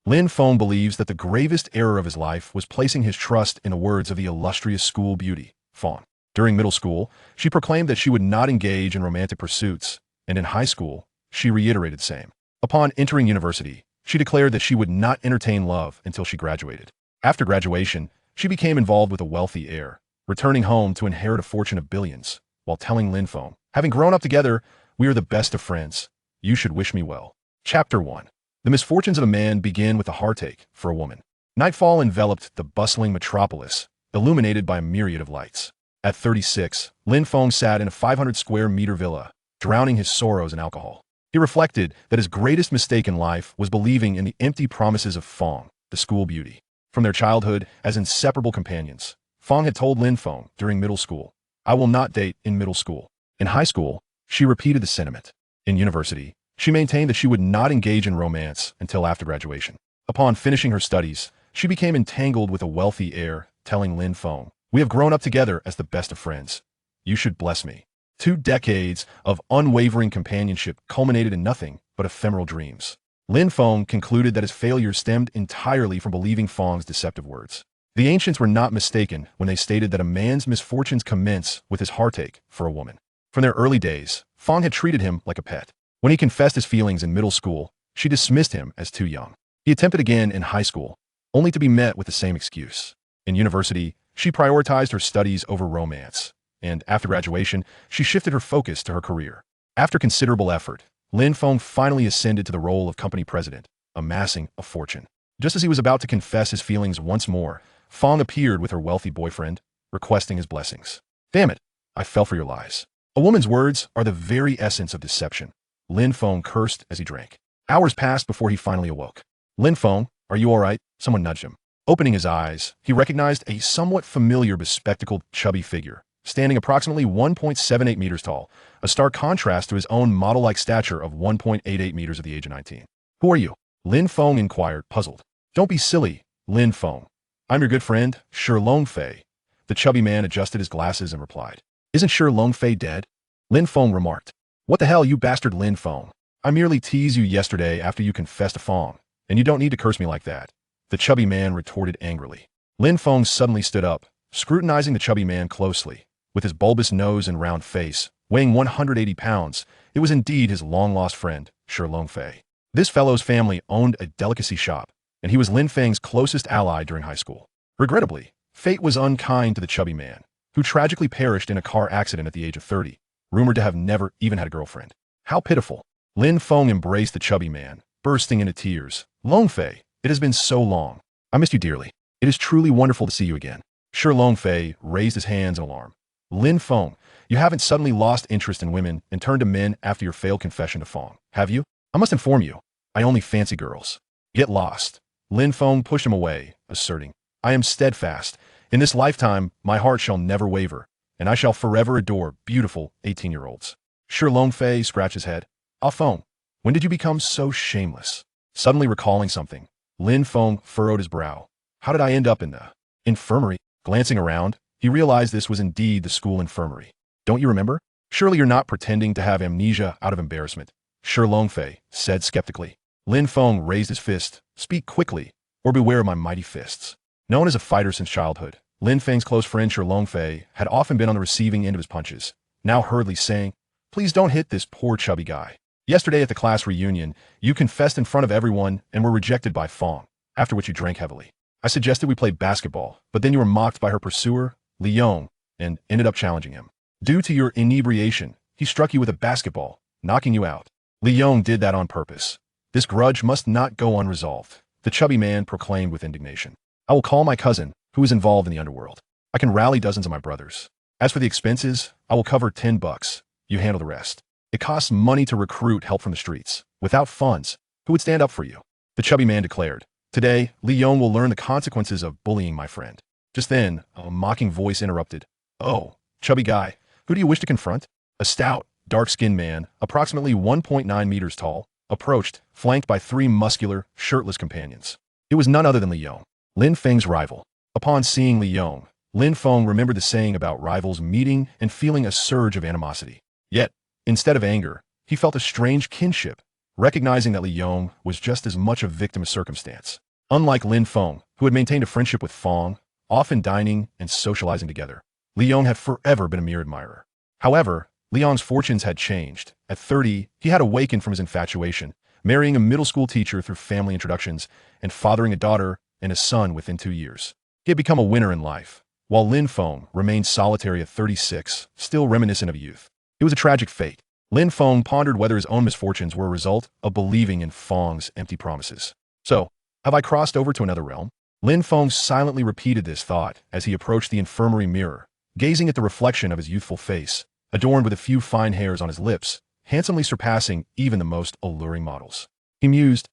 Lin Feng believes that the gravest error of his life was placing his trust in the words of the illustrious school beauty, Fang. During middle school, she proclaimed that she would not engage in romantic pursuits, and in high school, she reiterated the same. Upon entering university, she declared that she would not entertain love until she graduated. After graduation, she became involved with a wealthy heir, returning home to inherit a fortune of billions, while telling Lin Feng, "Having grown up together, we are the best of friends. You should wish me well." Chapter 1. The misfortunes of a man begin with a heartache for a woman. Nightfall enveloped the bustling metropolis, illuminated by a myriad of lights. At 36, Lin Feng sat in a 500-square-meter villa, drowning his sorrows in alcohol. He reflected that his greatest mistake in life was believing in the empty promises of Fang, the school beauty. From their childhood as inseparable companions, Fang had told Lin Feng during middle school, "I will not date in middle school." In high school, she repeated the sentiment. In university, she maintained that she would not engage in romance until after graduation. Upon finishing her studies, she became entangled with a wealthy heir, telling Lin Feng, "We have grown up together as the best of friends. You should bless me." 2 decades of unwavering companionship culminated in nothing but ephemeral dreams. Lin Feng concluded that his failure stemmed entirely from believing Fang's deceptive words. The ancients were not mistaken when they stated that a man's misfortunes commence with his heartache for a woman. From their early days, Fang had treated him like a pet. When he confessed his feelings in middle school, she dismissed him as too young. He attempted again in high school, only to be met with the same excuse. In university, she prioritized her studies over romance, and after graduation, she shifted her focus to her career. After considerable effort, Lin Feng finally ascended to the role of company president, amassing a fortune. Just as he was about to confess his feelings once more, Fang appeared with her wealthy boyfriend, requesting his blessings. "Damn it, I fell for your lies." A woman's words are the very essence of deception. Lin Feng cursed as he drank. Hours passed before he finally awoke. "Lin Feng, are you all right?" Someone nudged him. Opening his eyes, he recognized a somewhat familiar bespectacled, chubby figure, standing approximately 1.78 meters tall, a stark contrast to his own model-like stature of 1.88 meters at the age of 19. "Who are you?" Lin Feng inquired, puzzled. "Don't be silly, Lin Feng. I'm your good friend, Shi Longfei." The chubby man adjusted his glasses and replied, "Isn't Shi Longfei dead?" Lin Feng remarked, "What the hell, you bastard Lin Feng. I merely teased you yesterday after you confessed to Fang, and you don't need to curse me like that." The chubby man retorted angrily. Lin Feng suddenly stood up, scrutinizing the chubby man closely. With his bulbous nose and round face, weighing 180 pounds, it was indeed his long-lost friend, Shi Longfei. This fellow's family owned a delicacy shop, and he was Lin Feng's closest ally during high school. Regrettably, fate was unkind to the chubby man, who tragically perished in a car accident at the age of 30, rumored to have never even had a girlfriend. How pitiful. Lin Feng embraced the chubby man, bursting into tears. "Longfei, it has been so long. I missed you dearly. It is truly wonderful to see you again." Shi Longfei raised his hands in alarm. "Lin Feng, you haven't suddenly lost interest in women and turned to men after your failed confession to Fang, have you? I must inform you, I only fancy girls." "Get lost." Lin Feng pushed him away, asserting, "I am steadfast. In this lifetime, my heart shall never waver, and I shall forever adore beautiful 18-year-olds. Shi Longfei scratched his head. "Ah Feng, when did you become so shameless?" Suddenly recalling something, Lin Feng furrowed his brow. "How did I end up in the infirmary?" Glancing around, he realized this was indeed the school infirmary. "Don't you remember? Surely you're not pretending to have amnesia out of embarrassment," Shi Longfei said skeptically. Lin Feng raised his fist. "Speak quickly, or beware of my mighty fists." Known as a fighter since childhood, Lin Feng's close friend Shi Longfei had often been on the receiving end of his punches, now hurriedly saying, "Please don't hit this poor chubby guy. Yesterday at the class reunion, you confessed in front of everyone and were rejected by Fang, after which you drank heavily. I suggested we play basketball, but then you were mocked by her pursuer, Lin, and ended up challenging him. Due to your inebriation, he struck you with a basketball, knocking you out. Lin did that on purpose. This grudge must not go unresolved," the chubby man proclaimed with indignation. "I will call my cousin, who is involved in the underworld. I can rally dozens of my brothers. As for the expenses, I will cover $10. You handle the rest. It costs money to recruit help from the streets. Without funds, who would stand up for you?" The chubby man declared, "Today, Lin will learn the consequences of bullying my friend." Just then, a mocking voice interrupted. "Oh, chubby guy, who do you wish to confront?" A stout, dark-skinned man, approximately 1.9 meters tall, approached, flanked by 3 muscular, shirtless companions. It was none other than Lin Feng's rival. Upon seeing Lin Feng remembered the saying about rivals meeting and feeling a surge of animosity. Yet, instead of anger, he felt a strange kinship, recognizing that Li Yong was just as much a victim of circumstance. Unlike Lin Feng, who had maintained a friendship with Fang, often dining and socializing together, Li Yong had forever been a mere admirer. However, Li Yong's fortunes had changed. At 30, he had awakened from his infatuation, marrying a middle school teacher through family introductions and fathering a daughter and a son within 2 years. He had become a winner in life, while Lin Feng remained solitary at 36, still reminiscent of youth. It was a tragic fate. Lin Feng pondered whether his own misfortunes were a result of believing in Fang's empty promises. So, have I crossed over to another realm? Lin Feng silently repeated this thought as he approached the infirmary mirror, gazing at the reflection of his youthful face, adorned with a few fine hairs on his lips, handsomely surpassing even the most alluring models. He mused,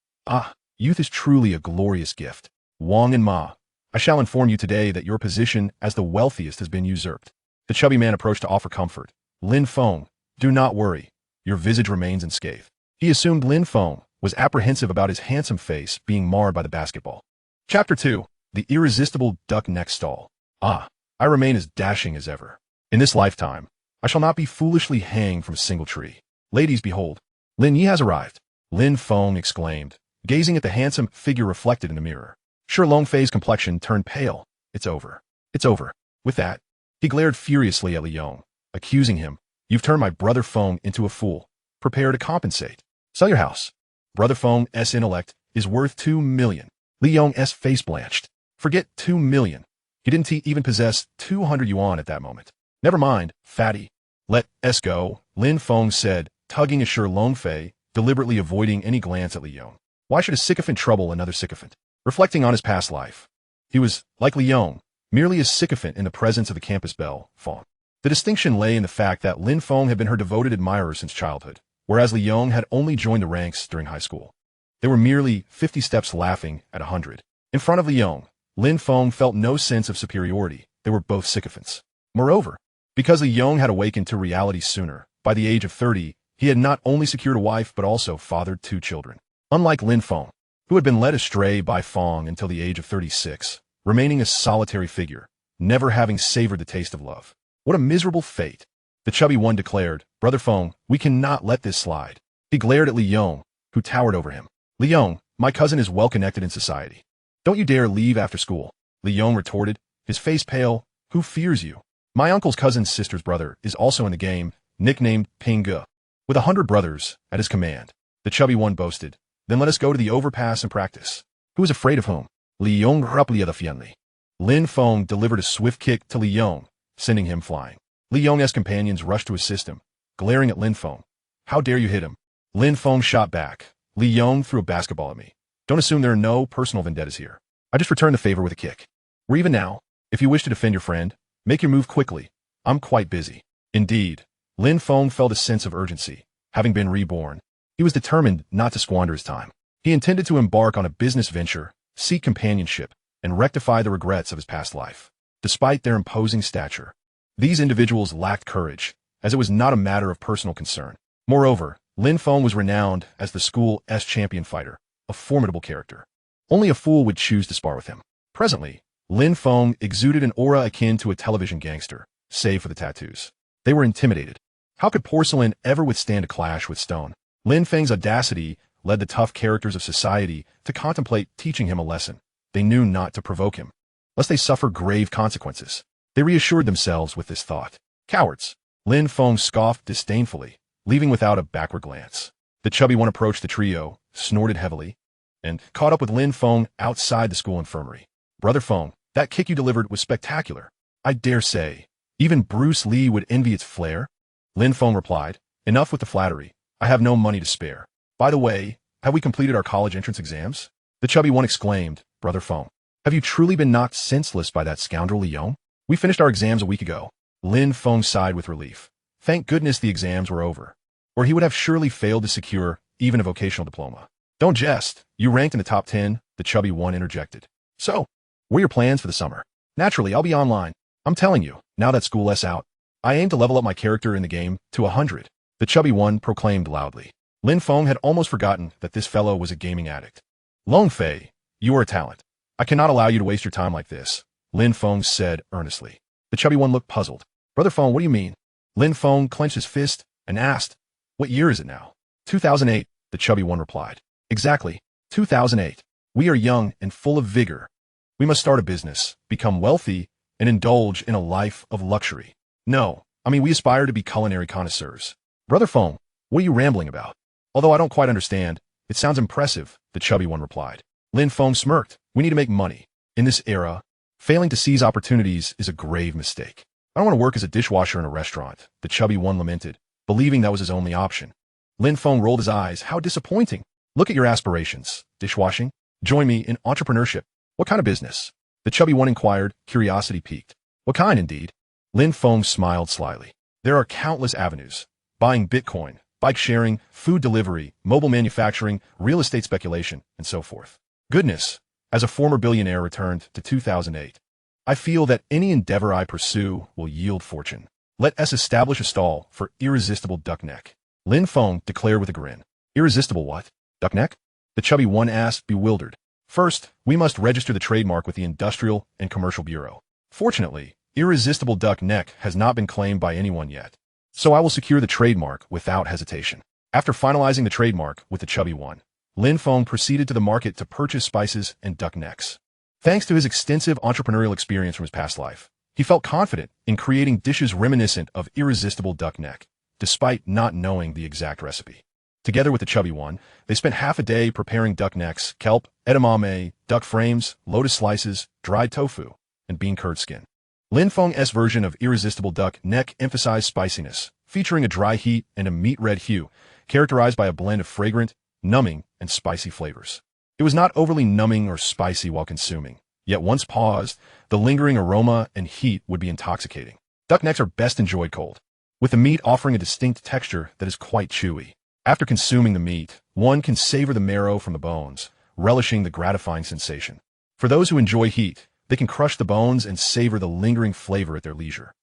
youth is truly a glorious gift. Wang and Ma, I shall inform you today that your position as the wealthiest has been usurped. The chubby man approached to offer comfort. Lin Feng, do not worry. Your visage remains unscathed. He assumed Lin Feng was apprehensive about his handsome face being marred by the basketball. Chapter 2. The Irresistible Duck Neck Stall. I remain as dashing as ever. In this lifetime, I shall not be foolishly hanged from a single tree. Ladies, behold, Lin Yi has arrived. Lin Feng exclaimed, gazing at the handsome figure reflected in the mirror. Sure, Long Fei's complexion turned pale. It's over. It's over. With that, he glared furiously at Li Yong, accusing him. You've turned my brother Feng into a fool. Prepare to compensate. Sell your house. Brother Feng's intellect is worth 2 million. Li Yong's face blanched. Forget 2 million. He didn't even possess 200 yuan at that moment. Never mind, fatty. Let us go, Lin Feng said, tugging at Sure Long Fei, deliberately avoiding any glance at Li Yong. Why should a sycophant trouble another sycophant? Reflecting on his past life, he was, like Li Yong, merely a sycophant in the presence of the campus belle, Fang. The distinction lay in the fact that Lin Feng had been her devoted admirer since childhood, whereas Li Yong had only joined the ranks during high school. They were merely 50 steps laughing at 100. In front of Li Yong, Lin Feng felt no sense of superiority. They were both sycophants. Moreover, because Li Yong had awakened to reality sooner, by the age of 30, he had not only secured a wife but also fathered 2 children. Unlike Lin Feng, who had been led astray by Fang until the age of 36, remaining a solitary figure, never having savored the taste of love. What a miserable fate! The chubby one declared, Brother Feng, we cannot let this slide. He glared at Li Yong, who towered over him. Li Yong, my cousin is well connected in society. Don't you dare leave after school. Li Yong retorted, his face pale. Who fears you? My uncle's cousin's sister's brother is also in the game, nicknamed Ping Ge. With 100 brothers at his command, the chubby one boasted. Then let us go to the overpass and practice. Who is afraid of whom? Li Yong raplia the fianli. Lin Feng delivered a swift kick to Li Yong, sending him flying. Li Yong's companions rushed to assist him, glaring at Lin Feng. How dare you hit him? Lin Feng shot back. Li Yong threw a basketball at me. Don't assume there are no personal vendettas here. I just returned the favor with a kick. We're even now. If you wish to defend your friend, make your move quickly. I'm quite busy. Indeed, Lin Feng felt a sense of urgency. Having been reborn, he was determined not to squander his time. He intended to embark on a business venture, seek companionship, and rectify the regrets of his past life. Despite their imposing stature, these individuals lacked courage, as it was not a matter of personal concern. Moreover, Lin Feng was renowned as the school's champion fighter, a formidable character. Only a fool would choose to spar with him. Presently, Lin Feng exuded an aura akin to a television gangster, save for the tattoos. They were intimidated. How could porcelain ever withstand a clash with stone? Lin Feng's audacity led the tough characters of society to contemplate teaching him a lesson. They knew not to provoke him, lest they suffer grave consequences. They reassured themselves with this thought. Cowards! Lin Feng scoffed disdainfully, leaving without a backward glance. The chubby one approached the trio, snorted heavily, and caught up with Lin Feng outside the school infirmary. Brother Feng, that kick you delivered was spectacular. I dare say, even Bruce Lee would envy its flair. Lin Feng replied, enough with the flattery. I have no money to spare. By the way, have we completed our college entrance exams? The chubby one exclaimed, Brother Feng, have you truly been knocked senseless by that scoundrel Li Yong? We finished our exams a week ago. Lin Feng sighed with relief. Thank goodness the exams were over, or he would have surely failed to secure even a vocational diploma. Don't jest. You ranked in the top 10, the chubby one interjected. So, what are your plans for the summer? Naturally, I'll be online. I'm telling you, now that school's out, I aim to level up my character in the game to 100. The chubby one proclaimed loudly. Lin Feng had almost forgotten that this fellow was a gaming addict. Long Fei, you are a talent. I cannot allow you to waste your time like this, Lin Feng said earnestly. The chubby one looked puzzled. Brother Feng, what do you mean? Lin Feng clenched his fist and asked, what year is it now? 2008. the chubby one replied. Exactly. 2008. We are young and full of vigor. We must start a business, become wealthy, and indulge in a life of luxury. No, I mean we aspire to be culinary connoisseurs. Brother Feng, what are you rambling about? Although I don't quite understand, it sounds impressive, the chubby one replied. Lin Feng smirked. We need to make money. In this era, failing to seize opportunities is a grave mistake. I don't want to work as a dishwasher in a restaurant, the chubby one lamented, believing that was his only option. Lin Feng rolled his eyes. How disappointing. Look at your aspirations. Dishwashing? Join me in entrepreneurship. What kind of business? The chubby one inquired, curiosity piqued. What kind, indeed? Lin Feng smiled slyly. There are countless avenues. Buying Bitcoin, bike sharing, food delivery, mobile manufacturing, real estate speculation, and so forth. Goodness, as a former billionaire returned to 2008, I feel that any endeavor I pursue will yield fortune. Let us establish a stall for irresistible duck neck. Lin Feng declared with a grin. Irresistible what? Duck neck? The chubby one asked, bewildered. First, we must register the trademark with the Industrial and Commercial Bureau. Fortunately, irresistible duck neck has not been claimed by anyone yet, so I will secure the trademark without hesitation. After finalizing the trademark with the chubby one, Lin Feng proceeded to the market to purchase spices and duck necks. Thanks to his extensive entrepreneurial experience from his past life, he felt confident in creating dishes reminiscent of irresistible duck neck, despite not knowing the exact recipe. Together with the chubby one, they spent half a day preparing duck necks, kelp, edamame, duck frames, lotus slices, dried tofu, and bean curd skin. Lin Feng's version of irresistible duck neck emphasized spiciness, featuring a dry heat and a meat red hue, characterized by a blend of fragrant, numbing, and spicy flavors. It was not overly numbing or spicy while consuming, yet once paused, the lingering aroma and heat would be intoxicating. Duck necks are best enjoyed cold, with the meat offering a distinct texture that is quite chewy. After consuming the meat, one can savor the marrow from the bones, relishing the gratifying sensation. For those who enjoy heat, they can crush the bones and savor the lingering flavor at their leisure.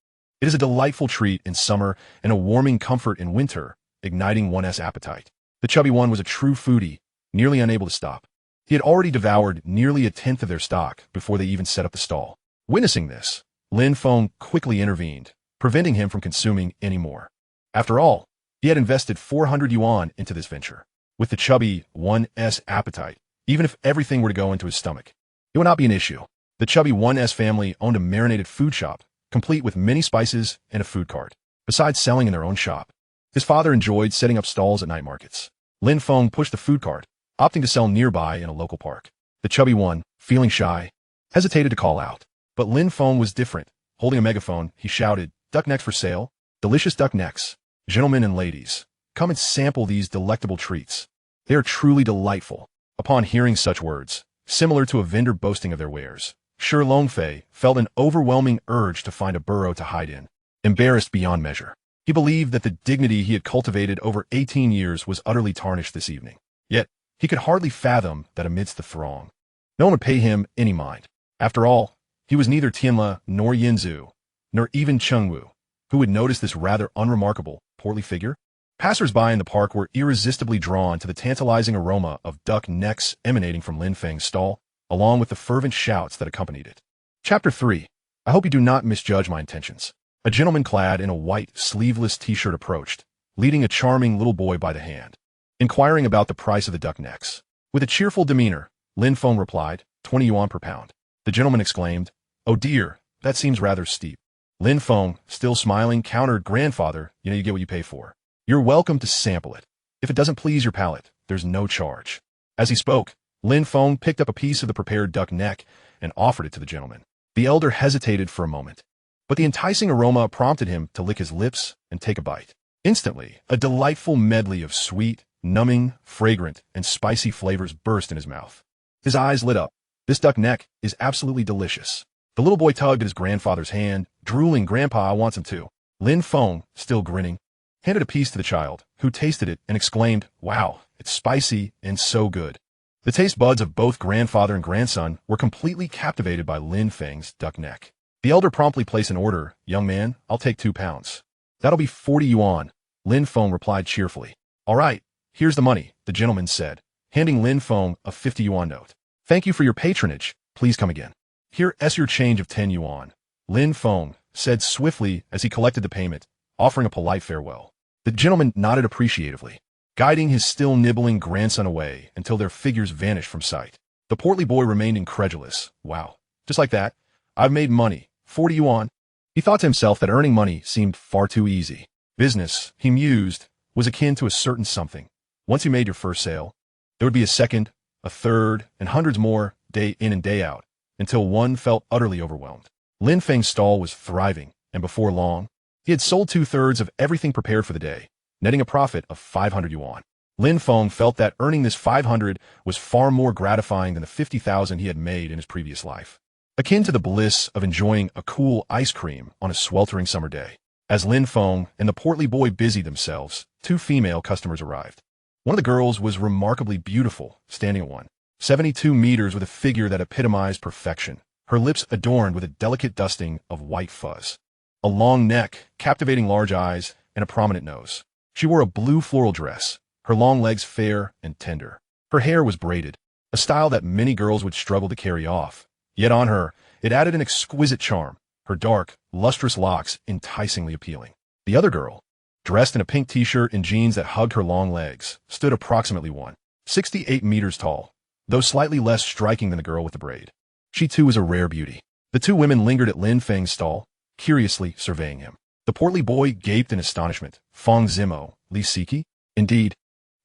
It is a delightful treat in summer and a warming comfort in winter, igniting one's appetite. The chubby one was a true foodie, nearly unable to stop. He had already devoured nearly a tenth of their stock before they even set up the stall. Witnessing this, Lin Feng quickly intervened, preventing him from consuming any more. After all, he had invested 400 yuan into this venture. With the chubby one's appetite, even if everything were to go into his stomach, it would not be an issue. The chubby one's family owned a marinated food shop, complete with many spices and a food cart. Besides selling in their own shop, his father enjoyed setting up stalls at night markets. Lin Feng pushed the food cart, opting to sell nearby in a local park. The chubby one, feeling shy, hesitated to call out. But Lin Feng was different. Holding a megaphone, he shouted, "Duck necks for sale. Delicious duck necks. Gentlemen and ladies, come and sample these delectable treats. They are truly delightful." Upon hearing such words, similar to a vendor boasting of their wares, Shi Longfei felt an overwhelming urge to find a burrow to hide in. Embarrassed beyond measure, he believed that the dignity he had cultivated over 18 years was utterly tarnished this evening. Yet, he could hardly fathom that amidst the throng, no one would pay him any mind. After all, he was neither Tianle nor Yinzu, nor even Chengwu, who would notice this rather unremarkable, portly figure. Passers-by in the park were irresistibly drawn to the tantalizing aroma of duck necks emanating from Lin Feng's stall, along with the fervent shouts that accompanied it. Chapter 3. I hope you do not misjudge my intentions. A gentleman clad in a white, sleeveless t-shirt approached, leading a charming little boy by the hand, inquiring about the price of the duck necks. With a cheerful demeanor, Lin Feng replied, 20 yuan per pound. The gentleman exclaimed, "Oh dear, that seems rather steep." Lin Feng, still smiling, countered, "Grandfather, you get what you pay for. You're welcome to sample it. If it doesn't please your palate, there's no charge." As he spoke, Lin Feng picked up a piece of the prepared duck neck and offered it to the gentleman. The elder hesitated for a moment, but the enticing aroma prompted him to lick his lips and take a bite. Instantly, a delightful medley of sweet, numbing, fragrant, and spicy flavors burst in his mouth. His eyes lit up. This duck neck is absolutely delicious. The little boy tugged at his grandfather's hand, drooling, "Grandpa, I want some too." Lin Feng, still grinning, handed a piece to the child, who tasted it and exclaimed, "Wow, it's spicy and so good." The taste buds of both grandfather and grandson were completely captivated by Lin Feng's duck neck. The elder promptly placed an order. "Young man, I'll take 2 pounds. That'll be 40 yuan. Lin Feng replied cheerfully. "All right, here's the money," the gentleman said, handing Lin Feng a 50 yuan note. "Thank you for your patronage. Please come again." "Here's your change of 10 yuan. Lin Feng said swiftly as he collected the payment, offering a polite farewell. The gentleman nodded appreciatively. guiding his still nibbling grandson away until their figures vanished from sight. The portly boy remained incredulous. Wow, just like that, I've made money, 40 yuan. He thought to himself that earning money seemed far too easy. Business, he mused, was akin to a certain something. Once you made your first sale, there would be a second, a third, and hundreds more, day in and day out, until one felt utterly overwhelmed. Lin Feng's stall was thriving, and before long, he had sold 2/3 of everything prepared for the day, netting a profit of 500 yuan. Lin Feng felt that earning this 500 was far more gratifying than the 50,000 he had made in his previous life, akin to the bliss of enjoying a cool ice cream on a sweltering summer day. As Lin Feng and the portly boy busied themselves, 2 female customers arrived. One of the girls was remarkably beautiful, standing at 172 meters with a figure that epitomized perfection, her lips adorned with a delicate dusting of white fuzz. A long neck, captivating large eyes, and a prominent nose. She wore a blue floral dress, her long legs fair and tender. Her hair was braided, a style that many girls would struggle to carry off. Yet on her, it added an exquisite charm, her dark, lustrous locks enticingly appealing. The other girl, dressed in a pink t-shirt and jeans that hugged her long legs, stood approximately 168 meters tall, though slightly less striking than the girl with the braid. She too was a rare beauty. The 2 women lingered at Lin Feng's stall, curiously surveying him. The portly boy gaped in astonishment. Fang Zimo, Li Siki? Indeed,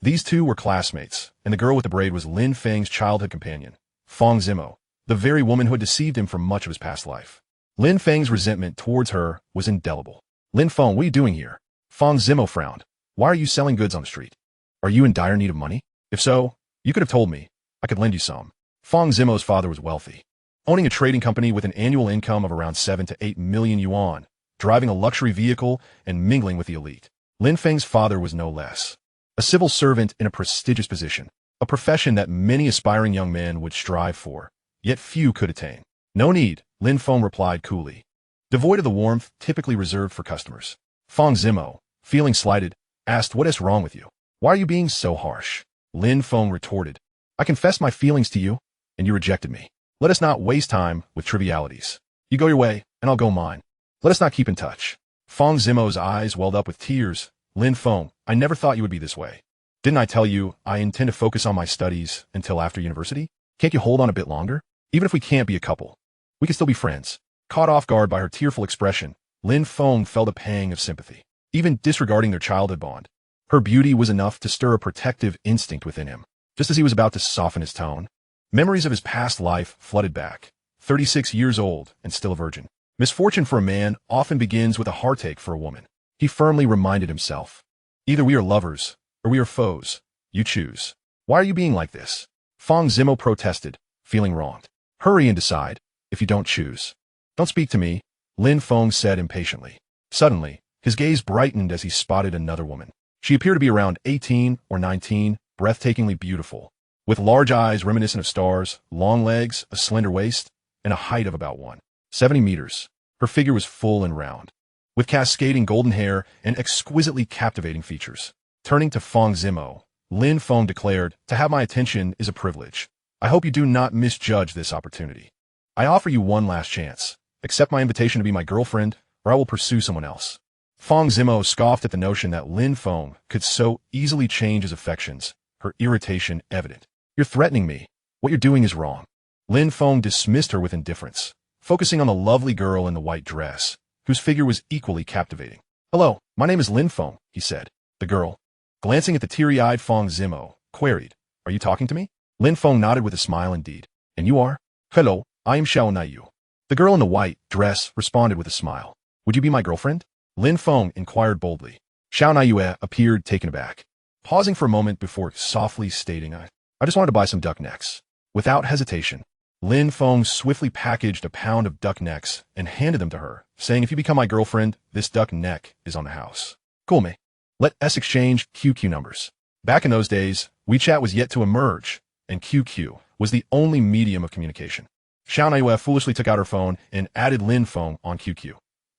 these 2 were classmates, and the girl with the braid was Lin Feng's childhood companion, Fang Zimo, the very woman who had deceived him for much of his past life. Lin Feng's resentment towards her was indelible. Lin Feng, what are you doing here? Fang Zimo frowned. Why are you selling goods on the street? Are you in dire need of money? If so, you could have told me. I could lend you some. Fang Zimo's father was wealthy, owning a trading company with an annual income of around 7 to 8 million yuan, driving a luxury vehicle and mingling with the elite. Lin Feng's father was no less. A civil servant in a prestigious position, a profession that many aspiring young men would strive for, yet few could attain. No need, Lin Feng replied coolly, devoid of the warmth typically reserved for customers. Fang Zimo, feeling slighted, asked, what is wrong with you? Why are you being so harsh? Lin Feng retorted, I confessed my feelings to you, and you rejected me. Let us not waste time with trivialities. You go your way, and I'll go mine. Let us not keep in touch. Fang Zimo's eyes welled up with tears. Lin Feng, I never thought you would be this way. Didn't I tell you I intend to focus on my studies until after university? Can't you hold on a bit longer? Even if we can't be a couple, we can still be friends. Caught off guard by her tearful expression, Lin Feng felt a pang of sympathy. Even disregarding their childhood bond, her beauty was enough to stir a protective instinct within him. Just as he was about to soften his tone, memories of his past life flooded back. 36 years old and still a virgin. Misfortune for a man often begins with a heartache for a woman. He firmly reminded himself. Either we are lovers, or we are foes. You choose. Why are you being like this? Fang Zimo protested, feeling wronged. Hurry and decide, if you don't choose. Don't speak to me, Lin Feng said impatiently. Suddenly, his gaze brightened as he spotted another woman. She appeared to be around 18 or 19, breathtakingly beautiful, with large eyes reminiscent of stars, long legs, a slender waist, and a height of about 170 meters. Her figure was full and round, with cascading golden hair and exquisitely captivating features. Turning to Fang Zimo, Lin Feng declared, to have my attention is a privilege. I hope you do not misjudge this opportunity. I offer you one last chance. Accept my invitation to be my girlfriend, or I will pursue someone else. Fang Zimo scoffed at the notion that Lin Feng could so easily change his affections, her irritation evident. You're threatening me. What you're doing is wrong. Lin Feng dismissed her with indifference, focusing on the lovely girl in the white dress, whose figure was equally captivating. Hello, my name is Lin Feng, he said. The girl, glancing at the teary-eyed Fang Zimo, queried, are you talking to me? Lin Feng nodded with a smile indeed. And you are? Hello, I am Xiao Naiyu. The girl in the white dress responded with a smile. Would you be my girlfriend? Lin Feng inquired boldly. Xiao Naiyu appeared taken aback, pausing for a moment before softly stating, I just wanted to buy some duck necks. Without hesitation, Lin Feng swiftly packaged a pound of duck necks and handed them to her, saying, if you become my girlfriend, this duck neck is on the house. Cool me. Let us exchange QQ numbers. Back in those days, WeChat was yet to emerge, and QQ was the only medium of communication. Xiao Naiyu foolishly took out her phone and added Lin Feng on QQ.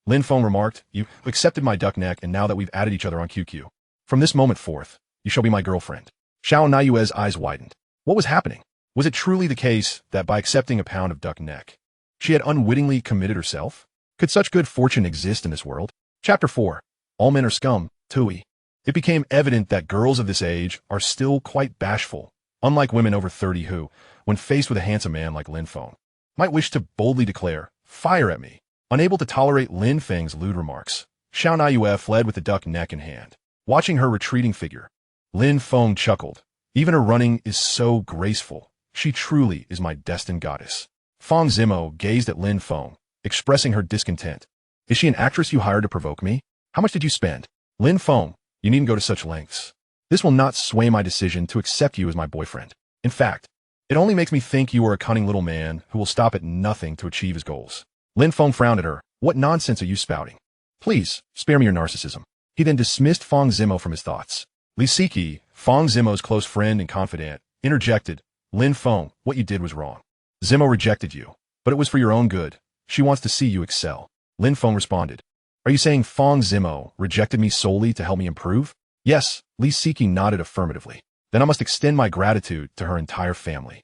Lin Feng remarked, you accepted my duck neck, and now that we've added each other on QQ, from this moment forth, you shall be my girlfriend. Xiao Naiyue's eyes widened. What was happening? Was it truly the case that by accepting a pound of duck neck, she had unwittingly committed herself? Could such good fortune exist in this world? Chapter 4. All men are scum, Tui. It became evident that girls of this age are still quite bashful, unlike women over 30 who, when faced with a handsome man like Lin Feng, might wish to boldly declare, "Fire at me." Unable to tolerate Lin Feng's lewd remarks, Xiao Naiyue fled with the duck neck in hand. Watching her retreating figure, Lin Feng chuckled. Even her running is so graceful. She truly is my destined goddess. Fang Zimo gazed at Lin Feng, expressing her discontent. Is she an actress you hired to provoke me? How much did you spend? Lin Feng, you needn't go to such lengths. This will not sway my decision to accept you as my boyfriend. In fact, it only makes me think you are a cunning little man who will stop at nothing to achieve his goals. Lin Feng frowned at her. What nonsense are you spouting? Please, spare me your narcissism. He then dismissed Fang Zimo from his thoughts. Li Siki, Fang Zimo's close friend and confidant, interjected, Lin Feng, what you did was wrong. Zimo rejected you, but it was for your own good. She wants to see you excel. Lin Feng responded. Are you saying Fang Zimo rejected me solely to help me improve? Yes, Li Siki nodded affirmatively. Then I must extend my gratitude to her entire family.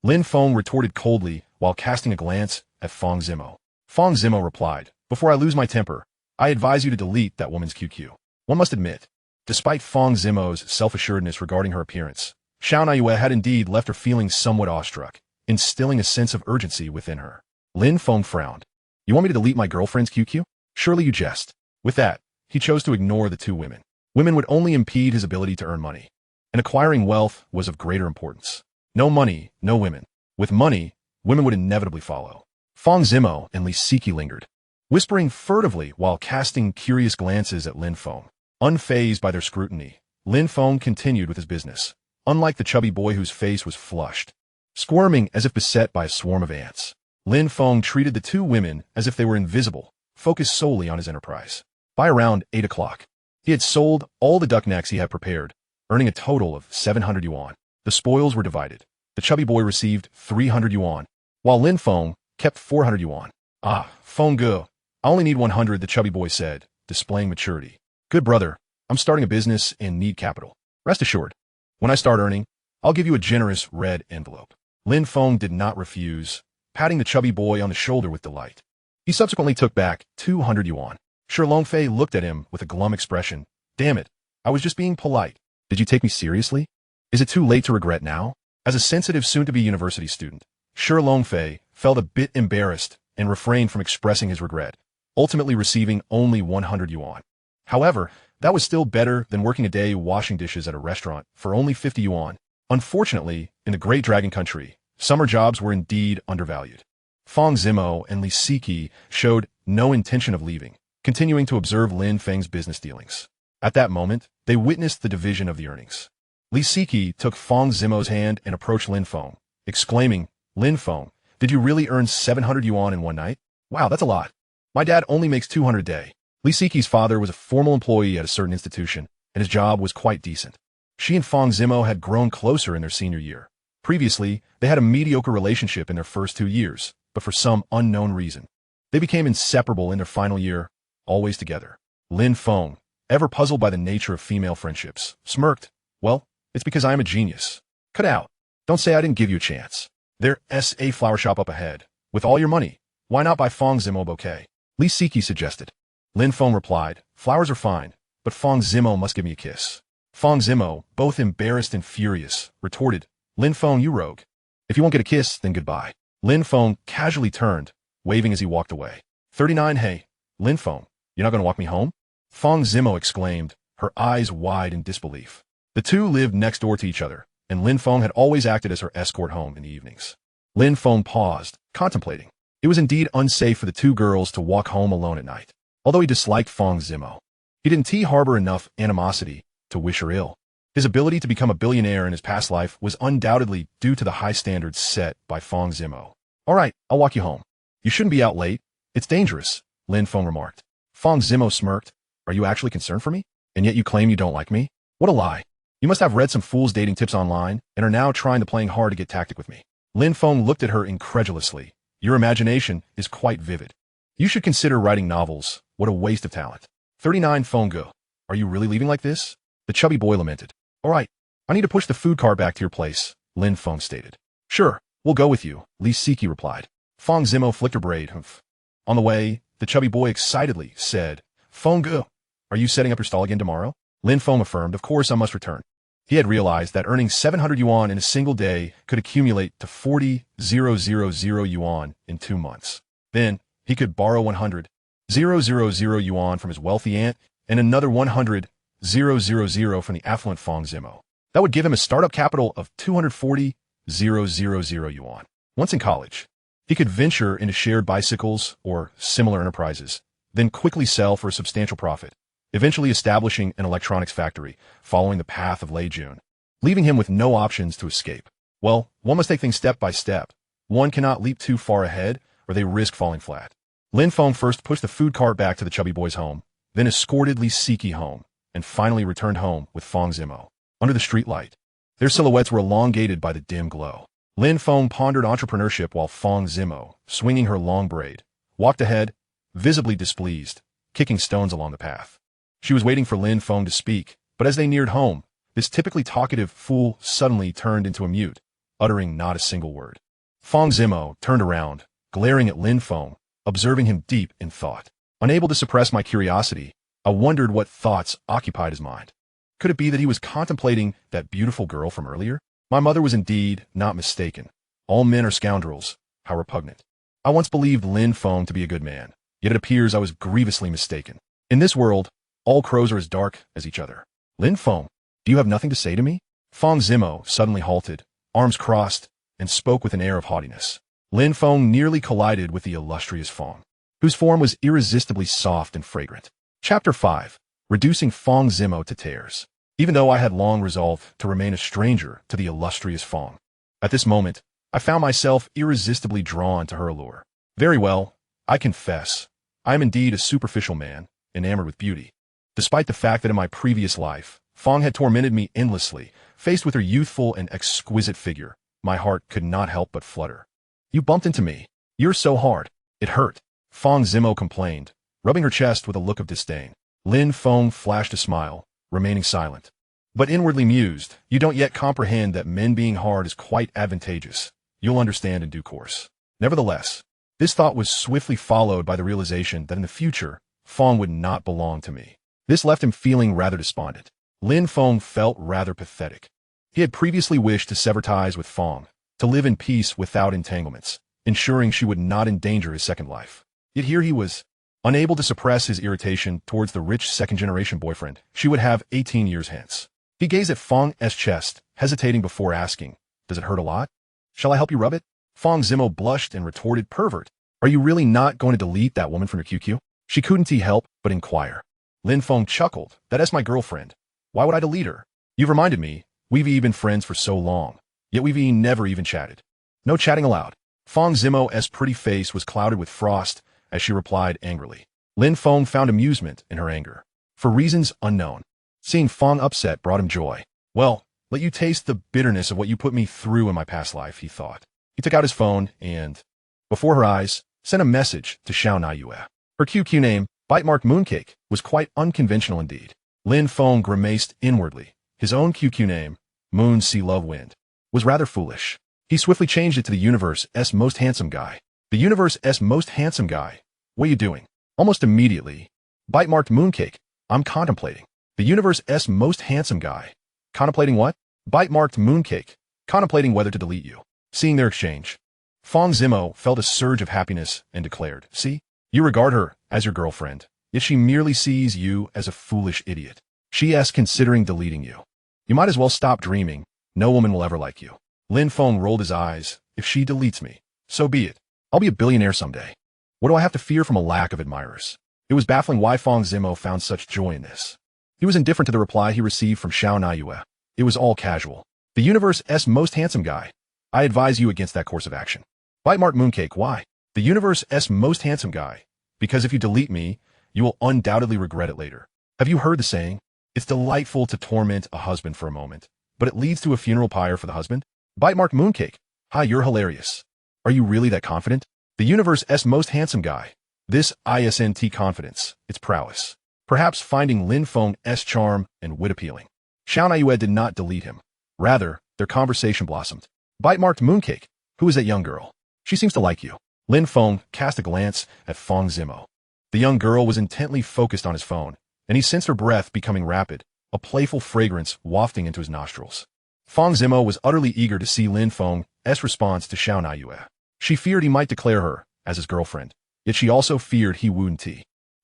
Lin Feng retorted coldly while casting a glance at Fang Zimo. Fang Zimo replied, before I lose my temper, I advise you to delete that woman's QQ. One must admit, despite Fang Zimo's self-assuredness regarding her appearance, Xiao Naiyue had indeed left her feeling somewhat awestruck, instilling a sense of urgency within her. Lin Feng frowned. You want me to delete my girlfriend's QQ? Surely you jest. With that, he chose to ignore the two women. Women would only impede his ability to earn money, and acquiring wealth was of greater importance. No money, no women. With money, women would inevitably follow. Fang Zimo and Li Siki lingered, whispering furtively while casting curious glances at Lin Feng. Unfazed by their scrutiny, Lin Feng continued with his business, unlike the chubby boy whose face was flushed. Squirming as if beset by a swarm of ants, Lin Feng treated the two women as if they were invisible, focused solely on his enterprise. By around 8 o'clock, he had sold all the duck necks he had prepared, earning a total of 700 yuan. The spoils were divided. The chubby boy received 300 yuan, while Lin Feng kept 400 yuan. Ah, Feng Ge, I only need 100, the chubby boy said, displaying maturity. Good brother, I'm starting a business and need capital. Rest assured, when I start earning, I'll give you a generous red envelope. Lin Feng did not refuse, patting the chubby boy on the shoulder with delight. He subsequently took back 200 yuan. Shi Longfei looked at him with a glum expression. Damn it, I was just being polite. Did you take me seriously? Is it too late to regret now? As a sensitive soon-to-be university student, Shi Longfei felt a bit embarrassed and refrained from expressing his regret, ultimately receiving only 100 yuan. However, that was still better than working a day washing dishes at a restaurant for only 50 yuan. Unfortunately, in the Great Dragon Country, summer jobs were indeed undervalued. Fang Zimo and Li Siki showed no intention of leaving, continuing to observe Lin Feng's business dealings. At that moment, they witnessed the division of the earnings. Li Siki took Fang Zimo's hand and approached Lin Feng, exclaiming, Lin Feng, did you really earn 700 yuan in one night? Wow, that's a lot. My dad only makes 200 a day. Li Siki's father was a formal employee at a certain institution, and his job was quite decent. She and Fang Zimo had grown closer in their senior year. Previously, they had a mediocre relationship in their first 2 years, but for some unknown reason, they became inseparable in their final year, always together. Lin Feng, ever puzzled by the nature of female friendships, smirked. Well, it's because I am a genius. Cut out. Don't say I didn't give you a chance. There's a flower shop up ahead. With all your money, why not buy Fang Zimo a bouquet? Li Siki suggested. Lin Feng replied, flowers are fine, but Fang Zimo must give me a kiss. Fang Zimo, both embarrassed and furious, retorted, Lin Feng, you rogue. If you won't get a kiss, then goodbye. Lin Feng casually turned, waving as he walked away. 39 Hey, Lin Feng, you're not going to walk me home? Fang Zimo exclaimed, her eyes wide in disbelief. The two lived next door to each other, and Lin Feng had always acted as her escort home in the evenings. Lin Feng paused, contemplating. It was indeed unsafe for the two girls to walk home alone at night. Although he disliked Fang Zimo, he didn't harbor enough animosity to wish her ill. His ability to become a billionaire in his past life was undoubtedly due to the high standards set by Fang Zimo. All right, I'll walk you home. You shouldn't be out late. It's dangerous, Lin Feng remarked. Fang Zimo smirked. Are you actually concerned for me? And yet you claim you don't like me? What a lie. You must have read some fool's dating tips online and are now playing hard to get tactic with me. Lin Feng looked at her incredulously. Your imagination is quite vivid. You should consider writing novels. What a waste of talent. 39 Feng Ge. Are you really leaving like this? The chubby boy lamented. All right, I need to push the food cart back to your place, Lin Feng stated. Sure, we'll go with you, Li Siki replied. Fang Zimo flicked her braid. Humph. On the way, the chubby boy excitedly said, Feng Ge, are you setting up your stall again tomorrow? Lin Feng affirmed, of course I must return. He had realized that earning 700 yuan in a single day could accumulate to 40,000 yuan in 2 months. Then, he could borrow 100,000 yuan from his wealthy aunt and another 100,000 from the affluent Fang Zimo. That would give him a startup capital of 240,000 yuan. Once in college, he could venture into shared bicycles or similar enterprises, then quickly sell for a substantial profit, eventually establishing an electronics factory, following the path of Lei Jun, leaving him with no options to escape. Well, one must take things step by step. One cannot leap too far ahead, or they risk falling flat. Lin Feng first pushed the food cart back to the chubby boy's home, then escorted Li Siki home, and finally returned home with Fang Zimo. Under the streetlight, their silhouettes were elongated by the dim glow. Lin Feng pondered entrepreneurship while Fang Zimo, swinging her long braid, walked ahead, visibly displeased, kicking stones along the path. She was waiting for Lin Feng to speak, but as they neared home, this typically talkative fool suddenly turned into a mute, uttering not a single word. Fang Zimo turned around, glaring at Lin Feng, observing him deep in thought. Unable to suppress my curiosity, I wondered what thoughts occupied his mind. Could it be that he was contemplating that beautiful girl from earlier? My mother was indeed not mistaken. All men are scoundrels. How repugnant. I once believed Lin Feng to be a good man, yet it appears I was grievously mistaken. In this world, all crows are as dark as each other. Lin Feng, do you have nothing to say to me? Fang Zimo suddenly halted, arms crossed, and spoke with an air of haughtiness. Lin Feng nearly collided with the illustrious Fang, whose form was irresistibly soft and fragrant. Chapter 5. Reducing Fang Zimo to tears. Even though I had long resolved to remain a stranger to the illustrious Fang, at this moment, I found myself irresistibly drawn to her allure. Very well, I confess, I am indeed a superficial man, enamored with beauty. Despite the fact that in my previous life, Fang had tormented me endlessly, faced with her youthful and exquisite figure, my heart could not help but flutter. You bumped into me. You're so hard. It hurt. Fang Zimo complained, rubbing her chest with a look of disdain. Lin Feng flashed a smile, remaining silent, but inwardly mused, you don't yet comprehend that men being hard is quite advantageous. You'll understand in due course. Nevertheless, this thought was swiftly followed by the realization that in the future, Fang would not belong to me. This left him feeling rather despondent. Lin Feng felt rather pathetic. He had previously wished to sever ties with Fang, to live in peace without entanglements, ensuring she would not endanger his second life. Yet here he was, unable to suppress his irritation towards the rich second-generation boyfriend she would have 18 years hence. He gazed at Fang's chest, hesitating before asking, does it hurt a lot? Shall I help you rub it? Fang Zimo blushed and retorted, pervert. Are you really not going to delete that woman from your QQ? She couldn't help but inquire. Lin Feng chuckled, that's my girlfriend. Why would I delete her? You've reminded me, we've been friends for so long, yet we've never even chatted. No chatting allowed. Fang Zimo's pretty face was clouded with frost as she replied angrily. Lin Feng found amusement in her anger, for reasons unknown. Seeing Fang upset brought him joy. Well, let you taste the bitterness of what you put me through in my past life, he thought. He took out his phone and, before her eyes, sent a message to Xiao Naiyue. Her QQ name, bite-marked Mooncake, was quite unconventional indeed. Lin Feng grimaced inwardly. His own QQ name, Moon Sea Love Wind, was rather foolish. He swiftly changed it to the universe's most handsome guy. The universe's most handsome guy. What you doing? Almost immediately. Bite-marked Mooncake. I'm contemplating. The universe's most handsome guy. Contemplating what? Bite-marked Mooncake. Contemplating whether to delete you. Seeing their exchange, Fang Zimo felt a surge of happiness and declared, see, you regard her as your girlfriend, yet she merely sees you as a foolish idiot. She's considering deleting you. You might as well stop dreaming. No woman will ever like you. Lin Feng rolled his eyes. If she deletes me, so be it. I'll be a billionaire someday. What do I have to fear from a lack of admirers? It was baffling why Fang Zimo found such joy in this. He was indifferent to the reply he received from Xiao Naiyue. It was all casual. The universe's most handsome guy. I advise you against that course of action. Bite-marked Mooncake, why? The universe's most handsome guy. Because if you delete me, you will undoubtedly regret it later. Have you heard the saying? It's delightful to torment a husband for a moment, but it leads to a funeral pyre for the husband. Bite-marked Mooncake. Hi, you're hilarious. Are you really that confident? The universe's most handsome guy. This isn't confidence, it's prowess. Perhaps finding Lin Feng's charm and wit appealing. Xiao Naiyue did not delete him. Rather, their conversation blossomed. Bite-marked Mooncake. Who is that young girl? She seems to like you. Lin Feng cast a glance at Fang Zimo. The young girl was intently focused on his phone, and he sensed her breath becoming rapid, a playful fragrance wafting into his nostrils. Fang Zimo was utterly eager to see Lin Feng's response to Xiao Naiyue. She feared he might declare her as his girlfriend, yet she also feared he wouldn't.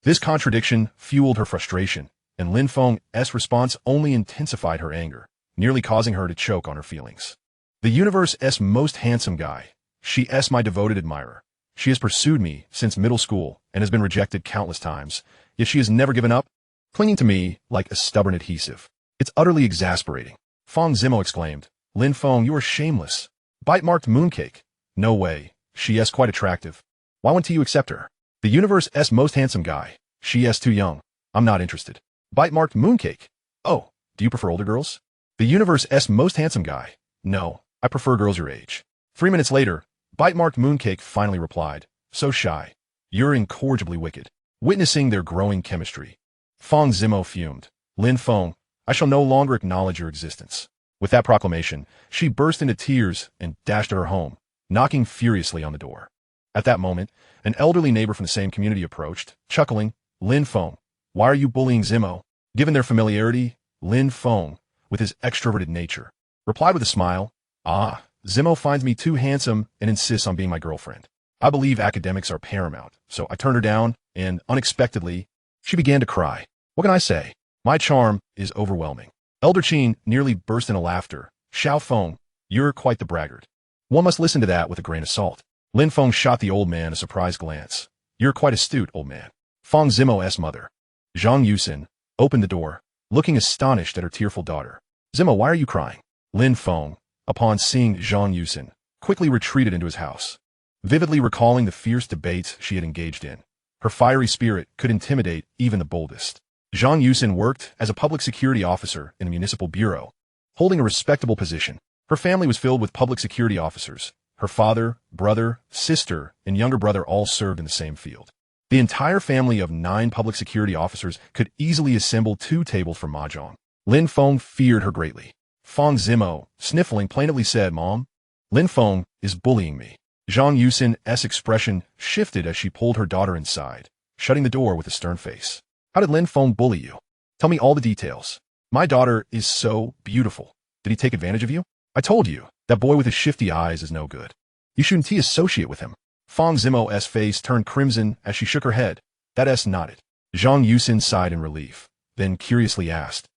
This contradiction fueled her frustration, and Lin Feng's response only intensified her anger, nearly causing her to choke on her feelings. The universe's most handsome guy. She's my devoted admirer. She has pursued me since middle school and has been rejected countless times, yet she has never given up, clinging to me like a stubborn adhesive. It's utterly exasperating. Fang Zimo exclaimed. Lin Feng, you are shameless. Bite-marked mooncake. No way. She is quite attractive. Why won't you accept her? The universe's most handsome guy. She is too young. I'm not interested. Bite-marked mooncake. Oh, do you prefer older girls? The universe's most handsome guy. No, I prefer girls your age. 3 minutes later, bite-marked mooncake finally replied. So shy. You're incorrigibly wicked. Witnessing their growing chemistry, Fang Zimo fumed. Lin Feng, I shall no longer acknowledge your existence. With that proclamation, she burst into tears and dashed to her home, knocking furiously on the door. At that moment, an elderly neighbor from the same community approached, chuckling. Lin Feng, why are you bullying Zimo? Given their familiarity, Lin Feng, with his extroverted nature, replied with a smile. Ah, Zimo finds me too handsome and insists on being my girlfriend. I believe academics are paramount, so I turned her down, and unexpectedly, she began to cry. What can I say? My charm is overwhelming. Elder Qin nearly burst into laughter. Xiao Feng, you're quite the braggart. One must listen to that with a grain of salt. Lin Feng shot the old man a surprised glance. You're quite astute, old man. Fang Zimo's mother, Zhang Yusin, opened the door, looking astonished at her tearful daughter. Zimo, why are you crying? Lin Feng, upon seeing Zhang Yusin, quickly retreated into his house, vividly recalling the fierce debates she had engaged in. Her fiery spirit could intimidate even the boldest. Zhang Yusin worked as a public security officer in a municipal bureau, holding a respectable position. Her family was filled with public security officers. Her father, brother, sister, and younger brother all served in the same field. The entire family of 9 public security officers could easily assemble 2 tables for mahjong. Lin Feng feared her greatly. Fang Zimo, sniffling, plaintively said, Mom, Lin Feng is bullying me. Zhang Yusin's expression shifted as she pulled her daughter inside, shutting the door with a stern face. How did Lin Feng bully you? Tell me all the details. My daughter is so beautiful. Did he take advantage of you? I told you, that boy with his shifty eyes is no good. You shouldn't associate with him. Fang Zimo's face turned crimson as she shook her head. That S nodded. Zhang Yusin sighed in relief, then curiously asked,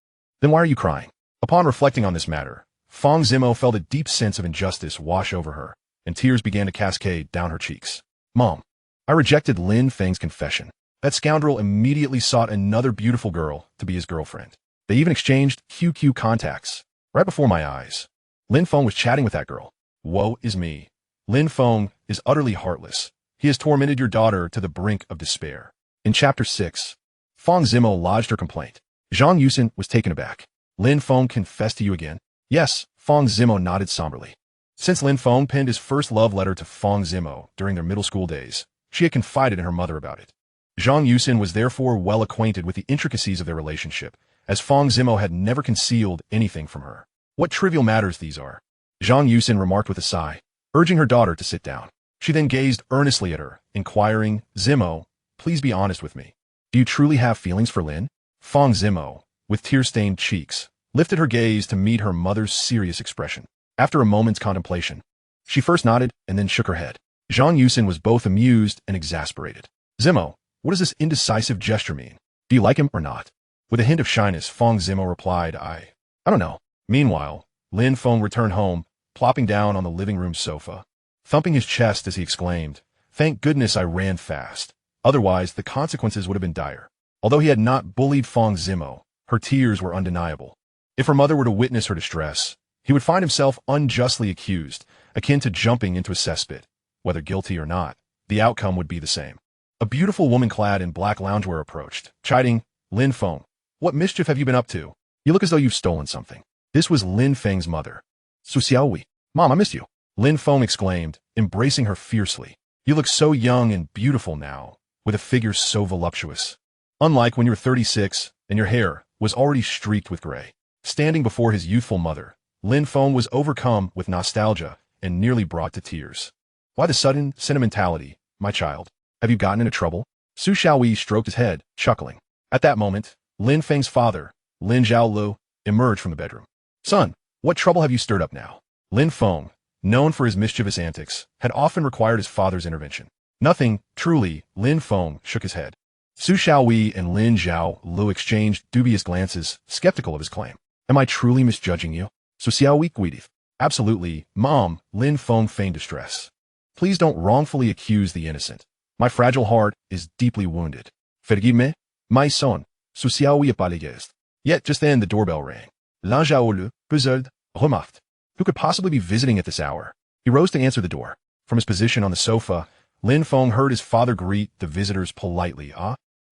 Then why are you crying? Upon reflecting on this matter, Fang Zimo felt a deep sense of injustice wash over her, and tears began to cascade down her cheeks. Mom, I rejected Lin Feng's confession. That scoundrel immediately sought another beautiful girl to be his girlfriend. They even exchanged QQ contacts, right before my eyes. Lin Feng was chatting with that girl. Woe is me. Lin Feng is utterly heartless. He has tormented your daughter to the brink of despair. In Chapter 6, Fang Zimo lodged her complaint. Zhang Yusin was taken aback. Lin Feng confessed to you again? Yes, Fang Zimo nodded somberly. Since Lin Feng penned his first love letter to Fang Zimo during their middle school days, she had confided in her mother about it. Zhang Yusin was therefore well acquainted with the intricacies of their relationship, as Fang Zimo had never concealed anything from her. What trivial matters these are, Zhang Yusin remarked with a sigh, urging her daughter to sit down. She then gazed earnestly at her, inquiring, Zimo, please be honest with me. Do you truly have feelings for Lin? Fang Zimo, with tear-stained cheeks, lifted her gaze to meet her mother's serious expression. After a moment's contemplation, she first nodded and then shook her head. Zhang Yusin was both amused and exasperated. Zimo, what does this indecisive gesture mean? Do you like him or not? With a hint of shyness, Fang Zimo replied, I don't know. Meanwhile, Lin Feng returned home, plopping down on the living room sofa, thumping his chest as he exclaimed, Thank goodness I ran fast. Otherwise, the consequences would have been dire. Although he had not bullied Fang Zimo, her tears were undeniable. If her mother were to witness her distress, he would find himself unjustly accused, akin to jumping into a cesspit. Whether guilty or not, the outcome would be the same. A beautiful woman clad in black loungewear approached, chiding, Lin Feng, what mischief have you been up to? You look as though you've stolen something. This was Lin Feng's mother. Su Xiaowei. Mom, I missed you. Lin Feng exclaimed, embracing her fiercely. You look so young and beautiful now, with a figure so voluptuous. Unlike when you were 36 and your hair was already streaked with gray. Standing before his youthful mother, Lin Feng was overcome with nostalgia and nearly brought to tears. Why the sudden sentimentality, my child? Have you gotten into trouble? Su Xiaowei stroked his head, chuckling. At that moment, Lin Feng's father, Lin Zhaolu, emerged from the bedroom. Son, what trouble have you stirred up now? Lin Feng, known for his mischievous antics, had often required his father's intervention. Nothing, truly, Lin Feng shook his head. Su Xiaowei and Lin Zhaolu exchanged dubious glances, skeptical of his claim. Am I truly misjudging you? Su Xiaowei guidif. Absolutely, Mom, Lin Feng feigned distress. Please don't wrongfully accuse the innocent. My fragile heart is deeply wounded. Forgive me, my son. Su Xiaowei apologized. Yet just then the doorbell rang. Lin Zhaolu, puzzled, remarked. Who could possibly be visiting at this hour? He rose to answer the door. From his position on the sofa, Lin Feng heard his father greet the visitors politely.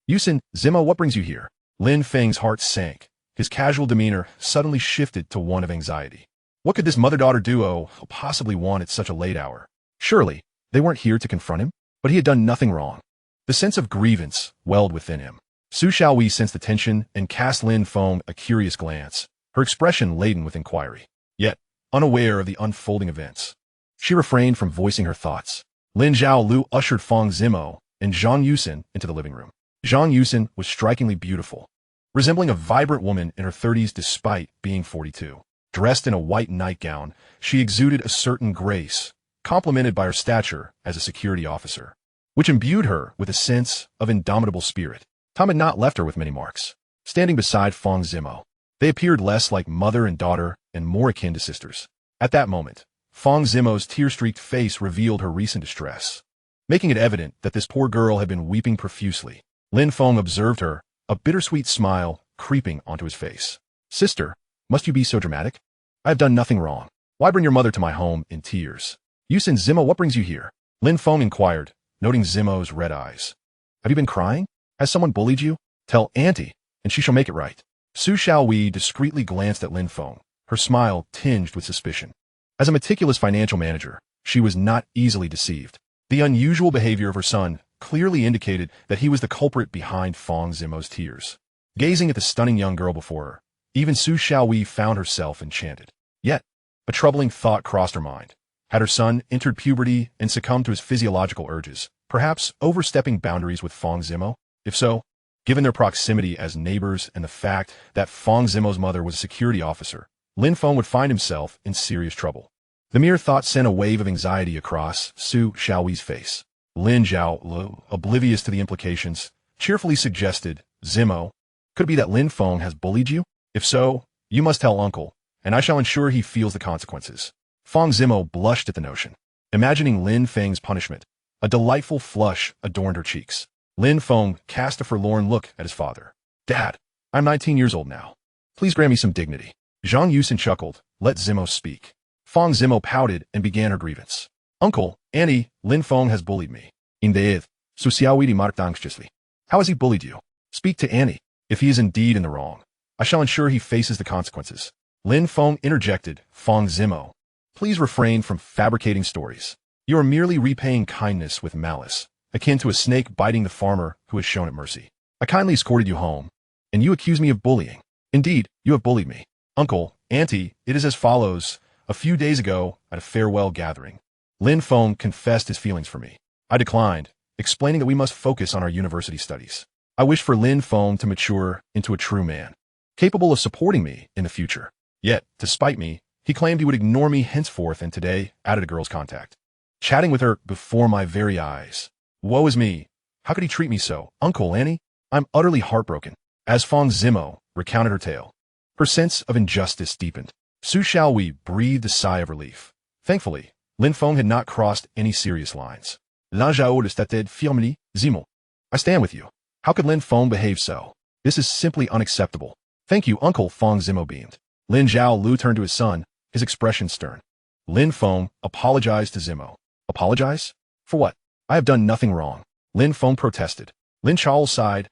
Yusin, Zimo, what brings you here? Lin Feng's heart sank. His casual demeanor suddenly shifted to one of anxiety. What could this mother-daughter duo possibly want at such a late hour? Surely, they weren't here to confront him, but he had done nothing wrong. The sense of grievance welled within him. Su Xiaowei sensed the tension and cast Lin Feng a curious glance, her expression laden with inquiry. Yet, unaware of the unfolding events, she refrained from voicing her thoughts. Lin Zhaolu ushered Fang Zimo and Zhang Yusin into the living room. Zhang Yusin was strikingly beautiful, resembling a vibrant woman in her 30s despite being 42. Dressed in a white nightgown, she exuded a certain grace, complemented by her stature as a security officer, which imbued her with a sense of indomitable spirit. Time had not left her with many marks. Standing beside Fang Zimo, they appeared less like mother and daughter and more akin to sisters. At that moment, Fang Zimo's tear-streaked face revealed her recent distress, making it evident that this poor girl had been weeping profusely. Lin Feng observed her, a bittersweet smile creeping onto his face. Sister, must you be so dramatic? I have done nothing wrong. Why bring your mother to my home in tears? Yusin, Zimo, what brings you here? Lin Feng inquired, noting Zimo's red eyes. Have you been crying? Has someone bullied you? Tell Auntie, and she shall make it right. Su Xiaowei discreetly glanced at Lin Feng, her smile tinged with suspicion. As a meticulous financial manager, she was not easily deceived. The unusual behavior of her son clearly indicated that he was the culprit behind Fang Zimo's tears. Gazing at the stunning young girl before her, even Su Xiaowei found herself enchanted. Yet, a troubling thought crossed her mind. Had her son entered puberty and succumbed to his physiological urges, perhaps overstepping boundaries with Fang Zimo? If so, given their proximity as neighbors and the fact that Fang Zimo's mother was a security officer, Lin Feng would find himself in serious trouble. The mere thought sent a wave of anxiety across Su Xiaowei's face. Lin Zhaolu, oblivious to the implications, cheerfully suggested, Zimo, could it be that Lin Feng has bullied you? If so, you must tell Uncle, and I shall ensure he feels the consequences. Fang Zimo blushed at the notion. Imagining Lin Feng's punishment, a delightful flush adorned her cheeks. Lin Feng cast a forlorn look at his father. Dad, I'm 19 years old now. Please grant me some dignity. Zhang Yusin chuckled, let Zimo speak. Fang Zimo pouted and began her grievance. Uncle, Auntie, Lin Feng has bullied me. Indeed, Su Xiaowei marked anxiously. How has he bullied you? Speak to Auntie. If he is indeed in the wrong, I shall ensure he faces the consequences. Lin Feng interjected, Fang Zimo, please refrain from fabricating stories. You are merely repaying kindness with malice, akin to a snake biting the farmer who has shown it mercy. I kindly escorted you home, and you accuse me of bullying. Indeed, you have bullied me. Uncle, Auntie, it is as follows. A few days ago, at a farewell gathering, Lin Feng confessed his feelings for me. I declined, explaining that we must focus on our university studies. I wish for Lin Feng to mature into a true man, capable of supporting me in the future. Yet, to spite me, he claimed he would ignore me henceforth and today added a girl's contact, chatting with her before my very eyes. Woe is me. How could he treat me so? Uncle, Auntie, I'm utterly heartbroken. As Fang Zimo recounted her tale, her sense of injustice deepened. Su Xiaowei breathed a sigh of relief. Thankfully, Lin Feng had not crossed any serious lines. Lin Zhaolu stated firmly, Zimo, I stand with you. How could Lin Feng behave so? This is simply unacceptable. Thank you, Uncle, Fang Zimo beamed. Lin Zhaolu turned to his son, his expression stern. Lin Feng apologized to Zimo. Apologize? For what? I have done nothing wrong. Lin Feng protested. Lin Zhaolu sighed.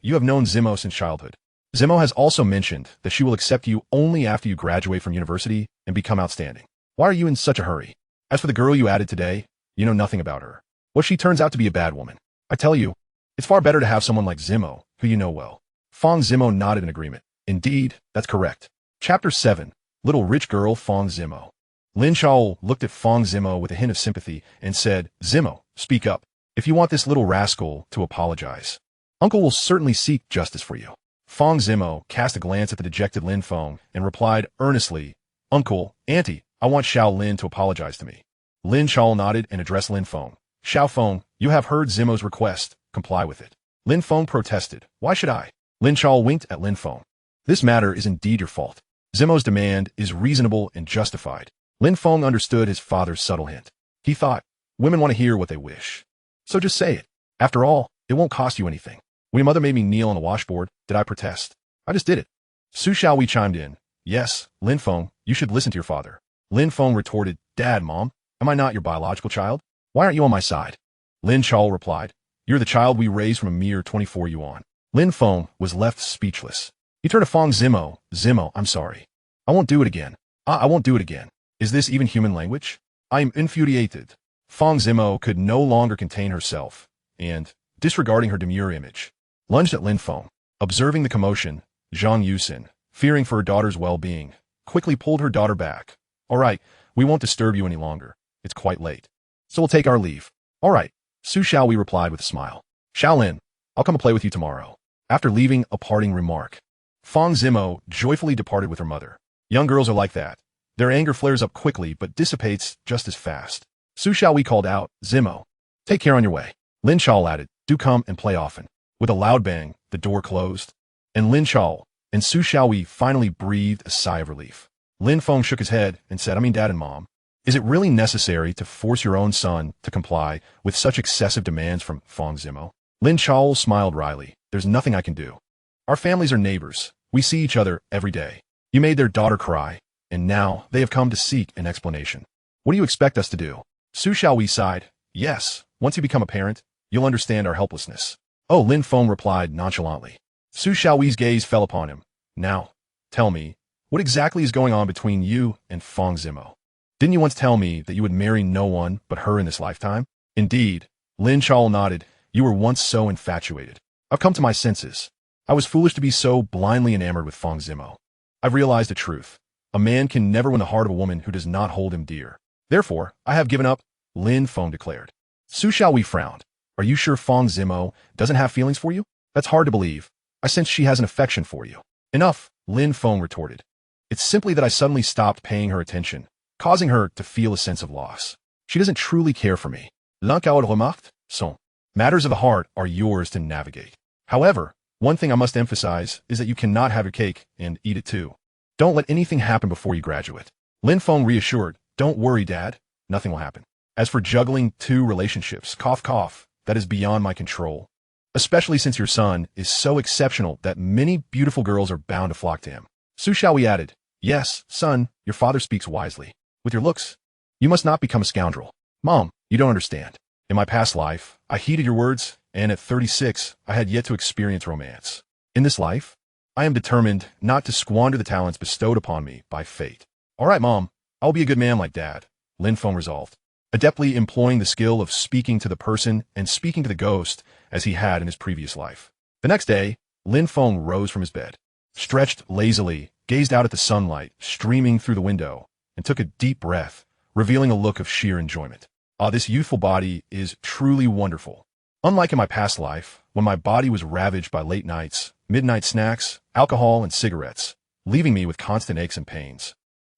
You have known Zimo since childhood. Zimo has also mentioned that she will accept you only after you graduate from university and become outstanding. Why are you in such a hurry? As for the girl you added today, you know nothing about her. What if she turns out to be a bad woman? I tell you, it's far better to have someone like Zimo, who you know well. Fang Zimo nodded in agreement. Indeed, that's correct. Chapter 7. Little Rich Girl Fang Zimo. Lin Zhaolu looked at Fang Zimo with a hint of sympathy and said, Zimo, speak up. If you want this little rascal to apologize, Uncle will certainly seek justice for you. Fang Zimo cast a glance at the dejected Lin Feng and replied earnestly, "Uncle, Auntie, I want Xiao Lin to apologize to me." Lin Chao nodded and addressed Lin Feng. "Xiao Feng, you have heard Zimo's request. Comply with it." Lin Feng protested. "Why should I?" Lin Chao winked at Lin Feng. "This matter is indeed your fault. Zimo's demand is reasonable and justified." Lin Feng understood his father's subtle hint. He thought, women want to hear what they wish. So just say it. After all, it won't cost you anything. When your mother made me kneel on the washboard, did I protest? I just did it. Su Xiaowei chimed in. "Yes, Lin Feng, you should listen to your father." Lin Feng retorted, "Dad, Mom, am I not your biological child? Why aren't you on my side?" Lin Chao replied, "You're the child we raised from a mere 24 yuan." Lin Feng was left speechless. He turned to Fang Zimo. "Zimo, I'm sorry. I won't do it again. I won't do it again. Is this even human language? I am infuriated." Fang Zimo could no longer contain herself, and, disregarding her demure image, lunged at Lin Feng. Observing the commotion, Zhang Yusin, fearing for her daughter's well-being, quickly pulled her daughter back. "All right, we won't disturb you any longer. It's quite late. So we'll take our leave." "All right," Su Xiaowei replied with a smile. "Xiaolin, I'll come and play with you tomorrow." After leaving a parting remark, Fang Zimo joyfully departed with her mother. Young girls are like that. Their anger flares up quickly but dissipates just as fast. Su Xiaowei called out, "Zimo, take care on your way." Lin Chao added, "Do come and play often." With a loud bang, the door closed, and Lin Chao and Su Xiaowei finally breathed a sigh of relief. Lin Feng shook his head and said, Dad and Mom, is it really necessary to force your own son to comply with such excessive demands from Fang Zimo?" Lin Chao smiled wryly. "There's nothing I can do. Our families are neighbors. We see each other every day. You made their daughter cry, and now they have come to seek an explanation. What do you expect us to do?" Su Xiaowei sighed. "Yes, once you become a parent, you'll understand our helplessness." "Oh," Lin Feng replied nonchalantly. Su Xiaowei's gaze fell upon him. "Now, tell me, what exactly is going on between you and Fang Zimo? Didn't you once tell me that you would marry no one but her in this lifetime?" "Indeed," Lin Chao nodded. "You were once so infatuated. I've come to my senses. I was foolish to be so blindly enamored with Fang Zimo. I've realized the truth. A man can never win the heart of a woman who does not hold him dear. Therefore, I have given up," Lin Feng declared. Su Xiaowei frowned. "Are you sure Fang Zimo doesn't have feelings for you?" "That's hard to believe. I sense she has an affection for you." "Enough," Lin Feng retorted. "It's simply that I suddenly stopped paying her attention, causing her to feel a sense of loss. She doesn't truly care for me. L'un qu'elle remarque, son. Matters of the heart are yours to navigate. However, one thing I must emphasize is that you cannot have your cake and eat it too. Don't let anything happen before you graduate." Lin Feng reassured, "Don't worry, Dad. Nothing will happen. As for juggling two relationships, cough cough, that is beyond my control. Especially since your son is so exceptional that many beautiful girls are bound to flock to him." Su Xiaowei added, "Yes, son, your father speaks wisely. With your looks, you must not become a scoundrel. Mom, you don't understand. In my past life, I heeded your words, and at 36, I had yet to experience romance. In this life, I am determined not to squander the talents bestowed upon me by fate." "All right, Mom, I'll be a good man like Dad," Lin Feng resolved, adeptly employing the skill of speaking to the person and speaking to the ghost as he had in his previous life. The next day, Lin Feng rose from his bed, stretched lazily, gazed out at the sunlight streaming through the window, and took a deep breath, revealing a look of sheer enjoyment. This youthful body is truly wonderful. Unlike in my past life, when my body was ravaged by late nights, midnight snacks, alcohol, and cigarettes, leaving me with constant aches and pains,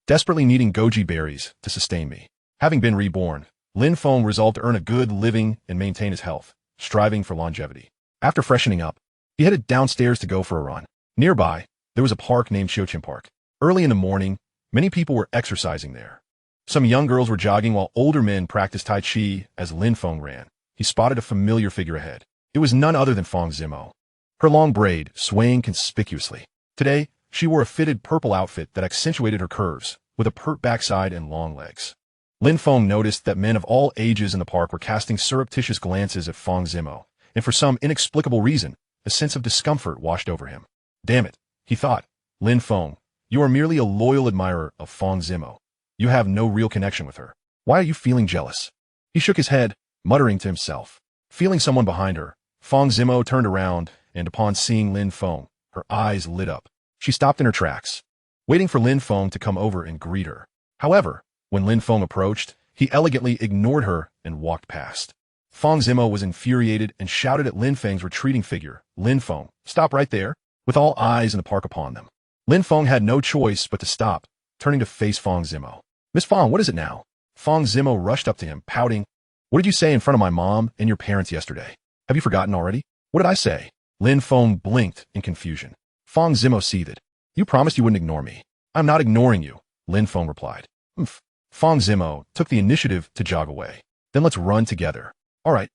desperately needing goji berries to sustain me. Having been reborn, Lin Feng resolved to earn a good living and maintain his health, striving for longevity. After freshening up, he headed downstairs to go for a run. Nearby, there was a park named Xiuqin Park. Early in the morning, many people were exercising there. Some young girls were jogging while older men practiced Tai Chi. As Lin Feng ran, he spotted a familiar figure ahead. It was none other than Fang Zimo, her long braid swaying conspicuously. Today, she wore a fitted purple outfit that accentuated her curves, with a pert backside and long legs. Lin Feng noticed that men of all ages in the park were casting surreptitious glances at Fang Zimo, and for some inexplicable reason, a sense of discomfort washed over him. "Damn it," he thought. "Lin Feng, you are merely a loyal admirer of Fang Zimo. You have no real connection with her. Why are you feeling jealous?" He shook his head, muttering to himself. Feeling someone behind her, Fang Zimo turned around, and upon seeing Lin Feng, her eyes lit up. She stopped in her tracks, waiting for Lin Feng to come over and greet her. However, when Lin Feng approached, he elegantly ignored her and walked past. Fang Zimo was infuriated and shouted at Lin Feng's retreating figure, "Lin Feng, stop right there. with all eyes in the park upon them. Lin Feng had no choice but to stop, turning to face Fang Zimo. "Miss Fang, what is it now?" Fang Zimo rushed up to him, pouting. "What did you say in front of my mom and your parents yesterday? Have you forgotten already?" "What did I say?" Lin Feng blinked in confusion. Fang Zimo seethed. "You promised you wouldn't ignore me." "I'm not ignoring you," Lin Feng replied. "Umph." Fang Zimo took the initiative to jog away. "Then let's run together." "All right."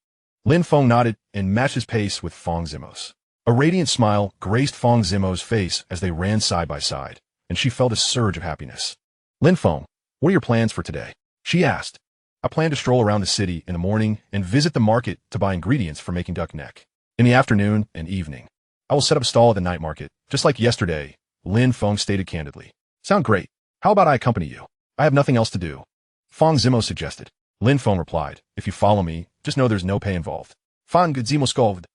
Lin Feng nodded and matched his pace with Fang Zimo's. A radiant smile graced Fang Zimo's face as they ran side by side, and she felt a surge of happiness. "Lin Feng, what are your plans for today?" she asked. "I plan to stroll around the city in the morning and visit the market to buy ingredients for making duck neck. In the afternoon and evening, I will set up a stall at the night market, just like yesterday," Lin Feng stated candidly. "Sound great. How about I accompany you? I have nothing else to do," Fang Zimo suggested. Lin Feng replied, "If you follow me, just know there's no pay involved." "Fang Zimo scolded.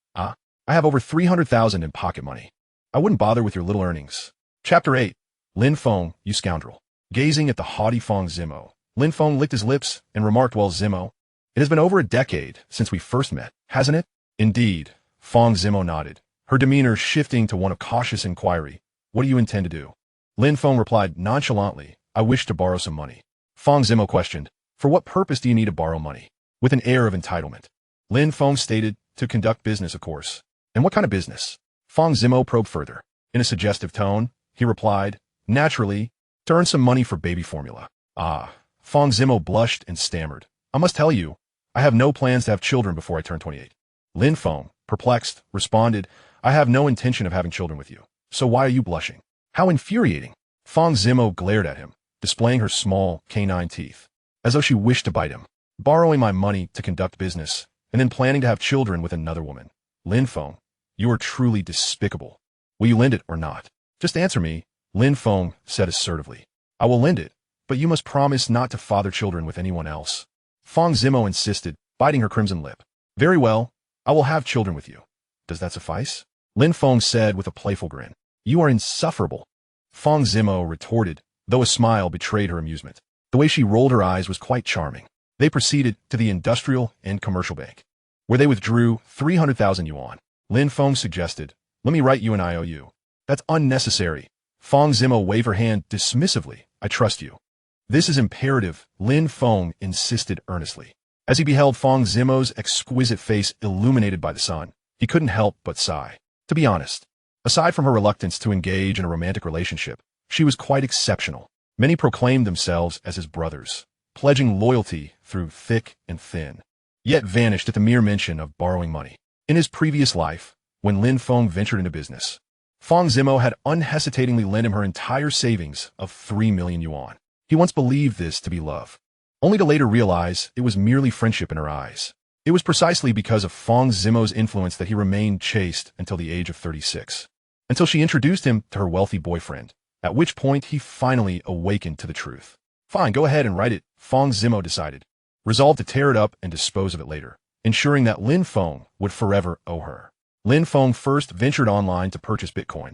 I have over 300,000 in pocket money. I wouldn't bother with your little earnings." Chapter 8. Lin Feng, you scoundrel. Gazing at the haughty Fang Zimo, Lin Feng licked his lips and remarked, "Well, Zimo, it has been over a decade since we first met, hasn't it?" "Indeed," Fang Zimo nodded, her demeanor shifting to one of cautious inquiry. "What do you intend to do?" Lin Feng replied nonchalantly, "I wish to borrow some money." Fang Zimo questioned, "For what purpose do you need to borrow money?" With an air of entitlement, Lin Feng stated, "To conduct business, of course." "And what kind of business?" Fang Zimo probed further. In a suggestive tone, he replied, "Naturally, to earn some money for baby formula." Fang Zimo blushed and stammered. "I must tell you, I have no plans to have children before I turn 28. Lin Feng, perplexed, responded, "I have no intention of having children with you. So why are you blushing?" "How infuriating." Fang Zimo glared at him, displaying her small, canine teeth, as though she wished to bite him. "Borrowing my money to conduct business, and then planning to have children with another woman. Lin Feng, you are truly despicable. Will you lend it or not?" "Just answer me," Lin Feng said assertively. "I will lend it, but you must promise not to father children with anyone else." Fang Zimo insisted, biting her crimson lip. "Very well, I will have children with you. Does that suffice?" Lin Feng said with a playful grin. "You are insufferable," Fang Zimo retorted, though a smile betrayed her amusement. The way she rolled her eyes was quite charming. They proceeded to the industrial and commercial bank, where they withdrew 300,000 yuan. Lin Feng suggested, "Let me write you an IOU." "That's unnecessary." Fang Zimo waved her hand dismissively. "I trust you." "This is imperative," Lin Feng insisted earnestly. As he beheld Fang Zimo's exquisite face illuminated by the sun, he couldn't help but sigh. To be honest, aside from her reluctance to engage in a romantic relationship, she was quite exceptional. Many proclaimed themselves as his brothers, pledging loyalty through thick and thin, yet vanished at the mere mention of borrowing money. In his previous life, when Lin Feng ventured into business, Fang Zimo had unhesitatingly lent him her entire savings of 3 million yuan. He once believed this to be love, only to later realize it was merely friendship in her eyes. It was precisely because of Fang Zimo's influence that he remained chaste until the age of 36, until she introduced him to her wealthy boyfriend, at which point he finally awakened to the truth. "Fine, go ahead and write it," Fang Zimo decided, resolved to tear it up and dispose of it later, ensuring that Lin Feng would forever owe her. Lin Feng first ventured online to purchase Bitcoin,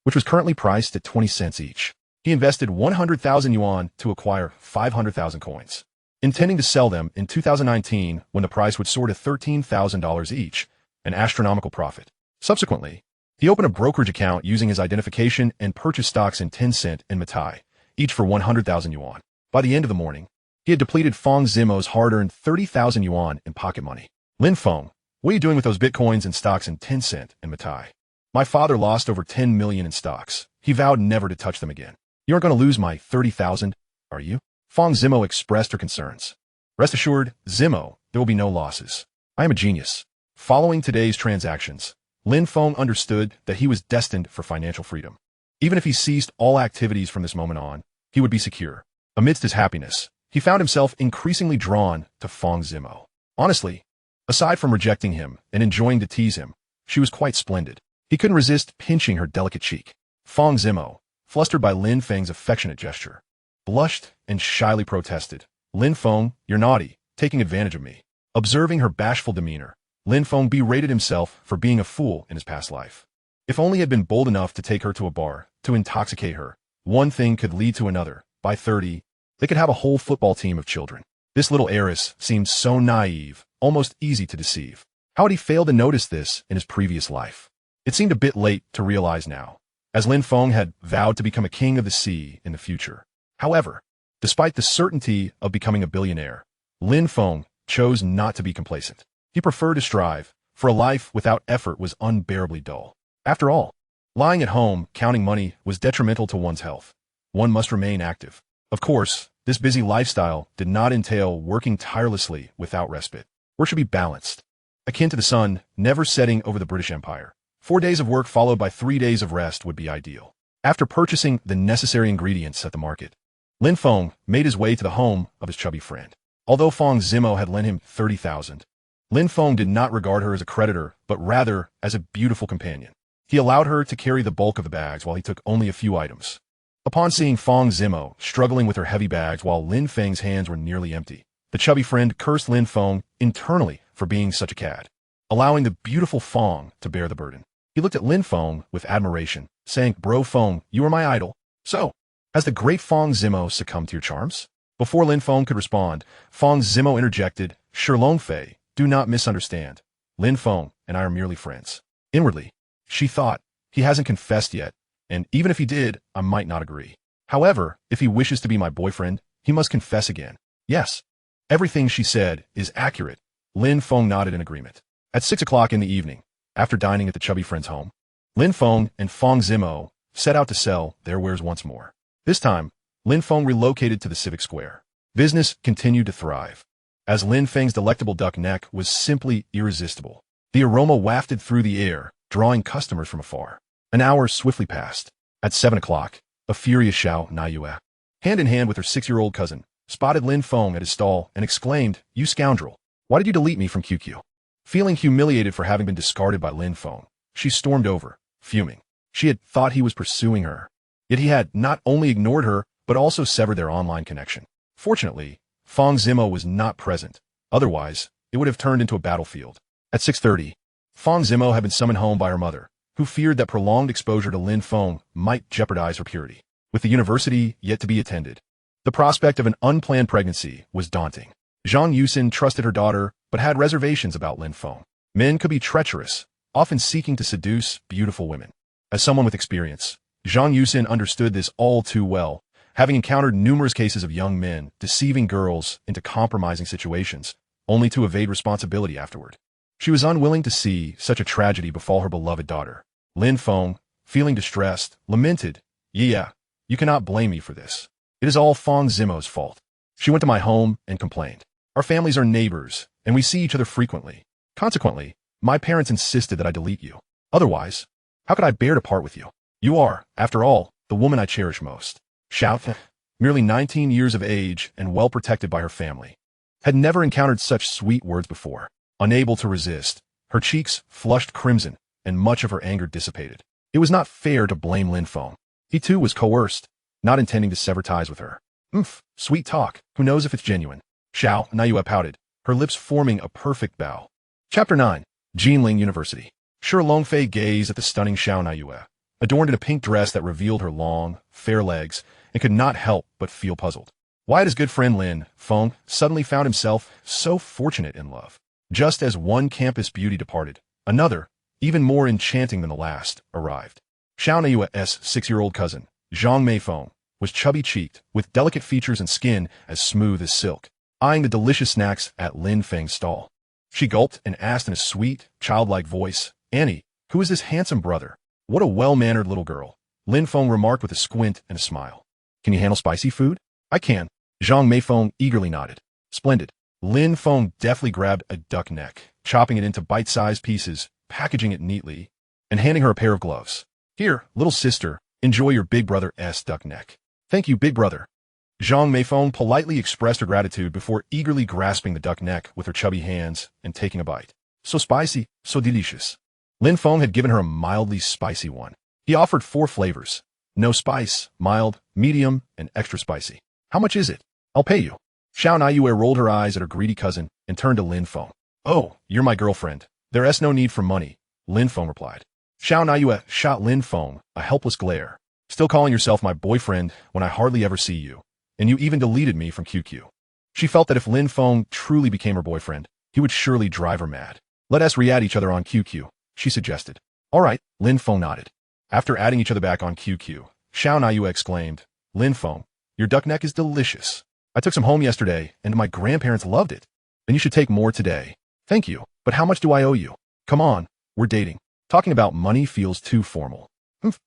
which was currently priced at 20 cents each. He invested 100,000 yuan to acquire 500,000 coins, intending to sell them in 2019 when the price would soar to $13,000 each, an astronomical profit. Subsequently, he opened a brokerage account using his identification and purchased stocks in Tencent and Matai, each for 100,000 yuan. By the end of the morning, he had depleted Fang Zimo's hard-earned 30,000 yuan in pocket money. "Lin Feng, what are you doing with those bitcoins and stocks in Tencent and Matai?" "My father lost over 10 million in stocks. He vowed never to touch them again." "You aren't going to lose my 30,000, are you?" Fang Zimo expressed her concerns. "Rest assured, Zimo, there will be no losses. I am a genius." Following today's transactions, Lin Feng understood that he was destined for financial freedom. Even if he ceased all activities from this moment on, he would be secure. Amidst his happiness, he found himself increasingly drawn to Fang Zimo. Honestly, aside from rejecting him and enjoying to tease him, she was quite splendid. He couldn't resist pinching her delicate cheek. Fang Zimo, flustered by Lin Feng's affectionate gesture, blushed and shyly protested. "Lin Feng, you're naughty, taking advantage of me." Observing her bashful demeanor, Lin Feng berated himself for being a fool in his past life. If only he had been bold enough to take her to a bar, to intoxicate her, one thing could lead to another. By 30, they could have a whole football team of children. This little heiress seemed so naive, almost easy to deceive. How had he failed to notice this in his previous life? It seemed a bit late to realize now, as Lin Feng had vowed to become a king of the sea in the future. However, despite the certainty of becoming a billionaire, Lin Feng chose not to be complacent. He preferred to strive, for a life without effort was unbearably dull. After all, lying at home, counting money, was detrimental to one's health. One must remain active. Of course, this busy lifestyle did not entail working tirelessly without respite. Work should be balanced, akin to the sun never setting over the British Empire. 4 days of work followed by 3 days of rest would be ideal. After purchasing the necessary ingredients at the market, Lin Feng made his way to the home of his chubby friend. Although Fang Zimo had lent him 30,000, Lin Feng did not regard her as a creditor, but rather as a beautiful companion. He allowed her to carry the bulk of the bags while he took only a few items. Upon seeing Fang Zimo struggling with her heavy bags while Lin Feng's hands were nearly empty, the chubby friend cursed Lin Feng internally for being such a cad, allowing the beautiful Fang to bear the burden. He looked at Lin Feng with admiration, saying, "Bro Feng, you are my idol. So, has the great Fang Zimo succumbed to your charms?" Before Lin Feng could respond, Fang Zimo interjected, "Long Fei, do not misunderstand. Lin Feng and I are merely friends." Inwardly, she thought, he hasn't confessed yet, and even if he did, I might not agree. However, if he wishes to be my boyfriend, he must confess again. Yes, everything she said is accurate. Lin Feng nodded in agreement. At 6 o'clock in the evening, after dining at the chubby friend's home, Lin Feng and Fang Zimo set out to sell their wares once more. This time, Lin Feng relocated to the civic square. Business continued to thrive, as Lin Feng's delectable duck neck was simply irresistible. The aroma wafted through the air, drawing customers from afar. An hour swiftly passed. At 7 o'clock, a furious Xiao Naiyue, hand in hand with her 6-year-old cousin, spotted Lin Feng at his stall and exclaimed, "You scoundrel! Why did you delete me from QQ?" Feeling humiliated for having been discarded by Lin Feng, she stormed over, fuming. She had thought he was pursuing her, yet he had not only ignored her, but also severed their online connection. Fortunately, Fang Zimo was not present. Otherwise, it would have turned into a battlefield. At 6:30, Fang Zimo had been summoned home by her mother, who feared that prolonged exposure to Lin Feng might jeopardize her purity. With the university yet to be attended, the prospect of an unplanned pregnancy was daunting. Zhang Yusin trusted her daughter, but had reservations about Lin Feng. Men could be treacherous, often seeking to seduce beautiful women. As someone with experience, Zhang Yusin understood this all too well, having encountered numerous cases of young men deceiving girls into compromising situations, only to evade responsibility afterward. She was unwilling to see such a tragedy befall her beloved daughter. Lin Feng, feeling distressed, lamented, "Yeah, you cannot blame me for this. It is all Fang Zimo's fault. She went to my home and complained. Our families are neighbors, and we see each other frequently. Consequently, my parents insisted that I delete you. Otherwise, how could I bear to part with you? You are, after all, the woman I cherish most." Xiao, merely 19 years of age and well protected by her family, had never encountered such sweet words before. Unable to resist, her cheeks flushed crimson, and much of her anger dissipated. It was not fair to blame Lin Feng. He too was coerced, not intending to sever ties with her. Sweet talk, who knows if it's genuine? Xiao Naiyue pouted, her lips forming a perfect bow. Chapter 9. Jinling University. Longfei gazed at the stunning Xiao Naiyue, adorned in a pink dress that revealed her long, fair legs, and could not help but feel puzzled. Why had his good friend Lin Feng suddenly found himself so fortunate in love? Just as one campus beauty departed, another, even more enchanting than the last, arrived. Xiao Naiyue's 6-year-old cousin, Zhang Meifeng, was chubby-cheeked, with delicate features and skin as smooth as silk, eyeing the delicious snacks at Lin Feng's stall. She gulped and asked in a sweet, childlike voice, "Annie, who is this handsome brother?" "What a well-mannered little girl," Lin Feng remarked with a squint and a smile. "Can you handle spicy food?" "I can." Zhang Meifeng eagerly nodded. "Splendid." Lin Feng deftly grabbed a duck neck, chopping it into bite-sized pieces, packaging it neatly, and handing her a pair of gloves. "Here, little sister, enjoy your big brother's duck neck." "Thank you, big brother." Zhang Meifeng politely expressed her gratitude before eagerly grasping the duck neck with her chubby hands and taking a bite. "So spicy, so delicious." Lin Feng had given her a mildly spicy one. He offered 4 flavors: no spice, mild, medium, and extra spicy. "How much is it?" "I'll pay you." Xiao Naiyue rolled her eyes at her greedy cousin and turned to Lin Feng. "Oh, you're my girlfriend. There's no need for money," Lin Feng replied. Xiao Naiyue shot Lin Feng a helpless glare. "Still calling yourself my boyfriend when I hardly ever see you, and you even deleted me from QQ." She felt that if Lin Feng truly became her boyfriend, he would surely drive her mad. "Let us re-add each other on QQ," she suggested. All right, Lin Feng nodded. After adding each other back on QQ, Xiao Naiyue exclaimed, Lin Feng, your duck neck is delicious. I took some home yesterday, and my grandparents loved it. Then you should take more today. Thank you, but how much do I owe you? Come on, we're dating. Talking about money feels too formal.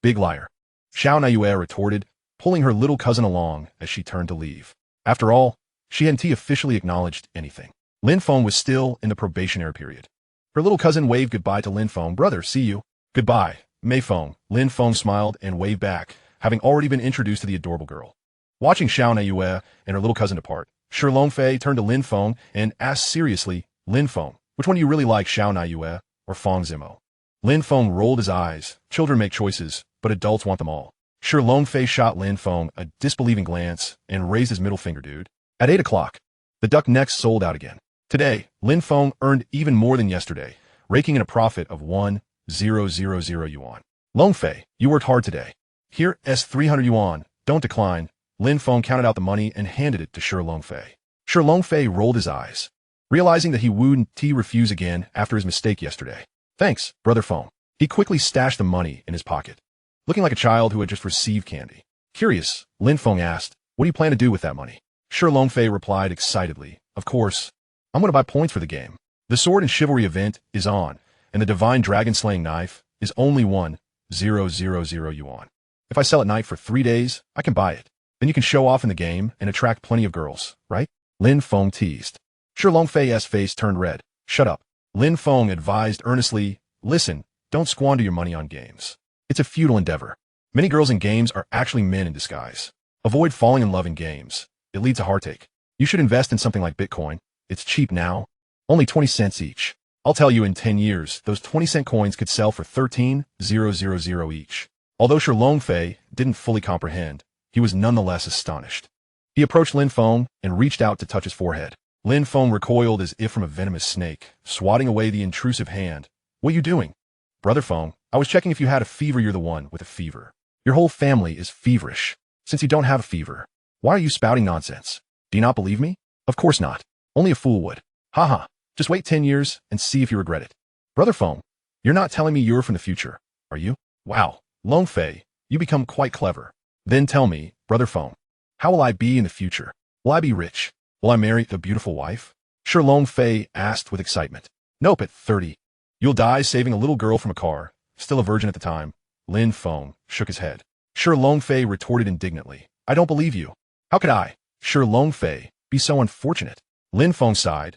Big liar. Xiao Naiyue retorted, pulling her little cousin along as she turned to leave. After all, she hadn't officially acknowledged anything. Lin Feng was still in the probationary period. Her little cousin waved goodbye to Lin Feng. Brother, see you. Goodbye, Mei Feng. Lin Feng smiled and waved back, having already been introduced to the adorable girl. Watching Xiao Naiyue and her little cousin depart, Shi Longfei turned to Lin Feng and asked seriously, Lin Feng, which one do you really like, Xiao Naiyue or Fang Zimo? Lin Feng rolled his eyes. Children make choices, but adults want them all. Shi Longfei shot Lin Feng a disbelieving glance and raised his middle finger, dude. At 8 o'clock, the duck necks sold out again. Today, Lin Feng earned even more than yesterday, raking in a profit of 1,000 yuan. Longfei, you worked hard today. Here, 300 yuan. Don't decline. Lin Feng counted out the money and handed it to Shi Longfei. Shi Longfei rolled his eyes, realizing that he wouldn't refuse again after his mistake yesterday. Thanks, Brother Feng. He quickly stashed the money in his pocket, looking like a child who had just received candy. Curious, Lin Feng asked, what do you plan to do with that money? Shi Longfei replied excitedly, of course, I'm going to buy points for the game. The Sword and Chivalry event is on, and the Divine Dragon Slaying Knife is only 1,000 yuan. If I sell at night for 3 days, I can buy it. Then you can show off in the game and attract plenty of girls, right? Lin Feng teased. Shi Longfei's face turned red. Shut up. Lin Feng advised earnestly, listen, don't squander your money on games. It's a futile endeavor. Many girls in games are actually men in disguise. Avoid falling in love in games. It leads to heartache. You should invest in something like Bitcoin. It's cheap now. Only 20 cents each. I'll tell you in 10 years, those 20-cent coins could sell for 13,000 each. Although Shi Longfei didn't fully comprehend, he was nonetheless astonished. He approached Lin Feng and reached out to touch his forehead. Lin Feng recoiled as if from a venomous snake, swatting away the intrusive hand. What are you doing? Brother Feng, I was checking if you had a fever. You're the one with a fever. Your whole family is feverish. Since you don't have a fever, why are you spouting nonsense? Do you not believe me? Of course not. Only a fool would. Haha. Just wait 10 years and see if you regret it. Brother Feng, you're not telling me you're from the future, are you? Wow. Longfei, you become quite clever. Then tell me, Brother Feng, how will I be in the future? Will I be rich? Will I marry a beautiful wife? Shi Longfei asked with excitement. Nope, at 30. You'll die saving a little girl from a car, still a virgin at the time. Lin Feng shook his head. Shi Longfei retorted indignantly. I don't believe you. How could I, Shi Longfei, be so unfortunate? Lin Feng sighed.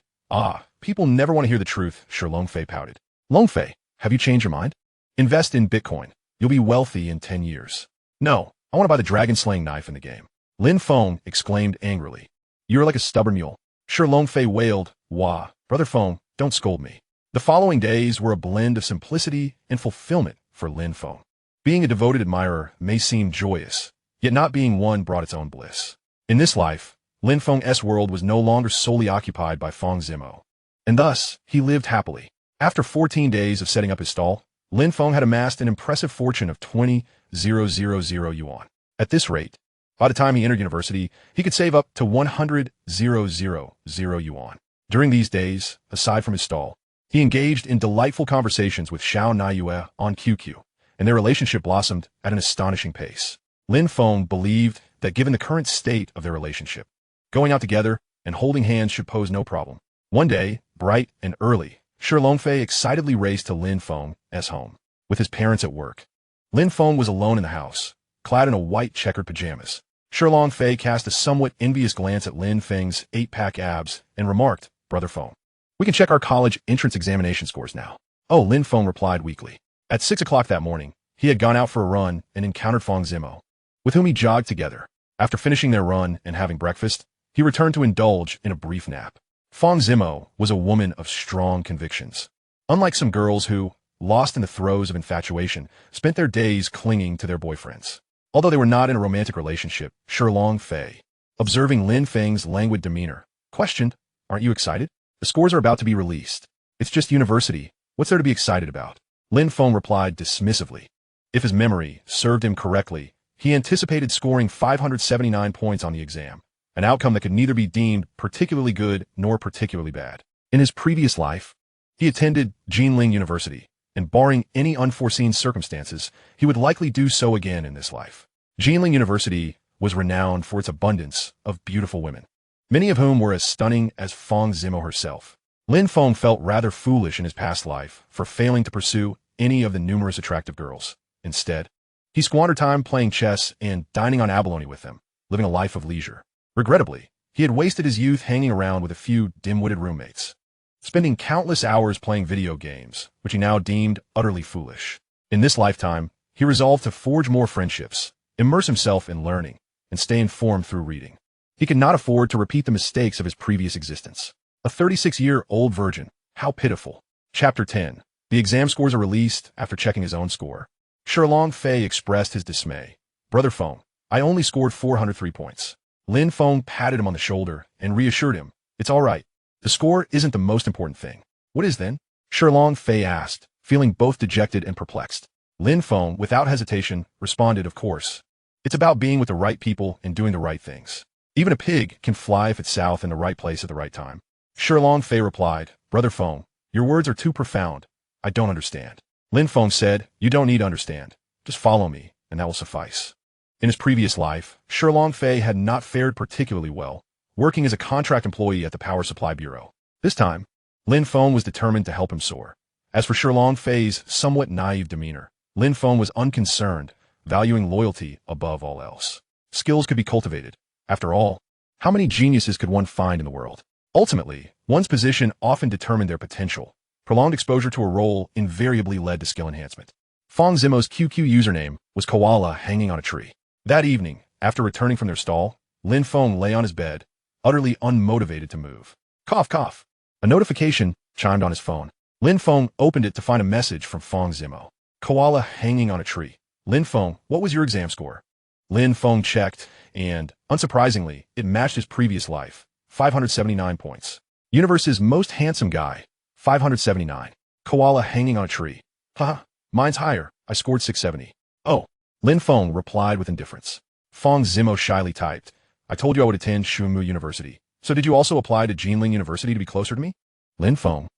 People never want to hear the truth, Shi Longfei pouted. Longfei, have you changed your mind? Invest in Bitcoin. You'll be wealthy in 10 years. No, I want to buy the dragon-slaying knife in the game. Lin Feng exclaimed angrily. You're like a stubborn mule. Shi Longfei wailed. Wah, Brother Feng, don't scold me. The following days were a blend of simplicity and fulfillment for Lin Feng. Being a devoted admirer may seem joyous, yet not being one brought its own bliss. In this life, Lin Feng's world was no longer solely occupied by Fang Zimo, and thus he lived happily. After 14 days of setting up his stall, Lin Feng had amassed an impressive fortune of 20,000 yuan. At this rate, by the time he entered university, he could save up to 100,000 yuan. During these days, aside from his stall, he engaged in delightful conversations with Xiao Naiyue on QQ, and their relationship blossomed at an astonishing pace. Lin Feng believed that given the current state of their relationship, going out together and holding hands should pose no problem. One day, bright and early, Shi Longfei excitedly raced to Lin Feng's home, with his parents at work. Lin Feng was alone in the house, clad in a white checkered pajamas. Shi Longfei cast a somewhat envious glance at Lin Feng's 8-pack abs and remarked, Brother Feng, we can check our college entrance examination scores now. Oh, Lin Feng replied weakly. At 6 o'clock that morning, he had gone out for a run and encountered Fang Zimo, with whom he jogged together. After finishing their run and having breakfast, he returned to indulge in a brief nap. Fang Zimo was a woman of strong convictions. Unlike some girls who, lost in the throes of infatuation, spent their days clinging to their boyfriends. Although they were not in a romantic relationship, Shi Longfei, observing Lin Feng's languid demeanor, questioned, aren't you excited? The scores are about to be released. It's just university. What's there to be excited about? Lin Feng replied dismissively. If his memory served him correctly, he anticipated scoring 579 points on the exam, an outcome that could neither be deemed particularly good nor particularly bad. In his previous life, he attended Jinling University, and barring any unforeseen circumstances, he would likely do so again in this life. Jinling University was renowned for its abundance of beautiful women, many of whom were as stunning as Fang Zimo herself. Lin Feng felt rather foolish in his past life for failing to pursue any of the numerous attractive girls. Instead, he squandered time playing chess and dining on abalone with them, living a life of leisure. Regrettably, he had wasted his youth hanging around with a few dim-witted roommates, spending countless hours playing video games, which he now deemed utterly foolish. In this lifetime, he resolved to forge more friendships, immerse himself in learning, and stay informed through reading. He could not afford to repeat the mistakes of his previous existence. A 36-year-old virgin. How pitiful. Chapter 10. The exam scores are released after checking his own score. Lin Feng expressed his dismay. Brother Feng, I only scored 403 points. Lin Feng patted him on the shoulder and reassured him, it's all right. The score isn't the most important thing. What is then? Lin Feng asked, feeling both dejected and perplexed. Lin Feng, without hesitation, responded, of course. It's about being with the right people and doing the right things. Even a pig can fly if it's south in the right place at the right time. Lin Feng replied, Brother Feng, your words are too profound. I don't understand. Lin Feng said, you don't need to understand. Just follow me, and that will suffice. In his previous life, Lin Feng had not fared particularly well, working as a contract employee at the Power Supply Bureau. This time, Lin Feng was determined to help him soar. As for Lin Feng's somewhat naive demeanor, Lin Feng was unconcerned, valuing loyalty above all else. Skills could be cultivated. After all, how many geniuses could one find in the world? Ultimately, one's position often determined their potential. Prolonged exposure to a role invariably led to skill enhancement. Fang Zimo's QQ username was koala hanging on a tree. That evening, after returning from their stall, Lin Feng lay on his bed, utterly unmotivated to move. Cough, cough. A notification chimed on his phone. Lin Feng opened it to find a message from Fang Zimo. Koala hanging on a tree. Lin Feng, what was your exam score? Lin Feng checked, and, unsurprisingly, it matched his previous life, 579 points. Universe's most handsome guy, 579. Koala hanging on a tree. Haha, mine's higher, I scored 670. Oh. Lin Feng replied with indifference. Fang Zimo shyly typed, I told you I would attend Shumu University. So did you also apply to Jinling University to be closer to me? Lin Feng.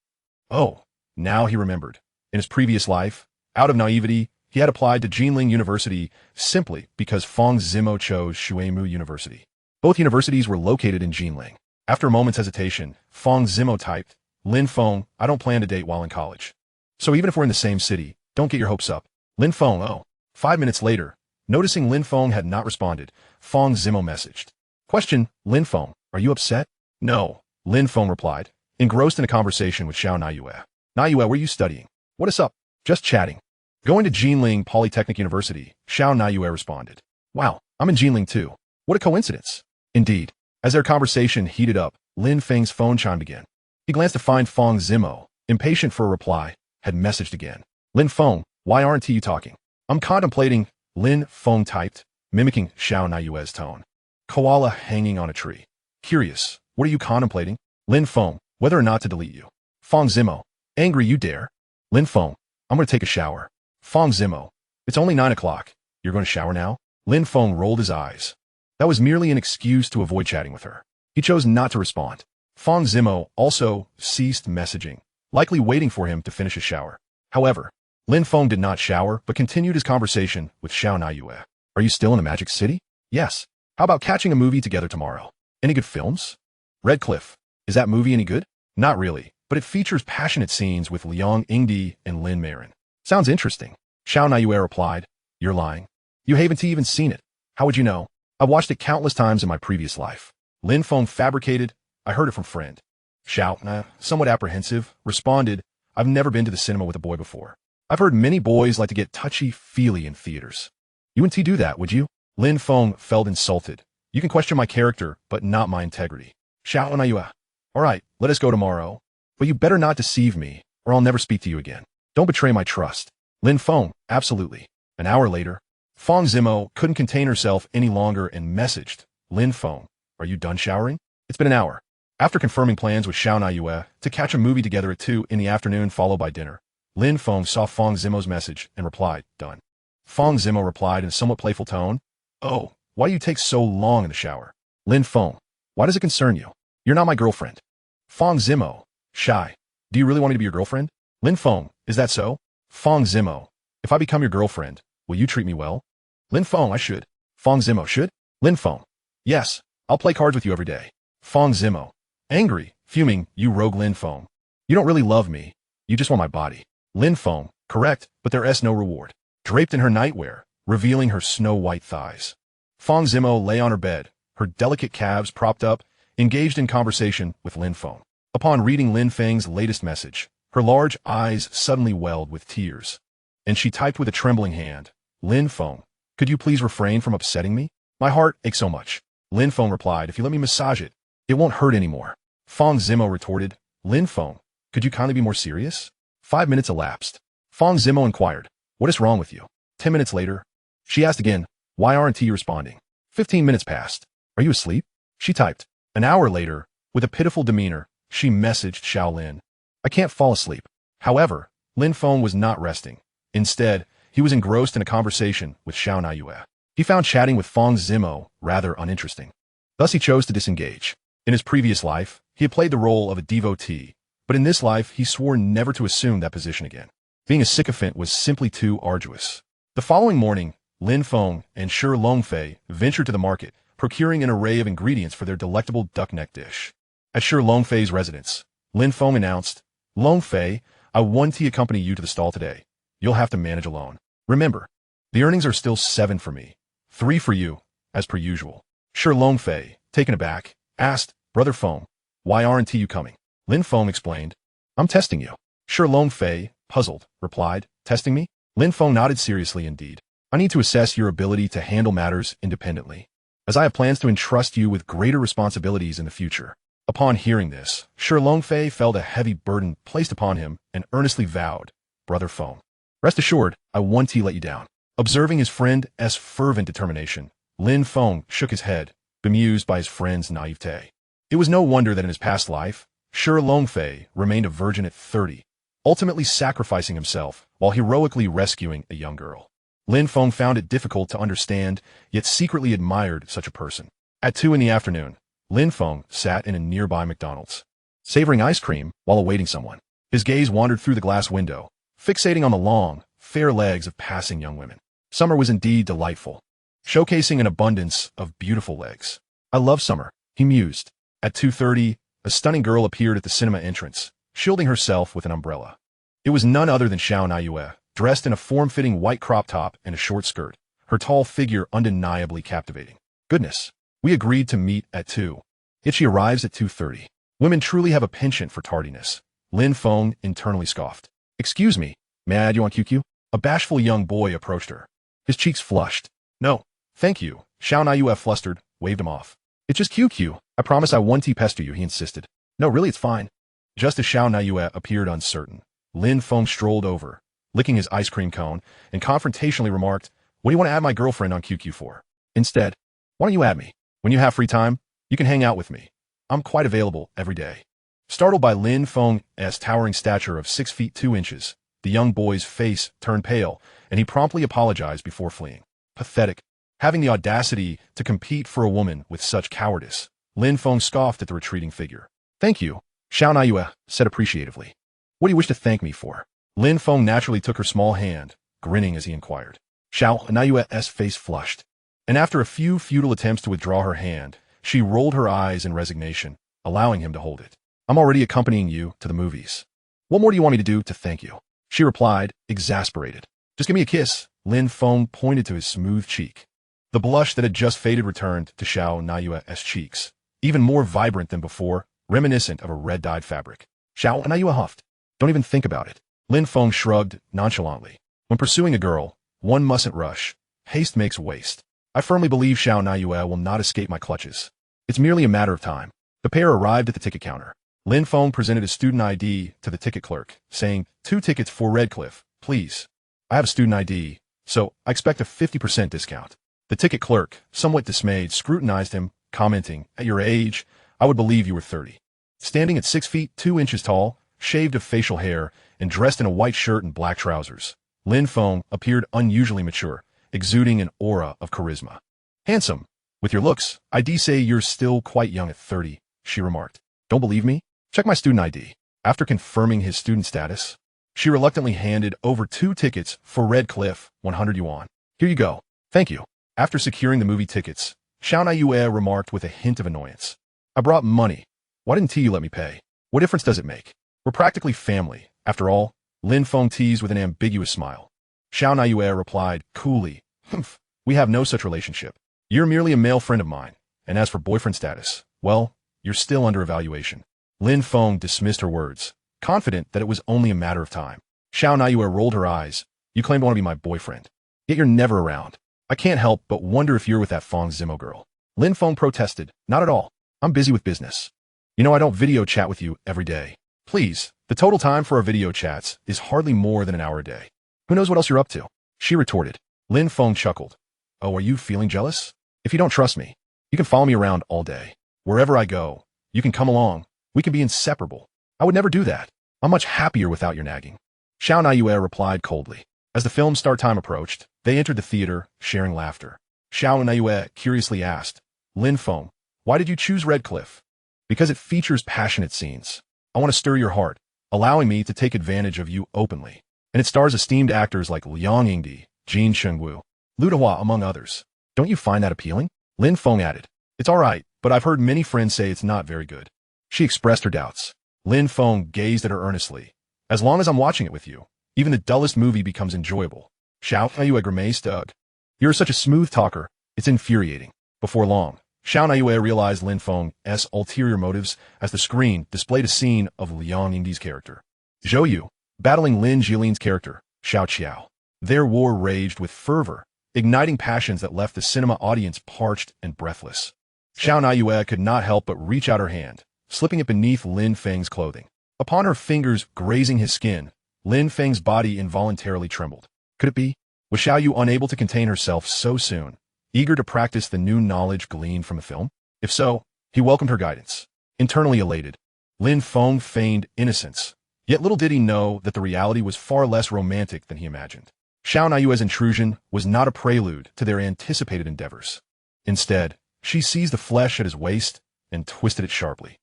Oh, now he remembered. In his previous life, out of naivety, he had applied to Jinling University simply because Fang Zimo chose Shuemu University. Both universities were located in Jinling. After a moment's hesitation, Fang Zimo typed, Lin Feng, I don't plan to date while in college. So even if we're in the same city, don't get your hopes up. Lin Feng, oh. 5 minutes later, noticing Lin Feng had not responded, Fang Zimo messaged. Question, Lin Feng, are you upset? No, Lin Feng replied, engrossed in a conversation with Xiao Naiyue. Naiyue, where are you studying? What is up? Just chatting. Going to Jinling Polytechnic University, Xiao Naiyue responded. Wow, I'm in Jinling too. What a coincidence. Indeed. As their conversation heated up, Lin Feng's phone chimed again. He glanced to find Fang Zimo, impatient for a reply, had messaged again. Lin Feng, why aren't you talking? I'm contemplating, Lin Feng typed, mimicking Xiao Naiyue's tone. Koala hanging on a tree. Curious, what are you contemplating? Lin Feng, whether or not to delete you. Fang Zimo, angry you dare. Lin Feng, I'm going to take a shower. Fang Zimo, it's only 9 o'clock. You're going to shower now? Lin Feng rolled his eyes. That was merely an excuse to avoid chatting with her. He chose not to respond. Fang Zimo also ceased messaging, likely waiting for him to finish his shower. However, Lin Feng did not shower, but continued his conversation with Xiao Naiyue. Are you still in the Magic City? Yes. How about catching a movie together tomorrow? Any good films? Red Cliff. Is that movie any good? Not really, but it features passionate scenes with Liang Yingdi and Lin Marin. Sounds interesting. Xiao Naiyue replied. You're lying. You haven't even seen it. How would you know? I've watched it countless times in my previous life. Lin Feng fabricated. I heard it from friend. Xiao, somewhat apprehensive, responded. I've never been to the cinema with a boy before. I've heard many boys like to get touchy-feely in theaters. You wouldn't do that, would you? Lin Feng felt insulted. You can question my character, but not my integrity. Xiao Naiyue. All right, let us go tomorrow. But you better not deceive me, or I'll never speak to you again. Don't betray my trust. Lin Feng, absolutely. An hour later, Fang Zimo couldn't contain herself any longer and messaged, Lin Feng, are you done showering? It's been an hour. After confirming plans with Xiao Naiyue to catch a movie together at 2 in the afternoon followed by dinner, Lin Feng saw Fang Zimo's message and replied, done. Fang Zimo replied in a somewhat playful tone, oh, why do you take so long in the shower? Lin Feng, why does it concern you? You're not my girlfriend. Fang Zimo, shy. Do you really want me to be your girlfriend? Lin Feng, is that so? Fang Zimo, if I become your girlfriend, will you treat me well? Lin Feng, I should. Fang Zimo, should? Lin Feng, yes, I'll play cards with you every day. Fang Zimo, angry, fuming, you rogue Lin Feng. You don't really love me. You just want my body. Lin Feng, correct, but there's no reward. Draped in her nightwear, revealing her snow-white thighs. Fang Zimo lay on her bed, her delicate calves propped up, engaged in conversation with Lin Feng. Upon reading Lin Feng's latest message, her large eyes suddenly welled with tears, and she typed with a trembling hand, Lin Feng, could you please refrain from upsetting me? My heart aches so much. Lin Feng replied, if you let me massage it, it won't hurt anymore. Fang Zimo retorted, Lin Feng, could you kindly be more serious? 5 minutes elapsed. Fang Zimo inquired, what is wrong with you? 10 minutes later, she asked again, why aren't you responding? 15 minutes passed. Are you asleep? She typed. An hour later, with a pitiful demeanor, she messaged Shaolin. I can't fall asleep. However, Lin Feng was not resting. Instead, he was engrossed in a conversation with Xiao Naiyue. He found chatting with Fang Zimo rather uninteresting. Thus he chose to disengage. In his previous life, he had played the role of a devotee, but in this life he swore never to assume that position again. Being a sycophant was simply too arduous. The following morning, Lin Feng and Shi Longfei ventured to the market, procuring an array of ingredients for their delectable duck neck dish. At Shi Longfei's residence, Lin Feng announced, Longfei, I want to accompany you to the stall today. You'll have to manage alone. Remember, the earnings are still 7 for me, 3 for you, as per usual. Shi Longfei, taken aback, asked, Brother Feng, why aren't you coming? Lin Feng explained, I'm testing you. Shi Longfei, puzzled, replied, testing me? Lin Feng nodded seriously indeed. I need to assess your ability to handle matters independently, as I have plans to entrust you with greater responsibilities in the future. Upon hearing this, Shi Longfei felt a heavy burden placed upon him and earnestly vowed, Brother Feng, rest assured, I won't let you down. Observing his friend's fervent determination, Lin Feng shook his head, bemused by his friend's naivete. It was no wonder that in his past life, Shi Longfei remained a virgin at 30, ultimately sacrificing himself while heroically rescuing a young girl. Lin Feng found it difficult to understand, yet secretly admired such a person. At 2 in the afternoon, Lin Feng sat in a nearby McDonald's, savoring ice cream while awaiting someone. His gaze wandered through the glass window, fixating on the long, fair legs of passing young women. Summer was indeed delightful, showcasing an abundance of beautiful legs. I love summer, he mused. At 2:30, a stunning girl appeared at the cinema entrance, shielding herself with an umbrella. It was none other than Xiao Naiyue, dressed in a form-fitting white crop top and a short skirt, her tall figure undeniably captivating. Goodness, we agreed to meet at 2. Yet she arrives at 2:30. Women truly have a penchant for tardiness. Lin Feng internally scoffed. Excuse me, may I add you on QQ? A bashful young boy approached her. His cheeks flushed. No, thank you. Xiao Naiyue flustered, waved him off. It's just QQ. I promise I won't pester you, he insisted. No, really, it's fine. Just as Xiao Naiyue appeared uncertain, Lin Feng strolled over, licking his ice cream cone, and confrontationally remarked, what do you want to add my girlfriend on QQ for? Instead, why don't you add me? When you have free time, you can hang out with me. I'm quite available every day. Startled by Lin Feng's towering stature of 6 feet 2 inches, the young boy's face turned pale, and he promptly apologized before fleeing. Pathetic. Having the audacity to compete for a woman with such cowardice, Lin Feng scoffed at the retreating figure. Thank you, Xiao Naiyue said appreciatively. What do you wish to thank me for? Lin Feng naturally took her small hand, grinning as he inquired. Xiao Naiyue's face flushed, and after a few futile attempts to withdraw her hand, she rolled her eyes in resignation, allowing him to hold it. I'm already accompanying you to the movies. What more do you want me to do to thank you? She replied, exasperated. Just give me a kiss. Lin Feng pointed to his smooth cheek. The blush that had just faded returned to Xiao Naiyue's cheeks, even more vibrant than before, reminiscent of a red-dyed fabric. Xiao Naiyue huffed. Don't even think about it. Lin Feng shrugged nonchalantly. When pursuing a girl, one mustn't rush. Haste makes waste. I firmly believe Xiao Naiyue will not escape my clutches. It's merely a matter of time. The pair arrived at the ticket counter. Lin Feng presented his student ID to the ticket clerk, saying, 2 tickets for Redcliffe, please. I have a student ID, so I expect a 50% discount. The ticket clerk, somewhat dismayed, scrutinized him, commenting, at your age, I would believe you were 30. Standing at 6 feet 2 inches tall, shaved of facial hair, and dressed in a white shirt and black trousers, Lin Feng appeared unusually mature, exuding an aura of charisma. Handsome. With your looks, I'd say you're still quite young at 30, she remarked. Don't believe me? Check my student ID. After confirming his student status, She reluctantly handed over 2 tickets for Red Cliff, 100 yuan. Here you go. Thank you. After securing the movie tickets, Xiao Naiyue remarked with a hint of annoyance. I brought money. Why didn't you let me pay? What difference does it make? We're practically family. After all, Lin Feng teased with an ambiguous smile. Xiao Naiyue replied coolly, Humph, we have no such relationship. You're merely a male friend of mine, and as for boyfriend status, well, you're still under evaluation. Lin Feng dismissed her words, confident that it was only a matter of time. Xiao Naiyue rolled her eyes. You claim to want to be my boyfriend, yet you're never around. I can't help but wonder if you're with that Fang Zimo girl. Lin Feng protested, not at all. I'm busy with business. You know I don't video chat with you every day. Please, the total time for our video chats is hardly more than an hour a day. Who knows what else you're up to? She retorted. Lin Feng chuckled. Oh, are you feeling jealous? If you don't trust me, you can follow me around all day. Wherever I go, you can come along. We can be inseparable. I would never do that. I'm much happier without your nagging. Xiao Naiyue replied coldly. As the film's start time approached, they entered the theater, sharing laughter. Xiao Naiyue curiously asked, Lin Feng, why did you choose Red Cliff? Because it features passionate scenes. I want to stir your heart, allowing me to take advantage of you openly. And it stars esteemed actors like Liang Yingdi, Jin Shengwu, Lu Dehua, among others. Don't you find that appealing? Lin Feng added. It's all right, but I've heard many friends say it's not very good. She expressed her doubts. Lin Feng gazed at her earnestly. As long as I'm watching it with you, even the dullest movie becomes enjoyable. Xiao Naiyue grimaced. Ugh. You're such a smooth talker, it's infuriating. Before long, Xiao Naiyue realized Lin Feng's ulterior motives as the screen displayed a scene of Liang Yingdi's character, Zhou Yu, battling Lin Jilin's character, Xiao Qiao. Their war raged with fervor, igniting passions that left the cinema audience parched and breathless. Xiao Naiyue could not help but reach out her hand, slipping it beneath Lin Feng's clothing. Upon her fingers grazing his skin, Lin Feng's body involuntarily trembled. Could it be? Was Xiao Yu unable to contain herself so soon, eager to practice the new knowledge gleaned from the film? If so, he welcomed her guidance. Internally elated, Lin Feng feigned innocence, yet little did he know that the reality was far less romantic than he imagined. Xiao Naiyue's intrusion was not a prelude to their anticipated endeavors. Instead, she seized the flesh at his waist and twisted it sharply.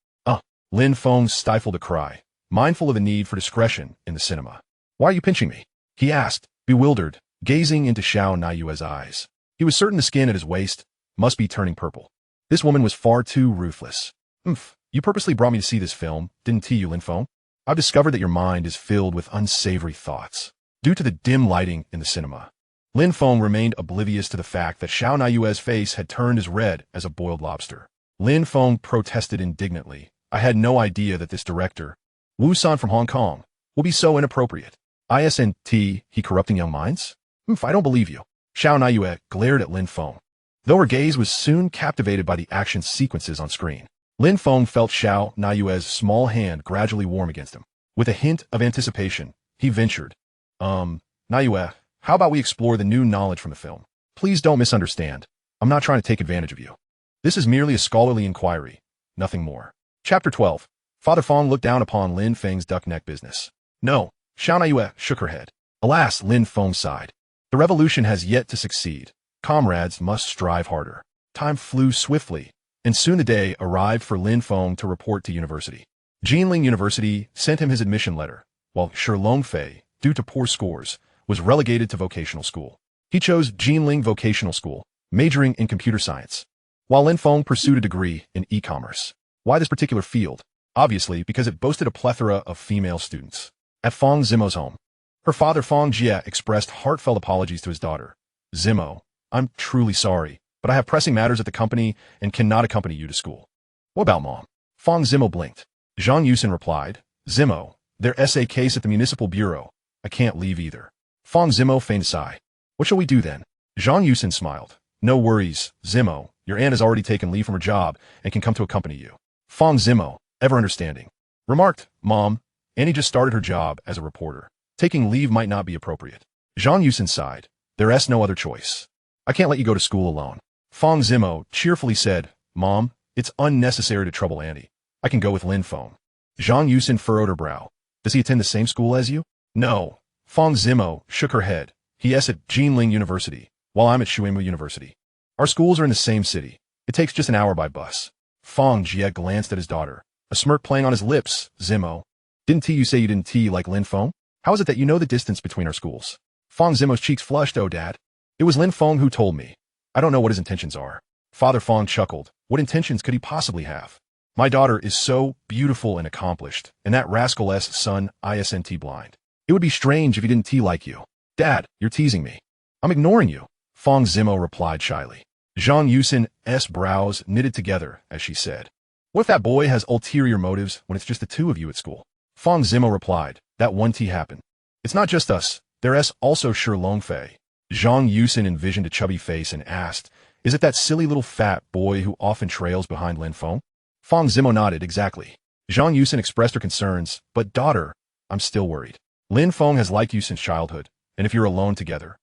Lin Feng stifled a cry, mindful of the need for discretion in the cinema. Why are you pinching me? He asked, bewildered, gazing into Xiao Naiyue's eyes. He was certain the skin at his waist must be turning purple. This woman was far too ruthless. You purposely brought me to see this film, didn't you, Lin Feng? I've discovered that your mind is filled with unsavory thoughts, due to the dim lighting in the cinema. Lin Feng remained oblivious to the fact that Xiao Naiyue's face had turned as red as a boiled lobster. Lin Feng protested indignantly. I had no idea that this director, Wu San from Hong Kong, will be so inappropriate. Isn't he corrupting young minds? I don't believe you. Xiao Naiyue glared at Lin Feng, though her gaze was soon captivated by the action sequences on screen. Lin Feng felt Xiao Naiyue's small hand gradually warm against him. With a hint of anticipation, he ventured, Naiyue, how about we explore the new knowledge from the film? Please don't misunderstand. I'm not trying to take advantage of you. This is merely a scholarly inquiry, nothing more. Chapter 12. Father Fang looked down upon Lin Feng's duck neck business. No, Xiao Naiyue shook her head. Alas, Lin Feng sighed. The revolution has yet to succeed. Comrades must strive harder. Time flew swiftly, and soon the day arrived for Lin Feng to report to university. Jinling University sent him his admission letter, while Shilong Fei, due to poor scores, was relegated to vocational school. He chose Jinling Vocational School, majoring in computer science, while Lin Feng pursued a degree in e-commerce. Why this particular field? Obviously, because it boasted a plethora of female students. At Fang Zimo's home, her father Fang Jie expressed heartfelt apologies to his daughter. Zimo, I'm truly sorry, but I have pressing matters at the company and cannot accompany you to school. What about Mom? Fang Zimo blinked. Zhang Yusin replied, Zimo, their essay case at the municipal bureau. I can't leave either. Fang Zimo feigned a sigh. What shall we do then? Zhang Yusin smiled. No worries, Zimo. Your aunt has already taken leave from her job and can come to accompany you. Fang Zimo, ever understanding, remarked, Mom, Annie just started her job as a reporter. Taking leave might not be appropriate. Zhang Yusin sighed. There's no other choice. I can't let you go to school alone. Fang Zimo cheerfully said, Mom, it's unnecessary to trouble Annie. I can go with Lin Feng. Zhang Yusin furrowed her brow. Does he attend the same school as you? No. Fang Zimo shook her head. He's at Jinling University, while I'm at Shuimu University. Our schools are in the same city. It takes just an hour by bus. Fang Jie glanced at his daughter, a smirk playing on his lips. Zimo, didn't you say you didn't like Lin Feng? How is it that you know the distance between our schools? Fang Zimo's cheeks flushed. Oh, Dad. It was Lin Feng who told me. I don't know what his intentions are. Father Fang chuckled. What intentions could he possibly have? My daughter is so beautiful and accomplished, and that rascal's son isn't blind. It would be strange if he didn't like you. Dad, you're teasing me. I'm ignoring you, Fang Zimo replied shyly. Zhang Yusin's brows knitted together as she said, what if that boy has ulterior motives when it's just the two of you at school? Fang Zimo replied, that one tea happened. It's not just us, there's also Shi Longfei. Zhang Yusin envisioned a chubby face and asked, is it that silly little fat boy who often trails behind Lin Feng? Fang Zimo nodded, exactly. Zhang Yusin expressed her concerns, but daughter, I'm still worried. Lin Feng has liked you since childhood, and if you're alone together,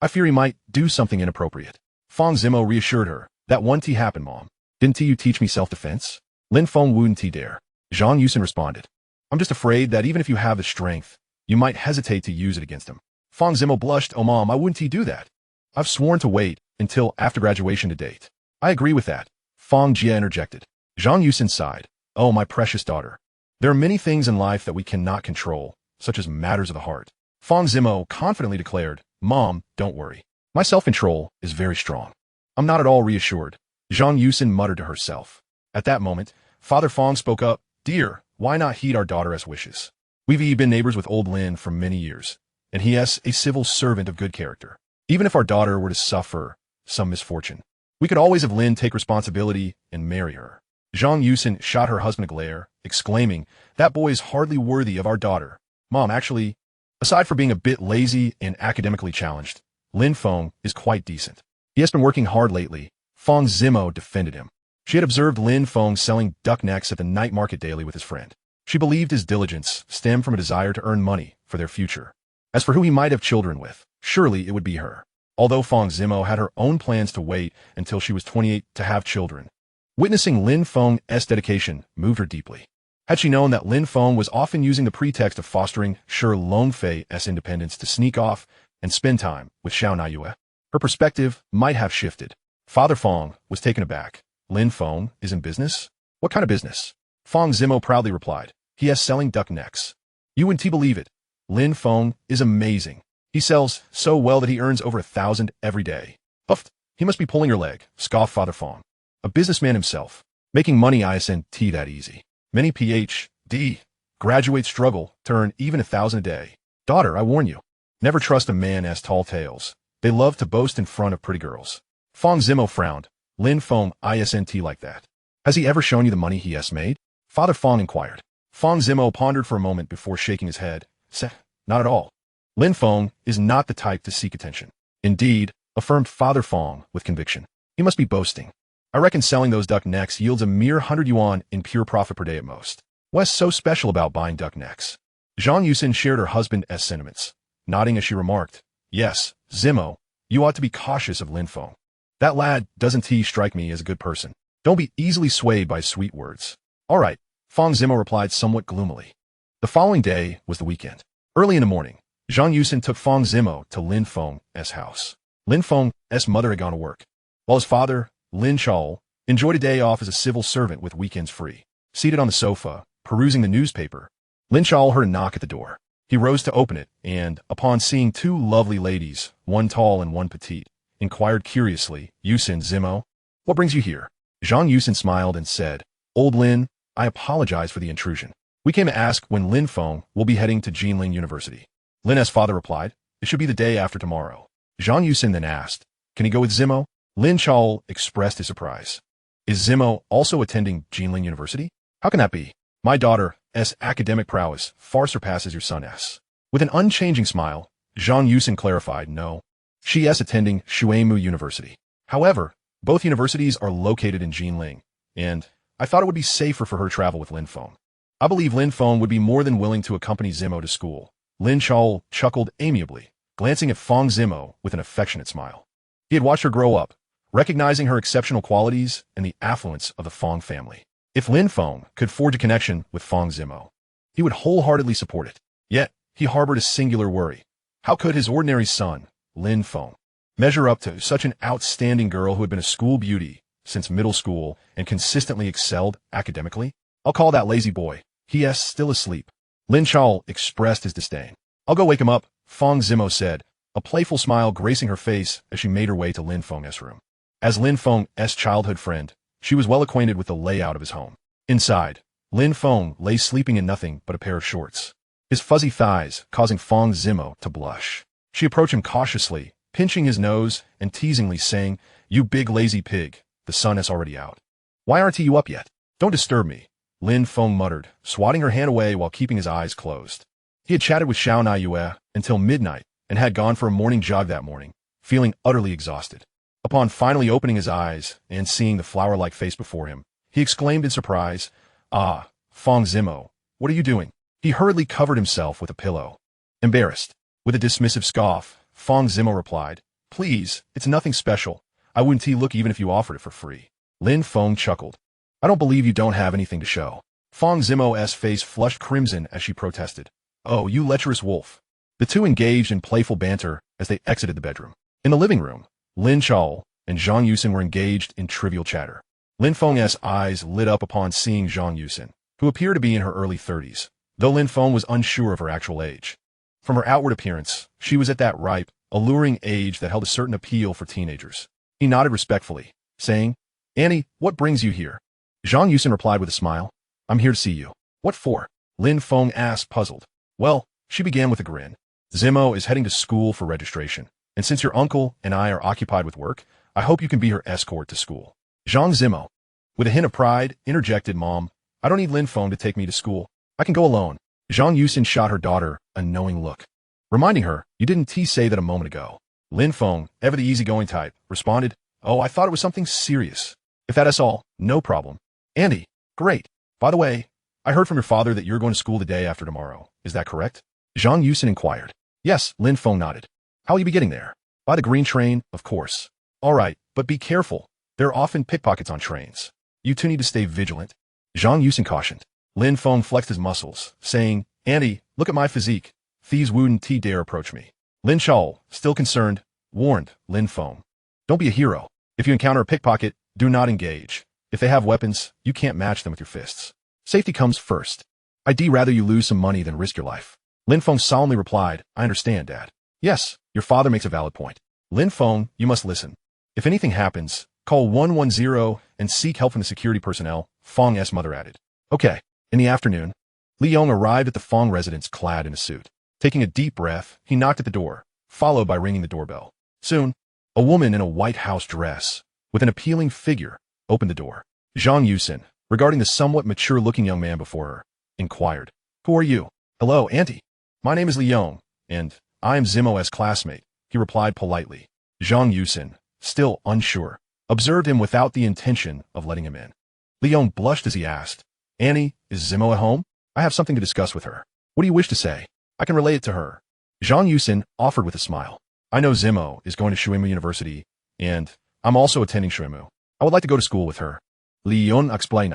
I fear he might do something inappropriate. Fang Zimo reassured her, that one tea happened, Mom. Didn't you teach me self-defense? Lin Feng wouldn't dare. Zhang Yusin responded, I'm just afraid that even if you have the strength, you might hesitate to use it against him. Fang Zimo blushed, oh Mom, I wouldn't do that. I've sworn to wait until after graduation to date. I agree with that. Fang Jie interjected. Zhang Yusin sighed, oh my precious daughter. There are many things in life that we cannot control, such as matters of the heart. Fang Zimo confidently declared, Mom, don't worry. My self-control is very strong. I'm not at all reassured. Zhang Yusin muttered to herself. At that moment, Father Fang spoke up, Dear, why not heed our daughter's wishes? We've been neighbors with old Lin for many years, and he is a civil servant of good character. Even if our daughter were to suffer some misfortune, we could always have Lin take responsibility and marry her. Zhang Yusin shot her husband a glare, exclaiming, that boy is hardly worthy of our daughter. Mom, actually, aside from being a bit lazy and academically challenged, Lin Feng is quite decent. He has been working hard lately. Fang Zimo defended him. She had observed Lin Feng selling duck necks at the night market daily with his friend. She believed his diligence stemmed from a desire to earn money for their future. As for who he might have children with, surely it would be her. Although Fang Zimo had her own plans to wait until she was 28 to have children, witnessing Lin Feng's dedication moved her deeply. Had she known that Lin Feng was often using the pretext of fostering Shi Longfei's independence to sneak off and spend time with Xiao Naiyue, her perspective might have shifted. Father Fang was taken aback. Lin Feng is in business? What kind of business? Fang Zimo proudly replied, he is selling duck necks. You wouldn't believe it. Lin Feng is amazing. He sells so well that he earns over 1,000 every day. Uff, he must be pulling your leg, scoffed Father Fang. A businessman himself. Making money isn't that easy. Many Ph.D. graduates struggle to earn even 1,000 a day. Daughter, I warn you. Never trust a man as tall tales. They love to boast in front of pretty girls. Fang Zimo frowned. Lin Feng isn't like that. Has he ever shown you the money he has made? Father Fang inquired. Fang Zimo pondered for a moment before shaking his head. Not at all. Lin Feng is not the type to seek attention. Indeed, affirmed Father Fang with conviction. He must be boasting. I reckon selling those duck necks yields a mere 100 yuan in pure profit per day at most. What's so special about buying duck necks? Zhang Yusin shared her husband's sentiments, nodding as she remarked, yes, Zimo, you ought to be cautious of Lin Feng. That lad doesn't strike me as a good person. Don't be easily swayed by sweet words. All right, Fang Zimo replied somewhat gloomily. The following day was the weekend. Early in the morning, Zhang Yusin took Fang Zimo to Lin Feng's house. Lin Feng's mother had gone to work, while his father, Lin Chao, enjoyed a day off as a civil servant with weekends free. Seated on the sofa, perusing the newspaper, Lin Chao heard a knock at the door. He rose to open it, and, upon seeing two lovely ladies, one tall and one petite, inquired curiously, Yusin, Zimo, what brings you here? Zhang Yusin smiled and said, Old Lin, I apologize for the intrusion. We came to ask when Lin Feng will be heading to Jinling University. Lin's father replied, it should be the day after tomorrow. Zhang Yusin then asked, can he go with Zimo? Lin Chao expressed his surprise. Is Zimo also attending Jinling University? How can that be? My daughter's academic prowess far surpasses your son's. With an unchanging smile, Zhang Yusin clarified, no. She is attending Shuimu University. However, both universities are located in Jinling, and I thought it would be safer for her to travel with Lin Feng. I believe Lin Feng would be more than willing to accompany Zimo to school. Lin Chao chuckled amiably, glancing at Fang Zimo with an affectionate smile. He had watched her grow up, recognizing her exceptional qualities and the affluence of the Fang family. If Lin Feng could forge a connection with Fang Zimo, he would wholeheartedly support it. Yet, he harbored a singular worry. How could his ordinary son, Lin Feng, measure up to such an outstanding girl who had been a school beauty since middle school and consistently excelled academically? I'll call that lazy boy. He is still asleep. Lin Chao expressed his disdain. I'll go wake him up, Fang Zimo said, a playful smile gracing her face as she made her way to Lin Feng's room. As Lin Feng's childhood friend, she was well acquainted with the layout of his home. Inside, Lin Feng lay sleeping in nothing but a pair of shorts, his fuzzy thighs causing Fang Zimo to blush. She approached him cautiously, pinching his nose and teasingly saying, "You big lazy pig, the sun is already out. Why aren't you up yet? Don't disturb me," Lin Feng muttered, swatting her hand away while keeping his eyes closed. He had chatted with Xiao Naiyue until midnight and had gone for a morning jog that morning, feeling utterly exhausted. Upon finally opening his eyes and seeing the flower-like face before him, he exclaimed in surprise, "Ah, Fang Zimo, what are you doing?" He hurriedly covered himself with a pillow. Embarrassed, with a dismissive scoff, Fang Zimo replied, "Please, it's nothing special. I wouldn't tea look even if you offered it for free." Lin Feng chuckled. "I don't believe you don't have anything to show." Fang Zimo's face flushed crimson as she protested. "Oh, you lecherous wolf." The two engaged in playful banter as they exited the bedroom. In the living room, Lin Chao and Zhang Yusin were engaged in trivial chatter. Lin Feng's eyes lit up upon seeing Zhang Yusin, who appeared to be in her early 30s, though Lin Feng was unsure of her actual age. From her outward appearance, she was at that ripe, alluring age that held a certain appeal for teenagers. He nodded respectfully, saying, "Annie, what brings you here?" Zhang Yusin replied with a smile, "I'm here to see you." "What for?" Lin Feng asked, puzzled. "Well," she began with a grin, "Zimo is heading to school for registration, and since your uncle and I are occupied with work, I hope you can be her escort to school." Zhang Zimo, with a hint of pride, interjected, "Mom, I don't need Lin Feng to take me to school. I can go alone." Zhang Yusin shot her daughter a knowing look, reminding her, "You didn't say that a moment ago." Lin Feng, ever the easygoing type, responded, "Oh, I thought it was something serious. If that is all, no problem." "Andy, great. By the way, I heard from your father that you're going to school the day after tomorrow. Is that correct?" Zhang Yusin inquired. "Yes," Lin Feng nodded. "How will you be getting there?" "By the green train, of course." "All right, but be careful. There are often pickpockets on trains. You two need to stay vigilant," Zhang Yusin cautioned. Lin Feng flexed his muscles, saying, "Andy, look at my physique. Thieves wouldn't dare approach me." Lin Chao, still concerned, warned Lin Feng, "Don't be a hero. If you encounter a pickpocket, do not engage. If they have weapons, you can't match them with your fists. Safety comes first. I'd rather you lose some money than risk your life." Lin Feng solemnly replied, "I understand, Dad." "Yes, your father makes a valid point. Lin Feng, you must listen. If anything happens, call 110 and seek help from the security personnel," Fang's mother added. "Okay." In the afternoon, Li Yong arrived at the Fang residence clad in a suit. Taking a deep breath, he knocked at the door, followed by ringing the doorbell. Soon, a woman in a white house dress, with an appealing figure, opened the door. Zhang Yusin, regarding the somewhat mature-looking young man before her, inquired, "Who are you?" "Hello, Auntie. My name is Li Yong, and I am Zimo's classmate," he replied politely. Zhang Yusin, still unsure, observed him without the intention of letting him in. Li Yong blushed as he asked, "Annie, is Zimo at home? I have something to discuss with her." "What do you wish to say? I can relay it to her." Zhang Yusin offered with a smile. "I know Zimo is going to Shuimu University, and I'm also attending Shuimu. I would like to go to school with her." Li Yong explained.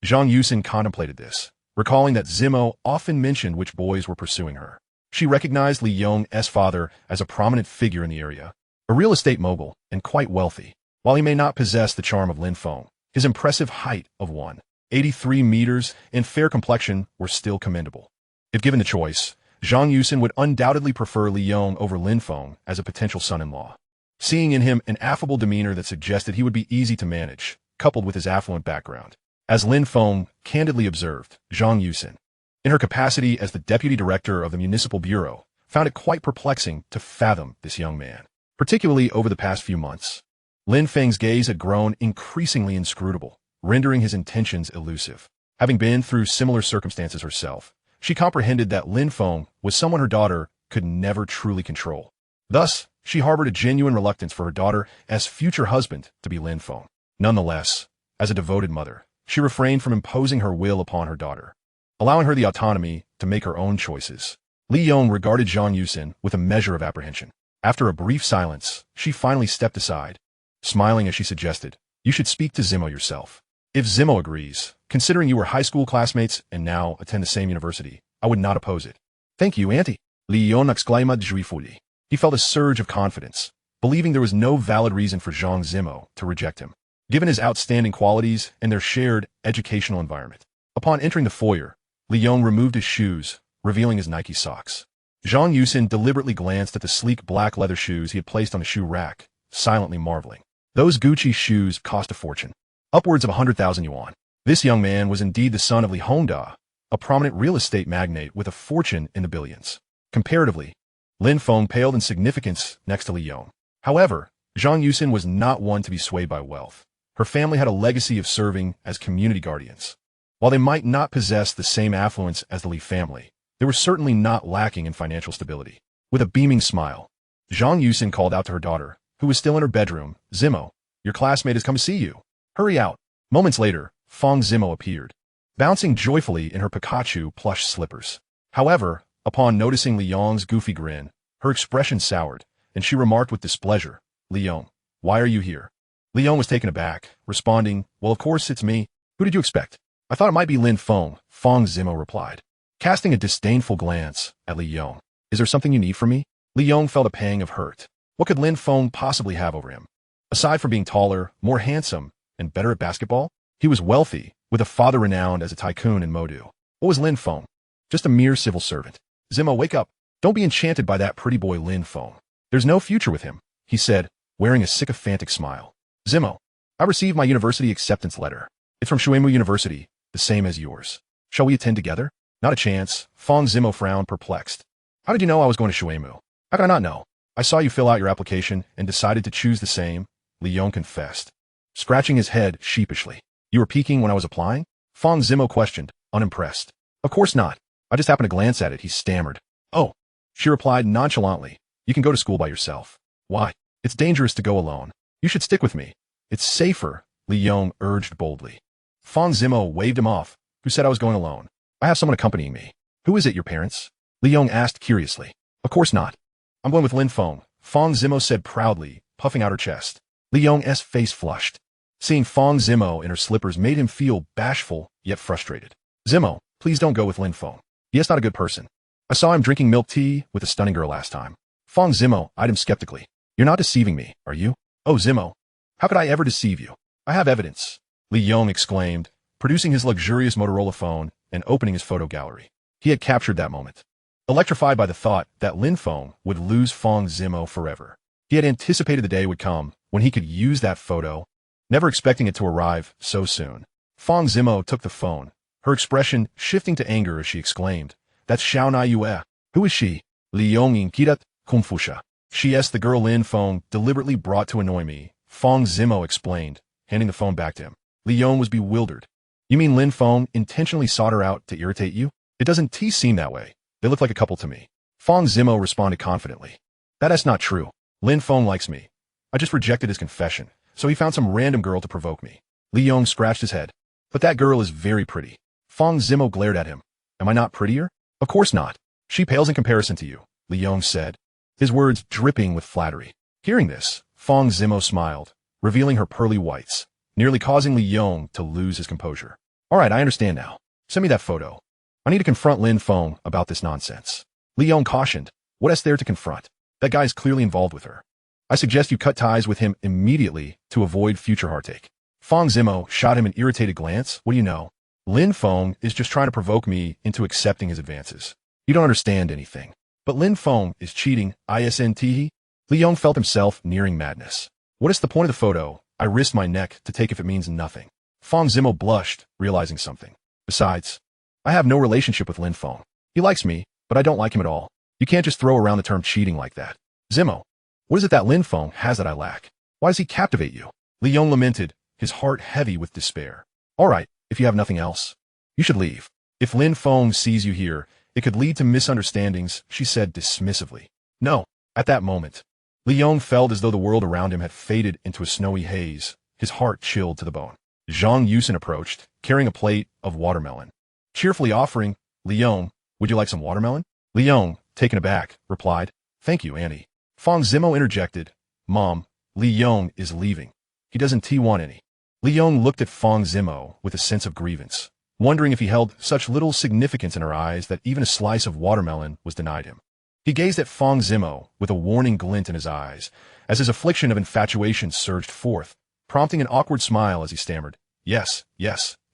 Zhang Yusin contemplated this, recalling that Zimo often mentioned which boys were pursuing her. She recognized Li Yong's father as a prominent figure in the area, a real estate mogul and quite wealthy. While he may not possess the charm of Lin Feng, his impressive height of 183 meters and fair complexion were still commendable. If given the choice, Zhang Yusin would undoubtedly prefer Li Yong over Lin Feng as a potential son-in-law, seeing in him an affable demeanor that suggested he would be easy to manage, coupled with his affluent background. As Lin Feng candidly observed, Zhang Yusin, in her capacity as the deputy director of the municipal bureau, found it quite perplexing to fathom this young man, particularly over the past few months. Lin Feng's gaze had grown increasingly inscrutable, rendering his intentions elusive. Having been through similar circumstances herself, she comprehended that Lin Feng was someone her daughter could never truly control. Thus, she harbored a genuine reluctance for her daughter as future husband to be Lin Feng. Nonetheless, as a devoted mother, she refrained from imposing her will upon her daughter, allowing her the autonomy to make her own choices. Li Yong regarded Zhang Yusin with a measure of apprehension. After a brief silence, she finally stepped aside, smiling as she suggested, "You should speak to Zimo yourself. If Zimo agrees, considering you were high school classmates and now attend the same university, I would not oppose it." "Thank you, Auntie," Li Yong exclaimed joyfully. He felt a surge of confidence, believing there was no valid reason for Zhang Zimo to reject him, given his outstanding qualities and their shared educational environment. Upon entering the foyer, Li Yong removed his shoes, revealing his Nike socks. Zhang Yusin deliberately glanced at the sleek black leather shoes he had placed on the shoe rack, silently marveling. Those Gucci shoes cost a fortune. Upwards of 100,000 yuan. This young man was indeed the son of Li Hongda, a prominent real estate magnate with a fortune in the billions. Comparatively, Lin Feng paled in significance next to Li Yong. However, Zhang Yusin was not one to be swayed by wealth. Her family had a legacy of serving as community guardians. While they might not possess the same affluence as the Li family, they were certainly not lacking in financial stability. With a beaming smile, Zhang Yusin called out to her daughter, who was still in her bedroom, "Zimo, your classmate has come to see you. Hurry out." Moments later, Fang Zimo appeared, bouncing joyfully in her Pikachu plush slippers. However, upon noticing Li Yong's goofy grin, her expression soured, and she remarked with displeasure, "Li Yong, why are you here?" Li Yong was taken aback, responding, "Well, of course, it's me. Who did you expect?" "I thought it might be Lin Feng," Fang Zimo replied, casting a disdainful glance at Li Yong. "Is there something you need from me?" Li Yong felt a pang of hurt. What could Lin Feng possibly have over him? Aside from being taller, more handsome, and better at basketball, he was wealthy, with a father renowned as a tycoon in Modu. What was Lin Feng? Just a mere civil servant. "Zimo, wake up. Don't be enchanted by that pretty boy Lin Feng. There's no future with him," he said, wearing a sycophantic smile. "Zimo, I received my university acceptance letter. It's from Shuemu University, the same as yours. Shall we attend together?" "Not a chance." Fang Zimo frowned, perplexed. "How did you know I was going to Shuemu?" "How could I not know? I saw you fill out your application and decided to choose the same," Li Yong confessed, scratching his head sheepishly. "You were peeking when I was applying?" Fang Zimo questioned, unimpressed. "Of course not. I just happened to glance at it," he stammered. "Oh," she replied nonchalantly. "You can go to school by yourself." "Why? It's dangerous to go alone. You should stick with me. It's safer," Li Yong urged boldly. Fang Zimo waved him off. "Who said I was going alone? I have someone accompanying me." "Who is it, your parents?" Li Yong asked curiously. "Of course not. I'm going with Lin Feng," Fang Zimo said proudly, puffing out her chest. Li Yong's face flushed. Seeing Fang Zimo in her slippers made him feel bashful, yet frustrated. "Zimo, please don't go with Lin Feng. He is not a good person. I saw him drinking milk tea with a stunning girl last time." Fang Zimo eyed him skeptically. "You're not deceiving me, are you?" "Oh, Zimo, how could I ever deceive you? I have evidence," Li Yong exclaimed, producing his luxurious Motorola phone and opening his photo gallery. He had captured that moment. Electrified by the thought that Lin Feng would lose Fang Zimo forever. He had anticipated the day would come when he could use that photo, never expecting it to arrive so soon. Fang Zimo took the phone, her expression shifting to anger as she exclaimed, "That's Xiao Na Yue. Who is she?" "Li Yong in Kidat, Kungfusha. She is the girl Lin Feng deliberately brought to annoy me," Fang Zimo explained, handing the phone back to him. Li Yong was bewildered. "You mean Lin Feng intentionally sought her out to irritate you?" "It doesn't seem that way. They look like a couple to me." Fang Zimo responded confidently. "That is not true. Lin Feng likes me. I just rejected his confession, so he found some random girl to provoke me." Li Yong scratched his head. "But that girl is very pretty." Fang Zimo glared at him. "Am I not prettier?" "Of course not. She pales in comparison to you," Li Yong said, his words dripping with flattery. Hearing this, Fang Zimo smiled, revealing her pearly whites, nearly causing Li Yong to lose his composure. "All right, I understand now. Send me that photo. I need to confront Lin Feng about this nonsense." Li Yong cautioned, "What is there to confront? That guy is clearly involved with her. I suggest you cut ties with him immediately to avoid future heartache." Fang Zimo shot him an irritated glance. "What do you know? Lin Feng is just trying to provoke me into accepting his advances. You don't understand anything." "But Lin Feng is cheating, isn't he?" Li Yong felt himself nearing madness. "What is the point of the photo? I risk my neck to take if it means nothing." Fang Zimo blushed, realizing something. "Besides, I have no relationship with Lin Feng. He likes me, but I don't like him at all. You can't just throw around the term cheating like that." "Zimo, what is it that Lin Feng has that I lack? Why does he captivate you?" Li Yong lamented, his heart heavy with despair. "All right, if you have nothing else, you should leave. If Lin Feng sees you here, it could lead to misunderstandings," she said dismissively. "No." At that moment, Li Yong felt as though the world around him had faded into a snowy haze, his heart chilled to the bone. Zhang Yusin approached, carrying a plate of watermelon. Cheerfully offering, "Li Yong, would you like some watermelon?" Li Yong, taken aback, replied, "Thank you, Annie." Fang Zimo interjected, "Mom, Li Yong is leaving. He doesn't want any." Li Yong looked at Fang Zimo with a sense of grievance, wondering if he held such little significance in her eyes that even a slice of watermelon was denied him. He gazed at Fang Zimo with a warning glint in his eyes, as his affliction of infatuation surged forth, prompting an awkward smile as he stammered, Yes,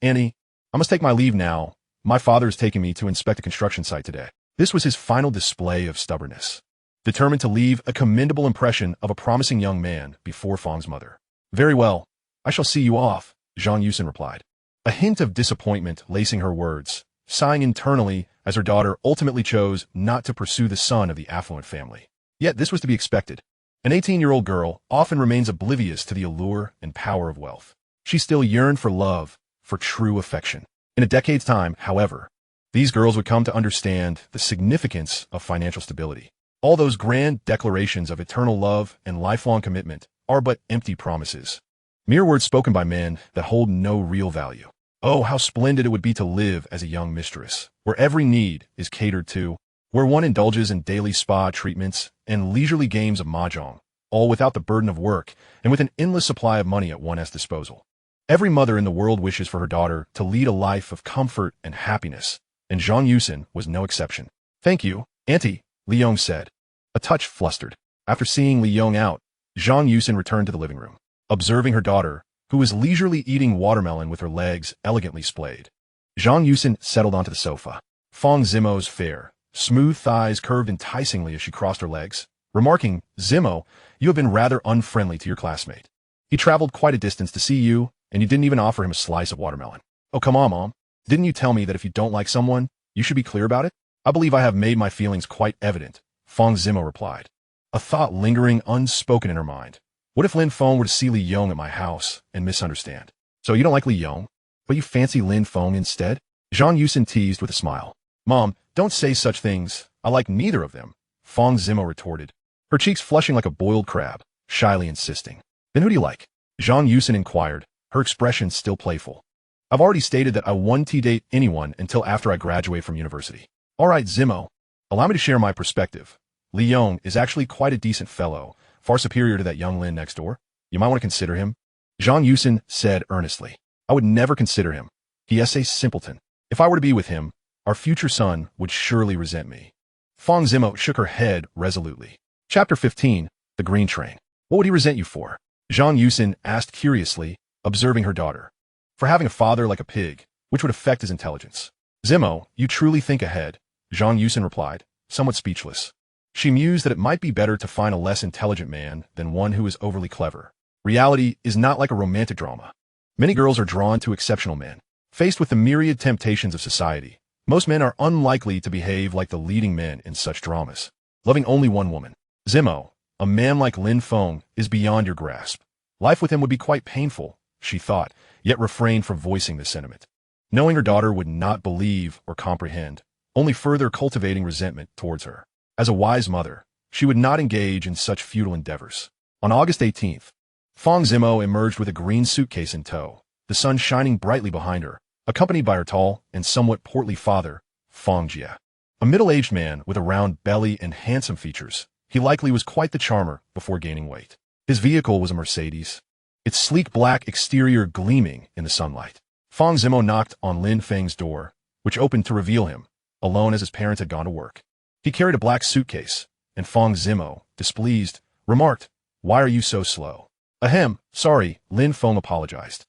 Annie. I must take my leave now. My father is taking me to inspect a construction site today." This was his final display of stubbornness, determined to leave a commendable impression of a promising young man before Fang's mother. Very well, I shall see you off, Zhang Yusin replied, a hint of disappointment lacing her words, sighing internally as her daughter ultimately chose not to pursue the son of the affluent family. Yet this was to be expected. An 18-year-old girl often remains oblivious to the allure and power of wealth. She still yearned for love, for true affection. In a decade's time, however, these girls would come to understand the significance of financial stability. All those grand declarations of eternal love and lifelong commitment are but empty promises, mere words spoken by men that hold no real value. Oh, how splendid it would be to live as a young mistress, where every need is catered to, where one indulges in daily spa treatments and leisurely games of mahjong, all without the burden of work and with an endless supply of money at one's disposal. Every mother in the world wishes for her daughter to lead a life of comfort and happiness, and Zhang Yusin was no exception. Thank you, Auntie, Li Yong said, a touch flustered. After seeing Li Yong out, Zhang Yusin returned to the living room, observing her daughter, who was leisurely eating watermelon with her legs elegantly splayed. Zhang Yusin settled onto the sofa. Fang Zimo's fair, smooth thighs curved enticingly as she crossed her legs, remarking, "Zimo, you have been rather unfriendly to your classmate. He traveled quite a distance to see you, and you didn't even offer him a slice of watermelon. Oh, come on, Mom. Didn't you tell me that if you don't like someone, you should be clear about it? I believe I have made my feelings quite evident," Fang Zimo replied, a thought lingering unspoken in her mind. What if Lin Feng were to see Li Yong at my house and misunderstand? So you don't like Li Yong, but you fancy Lin Feng instead? Zhang Yusin teased with a smile. Mom, don't say such things. I like neither of them, Fang Zimo retorted, her cheeks flushing like a boiled crab, shyly insisting. Then who do you like? Zhang Yusin inquired, her expression still playful. I've already stated that I won't date anyone until after I graduate from university. All right, Zimo, allow me to share my perspective. Li Yong is actually quite a decent fellow, far superior to that young Lin next door. You might want to consider him. Zhang Yusin said earnestly. I would never consider him. He is a simpleton. If I were to be with him, our future son would surely resent me. Fang Zimo shook her head resolutely. Chapter 15, The Green Train. What would he resent you for? Zhang Yusin asked curiously, observing her daughter. For having a father like a pig, which would affect his intelligence. Zimo, you truly think ahead, Zhang Yusin replied, somewhat speechless. She mused that it might be better to find a less intelligent man than one who is overly clever. Reality is not like a romantic drama. Many girls are drawn to exceptional men. Faced with the myriad temptations of society, most men are unlikely to behave like the leading men in such dramas, loving only one woman. Zimo, a man like Lin Feng is beyond your grasp. Life with him would be quite painful, she thought, yet refrained from voicing this sentiment, knowing her daughter would not believe or comprehend, only further cultivating resentment towards her. As a wise mother, she would not engage in such futile endeavors. On August 18th, Fang Zimo emerged with a green suitcase in tow, the sun shining brightly behind her, accompanied by her tall and somewhat portly father, Fang Jie. A middle-aged man with a round belly and handsome features, he likely was quite the charmer before gaining weight. His vehicle was a Mercedes, its sleek black exterior gleaming in the sunlight. Fang Zimo knocked on Lin Feng's door, which opened to reveal him, alone as his parents had gone to work. He carried a black suitcase, and Fang Zimo, displeased, remarked, "Why are you so slow?" Ahem, sorry, Lin Feng apologized.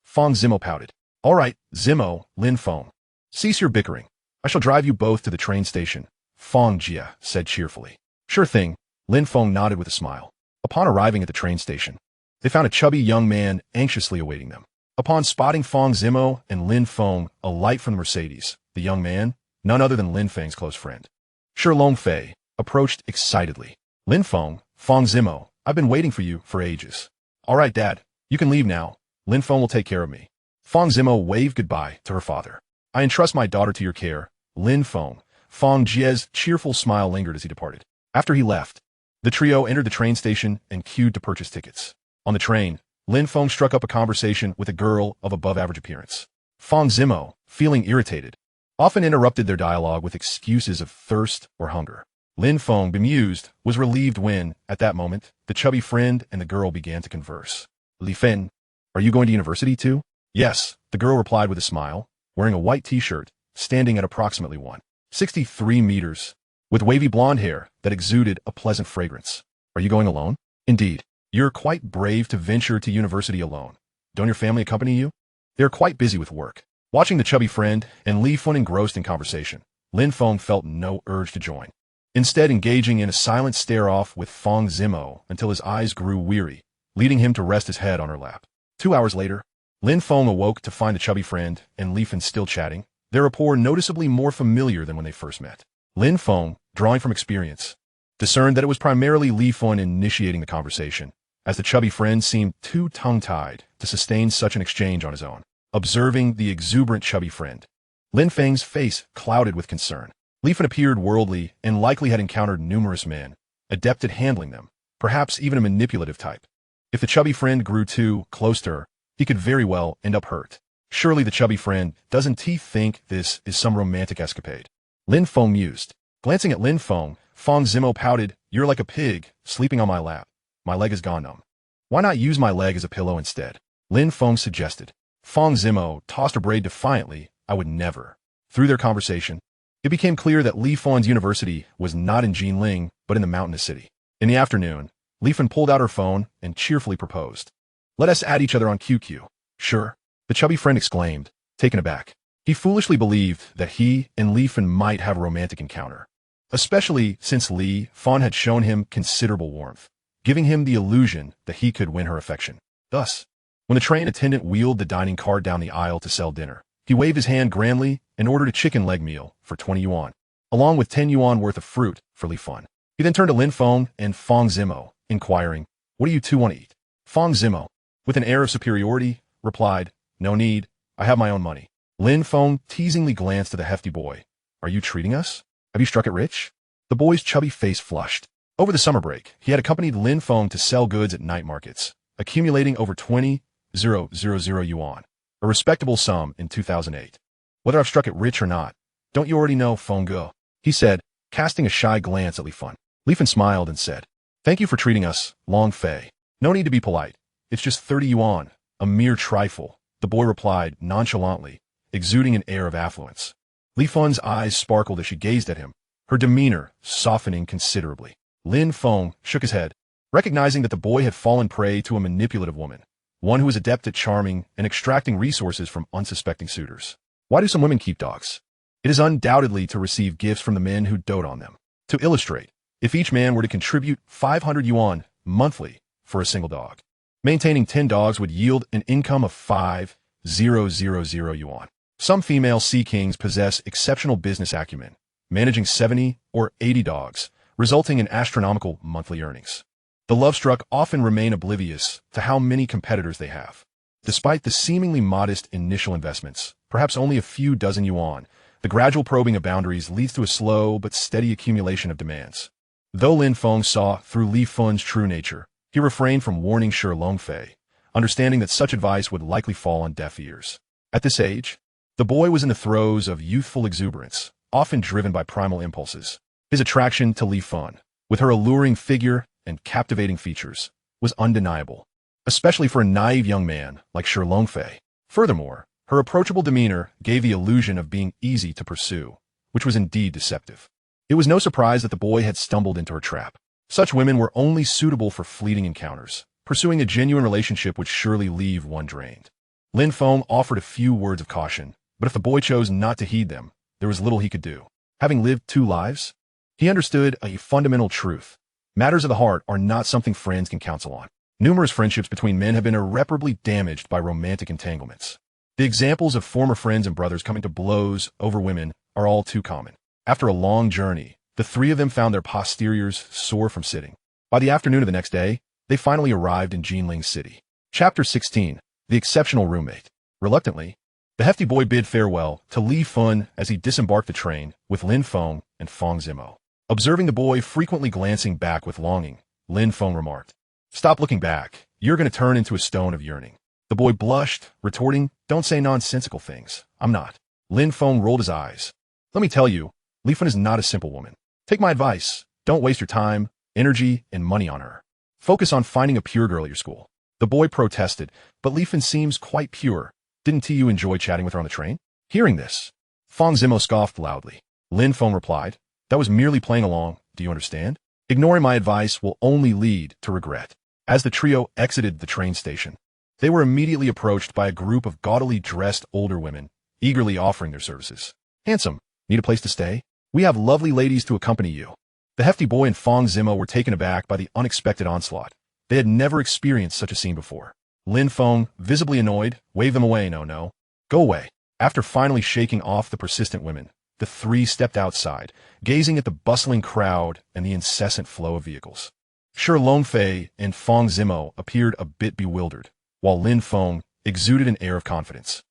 Fang Zimo pouted. All right, Zimo, Lin Feng. Cease your bickering. I shall drive you both to the train station, Fang Jie said cheerfully. Sure thing, Lin Feng nodded with a smile. Upon arriving at the train station, they found a chubby young man anxiously awaiting them. Upon spotting Fang Zimo and Lin Feng alight from the Mercedes, the young man, none other than Lin Feng's close friend, Shi Longfei, approached excitedly. Lin Feng, Fang Zimo, I've been waiting for you for ages. All right, Dad, you can leave now. Lin Feng will take care of me. Fang Zimo waved goodbye to her father. I entrust my daughter to your care, Lin Feng. Fang Jie's cheerful smile lingered as he departed. After he left, the trio entered the train station and queued to purchase tickets. On the train, Lin Feng struck up a conversation with a girl of above-average appearance. Fang Zimo, feeling irritated, often interrupted their dialogue with excuses of thirst or hunger. Lin Feng, bemused, was relieved when, at that moment, the chubby friend and the girl began to converse. Li Feng, are you going to university too? Yes, the girl replied with a smile, wearing a white t-shirt, standing at approximately 163 meters, with wavy blonde hair that exuded a pleasant fragrance. Are you going alone? Indeed. You're quite brave to venture to university alone. Don't your family accompany you? They are quite busy with work. Watching the chubby friend and Li Feng engrossed in conversation, Lin Feng felt no urge to join, instead engaging in a silent stare-off with Fang Zimo until his eyes grew weary, leading him to rest his head on her lap. 2 hours later, Lin Feng awoke to find the chubby friend and Li Fen still chatting, their rapport noticeably more familiar than when they first met. Lin Feng, drawing from experience, discerned that it was primarily Li Fen initiating the conversation, as the chubby friend seemed too tongue-tied to sustain such an exchange on his own. Observing the exuberant chubby friend, Lin Feng's face clouded with concern. Li Fen appeared worldly and likely had encountered numerous men, adept at handling them, perhaps even a manipulative type. If the chubby friend grew too close to her, he could very well end up hurt. Surely the chubby friend doesn't think this is some romantic escapade? Lin Feng mused. Glancing at Lin Feng, Fang Zimo pouted, "You're like a pig, sleeping on my lap. My leg is gone numb. Why not use my leg as a pillow instead?" Lin Feng suggested. Fang Zimo tossed her braid defiantly. "I would never." Through their conversation, it became clear that Li Fen's university was not in Jinling, but in the mountainous city. In the afternoon, Li Fen pulled out her phone and cheerfully proposed, "Let us add each other on QQ." "Sure," the chubby friend exclaimed, taken aback. He foolishly believed that he and Li Fen might have a romantic encounter, especially since Li Fen had shown him considerable warmth, giving him the illusion that he could win her affection. Thus, when the train attendant wheeled the dining cart down the aisle to sell dinner, he waved his hand grandly and ordered a chicken leg meal for 20 yuan, along with 10 yuan worth of fruit for Li Fen. He then turned to Lin Feng and Fang Zimo, inquiring, "What do you two want to eat?" Fang Zimo, with an air of superiority, replied, "No need, I have my own money." Lin Feng teasingly glanced at the hefty boy. "Are you treating us? Have you struck it rich?" The boy's chubby face flushed. Over the summer break, he had accompanied Lin Feng to sell goods at night markets, accumulating over 20,000 yuan, a respectable sum in 2008. "Whether I've struck it rich or not, don't you already know, Feng Ge?" he said, casting a shy glance at Li Fen. Li Fen smiled and said, "Thank you for treating us, Long Fei. No need to be polite. It's just 30 yuan, a mere trifle," the boy replied nonchalantly, exuding an air of affluence. Li Fen's eyes sparkled as she gazed at him, her demeanor softening considerably. Lin Feng shook his head, recognizing that the boy had fallen prey to a manipulative woman, one who was adept at charming and extracting resources from unsuspecting suitors. Why do some women keep dogs? It is undoubtedly to receive gifts from the men who dote on them. To illustrate, if each man were to contribute 500 yuan monthly for a single dog, maintaining 10 dogs would yield an income of 5,000 yuan. Some female sea kings possess exceptional business acumen, managing 70 or 80 dogs, resulting in astronomical monthly earnings. The love-struck often remain oblivious to how many competitors they have. Despite the seemingly modest initial investments, perhaps only a few dozen yuan, the gradual probing of boundaries leads to a slow but steady accumulation of demands. Though Lin Feng saw through Li Fen's true nature, he refrained from warning Shi Longfei, understanding that such advice would likely fall on deaf ears. At this age, the boy was in the throes of youthful exuberance, often driven by primal impulses. His attraction to Li Fen, with her alluring figure and captivating features, was undeniable, especially for a naive young man like Shi Longfei. Furthermore, her approachable demeanor gave the illusion of being easy to pursue, which was indeed deceptive. It was no surprise that the boy had stumbled into her trap. Such women were only suitable for fleeting encounters. Pursuing a genuine relationship would surely leave one drained. Lin Feng offered a few words of caution, but if the boy chose not to heed them, there was little he could do. Having lived 2 lives, he understood a fundamental truth. Matters of the heart are not something friends can counsel on. Numerous friendships between men have been irreparably damaged by romantic entanglements. The examples of former friends and brothers coming to blows over women are all too common. After a long journey, the 3 of them found their posteriors sore from sitting. By the afternoon of the next day, they finally arrived in Jinling City. Chapter 16. The Exceptional Roommate. Reluctantly, the hefty boy bid farewell to Li Fen as he disembarked the train with Lin Feng and Fang Zimo. Observing the boy frequently glancing back with longing, Lin Feng remarked, "Stop looking back. You're going to turn into a stone of yearning." The boy blushed, retorting, "Don't say nonsensical things. I'm not." Lin Feng rolled his eyes. "Let me tell you, Li Fen is not a simple woman. Take my advice. Don't waste your time, energy, and money on her. Focus on finding a pure girl at your school." The boy protested, "But Li Fen seems quite pure. Didn't you enjoy chatting with her on the train?" Hearing this, Fang Zimo scoffed loudly. Lin Feng replied, "That was merely playing along, do you understand? Ignoring my advice will only lead to regret." As the trio exited the train station, they were immediately approached by a group of gaudily dressed older women, eagerly offering their services. "Handsome, Need a place to stay? We have lovely ladies to accompany you. The hefty boy and Fang Zimo were taken aback by the unexpected onslaught. They had never experienced such a scene before. Lin Feng, visibly annoyed, waved them away. No. Go away. After finally shaking off the persistent women, the three stepped outside, gazing at the bustling crowd and the incessant flow of vehicles. Shi Longfei and Fang Zimo appeared a bit bewildered, while Lin Feng exuded an air of confidence,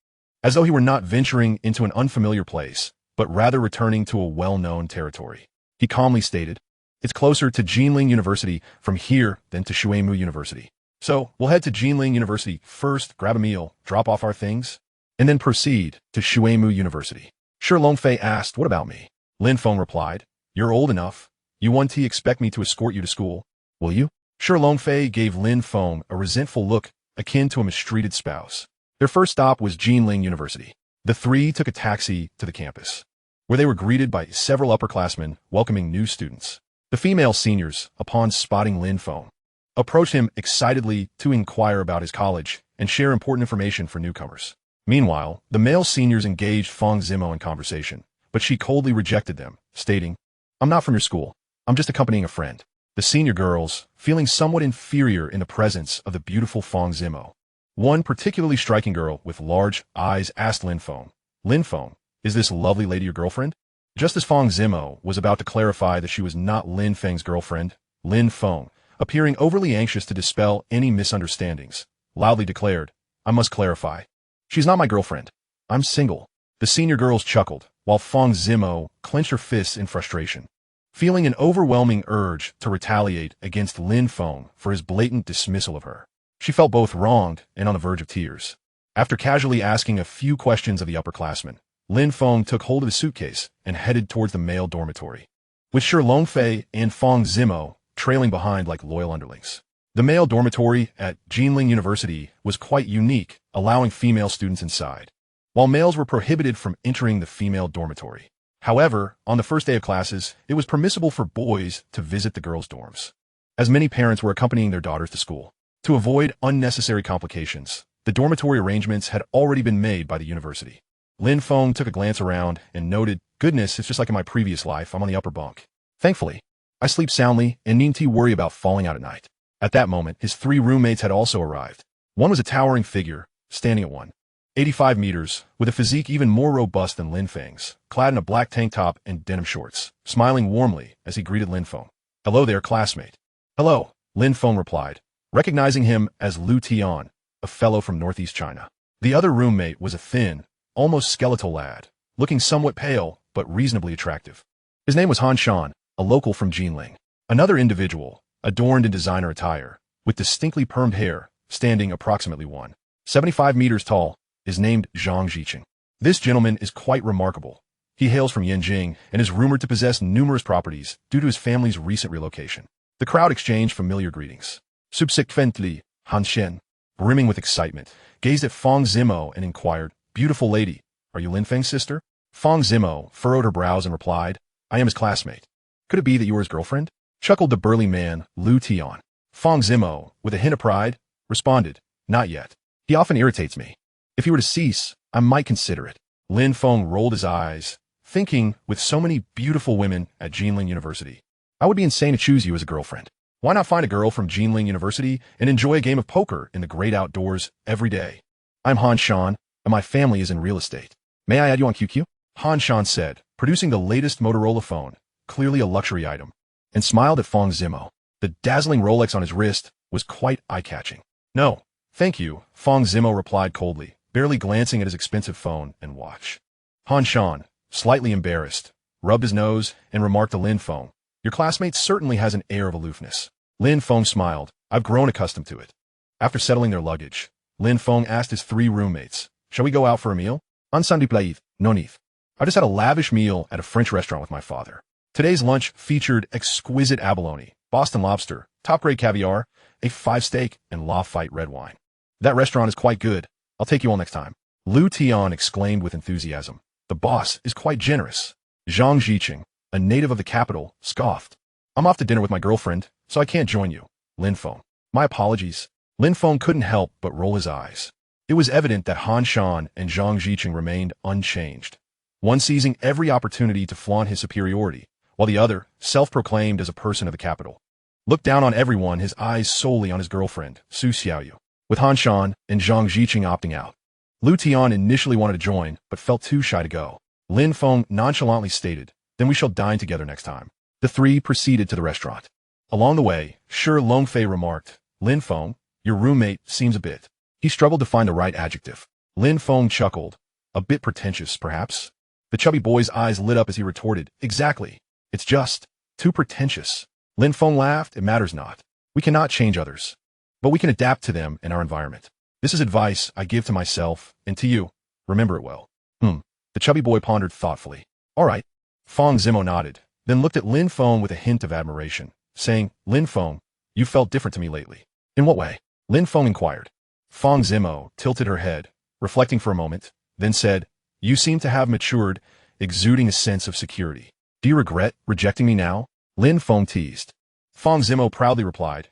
as though he were not venturing into an unfamiliar place, but rather returning to a well-known territory. He calmly stated, "It's closer to Jinling University from here than to Shuimu University. So we'll head to Jinling University first, grab a meal, drop off our things, and then proceed to Shuimu University." Shi Longfei asked, "What about me?" Lin Feng replied, "You're old enough. You won't expect me to escort you to school, will you?" Shi Longfei gave Lin Feng a resentful look akin to a mistreated spouse. Their first stop was Jinling University. The three took a taxi to the campus, where they were greeted by several upperclassmen welcoming new students. The female seniors, upon spotting Lin Feng, approached him excitedly to inquire about his college and share important information for newcomers. Meanwhile, the male seniors engaged Fang Zimo in conversation, but she coldly rejected them, stating, "I'm not from your school. I'm just accompanying a friend." The senior girls, feeling somewhat inferior in the presence of the beautiful Fang Zimo. One particularly striking girl with large eyes asked Lin Feng, "Lin Feng, is this lovely lady your girlfriend?" Just as Fang Zimo was about to clarify that she was not Lin Feng's girlfriend, Lin Feng, appearing overly anxious to dispel any misunderstandings, loudly declared, "I must clarify. She's not my girlfriend. I'm single." The senior girls chuckled, while Fang Zimo clenched her fists in frustration, feeling an overwhelming urge to retaliate against Lin Feng for his blatant dismissal of her. She felt both wronged and on the verge of tears. After casually asking a few questions of the upperclassmen, Lin Feng took hold of his suitcase and headed towards the male dormitory, with Shi Longfei and Fang Zimo trailing behind like loyal underlings. The male dormitory at Jinling University was quite unique, allowing female students inside, while males were prohibited from entering the female dormitory. However, on the first day of classes, it was permissible for boys to visit the girls' dorms, as many parents were accompanying their daughters to school. To avoid unnecessary complications, the dormitory arrangements had already been made by the university. Lin Feng took a glance around and noted, "Goodness, it's just like in my previous life. I'm on the upper bunk. Thankfully, I sleep soundly and needn't worry about falling out at night." At that moment, his three roommates had also arrived. One was a towering figure, standing at 185 meters, with a physique even more robust than Lin Feng's, clad in a black tank top and denim shorts, smiling warmly as he greeted Lin Feng. "Hello there, classmate." "Hello," Lin Feng replied, recognizing him as Lu Tian, a fellow from northeast China. The other roommate was a thin, almost skeletal lad, looking somewhat pale but reasonably attractive. His name was Han Shan, a local from Jinling. Another individual, adorned in designer attire, with distinctly permed hair, standing approximately 175 meters tall, is named Zhang Jiqing. This gentleman is quite remarkable. He hails from Yanjing and is rumored to possess numerous properties due to his family's recent relocation. The crowd exchanged familiar greetings. Subsequently, Han Shen, brimming with excitement, gazed at Fang Zimo and inquired, "Beautiful lady, are you Lin Feng's sister?" Fang Zimo furrowed her brows and replied, "I am his classmate. Could it be that you are his girlfriend?" Chuckled the burly man, Lu Tian. Fang Zimo, with a hint of pride, responded, "Not yet. He often irritates me. If he were to cease, I might consider it." Lin Feng rolled his eyes, thinking, with so many beautiful women at Jinling University, I would be insane to choose you as a girlfriend. Why not find a girl from Jinling University and enjoy a game of poker in the great outdoors every day? "I'm Han Shan, and my family is in real estate. May I add you on QQ?" Han Shan said, producing the latest Motorola phone, clearly a luxury item, and smiled at Fang Zimo. The dazzling Rolex on his wrist was quite eye-catching. "No, thank you," Fang Zimo replied coldly, barely glancing at his expensive phone and watch. Han Shan, slightly embarrassed, rubbed his nose and remarked to Lin Feng, "Your classmate certainly has an air of aloofness." Lin Feng smiled. "I've grown accustomed to it." After settling their luggage, Lin Feng asked his three roommates, "Shall we go out for a meal?" "Ensemble plaît, non if. I just had a lavish meal at a French restaurant with my father. Today's lunch featured exquisite abalone, Boston lobster, top-grade caviar, a 5-steak, and Lafite red wine. That restaurant is quite good. I'll take you all next time." Lu Tian exclaimed with enthusiasm. "The boss is quite generous." Zhang Jiqing, a native of the capital, scoffed. "I'm off to dinner with my girlfriend, so I can't join you." Lin Feng, "My apologies." Lin Feng couldn't help but roll his eyes. It was evident that Han Shan and Zhang Jiqing remained unchanged. one seizing every opportunity to flaunt his superiority, while the other, self-proclaimed as a person of the capital, looked down on everyone, his eyes solely on his girlfriend, Su Xiaoyu, with Han Shan and Zhang Ziqing opting out. Lu Tian initially wanted to join, but felt too shy to go. Lin Feng nonchalantly stated, "Then we shall dine together next time." The three proceeded to the restaurant. Along the way, Shi Longfei remarked, "Lin Feng, your roommate seems a bit." He struggled to find the right adjective. Lin Feng chuckled. "A bit pretentious, perhaps?" The chubby boy's eyes lit up as he retorted, "Exactly. It's just too pretentious." Lin Feng laughed. "It matters not. We cannot change others, but we can adapt to them and our environment. This is advice I give to myself and to you. Remember it well." The chubby boy pondered thoughtfully. "All right." Fang Zimo nodded, then looked at Lin Feng with a hint of admiration, saying, "Lin Feng, you felt different to me lately." "In what way?" Lin Feng inquired. Fang Zimo tilted her head, reflecting for a moment, then said, "You seem to have matured, exuding a sense of security. Do you regret rejecting me now?" Lin Feng teased. Fang Zimo proudly replied,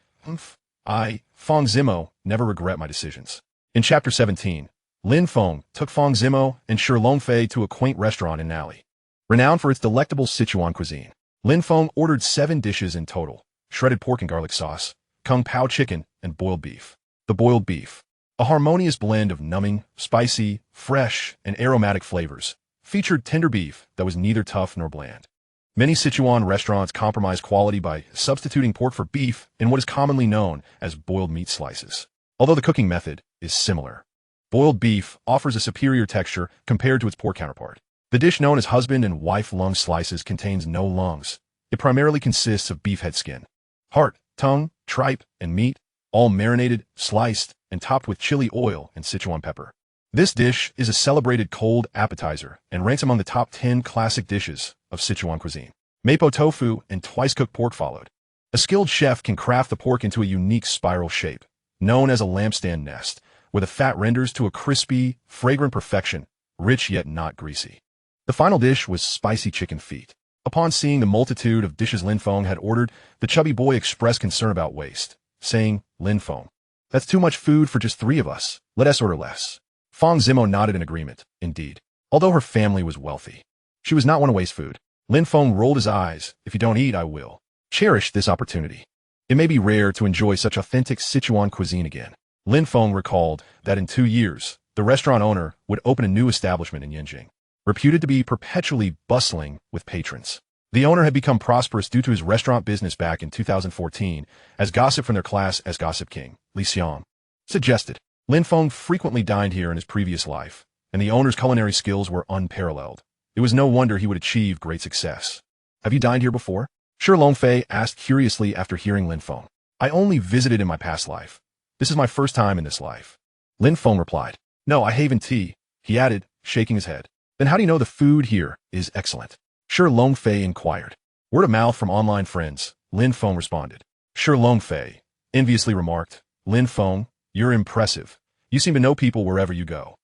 "I, Fang Zimo, never regret my decisions." In Chapter 17, Lin Feng took Fang Zimo and Shi Longfei to a quaint restaurant in Nali, renowned for its delectable Sichuan cuisine. Lin Feng ordered 7 dishes in total: shredded pork and garlic sauce, kung pao chicken, and boiled beef. The boiled beef, a harmonious blend of numbing, spicy, fresh, and aromatic flavors, featured tender beef that was neither tough nor bland. Many Sichuan restaurants compromise quality by substituting pork for beef in what is commonly known as boiled meat slices, although the cooking method is similar. Boiled beef offers a superior texture compared to its pork counterpart. The dish known as husband and wife lung slices contains no lungs. It primarily consists of beef head skin, heart, tongue, tripe, and meat, all marinated, sliced, and topped with chili oil and Sichuan pepper. This dish is a celebrated cold appetizer and ranks among the top 10 classic dishes of Sichuan cuisine. Mapo tofu and twice-cooked pork followed. A skilled chef can craft the pork into a unique spiral shape, known as a lampstand nest, where the fat renders to a crispy, fragrant perfection, rich yet not greasy. The final dish was spicy chicken feet. Upon seeing the multitude of dishes Lin Feng had ordered, the chubby boy expressed concern about waste, saying, "Lin Feng, that's too much food for just 3 of us. Let us order less." Fang Zimo nodded in agreement, indeed. Although her family was wealthy, she was not one to waste food. Lin Feng rolled his eyes. "If you don't eat, I will. Cherish this opportunity. It may be rare to enjoy such authentic Sichuan cuisine again." Lin Feng recalled that in 2 years, the restaurant owner would open a new establishment in Yanjing, reputed to be perpetually bustling with patrons. The owner had become prosperous due to his restaurant business back in 2014, as gossip from their class as Gossip King, Li Xiang, suggested. Lin Feng frequently dined here in his previous life, and the owner's culinary skills were unparalleled. It was no wonder he would achieve great success. "Have you dined here before?" Shi Longfei asked curiously after hearing Lin Feng. "I only visited in my past life. This is my first time in this life." Lin Feng replied. "No, I haven't tea," he added, shaking his head. "Then how do you know the food here is excellent?" Shi Longfei inquired. "Word of mouth from online friends," Lin Feng responded. Shi Longfei enviously remarked, "Lin Feng, you're impressive. You seem to know people wherever you go."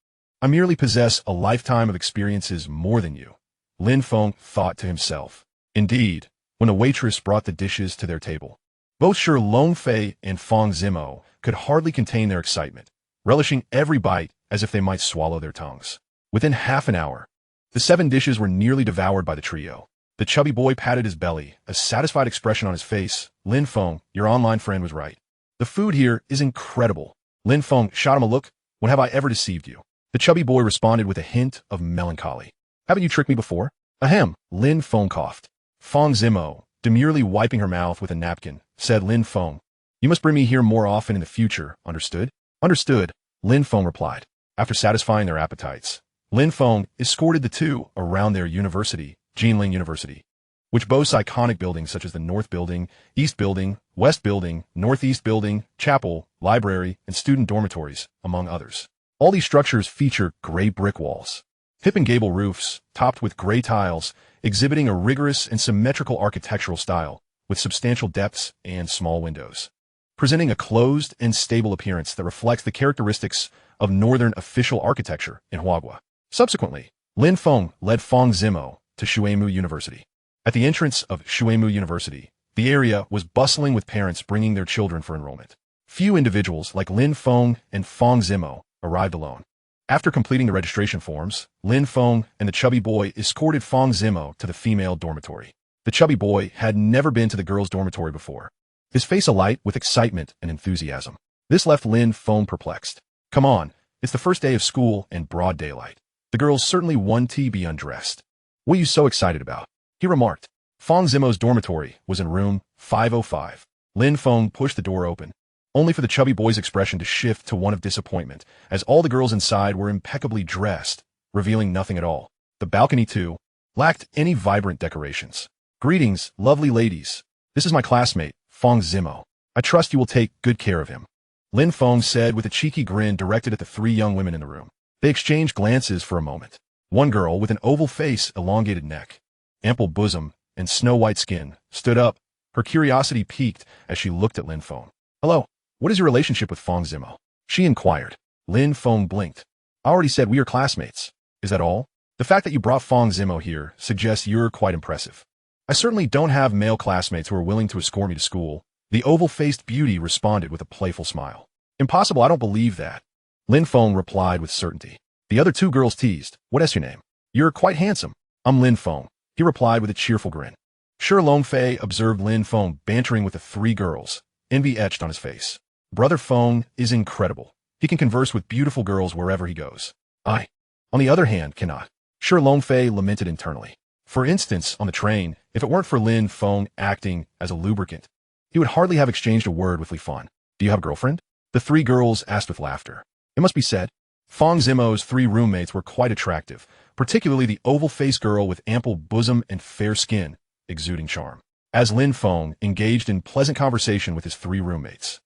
"I merely possess a lifetime of experiences more than you," Lin Feng thought to himself. Indeed, when the waitress brought the dishes to their table, both Shi Longfei and Fang Zimo could hardly contain their excitement, relishing every bite as if they might swallow their tongues. Within half an hour, the 7 dishes were nearly devoured by the trio. The chubby boy patted his belly, a satisfied expression on his face. "Lin Feng, your online friend was right. The food here is incredible." Lin Feng shot him a look. "When have I ever deceived you?" The chubby boy responded with a hint of melancholy. "Haven't you tricked me before?" "Ahem," Lin Feng coughed. Fang Zimo, demurely wiping her mouth with a napkin, said, "Lin Feng, you must bring me here more often in the future, understood?" "Understood," Lin Feng replied. After satisfying their appetites, Lin Feng escorted the two around their university, Jinling University, which boasts iconic buildings such as the North Building, East Building, West Building, Northeast Building, chapel, library, and student dormitories, among others. All these structures feature gray brick walls, hip and gable roofs, topped with gray tiles, exhibiting a rigorous and symmetrical architectural style, with substantial depths and small windows, presenting a closed and stable appearance that reflects the characteristics of northern official architecture in Huagua. Subsequently, Lin Feng led Fang Zimo to Shuimu University. At the entrance of Shuimu University, the area was bustling with parents bringing their children for enrollment. Few individuals like Lin Feng and Fang Zimo arrived alone. After completing the registration forms, Lin Feng and the chubby boy escorted Fang Zimo to the female dormitory. The chubby boy had never been to the girls' dormitory before, his face alight with excitement and enthusiasm. This left Lin Feng perplexed. Come on, it's the first day of school in broad daylight. The girls certainly want to be undressed. What are you so excited about? He remarked. Fang Zimo's dormitory was in room 505. Lin Feng pushed the door open, only for the chubby boy's expression to shift to one of disappointment, as all the girls inside were impeccably dressed, revealing nothing at all. The balcony, too, lacked any vibrant decorations. Greetings, lovely ladies. This is my classmate, Fang Zimo. I trust you will take good care of him. Lin Feng said with a cheeky grin directed at the three young women in the room. They exchanged glances for a moment. One girl with an oval face, elongated neck, ample bosom, and snow-white skin stood up, her curiosity piqued as she looked at Lin Feng. Hello, what is your relationship with Fang Zimo? She inquired. Lin Feng blinked. I already said we are classmates. Is that all? The fact that you brought Fang Zimo here suggests you're quite impressive. I certainly don't have male classmates who are willing to escort me to school. The oval-faced beauty responded with a playful smile. Impossible, I don't believe that. Lin Feng replied with certainty. The other two girls teased. What is your name? You're quite handsome. I'm Lin Feng. He replied with a cheerful grin. Shi Longfei observed Lin Feng bantering with the three girls, envy etched on his face. Brother Feng is incredible. He can converse with beautiful girls wherever he goes. I, on the other hand, cannot. Shi Longfei lamented internally. For instance, on the train, if it weren't for Lin Feng acting as a lubricant, he would hardly have exchanged a word with Li Fan. Do you have a girlfriend? The three girls asked with laughter. It must be said, Fang Zimo's three roommates were quite attractive, particularly the oval-faced girl with ample bosom and fair skin, exuding charm. As Lin Feng engaged in pleasant conversation with his three roommates,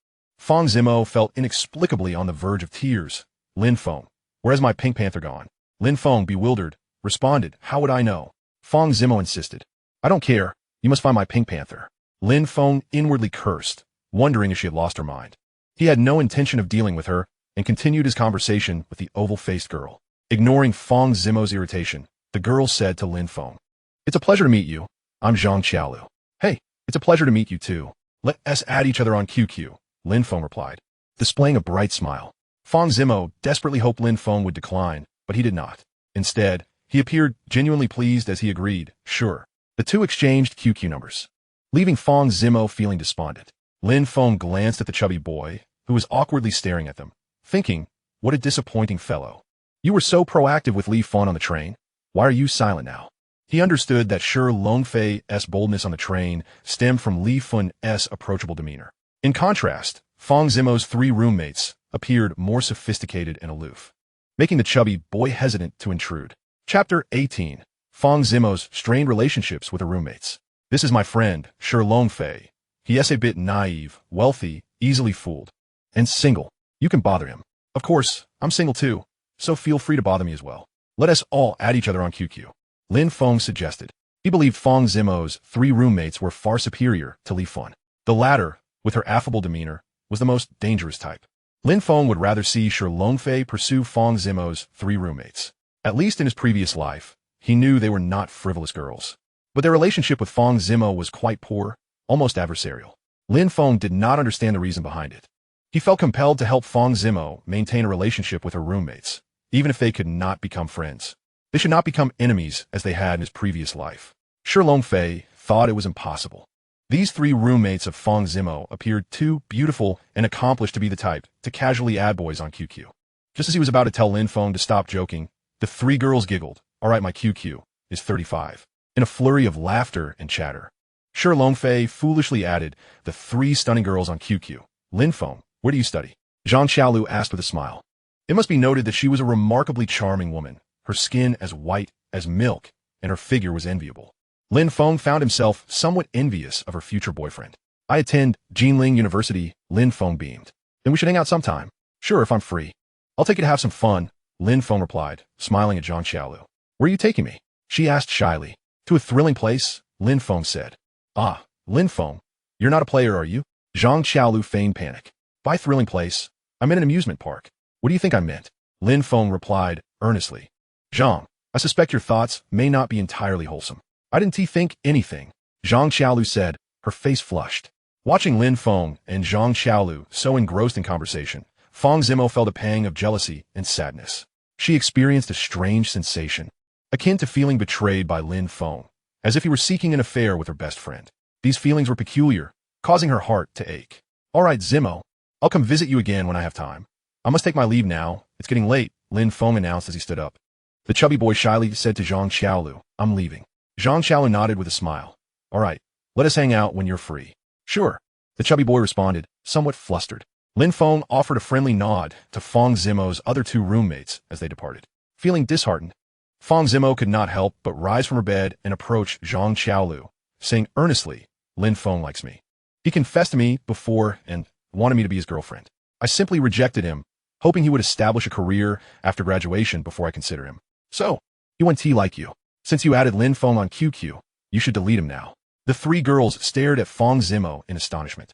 Fang Zimo felt inexplicably on the verge of tears. Lin Feng, where's my Pink Panther gone? Lin Feng, bewildered, responded, how would I know? Fang Zimo insisted. I don't care. You must find my Pink Panther. Lin Feng inwardly cursed, wondering if she had lost her mind. He had no intention of dealing with her and continued his conversation with the oval-faced girl. Ignoring Fang Zimo's irritation, the girl said to Lin Feng, it's a pleasure to meet you. I'm Zhang Xiaolu. Hey, it's a pleasure to meet you too. Let us add each other on QQ, Lin Feng replied, displaying a bright smile. Fang Zimo desperately hoped Lin Feng would decline, but he did not. Instead, he appeared genuinely pleased as he agreed, sure. The two exchanged QQ numbers, leaving Fang Zimo feeling despondent. Lin Feng glanced at the chubby boy, who was awkwardly staring at them, thinking, what a disappointing fellow. You were so proactive with Li Fan on the train. Why are you silent now? He understood that Shi Longfei's boldness on the train stemmed from Li Feng's approachable demeanor. In contrast, Fang Zimo's three roommates appeared more sophisticated and aloof, making the chubby boy hesitant to intrude. Chapter 18. Fang Zimo's strained relationships with her roommates. This is my friend, Shi Longfei. He is a bit naive, wealthy, easily fooled, and single. You can bother him. Of course, I'm single too, so feel free to bother me as well. Let us all add each other on QQ. Lin Feng suggested. He believed Fang Zimo's three roommates were far superior to Li Fan. The latter, with her affable demeanor, was the most dangerous type. Lin Feng would rather see Shi Longfei pursue Fang Zimo's three roommates. At least in his previous life, he knew they were not frivolous girls. But their relationship with Fang Zimo was quite poor, almost adversarial. Lin Feng did not understand the reason behind it. He felt compelled to help Fang Zimo maintain a relationship with her roommates, even if they could not become friends. They should not become enemies as they had in his previous life. Shi Longfei thought it was impossible. These three roommates of Fang Zimo appeared too beautiful and accomplished to be the type to casually add boys on QQ. Just as he was about to tell Lin Feng to stop joking, the three girls giggled. All right, my QQ is 35. In a flurry of laughter and chatter, Shi Longfei foolishly added the three stunning girls on QQ. Lin Feng, where do you study? Zhang Xiaolu asked with a smile. It must be noted that she was a remarkably charming woman, her skin as white as milk, and her figure was enviable. Lin Feng found himself somewhat envious of her future boyfriend. I attend Jinling University, Lin Feng beamed. Then we should hang out sometime. Sure, if I'm free. I'll take you to have some fun, Lin Feng replied, smiling at Zhang Xiaolu. Where are you taking me? She asked shyly. To a thrilling place, Lin Feng said. Ah, Lin Feng, you're not a player, are you? Zhang Xiaolu feigned panic. By thrilling place, I'm in an amusement park. What do you think I meant? Lin Feng replied, earnestly. Zhang, I suspect your thoughts may not be entirely wholesome. I didn't think anything, Zhang Xiaolu said, her face flushed. Watching Lin Feng and Zhang Xiaolu so engrossed in conversation, Fang Zimo felt a pang of jealousy and sadness. She experienced a strange sensation, akin to feeling betrayed by Lin Feng, as if he were seeking an affair with her best friend. These feelings were peculiar, causing her heart to ache. "All right, Zimo, I'll come visit you again when I have time. I must take my leave now. It's getting late," Lin Feng announced as he stood up. The chubby boy shyly said to Zhang Xiaolu, "I'm leaving." Zhang Xiaolu nodded with a smile. "All right, let us hang out when you're free." "Sure," the chubby boy responded, somewhat flustered. Lin Feng offered a friendly nod to Fang Zimo's other two roommates as they departed. Feeling disheartened, Fang Zimo could not help but rise from her bed and approach Zhang Xiaolu, saying earnestly, "Lin Feng likes me. He confessed to me before and wanted me to be his girlfriend. I simply rejected him, hoping he would establish a career after graduation before I consider him. So, he wants he like you. Since you added Lin Feng on QQ, you should delete him now." The three girls stared at Fang Zimo in astonishment,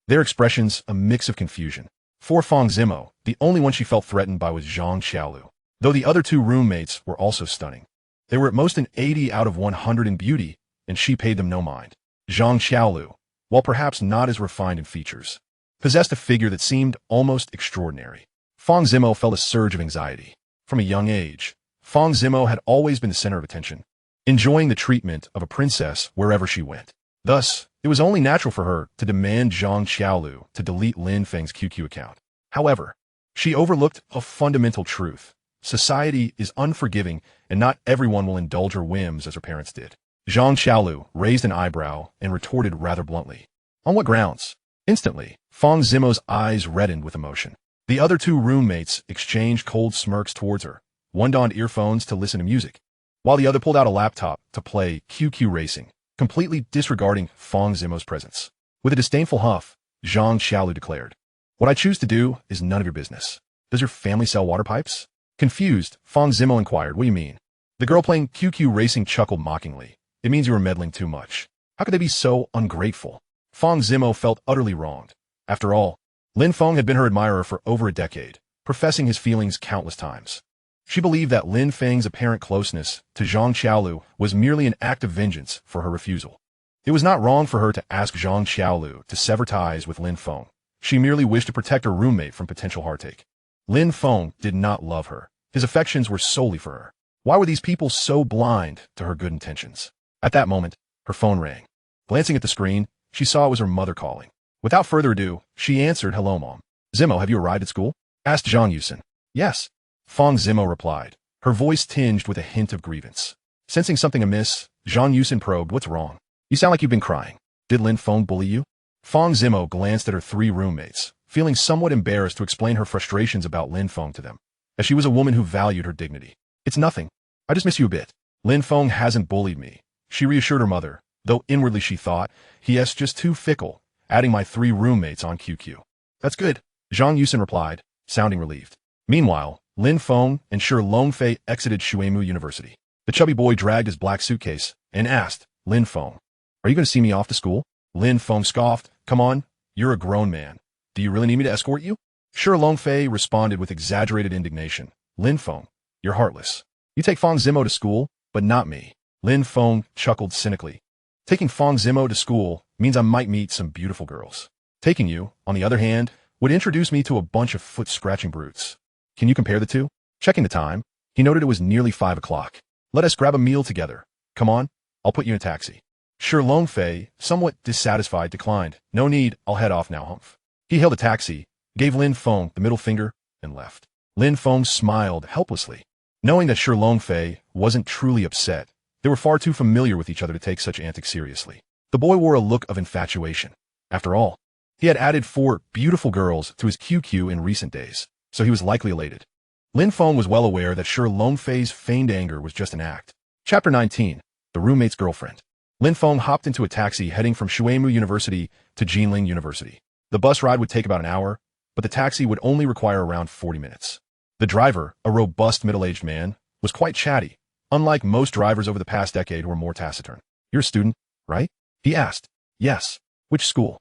their expressions a mix of confusion. For Fang Zimo, the only one she felt threatened by was Zhang Xiaolu, though the other two roommates were also stunning. They were at most an 80 out of 100 in beauty, and she paid them no mind. Zhang Xiaolu, while perhaps not as refined in features, possessed a figure that seemed almost extraordinary. Fang Zimo felt a surge of anxiety. From a young age, Fang Zimo had always been the center of attention, enjoying the treatment of a princess wherever she went. Thus, it was only natural for her to demand Zhang Xiaolu to delete Lin Feng's QQ account. However, she overlooked a fundamental truth. Society is unforgiving, and not everyone will indulge her whims as her parents did. Zhang Xiaolu raised an eyebrow and retorted rather bluntly. "On what grounds?" Instantly, Fang Zimo's eyes reddened with emotion. The other two roommates exchanged cold smirks towards her. One donned earphones to listen to music, while the other pulled out a laptop to play QQ Racing, completely disregarding Fang Zimo's presence. With a disdainful huff, Zhang Xiaolu declared, "What I choose to do is none of your business. Does your family sell water pipes?" Confused, Fang Zimo inquired, "What do you mean?" The girl playing QQ Racing chuckled mockingly. "It means you were meddling too much. How could they be so ungrateful?" Fang Zimo felt utterly wronged. After all, Lin Feng had been her admirer for over a decade, professing his feelings countless times. She believed that Lin Feng's apparent closeness to Zhang Xiaolu was merely an act of vengeance for her refusal. It was not wrong for her to ask Zhang Xiaolu to sever ties with Lin Feng. She merely wished to protect her roommate from potential heartache. Lin Feng did not love her. His affections were solely for her. Why were these people so blind to her good intentions? At that moment, her phone rang. Glancing at the screen, she saw it was her mother calling. Without further ado, she answered, "Hello, Mom." "Zimo, have you arrived at school?" asked Zhang Yusen. "Yes," Fang Zimo replied, her voice tinged with a hint of grievance. Sensing something amiss, Zhang Yusen probed, "What's wrong? You sound like you've been crying. Did Lin Feng bully you?" Fang Zimo glanced at her three roommates, feeling somewhat embarrassed to explain her frustrations about Lin Feng to them, as she was a woman who valued her dignity. "It's nothing. I just miss you a bit. Lin Feng hasn't bullied me," she reassured her mother, though inwardly she thought, "He is just too fickle, adding my three roommates on QQ." "That's good," Zhang Yusen replied, sounding relieved. Meanwhile, Lin Feng and Shi Longfei exited Shuimu University. The chubby boy dragged his black suitcase and asked, "Lin Feng, are you going to see me off to school?" Lin Feng scoffed, "Come on, you're a grown man. Do you really need me to escort you?" Shi Longfei responded with exaggerated indignation, "Lin Feng, you're heartless. You take Fang Zimo to school, but not me." Lin Feng chuckled cynically. "Taking Fang Zimo to school means I might meet some beautiful girls. Taking you, on the other hand, would introduce me to a bunch of foot-scratching brutes. Can you compare the two?" Checking the time, he noted it was nearly 5 o'clock. "Let us grab a meal together. Come on, I'll put you in a taxi." Shi Longfei, somewhat dissatisfied, declined. "No need, I'll head off now, humph." He hailed a taxi, gave Lin Feng the middle finger, and left. Lin Feng smiled helplessly. Knowing that Shi Longfei wasn't truly upset, they were far too familiar with each other to take such antics seriously. The boy wore a look of infatuation. After all, he had added 4 beautiful girls to his QQ in recent days, so he was likely elated. Lin Feng was well aware that Shi Longfei's feigned anger was just an act. Chapter 19, The Roommate's Girlfriend. Lin Feng hopped into a taxi heading from Shuimu University to Jinling University. The bus ride would take about an hour, but the taxi would only require around 40 minutes. The driver, a robust middle-aged man, was quite chatty, unlike most drivers over the past decade who were more taciturn. "You're a student, right?" he asked. "Yes." "Which school?"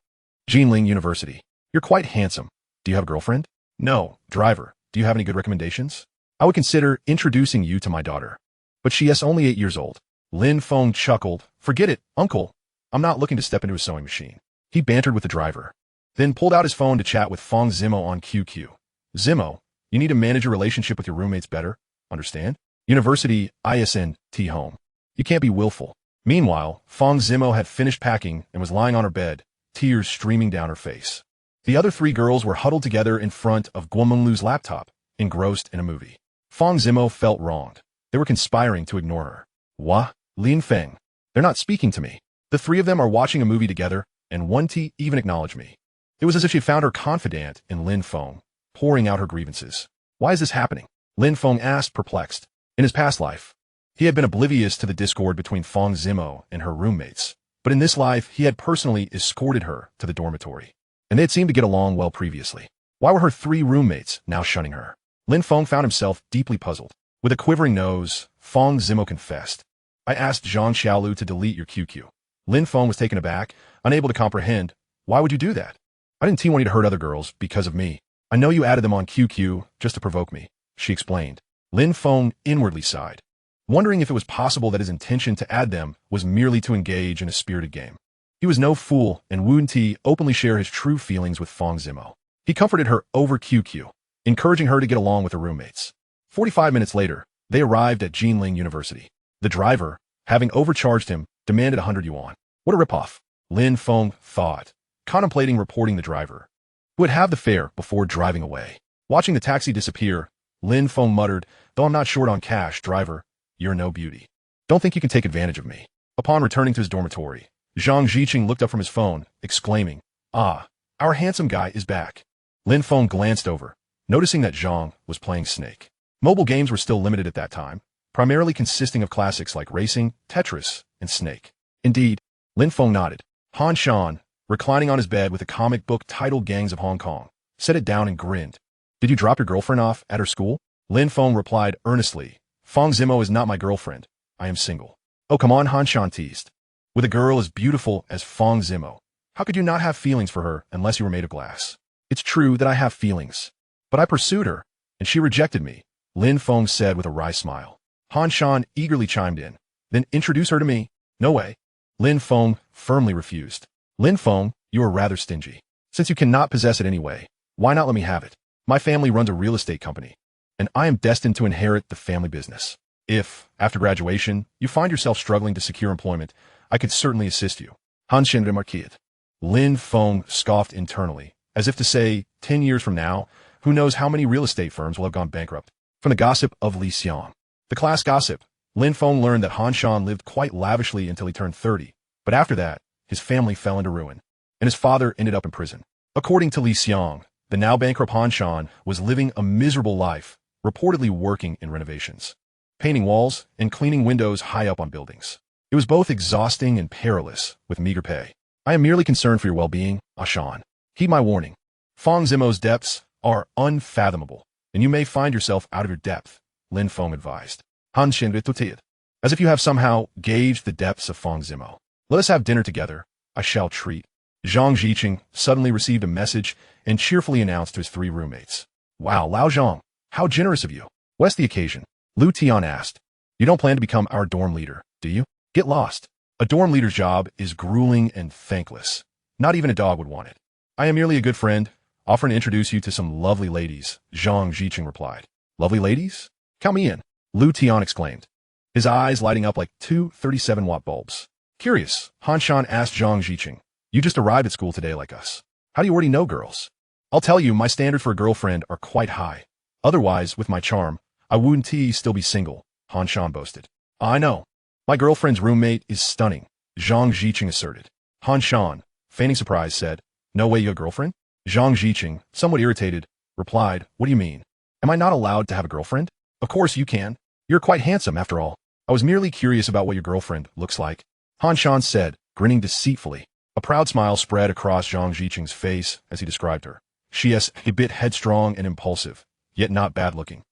"Jinling University." "You're quite handsome. Do you have a girlfriend?" "No." "Driver, do you have any good recommendations?" "I would consider introducing you to my daughter, but she is only 8 years old." Lin Feng chuckled. "Forget it, uncle. I'm not looking to step into a sewing machine." He bantered with the driver, then pulled out his phone to chat with Fang Zimo on QQ. "Zimo, you need to manage your relationship with your roommates better. Understand? University, ISNT home. You can't be willful. Meanwhile, Fang Zimo had finished packing and was lying on her bed, tears streaming down her face. The other three girls were huddled together in front of Guomenglu's laptop, engrossed in a movie. Fang Zimo felt wronged. They were conspiring to ignore her. What? Lin Feng. They're not speaking to me. The three of them are watching a movie together, and one T even acknowledged me. It was as if she had found her confidant in Lin Feng, pouring out her grievances. Why is this happening? Lin Feng asked, perplexed. In his past life, he had been oblivious to the discord between Fang Zimo and her roommates, but in this life he had personally escorted her to the dormitory, and they had seemed to get along well previously. Why were her three roommates now shunning her? Lin Feng found himself deeply puzzled. With a quivering nose, Fang Zimo confessed. I asked Zhang Xiaolu to delete your QQ. Lin Feng was taken aback, unable to comprehend. Why would you do that? I didn't want you to hurt other girls because of me. I know you added them on QQ just to provoke me, she explained. Lin Feng inwardly sighed, wondering if it was possible that his intention to add them was merely to engage in a spirited game. He was no fool and wouldn't openly share his true feelings with Fang Zimo. He comforted her over QQ, encouraging her to get along with her roommates. 45 minutes later, they arrived at Jinling University. The driver, having overcharged him, demanded 100 yuan. What a ripoff, Lin Feng thought, contemplating reporting the driver, who would have the fare before driving away. Watching the taxi disappear, Lin Feng muttered, though I'm not short on cash, driver, you're no beauty. Don't think you can take advantage of me. Upon returning to his dormitory, Zhang Ziqing looked up from his phone, exclaiming, Ah, our handsome guy is back. Lin Feng glanced over, noticing that Zhang was playing Snake. Mobile games were still limited at that time, primarily consisting of classics like Racing, Tetris, and Snake. Indeed, Lin Feng nodded. Han Shan, reclining on his bed with a comic book titled Gangs of Hong Kong, set it down and grinned. Did you drop your girlfriend off at her school? Lin Feng replied earnestly, Fang Zimo is not my girlfriend. I am single. Oh, come on, Han Shan teased. With a girl as beautiful as Fang Zimo, how could you not have feelings for her unless you were made of glass? It's true that I have feelings, but I pursued her, and she rejected me, Lin Feng said with a wry smile. Han Shan eagerly chimed in. Then introduce her to me. No way. Lin Feng firmly refused. Lin Feng, you are rather stingy. Since you cannot possess it anyway, why not let me have it? My family runs a real estate company, and I am destined to inherit the family business. If, after graduation, you find yourself struggling to secure employment, I could certainly assist you. Han Shan remarqued. Lin Feng scoffed internally, as if to say, 10 years from now, who knows how many real estate firms will have gone bankrupt. From the gossip of Li Xiang, the class gossip, Lin Feng learned that Han Shan lived quite lavishly until he turned 30, but after that, his family fell into ruin, and his father ended up in prison. According to Li Xiang, the now bankrupt Han Shan was living a miserable life, reportedly working in renovations, painting walls, and cleaning windows high up on buildings. It was both exhausting and perilous, with meager pay. I am merely concerned for your well-being, Ashan. Heed my warning. Fang Zimo's depths are unfathomable, and you may find yourself out of your depth, Lin Feng advised. Han Shan retorted, as if you have somehow gauged the depths of Fang Zimo. Let us have dinner together. I shall treat. Zhang Ziqing suddenly received a message and cheerfully announced to his three roommates. Wow, Lao Zhang, how generous of you. What's the occasion? Lu Tian asked. You don't plan to become our dorm leader, do you? Get lost. A dorm leader's job is grueling and thankless. Not even a dog would want it. I am merely a good friend, offering to introduce you to some lovely ladies, Zhang Ziqing replied. Lovely ladies? Count me in, Lu Tian exclaimed, his eyes lighting up like two 37-watt bulbs. Curious, Han Shan asked Zhang Ziqing. You just arrived at school today like us. How do you already know girls? I'll tell you, my standards for a girlfriend are quite high. Otherwise, with my charm, I wouldn't still be single, Han Shan boasted. I know. My girlfriend's roommate is stunning, Zhang Ziqing asserted. Han Shan, feigning surprise, said, No way you have a girlfriend? Zhang Ziqing, somewhat irritated, replied, What do you mean? Am I not allowed to have a girlfriend? Of course you can. You're quite handsome after all. I was merely curious about what your girlfriend looks like, Han Shan said, grinning deceitfully. A proud smile spread across Zhang Ziqing's face as he described her. She is a bit headstrong and impulsive, yet not bad-looking.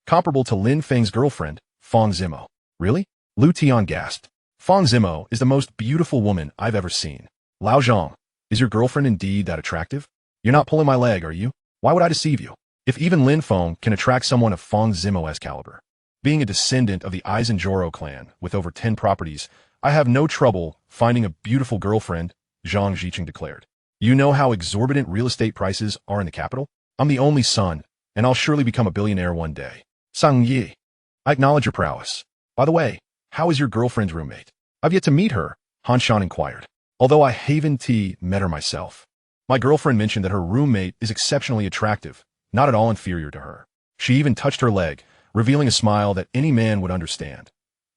Comparable to Lin Feng's girlfriend, Fang Zimo. Really? Lu Tian gasped. Fang Zimo is the most beautiful woman I've ever seen. Lao Zhang, is your girlfriend indeed that attractive? You're not pulling my leg, are you? Why would I deceive you? If even Lin Feng can attract someone of Fang Zimo's caliber. Being a descendant of the Aizenjoro clan with over 10 properties, I have no trouble finding a beautiful girlfriend, Zhang Ziqing declared. You know how exorbitant real estate prices are in the capital? I'm the only son, and I'll surely become a billionaire one day. Sang Yi. I acknowledge your prowess. By the way, how is your girlfriend's roommate? I've yet to meet her, Han Shan inquired. Although I haven't met her myself. My girlfriend mentioned that her roommate is exceptionally attractive, not at all inferior to her. She even touched her leg, revealing a smile that any man would understand.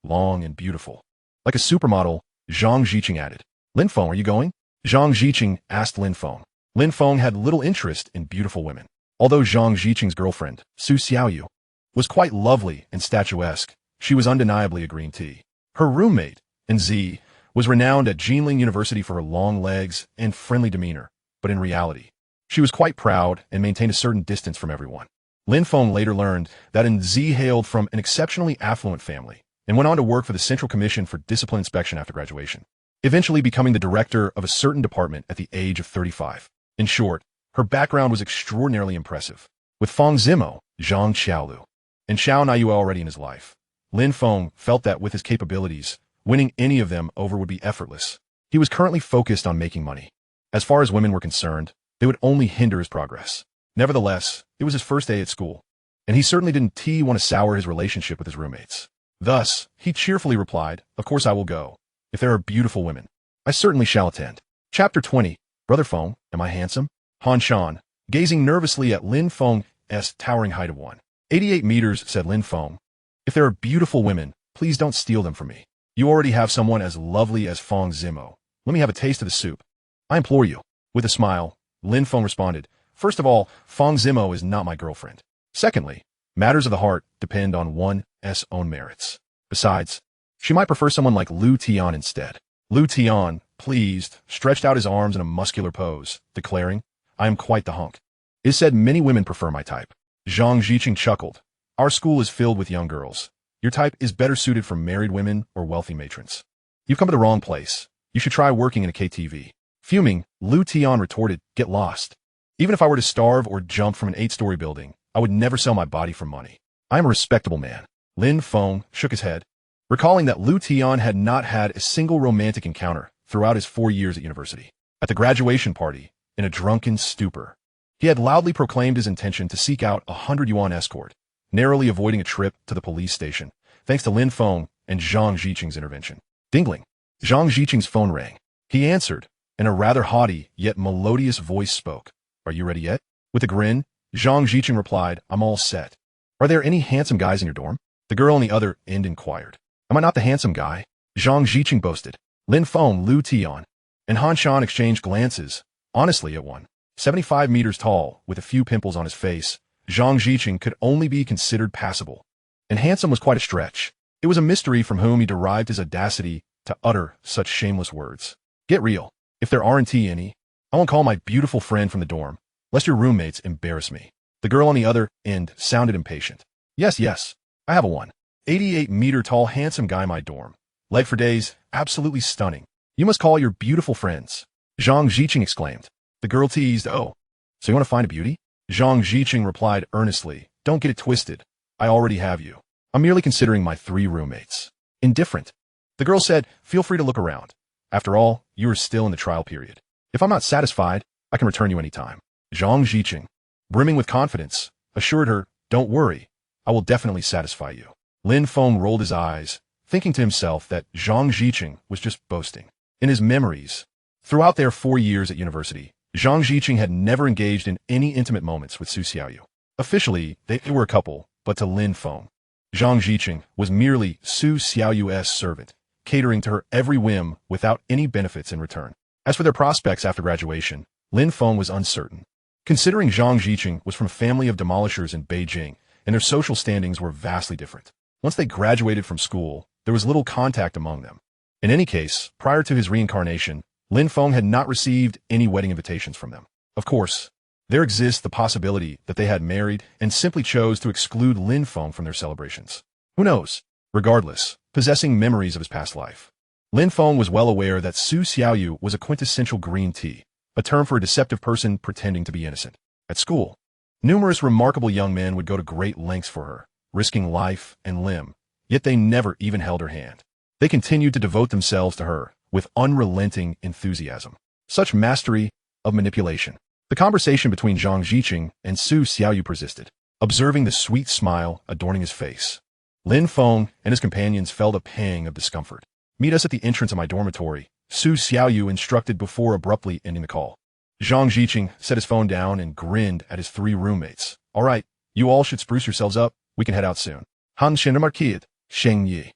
Long and beautiful. Like a supermodel, Zhang Ziqing added. Lin Feng, are you going? Zhang Ziqing asked Lin Feng. Lin Feng had little interest in beautiful women. Although Zhang Ziqing's girlfriend, Su Xiaoyu, was quite lovely and statuesque, she was undeniably a green tea. Her roommate, Nzi, was renowned at Jinling University for her long legs and friendly demeanor, but in reality, she was quite proud and maintained a certain distance from everyone. Lin Feng later learned that Nzi hailed from an exceptionally affluent family and went on to work for the Central Commission for Discipline Inspection after graduation, eventually becoming the director of a certain department at the age of 35. In short, her background was extraordinarily impressive. With Fang Zimo, Zhang Xiaolu, and Xiao Naiyue already in his life, Lin Feng felt that with his capabilities, winning any of them over would be effortless. He was currently focused on making money. As far as women were concerned, they would only hinder his progress. Nevertheless, it was his first day at school, and he certainly didn't want to sour his relationship with his roommates. Thus, he cheerfully replied, "Of course I will go. If there are beautiful women, I certainly shall attend." Chapter 20. Brother Feng, am I handsome? Han Shan, gazing nervously at Lin Feng's towering height of 188 meters, said Lin Feng. If there are beautiful women, please don't steal them from me. You already have someone as lovely as Fang Zimo. Let me have a taste of the soup. I implore you. With a smile, Lin Feng responded, "First of all, Fang Zimo is not my girlfriend. Secondly, matters of the heart depend on one's own merits. Besides, she might prefer someone like Lu Tian instead." Lu Tian, pleased, stretched out his arms in a muscular pose, declaring, "I am quite the hunk. It is said many women prefer my type." Zhang Ziqing chuckled. "Our school is filled with young girls. Your type is better suited for married women or wealthy matrons. You've come to the wrong place. You should try working in a KTV." Fuming, Lu Tian retorted, "Get lost. Even if I were to starve or jump from an 8-story building, I would never sell my body for money. I am a respectable man." Lin Feng shook his head, recalling that Lu Tian had not had a single romantic encounter throughout his 4 years at university. At the graduation party, in a drunken stupor, he had loudly proclaimed his intention to seek out a 100 yuan escort, narrowly avoiding a trip to the police station, thanks to Lin Feng and Zhang Ziqing's intervention. Dingling. Zhang Ziqing's phone rang. He answered, and a rather haughty yet melodious voice spoke. "Are you ready yet?" With a grin, Zhang Ziqing replied, "I'm all set. Are there any handsome guys in your dorm?" The girl on the other end inquired. "Am I not the handsome guy?" Zhang Ziqing boasted. Lin Feng, Lu Tian, and Han Shan exchanged glances. Honestly, at 175 meters tall, with a few pimples on his face, Zhang Ziqing could only be considered passable. And handsome was quite a stretch. It was a mystery from whom he derived his audacity to utter such shameless words. "Get real. If there aren't any, I won't call my beautiful friend from the dorm, lest your roommates embarrass me." The girl on the other end sounded impatient. Yes, I have a 188-meter tall handsome guy in my dorm. Leg for days, absolutely stunning. You must call your beautiful friends." Zhang Ziqing exclaimed. The girl teased, "Oh, so you want to find a beauty?" Zhang Ziqing replied earnestly, "Don't get it twisted. I already have you. I'm merely considering my 3 roommates. Indifferent." The girl said, "Feel free to look around. After all, you are still in the trial period. If I'm not satisfied, I can return you any time." Zhang Ziqing, brimming with confidence, assured her, "Don't worry. I will definitely satisfy you." Lin Feng rolled his eyes, thinking to himself that Zhang Ziqing was just boasting. In his memories, throughout their 4 years at university, Zhang Ziqing had never engaged in any intimate moments with Su Xiaoyu. Officially, they were a couple, but to Lin Feng, Zhang Ziqing was merely Su Xiaoyu's servant, catering to her every whim without any benefits in return. As for their prospects after graduation, Lin Feng was uncertain. Considering Zhang Ziqing was from a family of demolishers in Beijing, and their social standings were vastly different. Once they graduated from school, there was little contact among them. In any case, prior to his reincarnation, Lin Feng had not received any wedding invitations from them. Of course, there exists the possibility that they had married and simply chose to exclude Lin Feng from their celebrations. Who knows? Regardless, possessing memories of his past life, Lin Feng was well aware that Su Xiaoyu was a quintessential green tea, a term for a deceptive person pretending to be innocent. At school, numerous remarkable young men would go to great lengths for her, risking life and limb, yet they never even held her hand. They continued to devote themselves to her with unrelenting enthusiasm. Such mastery of manipulation. The conversation between Zhang Ziqing and Su Xiaoyu persisted, observing the sweet smile adorning his face. Lin Feng and his companions felt a pang of discomfort. Meet us at the entrance of my dormitory, Su Xiaoyu instructed before abruptly ending the call. Zhang Jiqing set his phone down and grinned at his three roommates. All right, you all should spruce yourselves up. We can head out soon. Han Shenmarkid, Sheng Yi.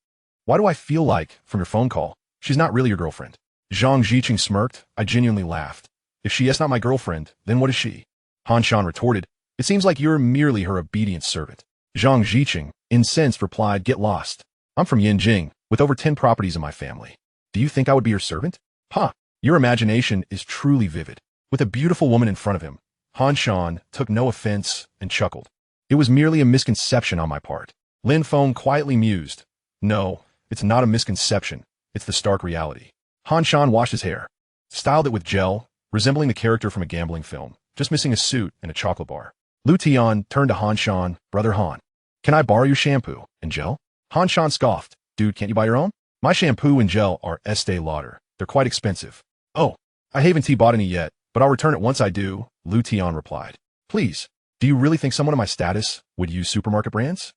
Why do I feel like, from your phone call, she's not really your girlfriend? Zhang Jiqing smirked. I genuinely laughed. If she is not my girlfriend, then what is she? Han Shan retorted. It seems like you're merely her obedient servant. Zhang Jiqing, incensed, replied, Get lost. I'm from Yinjing, with over 10 properties in my family. Do you think I would be your servant? Huh, your imagination is truly vivid. With a beautiful woman in front of him, Han Shan took no offense and chuckled. It was merely a misconception on my part. Lin Feng quietly mused. No, it's not a misconception. It's the stark reality. Han Shan washed his hair, styled it with gel, resembling the character from a gambling film, just missing a suit and a chocolate bar. Lu Tian turned to Han Shan. Brother Han, can I borrow your shampoo and gel? Han Shan scoffed. Dude, can't you buy your own? My shampoo and gel are Estee Lauder. They're quite expensive. Oh, I haven't bought any yet, but I'll return it once I do, Lu Tian replied. Please, do you really think someone of my status would use supermarket brands?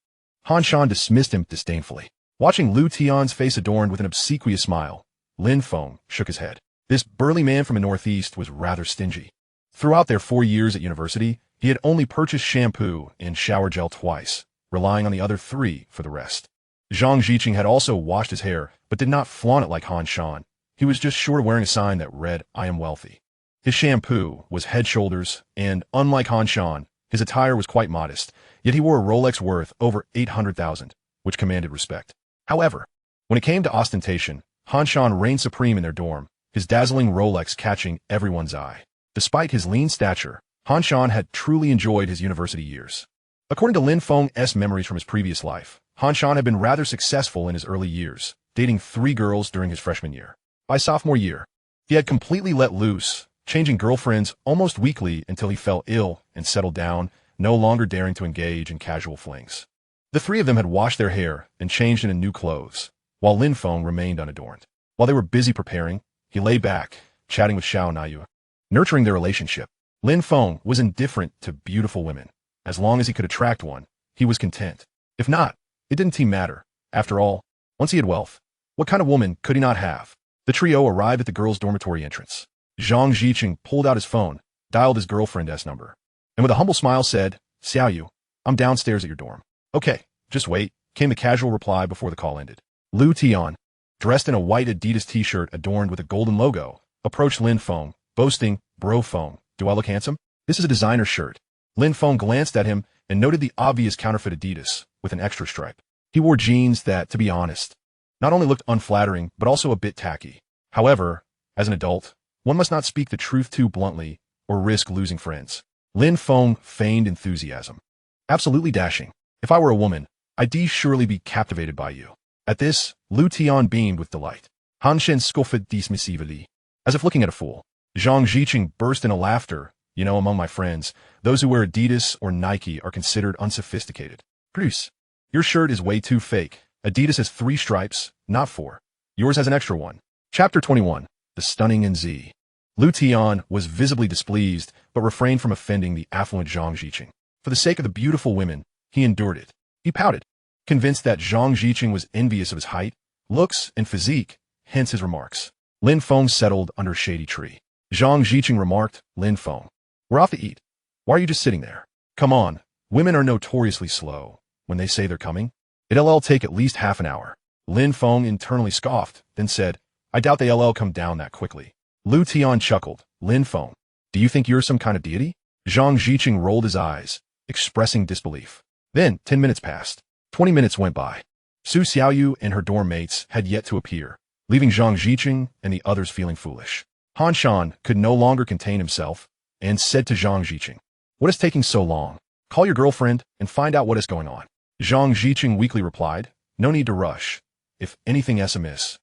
Han Shan dismissed him disdainfully. Watching Lu Tian's face adorned with an obsequious smile, Lin Feng shook his head. This burly man from the northeast was rather stingy. Throughout their 4 years at university, he had only purchased shampoo and shower gel twice, relying on the other 3 for the rest. Zhang Jiqing had also washed his hair, but did not flaunt it like Han Shan. He was just short of wearing a sign that read, I am wealthy. His shampoo was head shoulders, and unlike Han Shan, his attire was quite modest, yet he wore a Rolex worth over 800,000, which commanded respect. However, when it came to ostentation, Han Shan reigned supreme in their dorm, his dazzling Rolex catching everyone's eye. Despite his lean stature, Han Shan had truly enjoyed his university years. According to Lin Feng's memories from his previous life, Han Shan had been rather successful in his early years, dating 3 girls during his freshman year. By sophomore year, he had completely let loose, changing girlfriends almost weekly until he fell ill and settled down, no longer daring to engage in casual flings. The 3 of them had washed their hair and changed into new clothes, while Lin Feng remained unadorned. While they were busy preparing, he lay back, chatting with Xiao Naiyu, nurturing their relationship. Lin Feng was indifferent to beautiful women. As long as he could attract one, he was content. If not, it didn't matter. After all, once he had wealth, what kind of woman could he not have? The trio arrived at the girls' dormitory entrance. Zhang Jiqing pulled out his phone, dialed his girlfriend's number, and with a humble smile said, Xiaoyu, I'm downstairs at your dorm. Okay, just wait, came the casual reply before the call ended. Lu Tian, dressed in a white Adidas t-shirt adorned with a golden logo, approached Lin Feng, boasting, Bro Feng, do I look handsome? This is a designer shirt. Lin Feng glanced at him and noted the obvious counterfeit Adidas with an extra stripe. He wore jeans that, to be honest, not only looked unflattering, but also a bit tacky. However, as an adult, one must not speak the truth too bluntly or risk losing friends. Lin Feng feigned enthusiasm. Absolutely dashing. If I were a woman, I'd surely be captivated by you. At this, Lu Tian beamed with delight. Han Shen scoffed dismissively, as if looking at a fool. Zhang Jiqing burst into laughter. You know, among my friends, those who wear Adidas or Nike are considered unsophisticated. Bruce, your shirt is way too fake. Adidas has 3 stripes, not 4. Yours has an extra one. Chapter 21. The Stunning NZ. Lu Tian was visibly displeased, but refrained from offending the affluent Zhang Jiqing. For the sake of the beautiful women, he endured it. He pouted, convinced that Zhang Jiqing was envious of his height, looks, and physique, hence his remarks. Lin Feng settled under a shady tree. Zhang Jiqing remarked, Lin Feng, we're off to eat. Why are you just sitting there? Come on, women are notoriously slow. When they say they're coming, it'll take at least half an hour. Lin Feng internally scoffed, then said, I doubt they'll come down that quickly. Lu Tian chuckled. Lin Feng, do you think you're some kind of deity? Zhang Jiqing rolled his eyes, expressing disbelief. Then, 10 minutes passed. 20 minutes went by. Su Xiaoyu and her dorm mates had yet to appear, leaving Zhang Jiqing and the others feeling foolish. Han Shan could no longer contain himself and said to Zhang Jiqing, what is taking so long? Call your girlfriend and find out what is going on. Zhang Jiqing weakly replied, no need to rush. If anything is amiss,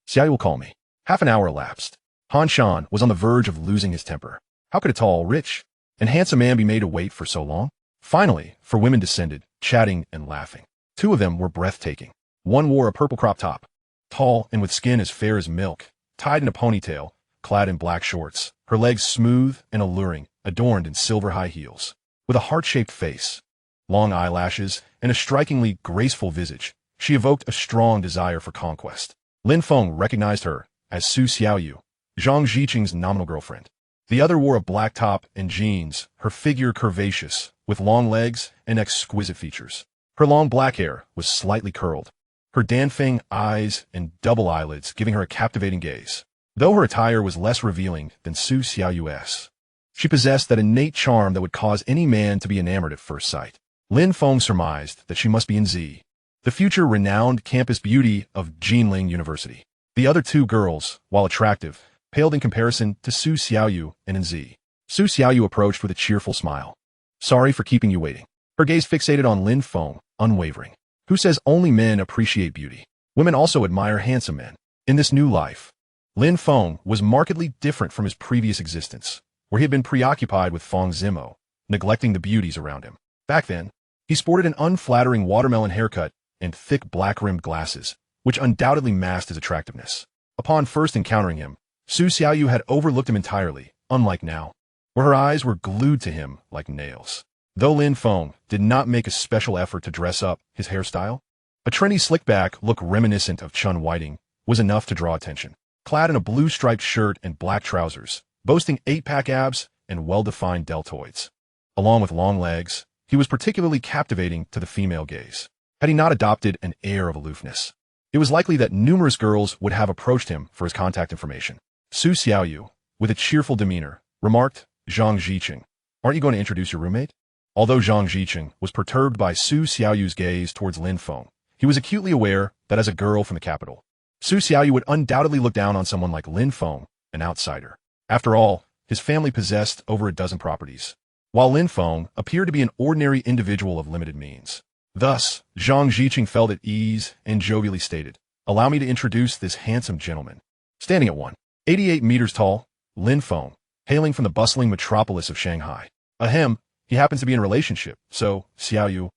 Xiaoyu will call me. Half an hour elapsed. Han Shan was on the verge of losing his temper. How could a tall, rich, and handsome man be made to wait for so long? Finally, 4 women descended, chatting and laughing. 2 of them were breathtaking. One wore a purple crop top, tall and with skin as fair as milk, tied in a ponytail, clad in black shorts, her legs smooth and alluring, adorned in silver high heels. With a heart-shaped face, long eyelashes, and a strikingly graceful visage. She evoked a strong desire for conquest. Lin Feng recognized her as Su Xiaoyu, Zhang Ziqing's nominal girlfriend. The other wore a black top and jeans, her figure curvaceous, with long legs and exquisite features. Her long black hair was slightly curled, her Danfeng eyes and double eyelids giving her a captivating gaze. Though her attire was less revealing than Su Xiaoyu's, she possessed that innate charm that would cause any man to be enamored at first sight. Lin Feng surmised that she must be in Z, the future renowned campus beauty of Jinling University. The other two girls, while attractive, paled in comparison to Su Xiaoyu and Nzi. Su Xiaoyu approached with a cheerful smile. Sorry for keeping you waiting. Her gaze fixated on Lin Feng, unwavering. Who says only men appreciate beauty? Women also admire handsome men. In this new life, Lin Feng was markedly different from his previous existence, where he had been preoccupied with Fang Zimo, neglecting the beauties around him. Back then, he sported an unflattering watermelon haircut and thick black-rimmed glasses, which undoubtedly masked his attractiveness. Upon first encountering him, Su Xiaoyu had overlooked him entirely, unlike now, where her eyes were glued to him like nails. Though Lin Feng did not make a special effort to dress up his hairstyle, a trendy slick-back look reminiscent of Chun Whiting was enough to draw attention. Clad in a blue striped shirt and black trousers, boasting 8-pack abs and well-defined deltoids, along with long legs, he was particularly captivating to the female gaze. Had he not adopted an air of aloofness, it was likely that numerous girls would have approached him for his contact information. Su Xiaoyu, with a cheerful demeanor, remarked, Zhang Ziqing, aren't you going to introduce your roommate? Although Zhang Ziqing was perturbed by Su Xiaoyu's gaze towards Lin Feng, he was acutely aware that as a girl from the capital, Su Xiaoyu would undoubtedly look down on someone like Lin Feng, an outsider. After all, his family possessed over a dozen properties, while Lin Feng appeared to be an ordinary individual of limited means. Thus, Zhang Ziqing felt at ease and jovially stated, allow me to introduce this handsome gentleman. Standing at 188 meters tall, Lin Feng, hailing from the bustling metropolis of Shanghai. Ahem, he happens to be in a relationship, so, Xiaoyu,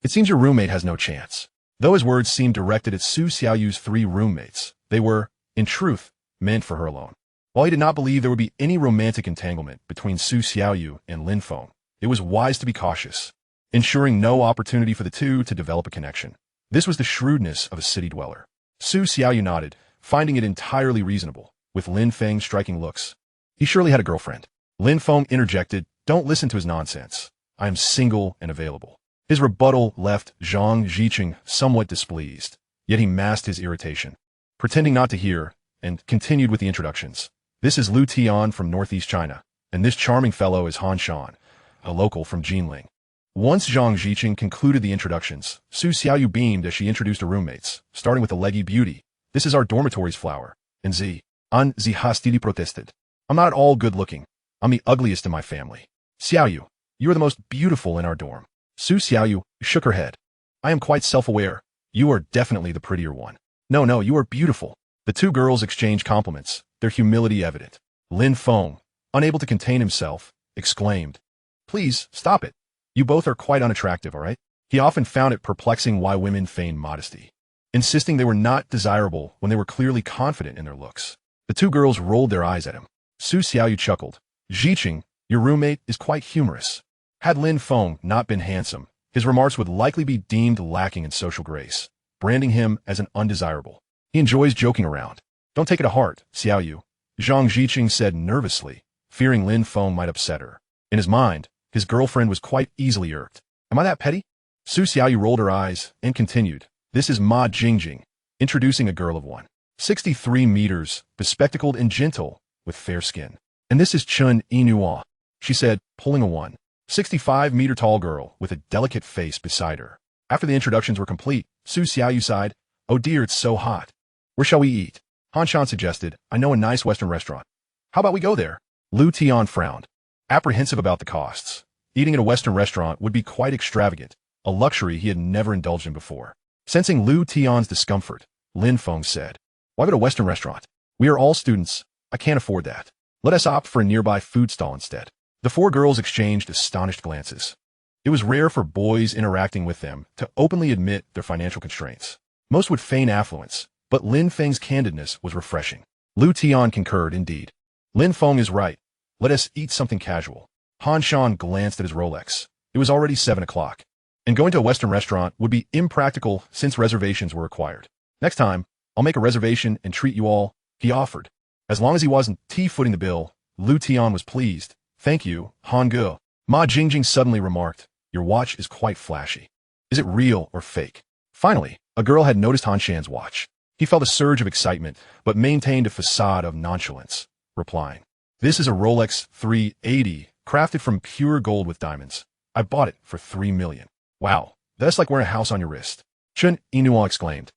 it seems your roommate has no chance. Though his words seemed directed at Su Xiaoyu's 3 roommates, they were, in truth, meant for her alone. While he did not believe there would be any romantic entanglement between Su Xiaoyu and Lin Feng, it was wise to be cautious, ensuring no opportunity for the two to develop a connection. This was the shrewdness of a city dweller. Su Xiaoyu nodded, finding it entirely reasonable, with Lin Feng's striking looks. He surely had a girlfriend. Lin Feng interjected, don't listen to his nonsense. I am single and available. His rebuttal left Zhang Ziqing somewhat displeased, yet he masked his irritation, pretending not to hear, and continued with the introductions. This is Lu Tian from Northeast China, and this charming fellow is Han Shan, a local from Jinling. Once Zhang Ziqing concluded the introductions, Su Xiaoyu beamed as she introduced her roommates, starting with the leggy beauty. This is our dormitory's flower, and Z. An Z hastily protested. I'm not at all good-looking. I'm the ugliest in my family. Xiaoyu, you are the most beautiful in our dorm. Su Xiaoyu shook her head. I am quite self-aware. You are definitely the prettier one. No, you are beautiful. The two girls exchanged compliments, their humility evident. Lin Feng, unable to contain himself, exclaimed, please, stop it. You both are quite unattractive, all right? He often found it perplexing why women feigned modesty, insisting they were not desirable when they were clearly confident in their looks. The two girls rolled their eyes at him. Su Xiaoyu chuckled. Ziqing, your roommate is quite humorous. Had Lin Feng not been handsome, his remarks would likely be deemed lacking in social grace, branding him as an undesirable. He enjoys joking around. Don't take it to heart, Xiaoyu, Zhang Ziqing said nervously, fearing Lin Feng might upset her. In his mind, his girlfriend was quite easily irked. Am I that petty? Su Xiaoyu rolled her eyes and continued. This is Ma Jingjing, introducing a girl of 163 meters, bespectacled and gentle, with fair skin. And this is Chun Inua, she said, pulling a 165-meter tall girl with a delicate face beside her. After the introductions were complete, Su Xiaoyu sighed, oh dear, it's so hot. Where shall we eat? Han Shan suggested, I know a nice Western restaurant. How about we go there? Lu Tian frowned, apprehensive about the costs. Eating at a Western restaurant would be quite extravagant, a luxury he had never indulged in before. Sensing Lu Tian's discomfort, Lin Feng said, why go to a Western restaurant? We are all students. I can't afford that. Let us opt for a nearby food stall instead. The four girls exchanged astonished glances. It was rare for boys interacting with them to openly admit their financial constraints. Most would feign affluence, but Lin Feng's candidness was refreshing. Lu Tian concurred indeed. Lin Feng is right. Let us eat something casual. Han Shan glanced at his Rolex. It was already 7 o'clock. and going to a Western restaurant would be impractical since reservations were required. Next time, I'll make a reservation and treat you all, he offered. As long as he wasn't footing the bill, Lu Tian was pleased. Thank you, Han Ge. Ma Jingjing suddenly remarked, your watch is quite flashy. Is it real or fake? Finally, a girl had noticed Han Shan's watch. He felt a surge of excitement, but maintained a facade of nonchalance, replying, this is a Rolex 380, crafted from pure gold with diamonds. I bought it for 3 million. Wow, that's like wearing a house on your wrist. Chen Yinhuo exclaimed,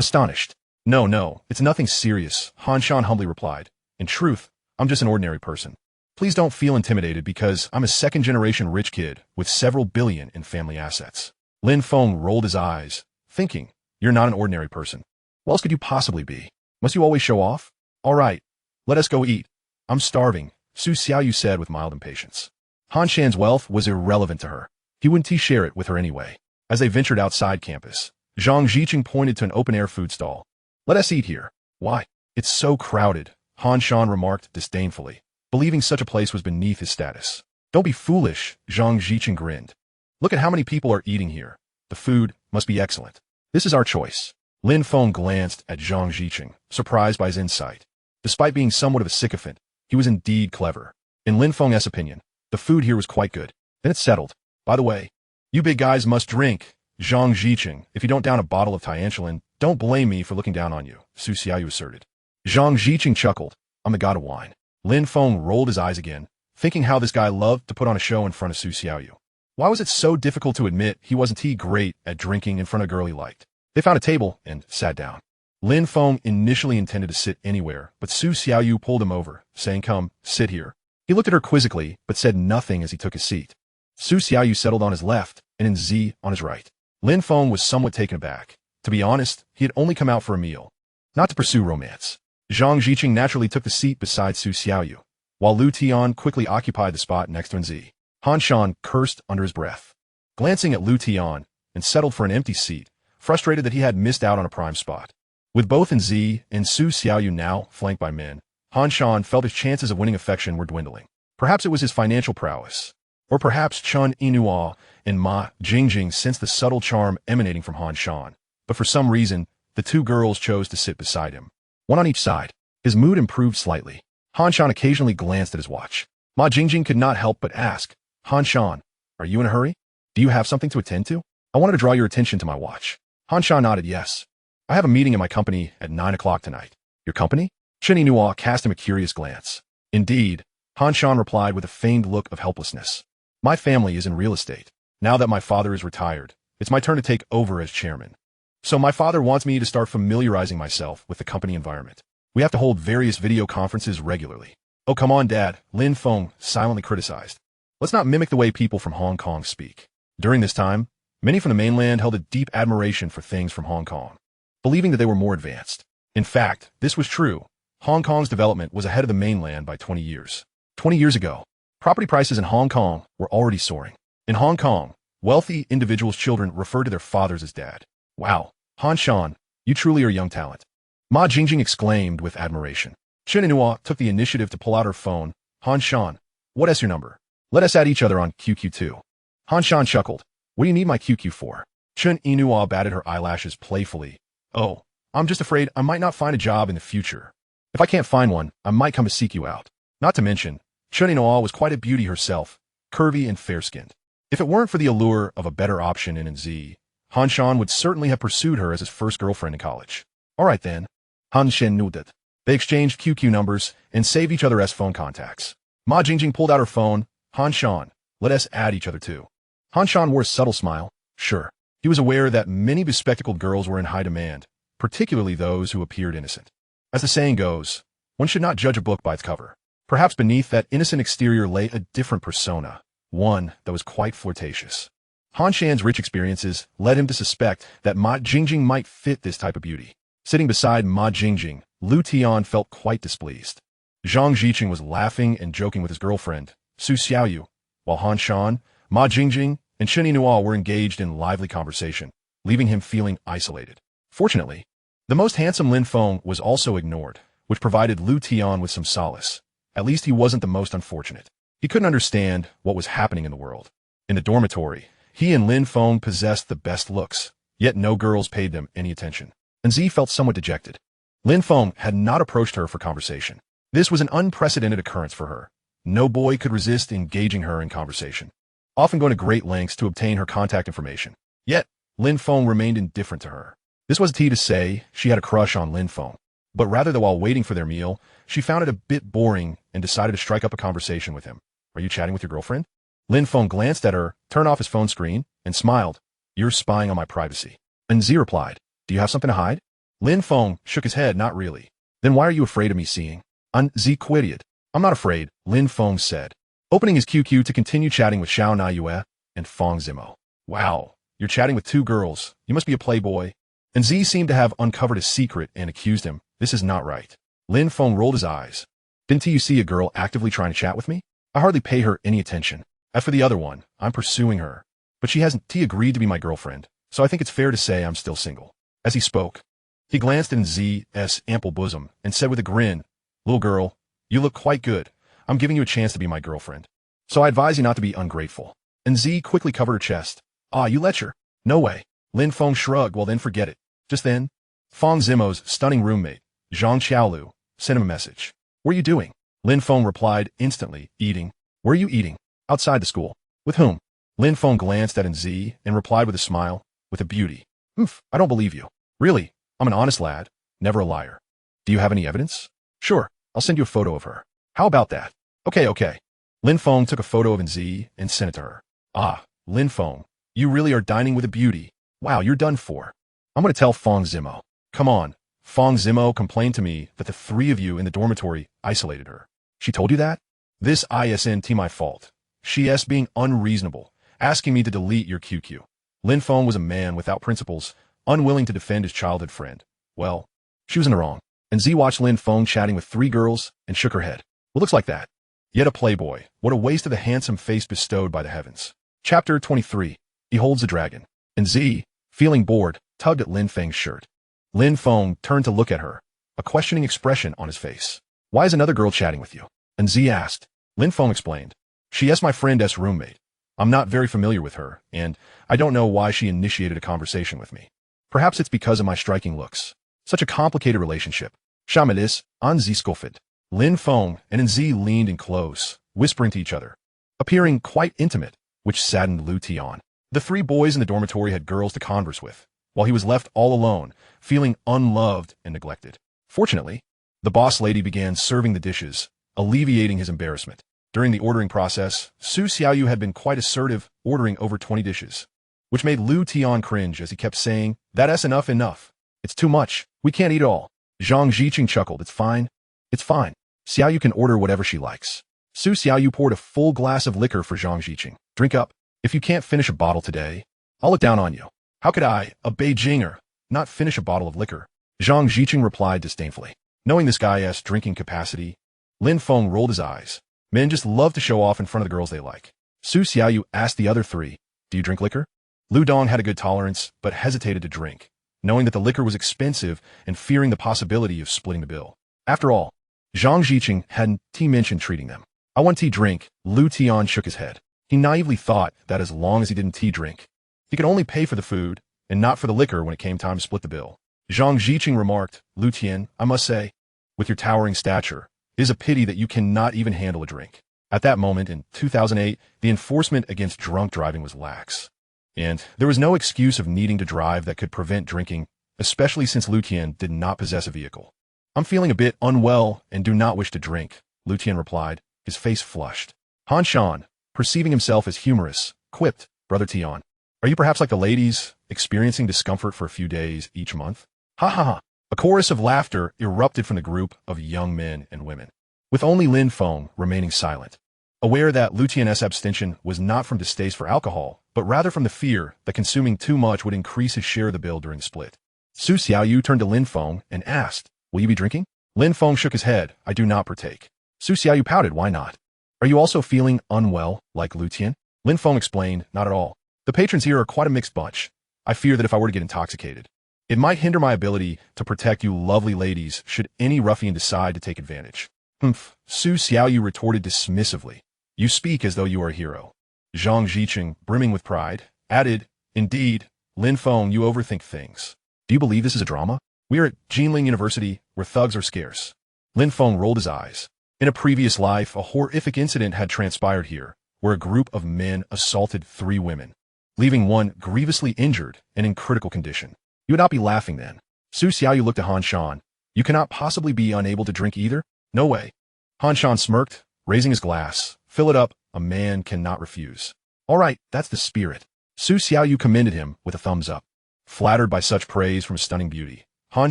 astonished. No, it's nothing serious, Han Shan humbly replied. In truth, I'm just an ordinary person. Please don't feel intimidated because I'm a second-generation rich kid with several billion in family assets. Lin Feng rolled his eyes, thinking, you're not an ordinary person. What else could you possibly be? Must you always show off? All right, let us go eat. I'm starving, Su Xiaoyu said with mild impatience. Han Shan's wealth was irrelevant to her. He wouldn't share it with her anyway. As they ventured outside campus, Zhang Ziqing pointed to an open-air food stall. Let us eat here. Why? It's so crowded, Han Shan remarked disdainfully, believing such a place was beneath his status. Don't be foolish, Zhang Ziqing grinned. Look at how many people are eating here. The food must be excellent. This is our choice. Lin Feng glanced at Zhang Ziqing, surprised by his insight. Despite being somewhat of a sycophant, he was indeed clever. In Lin Feng's opinion, the food here was quite good. Then it's settled. By the way, you big guys must drink. Zhang Ziqing, if you don't down a bottle of Tiantian, don't blame me for looking down on you, Su Xiaoyu asserted. Zhang Ziqing chuckled. I'm the god of wine. Lin Feng rolled his eyes again, thinking how this guy loved to put on a show in front of Su Xiaoyu. Why was it so difficult to admit he wasn't great at drinking in front of a girl he liked? They found a table and sat down. Lin Feng initially intended to sit anywhere, but Su Xiaoyu pulled him over, saying, come, sit here. He looked at her quizzically, but said nothing as he took his seat. Su Xiaoyu settled on his left, and Z on his right. Lin Feng was somewhat taken aback. To be honest, he had only come out for a meal, not to pursue romance. Zhang Ziqing naturally took the seat beside Su Xiaoyu, while Lu Tian quickly occupied the spot next to Z. Han Shan cursed under his breath, glancing at Lu Tian, and settled for an empty seat, frustrated that he had missed out on a prime spot. With both Z and Su Xiaoyu now flanked by men, Han Shan felt his chances of winning affection were dwindling. Perhaps it was his financial prowess, or perhaps Chen Yinhuo and Ma Jingjing sensed the subtle charm emanating from Han Shan, but for some reason, the two girls chose to sit beside him, one on each side. His mood improved slightly. Han Shan occasionally glanced at his watch. Ma Jingjing could not help but ask, Han Shan, are you in a hurry? Do you have something to attend to? I wanted to draw your attention to my watch. Han Shan nodded yes. I have a meeting in my company at 9 o'clock tonight. Your company? Chen Yinhuo cast him a curious glance. Indeed, Han Shan replied with a feigned look of helplessness. My family is in real estate. Now that my father is retired, it's my turn to take over as chairman. So my father wants me to start familiarizing myself with the company environment. We have to hold various video conferences regularly. Oh, come on, Dad, Lin Feng silently criticized. Let's not mimic the way people from Hong Kong speak. During this time, many from the mainland held a deep admiration for things from Hong Kong, believing that they were more advanced. In fact, this was true. Hong Kong's development was ahead of the mainland by 20 years. 20 years ago, property prices in Hong Kong were already soaring. In Hong Kong, wealthy individuals' children referred to their fathers as dad. Wow, Han Shan, you truly are a young talent. Ma Jingjing exclaimed with admiration. Chen Yinhuo took the initiative to pull out her phone. Han Shan, what is your number? Let us add each other on QQ2. Han Shan chuckled. What do you need my QQ for? Chen Yinhuo batted her eyelashes playfully. Oh, I'm just afraid I might not find a job in the future. If I can't find one, I might come to seek you out. Not to mention, Chen Yinhuo was quite a beauty herself, curvy and fair-skinned. If it weren't for the allure of a better option in Z, Han Shan would certainly have pursued her as his first girlfriend in college. All right then. Han Shan nodded. They exchanged QQ numbers and saved each other as phone contacts. Ma Jingjing pulled out her phone. Han Shan, let us add each other too. Han Shan wore a subtle smile. Sure. He was aware that many bespectacled girls were in high demand, particularly those who appeared innocent. As the saying goes, one should not judge a book by its cover. Perhaps beneath that innocent exterior lay a different persona, one that was quite flirtatious. Han Shan's rich experiences led him to suspect that Ma Jingjing might fit this type of beauty. Sitting beside Ma Jingjing, Lu Tian felt quite displeased. Zhang Ziqing was laughing and joking with his girlfriend, Su Xiaoyu, while Han Shan, Ma Jingjing, and Chen Yinhuo were engaged in lively conversation, leaving him feeling isolated. Fortunately, the most handsome Lin Feng was also ignored, which provided Lu Tian with some solace. At least he wasn't the most unfortunate. He couldn't understand what was happening in the world. In the dormitory, He and Lin Feng possessed the best looks, yet no girls paid them any attention. And Z felt somewhat dejected. Lin Feng had not approached her for conversation. This was an unprecedented occurrence for her. No boy could resist engaging her in conversation, often going to great lengths to obtain her contact information. Yet, Lin Feng remained indifferent to her. This was tea to say she had a crush on Lin Feng, but rather than while waiting for their meal, she found it a bit boring and decided to strike up a conversation with him. Are you chatting with your girlfriend? Lin Feng glanced at her, turned off his phone screen, and smiled. You're spying on my privacy. And Z replied, do you have something to hide? Lin Feng shook his head, not really. Then why are you afraid of me seeing? And Z quitted. I'm not afraid, Lin Feng said, opening his QQ to continue chatting with Xiao Na Yue and Fang Zimo. Wow, you're chatting with two girls. You must be a playboy. And Z seemed to have uncovered his secret and accused him. This is not right. Lin Feng rolled his eyes. Didn't you see a girl actively trying to chat with me? I hardly pay her any attention. As for the other one, I'm pursuing her. But she hasn't agreed to be my girlfriend, so I think it's fair to say I'm still single. As he spoke, he glanced at Z's ample bosom and said with a grin, little girl, you look quite good. I'm giving you a chance to be my girlfriend. So I advise you not to be ungrateful. And Z quickly covered her chest. Ah, you lecher. No way. Lin Feng shrugged, well then forget it. Just then, Fang Zimo's stunning roommate, Zhang Xiaolu, sent him a message. What are you doing? Lin Feng replied instantly, eating. Where are you eating? Outside the school. With whom? Lin Feng glanced at Z and replied with a smile, with a beauty. Oof, I don't believe you. Really, I'm an honest lad, never a liar. Do you have any evidence? Sure, I'll send you a photo of her. How about that? Okay. Lin Feng took a photo of Z and sent it to her. Ah, Lin Feng, you really are dining with a beauty. Wow, you're done for. I'm going to tell Fang Zimo. Come on. Fang Zimo complained to me that the three of you in the dormitory isolated her. She told you that? This isn't my fault. She's being unreasonable, asking me to delete your QQ. Lin Feng was a man without principles, unwilling to defend his childhood friend. Well, she was in the wrong. And Z watched Lin Feng chatting with three girls and shook her head. Well, looks like that. Yet a playboy. What a waste of the handsome face bestowed by the heavens. Chapter 23. He holds the dragon. And Z, feeling bored, tugged at Lin Feng's shirt. Lin Feng turned to look at her, a questioning expression on his face. Why is another girl chatting with you? And Z asked. Lin Feng explained. She is my friend's roommate. I'm not very familiar with her, and I don't know why she initiated a conversation with me. Perhaps it's because of my striking looks. Such a complicated relationship. Shamalis, on Z scoffed. Lin Feng and Z leaned in close, whispering to each other, appearing quite intimate, which saddened Lu Tian. The three boys in the dormitory had girls to converse with, while he was left all alone, feeling unloved and neglected. Fortunately, the boss lady began serving the dishes, alleviating his embarrassment. During the ordering process, Su Xiaoyu had been quite assertive, ordering over 20 dishes, which made Lu Tian cringe as he kept saying, That's enough. It's too much. We can't eat it all. Zhang Jiqing chuckled. It's fine. Xiaoyu can order whatever she likes. Su Xiaoyu poured a full glass of liquor for Zhang Jiqing. Drink up. If you can't finish a bottle today, I'll look down on you. How could I, a Beijinger, not finish a bottle of liquor? Zhang Jiqing replied disdainfully. Knowing this guy's drinking capacity, Lin Feng rolled his eyes. Men just love to show off in front of the girls they like. Su Xiaoyu asked the other three, Do you drink liquor? Lu Dong had a good tolerance, but hesitated to drink, knowing that the liquor was expensive and fearing the possibility of splitting the bill. After all, Zhang Jiqing hadn't mentioned treating them. I want tea drink, Lu Tian shook his head. He naively thought that as long as he didn't drink, he could only pay for the food and not for the liquor when it came time to split the bill. Zhang Jiqing remarked, Lu Tian, I must say, with your towering stature, it is a pity that you cannot even handle a drink. At that moment, in 2008, the enforcement against drunk driving was lax. And there was no excuse of needing to drive that could prevent drinking, especially since Lu Tian did not possess a vehicle. I'm feeling a bit unwell and do not wish to drink, Lu Tian replied, his face flushed. Han Shan, perceiving himself as humorous, quipped, Brother Tian, are you perhaps like the ladies, experiencing discomfort for a few days each month? Ha ha ha. A chorus of laughter erupted from the group of young men and women, with only Lin Feng remaining silent, aware that Lu Tian's abstention was not from distaste for alcohol, but rather from the fear that consuming too much would increase his share of the bill during the split. Su Xiaoyu turned to Lin Feng and asked, Will you be drinking? Lin Feng shook his head. I do not partake. Su Xiaoyu pouted. Why not? Are you also feeling unwell, like Lu Tian? Lin Feng explained, Not at all. The patrons here are quite a mixed bunch. I fear that if I were to get intoxicated, it might hinder my ability to protect you lovely ladies should any ruffian decide to take advantage. Humph, Su Xiaoyu retorted dismissively. You speak as though you are a hero. Zhang Jiqing, brimming with pride, added, "Indeed, Lin Feng, you overthink things. Do you believe this is a drama? We are at Jinling University, where thugs are scarce." Lin Feng rolled his eyes. In a previous life, a horrific incident had transpired here, where a group of men assaulted 3 women, leaving one grievously injured and in critical condition. You would not be laughing then. Su Xiaoyu looked at Han Shan. "You cannot possibly be unable to drink either? No way." Han Shan smirked, raising his glass. "Fill it up. A man cannot refuse." "All right, that's the spirit." Su Xiaoyu commended him with a thumbs up. Flattered by such praise from a stunning beauty, Han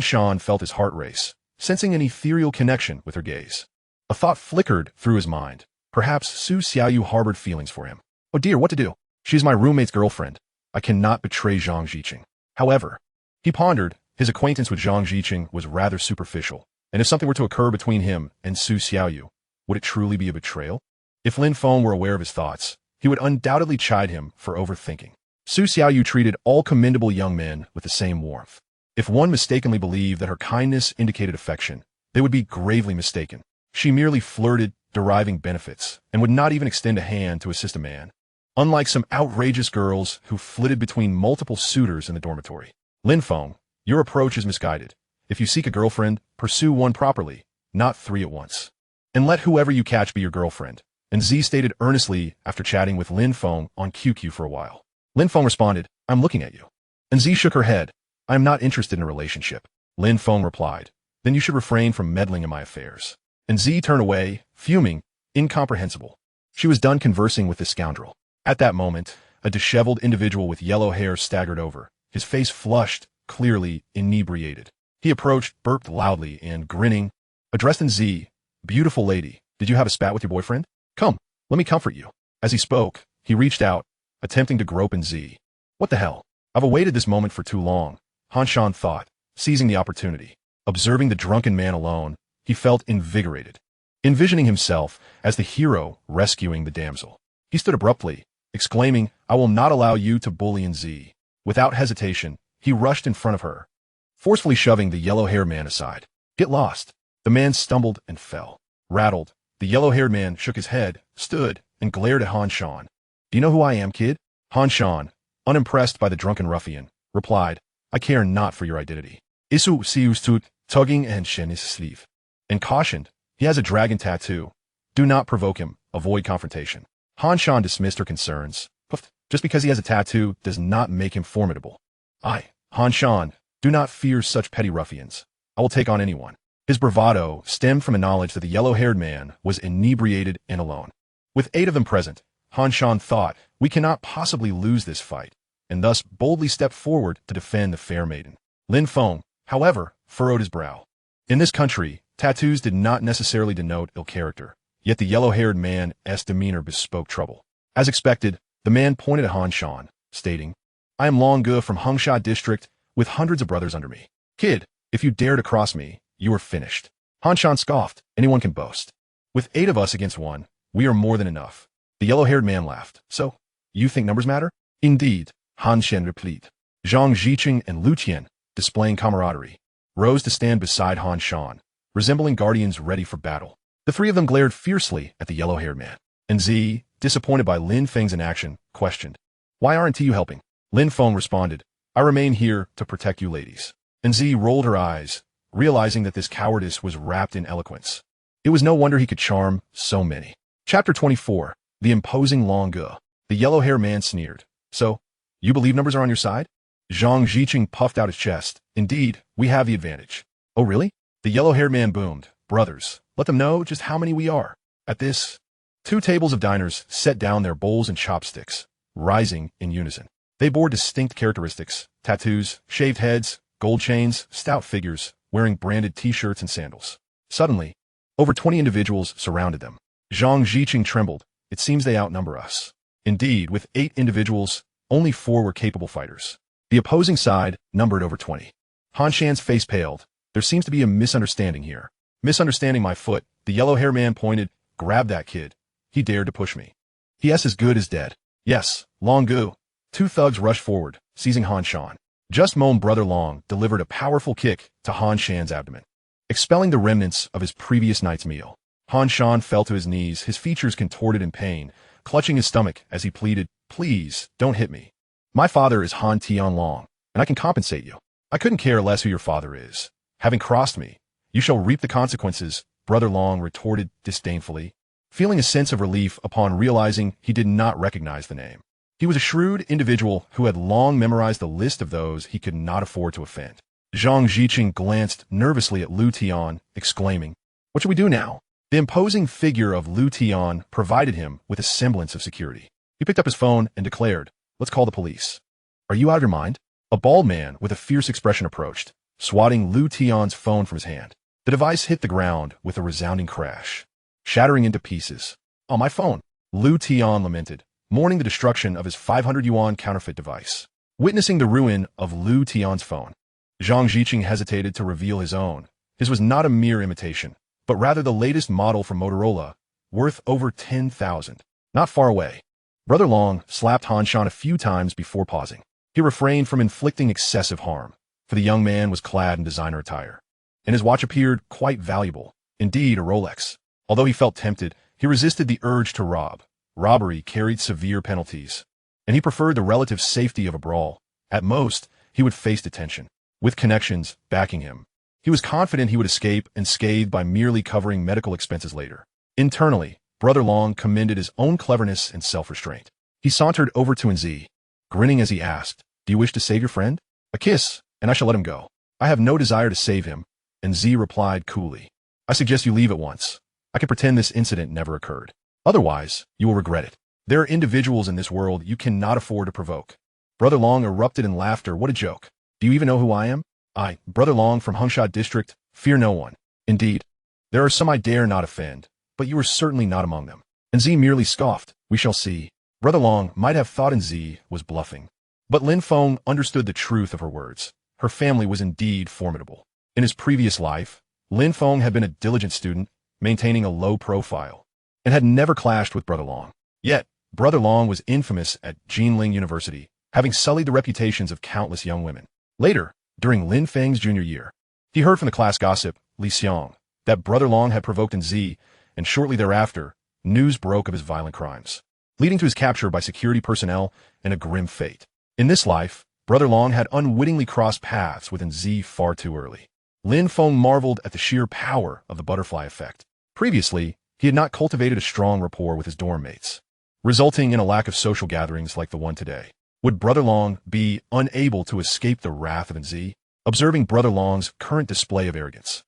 Shan felt his heart race, sensing an ethereal connection with her gaze. A thought flickered through his mind. Perhaps Su Xiaoyu harbored feelings for him. "Oh dear, what to do? She is my roommate's girlfriend. I cannot betray Zhang Ziqing." However, he pondered, his acquaintance with Zhang Ziqing was rather superficial, and if something were to occur between him and Su Xiaoyu, would it truly be a betrayal? If Lin Feng were aware of his thoughts, he would undoubtedly chide him for overthinking. Su Xiaoyu treated all commendable young men with the same warmth. If one mistakenly believed that her kindness indicated affection, they would be gravely mistaken. She merely flirted, deriving benefits, and would not even extend a hand to assist a man. Unlike some outrageous girls who flitted between multiple suitors in the dormitory. Lin Feng, your approach is misguided. If you seek a girlfriend, pursue one properly, not 3 at once. And let whoever you catch be your girlfriend. And Z stated earnestly after chatting with Lin Feng on QQ for a while. Lin Feng responded, "I'm looking at you." And Z shook her head. "I am not interested in a relationship." Lin Feng replied, "Then you should refrain from meddling in my affairs." And Z turned away, fuming, incomprehensible. She was done conversing with this scoundrel. At that moment, a disheveled individual with yellow hair staggered over, his face flushed, clearly inebriated. He approached, burped loudly, and grinning, addressed in Z, "Beautiful lady, did you have a spat with your boyfriend? Come, let me comfort you." As he spoke, he reached out, attempting to grope in Z. "What the hell? I've awaited this moment for too long," Han Shan thought, seizing the opportunity. Observing the drunken man alone, he felt invigorated, envisioning himself as the hero rescuing the damsel. He stood abruptly, exclaiming, "I will not allow you to bully in Z." Without hesitation, he rushed in front of her, forcefully shoving the yellow-haired man aside. "Get lost." The man stumbled and fell. Rattled, the yellow-haired man shook his head, stood, and glared at Han Shan. "Do you know who I am, kid?" Han Shan, unimpressed by the drunken ruffian, replied, "I care not for your identity." Isu sius tut, tugging and shen his sleeve. And cautioned, "He has a dragon tattoo. Do not provoke him, avoid confrontation." Han Shan dismissed her concerns. "Puff, just because he has a tattoo does not make him formidable." Han Shan, do not fear such petty ruffians. I will take on anyone." His bravado stemmed from a knowledge that the yellow-haired man was inebriated and alone. With 8 of them present, Han Shan thought, "We cannot possibly lose this fight," and thus boldly stepped forward to defend the fair maiden. Lin Feng, however, furrowed his brow. In this country, tattoos did not necessarily denote ill character, yet the yellow-haired man's demeanor bespoke trouble. As expected, the man pointed at Han Shan, stating, "I am Long Ge from Hengsha District, with hundreds of brothers under me. Kid, if you dare to cross me, you are finished." Han Shan scoffed, "Anyone can boast. With 8 of us against 1, we are more than enough." The yellow-haired man laughed. "So, you think numbers matter?" "Indeed," Han Shan replied. Zhang Ziqing and Lu Tian, displaying camaraderie, rose to stand beside Han Shan, resembling guardians ready for battle. The 3 of them glared fiercely at the yellow-haired man. And Z, disappointed by Lin Feng's inaction, questioned, "Why aren't you helping?" Lin Feng responded, "I remain here to protect you ladies." And Z rolled her eyes, realizing that this cowardice was wrapped in eloquence. It was no wonder he could charm so many. Chapter 24, The Imposing Long Ge. The yellow-haired man sneered. "So, you believe numbers are on your side?" Zhang Ziqing puffed out his chest. "Indeed, we have the advantage." "Oh really?" The yellow-haired man boomed. "Brothers, let them know just how many we are." At this, 2 tables of diners set down their bowls and chopsticks, rising in unison. They bore distinct characteristics: tattoos, shaved heads, gold chains, stout figures, wearing branded t-shirts and sandals. Suddenly, over 20 individuals surrounded them. Zhang Ziqing trembled. "It seems they outnumber us." Indeed, with 8 individuals, only 4 were capable fighters. The opposing side numbered over 20. Han Shan's face paled. "There seems to be a misunderstanding here." "Misunderstanding my foot," the yellow-haired man pointed. "Grab that kid. He dared to push me. He is as good as dead." "Yes, Long Ge." 2 thugs rushed forward, seizing Han Shan. Just Moan Brother Long delivered a powerful kick to Han Shan's abdomen, expelling the remnants of his previous night's meal. Han Shan fell to his knees, his features contorted in pain, clutching his stomach as he pleaded, "Please, don't hit me." My father is Han Tianlong, and I can compensate you. I couldn't care less who your father is. Having crossed me, you shall reap the consequences, Brother Long retorted disdainfully, feeling a sense of relief upon realizing he did not recognize the name. He was a shrewd individual who had long memorized the list of those he could not afford to offend. Zhang Ziqing glanced nervously at Lu Tian, exclaiming, "What should we do now?" The imposing figure of Lu Tian provided him with a semblance of security. He picked up his phone and declared, "Let's call the police." "Are you out of your mind?" A bald man with a fierce expression approached, swatting Lu Tian's phone from his hand. The device hit the ground with a resounding crash, shattering into pieces. "Oh, my phone!" Lu Tian lamented, mourning the destruction of his 500 yuan counterfeit device. Witnessing the ruin of Lu Tian's phone, Zhang Ziqing hesitated to reveal his own. His was not a mere imitation, but rather the latest model from Motorola, worth over 10,000. Not far away, Brother Long slapped Han Shan a few times before pausing. He refrained from inflicting excessive harm, for the young man was clad in designer attire, and his watch appeared quite valuable, indeed a Rolex. Although he felt tempted, he resisted the urge to rob. Robbery carried severe penalties, and he preferred the relative safety of a brawl. At most, he would face detention. With connections backing him, he was confident he would escape unscathed by merely covering medical expenses later. Internally, Brother Long commended his own cleverness and self-restraint. He sauntered over to Nzi, grinning as he asked, "Do you wish to save your friend?" "A kiss, and I shall let him go." "I have no desire to save him," Nzi replied coolly. "I suggest you leave at once. I can pretend this incident never occurred. Otherwise, you will regret it. There are individuals in this world you cannot afford to provoke." Brother Long erupted in laughter. "What a joke. Do you even know who I am?" "I, Brother Long from Hengsha District, fear no one." "Indeed. There are some I dare not offend, but you are certainly not among them." Nzi merely scoffed. "We shall see." Brother Long might have thought Nzi was bluffing, but Lin Feng understood the truth of her words. Her family was indeed formidable. In his previous life, Lin Feng had been a diligent student, maintaining a low profile, and had never clashed with Brother Long. Yet, Brother Long was infamous at Jinling University, having sullied the reputations of countless young women. Later, during Lin Feng's junior year, he heard from the class gossip, Li Xiang, that Brother Long had provoked Nzi, and shortly thereafter, news broke of his violent crimes, leading to his capture by security personnel and a grim fate. In this life, Brother Long had unwittingly crossed paths with Nzi far too early. Lin Feng marveled at the sheer power of the butterfly effect. Previously, he had not cultivated a strong rapport with his dorm mates, resulting in a lack of social gatherings like the one today. Would Brother Long be unable to escape the wrath of Nzi? Observing Brother Long's current display of arrogance,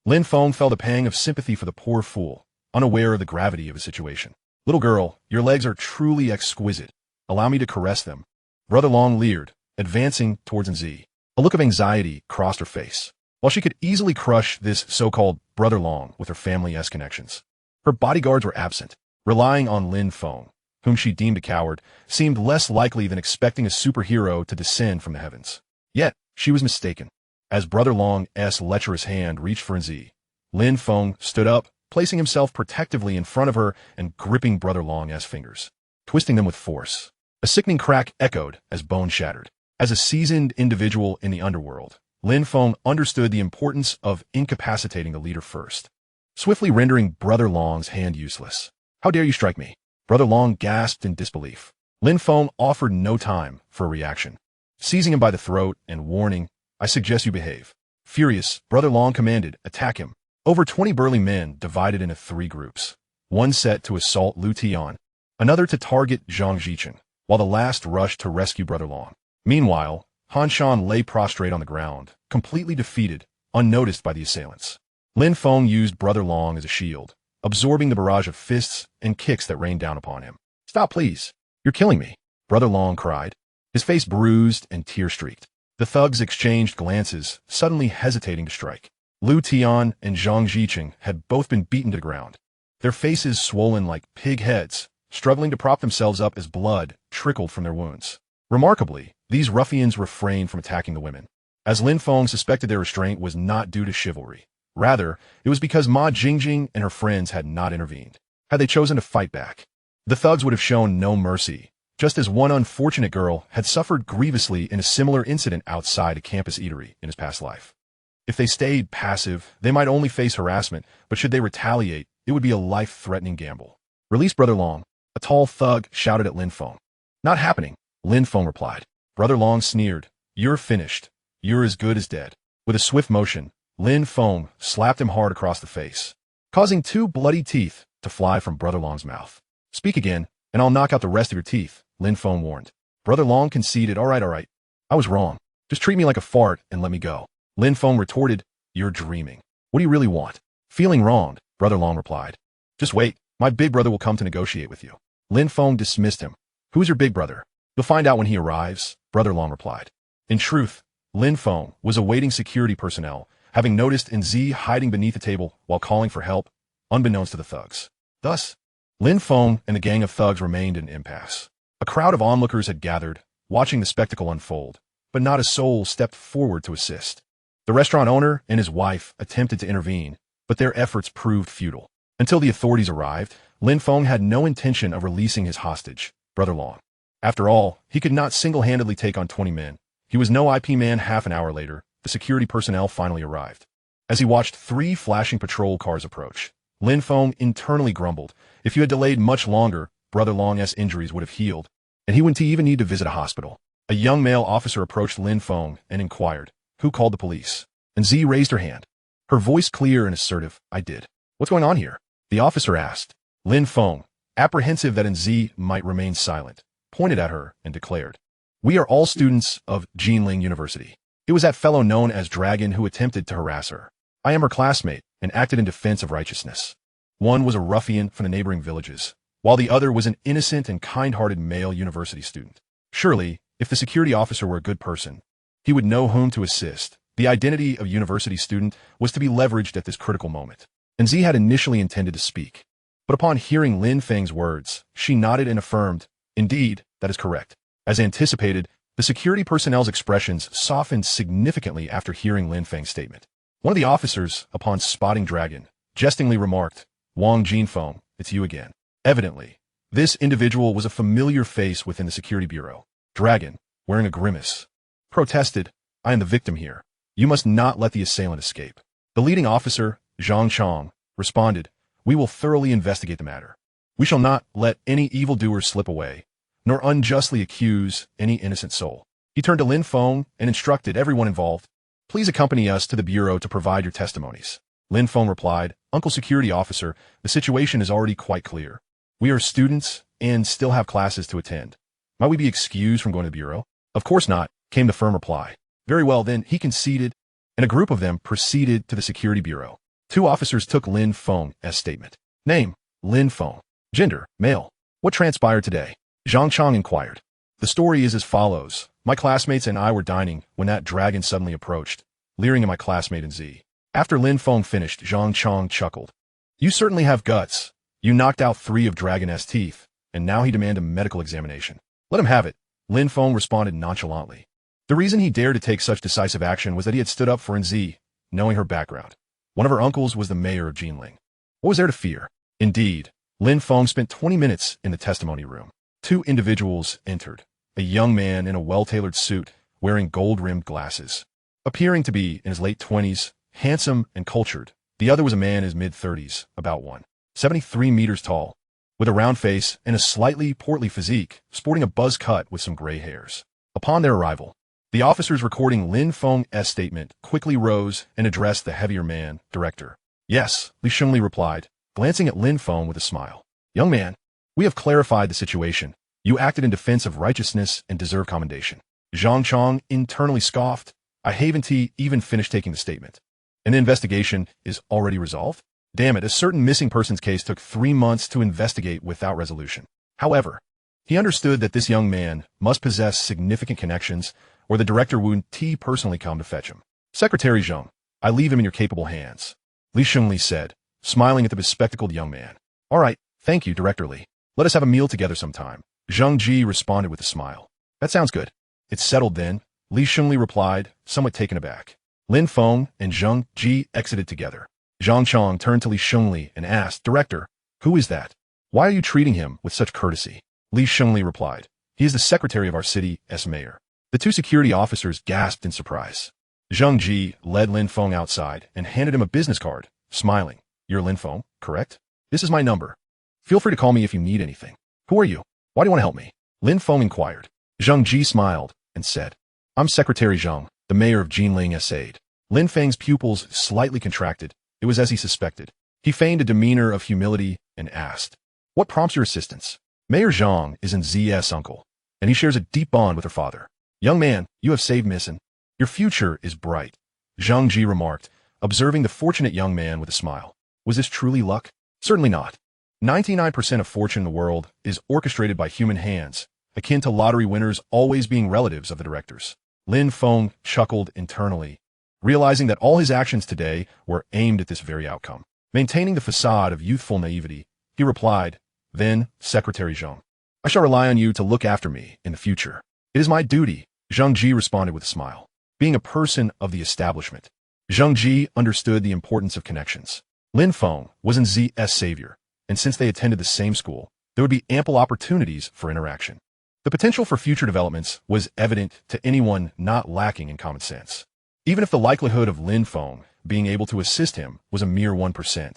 Lin Feng felt a pang of sympathy for the poor fool, unaware of the gravity of his situation. "Little girl, your legs are truly exquisite. Allow me to caress them." Brother Long leered, advancing towards Nzi. A look of anxiety crossed her face. While she could easily crush this so-called Brother Long with her family-esque connections, her bodyguards were absent. Relying on Lin Feng, whom she deemed a coward, seemed less likely than expecting a superhero to descend from the heavens. Yet, she was mistaken. As Brother Long's lecherous hand reached for Nzi, Lin Feng stood up, placing himself protectively in front of her and gripping Brother Long's fingers, twisting them with force. A sickening crack echoed as bone shattered. As a seasoned individual in the underworld, Lin Feng understood the importance of incapacitating the leader first, swiftly rendering Brother Long's hand useless. "How dare you strike me?" Brother Long gasped in disbelief. Lin Feng offered no time for a reaction, seizing him by the throat and warning, "I suggest you behave." Furious, Brother Long commanded, "Attack him." Over 20 burly men divided into 3 groups, one set to assault Lu Tian, another to target Zhang Ziqing, while the last rushed to rescue Brother Long. Meanwhile, Han Shan lay prostrate on the ground, completely defeated, unnoticed by the assailants. Lin Feng used Brother Long as a shield, absorbing the barrage of fists and kicks that rained down upon him. "Stop, please. You're killing me," Brother Long cried, his face bruised and tear-streaked. The thugs exchanged glances, suddenly hesitating to strike. Lu Tian and Zhang Ziqing had both been beaten to the ground, their faces swollen like pig heads, struggling to prop themselves up as blood trickled from their wounds. Remarkably, these ruffians refrained from attacking the women, as Lin Feng suspected their restraint was not due to chivalry. Rather, it was because Ma Jingjing and her friends had not intervened. Had they chosen to fight back, the thugs would have shown no mercy, just as one unfortunate girl had suffered grievously in a similar incident outside a campus eatery in his past life. If they stayed passive, they might only face harassment, but should they retaliate, it would be a life-threatening gamble. "Release Brother Long," a tall thug shouted at Lin Feng. "Not happening." Lin Feng replied. Brother Long sneered. You're finished. You're as good as dead. With a swift motion, Lin Feng slapped him hard across the face, causing 2 bloody teeth to fly from Brother Long's mouth. Speak again, and I'll knock out the rest of your teeth, Lin Feng warned. Brother Long conceded. All right. I was wrong. Just treat me like a fart and let me go. Lin Feng retorted. You're dreaming. What do you really want? Feeling wronged, Brother Long replied. Just wait. My big brother will come to negotiate with you. Lin Feng dismissed him. Who's your big brother? You'll find out when he arrives, Brother Long replied. In truth, Lin Feng was awaiting security personnel, having noticed Nzi hiding beneath a table while calling for help, unbeknownst to the thugs. Thus, Lin Feng and the gang of thugs remained in impasse. A crowd of onlookers had gathered, watching the spectacle unfold, but not a soul stepped forward to assist. The restaurant owner and his wife attempted to intervene, but their efforts proved futile. Until the authorities arrived, Lin Feng had no intention of releasing his hostage, Brother Long. After all, he could not single-handedly take on 20 men. He was no IP man. Half an hour later, the security personnel finally arrived. As he watched 3 flashing patrol cars approach, Lin Feng internally grumbled. If you had delayed much longer, Brother Long's injuries would have healed, and he wouldn't even need to visit a hospital. A young male officer approached Lin Feng and inquired, who called the police? Nzi raised her hand, her voice clear and assertive. I did. What's going on here? The officer asked. Lin Feng, apprehensive that Nzi might remain silent, pointed at her and declared, we are all students of Jinling University. It was that fellow known as Dragon who attempted to harass her. I am her classmate and acted in defense of righteousness. One was a ruffian from the neighboring villages, while the other was an innocent and kind-hearted male university student. Surely, if the security officer were a good person, he would know whom to assist. The identity of university student was to be leveraged at this critical moment. Nzi had initially intended to speak, but upon hearing Lin Feng's words, she nodded and affirmed, indeed, that is correct. As anticipated, the security personnel's expressions softened significantly after hearing Lin Feng's statement. One of the officers, upon spotting Dragon, jestingly remarked, Wang Jinfeng, it's you again. Evidently, this individual was a familiar face within the security bureau. Dragon, wearing a grimace, protested, I am the victim here. You must not let the assailant escape. The leading officer, Zhang Chong, responded, we will thoroughly investigate the matter. We shall not let any evildoer slip away, nor unjustly accuse any innocent soul. He turned to Lin Feng and instructed everyone involved, please accompany us to the bureau to provide your testimonies. Lin Feng replied, Uncle Security Officer, the situation is already quite clear. We are students and still have classes to attend. Might we be excused from going to the bureau? Of course not, came the firm reply. Very well then, he conceded, and a group of them proceeded to the security bureau. 2 officers took Lin Feng's statement. Name, Lin Feng. Gender, male. What transpired today? Zhang Chong inquired. The story is as follows. My classmates and I were dining when that dragon suddenly approached, leering at my classmate Nzi. After Lin Feng finished, Zhang Chong chuckled. You certainly have guts. You knocked out 3 of Dragon's teeth, and now he demanded a medical examination. Let him have it, Lin Feng responded nonchalantly. The reason he dared to take such decisive action was that he had stood up for Nzi, knowing her background. One of her uncles was the mayor of Jinling. What was there to fear? Indeed, Lin Feng spent 20 minutes in the testimony room. 2 individuals entered, a young man in a well-tailored suit, wearing gold-rimmed glasses. Appearing to be in his late 20s, handsome and cultured, the other was a man in his mid-30s, about 173 meters tall, with a round face and a slightly portly physique, sporting a buzz cut with some gray hairs. Upon their arrival, the officers recording Lin Feng's statement quickly rose and addressed the heavier man, Director. Yes, Li Shengli replied, glancing at Lin Feng with a smile. Young man, we have clarified the situation. You acted in defense of righteousness and deserve commendation. Zhang Chong internally scoffed. I haven't even finished taking the statement. And the investigation is already resolved? Damn it, a certain missing persons case took 3 months to investigate without resolution. However, he understood that this young man must possess significant connections, or the director would personally come to fetch him. Secretary Zheng, I leave him in your capable hands, Li Shengli said, smiling at the bespectacled young man. All right, thank you, Director Li. Let us have a meal together sometime. Zheng Ji responded with a smile. That sounds good. It's settled then, Li Shengli replied, somewhat taken aback. Lin Feng and Zheng Ji exited together. Zhang Chong turned to Li Shengli and asked, Director, who is that? Why are you treating him with such courtesy? Li Shengli replied, he is the secretary of our city's mayor. The 2 security officers gasped in surprise. Zheng Ji led Lin Feng outside and handed him a business card, smiling. You're Lin Feng, correct? This is my number. Feel free to call me if you need anything. Who are you? Why do you want to help me? Lin Feng inquired. Zhang Ji smiled and said, I'm Secretary Zhang, the mayor of Jinling's aide. Lin Feng's pupils slightly contracted. It was as he suspected. He feigned a demeanor of humility and asked, What prompts your assistance? Mayor Zhang is Z's uncle, and he shares a deep bond with her father. Young man, you have saved Missin. Your future is bright. Zhang Ji remarked, observing the fortunate young man with a smile. Was this truly luck? Certainly not. 99% of fortune in the world is orchestrated by human hands, akin to lottery winners always being relatives of the directors. Lin Feng chuckled internally, realizing that all his actions today were aimed at this very outcome. Maintaining the facade of youthful naivety, he replied, Then, Secretary Zhang, I shall rely on you to look after me in the future. It is my duty, Zhang Ji responded with a smile. Being a person of the establishment, Zhang Ji understood the importance of connections. Lin Feng was Z's savior, and since they attended the same school, there would be ample opportunities for interaction. The potential for future developments was evident to anyone not lacking in common sense. Even if the likelihood of Lin Feng being able to assist him was a mere 1%,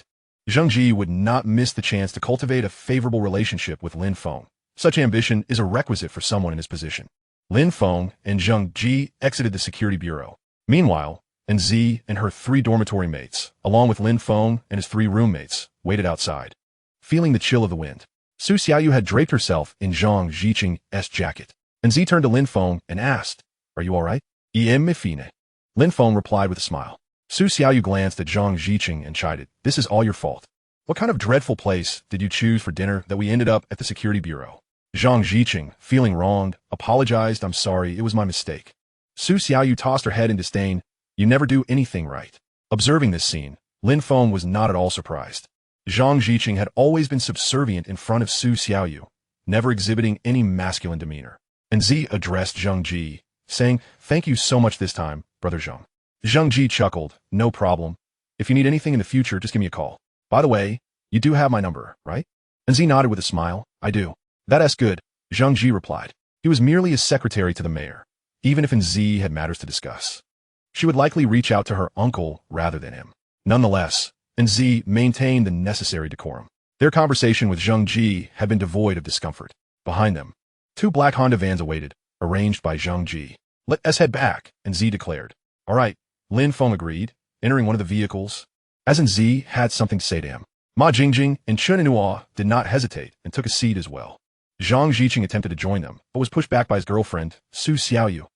Zhang Ji would not miss the chance to cultivate a favorable relationship with Lin Feng. Such ambition is a requisite for someone in his position. Lin Feng and Zhang Ji exited the security bureau. Meanwhile, Z and her 3 dormitory mates, along with Lin Feng and his 3 roommates, waited outside. Feeling the chill of the wind, Su Xiaoyu had draped herself in Zhang Jiqing's jacket. Z turned to Lin Feng and asked, Are you all right? Em fine. Lin Feng replied with a smile. Su Xiaoyu glanced at Zhang Jiqing and chided, This is all your fault. What kind of dreadful place did you choose for dinner that we ended up at the security bureau? Zhang Jiqing, feeling wronged, apologized, I'm sorry, it was my mistake. Su Xiaoyu tossed her head in disdain, You never do anything right. Observing this scene, Lin Feng was not at all surprised. Zhang Jiqing had always been subservient in front of Su Xiaoyu, never exhibiting any masculine demeanor. Z addressed Zhang Ji, saying, Thank you so much this time, Brother Zhang. Zhang Ji chuckled, No problem. If you need anything in the future, just give me a call. By the way, you do have my number, right? Z nodded with a smile, I do. That's good, Zhang Ji replied. He was merely a secretary to the mayor. Even if Z had matters to discuss, she would likely reach out to her uncle rather than him. Nonetheless, Z maintained the necessary decorum. Their conversation with Zhang Ji had been devoid of discomfort. Behind them, 2 black Honda vans awaited, arranged by Zhang Ji. Let us head back, Z declared. All right, Lin Feng agreed, entering one of the vehicles. As Z had something to say to him, Ma Jingjing and Chun Inua did not hesitate and took a seat as well. Zhang Jiqing attempted to join them, but was pushed back by his girlfriend, Su Xiaoyu.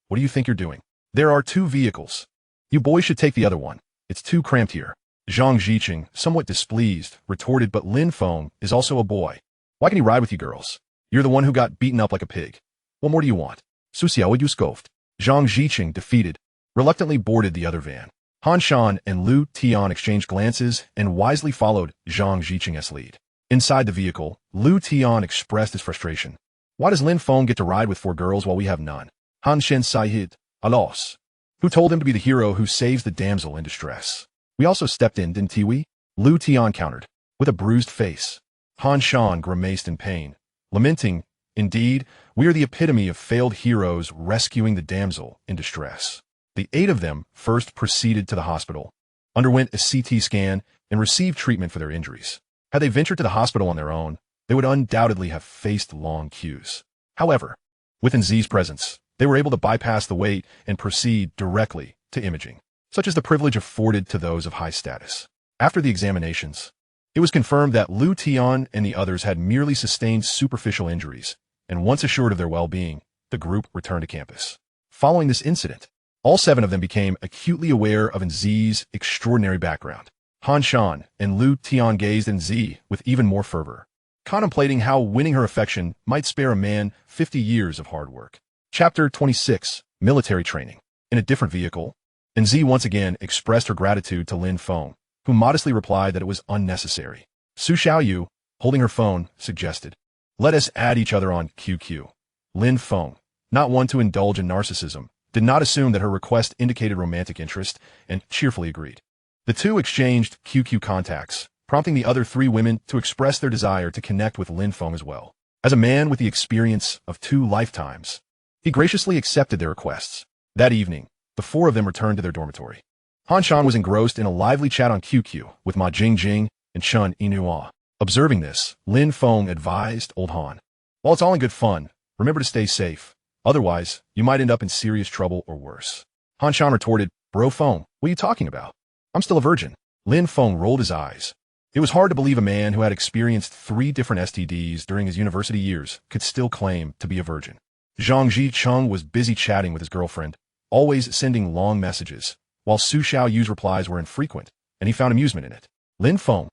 What do you think you're doing? There are 2 vehicles. You boys should take the other one. It's too cramped here. Zhang Jiqing, somewhat displeased, retorted, but Lin Feng is also a boy. Why can he ride with you girls? You're the one who got beaten up like a pig. What more do you want? Su Xiaoyu scoffed. Zhang Jiqing, defeated, reluctantly boarded the other van. Han Shan and Lu Tian exchanged glances and wisely followed Zhang Jiqing's lead. Inside the vehicle, Lu Tian expressed his frustration. Why does Lin Feng get to ride with 4 girls while we have none? Han Shen sighed, alas. Who told him to be the hero who saves the damsel in distress? We also stepped in, didn't we? Lu Tian countered, with a bruised face. Han Shan grimaced in pain, lamenting, Indeed, we are the epitome of failed heroes rescuing the damsel in distress. The 8 of them first proceeded to the hospital, underwent a CT scan, and received treatment for their injuries. Had they ventured to the hospital on their own, they would undoubtedly have faced long queues. However, within Z's presence, they were able to bypass the wait and proceed directly to imaging, such as the privilege afforded to those of high status. After the examinations, it was confirmed that Lu Tian and the others had merely sustained superficial injuries, and once assured of their well-being, the group returned to campus. Following this incident, all 7 of them became acutely aware of Z's extraordinary background. Han Shan and Lu Tian gazed at Z with even more fervor, contemplating how winning her affection might spare a man 50 years of hard work. Chapter 26, Military Training. In a different vehicle, Z once again expressed her gratitude to Lin Feng, who modestly replied that it was unnecessary. Su Xiaoyu, holding her phone, suggested, Let us add each other on QQ. Lin Feng, not one to indulge in narcissism, did not assume that her request indicated romantic interest and cheerfully agreed. The 2 exchanged QQ contacts, prompting the other 3 women to express their desire to connect with Lin Feng as well. As a man with the experience of 2 lifetimes, he graciously accepted their requests. That evening, the 4 of them returned to their dormitory. Han Shan was engrossed in a lively chat on QQ with Ma Jingjing and Chun Inua. Observing this, Lin Feng advised old Han, While it's all in good fun, remember to stay safe. Otherwise, you might end up in serious trouble or worse. Han Shan retorted, Bro Feng, what are you talking about? I'm still a virgin. Lin Feng rolled his eyes. It was hard to believe a man who had experienced 3 different STDs during his university years could still claim to be a virgin. Zhang Ji-chung was busy chatting with his girlfriend, always sending long messages, while Su Xiaoyu's replies were infrequent, and he found amusement in it. Lin Feng,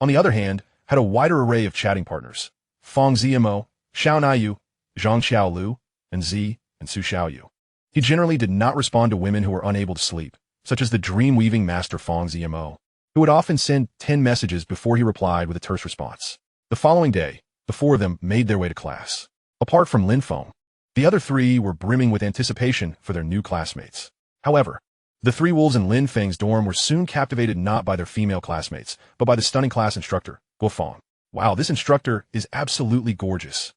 on the other hand, had a wider array of chatting partners: Fang Zimo, Xiao Naiyu, Zhang Xiaolu, and Zi and Su Xiaoyu. He generally did not respond to women who were unable to sleep, such as the dream-weaving master Fang Zimo, who would often send 10 messages before he replied with a terse response. The following day, the 4 of them made their way to class. Apart from Lin Feng, the other 3 were brimming with anticipation for their new classmates. However, the 3 wolves in Lin Feng's dorm were soon captivated not by their female classmates, but by the stunning class instructor, Guo Fang. Wow, this instructor is absolutely gorgeous.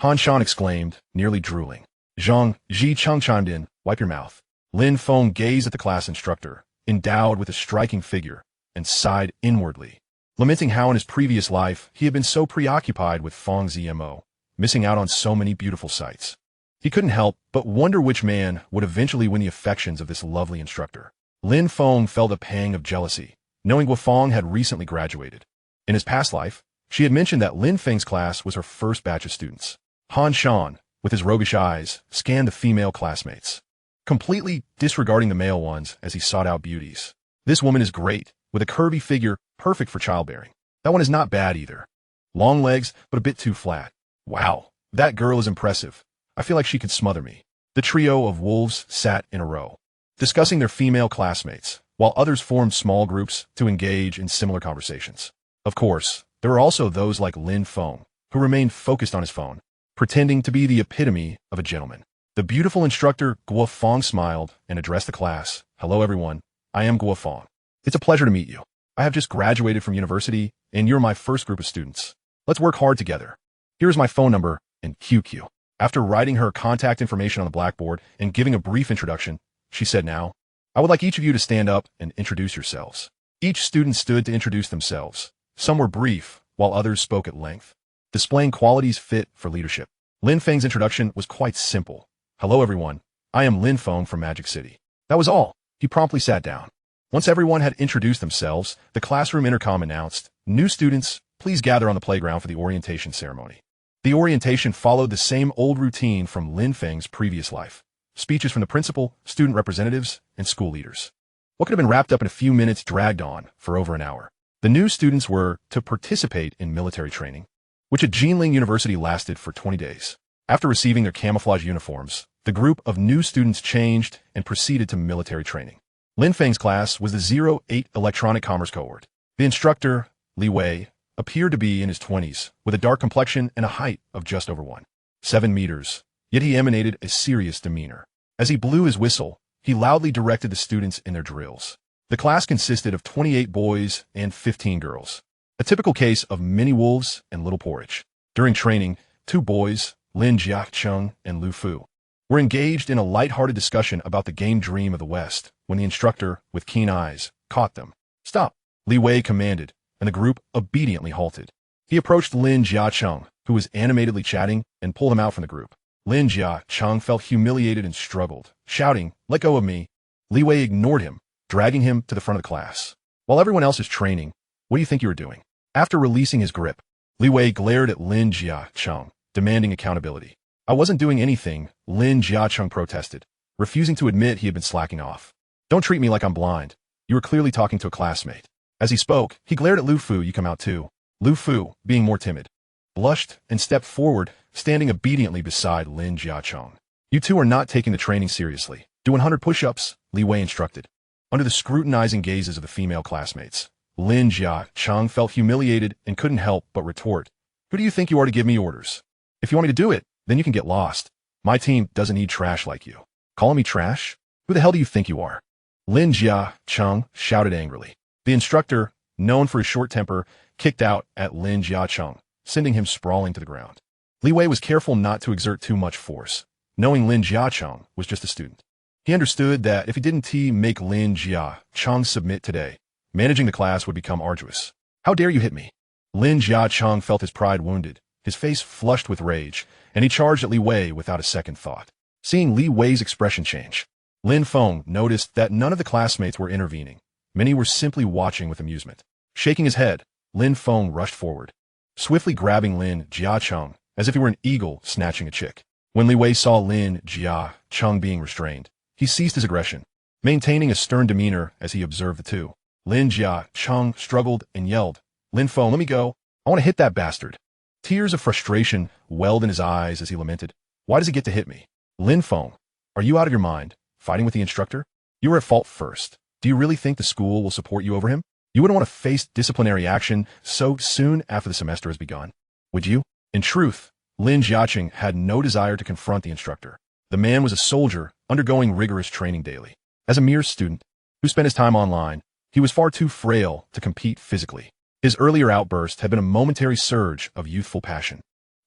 Han Shan exclaimed, nearly drooling. Zhang Ji-chung chimed in, wipe your mouth. Lin Feng gazed at the class instructor, endowed with a striking figure, and sighed inwardly, lamenting how in his previous life he had been so preoccupied with Fang Zimo, missing out on so many beautiful sights. He couldn't help but wonder which man would eventually win the affections of this lovely instructor. Lin Feng felt a pang of jealousy, knowing Guo Fang had recently graduated. In his past life, she had mentioned that Lin Feng's class was her first batch of students. Han Shan, with his roguish eyes, scanned the female classmates, completely disregarding the male ones as he sought out beauties. This woman is great, with a curvy figure perfect for childbearing. That one is not bad either. Long legs, but a bit too flat. Wow, that girl is impressive. I feel like she could smother me. The trio of wolves sat in a row, discussing their female classmates, while others formed small groups to engage in similar conversations. Of course, there were also those like Lin Feng, who remained focused on his phone, pretending to be the epitome of a gentleman. The beautiful instructor Guo Fang smiled and addressed the class. Hello everyone, I am Guo Fang. It's a pleasure to meet you. I have just graduated from university, and you're my first group of students. Let's work hard together. Here's my phone number and QQ. After writing her contact information on the blackboard and giving a brief introduction, she said, now, I would like each of you to stand up and introduce yourselves. Each student stood to introduce themselves. Some were brief, while others spoke at length, displaying qualities fit for leadership. Lin Feng's introduction was quite simple. Hello everyone, I am Lin Feng from Magic City. That was all. He promptly sat down. Once everyone had introduced themselves, the classroom intercom announced, new students, please gather on the playground for the orientation ceremony. The orientation followed the same old routine from Lin Feng's previous life. Speeches from the principal, student representatives, and school leaders. What could have been wrapped up in a few minutes dragged on for over an hour. The new students were to participate in military training, which at Jinling University lasted for 20 days. After receiving their camouflage uniforms, the group of new students changed and proceeded to military training. Lin Feng's class was the 08 Electronic Commerce cohort. The instructor, Li Wei, appeared to be in his 20s, with a dark complexion and a height of just over 1.7 meters, yet he emanated a serious demeanor. As he blew his whistle, he loudly directed the students in their drills. The class consisted of 28 boys and 15 girls, a typical case of many wolves and little porridge. During training, 2 boys, Lin Jiacheng and Lu Fu, were engaged in a light-hearted discussion about the game Dream of the West when the instructor, with keen eyes, caught them. Stop, Li Wei commanded, and the group obediently halted. He approached Lin Jiacheng, who was animatedly chatting, and pulled him out from the group. Lin Jiacheng felt humiliated and struggled, shouting, let go of me. Li Wei ignored him, dragging him to the front of the class. While everyone else is training, what do you think you are doing? After releasing his grip, Li Wei glared at Lin Jiacheng, demanding accountability. I wasn't doing anything, Lin Jiacheng protested, refusing to admit he had been slacking off. Don't treat me like I'm blind. You were clearly talking to a classmate. As he spoke, he glared at Lu Fu. You come out too. Lu Fu, being more timid, blushed and stepped forward, standing obediently beside Lin Jiacheng. You two are not taking the training seriously. Do 100 push-ups, Li Wei instructed. Under the scrutinizing gazes of the female classmates, Lin Jiacheng felt humiliated and couldn't help but retort. Who do you think you are to give me orders? If you want me to do it, then you can get lost. My team doesn't need trash like you. Calling me trash? Who the hell do you think you are? Lin Jiacheng shouted angrily. The instructor, known for his short temper, kicked out at Lin Jiacheng, sending him sprawling to the ground. Li Wei was careful not to exert too much force, knowing Lin Jiacheng was just a student. He understood that if he didn't make Lin Jiacheng submit today, managing the class would become arduous. How dare you hit me? Lin Jiacheng felt his pride wounded, his face flushed with rage, and he charged at Li Wei without a second thought. Seeing Li Wei's expression change, Lin Feng noticed that none of the classmates were intervening. Many were simply watching with amusement. Shaking his head, Lin Feng rushed forward, swiftly grabbing Lin Jiacheng as if he were an eagle snatching a chick. When Li Wei saw Lin Jiacheng being restrained, he ceased his aggression, maintaining a stern demeanor as he observed the two. Lin Jiacheng struggled and yelled, "Lin Feng, let me go. I want to hit that bastard." Tears of frustration welled in his eyes as he lamented, "Why does he get to hit me? Lin Feng, are you out of your mind, fighting with the instructor? You were at fault first. Do you really think the school will support you over him? You wouldn't want to face disciplinary action so soon after the semester has begun, would you?" In truth, Lin Jiacheng had no desire to confront the instructor. The man was a soldier undergoing rigorous training daily. As a mere student who spent his time online, he was far too frail to compete physically. His earlier outburst had been a momentary surge of youthful passion.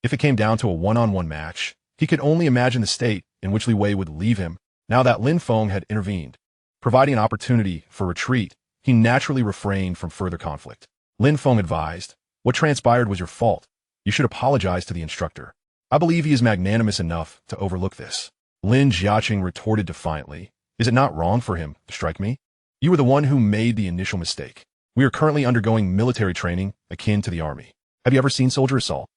If it came down to a one-on-one match, he could only imagine the state in which Li Wei would leave him now that Lin Feng had intervened. Providing an opportunity for retreat, he naturally refrained from further conflict. Lin Feng advised, "What transpired was your fault. You should apologize to the instructor. I believe he is magnanimous enough to overlook this." Lin Jiacheng retorted defiantly, "Is it not wrong for him to strike me? You were the one who made the initial mistake. We are currently undergoing military training akin to the army. Have you ever seen soldier assault?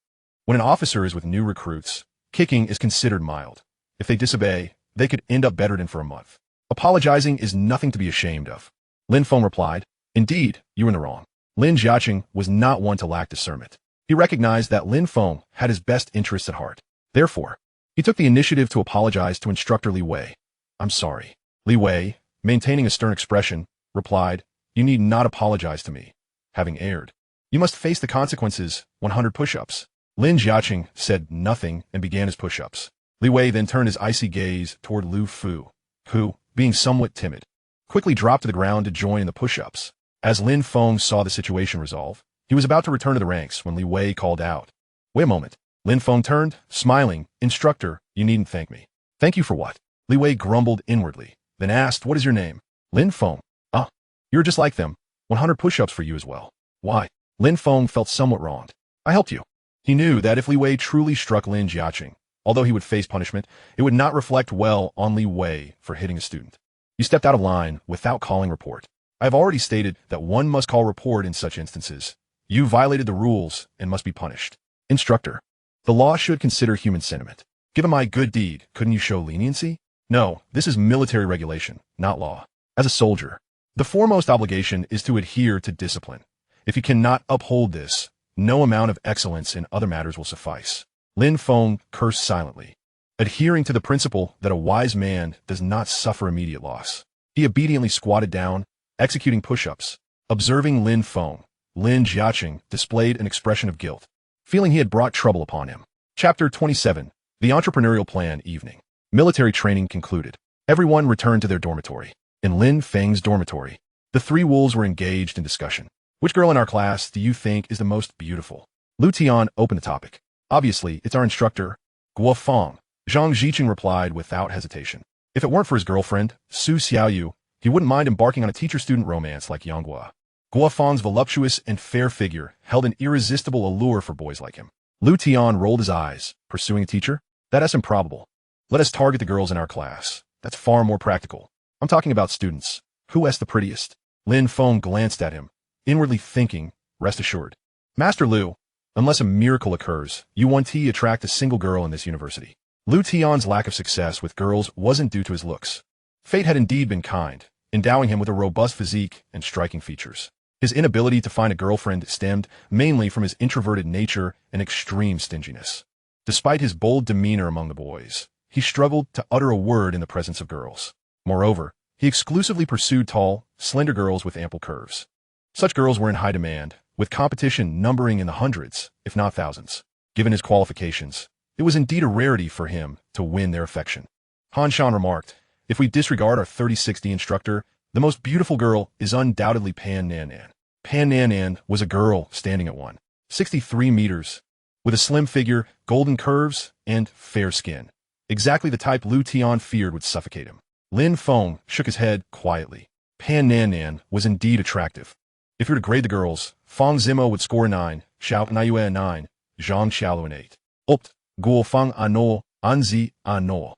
When an officer is with new recruits, kicking is considered mild. If they disobey, they could end up bedridden for a month. Apologizing is nothing to be ashamed of." Lin Feng replied, "Indeed, you were in the wrong." Lin Jiacheng was not one to lack discernment. He recognized that Lin Feng had his best interests at heart. Therefore, he took the initiative to apologize to instructor Li Wei. "I'm sorry." Li Wei, maintaining a stern expression, replied, "You need not apologize to me. Having erred, you must face the consequences. 100 push-ups." Lin Jiacheng said nothing and began his push-ups. Li Wei then turned his icy gaze toward Lu Fu, who, being somewhat timid, quickly dropped to the ground to join in the push-ups. As Lin Feng saw the situation resolve, he was about to return to the ranks when Li Wei called out, "Wait a moment." Lin Feng turned, smiling, "Instructor, you needn't thank me." "Thank you for what?" Li Wei grumbled inwardly, then asked, "What is your name?" "Lin Feng." "Ah, you're just like them. 100 push-ups for you as well." "Why?" Lin Feng felt somewhat wronged. "I helped you." He knew that if Li Wei truly struck Lin Jiacheng, although he would face punishment, it would not reflect well on Li Wei for hitting a student. "You stepped out of line without calling report. I have already stated that one must call report in such instances. You violated the rules and must be punished." "Instructor, the law should consider human sentiment. Given my good deed, couldn't you show leniency?" "No, this is military regulation, not law. As a soldier, the foremost obligation is to adhere to discipline. If you cannot uphold this, no amount of excellence in other matters will suffice." Lin Feng cursed silently, adhering to the principle that a wise man does not suffer immediate loss. He obediently squatted down, executing push-ups. Observing Lin Feng, Lin Jiacheng displayed an expression of guilt, feeling he had brought trouble upon him. Chapter 27. The Entrepreneurial Plan Evening. Military training concluded. Everyone returned to their dormitory. In Lin Feng's dormitory, the three wolves were engaged in discussion. "Which girl in our class do you think is the most beautiful?" Lu Tian opened the topic. "Obviously, it's our instructor, Guo Fang," Zhang Zicheng replied without hesitation. If it weren't for his girlfriend, Su Xiaoyu, he wouldn't mind embarking on a teacher-student romance like Yanghua. Guo Fang's voluptuous and fair figure held an irresistible allure for boys like him. Lu Tian rolled his eyes. "Pursuing a teacher? That's improbable. Let us target the girls in our class. That's far more practical. I'm talking about students. Who is the prettiest?" Lin Feng glanced at him, inwardly thinking, "Rest assured, Master Lu, unless a miracle occurs, you won't attract a single girl in this university." Lu Tian's lack of success with girls wasn't due to his looks. Fate had indeed been kind, endowing him with a robust physique and striking features. His inability to find a girlfriend stemmed mainly from his introverted nature and extreme stinginess. Despite his bold demeanor among the boys, he struggled to utter a word in the presence of girls. Moreover, he exclusively pursued tall, slender girls with ample curves. Such girls were in high demand, with competition numbering in the hundreds, if not thousands. Given his qualifications, it was indeed a rarity for him to win their affection. Han Shan remarked, "If we disregard our 3060 instructor, the most beautiful girl is undoubtedly Pan Nan. Pan Nan was a girl standing at 163 meters, with a slim figure, golden curves, and fair skin. Exactly the type Lu Tian feared would suffocate him." Lin Feng shook his head quietly. Pan Nan was indeed attractive. If you were to grade the girls, Fang Zimo would score a 9, Xiao Naiyue a 9, Zhang Xiaolu an 8. Opt, Guo Fang a 9, Anzi a 9.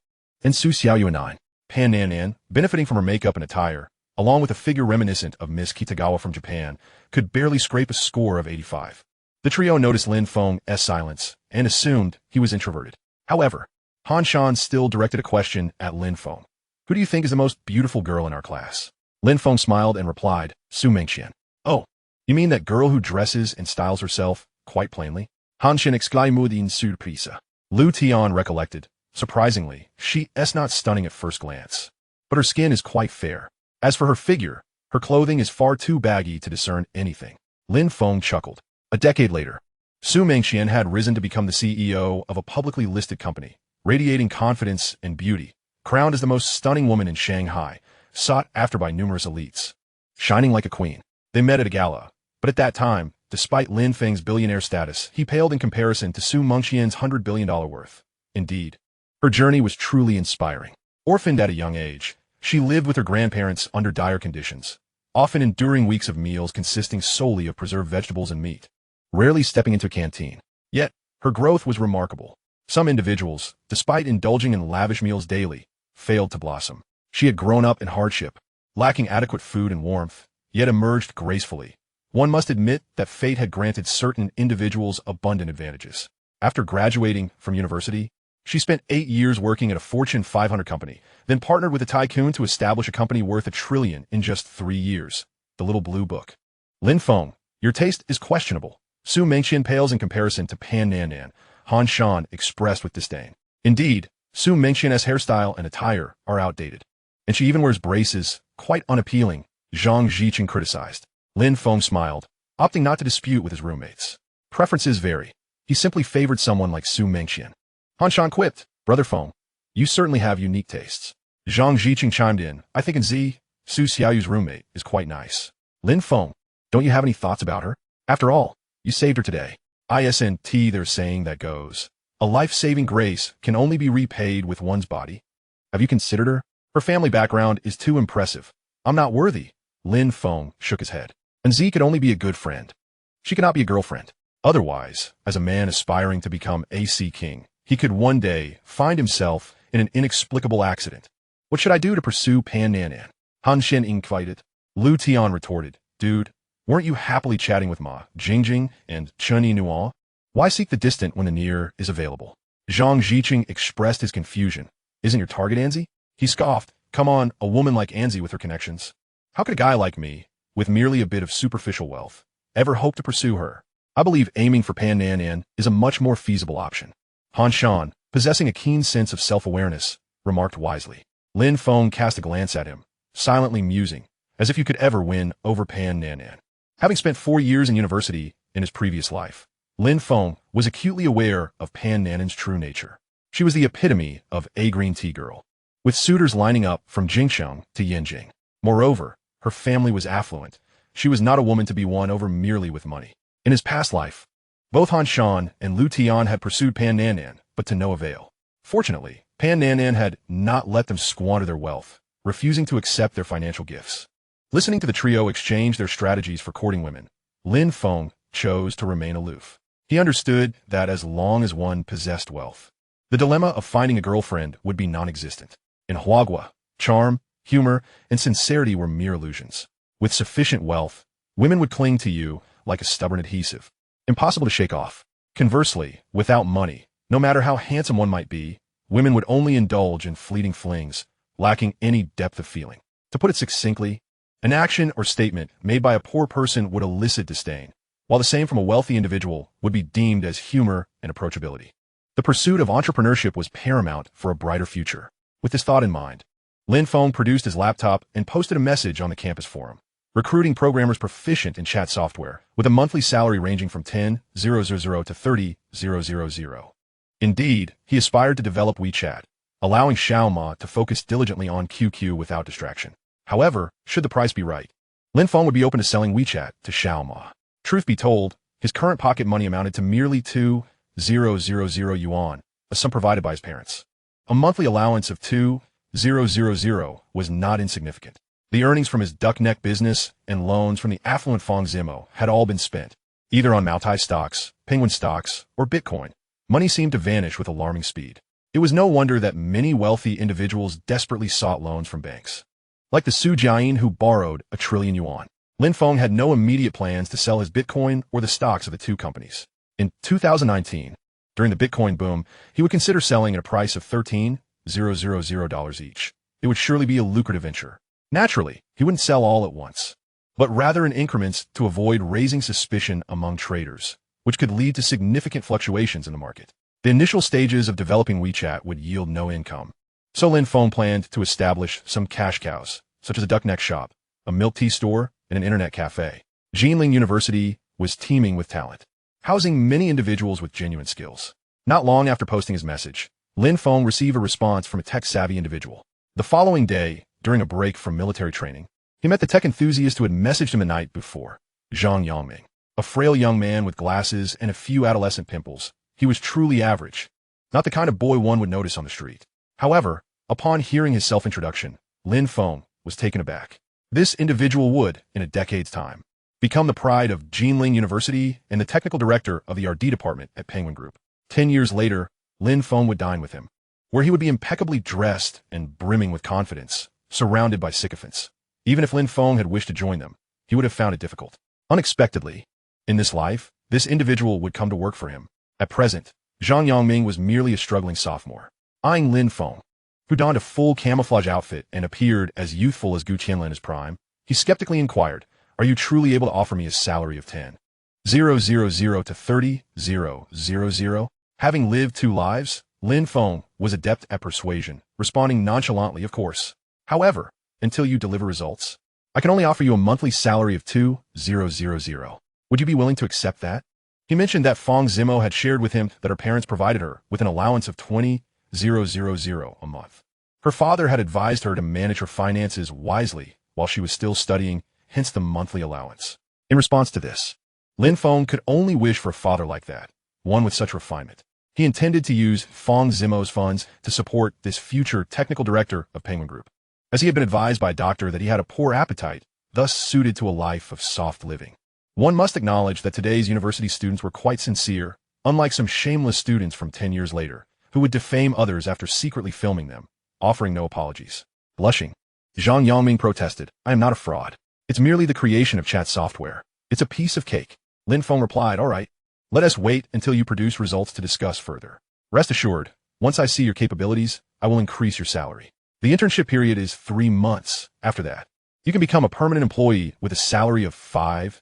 and Su Xiaoyuan. Pan Nan, benefiting from her makeup and attire, along with a figure reminiscent of Miss Kitagawa from Japan, could barely scrape a score of 85. The trio noticed Lin Feng's silence and assumed he was introverted. However, Han Shan still directed a question at Lin Feng. Who do you think is the most beautiful girl in our class? Lin Feng smiled and replied, Su Mengxian. Oh, you mean that girl who dresses and styles herself quite plainly? Han Shan exclaimed in surprise. Lu Tian recollected. Surprisingly, she is not stunning at first glance, but her skin is quite fair. As for her figure, her clothing is far too baggy to discern anything. Lin Feng chuckled. A decade later, Su Mengxian had risen to become the CEO of a publicly listed company, radiating confidence and beauty, crowned as the most stunning woman in Shanghai, sought after by numerous elites. Shining like a queen, they met at a gala, but at that time, despite Lin Feng's billionaire status, he paled in comparison to Su Mengxian's $100 billion worth. Indeed, her journey was truly inspiring. Orphaned at a young age, she lived with her grandparents under dire conditions, often enduring weeks of meals consisting solely of preserved vegetables and meat, rarely stepping into a canteen. Yet, her growth was remarkable. Some individuals, despite indulging in lavish meals daily, failed to blossom. She had grown up in hardship, lacking adequate food and warmth, yet emerged gracefully. One must admit that fate had granted certain individuals abundant advantages. After graduating from university, she spent 8 years working at a Fortune 500 company, then partnered with a tycoon to establish a company worth $1 trillion in just 3 years. The Little Blue Book. Lin Feng, your taste is questionable. Su Mengxian pales in comparison to Pan Nan, Han Shan expressed with disdain. Indeed, Su Mengxian's hairstyle and attire are outdated. And she even wears braces, quite unappealing, Zhang Ziqing criticized. Lin Feng smiled, opting not to dispute with his roommates. Preferences vary. He simply favored someone like Su Mengxian. Han Shan quipped, Brother Feng, you certainly have unique tastes. Zhang Ziqing chimed in, I think Su Xiaoyu's roommate is quite nice. Lin Feng, don't you have any thoughts about her? After all, you saved her today. Isn't there's saying that goes. A life-saving grace can only be repaid with one's body. Have you considered her? Her family background is too impressive. I'm not worthy. Lin Feng shook his head. And Z could only be a good friend. She cannot be a girlfriend. Otherwise, as a man aspiring to become AC King, he could one day find himself in an inexplicable accident. What should I do to pursue Pan Nan? Han Shan inquired. Lu Tian retorted, Dude, weren't you happily chatting with Ma Jingjing and Chen Nuo? Why seek the distant when the near is available? Zhang Ziqing expressed his confusion. Isn't your target Anzi? He scoffed. Come on, a woman like Anzi with her connections. How could a guy like me, with merely a bit of superficial wealth, ever hope to pursue her? I believe aiming for Pan Nan is a much more feasible option. Han Shan, possessing a keen sense of self-awareness, remarked wisely. Lin Feng cast a glance at him, silently musing, as if you could ever win over Pan Nan. Having spent 4 years in university in his previous life, Lin Feng was acutely aware of Pan Nan's true nature. She was the epitome of a green tea girl, with suitors lining up from Jingsheng to Yanjing. Moreover, her family was affluent. She was not a woman to be won over merely with money. In his past life, both Han Shan and Lu Tian had pursued Pan Nan, but to no avail. Fortunately, Pan Nan had not let them squander their wealth, refusing to accept their financial gifts. Listening to the trio exchange their strategies for courting women, Lin Feng chose to remain aloof. He understood that as long as one possessed wealth, the dilemma of finding a girlfriend would be non-existent. In Huagua, charm, humor, and sincerity were mere illusions. With sufficient wealth, women would cling to you like a stubborn adhesive, impossible to shake off. Conversely, without money, no matter how handsome one might be, women would only indulge in fleeting flings, lacking any depth of feeling. To put it succinctly, an action or statement made by a poor person would elicit disdain, while the same from a wealthy individual would be deemed as humor and approachability. The pursuit of entrepreneurship was paramount for a brighter future. With this thought in mind, Lin Feng produced his laptop and posted a message on the campus forum, recruiting programmers proficient in chat software, with a monthly salary ranging from 10,000 to 30,000. Indeed, he aspired to develop WeChat, allowing Xiao Ma to focus diligently on QQ without distraction. However, should the price be right, Lin Feng would be open to selling WeChat to Xiao Ma. Truth be told, his current pocket money amounted to merely 2,000 yuan, a sum provided by his parents. A monthly allowance of 2,000 was not insignificant. The earnings from his duck neck business and loans from the affluent Fang Zimo had all been spent, either on Moutai stocks, Penguin stocks, or Bitcoin. Money seemed to vanish with alarming speed. It was no wonder that many wealthy individuals desperately sought loans from banks. Like the Su Jiayin who borrowed 1,000,000,000,000 yuan. Lin Feng had no immediate plans to sell his Bitcoin or the stocks of the two companies. In 2019, during the Bitcoin boom, he would consider selling at a price of $13,000 each. It would surely be a lucrative venture. Naturally, he wouldn't sell all at once, but rather in increments to avoid raising suspicion among traders, which could lead to significant fluctuations in the market. The initial stages of developing WeChat would yield no income. So Lin Feng planned to establish some cash cows, such as a duck neck shop, a milk tea store, and an internet cafe. Jinling University was teeming with talent, housing many individuals with genuine skills. Not long after posting his message, Lin Feng received a response from a tech-savvy individual. The following day, during a break from military training, he met the tech enthusiast who had messaged him the night before, Zhang Yangming. A frail young man with glasses and a few adolescent pimples, he was truly average, not the kind of boy one would notice on the street. However, upon hearing his self-introduction, Lin Feng was taken aback. This individual would, in a decade's time, become the pride of Jinling University and the technical director of the R&D department at Penguin Group. 10 years later, Lin Feng would dine with him, where he would be impeccably dressed and brimming with confidence, surrounded by sycophants. Even if Lin Feng had wished to join them, he would have found it difficult. Unexpectedly, in this life, this individual would come to work for him. At present, Zhang Yangming was merely a struggling sophomore. Eyeing Lin Feng, who donned a full camouflage outfit and appeared as youthful as Gu Qianlin in his prime, he skeptically inquired, "Are you truly able to offer me a salary of 10,000 to 30,000? Having lived two lives, Lin Feng was adept at persuasion, responding nonchalantly, "Of course. However, until you deliver results, I can only offer you a monthly salary of 2,000. Would you be willing to accept that?" He mentioned that Fang Zimo had shared with him that her parents provided her with an allowance of 20,000 a month. Her father had advised her to manage her finances wisely while she was still studying, hence the monthly allowance. In response to this, Lin Feng could only wish for a father like that, one with such refinement. He intended to use Fang Zimo's funds to support this future technical director of Penguin Group, as he had been advised by a doctor that he had a poor appetite, thus suited to a life of soft living. One must acknowledge that today's university students were quite sincere, unlike some shameless students from 10 years later, who would defame others after secretly filming them, offering no apologies. Blushing, Zhang Yangming protested, "I am not a fraud. It's merely the creation of chat software. It's a piece of cake." Lin Feng replied, "All right, let us wait until you produce results to discuss further. Rest assured, once I see your capabilities, I will increase your salary. The internship period is 3 months. After that, you can become a permanent employee with a salary of 5,000.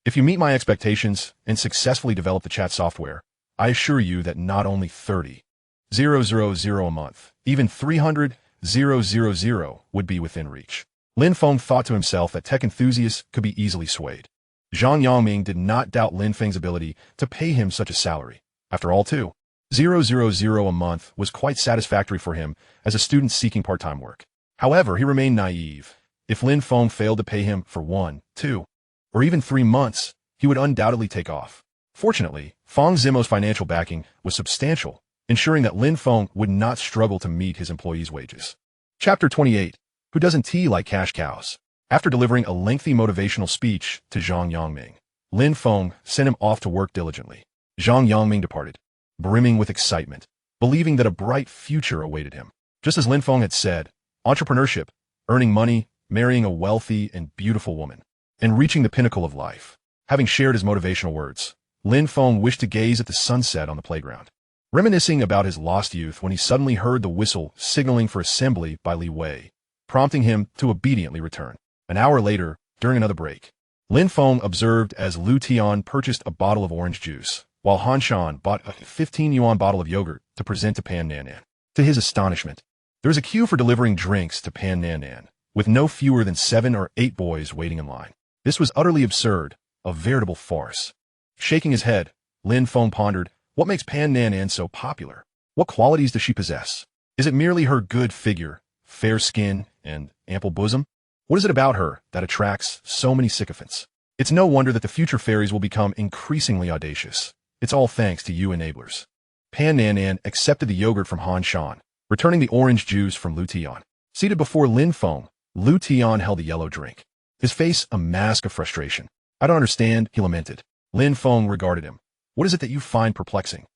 If you meet my expectations and successfully develop the chat software, I assure you that not only 30,000 a month, even 300,000 would be within reach." Lin Feng thought to himself that tech enthusiasts could be easily swayed. Zhang Yangming did not doubt Lin Feng's ability to pay him such a salary. After all, 2,000 a month was quite satisfactory for him as a student seeking part-time work. However, he remained naive. If Lin Feng failed to pay him for 1, 2, or even 3 months, he would undoubtedly take off. Fortunately, Fang Zimo's financial backing was substantial, ensuring that Lin Feng would not struggle to meet his employees' wages. Chapter 28. Who doesn't tea like cash cows? After delivering a lengthy motivational speech to Zhang Yangming, Lin Feng sent him off to work diligently. Zhang Yangming departed, brimming with excitement, believing that a bright future awaited him. Just as Lin Feng had said, entrepreneurship, earning money, marrying a wealthy and beautiful woman, and reaching the pinnacle of life. Having shared his motivational words, Lin Feng wished to gaze at the sunset on the playground, reminiscing about his lost youth when he suddenly heard the whistle signaling for assembly by Li Wei, prompting him to obediently return. An hour later, during another break, Lin Feng observed as Lu Tian purchased a bottle of orange juice, while Han Shan bought a 15 yuan bottle of yogurt to present to Pan Nan. To his astonishment, there was a queue for delivering drinks to Pan Nan, with no fewer than 7 or 8 boys waiting in line. This was utterly absurd, a veritable farce. Shaking his head, Lin Feng pondered, what makes Pan Nan so popular? What qualities does she possess? Is it merely her good figure, fair skin, and ample bosom? What is it about her that attracts so many sycophants? It's no wonder that the future fairies will become increasingly audacious. It's all thanks to you enablers. Pan Nan accepted the yogurt from Han Shan, returning the orange juice from Lu Tian. Seated before Lin Feng, Lu Tian held the yellow drink, his face a mask of frustration. "I don't understand," he lamented. Lin Feng regarded him. "What is it that you find perplexing?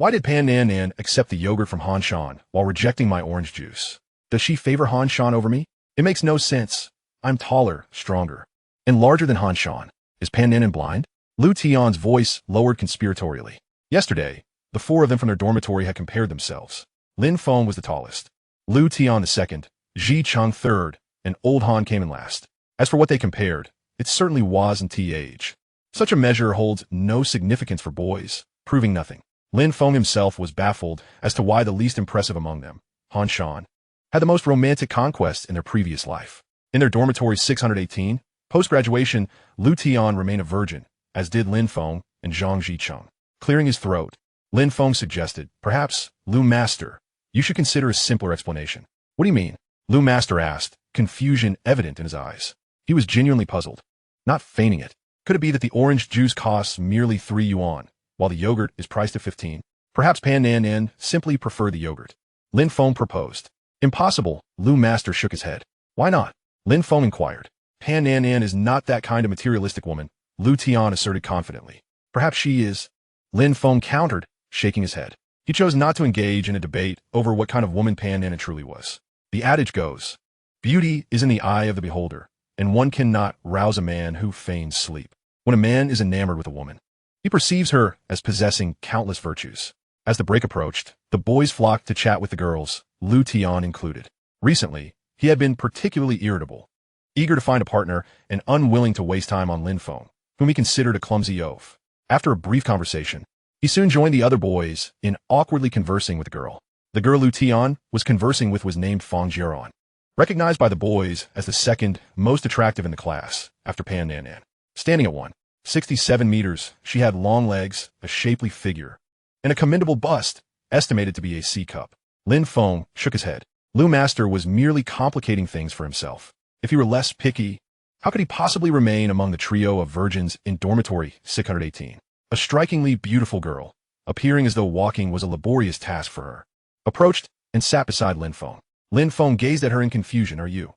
Why did Pan Nan Nan accept the yogurt from Han Shan while rejecting my orange juice? Does she favor Han Shan over me? It makes no sense. I'm taller, stronger, and larger than Han Shan. Is Pan Nan Nan blind? Lu Tian's voice lowered conspiratorially. Yesterday, the four of them from their dormitory had compared themselves. Lin Feng was the tallest, Lu Tian the second, Ji Cheng third, and Old Han came in last. As for what they compared, it certainly wasn't age. Such a measure holds no significance for boys, proving nothing. Lin Feng himself was baffled as to why the least impressive among them, Han Shan, had the most romantic conquests in their previous life. In their dormitory 618, post-graduation, Lu Tian remained a virgin, as did Lin Feng and Zhang Jicheng. Clearing his throat, Lin Feng suggested, perhaps, Lu Master, you should consider a simpler explanation. What do you mean? Lu Master asked, confusion evident in his eyes. He was genuinely puzzled, not feigning it. Could it be that the orange juice costs merely 3 yuan, while the yogurt is priced at 15? Perhaps Pan Nan Nan simply preferred the yogurt. Lin Feng proposed. Impossible, Lu Master shook his head. Why not? Lin Feng inquired. Pan Nan Nan is not that kind of materialistic woman, Lu Tian asserted confidently. Perhaps she is. Lin Feng countered, shaking his head. He chose not to engage in a debate over what kind of woman Pan Nan Nan truly was. The adage goes, beauty is in the eye of the beholder, and one cannot rouse a man who feigns sleep. When a man is enamored with a woman, he perceives her as possessing countless virtues. As the break approached, the boys flocked to chat with the girls, Lu Tian included. Recently, he had been particularly irritable, eager to find a partner and unwilling to waste time on Lin Feng, whom he considered a clumsy oaf. After a brief conversation, he soon joined the other boys in awkwardly conversing with the girl. The girl Lu Tian was conversing with was named Fang Jiran, recognized by the boys as the second most attractive in the class, after Pan Nan Nan. Standing at 167 meters, she had long legs, a shapely figure, and a commendable bust, estimated to be a C-cup. Lin Feng shook his head. Lu Master was merely complicating things for himself. If he were less picky, how could he possibly remain among the trio of virgins in dormitory 618? A strikingly beautiful girl, appearing as though walking was a laborious task for her, approached and sat beside Lin Feng. Lin Feng gazed at her in confusion. Are you?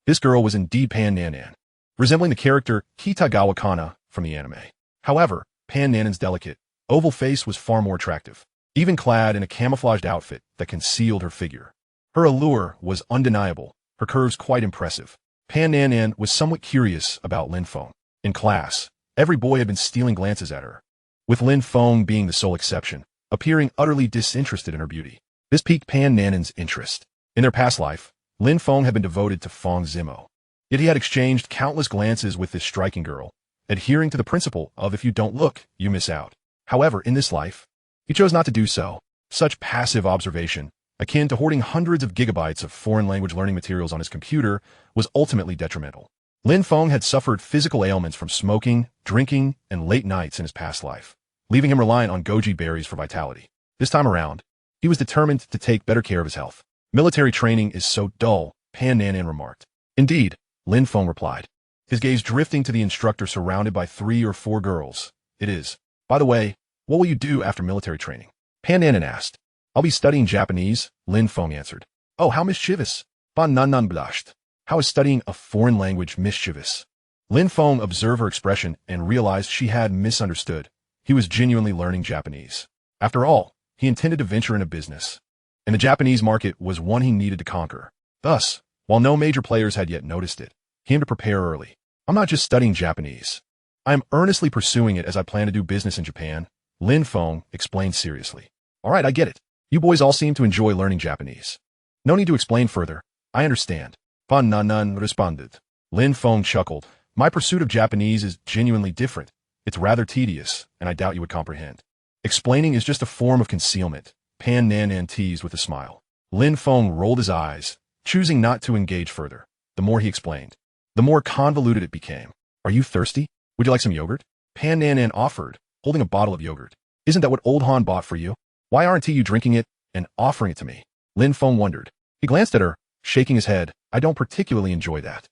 This girl was indeed Pan Nan Nan, resembling the character Kitagawa Kana from the anime. However, Pan Nan Nan's delicate, oval face was far more attractive, even clad in a camouflaged outfit that concealed her figure. Her allure was undeniable, her curves quite impressive. Pan Nan Nan was somewhat curious about Lin Feng. In class, every boy had been stealing glances at her, with Lin Feng being the sole exception, appearing utterly disinterested in her beauty. This piqued Pan Nan Nan's interest. In their past life, Lin Feng had been devoted to Fang Zimo. Yet he had exchanged countless glances with this striking girl, adhering to the principle of if you don't look, you miss out. However, in this life, he chose not to do so. Such passive observation, akin to hoarding hundreds of gigabytes of foreign language learning materials on his computer, was ultimately detrimental. Lin Feng had suffered physical ailments from smoking, drinking, and late nights in his past life, leaving him reliant on goji berries for vitality. This time around, he was determined to take better care of his health. Military training is so dull, Pan Nan Nan remarked. Indeed, Lin Feng replied, his gaze drifting to the instructor surrounded by 3 or 4 girls. It is. By the way, what will you do after military training? Pan Nan Nan asked. I'll be studying Japanese, Lin Feng answered. Oh, how mischievous. Ban Nan Nan blushed. How is studying a foreign language mischievous? Lin Feng observed her expression and realized she had misunderstood. He was genuinely learning Japanese. After all, he intended to venture into business, and the Japanese market was one he needed to conquer. Thus, while no major players had yet noticed it, he aimed to prepare early. I'm not just studying Japanese. I am earnestly pursuing it as I plan to do business in Japan, Lin Feng explained seriously. All right, I get it. You boys all seem to enjoy learning Japanese. No need to explain further. I understand. Fan Nan Nan responded. Lin Feng chuckled. My pursuit of Japanese is genuinely different. It's rather tedious, and I doubt you would comprehend. Explaining is just a form of concealment, Pan Nan Nan teased with a smile. Lin Feng rolled his eyes, choosing not to engage further. The more he explained, the more convoluted it became. Are you thirsty? Would you like some yogurt? Pan Nan Nan offered, holding a bottle of yogurt. Isn't that what Old Han bought for you? Why aren't you drinking it and offering it to me? Lin Feng wondered. He glanced at her, shaking his head. I don't particularly enjoy that.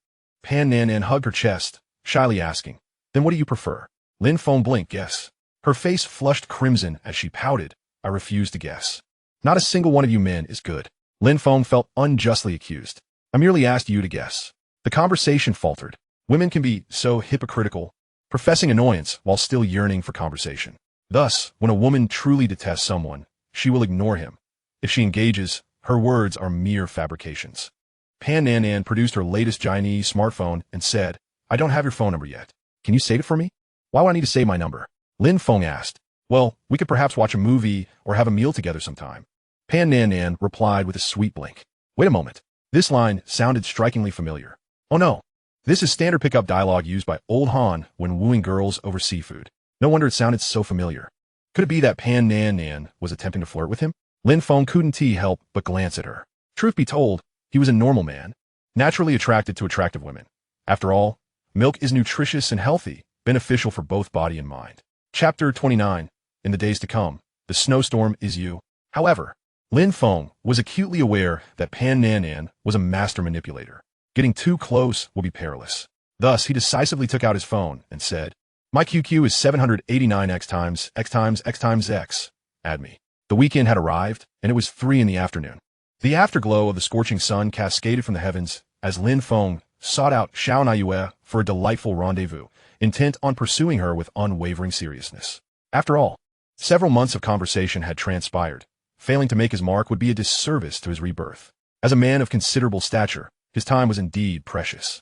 Pan Nan Nan hugged her chest, shyly asking, then what do you prefer? Lin Feng blinked, yes. Her face flushed crimson as she pouted. I refuse to guess. Not a single one of you men is good. Lin Feng felt unjustly accused. I merely asked you to guess. The conversation faltered. Women can be so hypocritical, professing annoyance while still yearning for conversation. Thus, when a woman truly detests someone, she will ignore him. If she engages, her words are mere fabrications. Pan Nan Nan produced her latest Chinese smartphone and said, "I don't have your phone number yet. Can you save it for me?" "Why would I need to save my number?" Lin Feng asked. "Well, we could perhaps watch a movie or have a meal together sometime." Pan Nan Nan replied with a sweet blink. Wait a moment. This line sounded strikingly familiar. Oh no. This is standard pickup dialogue used by Old Han when wooing girls over seafood. No wonder it sounded so familiar. Could it be that Pan Nan Nan was attempting to flirt with him? Lin Feng couldn't help but glance at her. Truth be told, he was a normal man, naturally attracted to attractive women. After all, milk is nutritious and healthy, beneficial for both body and mind. Chapter 29. In the days to come, the snowstorm is you. However, Lin Feng was acutely aware that Pan Nan Nan was a master manipulator. Getting too close will be perilous. Thus, he decisively took out his phone and said, "My QQ is 789x times x times x times x. Add me." The weekend had arrived, and it was 3 in the afternoon. The afterglow of the scorching sun cascaded from the heavens as Lin Feng sought out Xiao Naiyue for a delightful rendezvous, intent on pursuing her with unwavering seriousness. After all, several months of conversation had transpired. Failing to make his mark would be a disservice to his rebirth. As a man of considerable stature, his time was indeed precious.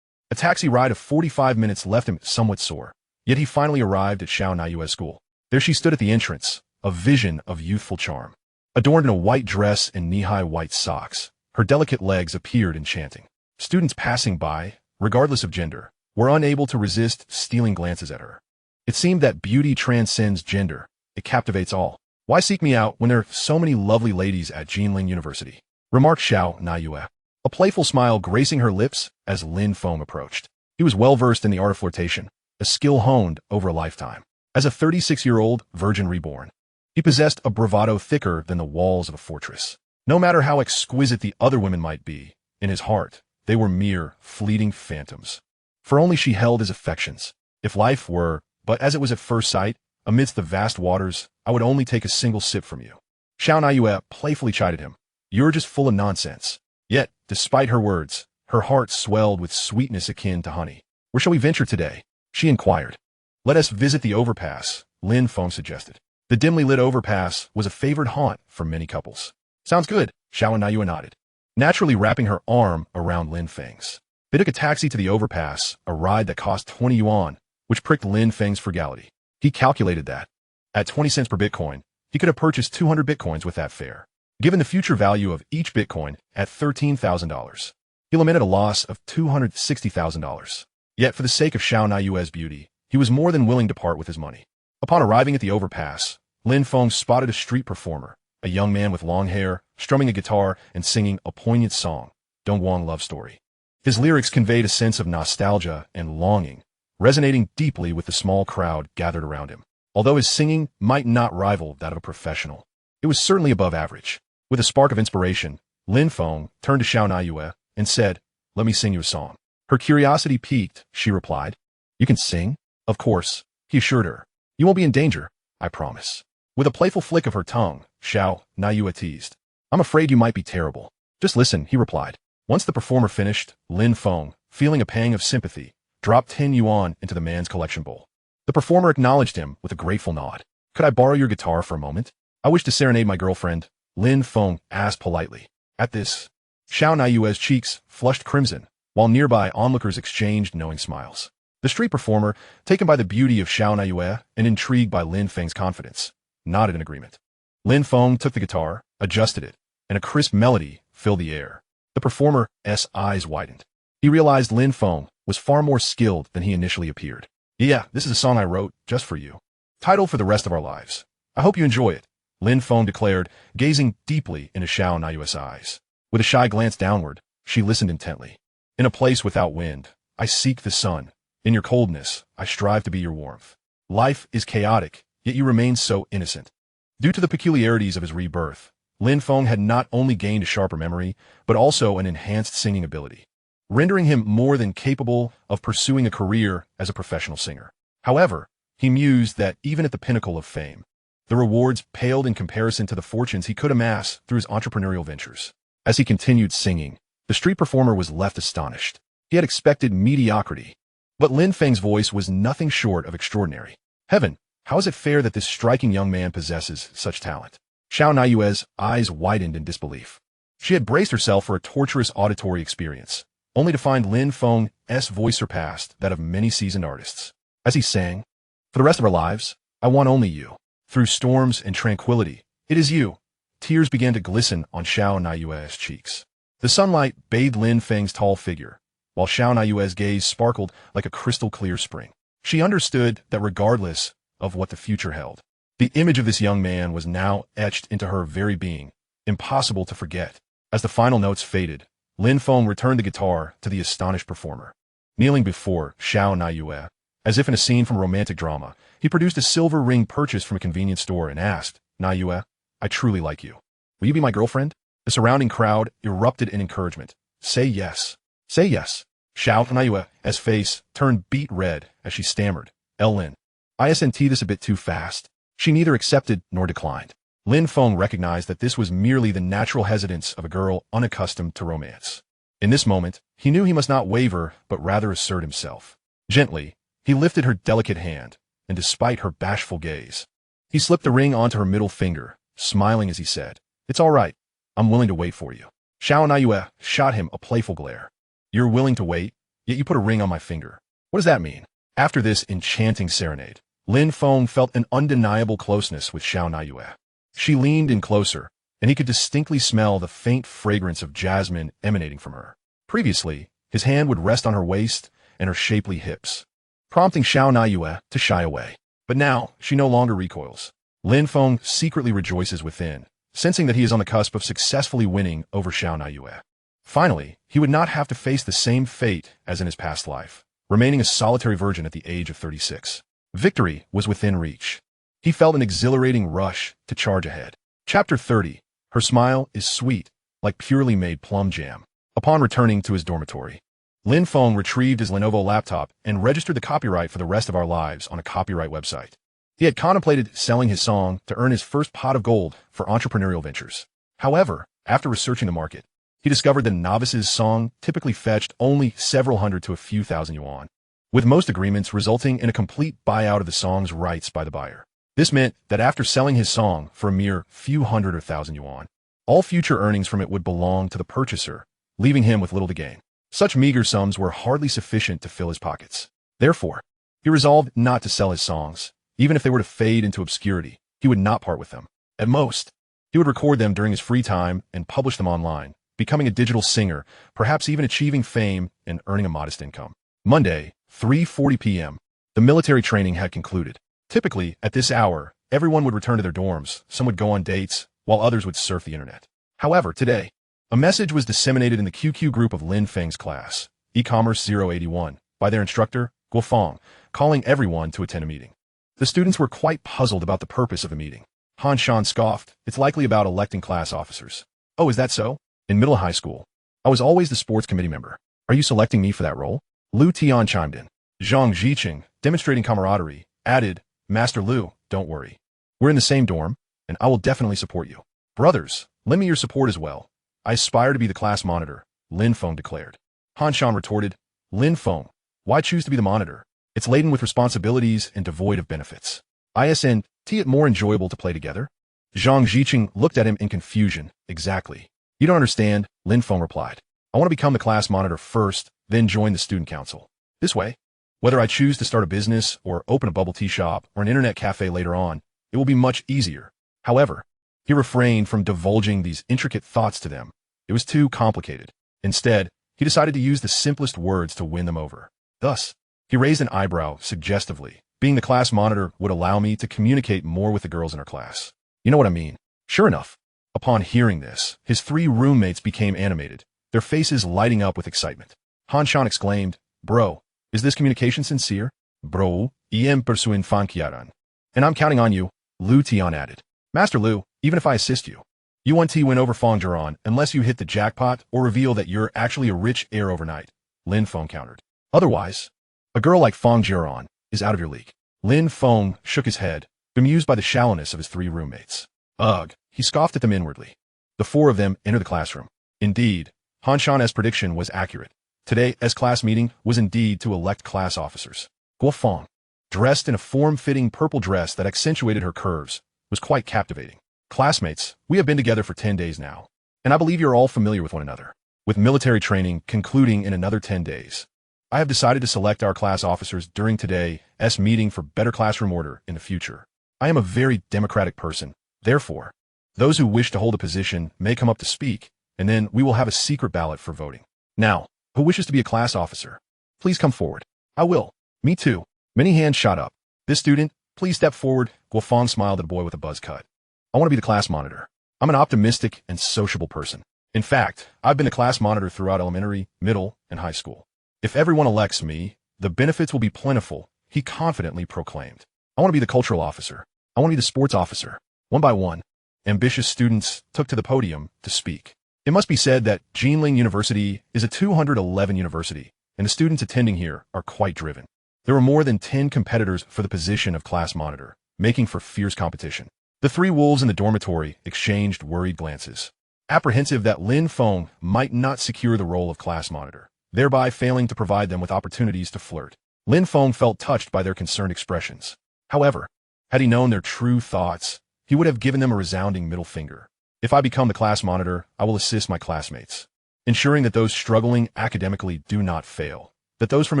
A taxi ride of 45 minutes left him somewhat sore, yet he finally arrived at Xiao Naiyue's school. There she stood at the entrance, a vision of youthful charm. Adorned in a white dress and knee-high white socks, her delicate legs appeared enchanting. Students passing by, regardless of gender, were unable to resist stealing glances at her. It seemed that beauty transcends gender. It captivates all. Why seek me out when there are so many lovely ladies at Jinling University? Remarked Xiao Naiyue, a playful smile gracing her lips as Lin Feng approached. He was well-versed in the art of flirtation, a skill honed over a lifetime. As a 36-year-old virgin reborn, he possessed a bravado thicker than the walls of a fortress. No matter how exquisite the other women might be, in his heart, they were mere fleeting phantoms. For only she held his affections. If life were, but as it was at first sight, amidst the vast waters, I would only take a single sip from you. Xiao Naiyue playfully chided him. You're just full of nonsense. Yet, despite her words, her heart swelled with sweetness akin to honey. Where shall we venture today? She inquired. Let us visit the overpass, Lin Feng suggested. The dimly lit overpass was a favored haunt for many couples. Sounds good, Xiao Naiyue nodded, naturally wrapping her arm around Lin Feng's. They took a taxi to the overpass, a ride that cost 20 yuan, which pricked Lin Feng's frugality. He calculated that, at 20 cents per Bitcoin, he could have purchased 200 Bitcoins with that fare. Given the future value of each Bitcoin at $13,000, he lamented a loss of $260,000. Yet for the sake of Xiao Naiyue's beauty, he was more than willing to part with his money. Upon arriving at the overpass, Lin Feng spotted a street performer, a young man with long hair, strumming a guitar and singing a poignant song, Dongguang Love Story. His lyrics conveyed a sense of nostalgia and longing, resonating deeply with the small crowd gathered around him. Although his singing might not rival that of a professional, it was certainly above average. With a spark of inspiration, Lin Feng turned to Xiao Naiyue and said, "Let me sing you a song." Her curiosity piqued, she replied. "You can sing?" "Of course," he assured her. "You won't be in danger, I promise." With a playful flick of her tongue, Xiao Naiyue teased. "I'm afraid you might be terrible." "Just listen," he replied. Once the performer finished, Lin Feng, feeling a pang of sympathy, dropped 10 yuan into the man's collection bowl. The performer acknowledged him with a grateful nod. "Could I borrow your guitar for a moment? I wish to serenade my girlfriend," Lin Feng asked politely. At this, Xiao Naiyue's cheeks flushed crimson, while nearby onlookers exchanged knowing smiles. The street performer, taken by the beauty of Xiao Naiyue and intrigued by Lin Feng's confidence, nodded in agreement. Lin Feng took the guitar, adjusted it, and a crisp melody filled the air. The performer's eyes widened. He realized Lin Feng was far more skilled than he initially appeared. "Yeah, this is a song I wrote just for you. Title for the rest of our lives. I hope you enjoy it," Lin Feng declared, gazing deeply into Xiao Naiyue's eyes. With a shy glance downward, she listened intently. "In a place without wind, I seek the sun. In your coldness, I strive to be your warmth. Life is chaotic, yet you remain so innocent." Due to the peculiarities of his rebirth, Lin Feng had not only gained a sharper memory, but also an enhanced singing ability, rendering him more than capable of pursuing a career as a professional singer. However, he mused that even at the pinnacle of fame, the rewards paled in comparison to the fortunes he could amass through his entrepreneurial ventures. As he continued singing, the street performer was left astonished. He had expected mediocrity, but Lin Feng's voice was nothing short of extraordinary. Heaven, how is it fair that this striking young man possesses such talent? Xiao Naiyue's eyes widened in disbelief. She had braced herself for a torturous auditory experience, only to find Lin Feng's voice surpassed that of many seasoned artists. As he sang, "For the rest of our lives, I want only you. Through storms and tranquility, it is you." Tears began to glisten on Xiao Naiyue's cheeks. The sunlight bathed Lin Feng's tall figure, while Xiao Naiyue's gaze sparkled like a crystal-clear spring. She understood that regardless of what the future held, the image of this young man was now etched into her very being, impossible to forget. As the final notes faded, Lin Feng returned the guitar to the astonished performer. Kneeling before Xiao Naiyue, as if in a scene from a romantic drama, he produced a silver ring purchased from a convenience store and asked, "Naiyue, I truly like you. Will you be my girlfriend?" The surrounding crowd erupted in encouragement. "Say yes. Say yes." Xiao Naiyue's face turned beet red as she stammered, "Lin, isn't this a bit too fast?" She neither accepted nor declined. Lin Feng recognized that this was merely the natural hesitance of a girl unaccustomed to romance. In this moment, he knew he must not waver, but rather assert himself. Gently, he lifted her delicate hand, and despite her bashful gaze, he slipped the ring onto her middle finger, smiling as he said, "It's all right. I'm willing to wait for you." Xiao Naiyue shot him a playful glare. "You're willing to wait, yet you put a ring on my finger. What does that mean?" After this enchanting serenade, Lin Feng felt an undeniable closeness with Xiao Naiyue. She leaned in closer, and he could distinctly smell the faint fragrance of jasmine emanating from her. Previously, his hand would rest on her waist and her shapely hips, prompting Xiao Naiyue to shy away. But now, she no longer recoils. Lin Feng secretly rejoices within, sensing that he is on the cusp of successfully winning over Xiao Naiyue. Finally, he would not have to face the same fate as in his past life, remaining a solitary virgin at the age of 36. Victory was within reach. He felt an exhilarating rush to charge ahead. Chapter 30. Her smile is sweet, like purely made plum jam. Upon returning to his dormitory, Lin Feng retrieved his Lenovo laptop and registered the copyright for The Rest of Our Lives on a copyright website. He had contemplated selling his song to earn his first pot of gold for entrepreneurial ventures. However, after researching the market, he discovered that a novice's song typically fetched only several hundred to a few thousand yuan, with most agreements resulting in a complete buyout of the song's rights by the buyer. This meant that after selling his song for a mere few hundred or thousand yuan, all future earnings from it would belong to the purchaser, leaving him with little to gain. Such meager sums were hardly sufficient to fill his pockets. Therefore, he resolved not to sell his songs. Even if they were to fade into obscurity, he would not part with them. At most, he would record them during his free time and publish them online, becoming a digital singer, perhaps even achieving fame and earning a modest income. Monday, 3:40 p.m. The military training had concluded. Typically, at this hour, everyone would return to their dorms, some would go on dates, while others would surf the internet. However, today, a message was disseminated in the QQ group of Lin Feng's class, E-commerce 081, by their instructor, Fang, calling everyone to attend a meeting. The students were quite puzzled about the purpose of the meeting. Han Shan scoffed, "It's likely about electing class officers." "Oh, is that so? In middle high school, I was always the sports committee member. Are you selecting me for that role?" Lu Tian chimed in. Zhang Ziqing, demonstrating camaraderie, added, "Master Lu, don't worry. We're in the same dorm, and I will definitely support you. Brothers, lend me your support as well. I aspire to be the class monitor," Lin Feng declared. Han Shan retorted, "Lin Feng, why choose to be the monitor? It's laden with responsibilities and devoid of benefits. Isn't it more enjoyable to play together?" Zhang Ziqing looked at him in confusion. "Exactly. You don't understand," Lin Feng replied. "I want to become the class monitor first, then join the student council. This way, whether I choose to start a business or open a bubble tea shop or an internet cafe later on, it will be much easier." However, he refrained from divulging these intricate thoughts to them. It was too complicated. Instead, he decided to use the simplest words to win them over. Thus, he raised an eyebrow suggestively. "Being the class monitor would allow me to communicate more with the girls in our class. You know what I mean?" Sure enough, upon hearing this, his three roommates became animated, their faces lighting up with excitement. Han Shan exclaimed, "Bro, is this communication sincere?" "Bro, em pursuin fanquiaran. And I'm counting on you," Lu Tian added. "Master Lu, even if I assist you, you won't win over Fang Jiran unless you hit the jackpot or reveal that you're actually a rich heir overnight," Lin Feng countered. "Otherwise, a girl like Fang Jiran is out of your league." Lin Feng shook his head, bemused by the shallowness of his three roommates. Ugh, he scoffed at them inwardly. The four of them entered the classroom. Indeed, Han Shan's prediction was accurate. Today's class meeting was indeed to elect class officers. Fang, dressed in a form-fitting purple dress that accentuated her curves, was quite captivating. Classmates, we have been together for 10 days now, and I believe you're all familiar with one another. With military training concluding in another 10 days, I have decided to select our class officers during today's meeting for better classroom order in the future. I am a very democratic person. Therefore, those who wish to hold a position may come up to speak, and then we will have a secret ballot for voting. Now, who wishes to be a class officer? Please come forward. I will. Me too. Many hands shot up. This student, please step forward. Fang smiled at a boy with a buzz cut. I want to be the class monitor. I'm an optimistic and sociable person. In fact, I've been a class monitor throughout elementary, middle, and high school. If everyone elects me, the benefits will be plentiful, he confidently proclaimed. I want to be the cultural officer. I want to be the sports officer. One by one, ambitious students took to the podium to speak. It must be said that Jinling University is a 211 university, and the students attending here are quite driven. There were more than 10 competitors for the position of class monitor, making for fierce competition. The three wolves in the dormitory exchanged worried glances, apprehensive that Lin Feng might not secure the role of class monitor, thereby failing to provide them with opportunities to flirt. Lin Feng felt touched by their concerned expressions. However, had he known their true thoughts, he would have given them a resounding middle finger. If I become the class monitor, I will assist my classmates, ensuring that those struggling academically do not fail, that those from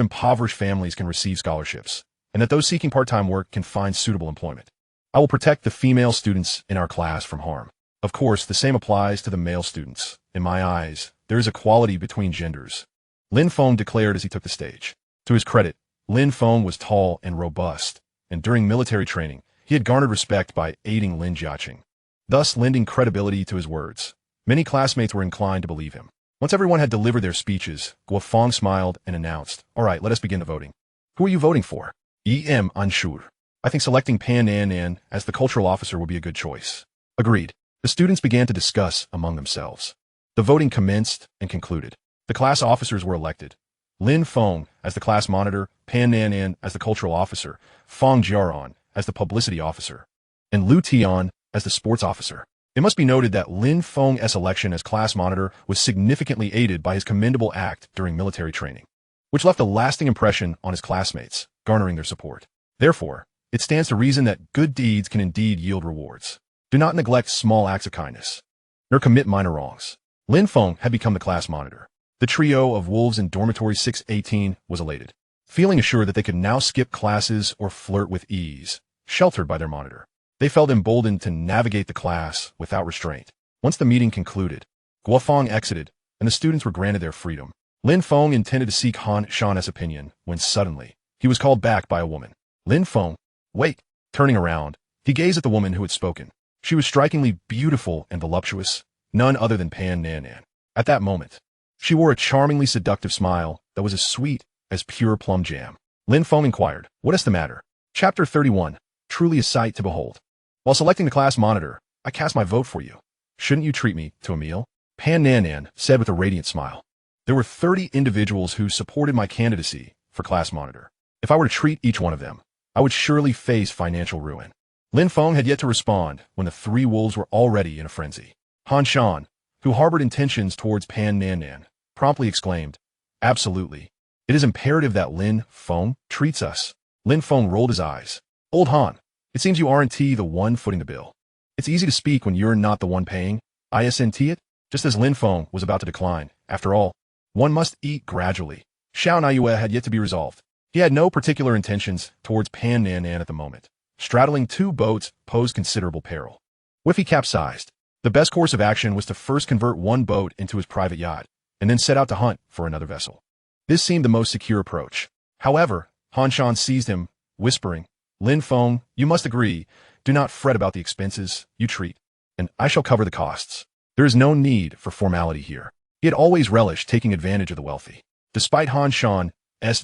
impoverished families can receive scholarships, and that those seeking part-time work can find suitable employment. I will protect the female students in our class from harm. Of course, the same applies to the male students. In my eyes, there is equality between genders. Lin Feng declared as he took the stage. To his credit, Lin Feng was tall and robust, and during military training, he had garnered respect by aiding Lin Jiaqing, thus lending credibility to his words. Many classmates were inclined to believe him. Once everyone had delivered their speeches, Fang smiled and announced, "All right, let us begin the voting. Who are you voting for?" Unsure. I think selecting Pan Nan as the cultural officer would be a good choice. Agreed. The students began to discuss among themselves. The voting commenced and concluded. The class officers were elected. Lin Feng as the class monitor, Pan Nan as the cultural officer, Fang Jiaran as the publicity officer, and Lu Tian as the sports officer. It must be noted that Lin Feng's election as class monitor was significantly aided by his commendable act during military training, which left a lasting impression on his classmates, garnering their support. Therefore, it stands to reason that good deeds can indeed yield rewards. Do not neglect small acts of kindness, nor commit minor wrongs. Lin Feng had become the class monitor. The trio of wolves in dormitory 618 was elated, feeling assured that they could now skip classes or flirt with ease, sheltered by their monitor. They felt emboldened to navigate the class without restraint. Once the meeting concluded, Fang exited, and the students were granted their freedom. Lin Feng intended to seek Han Shan's opinion when suddenly he was called back by a woman. Lin Feng, wait! Turning around, he gazed at the woman who had spoken. She was strikingly beautiful and voluptuous, none other than Pan Nan. At that moment, she wore a charmingly seductive smile that was as sweet as pure plum jam. Lin Feng inquired, "What is the matter?" Chapter 31, Truly a Sight to Behold. While selecting the class monitor, I cast my vote for you. Shouldn't you treat me to a meal? Pan Nan said with a radiant smile. There were 30 individuals who supported my candidacy for class monitor. If I were to treat each one of them, I would surely face financial ruin. Lin Feng had yet to respond when the three wolves were already in a frenzy. Han Shan, who harbored intentions towards Pan Nan, promptly exclaimed, "Absolutely. It is imperative that Lin Feng treats us." Lin Feng rolled his eyes. "Old Han, it seems you aren't the one footing the bill. It's easy to speak when you're not the one paying. Isn't it?" Just as Lin Feng was about to decline, after all, one must eat gradually. Xiao Naiyue had yet to be resolved. He had no particular intentions towards Pan Nan at the moment. Straddling two boats posed considerable peril. If he capsized, the best course of action was to first convert one boat into his private yacht, and then set out to hunt for another vessel. This seemed the most secure approach. However, Han Shan seized him, whispering, "Lin Feng, you must agree. Do not fret about the expenses. You treat, and I shall cover the costs. There is no need for formality here." He had always relished taking advantage of the wealthy. Despite Han Shan's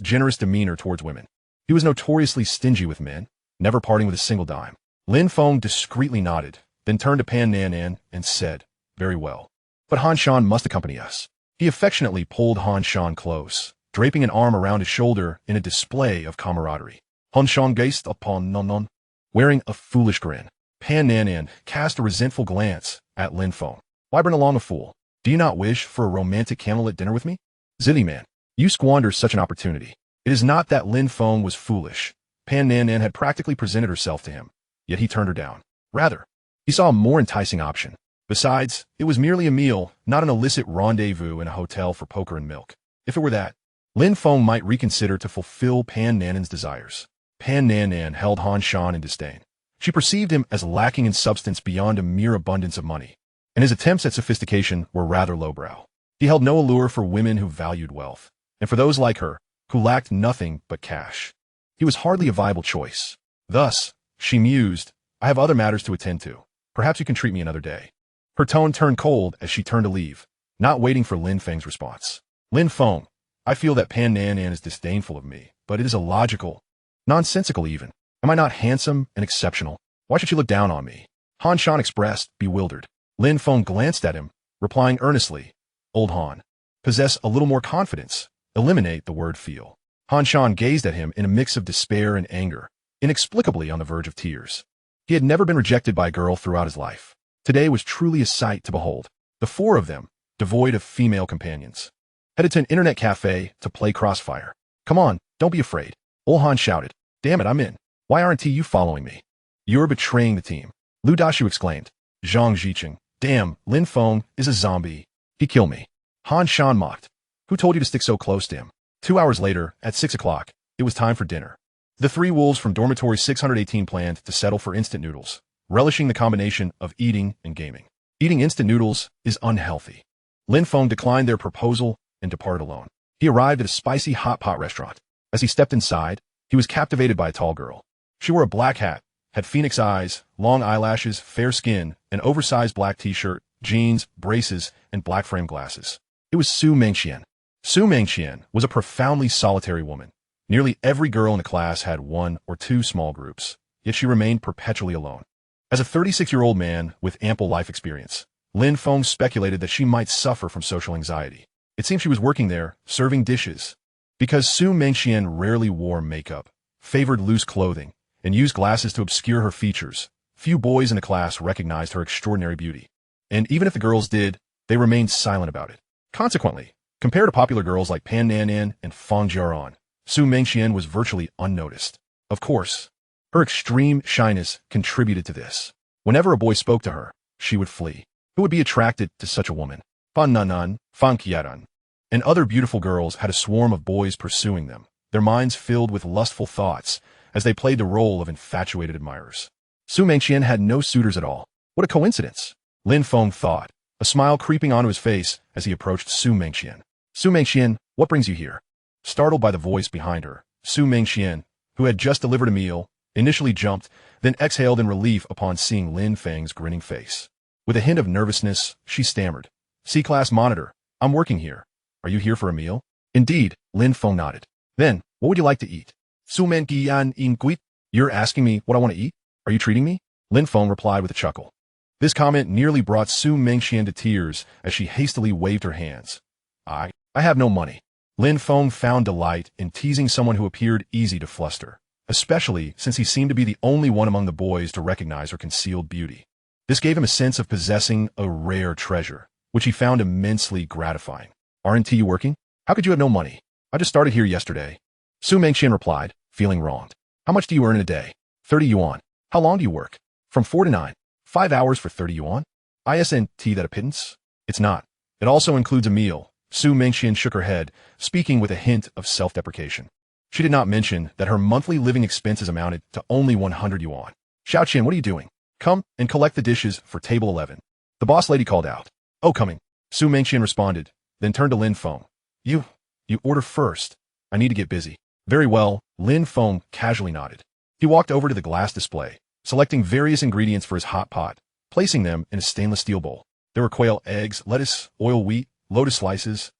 generous demeanor towards women, he was notoriously stingy with men, never parting with a single dime. Lin Feng discreetly nodded, then turned to Pan Nan and said, "Very well. But Han Shan must accompany us." He affectionately pulled Han Shan close, draping an arm around his shoulder in a display of camaraderie. Han Shan gazed upon Non, wearing a foolish grin. Pan Nan cast a resentful glance at Lin Feng. "Why bring along a fool? Do you not wish for a romantic candlelit dinner with me? Zilly man, you squander such an opportunity." It is not that Lin Feng was foolish. Pan Nan had practically presented herself to him, yet he turned her down. Rather, He saw a more enticing option. Besides, it was merely a meal, not an illicit rendezvous in a hotel for poker and milk. If it were that, Lin Feng might reconsider to fulfill Pan Nanan's desires. Pan Nanan held Han Shan in disdain. She perceived him as lacking in substance beyond a mere abundance of money, and his attempts at sophistication were rather lowbrow. He held no allure for women who valued wealth, and for those like her, who lacked nothing but cash. He was hardly a viable choice. Thus, she mused, I have other matters to attend to. Perhaps you can treat me another day. Her tone turned cold as she turned to leave, not waiting for Lin Feng's response. Lin Feng, I feel that Pan Nanan is disdainful of me, but it is illogical, nonsensical even. Am I not handsome and exceptional? Why should she look down on me? Han Shan expressed, bewildered. Lin Feng glanced at him, replying earnestly, Old Han, possess a little more confidence. Eliminate the word feel. Han Shan gazed at him in a mix of despair and anger, inexplicably on the verge of tears. He had never been rejected by a girl throughout his life. Today was truly a sight to behold. The four of them, devoid of female companions, headed to an internet cafe to play Crossfire. Come on, don't be afraid. Old Han shouted. Damn it, I'm in. Why aren't you following me? You're betraying the team. Lu Dashu exclaimed. Zhang Zicheng. Damn, Lin Feng is a zombie. He killed me. Han Shan mocked. Who told you to stick so close to him? 2 hours later, at 6 o'clock, it was time for dinner. The three wolves from dormitory 618 planned to settle for instant noodles, relishing the combination of eating and gaming. Eating instant noodles is unhealthy. Lin Feng declined their proposal and departed alone. He arrived at a spicy hot pot restaurant. As he stepped inside, he was captivated by a tall girl. She wore a black hat, had phoenix eyes, long eyelashes, fair skin, an oversized black t-shirt, jeans, braces, and black frame glasses. It was Su Mengxian. Su Mengxian was a profoundly solitary woman. Nearly every girl in the class had one or two small groups, yet she remained perpetually alone. As a 36-year-old man with ample life experience, Lin Feng speculated that she might suffer from social anxiety. It seemed she was working there, serving dishes. Because Su Mengxian rarely wore makeup, favored loose clothing, and used glasses to obscure her features, few boys in the class recognized her extraordinary beauty. And even if the girls did, they remained silent about it. Consequently, compared to popular girls like Pan Nanan and Fang Jiaran, Su Mengxian was virtually unnoticed. Of course, her extreme shyness contributed to this. Whenever a boy spoke to her, she would flee. Who would be attracted to such a woman? Fan Nanan, Fang Qiaran, and other beautiful girls had a swarm of boys pursuing them, their minds filled with lustful thoughts as they played the role of infatuated admirers. Su Mengxian had no suitors at all. What a coincidence, Lin Feng thought, a smile creeping onto his face as he approached Su Mengxian. Su Mengxian, what brings you here? Startled by the voice behind her, Su Mengxian, who had just delivered a meal, initially jumped, then exhaled in relief upon seeing Lin Feng's grinning face. With a hint of nervousness, she stammered. C-class monitor, I'm working here. Are you here for a meal? Indeed, Lin Feng nodded. Then, what would you like to eat? Su Mengxian inquit. You're asking me what I want to eat? Are you treating me? Lin Feng replied with a chuckle. This comment nearly brought Su Mengxian to tears as she hastily waved her hands. I have no money. Lin Feng found delight in teasing someone who appeared easy to fluster, especially since he seemed to be the only one among the boys to recognize her concealed beauty. This gave him a sense of possessing a rare treasure, which he found immensely gratifying. Aren't you working? How could you have no money? I just started here yesterday. Su Mengxian replied, feeling wronged. How much do you earn in a day? 30 yuan. How long do you work? From 4 to 9. 5 hours for 30 yuan? Isn't that a pittance? It's not. It also includes a meal. Su Mengxian shook her head, speaking with a hint of self-deprecation. She did not mention that her monthly living expenses amounted to only 100 yuan. Xiaoqian, what are you doing? Come and collect the dishes for table 11. The boss lady called out. Oh, coming. Su Mengxian responded, then turned to Lin Feng. You order first. I need to get busy. Very well, Lin Feng casually nodded. He walked over to the glass display, selecting various ingredients for his hot pot, placing them in a stainless steel bowl. There were quail eggs, lettuce, oil wheat, lotus slices,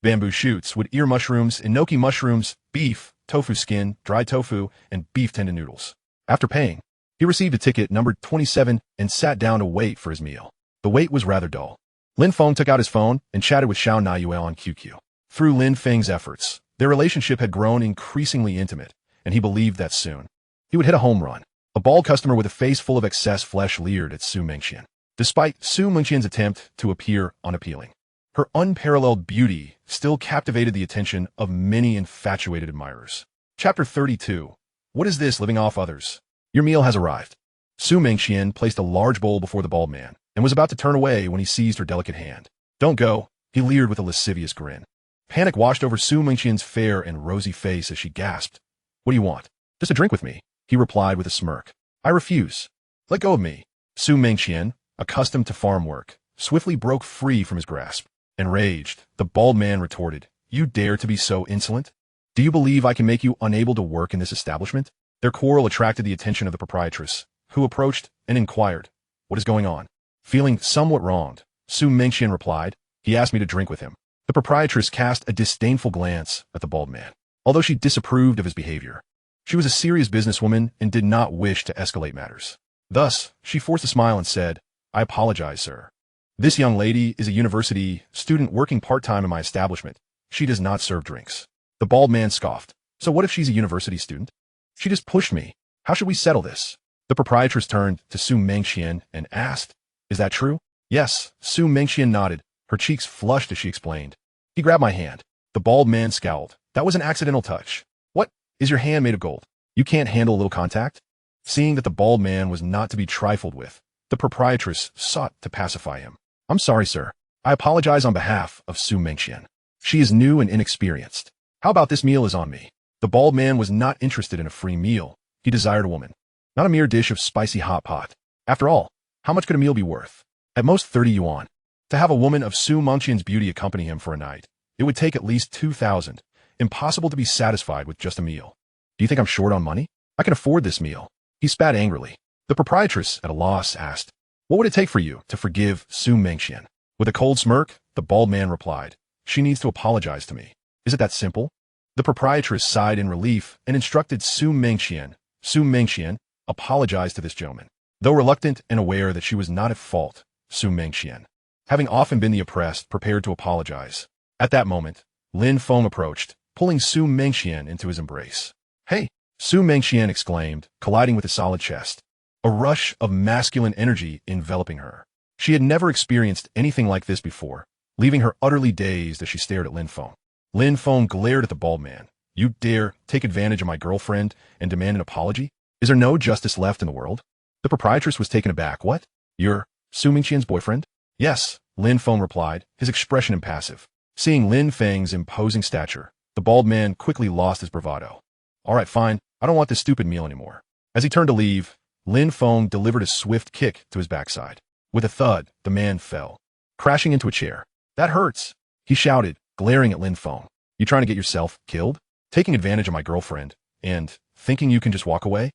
bamboo shoots, wood ear mushrooms, enoki mushrooms, beef, tofu skin, dried tofu, and beef tendon noodles. After paying, he received a ticket numbered 27 and sat down to wait for his meal. The wait was rather dull. Lin Feng took out his phone and chatted with Xiao Naiyue on QQ. Through Lin Feng's efforts, their relationship had grown increasingly intimate, and he believed that soon he would hit a home run. A bald customer with a face full of excess flesh leered at Su Mengxian, despite Su Mengxian's attempt to appear unappealing. Her unparalleled beauty still captivated the attention of many infatuated admirers. Chapter 32. What is this, living off others? Your meal has arrived. Su Mengxian placed a large bowl before the bald man and was about to turn away when he seized her delicate hand. "Don't go," he leered with a lascivious grin. Panic washed over Su Mengxian's fair and rosy face as she gasped. "What do you want?" "Just a drink with me," he replied with a smirk. "I refuse." "Let go of me." Su Mengxian, accustomed to farm work, swiftly broke free from his grasp. Enraged, the bald man retorted, "You dare to be so insolent? Do you believe I can make you unable to work in this establishment?" Their quarrel attracted the attention of the proprietress, who approached and inquired, "What is going on?" Feeling somewhat wronged, Su Mengxian replied, "He asked me to drink with him." The proprietress cast a disdainful glance at the bald man. Although she disapproved of his behavior, she was a serious businesswoman and did not wish to escalate matters. Thus, she forced a smile and said, "I apologize, sir. This young lady is a university student working part-time in my establishment. She does not serve drinks." The bald man scoffed. "So what if she's a university student? She just pushed me. How should we settle this?" The proprietress turned to Su Mengxian and asked, "Is that true?" "Yes." Su Mengxian nodded, her cheeks flushed as she explained. "He grabbed my hand." The bald man scowled. "That was an accidental touch." "What? Is your hand made of gold? You can't handle a little contact?" Seeing that the bald man was not to be trifled with, the proprietress sought to pacify him. "I'm sorry, sir. I apologize on behalf of Su Mengxian. She is new and inexperienced. How about this meal is on me?" The bald man was not interested in a free meal. He desired a woman, not a mere dish of spicy hot pot. After all, how much could a meal be worth? At most 30 yuan. To have a woman of Su Mengxian's beauty accompany him for a night, it would take at least 2,000. Impossible to be satisfied with just a meal. "Do you think I'm short on money? I can afford this meal." He spat angrily. The proprietress, at a loss, asked, "What would it take for you to forgive Su Mengxian?" With a cold smirk, the bald man replied, "She needs to apologize to me." "Is it that simple?" The proprietress sighed in relief and instructed Su Mengxian. "Su Mengxian, apologize to this gentleman." Though reluctant and aware that she was not at fault, Su Mengxian, having often been the oppressed, prepared to apologize. At that moment, Lin Feng approached, pulling Su Mengxian into his embrace. "Hey!" Su Mengxian exclaimed, colliding with his solid chest. A rush of masculine energy enveloping her. She had never experienced anything like this before, leaving her utterly dazed as she stared at Lin Feng. Lin Feng glared at the bald man. "You dare take advantage of my girlfriend and demand an apology? Is there no justice left in the world?" The proprietress was taken aback. "What? You're Su Mengxian's boyfriend?" "Yes," Lin Feng replied, his expression impassive. Seeing Lin Feng's imposing stature, the bald man quickly lost his bravado. "All right, fine. I don't want this stupid meal anymore." As he turned to leave, Lin Feng delivered a swift kick to his backside. With a thud, the man fell, crashing into a chair. "That hurts," he shouted, glaring at Lin Feng. "You trying to get yourself killed? Taking advantage of my girlfriend, and thinking you can just walk away?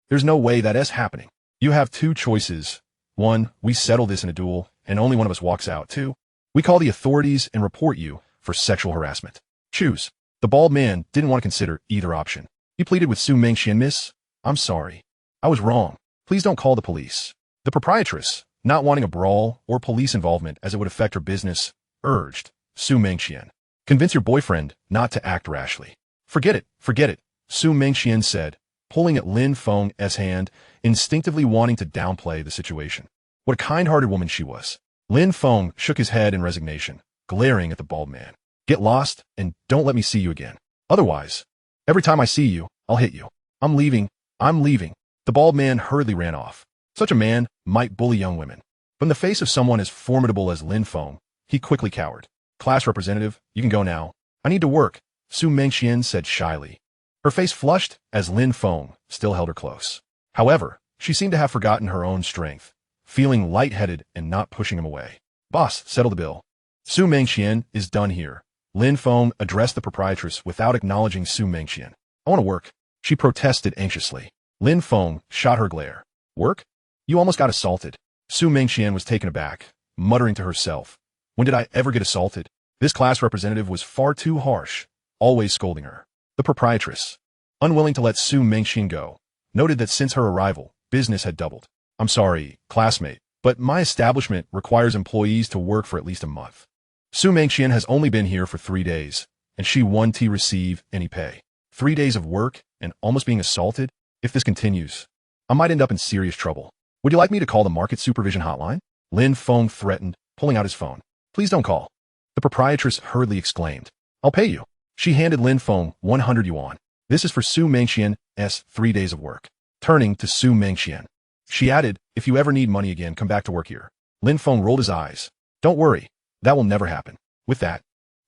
There's no way that is happening. You have two choices. 1, we settle this in a duel, and only one of us walks out. 2, we call the authorities and report you for sexual harassment. Choose." The bald man didn't want to consider either option. He pleaded with Su Mengxian, "Miss, I'm sorry. I was wrong. Please don't call the police." The proprietress, not wanting a brawl or police involvement as it would affect her business, urged Su Mengxian, "Convince your boyfriend not to act rashly." Forget it, Su Mengxian said, pulling at Lin Feng's hand, instinctively wanting to downplay the situation. What a kind-hearted woman she was. Lin Feng shook his head in resignation, glaring at the bald man. "Get lost and don't let me see you again. Otherwise, every time I see you, I'll hit you. I'm leaving. The bald man hurriedly ran off. Such a man might bully young women, but in the face of someone as formidable as Lin Feng, he quickly cowered. "Class representative, you can go now. I need to work," Su Mengxian said shyly. Her face flushed as Lin Feng still held her close. However, she seemed to have forgotten her own strength, feeling lightheaded and not pushing him away. "Boss, settle the bill. Su Mengxian is done here." Lin Feng addressed the proprietress without acknowledging Su Mengxian. "I want to work," she protested anxiously. Lin Feng shot her glare. "Work? You almost got assaulted." Su Mengxian was taken aback, muttering to herself, "When did I ever get assaulted?" This class representative was far too harsh, always scolding her. The proprietress, unwilling to let Su Mengxian go, noted that since her arrival, business had doubled. "I'm sorry, classmate, but my establishment requires employees to work for at least a month. Su Mengxian has only been here for 3 days, and she won't receive any pay. 3 days of work and almost being assaulted? If this continues, I might end up in serious trouble. Would you like me to call the market supervision hotline?" Lin Feng threatened, pulling out his phone. "Please don't call." The proprietress hurriedly exclaimed. "I'll pay you." She handed Lin Feng 100 yuan. "This is for Su Mengxian's 3 days of work." Turning to Su Mengxian, She added, if you ever need money again, come back to work here. Lin Feng rolled his eyes. Don't worry, that will never happen. With that,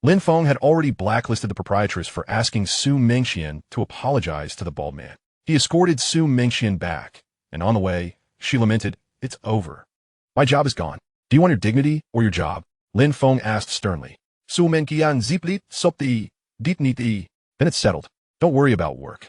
Lin Feng had already blacklisted the proprietress for asking Su Mengxian to apologize to the bald man. He escorted Su Mengxian back, and on the way, she lamented, it's over. My job is gone. Do you want your dignity or your job? Lin Feng asked sternly. Su Mengxian ziplit sopti ditniti. Then it's settled. Don't worry about work.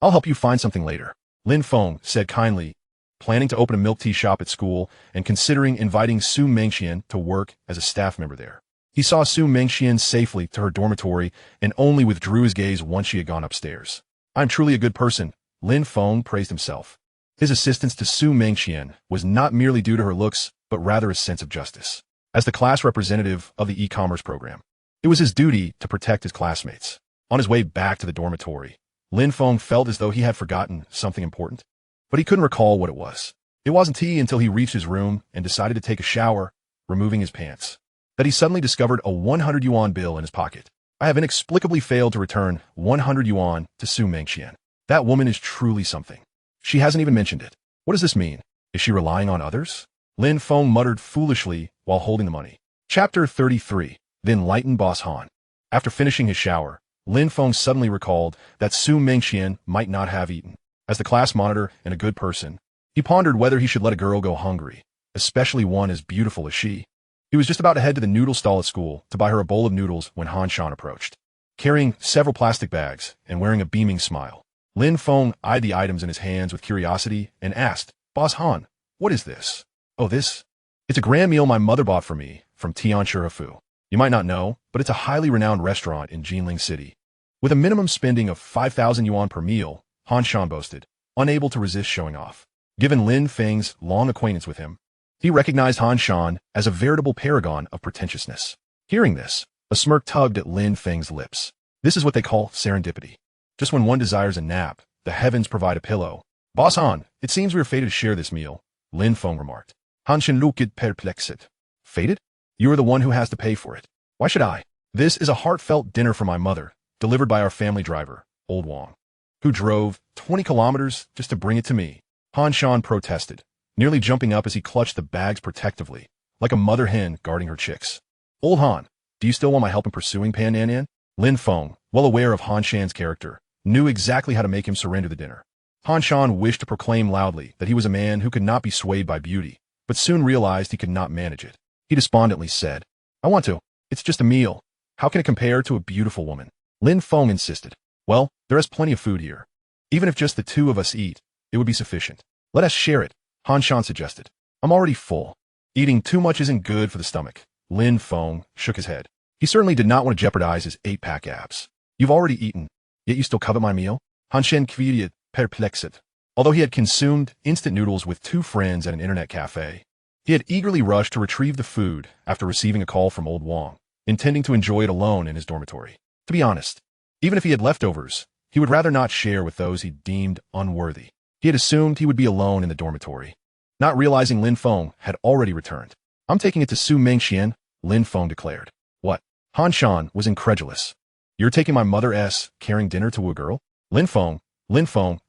I'll help you find something later. Lin Feng said kindly, planning to open a milk tea shop at school and considering inviting Su Mengxian to work as a staff member there. He saw Su Mengxian safely to her dormitory and only withdrew his gaze once she had gone upstairs. I'm truly a good person, Lin Feng praised himself. His assistance to Su Mengxian was not merely due to her looks, but rather a sense of justice. As the class representative of the e-commerce program, it was his duty to protect his classmates. On his way back to the dormitory, Lin Feng felt as though he had forgotten something important, but he couldn't recall what it was. It wasn't he until he reached his room and decided to take a shower, removing his pants, that he suddenly discovered a 100 yuan bill in his pocket. I have inexplicably failed to return 100 yuan to Su Mengxian. That woman is truly something. She hasn't even mentioned it. What does this mean? Is she relying on others? Lin Feng muttered foolishly while holding the money. Chapter 33. The Enlightened Boss Han. After finishing his shower, Lin Feng suddenly recalled that Su Mengxian might not have eaten. As the class monitor and a good person, he pondered whether he should let a girl go hungry, especially one as beautiful as she. He was just about to head to the noodle stall at school to buy her a bowl of noodles when Han Shan approached. Carrying several plastic bags and wearing a beaming smile, Lin Feng eyed the items in his hands with curiosity and asked, Boss Han, what is this? Oh, this? It's a grand meal my mother bought for me from Tianshi. You might not know, but it's a highly renowned restaurant in Jinling City. With a minimum spending of 5,000 yuan per meal, Han Shan boasted, unable to resist showing off. Given Lin Feng's long acquaintance with him, he recognized Han Shan as a veritable paragon of pretentiousness. Hearing this, a smirk tugged at Lin Feng's lips. This is what they call serendipity. Just when one desires a nap, the heavens provide a pillow. Boss Han, it seems we are fated to share this meal, Lin Feng remarked. Han Shan looked perplexed. Fated? You are the one who has to pay for it. Why should I? This is a heartfelt dinner for my mother, delivered by our family driver, Old Wang, who drove 20 kilometers just to bring it to me. Han Shan protested, nearly jumping up as he clutched the bags protectively, like a mother hen guarding her chicks. Old Han, do you still want my help in pursuing Pan Nan Nan? Lin Feng, well aware of Han Shan's character, knew exactly how to make him surrender the dinner. Han Shan wished to proclaim loudly that he was a man who could not be swayed by beauty, but soon realized he could not manage it. He despondently said, I want to. It's just a meal. How can it compare to a beautiful woman? Lin Feng insisted. Well, there is plenty of food here. Even if just the two of us eat, it would be sufficient. Let us share it, Han Shan suggested. I'm already full. Eating too much isn't good for the stomach. Lin Feng shook his head. He certainly did not want to jeopardize his 8-pack abs. You've already eaten, yet you still covet my meal? Han Shan queried, perplexed. Although he had consumed instant noodles with 2 friends at an internet cafe, he had eagerly rushed to retrieve the food after receiving a call from Old Wang, intending to enjoy it alone in his dormitory. To be honest, even if he had leftovers, he would rather not share with those he deemed unworthy. He had assumed he would be alone in the dormitory, not realizing Lin Feng had already returned. I'm taking it to Su Mengxian, Lin Feng declared. What? Han Shan was incredulous. You're taking my mother-s carrying dinner to a girl? Lin Feng,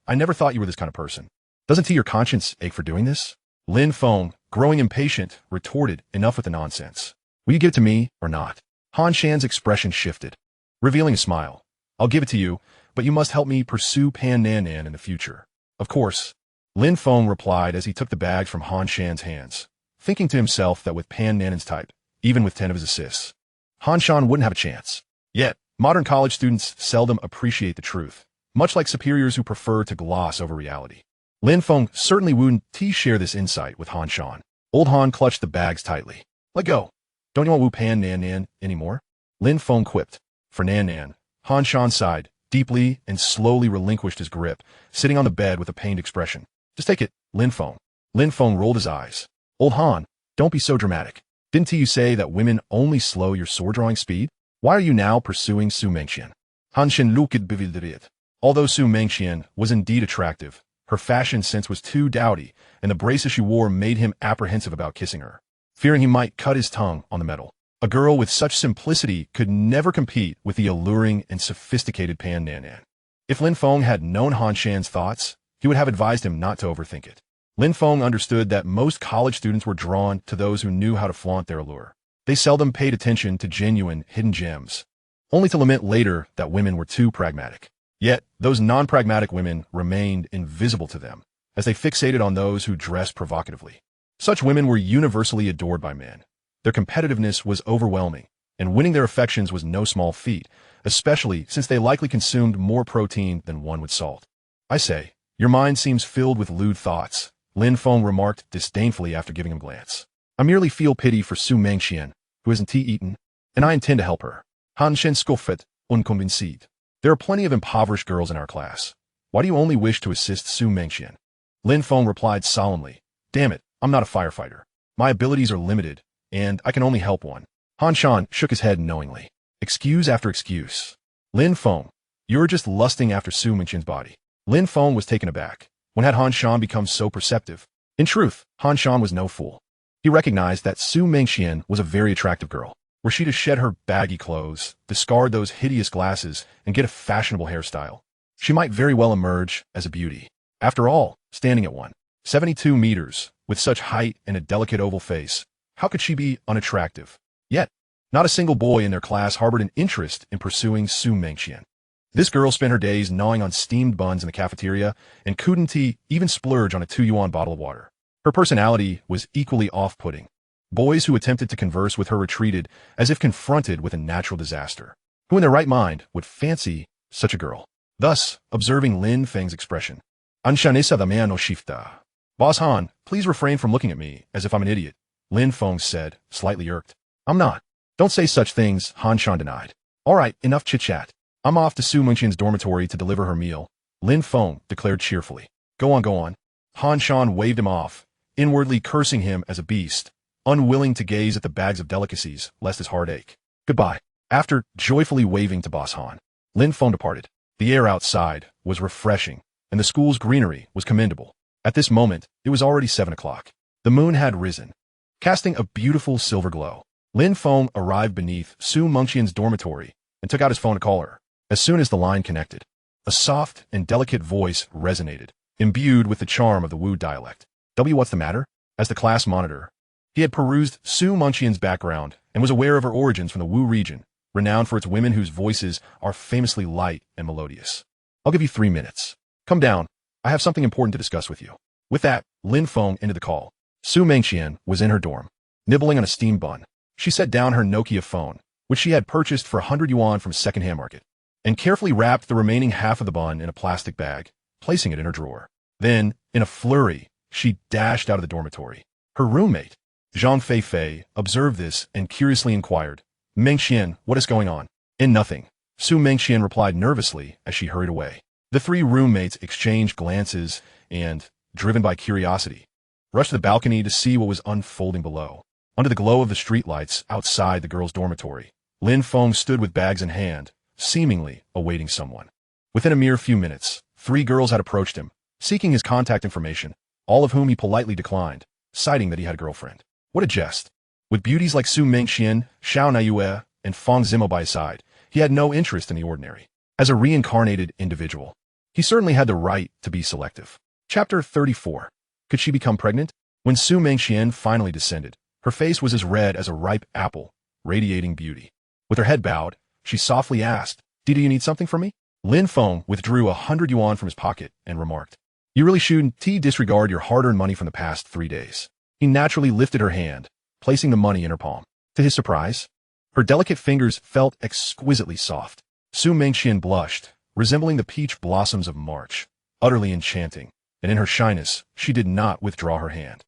I never thought you were this kind of person. Doesn't your conscience ache for doing this? Lin Feng, growing impatient, retorted, enough with the nonsense. Will you give it to me or not? Han Shan's expression shifted, revealing a smile. I'll give it to you, but you must help me pursue Pan Nan Nan in the future. Of course, Lin Feng replied as he took the bags from Han Shan's hands, thinking to himself that with Pan Nan Nan's type, even with 10 of his assists, Han Shan wouldn't have a chance. Yet, modern college students seldom appreciate the truth, much like superiors who prefer to gloss over reality. Lin Feng certainly wouldn't share this insight with Han Shan. Old Han clutched the bags tightly. Let go. Don't you want Wu Pan Nan Nan anymore? Lin Feng quipped. For Nan Nan, Han Shan sighed deeply and slowly relinquished his grip, sitting on the bed with a pained expression. Just take it, Lin Feng. Lin Feng rolled his eyes. Old Han, don't be so dramatic. Didn't you say that women only slow your sword-drawing speed? Why are you now pursuing Su Mengxian? Han Shan looked bewildered. Although Su Mengxian was indeed attractive, her fashion sense was too dowdy, and the braces she wore made him apprehensive about kissing her, fearing he might cut his tongue on the metal. A girl with such simplicity could never compete with the alluring and sophisticated Pan Nan Nan. If Lin Feng had known Han Shan's thoughts, he would have advised him not to overthink it. Lin Feng understood that most college students were drawn to those who knew how to flaunt their allure. They seldom paid attention to genuine, hidden gems, only to lament later that women were too pragmatic. Yet, those non-pragmatic women remained invisible to them, as they fixated on those who dressed provocatively. Such women were universally adored by men. Their competitiveness was overwhelming, and winning their affections was no small feat, especially since they likely consumed more protein than one with salt. I say, your mind seems filled with lewd thoughts, Lin Feng remarked disdainfully after giving him a glance. I merely feel pity for Su Mengxian, who hasn't eaten, and I intend to help her. Han Shen scoffed, unconvinced. There are plenty of impoverished girls in our class. Why do you only wish to assist Su Mengxian? Lin Feng replied solemnly, damn it, I'm not a firefighter. My abilities are limited, and I can only help one. Han Shan shook his head knowingly. Excuse after excuse. Lin Feng, you're just lusting after Su Mengxian's body. Lin Feng was taken aback. When had Han Shan become so perceptive? In truth, Han Shan was no fool. He recognized that Su Mengxian was a very attractive girl. Were she to shed her baggy clothes, discard those hideous glasses, and get a fashionable hairstyle, she might very well emerge as a beauty. After all, standing at 1.72 meters, with such height and a delicate oval face, how could she be unattractive? Yet, not a single boy in their class harbored an interest in pursuing Su Mengxian. This girl spent her days gnawing on steamed buns in the cafeteria and couldn't even splurge on a 2 yuan bottle of water. Her personality was equally off-putting. Boys who attempted to converse with her retreated as if confronted with a natural disaster. Who in their right mind would fancy such a girl? Thus, observing Lin Feng's expression. Anshanesa the man no shifta. Boss Han, please refrain from looking at me as if I'm an idiot, Lin Feng said, slightly irked. I'm not. Don't say such things, Han Shan denied. All right, enough chit-chat. I'm off to Su Mengxian's dormitory to deliver her meal, Lin Feng declared cheerfully. Go on, go on. Han Shan waved him off, inwardly cursing him as a beast, unwilling to gaze at the bags of delicacies, lest his heart ache. Goodbye. After joyfully waving to Boss Han, Lin Feng departed. The air outside was refreshing, and the school's greenery was commendable. At this moment, it was already 7 o'clock. The moon had risen, casting a beautiful silver glow. Lin Feng arrived beneath Su Mengxian's dormitory and took out his phone to call her. As soon as the line connected, a soft and delicate voice resonated, imbued with the charm of the Wu dialect. What's the matter? As the class monitor, he had perused Su Mengxian's background and was aware of her origins from the Wu region, renowned for its women whose voices are famously light and melodious. I'll give you 3 minutes. Come down. I have something important to discuss with you. With that, Lin Feng ended the call. Su Mengxian was in her dorm, nibbling on a steamed bun. She set down her Nokia phone, which she had purchased for 100 yuan from a second-hand market, and carefully wrapped the remaining half of the bun in a plastic bag, placing it in her drawer. Then, in a flurry, she dashed out of the dormitory. Her roommate, Zhang Feifei, observed this and curiously inquired, Mengxian, what is going on? In nothing, Su Mengxian replied nervously as she hurried away. The three roommates exchanged glances and, driven by curiosity, rushed to the balcony to see what was unfolding below. Under the glow of the streetlights outside the girls' dormitory, Lin Feng stood with bags in hand, seemingly awaiting someone. Within a mere few minutes, 3 girls had approached him, seeking his contact information, all of whom he politely declined, citing that he had a girlfriend. What a jest. With beauties like Su Mengxian, Xiao Naiyue, and Fang Zimo by his side, he had no interest in the ordinary. As a reincarnated individual, he certainly had the right to be selective. Chapter 34. Could she become pregnant? When Su Mengxian finally descended, her face was as red as a ripe apple, radiating beauty. With her head bowed, she softly asked, do you need something from me? Lin Feng withdrew 100 yuan from his pocket and remarked, you really shouldn't disregard your hard-earned money from the past 3 days. He naturally lifted her hand, placing the money in her palm. To his surprise, her delicate fingers felt exquisitely soft. Su Mengxian blushed, resembling the peach blossoms of March, utterly enchanting, and in her shyness, she did not withdraw her hand,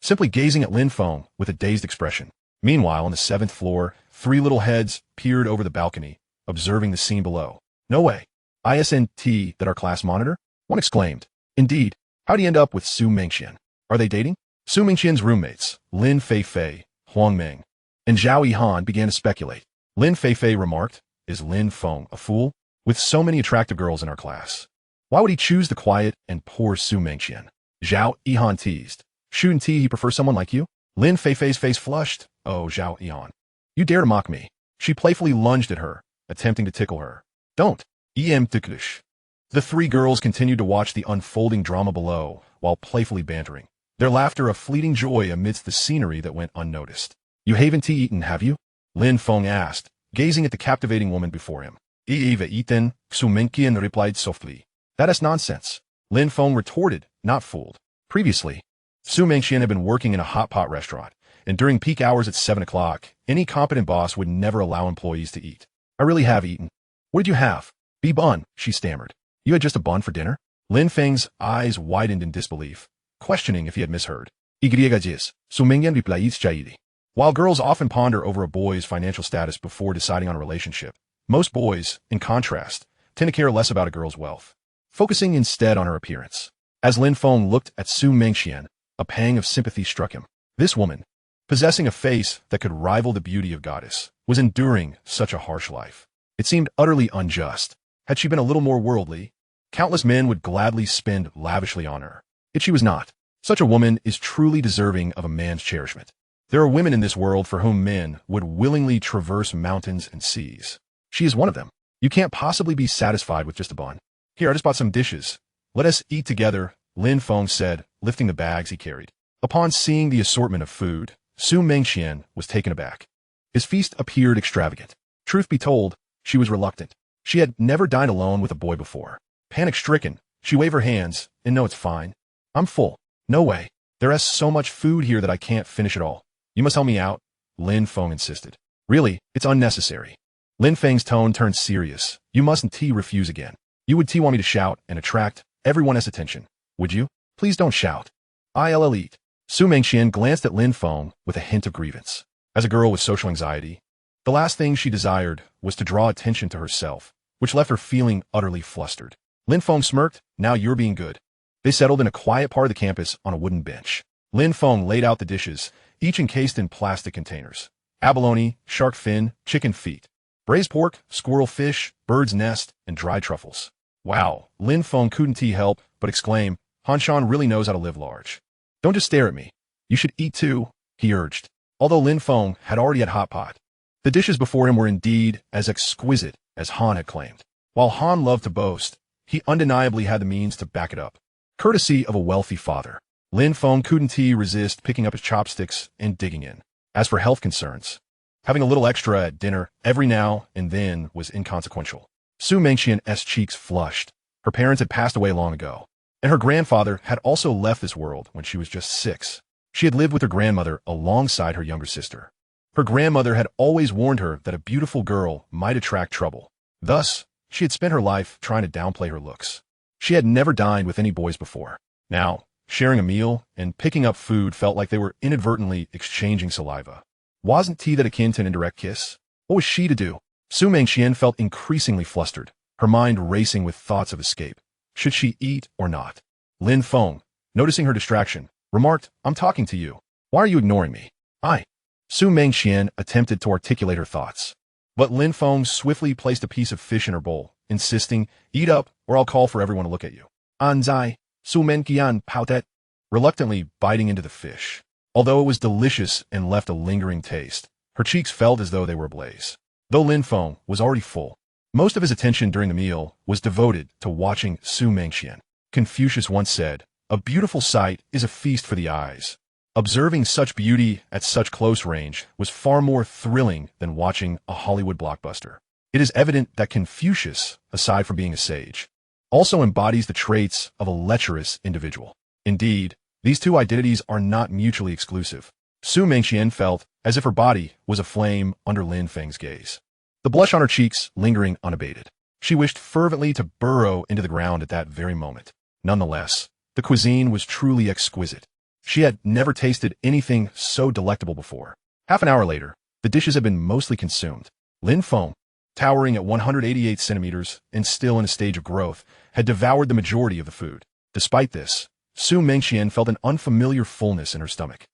simply gazing at Lin Feng with a dazed expression. Meanwhile, on the 7th floor, 3 little heads peered over the balcony, observing the scene below. No way. ISNT that our class monitor? One exclaimed. Indeed. How'd he end up with Su Mengxian? Are they dating? Su Mengxian's roommates, Lin Feifei, Huang Meng, and Zhao Yihan began to speculate. Lin Feifei remarked, is Lin Feng a fool? With so many attractive girls in our class, why would he choose the quiet and poor Su Mengxian? Zhao Yihan teased. Shouldn't he prefer someone like you? Lin Feifei's face flushed. Oh, Zhao Yihan. You dare to mock me. She playfully lunged at her, attempting to tickle her. Don't. The 3 girls continued to watch the unfolding drama below, while playfully bantering, their laughter a fleeting joy amidst the scenery that went unnoticed. "You haven't eaten, have you?" Lin Feng asked, gazing at the captivating woman before him. "I've eaten," Xu Mengqian replied softly. "That is nonsense," Lin Feng retorted, not fooled. Previously, Xu Mengqian had been working in a hot pot restaurant, and during peak hours at 7 o'clock, any competent boss would never allow employees to eat. "I really have eaten." "What did you have?" "Be bun," she stammered. "You had just a bun for dinner?" Lin Feng's eyes widened in disbelief, questioning if he had misheard. "Ygajis," Xu Mengqian replied chaidi. While girls often ponder over a boy's financial status before deciding on a relationship, most boys, in contrast, tend to care less about a girl's wealth, focusing instead on her appearance. As Lin Feng looked at Xu Mengqian, a pang of sympathy struck him. This woman, possessing a face that could rival the beauty of goddess, was enduring such a harsh life. It seemed utterly unjust. Had she been a little more worldly, countless men would gladly spend lavishly on her. Yet she was not. Such a woman is truly deserving of a man's cherishment. There are women in this world for whom men would willingly traverse mountains and seas. She is one of them. You can't possibly be satisfied with just a bun. "Here, I just bought some dishes. Let us eat together," Lin Feng said, lifting the bags he carried. Upon seeing the assortment of food, Xu Mengqian was taken aback. His feast appeared extravagant. Truth be told, she was reluctant. She had never dined alone with a boy before. Panic-stricken, she waved her hands, and "No, it's fine. I'm full." "No way. There is so much food here that I can't finish it all. You must help me out," Lin Feng insisted. "Really, it's unnecessary." Lin Feng's tone turned serious. "You mustn't refuse again. You would want me to shout and attract everyone's attention, would you? Please don't shout. I'll eat." Xu Mengqian glanced at Lin Feng with a hint of grievance. As a girl with social anxiety, the last thing she desired was to draw attention to herself, which left her feeling utterly flustered. Lin Feng smirked. "Now you're being good." They settled in a quiet part of the campus on a wooden bench. Lin Feng laid out the dishes, each encased in plastic containers. Abalone, shark fin, chicken feet, braised pork, squirrel fish, bird's nest, and dried truffles. "Wow," Lin Feng couldn't help but exclaim, "Hanshan really knows how to live large." "Don't just stare at me. You should eat too," he urged. Although Lin Feng had already had hot pot, the dishes before him were indeed as exquisite as Han had claimed. While Han loved to boast, he undeniably had the means to back it up. Courtesy of a wealthy father, Lin Feng couldn't resist picking up his chopsticks and digging in. As for health concerns, having a little extra at dinner every now and then was inconsequential. Xu Mengqian's cheeks flushed. Her parents had passed away long ago, and her grandfather had also left this world when she was just 6. She had lived with her grandmother alongside her younger sister. Her grandmother had always warned her that a beautiful girl might attract trouble. Thus, she had spent her life trying to downplay her looks. She had never dined with any boys before. Now, sharing a meal and picking up food felt like they were inadvertently exchanging saliva. Wasn't that akin to an indirect kiss? What was she to do? Xu Mengqian felt increasingly flustered, her mind racing with thoughts of escape. Should she eat or not? Lin Feng, noticing her distraction, remarked, "I'm talking to you. Why are you ignoring me?" Xu Mengqian attempted to articulate her thoughts, but Lin Feng swiftly placed a piece of fish in her bowl, insisting, "Eat up, or I'll call for everyone to look at you." "Anzai," Xu Mengqian pouted, reluctantly biting into the fish. Although it was delicious and left a lingering taste, her cheeks felt as though they were ablaze. Though Lin Feng was already full, most of his attention during the meal was devoted to watching Xu Mengqian. Confucius once said, "A beautiful sight is a feast for the eyes." Observing such beauty at such close range was far more thrilling than watching a Hollywood blockbuster. It is evident that Confucius, aside from being a sage, also embodies the traits of a lecherous individual. Indeed, these two identities are not mutually exclusive. Xu Mengqian felt as if her body was aflame under Lin Feng's gaze, the blush on her cheeks lingering unabated. She wished fervently to burrow into the ground at that very moment. Nonetheless, the cuisine was truly exquisite. She had never tasted anything so delectable before. Half an hour later, the dishes had been mostly consumed. Lin Feng, towering at 188 centimeters and still in a stage of growth, had devoured the majority of the food. Despite this, Xu Mengqian felt an unfamiliar fullness in her stomach,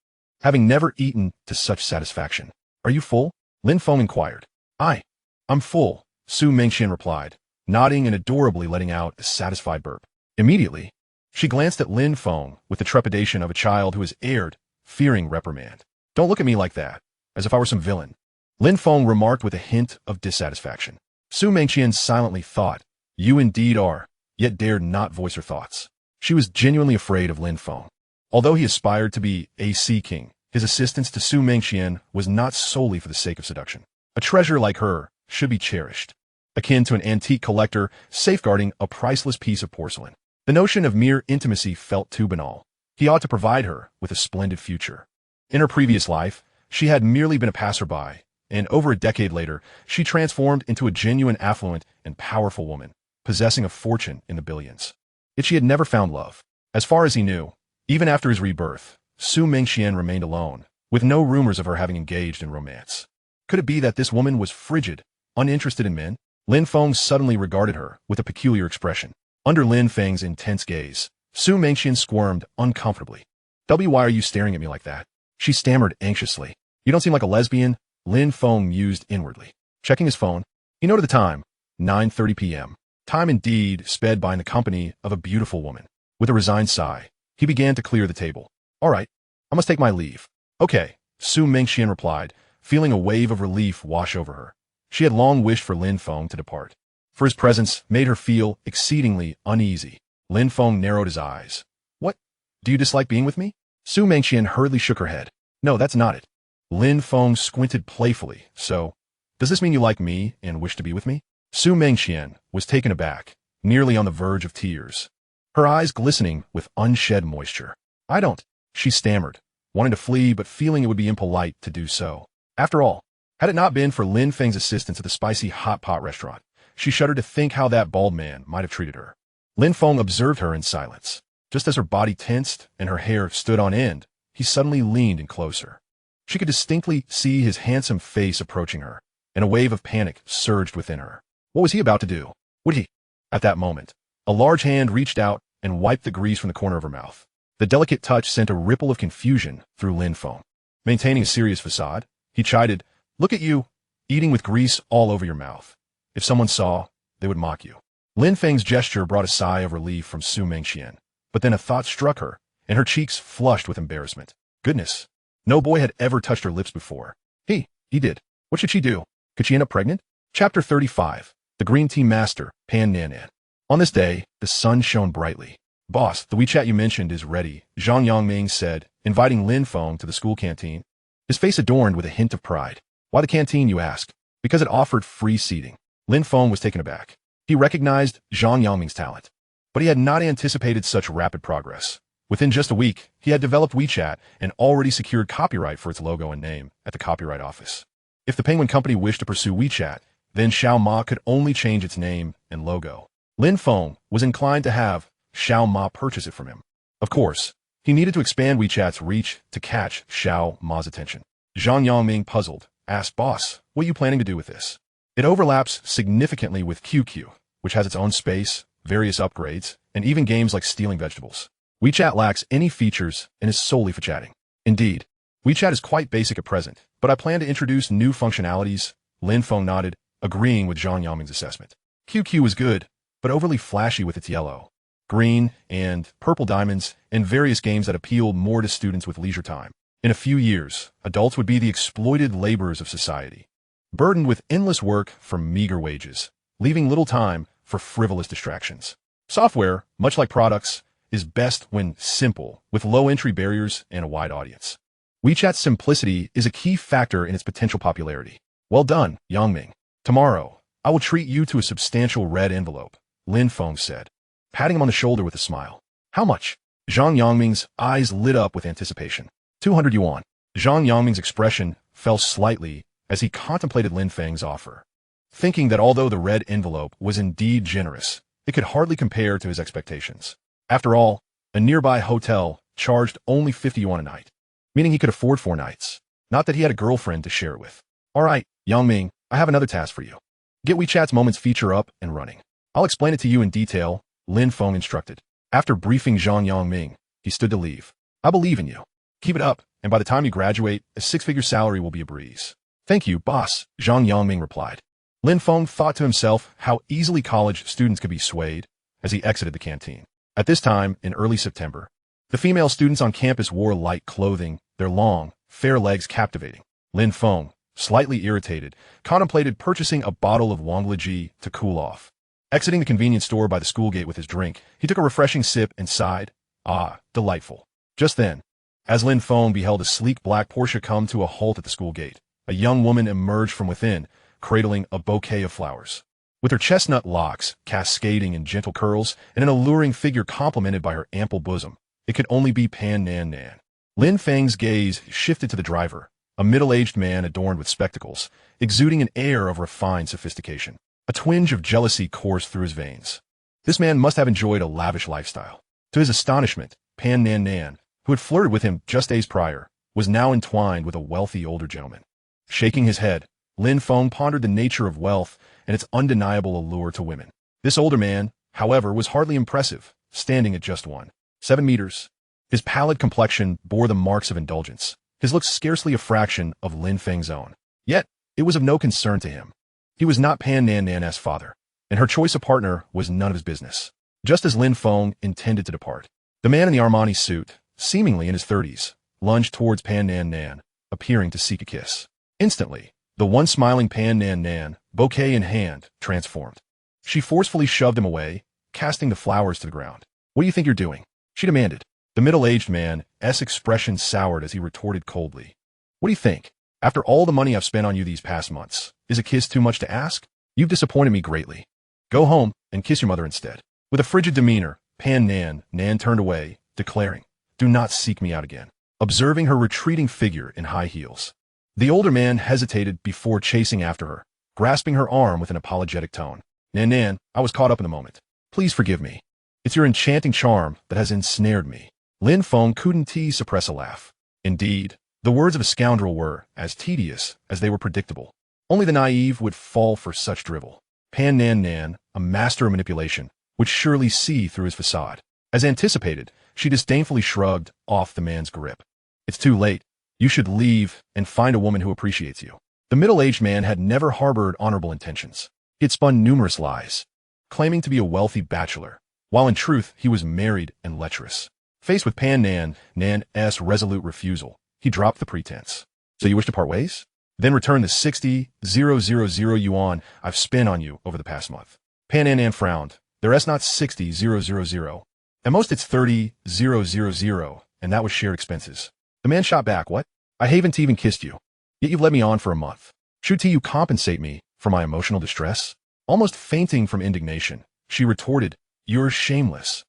having never eaten to such satisfaction. "Are you full?" Lin Feng inquired. I'm full," Xu Mengqian replied, nodding and adorably letting out a satisfied burp. Immediately, she glanced at Lin Feng with the trepidation of a child who has erred, fearing reprimand. "Don't look at me like that, as if I were some villain," Lin Feng remarked with a hint of dissatisfaction. Xu Mengqian silently thought, "You indeed are," yet dared not voice her thoughts. She was genuinely afraid of Lin Feng. Although he aspired to be a sea king, his assistance to Su Mengxian was not solely for the sake of seduction. A treasure like her should be cherished, akin to an antique collector safeguarding a priceless piece of porcelain. The notion of mere intimacy felt too banal. He ought to provide her with a splendid future. In her previous life, she had merely been a passerby, and over a decade later, she transformed into a genuine affluent and powerful woman, possessing a fortune in the billions. Yet she had never found love. As far as he knew, even after his rebirth, Su Mengxian remained alone, with no rumors of her having engaged in romance. Could it be that this woman was frigid, uninterested in men? Lin Feng suddenly regarded her with a peculiar expression. Under Lin Feng's intense gaze, Su Mengxian squirmed uncomfortably. Why are you staring at me like that? She stammered anxiously. You don't seem like a lesbian, Lin Feng mused inwardly. Checking his phone, he noted the time, 9:30 p.m. Time indeed sped by in the company of a beautiful woman. With a resigned sigh, he began to clear the table. All right, I must take my leave. Okay, Su Mengxian replied, feeling a wave of relief wash over her. She had long wished for Lin Feng to depart, for his presence made her feel exceedingly uneasy. Lin Feng narrowed his eyes. What? Do you dislike being with me? Su Mengxian hurriedly shook her head. No, that's not it. Lin Feng squinted playfully. So, does this mean you like me and wish to be with me? Su Mengxian was taken aback, nearly on the verge of tears, her eyes glistening with unshed moisture. I don't, she stammered, wanting to flee but feeling it would be impolite to do so. After all, had it not been for Lin Feng's assistance at the spicy hot pot restaurant, she shuddered to think how that bald man might have treated her. Lin Feng observed her in silence. Just as her body tensed and her hair stood on end, he suddenly leaned in closer. She could distinctly see his handsome face approaching her, and a wave of panic surged within her. What was he about to do? Would he? At that moment, a large hand reached out and wiped the grease from the corner of her mouth. The delicate touch sent a ripple of confusion through Lin Feng. Maintaining a serious facade, he chided, Look at you, eating with grease all over your mouth. If someone saw, they would mock you. Lin Feng's gesture brought a sigh of relief from Su Mengxian, but then a thought struck her, and her cheeks flushed with embarrassment. Goodness, no boy had ever touched her lips before. He did. What should she do? Could she end up pregnant? Chapter 35. The Green Tea Master, Pan Nanan. On this day, the sun shone brightly. Boss, the WeChat you mentioned is ready, Zhang Yangming said, inviting Lin Feng to the school canteen, his face adorned with a hint of pride. Why the canteen, you ask? Because it offered free seating. Lin Feng was taken aback. He recognized Zhang Yangming's talent, but he had not anticipated such rapid progress. Within just a week, he had developed WeChat and already secured copyright for its logo and name at the Copyright Office. If the Penguin Company wished to pursue WeChat, then Xiao Ma could only change its name and logo. Lin Feng was inclined to have Xiao Ma purchase it from him. Of course, he needed to expand WeChat's reach to catch Xiao Ma's attention. Zhang Yangming, puzzled, asked, Boss, what are you planning to do with this? It overlaps significantly with QQ, which has its own space, various upgrades, and even games like stealing vegetables. WeChat lacks any features and is solely for chatting. Indeed, WeChat is quite basic at present, but I plan to introduce new functionalities. Lin Feng nodded, agreeing with Zhang Yangming's assessment. QQ was good, but overly flashy with its yellow, green, and purple diamonds, and various games that appealed more to students with leisure time. In a few years, adults would be the exploited laborers of society, burdened with endless work for meager wages, leaving little time for frivolous distractions. Software, much like products, is best when simple, with low entry barriers and a wide audience. WeChat's simplicity is a key factor in its potential popularity. Well done, Yangming. Tomorrow, I will treat you to a substantial red envelope, Lin Feng said, patting him on the shoulder with a smile. How much? Zhang Yangming's eyes lit up with anticipation. 200 yuan. Zhang Yangming's expression fell slightly as he contemplated Lin Feng's offer, thinking that although the red envelope was indeed generous, it could hardly compare to his expectations. After all, a nearby hotel charged only 50 yuan a night, meaning he could afford 4 nights. Not that he had a girlfriend to share it with. All right, Yangming, I have another task for you. Get WeChat's Moments feature up and running. I'll explain it to you in detail, Lin Feng instructed. After briefing Zhang Yangming, he stood to leave. I believe in you. Keep it up, and by the time you graduate, a 6-figure salary will be a breeze. Thank you, boss, Zhang Yangming replied. Lin Feng thought to himself how easily college students could be swayed as he exited the canteen. At this time, in early September, the female students on campus wore light clothing, their long, fair legs captivating. Lin Feng, slightly irritated, contemplated purchasing a bottle of Wanglaji to cool off. Exiting the convenience store by the school gate with his drink, he took a refreshing sip and sighed. Ah, delightful. Just then, as Lin Feng beheld a sleek black Porsche come to a halt at the school gate, a young woman emerged from within, cradling a bouquet of flowers. With her chestnut locks cascading in gentle curls and an alluring figure complemented by her ample bosom, it could only be Pan Nan Nan. Lin Feng's gaze shifted to the driver, a middle-aged man adorned with spectacles, exuding an air of refined sophistication. A twinge of jealousy coursed through his veins. This man must have enjoyed a lavish lifestyle. To his astonishment, Pan Nan Nan, who had flirted with him just days prior, was now entwined with a wealthy older gentleman. Shaking his head, Lin Feng pondered the nature of wealth and its undeniable allure to women. This older man, however, was hardly impressive, standing at just 1.7 meters. His pallid complexion bore the marks of indulgence, his looks scarcely a fraction of Lin Feng's own. Yet, it was of no concern to him. He was not Pan Nan Nan's father, and her choice of partner was none of his business. Just as Lin Feng intended to depart, the man in the Armani suit, seemingly in his 30s, lunged towards Pan Nan Nan, appearing to seek a kiss. Instantly, the once smiling Pan Nan Nan, bouquet in hand, transformed. She forcefully shoved him away, casting the flowers to the ground. "What do you think you're doing?" she demanded. The middle-aged man's expression soured as he retorted coldly. "What do you think? After all the money I've spent on you these past months, is a kiss too much to ask? You've disappointed me greatly. Go home and kiss your mother instead." With a frigid demeanor, Pan Nan Nan turned away, declaring, "Do not seek me out again," observing her retreating figure in high heels. The older man hesitated before chasing after her, grasping her arm with an apologetic tone. "Nan Nan, I was caught up in the moment. Please forgive me. It's your enchanting charm that has ensnared me." Lin Feng couldn't suppress a laugh. Indeed, the words of a scoundrel were as tedious as they were predictable. Only the naive would fall for such drivel. Pan Nan Nan, a master of manipulation, would surely see through his facade. As anticipated, she disdainfully shrugged off the man's grip. "It's too late. You should leave and find a woman who appreciates you." The middle-aged man had never harbored honorable intentions. He had spun numerous lies, claiming to be a wealthy bachelor, while in truth he was married and lecherous. Faced with Pan Nan Nan's resolute refusal, he dropped the pretense. "So you wish to part ways? Then return the 60,000 yuan I've spent on you over the past month." Pan Nan frowned. "There's not 60,000. At most it's 30,000, and that was shared expenses." The man shot back, "What? I haven't even kissed you. Yet you've led me on for a month. Should you compensate me for my emotional distress?" Almost fainting from indignation, she retorted, "You're shameless.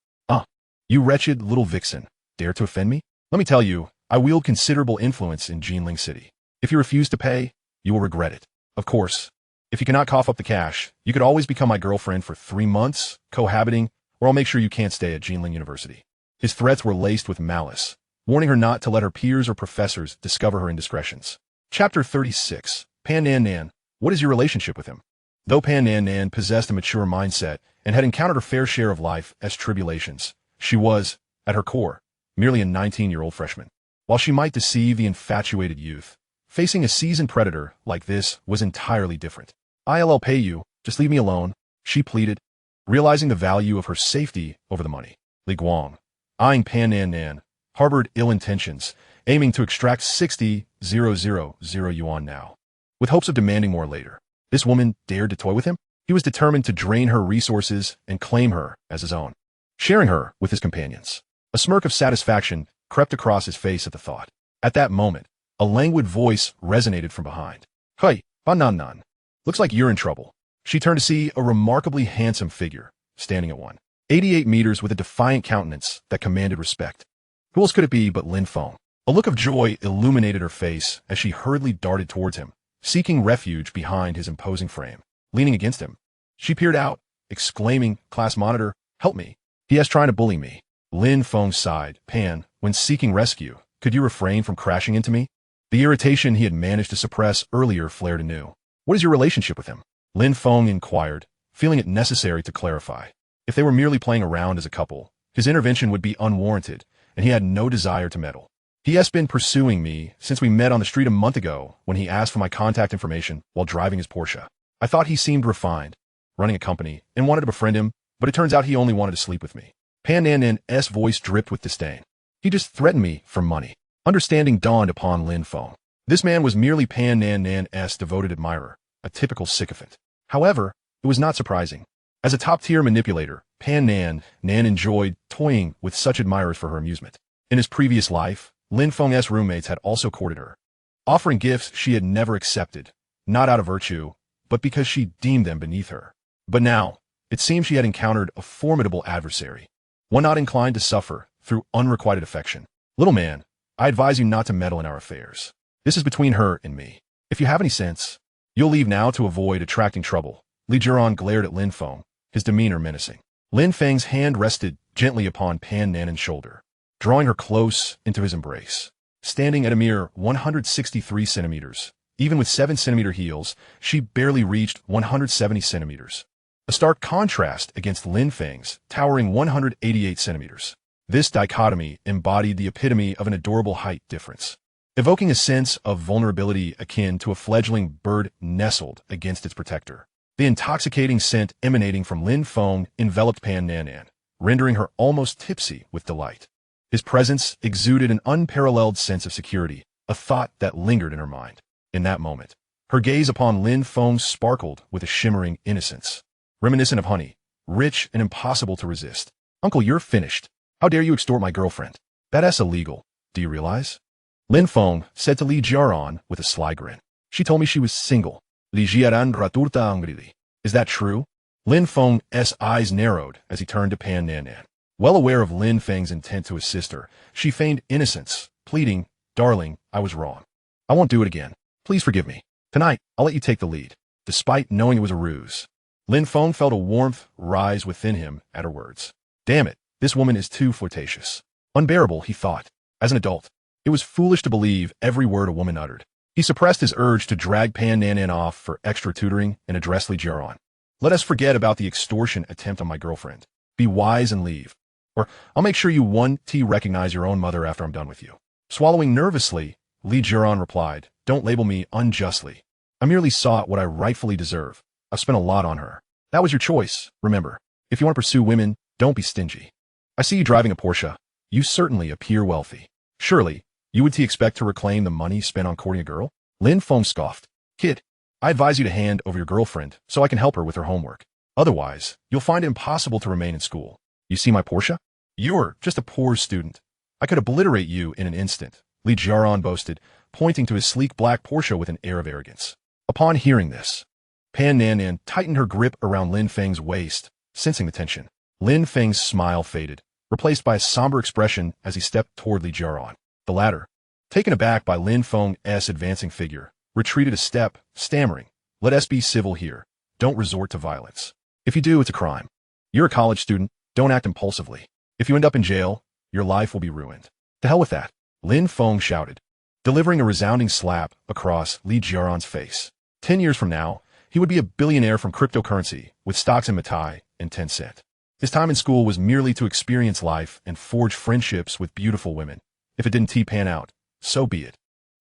You wretched little vixen, dare to offend me? Let me tell you, I wield considerable influence in Jinling City. If you refuse to pay, you will regret it. Of course, if you cannot cough up the cash, you could always become my girlfriend for 3 months, cohabiting, or I'll make sure you can't stay at Jinling University." His threats were laced with malice, warning her not to let her peers or professors discover her indiscretions. Chapter 36. Pan Nan Nan, what is your relationship with him? Though Pan Nan Nan possessed a mature mindset and had encountered her fair share of life's tribulations, she was, at her core, merely a 19-year-old freshman. While she might deceive the infatuated youth, facing a seasoned predator like this was entirely different. "I'll pay you, just leave me alone," she pleaded, realizing the value of her safety over the money. Li Guang, eyeing Pan Nan Nan, harbored ill intentions, aiming to extract 60,000 yuan now, with hopes of demanding more later. This woman dared to toy with him? He was determined to drain her resources and claim her as his own, sharing her with his companions. A smirk of satisfaction crept across his face at the thought. At that moment, a languid voice resonated from behind. "Hey, Banan. Looks like you're in trouble." She turned to see a remarkably handsome figure, standing at 1.88 meters with a defiant countenance that commanded respect. Who else could it be but Lin Feng? A look of joy illuminated her face as she hurriedly darted towards him, seeking refuge behind his imposing frame. Leaning against him, she peered out, exclaiming, "Class monitor, help me. He is trying to bully me." Lin Feng sighed. "Pan, when seeking rescue, could you refrain from crashing into me?" The irritation he had managed to suppress earlier flared anew. "What is your relationship with him?" Lin Feng inquired, feeling it necessary to clarify. If they were merely playing around as a couple, his intervention would be unwarranted, and he had no desire to meddle. "He has been pursuing me since we met on the street a month ago when he asked for my contact information while driving his Porsche. I thought he seemed refined, running a company, and wanted to befriend him, but it turns out he only wanted to sleep with me." Pan Nan Nan's voice dripped with disdain. "He just threatened me for money." Understanding dawned upon Lin Feng. This man was merely Pan Nan Nan's devoted admirer, a typical sycophant. However, it was not surprising. As a top-tier manipulator, Nan enjoyed toying with such admirers for her amusement. In his previous life, Lin Feng's roommates had also courted her, offering gifts she had never accepted, not out of virtue, but because she deemed them beneath her. But now, it seemed she had encountered a formidable adversary, one not inclined to suffer through unrequited affection. Little man, I advise you not to meddle in our affairs. This is between her and me. If you have any sense, you'll leave now to avoid attracting trouble. Li Jiran glared at Lin Feng, his demeanor menacing. Lin Feng's hand rested gently upon Pan Nan's shoulder, drawing her close into his embrace. Standing at a mere 163 centimeters, even with 7-centimeter heels, she barely reached 170 centimeters. A stark contrast against Lin Feng's towering 188 centimeters. This dichotomy embodied the epitome of an adorable height difference, evoking a sense of vulnerability akin to a fledgling bird nestled against its protector. The intoxicating scent emanating from Lin Feng enveloped Pan Nan, rendering her almost tipsy with delight. His presence exuded an unparalleled sense of security, a thought that lingered in her mind. In that moment, her gaze upon Lin Feng sparkled with a shimmering innocence, reminiscent of honey, rich and impossible to resist. Uncle, you're finished. How dare you extort my girlfriend? That's illegal. Do you realize? Lin Feng said to Li Jiaran with a sly grin. She told me she was single. Li Jiaran raturta angrili. Is that true? Lin Feng's eyes narrowed as he turned to Pan Nan. Well aware of Lin Feng's intent to assist her, she feigned innocence, pleading, "Darling, I was wrong. I won't do it again. Please forgive me. Tonight, I'll let you take the lead." Despite knowing it was a ruse, Lin Feng felt a warmth rise within him at her words. Damn it, this woman is too flirtatious. Unbearable, he thought. As an adult, it was foolish to believe every word a woman uttered. He suppressed his urge to drag Pan Nan off for extra tutoring and address Li Jiaran. Let us forget about the extortion attempt on my girlfriend. Be wise and leave. Or I'll make sure you recognize your own mother after I'm done with you. Swallowing nervously, Li Jiaran replied, Don't label me unjustly. I merely sought what I rightfully deserve. I've spent a lot on her. That was your choice, remember. If you want to pursue women, don't be stingy. I see you driving a Porsche. You certainly appear wealthy. Surely, you would expect to reclaim the money spent on courting a girl? Lin Feng scoffed. Kid, I advise you to hand over your girlfriend so I can help her with her homework. Otherwise, you'll find it impossible to remain in school. You see my Porsche? You're just a poor student. I could obliterate you in an instant, Li Jiaran boasted, pointing to his sleek black Porsche with an air of arrogance. Upon hearing this, Pan Nan tightened her grip around Lin Feng's waist, sensing the tension. Lin Feng's smile faded, replaced by a somber expression as he stepped toward Li Jiaran. The latter, taken aback by Lin Feng's advancing figure, retreated a step, stammering, Let us be civil here. Don't resort to violence. If you do, it's a crime. You're a college student. Don't act impulsively. If you end up in jail, your life will be ruined. To hell with that, Lin Feng shouted, delivering a resounding slap across Li Jiaran's face. 10 years from now, he would be a billionaire from cryptocurrency with stocks in Matai and Tencent. His time in school was merely to experience life and forge friendships with beautiful women. If it didn't pan out, so be it.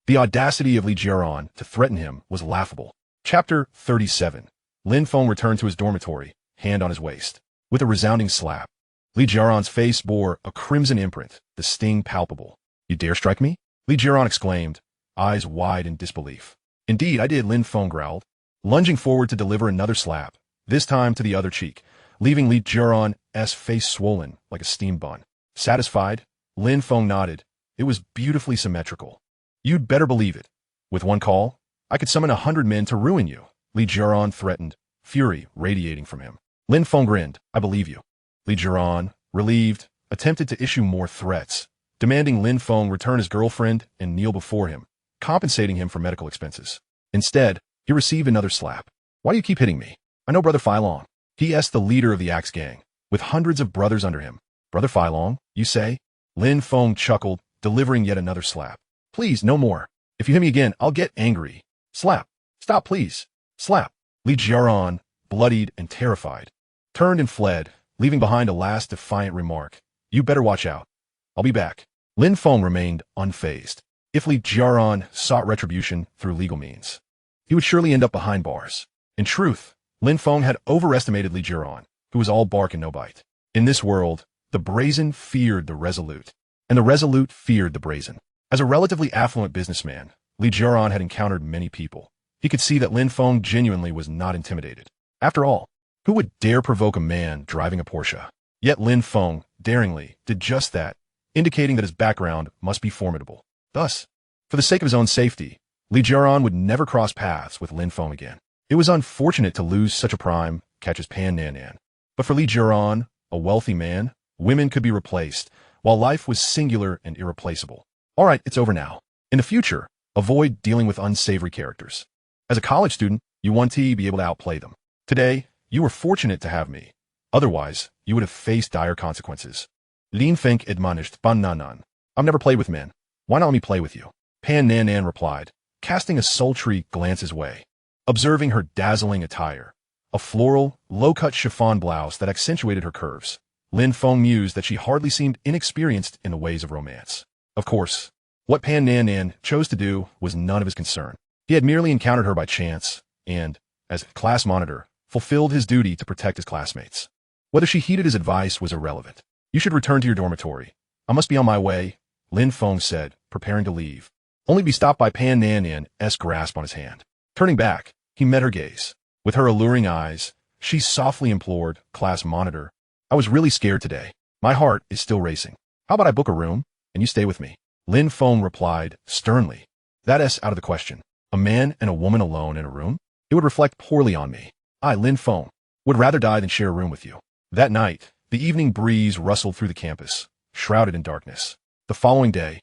The audacity of Li Jiaran to threaten him was laughable. Chapter 37. Lin Feng returned to his dormitory, hand on his waist. With a resounding slap, Li Jiaran's face bore a crimson imprint, the sting palpable. You dare strike me? Li Jiaran exclaimed, eyes wide in disbelief. Indeed, I did, Lin Feng growled, lunging forward to deliver another slap, this time to the other cheek, leaving Li Jiaran's face swollen like a steam bun. Satisfied, Lin Feng nodded. It was beautifully symmetrical. You'd better believe it. With one call, I could summon 100 men to ruin you, Li Jiaran threatened, fury radiating from him. Lin Feng grinned. I believe you. Li Jiaran, relieved, attempted to issue more threats, demanding Lin Feng return his girlfriend and kneel before him, compensating him for medical expenses. Instead, he received another slap. Why do you keep hitting me? I know Brother Filong. He asked the leader of the Axe Gang, with hundreds of brothers under him. Brother Filong, you say? Lin Feng chuckled, delivering yet another slap. Please, no more. If you hit me again, I'll get angry. Slap. Stop, please. Slap. Li Jiaran, bloodied and terrified, turned and fled, leaving behind a last defiant remark. You better watch out. I'll be back. Lin Feng remained unfazed. If Li Jiaran sought retribution through legal means, he would surely end up behind bars. In truth, Lin Feng had overestimated Li Jiaran, who was all bark and no bite. In this world, the brazen feared the resolute, and the resolute feared the brazen. As a relatively affluent businessman, Li Jiaran had encountered many people. He could see that Lin Feng genuinely was not intimidated. After all, Who would dare provoke a man driving a Porsche? Yet Lin Feng, daringly, did just that, indicating that his background must be formidable. Thus, for the sake of his own safety, Li Jiaran would never cross paths with Lin Feng again. It was unfortunate to lose such a prime catch as Pan Nan Nan. But for Li Jiaran, a wealthy man, women could be replaced, while life was singular and irreplaceable. All right, it's over now. In the future, avoid dealing with unsavory characters. As a college student, you want to be able to outplay them. Today, you were fortunate to have me. Otherwise, you would have faced dire consequences. Lin Feng admonished Ban Nan. I've never played with men. Why not let me play with you? Pan Nan Nan replied, casting a sultry glance his way. Observing her dazzling attire, a floral, low-cut chiffon blouse that accentuated her curves, Lin Feng mused that she hardly seemed inexperienced in the ways of romance. Of course, what Pan Nan Nan chose to do was none of his concern. He had merely encountered her by chance, and, as class monitor, fulfilled his duty to protect his classmates. Whether she heeded his advice was irrelevant. You should return to your dormitory. I must be on my way, Lin Feng said, preparing to leave, only to be stopped by Pan Nan Nan's grasp on his hand. Turning back, he met her gaze. With her alluring eyes, she softly implored, class monitor, I was really scared today. My heart is still racing. How about I book a room, and you stay with me? Lin Feng replied, sternly. That's out of the question. A man and a woman alone in a room? It would reflect poorly on me. I, Lin Feng, would rather die than share a room with you. That night, the evening breeze rustled through the campus, shrouded in darkness. The following day,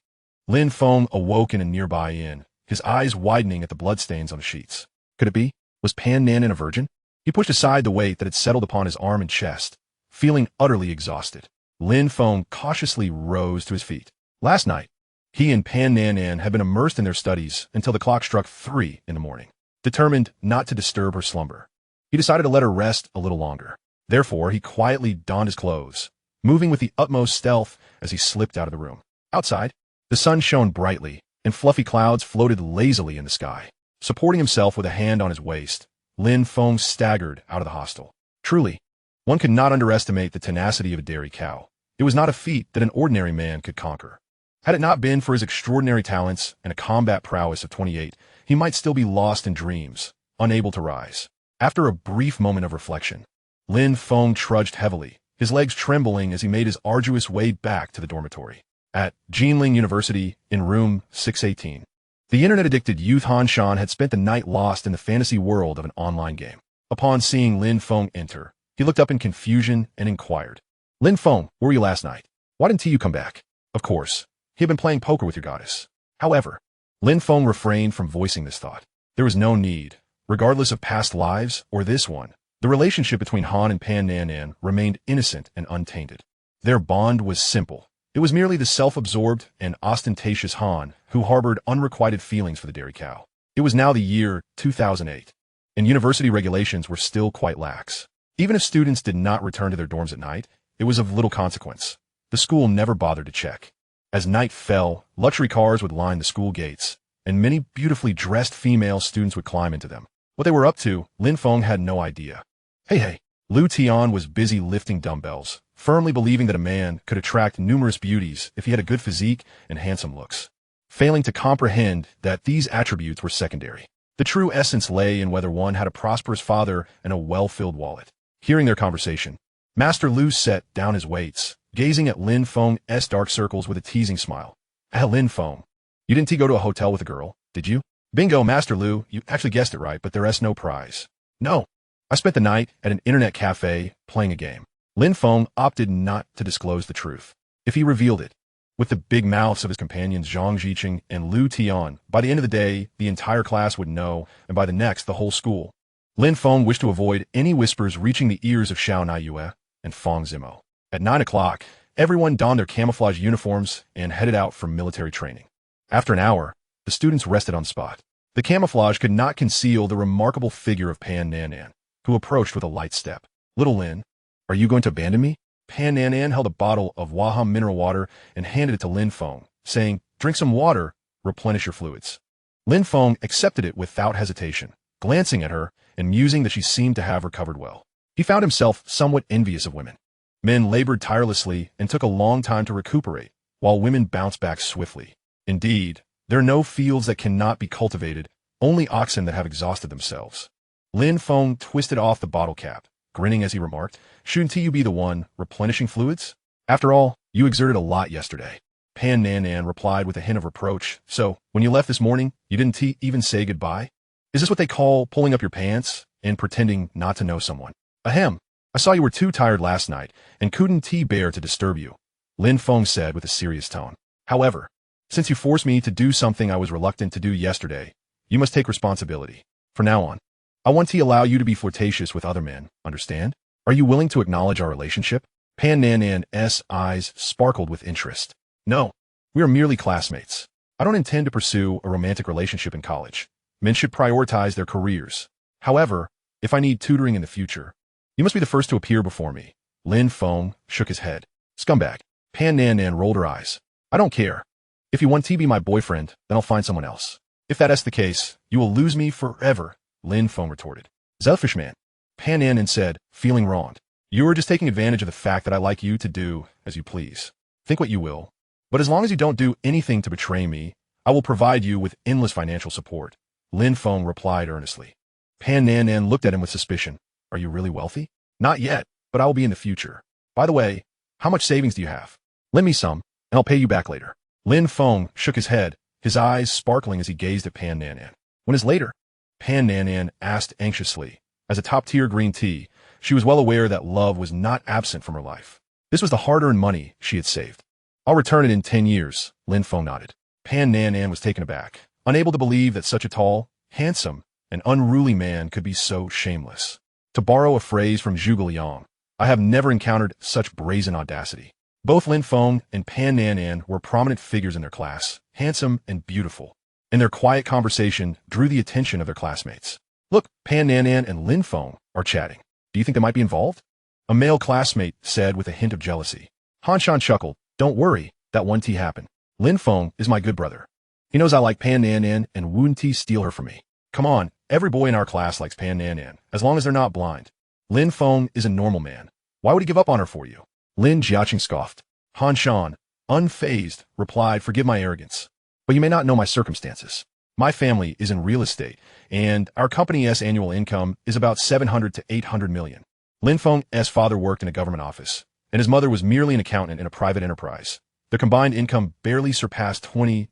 Lin Feng awoke in a nearby inn, his eyes widening at the bloodstains on the sheets. Could it be? Was Pan Nan a virgin? He pushed aside the weight that had settled upon his arm and chest, feeling utterly exhausted. Lin Feng cautiously rose to his feet. Last night, he and Pan Nan had been immersed in their studies until the clock struck 3 in the morning. Determined not to disturb her slumber, he decided to let her rest a little longer. Therefore, he quietly donned his clothes, moving with the utmost stealth as he slipped out of the room. Outside, the sun shone brightly, and fluffy clouds floated lazily in the sky. Supporting himself with a hand on his waist, Lin Feng staggered out of the hostel. Truly, one could not underestimate the tenacity of a dairy cow. It was not a feat that an ordinary man could conquer. Had it not been for his extraordinary talents and a combat prowess of 28, he might still be lost in dreams, unable to rise. After a brief moment of reflection, Lin Feng trudged heavily, his legs trembling as he made his arduous way back to the dormitory. At Jinling University, in room 618, the internet-addicted youth Han Shan had spent the night lost in the fantasy world of an online game. Upon seeing Lin Feng enter, he looked up in confusion and inquired, Lin Feng, where were you last night? Why didn't you come back? Of course, he had been playing poker with your goddess. However, Lin Feng refrained from voicing this thought. There was no need. Regardless of past lives or this one, the relationship between Han and Pan Nan remained innocent and untainted. Their bond was simple. It was merely the self-absorbed and ostentatious Han who harbored unrequited feelings for the dairy cow. It was now the year 2008, and university regulations were still quite lax. Even if students did not return to their dorms at night, it was of little consequence. The school never bothered to check. As night fell, luxury cars would line the school gates, and many beautifully dressed female students would climb into them. What they were up to, Lin Feng had no idea. Hey, Lu Tian was busy lifting dumbbells, firmly believing that a man could attract numerous beauties if he had a good physique and handsome looks, failing to comprehend that these attributes were secondary. The true essence lay in whether one had a prosperous father and a well-filled wallet. Hearing their conversation, Master Lu set down his weights, gazing at Lin Feng's dark circles with a teasing smile. Lin Feng, you didn't go to a hotel with a girl, did you? Bingo, Master Lu, you actually guessed it right, but there's no prize. No, I spent the night at an internet cafe playing a game. Lin Feng opted not to disclose the truth. If he revealed it, with the big mouths of his companions Zhang Ziqing and Lu Tian, by the end of the day, the entire class would know, and by the next, the whole school. Lin Feng wished to avoid any whispers reaching the ears of Xiao Naiyue and Fang Zimo. At 9 o'clock, everyone donned their camouflage uniforms and headed out for military training. After an hour, the students rested on the spot. The camouflage could not conceal the remarkable figure of Pan Nan, who approached with a light step. Little Lin, are you going to abandon me? Pan Nan held a bottle of Waham mineral water and handed it to Lin Feng, saying, drink some water, replenish your fluids. Lin Feng accepted it without hesitation, glancing at her and musing that she seemed to have recovered well. He found himself somewhat envious of women. Men labored tirelessly and took a long time to recuperate, while women bounced back swiftly. Indeed, there are no fields that cannot be cultivated, only oxen that have exhausted themselves. Lin Feng twisted off the bottle cap, grinning as he remarked. Shouldn't you be the one replenishing fluids? After all, you exerted a lot yesterday. Pan Nan Nan replied with a hint of reproach. So, when you left this morning, you didn't even say goodbye? Is this what they call pulling up your pants and pretending not to know someone? Ahem. I saw you were too tired last night and couldn't bear to disturb you, Lin Feng said with a serious tone. However, since you forced me to do something I was reluctant to do yesterday, you must take responsibility. From now on, I want to allow you to be flirtatious with other men, understand? Are you willing to acknowledge our relationship? Pan Nan Nan's eyes sparkled with interest. No, we are merely classmates. I don't intend to pursue a romantic relationship in college. Men should prioritize their careers. However, if I need tutoring in the future, you must be the first to appear before me. Lin Feng shook his head. Scumbag. Pan Nan Nan rolled her eyes. I don't care. If you want to be my boyfriend, then I'll find someone else. If that is the case, you will lose me forever, Lin Feng retorted. Selfish man. Pan Nan Nan said, feeling wronged. You are just taking advantage of the fact that I like you to do as you please. Think what you will. But as long as you don't do anything to betray me, I will provide you with endless financial support, Lin Feng replied earnestly. Pan Nan Nan looked at him with suspicion. Are you really wealthy? Not yet, but I will be in the future. By the way, how much savings do you have? Lend me some, and I'll pay you back later. Lin Feng shook his head, his eyes sparkling as he gazed at Pan Nan Nan. When is later? Pan Nan Nan asked anxiously. As a top-tier green tea, she was well aware that love was not absent from her life. This was the hard-earned money she had saved. I'll return it in 10 years, Lin Feng nodded. Pan Nan Nan was taken aback, unable to believe that such a tall, handsome, and unruly man could be so shameless. To borrow a phrase from Zhuge Liang, I have never encountered such brazen audacity. Both Lin Feng and Pan Nan Nan were prominent figures in their class, handsome and beautiful, and their quiet conversation drew the attention of their classmates. Look, Pan Nan Nan and Lin Feng are chatting. Do you think they might be involved? A male classmate said with a hint of jealousy. Han Shan chuckled. Don't worry, that won't happen. Lin Feng is my good brother. He knows I like Pan Nan Nan and wouldn't steal her from me. Come on, every boy in our class likes Pan Nan Nan, as long as they're not blind. Lin Feng is a normal man. Why would he give up on her for you? Lin Jiaqing scoffed. Han Shan, unfazed, replied, forgive my arrogance, but you may not know my circumstances. My family is in real estate, and our company's annual income is about 700 to 800 million. Lin Feng's father worked in a government office, and his mother was merely an accountant in a private enterprise. Their combined income barely surpassed 20,000.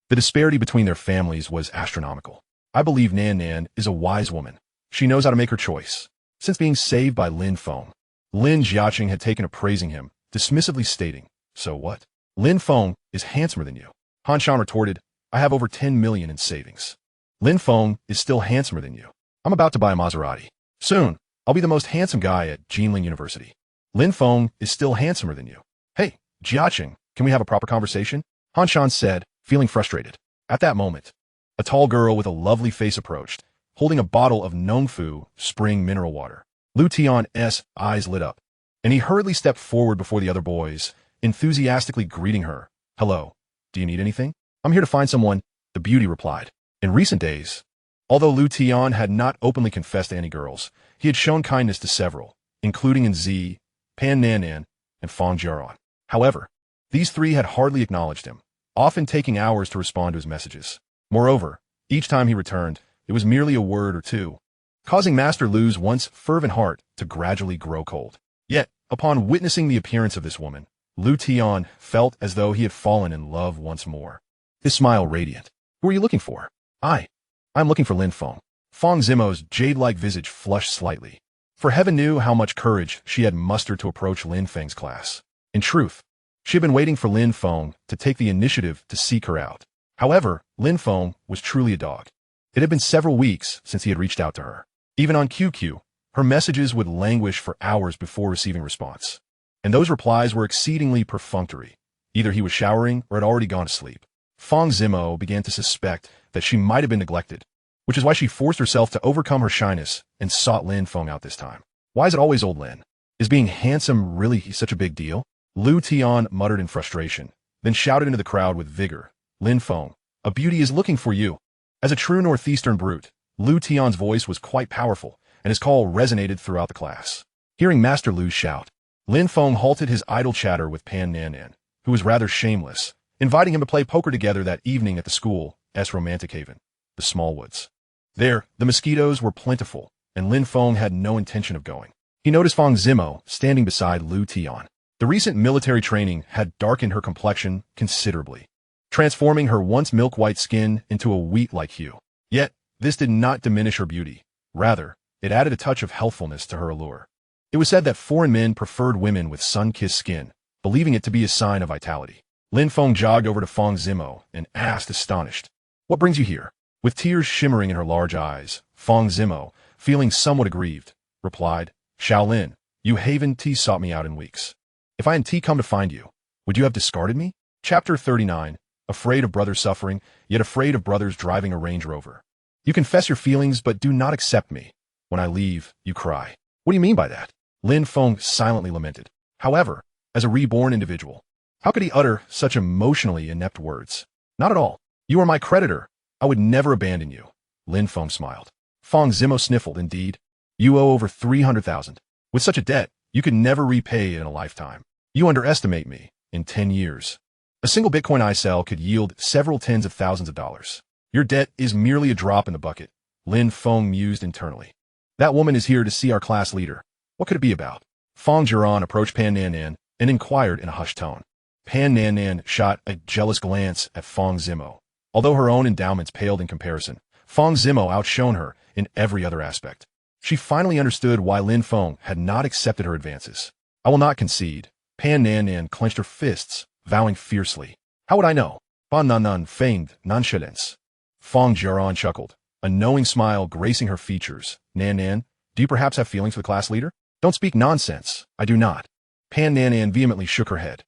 The disparity between their families was astronomical. I believe Nan Nan is a wise woman. She knows how to make her choice. Since being saved by Lin Feng, Lin Jiaqing had taken to praising him, dismissively stating, so what? Lin Feng is handsomer than you. Han Shan retorted, I have over 10 million in savings. Lin Feng is still handsomer than you. I'm about to buy a Maserati. Soon, I'll be the most handsome guy at Jinling University. Lin Feng is still handsomer than you. Hey, Jiaqing, can we have a proper conversation? Han Shan said, feeling frustrated. At that moment, a tall girl with a lovely face approached, holding a bottle of Nongfu spring mineral water. Lu Tian's eyes lit up, and he hurriedly stepped forward before the other boys, enthusiastically greeting her. Hello, do you need anything? I'm here to find someone, the beauty replied. In recent days, although Lu Tian had not openly confessed to any girls, he had shown kindness to several, including in Z, Pan Nan Nan, and Fang Jiaran. However, these three had hardly acknowledged him, often taking hours to respond to his messages. Moreover, each time he returned, it was merely a word or two, causing Master Lu's once fervent heart to gradually grow cold. Yet, upon witnessing the appearance of this woman, Lu Tian felt as though he had fallen in love once more. His smile radiant. Who are you looking for? I'm looking for Lin Feng. Fang Zimo's jade-like visage flushed slightly, for heaven knew how much courage she had mustered to approach Lin Feng's class. In truth, she had been waiting for Lin Feng to take the initiative to seek her out. However, Lin Feng was truly a dog. It had been several weeks since he had reached out to her. Even on QQ, her messages would languish for hours before receiving response. And those replies were exceedingly perfunctory. Either he was showering or had already gone to sleep. Fang Zimo began to suspect that she might have been neglected, which is why she forced herself to overcome her shyness and sought Lin Feng out this time. Why is it always old Lin? Is being handsome really such a big deal? Lu Tian muttered in frustration, then shouted into the crowd with vigor. Lin Feng, a beauty is looking for you. As a true northeastern brute, Lu Tian's voice was quite powerful, and his call resonated throughout the class. Hearing Master Lu's shout, Lin Feng halted his idle chatter with Pan Nan Nan, who was rather shameless, inviting him to play poker together that evening at the school's romantic haven, the Small Woods. There, the mosquitoes were plentiful, and Lin Feng had no intention of going. He noticed Fang Zimo standing beside Lu Tian. The recent military training had darkened her complexion considerably, transforming her once milk-white skin into a wheat-like hue. Yet, this did not diminish her beauty. Rather, it added a touch of healthfulness to her allure. It was said that foreign men preferred women with sun-kissed skin, believing it to be a sign of vitality. Lin Feng jogged over to Fang Zimo and asked, astonished, "What brings you here?" With tears shimmering in her large eyes, Fang Zimo, feeling somewhat aggrieved, replied, "Shaolin, you haven't sought me out in weeks. If I hadn't come to find you, would you have discarded me?" Chapter 39, Afraid of brothers suffering, yet afraid of brothers driving a Range Rover. You confess your feelings but do not accept me. When I leave, you cry. What do you mean by that? Lin Feng silently lamented. However, as a reborn individual, how could he utter such emotionally inept words? Not at all. You are my creditor. I would never abandon you. Lin Feng smiled. Fang Zimo sniffled. Indeed, you owe over 300,000. With such a debt, you could never repay it in a lifetime. You underestimate me. In 10 years, a single Bitcoin I sell could yield several tens of thousands of dollars. Your debt is merely a drop in the bucket. Lin Feng mused internally. That woman is here to see our class leader. What could it be about? Fang Jiran approached Pan Nan Nan and inquired in a hushed tone. Pan Nan Nan shot a jealous glance at Fang Zimo. Although her own endowments paled in comparison, Fang Zimo outshone her in every other aspect. She finally understood why Lin Feng had not accepted her advances. I will not concede. Pan Nan Nan clenched her fists, vowing fiercely. How would I know? Fan Nan Nan feigned nonchalance. Fang Jiran chuckled, a knowing smile gracing her features. Nan Nan, do you perhaps have feelings for the class leader? Don't speak nonsense. I do not. Pan Nan Nan vehemently shook her head.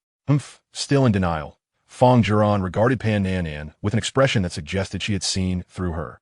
Still in denial. Fang Jiran regarded Pan Nan Nan with an expression that suggested she had seen through her.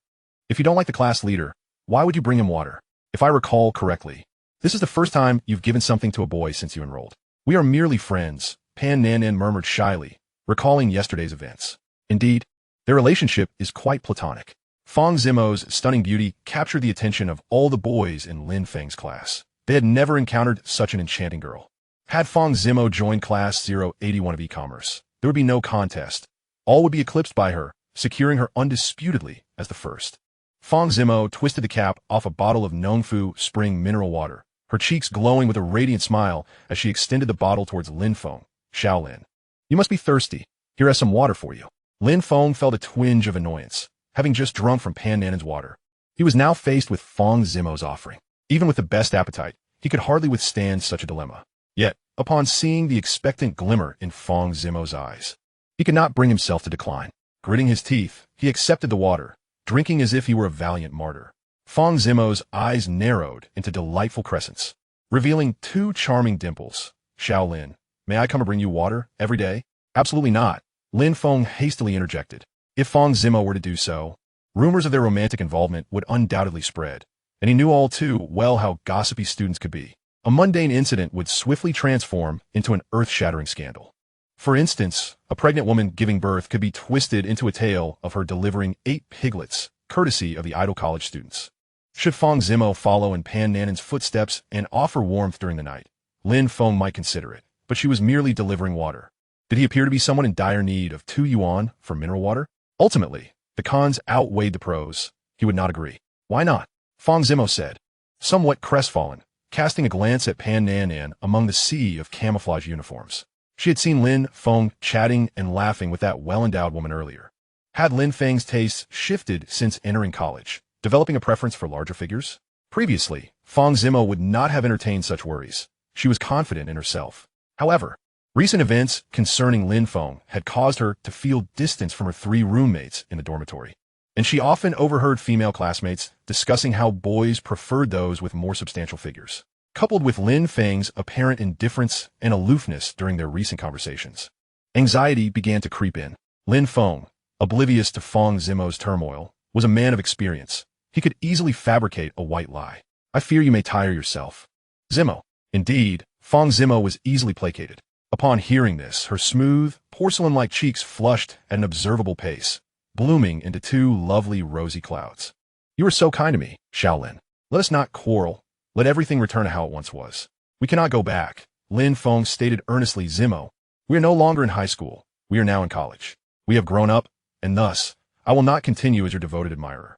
If you don't like the class leader, why would you bring him water? If I recall correctly, this is the first time you've given something to a boy since you enrolled. We are merely friends, Pan Nan Nan murmured shyly, recalling yesterday's events. Indeed, their relationship is quite platonic. Fang Zimo's stunning beauty captured the attention of all the boys in Lin Feng's class. They had never encountered such an enchanting girl. Had Fang Zimo joined Class 081 of e-commerce, there would be no contest. All would be eclipsed by her, securing her undisputedly as the first. Fang Zimo twisted the cap off a bottle of Nongfu spring mineral water, her cheeks glowing with a radiant smile as she extended the bottle towards Lin Feng. Shaolin, you must be thirsty. Here is some water for you. Lin Feng felt a twinge of annoyance, having just drunk from Pan Nan's water. He was now faced with Fang Zimo's offering. Even with the best appetite, he could hardly withstand such a dilemma. Yet, upon seeing the expectant glimmer in Fang Zimo's eyes, he could not bring himself to decline. Gritting his teeth, he accepted the water, drinking as if he were a valiant martyr. Fang Zimo's eyes narrowed into delightful crescents, revealing two charming dimples. Shaolin, may I come and bring you water every day? Absolutely not. Lin Feng hastily interjected. If Fang Zimo were to do so, rumors of their romantic involvement would undoubtedly spread, and he knew all too well how gossipy students could be. A mundane incident would swiftly transform into an earth-shattering scandal. For instance, a pregnant woman giving birth could be twisted into a tale of her delivering 8 piglets, courtesy of the idle college students. Should Fang Zimo follow in Pan Nan's footsteps and offer warmth during the night, Lin Feng might consider it, but she was merely delivering water. Did he appear to be someone in dire need of 2 yuan for mineral water? Ultimately, the cons outweighed the pros. He would not agree. Why not? Fang Zimo said, somewhat crestfallen, casting a glance at Pan Nan among the sea of camouflage uniforms. She had seen Lin Feng chatting and laughing with that well-endowed woman earlier. Had Lin Feng's tastes shifted since entering college, developing a preference for larger figures? Previously, Fang Zimo would not have entertained such worries. She was confident in herself. However, recent events concerning Lin Feng had caused her to feel distance from her 3 roommates in the dormitory, and she often overheard female classmates discussing how boys preferred those with more substantial figures. Coupled with Lin Feng's apparent indifference and aloofness during their recent conversations, anxiety began to creep in. Lin Feng, oblivious to Fang Zimo's turmoil, was a man of experience. He could easily fabricate a white lie. I fear you may tire yourself. Zimo. Indeed, Fang Zimo was easily placated. Upon hearing this, her smooth, porcelain-like cheeks flushed at an observable pace, blooming into 2 lovely rosy clouds. You are so kind to me, Shaolin. Let us not quarrel. Let everything return to how it once was. We cannot go back. Lin Feng stated earnestly. Zimo, we are no longer in high school. We are now in college. We have grown up, and thus, I will not continue as your devoted admirer.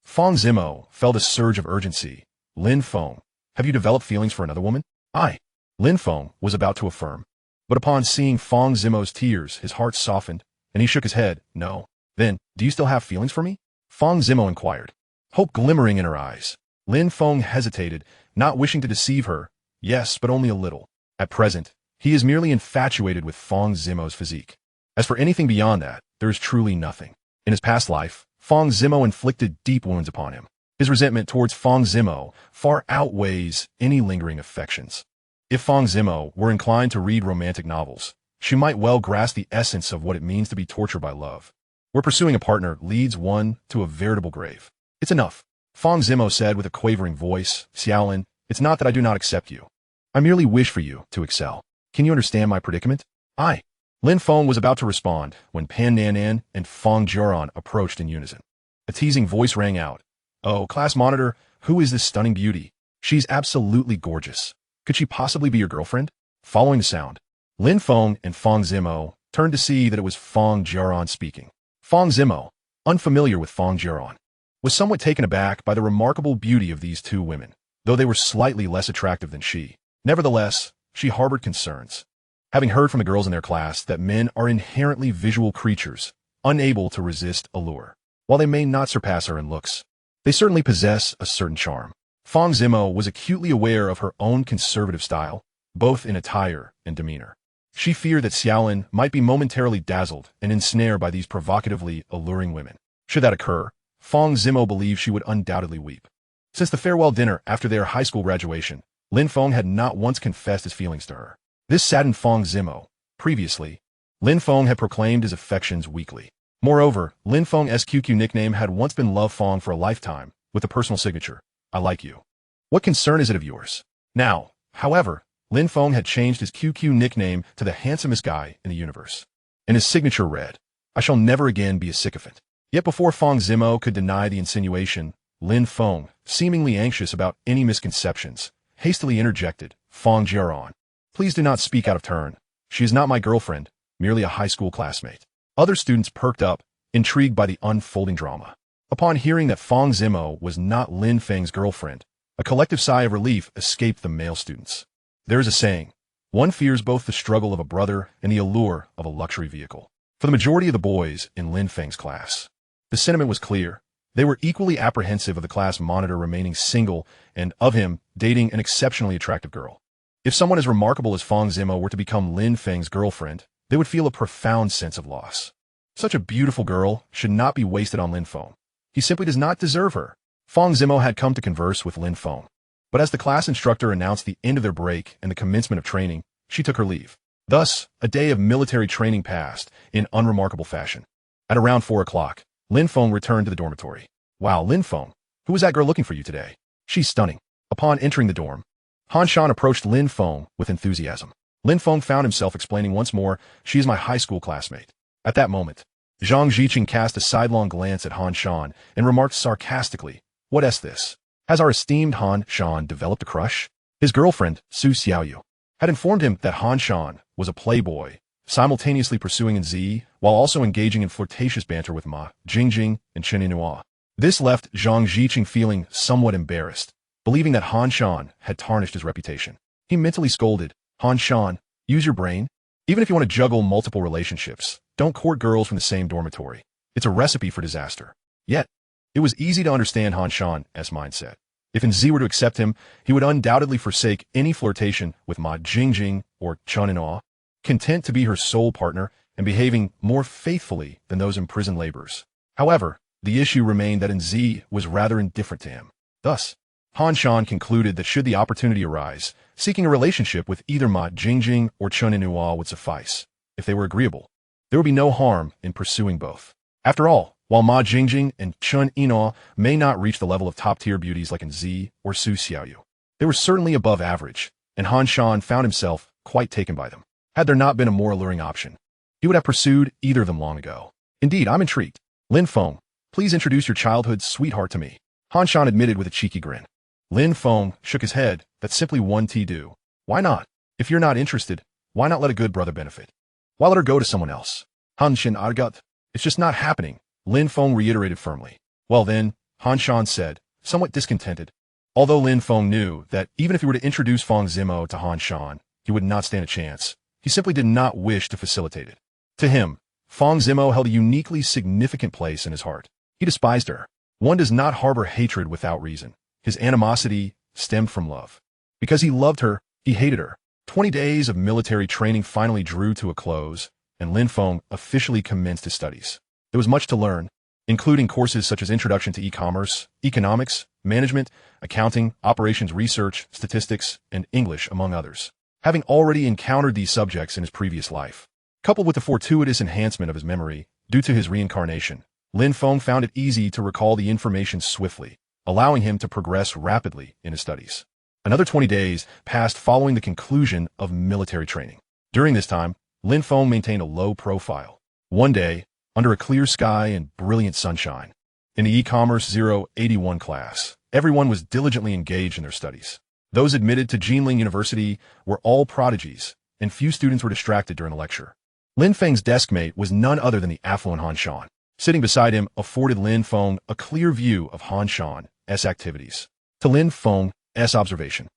Fang Zimo felt a surge of urgency. Lin Feng, have you developed feelings for another woman? I. Lin Feng was about to affirm. But upon seeing Fang Zimo's tears, his heart softened, and he shook his head. No. Then, do you still have feelings for me? Fang Zimo inquired, hope glimmering in her eyes. Lin Feng hesitated, not wishing to deceive her. Yes, but only a little. At present, he is merely infatuated with Fang Zimo's physique. As for anything beyond that, there is truly nothing. In his past life, Fang Zimo inflicted deep wounds upon him. His resentment towards Fang Zimo far outweighs any lingering affections. If Fang Zimo were inclined to read romantic novels, she might well grasp the essence of what it means to be tortured by love, where pursuing a partner leads one to a veritable grave. It's enough, Fang Zimo said with a quavering voice. Xiaolin, it's not that I do not accept you. I merely wish for you to excel. Can you understand my predicament? I. Lin Feng was about to respond when Pan Nanan and Fang Jiaran approached in unison. A teasing voice rang out. Oh, class monitor, who is this stunning beauty? She's absolutely gorgeous. Could she possibly be your girlfriend? Following the sound, Lin Feng and Fang Zimo turned to see that it was Fang Jiaran speaking. Fang Zimo, unfamiliar with Fang Jiaran, was somewhat taken aback by the remarkable beauty of these two women, though they were slightly less attractive than she. Nevertheless, she harbored concerns, having heard from the girls in their class that men are inherently visual creatures, unable to resist allure. While they may not surpass her in looks, they certainly possess a certain charm. Fang Zimo was acutely aware of her own conservative style, both in attire and demeanor. She feared that Xiaolin might be momentarily dazzled and ensnared by these provocatively alluring women. Should that occur, Fang Zimo believed she would undoubtedly weep. Since the farewell dinner after their high school graduation, Lin Feng had not once confessed his feelings to her. This saddened Fang Zimo. Previously, Lin Feng had proclaimed his affections weekly. Moreover, Lin Feng's QQ nickname had once been Love Fang for a lifetime, with a personal signature, I like you. What concern is it of yours? Now, however, Lin Feng had changed his QQ nickname to the handsomest guy in the universe. And his signature read, I shall never again be a sycophant. Yet before Fang Zimo could deny the insinuation, Lin Feng, seemingly anxious about any misconceptions, hastily interjected, Fang Jiaran, please do not speak out of turn. She is not my girlfriend, merely a high school classmate. Other students perked up, intrigued by the unfolding drama. Upon hearing that Fang Zimo was not Lin Feng's girlfriend, a collective sigh of relief escaped the male students. There is a saying, one fears both the struggle of a brother and the allure of a luxury vehicle. For the majority of the boys in Lin Feng's class, the sentiment was clear. They were equally apprehensive of the class monitor remaining single and of him dating an exceptionally attractive girl. If someone as remarkable as Fang Zimo were to become Lin Feng's girlfriend, they would feel a profound sense of loss. Such a beautiful girl should not be wasted on Lin Feng. He simply does not deserve her. Fang Zimo had come to converse with Lin Feng. But as the class instructor announced the end of their break and the commencement of training, she took her leave. Thus, a day of military training passed in unremarkable fashion. At around 4 o'clock, Lin Feng returned to the dormitory. Wow, Lin Feng, who was that girl looking for you today? She's stunning. Upon entering the dorm, Han Shan approached Lin Feng with enthusiasm. Lin Feng found himself explaining once more, she is my high school classmate. At that moment, Zhang Ziqing cast a sidelong glance at Han Shan and remarked sarcastically, what is this? Has our esteemed Han Shan developed a crush? His girlfriend, Su Xiaoyu, had informed him that Han Shan was a playboy, simultaneously pursuing Z while also engaging in flirtatious banter with Ma Jingjing and Chen Yinhua. This left Zhang Ziqing feeling somewhat embarrassed, believing that Han Shan had tarnished his reputation. He mentally scolded, Han Shan, use your brain. Even if you want to juggle multiple relationships, don't court girls from the same dormitory. It's a recipe for disaster. Yet, it was easy to understand Han Shan's mindset. If Z were to accept him, he would undoubtedly forsake any flirtation with Ma Jingjing or Chen Yinhua, content to be her sole partner and behaving more faithfully than those imprisoned laborers. However, the issue remained that Z was rather indifferent to him. Thus, Han Shan concluded that should the opportunity arise, seeking a relationship with either Ma Jingjing or Chen Yinhua would suffice. If they were agreeable, there would be no harm in pursuing both. After all, while Ma Jingjing and Chen Yinhua may not reach the level of top-tier beauties like Z or Su Xiaoyu, they were certainly above average, and Han Shan found himself quite taken by them. Had there not been a more alluring option, he would have pursued either of them long ago. Indeed, I'm intrigued. Lin Feng, please introduce your childhood sweetheart to me. Han Shan admitted with a cheeky grin. Lin Feng shook his head. That's simply one do. Why not? If you're not interested, why not let a good brother benefit? Why let her go to someone else? Han Shan argat. It's just not happening, Lin Feng reiterated firmly. Well then, Han Shan said, somewhat discontented. Although Lin Feng knew that even if he were to introduce Fang Zimo to Han Shan, he would not stand a chance, he simply did not wish to facilitate it. To him, Fang Zimo held a uniquely significant place in his heart. He despised her. One does not harbor hatred without reason. His animosity stemmed from love. Because he loved her, he hated her. 20 days of military training finally drew to a close, and Lin Feng officially commenced his studies. There was much to learn, including courses such as Introduction to E-commerce, Economics, Management, Accounting, Operations Research, Statistics, and English, among others. Having already encountered these subjects in his previous life, coupled with the fortuitous enhancement of his memory due to his reincarnation, Lin Feng found it easy to recall the information swiftly, allowing him to progress rapidly in his studies. Another 20 days passed following the conclusion of military training. During this time, Lin Feng maintained a low profile. One day, under a clear sky and brilliant sunshine, in the E-commerce 081 class, everyone was diligently engaged in their studies. Those admitted to Jinling University were all prodigies, and few students were distracted during the lecture. Lin Feng's deskmate was none other than the affluent Han Shan. Sitting beside him afforded Lin Feng a clear view of Han Shan's activities. To Lin Feng's observation,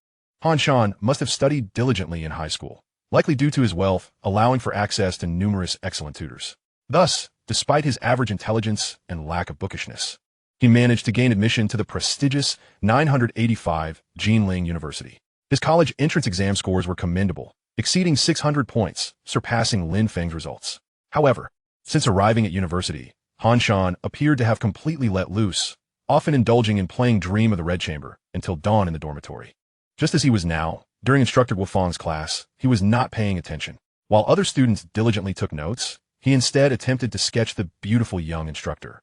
Han Shan must have studied diligently in high school, likely due to his wealth, allowing for access to numerous excellent tutors. Thus, despite his average intelligence and lack of bookishness, he managed to gain admission to the prestigious 985 Jinling University. His college entrance exam scores were commendable, exceeding 600 points, surpassing Lin Feng's results. However, since arriving at university, Han Shan appeared to have completely let loose, often indulging in playing Dream of the Red Chamber until dawn in the dormitory. Just as he was now, during instructor Guofang's class, he was not paying attention. While other students diligently took notes, he instead attempted to sketch the beautiful young instructor,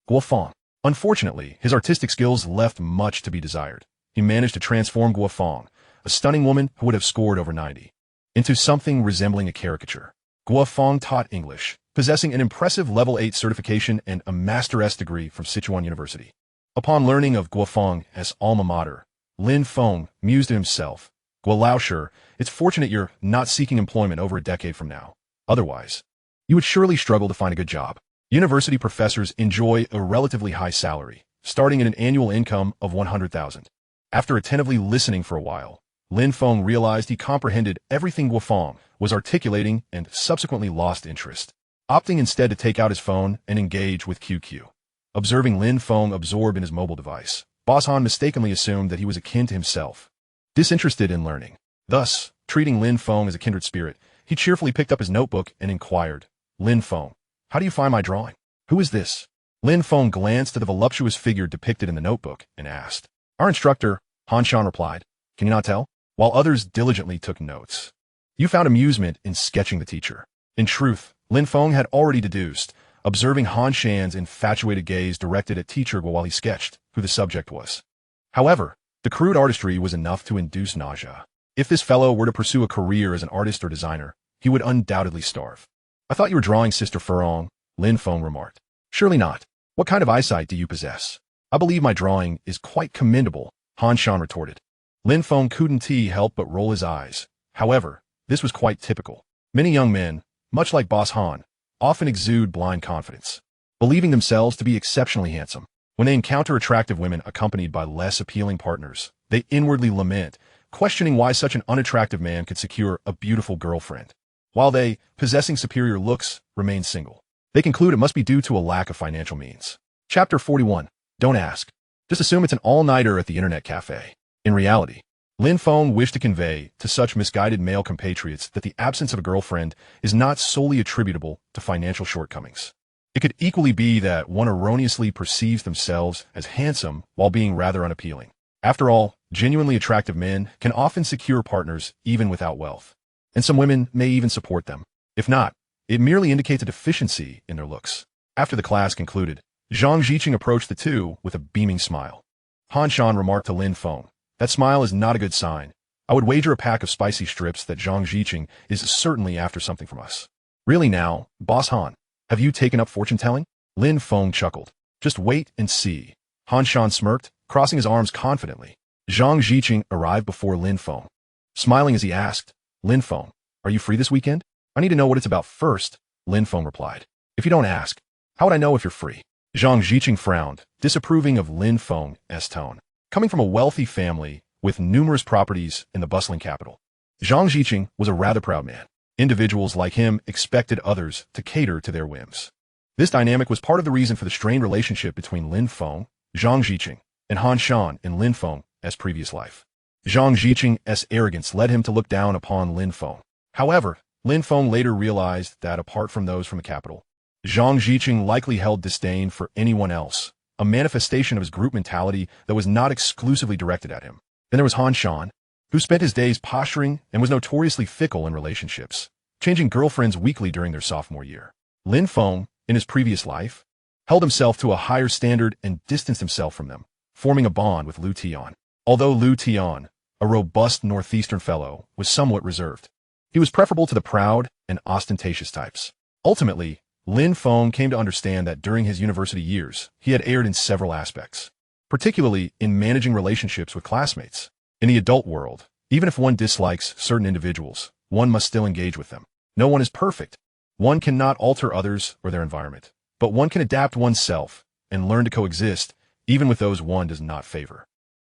Guofang. Unfortunately, his artistic skills left much to be desired. He managed to transform Guofang, a stunning woman who would have scored over 90, into something resembling a caricature. Guofang taught English, possessing an impressive level 8 certification and a master's degree from Sichuan University. Upon learning of Guofang's alma mater, Lin Feng mused to himself, Guolaosher, it's fortunate you're not seeking employment over a decade from now. Otherwise, you would surely struggle to find a good job. University professors enjoy a relatively high salary, starting at an annual income of 100,000. After attentively listening for a while, Lin Feng realized he comprehended everything Guofang was articulating and subsequently lost interest, opting instead to take out his phone and engage with QQ. Observing Lin Feng absorbed in his mobile device, Boss Han mistakenly assumed that he was akin to himself, disinterested in learning. Thus, treating Lin Feng as a kindred spirit, he cheerfully picked up his notebook and inquired, Lin Feng, how do you find my drawing? Who is this? Lin Feng glanced at the voluptuous figure depicted in the notebook and asked. Our instructor, Han Shan replied. Can you not tell? While others diligently took notes. You found amusement in sketching the teacher. In truth, Lin Feng had already deduced, observing Han Shan's infatuated gaze directed at teacher while he sketched, who the subject was. However, the crude artistry was enough to induce nausea. If this fellow were to pursue a career as an artist or designer, he would undoubtedly starve. I thought you were drawing Sister Furong, Lin Feng remarked. Surely not. What kind of eyesight do you possess? I believe my drawing is quite commendable, Han Shan retorted. Lin Feng couldn't help but roll his eyes. However, this was quite typical. Many young men, much like Boss Han, often exude blind confidence, believing themselves to be exceptionally handsome. When they encounter attractive women accompanied by less appealing partners, they inwardly lament, questioning why such an unattractive man could secure a beautiful girlfriend, while they, possessing superior looks, remain single. They conclude it must be due to a lack of financial means. Chapter 41. Don't ask. Just assume it's an all-nighter at the internet cafe. In reality, Lin Feng wished to convey to such misguided male compatriots that the absence of a girlfriend is not solely attributable to financial shortcomings. It could equally be that one erroneously perceives themselves as handsome while being rather unappealing. After all, genuinely attractive men can often secure partners even without wealth, and some women may even support them. If not, it merely indicates a deficiency in their looks. After the class concluded, Zhang Ziqing approached the two with a beaming smile. Han Shan remarked to Lin Feng, that smile is not a good sign. I would wager a pack of spicy strips that Zhang Ziqing is certainly after something from us. Really now, Boss Han, have you taken up fortune-telling? Lin Feng chuckled. Just wait and see. Han Shan smirked, crossing his arms confidently. Zhang Ziqing arrived before Lin Feng, smiling as he asked, Lin Feng, are you free this weekend? I need to know what it's about first, Lin Feng replied. If you don't ask, how would I know if you're free? Zhang Ziqing frowned, disapproving of Lin Feng's tone. Coming from a wealthy family with numerous properties in the bustling capital, Zhang Ziqing was a rather proud man. Individuals like him expected others to cater to their whims. This dynamic was part of the reason for the strained relationship between Lin Feng, Zhang Ziqing, and Han Shan in Lin Feng's previous life. Zhang Ziqing's arrogance led him to look down upon Lin Feng. However, Lin Feng later realized that apart from those from the capital, Zhang Ziqing likely held disdain for anyone else, a manifestation of his group mentality that was not exclusively directed at him. Then there was Han Shan, who spent his days posturing and was notoriously fickle in relationships, changing girlfriends weekly during their sophomore year. Lin Feng, in his previous life, held himself to a higher standard and distanced himself from them, forming a bond with Liu Tian. Although Liu Tian, a robust northeastern fellow, was somewhat reserved, he was preferable to the proud and ostentatious types. Ultimately, Lin Feng came to understand that during his university years, he had erred in several aspects, particularly in managing relationships with classmates. In the adult world, even if one dislikes certain individuals, one must still engage with them. No one is perfect. One cannot alter others or their environment, but one can adapt oneself and learn to coexist even with those one does not favor.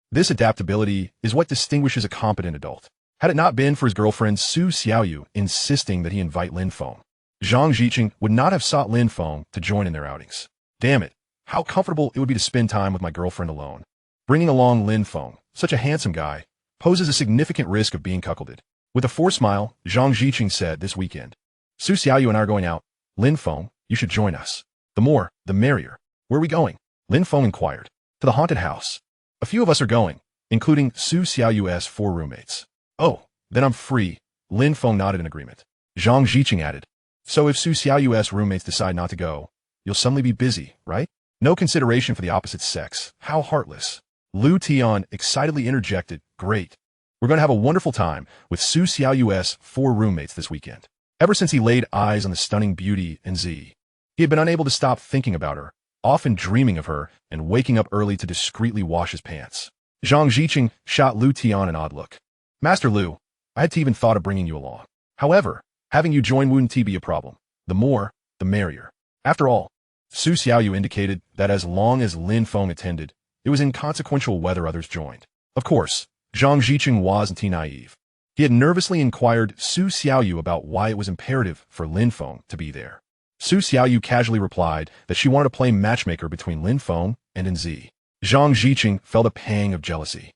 This adaptability is what distinguishes a competent adult. Had it not been for his girlfriend Su Xiaoyu insisting that he invite Lin Feng, Zhang Ziqing would not have sought Lin Feng to join in their outings. Damn it, how comfortable it would be to spend time with my girlfriend alone. Bringing along Lin Feng, such a handsome guy, poses a significant risk of being cuckolded. With a forced smile, Zhang Ziqing said this weekend, Su Xiaoyu and I are going out. Lin Feng, you should join us. The more, the merrier. Where are we going? Lin Feng inquired. To the haunted house. A few of us are going, including Su Xiaoyu's 4 roommates. Oh, then I'm free. Lin Feng nodded in agreement. Zhang Ziqing added, so if Su Xiaoyu's roommates decide not to go, you'll suddenly be busy, right? No consideration for the opposite sex. How heartless. Liu Tian excitedly interjected, great. We're going to have a wonderful time with Su Xiaoyu's 4 roommates this weekend. Ever since he laid eyes on the stunning beauty in Z, he had been unable to stop thinking about her, often dreaming of her and waking up early to discreetly wash his pants. Zhang Ziqing shot Liu Tian an odd look. Master Liu, I had even thought of bringing you along. However, having you join wouldn't be a problem. The more, the merrier. After all, Su Xiaoyu indicated that as long as Lin Feng attended, it was inconsequential whether others joined. Of course, Zhang Ziqing wasn't naive. He had nervously inquired Su Xiaoyu about why it was imperative for Lin Feng to be there. Su Xiaoyu casually replied that she wanted to play matchmaker between Lin Feng and Nzi. Zhang Ziqing felt a pang of jealousy,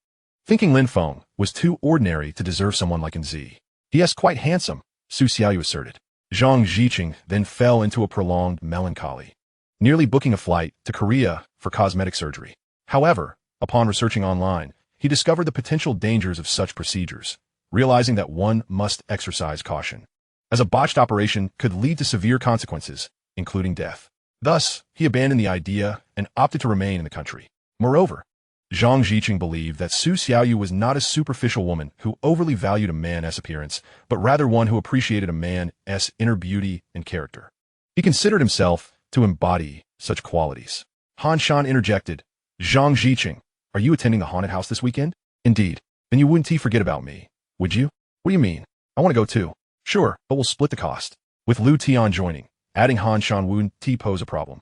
thinking Lin Feng was too ordinary to deserve someone like Nzi. He is quite handsome, Su Xiaoyu asserted. Zhang Ziqing then fell into a prolonged melancholy, nearly booking a flight to Korea for cosmetic surgery. However, upon researching online, he discovered the potential dangers of such procedures, realizing that one must exercise caution, as a botched operation could lead to severe consequences, including death. Thus, he abandoned the idea and opted to remain in the country. Moreover, Zhang Ziqing believed that Su Xiaoyu was not a superficial woman who overly valued a man's appearance, but rather one who appreciated a man's inner beauty and character. He considered himself to embody such qualities. Han Shan interjected, Zhang Ziqing, are you attending the haunted house this weekend? Indeed. Then you wouldn't forget about me, would you? What do you mean? I want to go too. Sure, but we'll split the cost. With Liu Tian joining, adding Han Shan wouldn't pose a problem.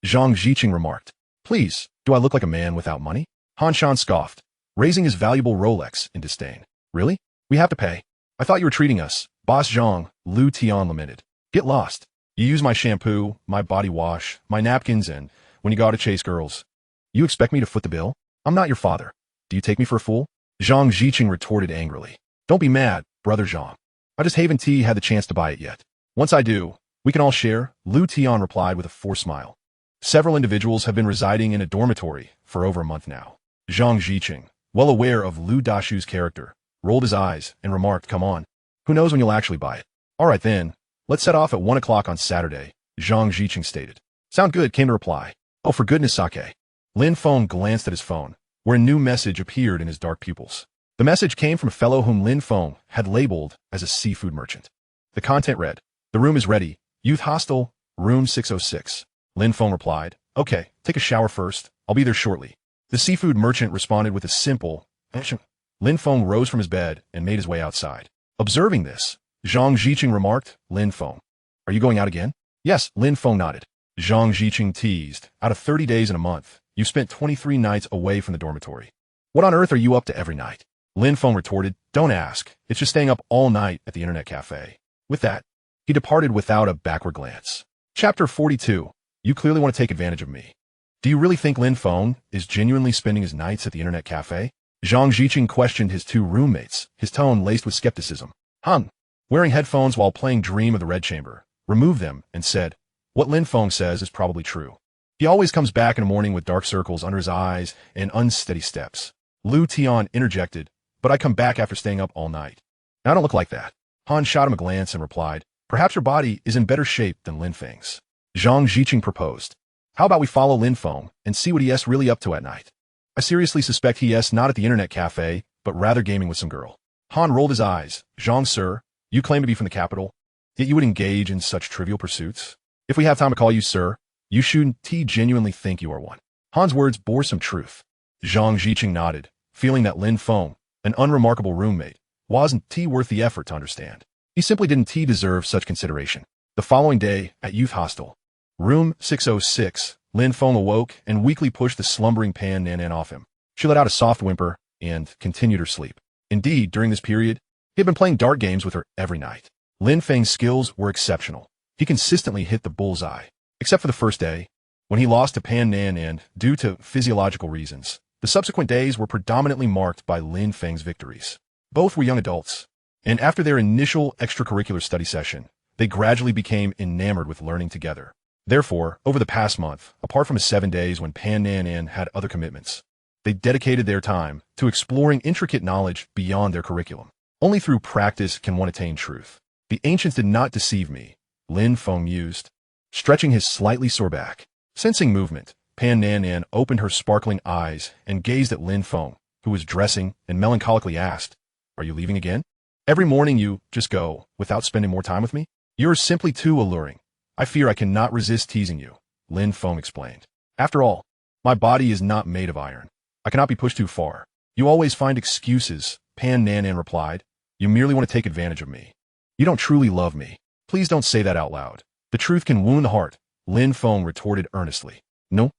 Zhang Ziqing remarked, please, do I look like a man without money? Han Shan scoffed, raising his valuable Rolex in disdain. Really? We have to pay. I thought you were treating us. Boss Zhang, Liu Tian lamented. Get lost. You use my shampoo, my body wash, my napkins, and when you go out to chase girls, you expect me to foot the bill? I'm not your father. Do you take me for a fool? Zhang Ziqing retorted angrily. Don't be mad, brother Zhang. I just haven't had the chance to buy it yet. Once I do, we can all share, Liu Tian replied with a forced smile. Several individuals have been residing in a dormitory for over a month now. Zhang Ziqing, well aware of Liu Dashu's character, rolled his eyes and remarked, come on. Who knows when you'll actually buy it? All right then, let's set off at 1 o'clock on Saturday, Zhang Ziqing stated. Sound good, came the reply. Oh, for goodness sake. Lin Feng glanced at his phone, where a new message appeared in his dark pupils. The message came from a fellow whom Lin Feng had labeled as a seafood merchant. The content read, the room is ready. Youth hostel, room 606. Lin Feng replied, okay, take a shower first. I'll be there shortly. The seafood merchant responded with a simple, action. Lin Feng rose from his bed and made his way outside. Observing this, Zhang Ziqing remarked, Lin Feng, are you going out again? Yes, Lin Feng nodded. Zhang Ziqing teased, out of 30 days in a month, you spent 23 nights away from the dormitory. What on earth are you up to every night? Lin Feng retorted, don't ask. It's just staying up all night at the internet cafe. With that, he departed without a backward glance. Chapter 42. You clearly want to take advantage of me. Do you really think Lin Feng is genuinely spending his nights at the internet cafe? Zhang Ziqing questioned his two roommates, his tone laced with skepticism. Hung, wearing headphones while playing Dream of the Red Chamber, removed them and said, what Lin Feng says is probably true. He always comes back in the morning with dark circles under his eyes and unsteady steps. Lu Tian interjected, but I come back after staying up all night. I don't look like that. Han shot him a glance and replied, perhaps your body is in better shape than Lin Feng's. Zhang Ziqing proposed, how about we follow Lin Feng and see what he's really up to at night? I seriously suspect he's not at the internet cafe, but rather gaming with some girl. Han rolled his eyes. Zhang, sir, you claim to be from the capital, yet you would engage in such trivial pursuits? If we have time to call you sir, you shouldn't genuinely think you are one. Han's words bore some truth. Zhang Ziqing nodded, feeling that Lin Feng, an unremarkable roommate, wasn't worth the effort to understand. He simply didn't deserve such consideration. The following day, at youth hostel, room 606, Lin Feng awoke and weakly pushed the slumbering Pan Nan off him. She let out a soft whimper and continued her sleep. Indeed, during this period, he had been playing dart games with her every night. Lin Feng's skills were exceptional. He consistently hit the bullseye, except for the first day, when he lost to Pan Nan and, due to physiological reasons, the subsequent days were predominantly marked by Lin Feng's victories. Both were young adults, and after their initial extracurricular study session, they gradually became enamored with learning together. Therefore, over the past month, apart from the 7 days when Pan Nan had other commitments, they dedicated their time to exploring intricate knowledge beyond their curriculum. Only through practice can one attain truth. The ancients did not deceive me, Lin Feng mused, stretching his slightly sore back. Sensing movement, Pan Nan opened her sparkling eyes and gazed at Lin Feng, who was dressing, and melancholically asked, are you leaving again? Every morning you just go, without spending more time with me? You're simply too alluring. I fear I cannot resist teasing you, Lin Feng explained. After all, my body is not made of iron. I cannot be pushed too far. You always find excuses, Pan Nan replied. You merely want to take advantage of me. You don't truly love me. Please don't say that out loud. The truth can wound the heart, Lin Feng retorted earnestly. No.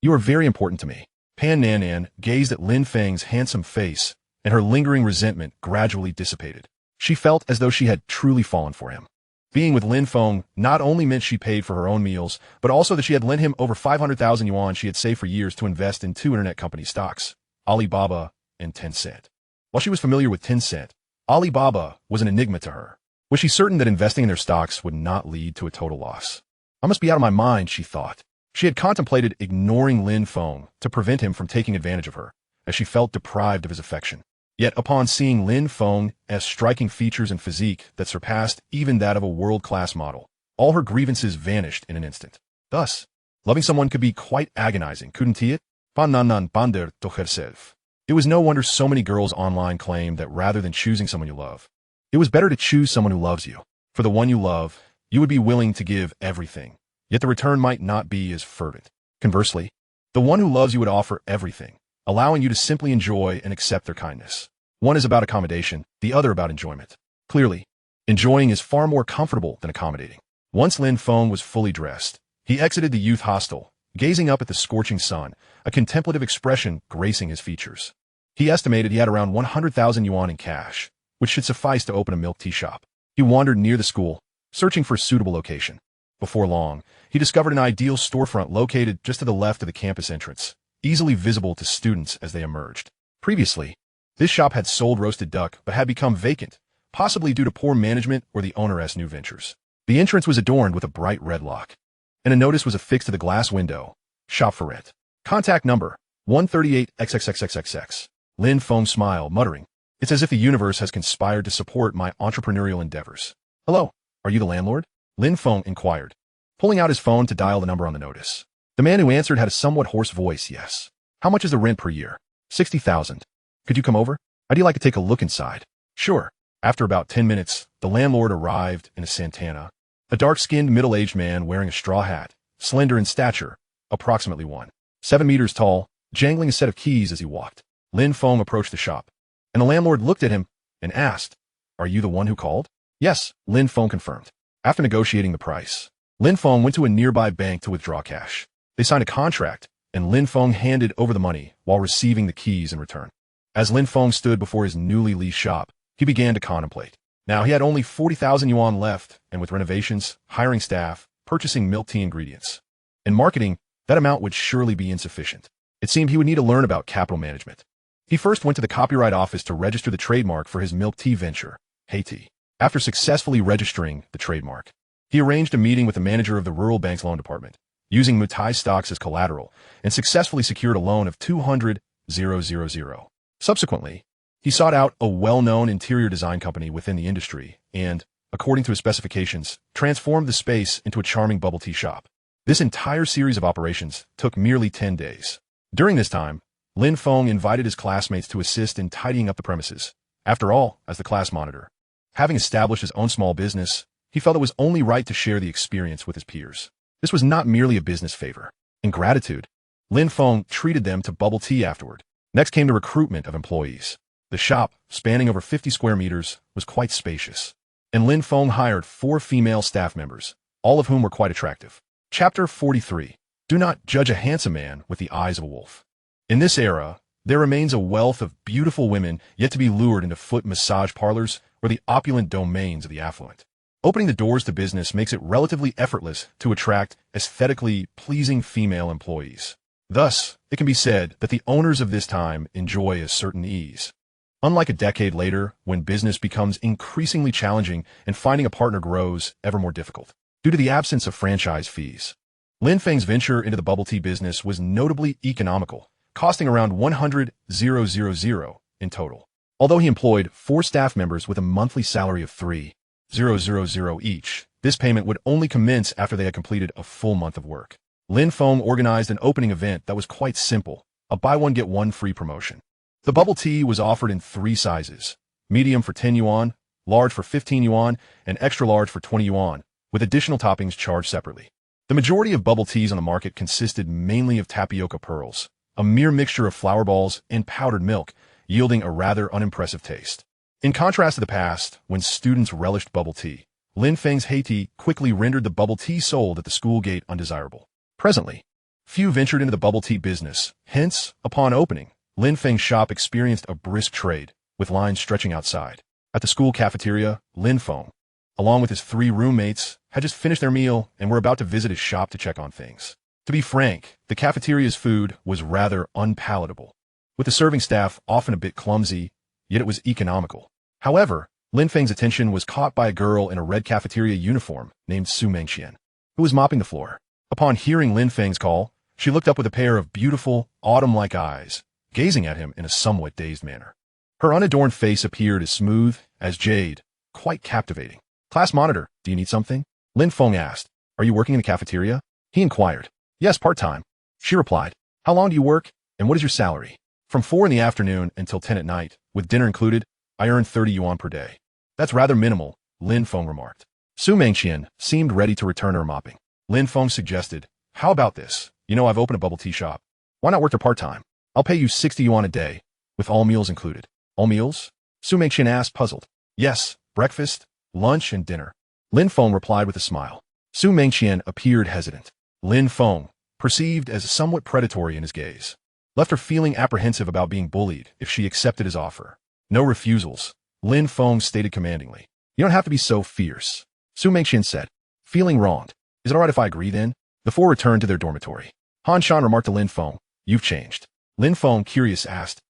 You are very important to me. Pan Nan gazed at Lin Feng's handsome face, and her lingering resentment gradually dissipated. She felt as though she had truly fallen for him. Being with Lin Feng not only meant she paid for her own meals, but also that she had lent him over 500,000 yuan she had saved for years to invest in two internet company stocks, Alibaba and Tencent. While she was familiar with Tencent, Alibaba was an enigma to her. Was she certain that investing in their stocks would not lead to a total loss? I must be out of my mind, she thought. She had contemplated ignoring Lin Feng to prevent him from taking advantage of her, as she felt deprived of his affection. Yet upon seeing Lin Feng's striking features and physique that surpassed even that of a world-class model, all her grievances vanished in an instant. Thus, loving someone could be quite agonizing, couldn't it? Pananan bander to herself. It was no wonder so many girls online claimed that rather than choosing someone you love, it was better to choose someone who loves you. For the one you love, you would be willing to give everything, yet the return might not be as fervent. Conversely, the one who loves you would offer everything, allowing you to simply enjoy and accept their kindness. One is about accommodation, the other about enjoyment. Clearly, enjoying is far more comfortable than accommodating. Once Lin Feng was fully dressed, he exited the youth hostel, gazing up at the scorching sun, a contemplative expression gracing his features. He estimated he had around 100,000 yuan in cash, which should suffice to open a milk tea shop. He wandered near the school, searching for a suitable location. Before long, he discovered an ideal storefront located just to the left of the campus entrance, easily visible to students as they emerged. Previously, this shop had sold roasted duck but had become vacant, possibly due to poor management or the owner's new ventures. The entrance was adorned with a bright red lock, and a notice was affixed to the glass window, Shop for Rent. Contact number 138XXXXXX. Lin Feng smiled, muttering, it's as if the universe has conspired to support my entrepreneurial endeavors. Hello, are you the landlord? Lin Feng inquired, pulling out his phone to dial the number on the notice. The man who answered had a somewhat hoarse voice. Yes. How much is the rent per year? 60,000. Could you come over? I'd like to take a look inside. Sure. After about 10 minutes, the landlord arrived in a Santana, a dark-skinned middle-aged man wearing a straw hat, slender in stature, approximately 1.7 meters tall, jangling a set of keys as he walked. Lin Feng approached the shop, and the landlord looked at him and asked, are you the one who called? Yes, Lin Feng confirmed. After negotiating the price, Lin Feng went to a nearby bank to withdraw cash. They signed a contract, and Lin Feng handed over the money while receiving the keys in return. As Lin Feng stood before his newly leased shop, he began to contemplate. Now he had only 40,000 yuan left, and with renovations, hiring staff, purchasing milk tea ingredients, and marketing, that amount would surely be insufficient. It seemed he would need to learn about capital management. He first went to the Copyright Office to register the trademark for his milk tea venture, Haiti. After successfully registering the trademark, he arranged a meeting with the manager of the Rural Bank's loan department, using Mutai stocks as collateral, and successfully secured a loan of 200,000. Subsequently, he sought out a well-known interior design company within the industry and, according to his specifications, transformed the space into a charming bubble tea shop. This entire series of operations took merely 10 days. During this time, Lin Feng invited his classmates to assist in tidying up the premises. After all, as the class monitor, having established his own small business, he felt it was only right to share the experience with his peers. This was not merely a business favor. In gratitude, Lin Feng treated them to bubble tea afterward. Next came the recruitment of employees. The shop, spanning over 50 square meters, was quite spacious, and Lin Feng hired 4 female staff members, all of whom were quite attractive. Chapter 43. Do not judge a handsome man with the eyes of a wolf. In this era, there remains a wealth of beautiful women yet to be lured into foot massage parlors or the opulent domains of the affluent. Opening the doors to business makes it relatively effortless to attract aesthetically pleasing female employees. Thus, it can be said that the owners of this time enjoy a certain ease. Unlike a decade later, when business becomes increasingly challenging and finding a partner grows ever more difficult, due to the absence of franchise fees. Lin Feng's venture into the bubble tea business was notably economical, costing around 100,000 in total. Although he employed 4 staff members with a monthly salary of 3,000 each, this payment would only commence after they had completed a full month of work. Lin Feng organized an opening event that was quite simple, a buy-one-get-one free promotion. The bubble tea was offered in 3 sizes, medium for 10 yuan, large for 15 yuan, and extra large for 20 yuan, with additional toppings charged separately. The majority of bubble teas on the market consisted mainly of tapioca pearls, a mere mixture of flour balls and powdered milk, yielding a rather unimpressive taste. In contrast to the past, when students relished bubble tea, Lin Feng's Haiti quickly rendered the bubble tea sold at the school gate undesirable. Presently, few ventured into the bubble tea business, hence, upon opening, Lin Feng's shop experienced a brisk trade, with lines stretching outside. At the school cafeteria, Lin Feng, along with his 3 roommates, had just finished their meal and were about to visit his shop to check on things. To be frank, the cafeteria's food was rather unpalatable, with the serving staff often a bit clumsy, yet it was economical. However, Lin Feng's attention was caught by a girl in a red cafeteria uniform named Su Mengxian, who was mopping the floor. Upon hearing Lin Feng's call, she looked up with a pair of beautiful, autumn-like eyes, gazing at him in a somewhat dazed manner. Her unadorned face appeared as smooth as jade, quite captivating. "Class monitor, do you need something?" Lin Feng asked. "Are you working in the cafeteria?" He inquired. "Yes, part-time." She replied. "How long do you work, and what is your salary?" "From 4 in the afternoon until 10 at night, with dinner included, I earn 30 yuan per day." "That's rather minimal," Lin Feng remarked. Su Mengxian seemed ready to return her mopping. Lin Feng suggested, "How about this? You know I've opened a bubble tea shop. Why not work there part-time? I'll pay you 60 yuan a day, with all meals included." "All meals?" Su Mengxian asked, puzzled. "Yes, breakfast, lunch, and dinner." Lin Feng replied with a smile. Su Mengxian appeared hesitant. Lin Feng, perceived as somewhat predatory in his gaze, left her feeling apprehensive about being bullied if she accepted his offer. "No refusals," Lin Feng stated commandingly. "You don't have to be so fierce," Su Mengxian said, feeling wronged. "Is it all right if I agree then?" The 4 returned to their dormitory. Han Shan remarked to Lin Feng, "You've changed." Lin Feng, curious, asked,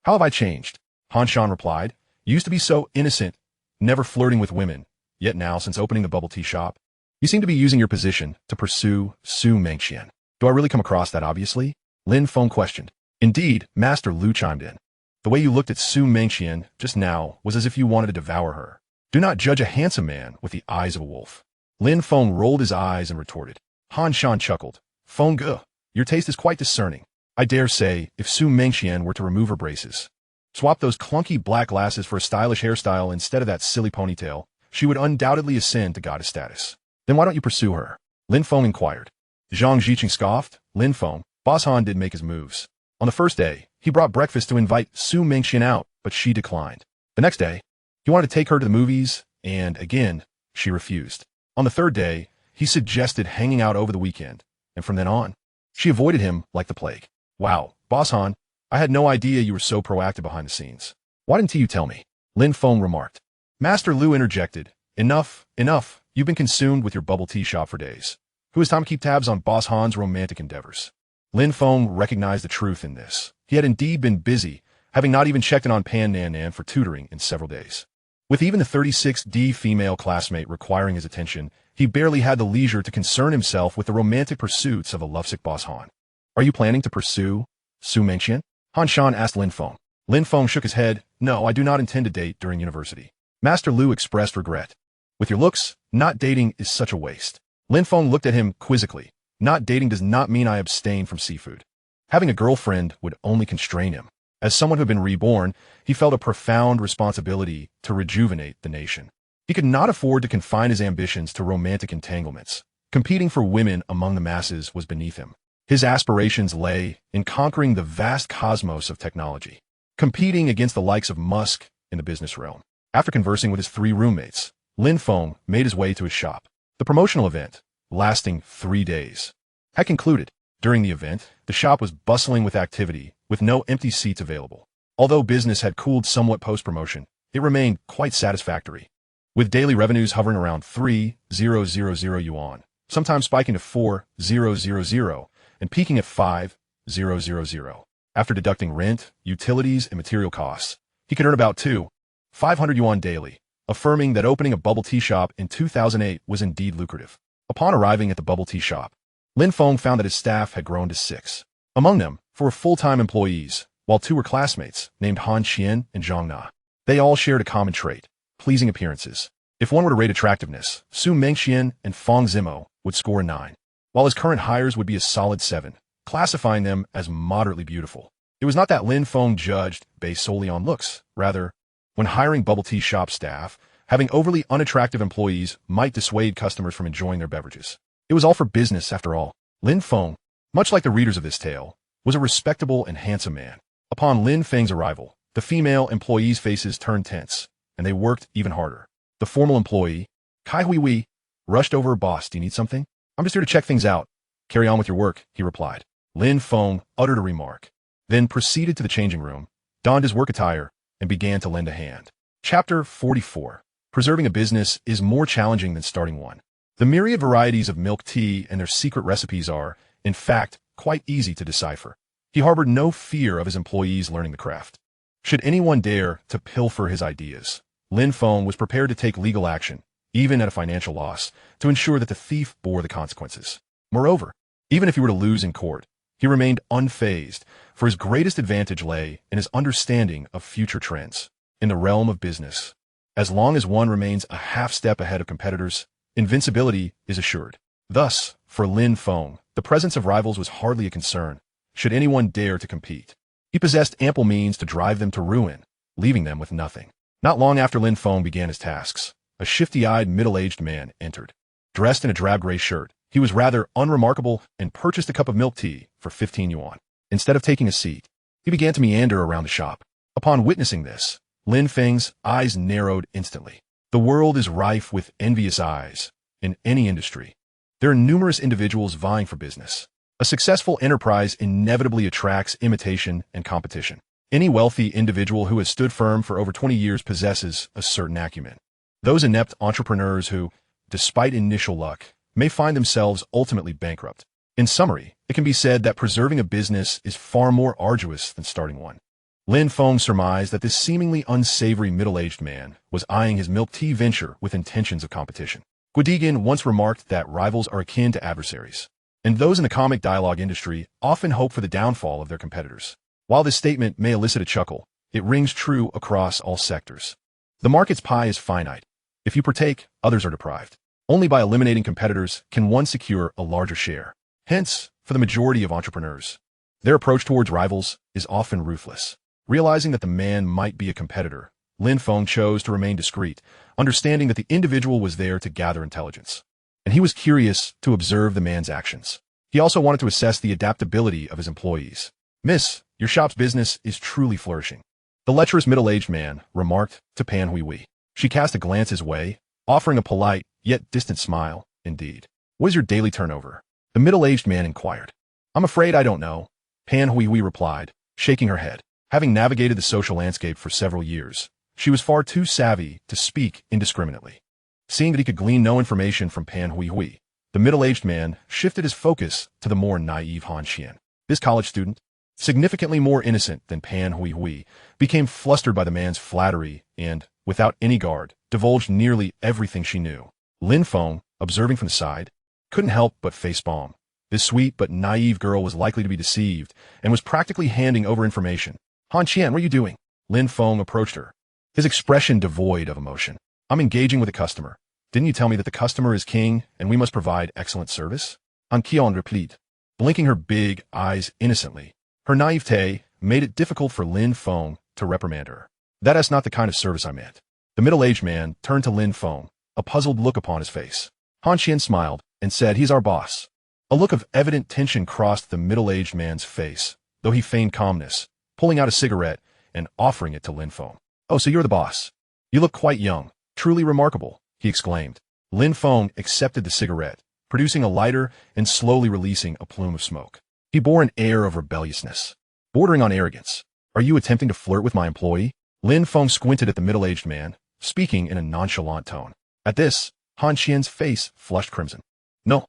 "How have I changed?" Han Shan replied, "You used to be so innocent, never flirting with women, yet now, since opening the bubble tea shop, you seem to be using your position to pursue Su Mengxian." "Do I really come across that obviously?" Lin Feng questioned. "Indeed," Master Lu chimed in. "The way you looked at Su Mengxian just now was as if you wanted to devour her. Do not judge a handsome man with the eyes of a wolf." Lin Feng rolled his eyes and retorted. Han Shan chuckled. "Feng Ge, your taste is quite discerning. I dare say, if Su Mengxian were to remove her braces, swap those clunky black glasses for a stylish hairstyle instead of that silly ponytail, she would undoubtedly ascend to goddess status." "Then why don't you pursue her?" Lin Feng inquired. Zhang Ziqing scoffed. "Lin Feng, Boss Han did make his moves. On the first day, he brought breakfast to invite Su Mengxian out, but she declined. The next day, he wanted to take her to the movies, and again, she refused. On the 3rd day, he suggested hanging out over the weekend, and from then on, She avoided him like the plague. Wow, Boss Han, I had no idea you were so proactive behind the scenes. Why didn't you tell me? Lin Feng remarked. Master Lu interjected. Enough, enough. You've been consumed with your bubble tea shop for days. Who has time to keep tabs on Boss Han's romantic endeavors? Lin Feng recognized the truth in this. He had indeed been busy, having not even checked in on Pan Nan Nan for tutoring in several days. With even the 36D female classmate requiring his attention, he barely had the leisure to concern himself with the romantic pursuits of a lovesick Boss Han. Are you planning to pursue Su Mengqian? Han Shan asked Lin Feng. Lin Feng shook his head. No, I do not intend to date during university. Master Lu expressed regret. With your looks, not dating is such a waste. Lin Feng looked at him quizzically. Not dating does not mean I abstain from seafood. Having a girlfriend would only constrain him. As someone who had been reborn, he felt a profound responsibility to rejuvenate the nation. He could not afford to confine his ambitions to romantic entanglements. Competing for women among the masses was beneath him. His aspirations lay in conquering the vast cosmos of technology, competing against the likes of Musk in the business realm. After conversing with his 3 roommates, Lin Feng made his way to his shop. The promotional event, lasting 3 days, had concluded. During the event, the shop was bustling with activity, with no empty seats available. Although business had cooled somewhat post-promotion, it remained quite satisfactory, with daily revenues hovering around 3,000 yuan, sometimes spiking to 4,000 and peaking at 5,000. After deducting rent, utilities, and material costs, he could earn about 2,500 yuan daily, affirming that opening a bubble tea shop in 2008 was indeed lucrative. Upon arriving at the bubble tea shop, Lin Feng found that his staff had grown to 6. Among them, 4 full-time employees, while 2 were classmates, named Han Qian and Zhang Na. They all shared a common trait, pleasing appearances. If one were to rate attractiveness, Su Mengqian and Fang Zimo would score a 9, while his current hires would be a solid 7, classifying them as moderately beautiful. It was not that Lin Feng judged based solely on looks. Rather, when hiring bubble tea shop staff, having overly unattractive employees might dissuade customers from enjoying their beverages. It was all for business, after all. Lin Feng, much like the readers of this tale, was a respectable and handsome man. Upon Lin Feng's arrival, the female employees' faces turned tense, and they worked even harder. The formal employee, Kai Hui, rushed over. Boss, do you need something? I'm just here to check things out. Carry on with your work, he replied. Lin Feng uttered a remark, then proceeded to the changing room, donned his work attire, and began to lend a hand. Chapter 44. Preserving a business is more challenging than starting one. The myriad varieties of milk tea and their secret recipes are, in fact, quite easy to decipher. He harbored no fear of his employees learning the craft. Should anyone dare to pilfer his ideas, Lin Feng was prepared to take legal action, even at a financial loss, to ensure that the thief bore the consequences. Moreover, even if he were to lose in court, he remained unfazed, for his greatest advantage lay in his understanding of future trends. In the realm of business, as long as one remains a half step ahead of competitors, invincibility is assured. Thus, for Lin Feng, the presence of rivals was hardly a concern, should anyone dare to compete. He possessed ample means to drive them to ruin, leaving them with nothing. Not long after Lin Feng began his tasks, a shifty-eyed, middle-aged man entered. Dressed in a drab-gray shirt, he was rather unremarkable and purchased a cup of milk tea for 15 yuan. Instead of taking a seat, he began to meander around the shop. Upon witnessing this, Lin Feng's eyes narrowed instantly. The world is rife with envious eyes in any industry. There are numerous individuals vying for business. A successful enterprise inevitably attracts imitation and competition. Any wealthy individual who has stood firm for over 20 years possesses a certain acumen. Those inept entrepreneurs who, despite initial luck, may find themselves ultimately bankrupt. In summary, it can be said that preserving a business is far more arduous than starting one. Lin Feng surmised that this seemingly unsavory middle-aged man was eyeing his milk tea venture with intentions of competition. Guodigan once remarked that rivals are akin to adversaries, and those in the comic dialogue industry often hope for the downfall of their competitors. While this statement may elicit a chuckle, it rings true across all sectors. The market's pie is finite. If you partake, others are deprived. Only by eliminating competitors can one secure a larger share. Hence, for the majority of entrepreneurs, their approach towards rivals is often ruthless. Realizing that the man might be a competitor, Lin Feng chose to remain discreet, understanding that the individual was there to gather intelligence. And he was curious to observe the man's actions. He also wanted to assess the adaptability of his employees. Miss, your shop's business is truly flourishing, the lecherous middle-aged man remarked to Pan Hui. She cast a glance his way, offering a polite, yet distant smile. Indeed. What is your daily turnover? The middle-aged man inquired. I'm afraid I don't know, Pan Hui replied, shaking her head. Having navigated the social landscape for several years, she was far too savvy to speak indiscriminately. Seeing that he could glean no information from Pan Hui, the middle-aged man shifted his focus to the more naive Han Xian. This college student, significantly more innocent than Pan Hui, became flustered by the man's flattery and, without any guard, divulged nearly everything she knew. Lin Feng, observing from the side, couldn't help but facepalm. This sweet but naive girl was likely to be deceived and was practically handing over information. Han Qian, what are you doing? Lin Feng approached her, his expression devoid of emotion. I'm engaging with a customer. Didn't you tell me that the customer is king and we must provide excellent service? Han Qian replied, blinking her big eyes innocently. Her naivete made it difficult for Lin Feng to reprimand her. That is not the kind of service I meant. The middle-aged man turned to Lin Feng, a puzzled look upon his face. Han Qian smiled and said, he's our boss. A look of evident tension crossed the middle-aged man's face, though he feigned calmness, pulling out a cigarette and offering it to Lin Feng. Oh, so you're the boss. You look quite young. Truly remarkable, he exclaimed. Lin Feng accepted the cigarette, producing a lighter and slowly releasing a plume of smoke. He bore an air of rebelliousness, bordering on arrogance. Are you attempting to flirt with my employee? Lin Feng squinted at the middle-aged man, speaking in a nonchalant tone. At this, Han Qian's face flushed crimson. No.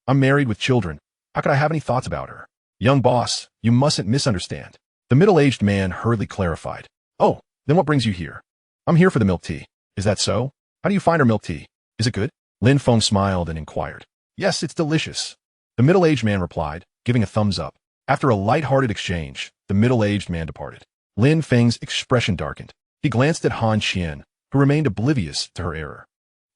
I'm married with children. How could I have any thoughts about her? Young boss, you mustn't misunderstand. The middle-aged man hurriedly clarified. Oh, then what brings you here? I'm here for the milk tea. Is that so? How do you find our milk tea? Is it good? Lin Feng smiled and inquired. Yes, it's delicious. The middle-aged man replied, giving a thumbs up. After a light-hearted exchange, the middle-aged man departed. Lin Feng's expression darkened. He glanced at Han Qian, who remained oblivious to her error,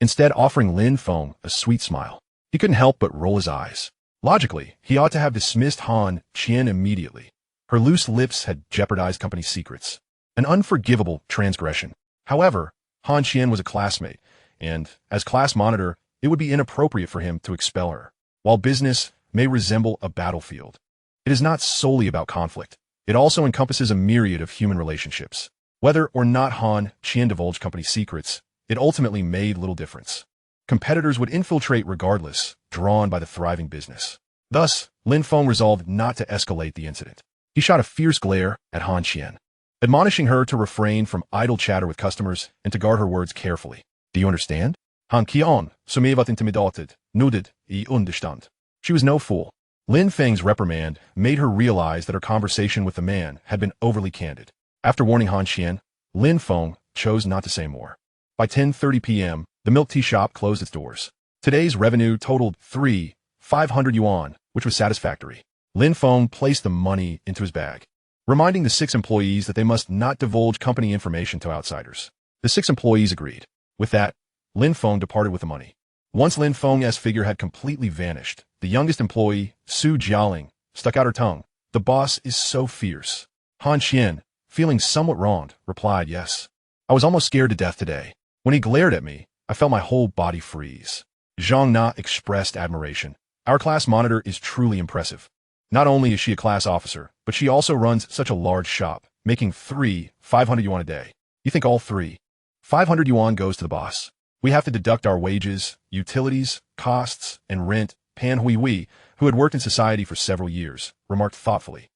instead offering Lin Feng a sweet smile. He couldn't help but roll his eyes. Logically, he ought to have dismissed Han Qian immediately. Her loose lips had jeopardized company secrets. An unforgivable transgression. However, Han Qian was a classmate, and, as class monitor, it would be inappropriate for him to expel her. While business may resemble a battlefield, it is not solely about conflict. It also encompasses a myriad of human relationships. Whether or not Han Qian divulged company secrets, it ultimately made little difference. Competitors would infiltrate regardless, drawn by the thriving business. Thus, Lin Feng resolved not to escalate the incident. He shot a fierce glare at Han Qian, admonishing her to refrain from idle chatter with customers and to guard her words carefully. Do you understand? Han Qian, som var intimidated, nodded I understand. She was no fool. Lin Feng's reprimand made her realize that her conversation with the man had been overly candid. After warning Han Qian, Lin Feng chose not to say more. By 10:30 p.m., the milk tea shop closed its doors. Today's revenue totaled 500 yuan, which was satisfactory. Lin Feng placed the money into his bag, reminding the 6 employees that they must not divulge company information to outsiders. The 6 employees agreed. With that, Lin Feng departed with the money. Once Lin Feng's figure had completely vanished, the youngest employee, Su Jialing, stuck out her tongue. The boss is so fierce. Han Qian, feeling somewhat wronged, replied, yes. I was almost scared to death today. When he glared at me, I felt my whole body freeze. Zhang Na expressed admiration. Our class monitor is truly impressive. Not only is she a class officer, but she also runs such a large shop, making 500 yuan a day. You think all 500 yuan goes to the boss? We have to deduct our wages, utilities, costs, and rent. Pan Hui, who had worked in society for several years, remarked thoughtfully.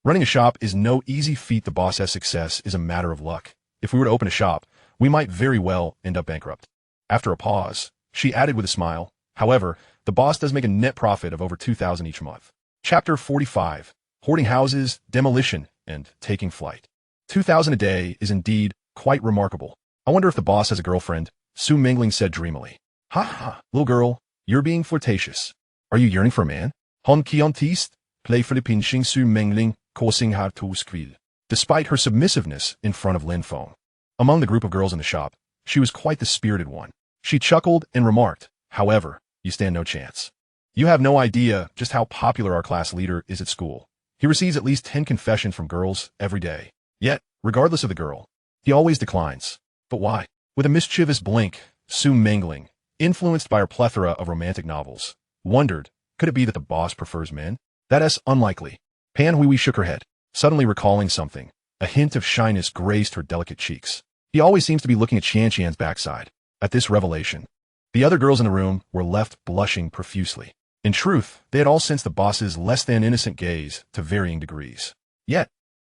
Running a shop is no easy feat. The boss's success is a matter of luck. If we were to open a shop, we might very well end up bankrupt. After a pause, she added with a smile, however, the boss does make a net profit of over 2,000 each month. Chapter 45, Hoarding Houses, Demolition, and Taking Flight. 2,000 a day is indeed quite remarkable. I wonder if the boss has a girlfriend, Su Mingling said dreamily. Ha ha, little girl, you're being flirtatious. Are you yearning for a man? Han Qian teased, playfully pinching Su Mingling, causing her to squeal. Despite her submissiveness in front of Lin Feng, among the group of girls in the shop, she was quite the spirited one. She chuckled and remarked, however, you stand no chance. You have no idea just how popular our class leader is at school. He receives at least 10 confessions from girls every day. Yet, regardless of the girl, he always declines. But why? With a mischievous blink, Su Mingling, influenced by her plethora of romantic novels, wondered, could it be that the boss prefers men? That is unlikely. Pan Hui shook her head, suddenly recalling something. A hint of shyness graced her delicate cheeks. He always seems to be looking at Qian's backside. At this revelation, the other girls in the room were left blushing profusely. In truth, they had all sensed the boss's less-than-innocent gaze to varying degrees. Yet,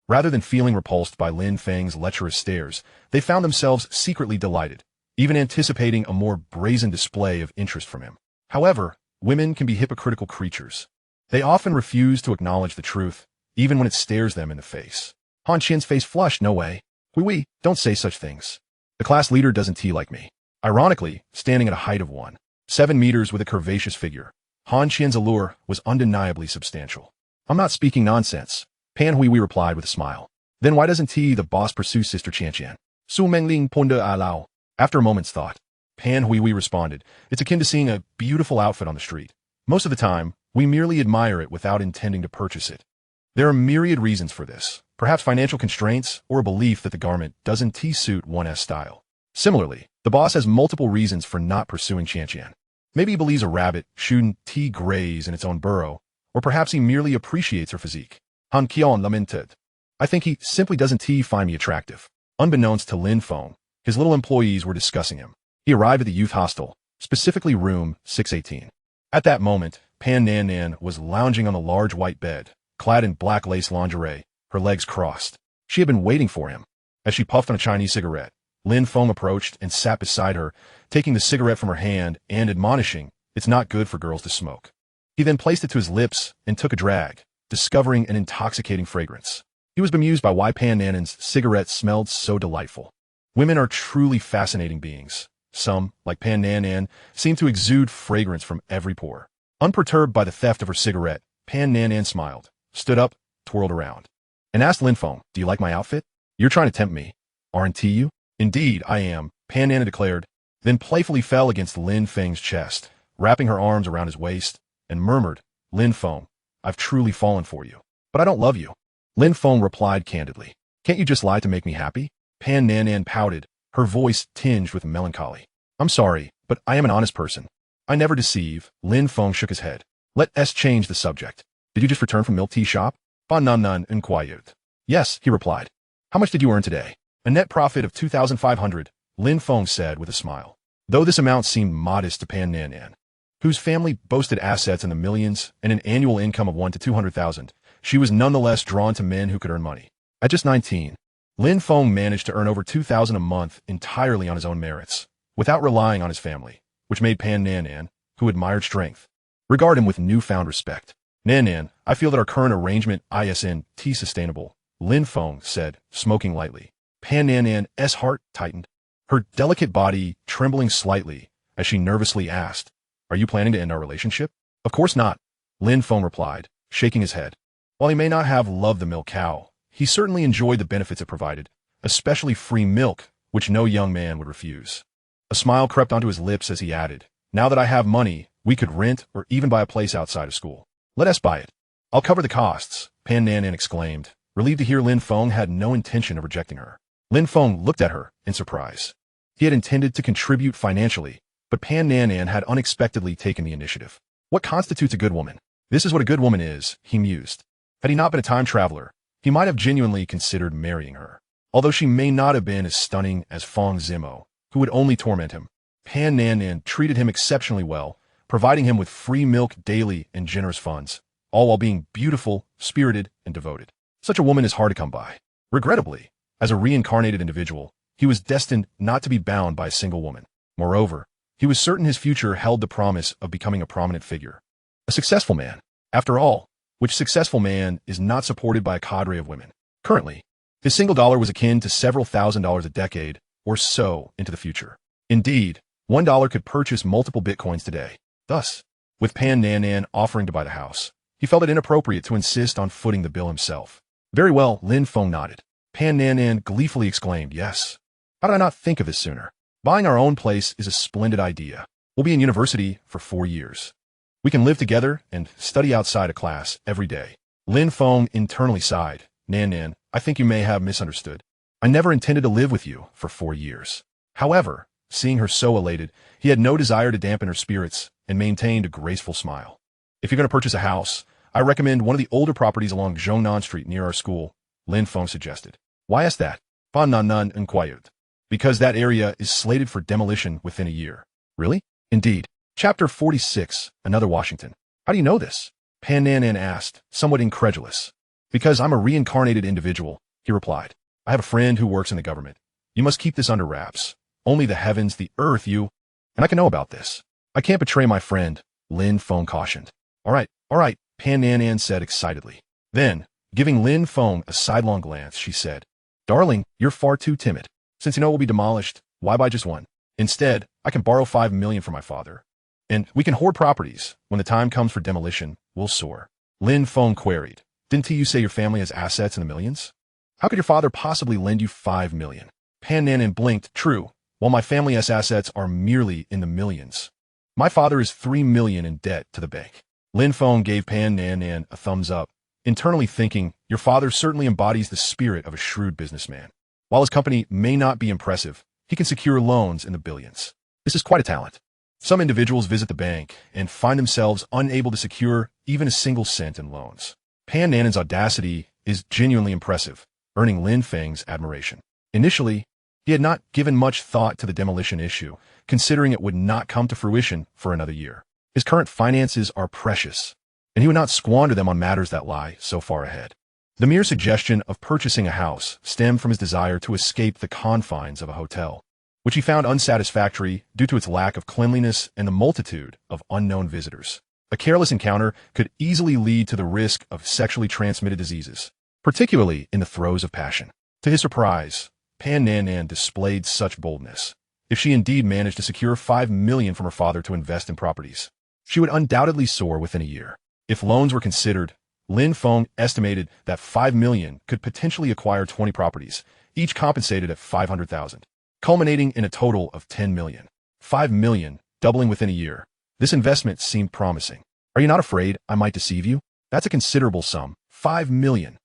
rather than feeling repulsed by Lin Feng's lecherous stares, they found themselves secretly delighted, even anticipating a more brazen display of interest from him. However, women can be hypocritical creatures. They often refuse to acknowledge the truth, even when it stares them in the face. Han Qian's face flushed. No way. Oui, don't say such things. The class leader doesn't tea like me. Ironically, standing at a height of 1.7 meters with a curvaceous figure, Han Qian's allure was undeniably substantial. I'm not speaking nonsense, Pan Huihui replied with a smile. Then why doesn't the boss pursue Sister Qianqian? Su Mengling ponde a lao. After a moment's thought, Pan Huihui responded, it's akin to seeing a beautiful outfit on the street. Most of the time, we merely admire it without intending to purchase it. There are myriad reasons for this, perhaps financial constraints or a belief that the garment doesn't suit one's style. Similarly, the boss has multiple reasons for not pursuing Qianqian. Maybe he believes a rabbit shouldn't graze in its own burrow, or perhaps he merely appreciates her physique. Han Qian lamented. I think he simply doesn't find me attractive. Unbeknownst to Lin Feng, his little employees were discussing him. He arrived at the youth hostel, specifically room 618. At that moment, Pan Nan Nan was lounging on the large white bed, clad in black lace lingerie, her legs crossed. She had been waiting for him. As she puffed on a Chinese cigarette, Lin Feng approached and sat beside her, taking the cigarette from her hand and admonishing, it's not good for girls to smoke. He then placed it to his lips and took a drag, discovering an intoxicating fragrance. He was bemused by why Pan Nanan's cigarette smelled so delightful. Women are truly fascinating beings. Some, like Pan Nanan, seem to exude fragrance from every pore. Unperturbed by the theft of her cigarette, Pan Nanan smiled, stood up, twirled around, and asked Lin Feng, do you like my outfit? You're trying to tempt me, aren't you? Indeed, I am, Pan Nanan declared, then playfully fell against Lin Feng's chest, wrapping her arms around his waist, and murmured, Lin Feng, I've truly fallen for you. But I don't love you. Lin Feng replied candidly. Can't you just lie to make me happy? Pan Nanan pouted, her voice tinged with melancholy. I'm sorry, but I am an honest person. I never deceive. Lin Feng shook his head. Let's change the subject. Did you just return from milk tea shop? Fan Nan Nan inquired. Yes, he replied. How much did you earn today? A net profit of 2,500, Lin Feng said with a smile. Though this amount seemed modest to Pan Nanan, whose family boasted assets in the millions and an annual income of 1 to 200,000, she was nonetheless drawn to men who could earn money. At just 19, Lin Feng managed to earn over 2,000 a month entirely on his own merits, without relying on his family, which made Pan Nanan, who admired strength, regard him with newfound respect. Nanan, I feel that our current arrangement isn't sustainable, Lin Feng said, smoking lightly. Pan Nanan's heart tightened, her delicate body trembling slightly as she nervously asked, are you planning to end our relationship? Of course not, Lin Feng replied, shaking his head. While he may not have loved the milk cow, he certainly enjoyed the benefits it provided, especially free milk, which no young man would refuse. A smile crept onto his lips as he added, now that I have money, we could rent or even buy a place outside of school. Let us buy it. I'll cover the costs, Pan Nanan exclaimed, relieved to hear Lin Feng had no intention of rejecting her. Lin Feng looked at her in surprise. He had intended to contribute financially, but Pan Nanan had unexpectedly taken the initiative. What constitutes a good woman? This is what a good woman is, he mused. Had he not been a time traveler, he might have genuinely considered marrying her. Although she may not have been as stunning as Fang Zimo, who would only torment him, Pan Nanan treated him exceptionally well, providing him with free milk daily and generous funds, all while being beautiful, spirited, and devoted. Such a woman is hard to come by. Regrettably, as a reincarnated individual, he was destined not to be bound by a single woman. Moreover, he was certain his future held the promise of becoming a prominent figure. A successful man, after all, which successful man is not supported by a cadre of women. Currently, his single dollar was akin to several $1,000s a decade or so into the future. Indeed, $1 could purchase multiple bitcoins today. Thus, with Pan Nanan offering to buy the house, he felt it inappropriate to insist on footing the bill himself. Very well, Lin Feng nodded. Pan Nanan gleefully exclaimed, yes. How did I not think of this sooner? Buying our own place is a splendid idea. We'll be in university for 4 years. We can live together and study outside of class every day. Lin Feng internally sighed. Nanan, I think you may have misunderstood. I never intended to live with you for 4 years. However, seeing her so elated, he had no desire to dampen her spirits and maintained a graceful smile. If you're going to purchase a house, I recommend one of the older properties along Zhongnan Street near our school, Lin Feng suggested. Why is that? Fan Nan Nan inquired. Because that area is slated for demolition within a year. Really? Indeed. Chapter 46, Another Washington. How do you know this? Pan Nan asked, somewhat incredulous. Because I'm a reincarnated individual, he replied. I have a friend who works in the government. You must keep this under wraps. Only the heavens, the earth, you, and I can know about this. I can't betray my friend, Lin Feng cautioned. All right, Pan Nan said excitedly. Then, giving Lin Feng a sidelong glance, she said, Darling, you're far too timid. Since you know we'll be demolished, why buy just one? Instead, I can borrow 5 million from my father. And we can hoard properties. When the time comes for demolition, we'll soar. Lin Feng queried. Didn't you say your family has assets in the millions? How could your father possibly lend you 5 million? Pan Nan blinked. True, while my family's assets are merely in the millions. My father is 3 million in debt to the bank. Lin Feng gave Pan Nan a thumbs up, internally thinking, your father certainly embodies the spirit of a shrewd businessman. While his company may not be impressive, he can secure loans in the billions. This is quite a talent. Some individuals visit the bank and find themselves unable to secure even a single cent in loans. Pan Nan's audacity is genuinely impressive, earning Lin Feng's admiration. Initially, he had not given much thought to the demolition issue, considering it would not come to fruition for another year. His current finances are precious, and he would not squander them on matters that lie so far ahead. The mere suggestion of purchasing a house stemmed from his desire to escape the confines of a hotel, which he found unsatisfactory due to its lack of cleanliness and the multitude of unknown visitors. A careless encounter could easily lead to the risk of sexually transmitted diseases, particularly in the throes of passion. To his surprise, Pan Nan displayed such boldness. If she indeed managed to secure 5 million from her father to invest in properties, she would undoubtedly soar within a year. If loans were considered, Lin Feng estimated that 5 million could potentially acquire 20 properties, each compensated at 500,000, culminating in a total of 10 million. 5 million, doubling within a year. This investment seemed promising. Are you not afraid I might deceive you? That's a considerable sum. 5 million.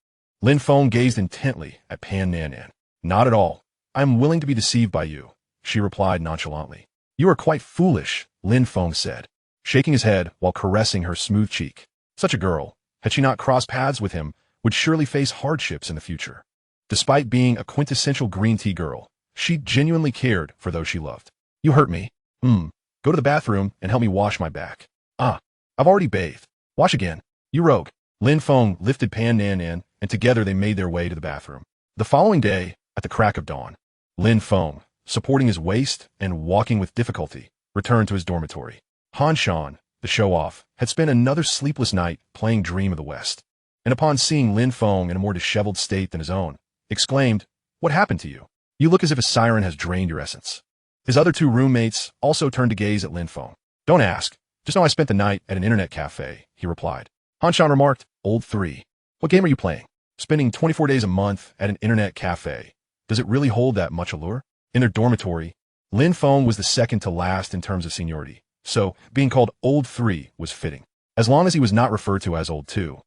Lin Feng gazed intently at Pan Nan. Not at all. I am willing to be deceived by you, she replied nonchalantly. You are quite foolish, Lin Feng said, shaking his head while caressing her smooth cheek. Such a girl, had she not crossed paths with him, would surely face hardships in the future. Despite being a quintessential green tea girl, she genuinely cared for those she loved. You hurt me. Go to the bathroom and help me wash my back. I've already bathed. Wash again. You rogue. Lin Feng lifted Pan Nan, and together they made their way to the bathroom. The following day, at the crack of dawn, Lin Feng, supporting his waist and walking with difficulty, returned to his dormitory. Han Shan, the show-off, had spent another sleepless night playing Dream of the West, and upon seeing Lin Feng in a more disheveled state than his own, exclaimed, What happened to you? You look as if a siren has drained your essence. His other 2 roommates also turned to gaze at Lin Feng. Don't ask. Just know I spent the night at an internet cafe, he replied. Han Shan remarked, Old 3. What game are you playing? Spending 24 days a month at an internet cafe. Does it really hold that much allure? In their dormitory, Lin Feng was the second to last in terms of seniority, so being called Old 3 was fitting. As long as he was not referred to as Old 2,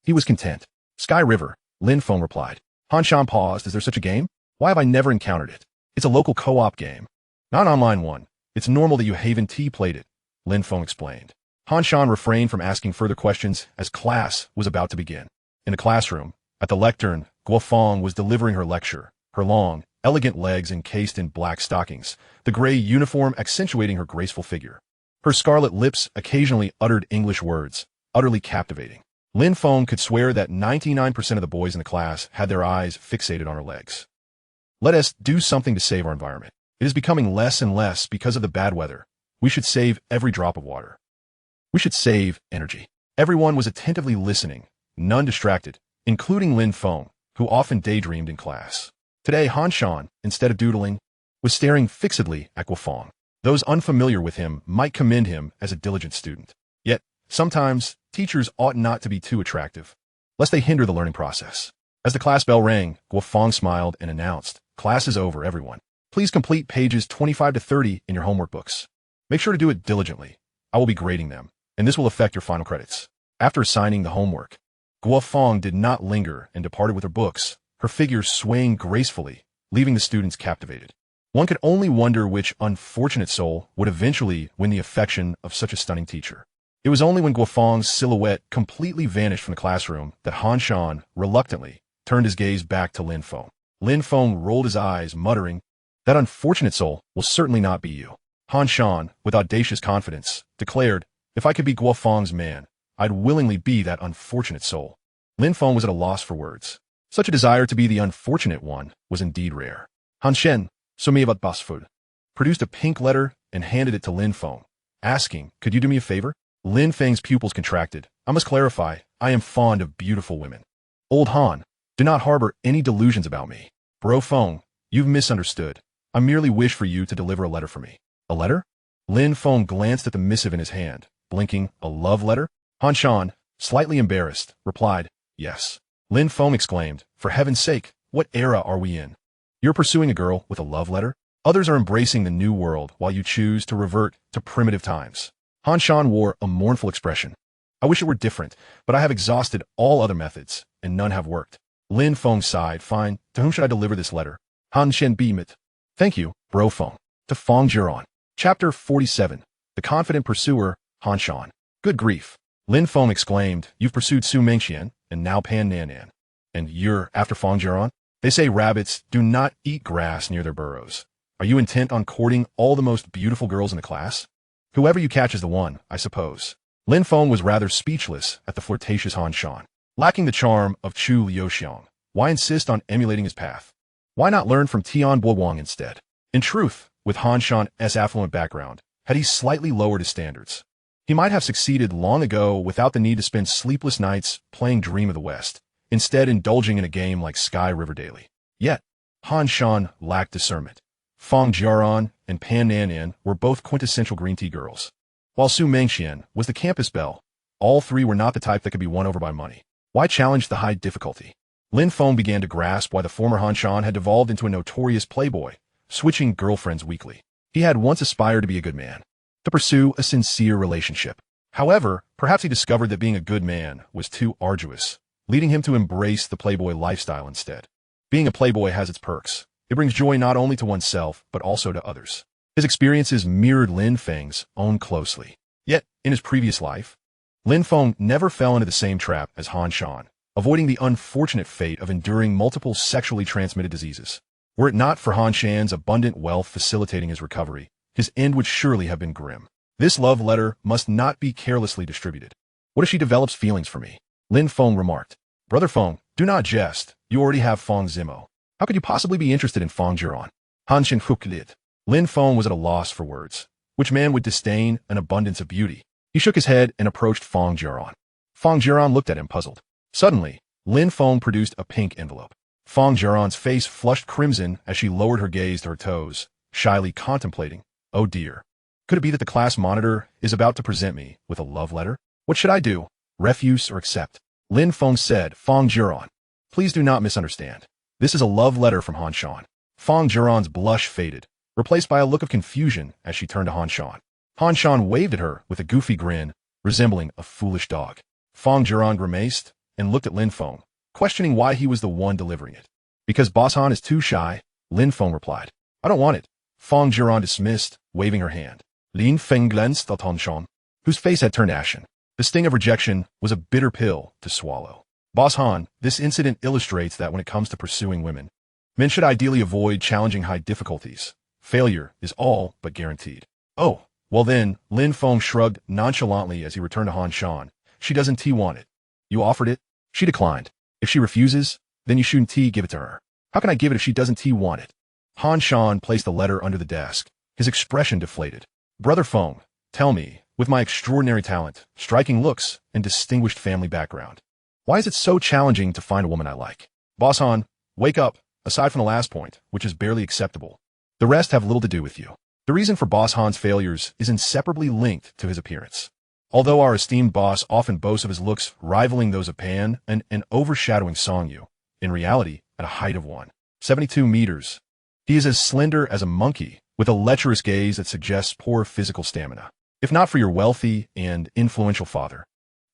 he was content. Sky River, Lin Feng replied. Han Shan paused. Is there such a game? Why have I never encountered it? It's a local co-op game. Not an online one. It's normal that you Haven T played it, Lin Feng explained. Han Shan refrained from asking further questions as class was about to begin. In the classroom, at the lectern, Guo Fang was delivering her lecture, her long, elegant legs encased in black stockings, the gray uniform accentuating her graceful figure. Her scarlet lips occasionally uttered English words, utterly captivating. Lin Feng could swear that 99% of the boys in the class had their eyes fixated on her legs. Let us do something to save our environment. It is becoming less and less because of the bad weather. We should save every drop of water. We should save energy. Everyone was attentively listening, none distracted, including Lin Feng, who often daydreamed in class. Today, Han Shan, instead of doodling, was staring fixedly at Guo Fang. Those unfamiliar with him might commend him as a diligent student. Yet, sometimes, teachers ought not to be too attractive, lest they hinder the learning process. As the class bell rang, Guo Fang smiled and announced, Class is over, everyone. Please complete pages 25 to 30 in your homework books. Make sure to do it diligently. I will be grading them, and this will affect your final credits. After assigning the homework, Guo Fang did not linger and departed with her books, her figure swaying gracefully, leaving the students captivated. One could only wonder which unfortunate soul would eventually win the affection of such a stunning teacher. It was only when Guo Fang's silhouette completely vanished from the classroom that Han Shan, reluctantly, turned his gaze back to Lin Feng. Lin Feng rolled his eyes, muttering, That unfortunate soul will certainly not be you. Han Shan, with audacious confidence, declared, If I could be Guo Fang's man, I'd willingly be that unfortunate soul. Lin Feng was at a loss for words. Such a desire to be the unfortunate one was indeed rare. Han Shen, somme about Basfood, produced a pink letter and handed it to Lin Feng, asking, could you do me a favor? Lin Feng's pupils contracted. I must clarify, I am fond of beautiful women. Old Han, do not harbor any delusions about me. Bro Feng, you've misunderstood. I merely wish for you to deliver a letter for me. A letter? Lin Feng glanced at the missive in his hand, blinking. A love letter? Han Shan, slightly embarrassed, replied, yes. Lin Feng exclaimed, for heaven's sake, what era are we in? You're pursuing a girl with a love letter? Others are embracing the new world while you choose to revert to primitive times. Han Shan wore a mournful expression. I wish it were different, but I have exhausted all other methods, and none have worked. Lin Feng sighed. Fine, to whom should I deliver this letter? Han Shen beamed. Thank you, Bro Feng. To Fang Jiran. Chapter 47. The Confident Pursuer, Han Shan. Good grief. Lin Feng exclaimed, you've pursued Su Mengxian, and now Pan Nan. And you're after Fang Jiran? They say rabbits do not eat grass near their burrows. Are you intent on courting all the most beautiful girls in the class? Whoever you catch is the one, I suppose. Lin Feng was rather speechless at the flirtatious Han Shan. Lacking the charm of Chu Liuxiang, why insist on emulating his path? Why not learn from Tian Boguang instead? In truth, with Han Shan's affluent background, had he slightly lowered his standards, he might have succeeded long ago without the need to spend sleepless nights playing Dream of the West, instead indulging in a game like Sky River Daily. Yet, Han Shan lacked discernment. Fang Jiaran and Pan Nan were both quintessential green tea girls, while Su Mengxian was the campus belle. All three were not the type that could be won over by money. Why challenge the high difficulty? Lin Feng began to grasp why the former Han Shan had devolved into a notorious playboy, switching girlfriends weekly. He had once aspired to be a good man, to pursue a sincere relationship. However, perhaps he discovered that being a good man was too arduous, leading him to embrace the playboy lifestyle instead. Being a playboy has its perks. It brings joy not only to oneself, but also to others. His experiences mirrored Lin Feng's own closely. Yet, in his previous life, Lin Feng never fell into the same trap as Han Shan, avoiding the unfortunate fate of enduring multiple sexually transmitted diseases. Were it not for Han Shan's abundant wealth facilitating his recovery, his end would surely have been grim. This love letter must not be carelessly distributed. What if she develops feelings for me? Lin Feng remarked. Brother Feng, do not jest. You already have Fang Zimo. How could you possibly be interested in Fang Jiran? Han Shen Fuklid. Lin Feng was at a loss for words. Which man would disdain an abundance of beauty? He shook his head and approached Fang Jiran. Fang Jiran looked at him puzzled. Suddenly, Lin Feng produced a pink envelope. Fang Jiran's face flushed crimson as she lowered her gaze to her toes, shyly contemplating. Oh dear. Could it be that the class monitor is about to present me with a love letter? What should I do? Refuse or accept? Lin Feng said, Fang Jiran, please do not misunderstand. This is a love letter from Han Shan. Fang Jiran's blush faded, replaced by a look of confusion as she turned to Han Shan. Han Shan waved at her with a goofy grin, resembling a foolish dog. Fang Jiran grimaced and looked at Lin Feng, questioning why he was the one delivering it. Because Boss Han is too shy, Lin Feng replied. I don't want it. Fang Jiran dismissed, waving her hand. Lin Feng glanced at Han Shan, whose face had turned ashen. The sting of rejection was a bitter pill to swallow. Boss Han, this incident illustrates that when it comes to pursuing women, men should ideally avoid challenging high difficulties. Failure is all but guaranteed. Oh, well then, Lin Feng shrugged nonchalantly as he returned to Han Shan. She doesn't want it. You offered it? She declined. If she refuses, then you shouldn't give it to her. How can I give it if she doesn't want it? Han Shan placed the letter under the desk, his expression deflated. Brother Feng, tell me, with my extraordinary talent, striking looks, and distinguished family background, why is it so challenging to find a woman I like? Boss Han, wake up, aside from the last point, which is barely acceptable. The rest have little to do with you. The reason for Boss Han's failures is inseparably linked to his appearance. Although our esteemed boss often boasts of his looks rivaling those of Pan and overshadowing Song Yu, in reality, at a height of 172 meters, he is as slender as a monkey, with a lecherous gaze that suggests poor physical stamina. If not for your wealthy and influential father,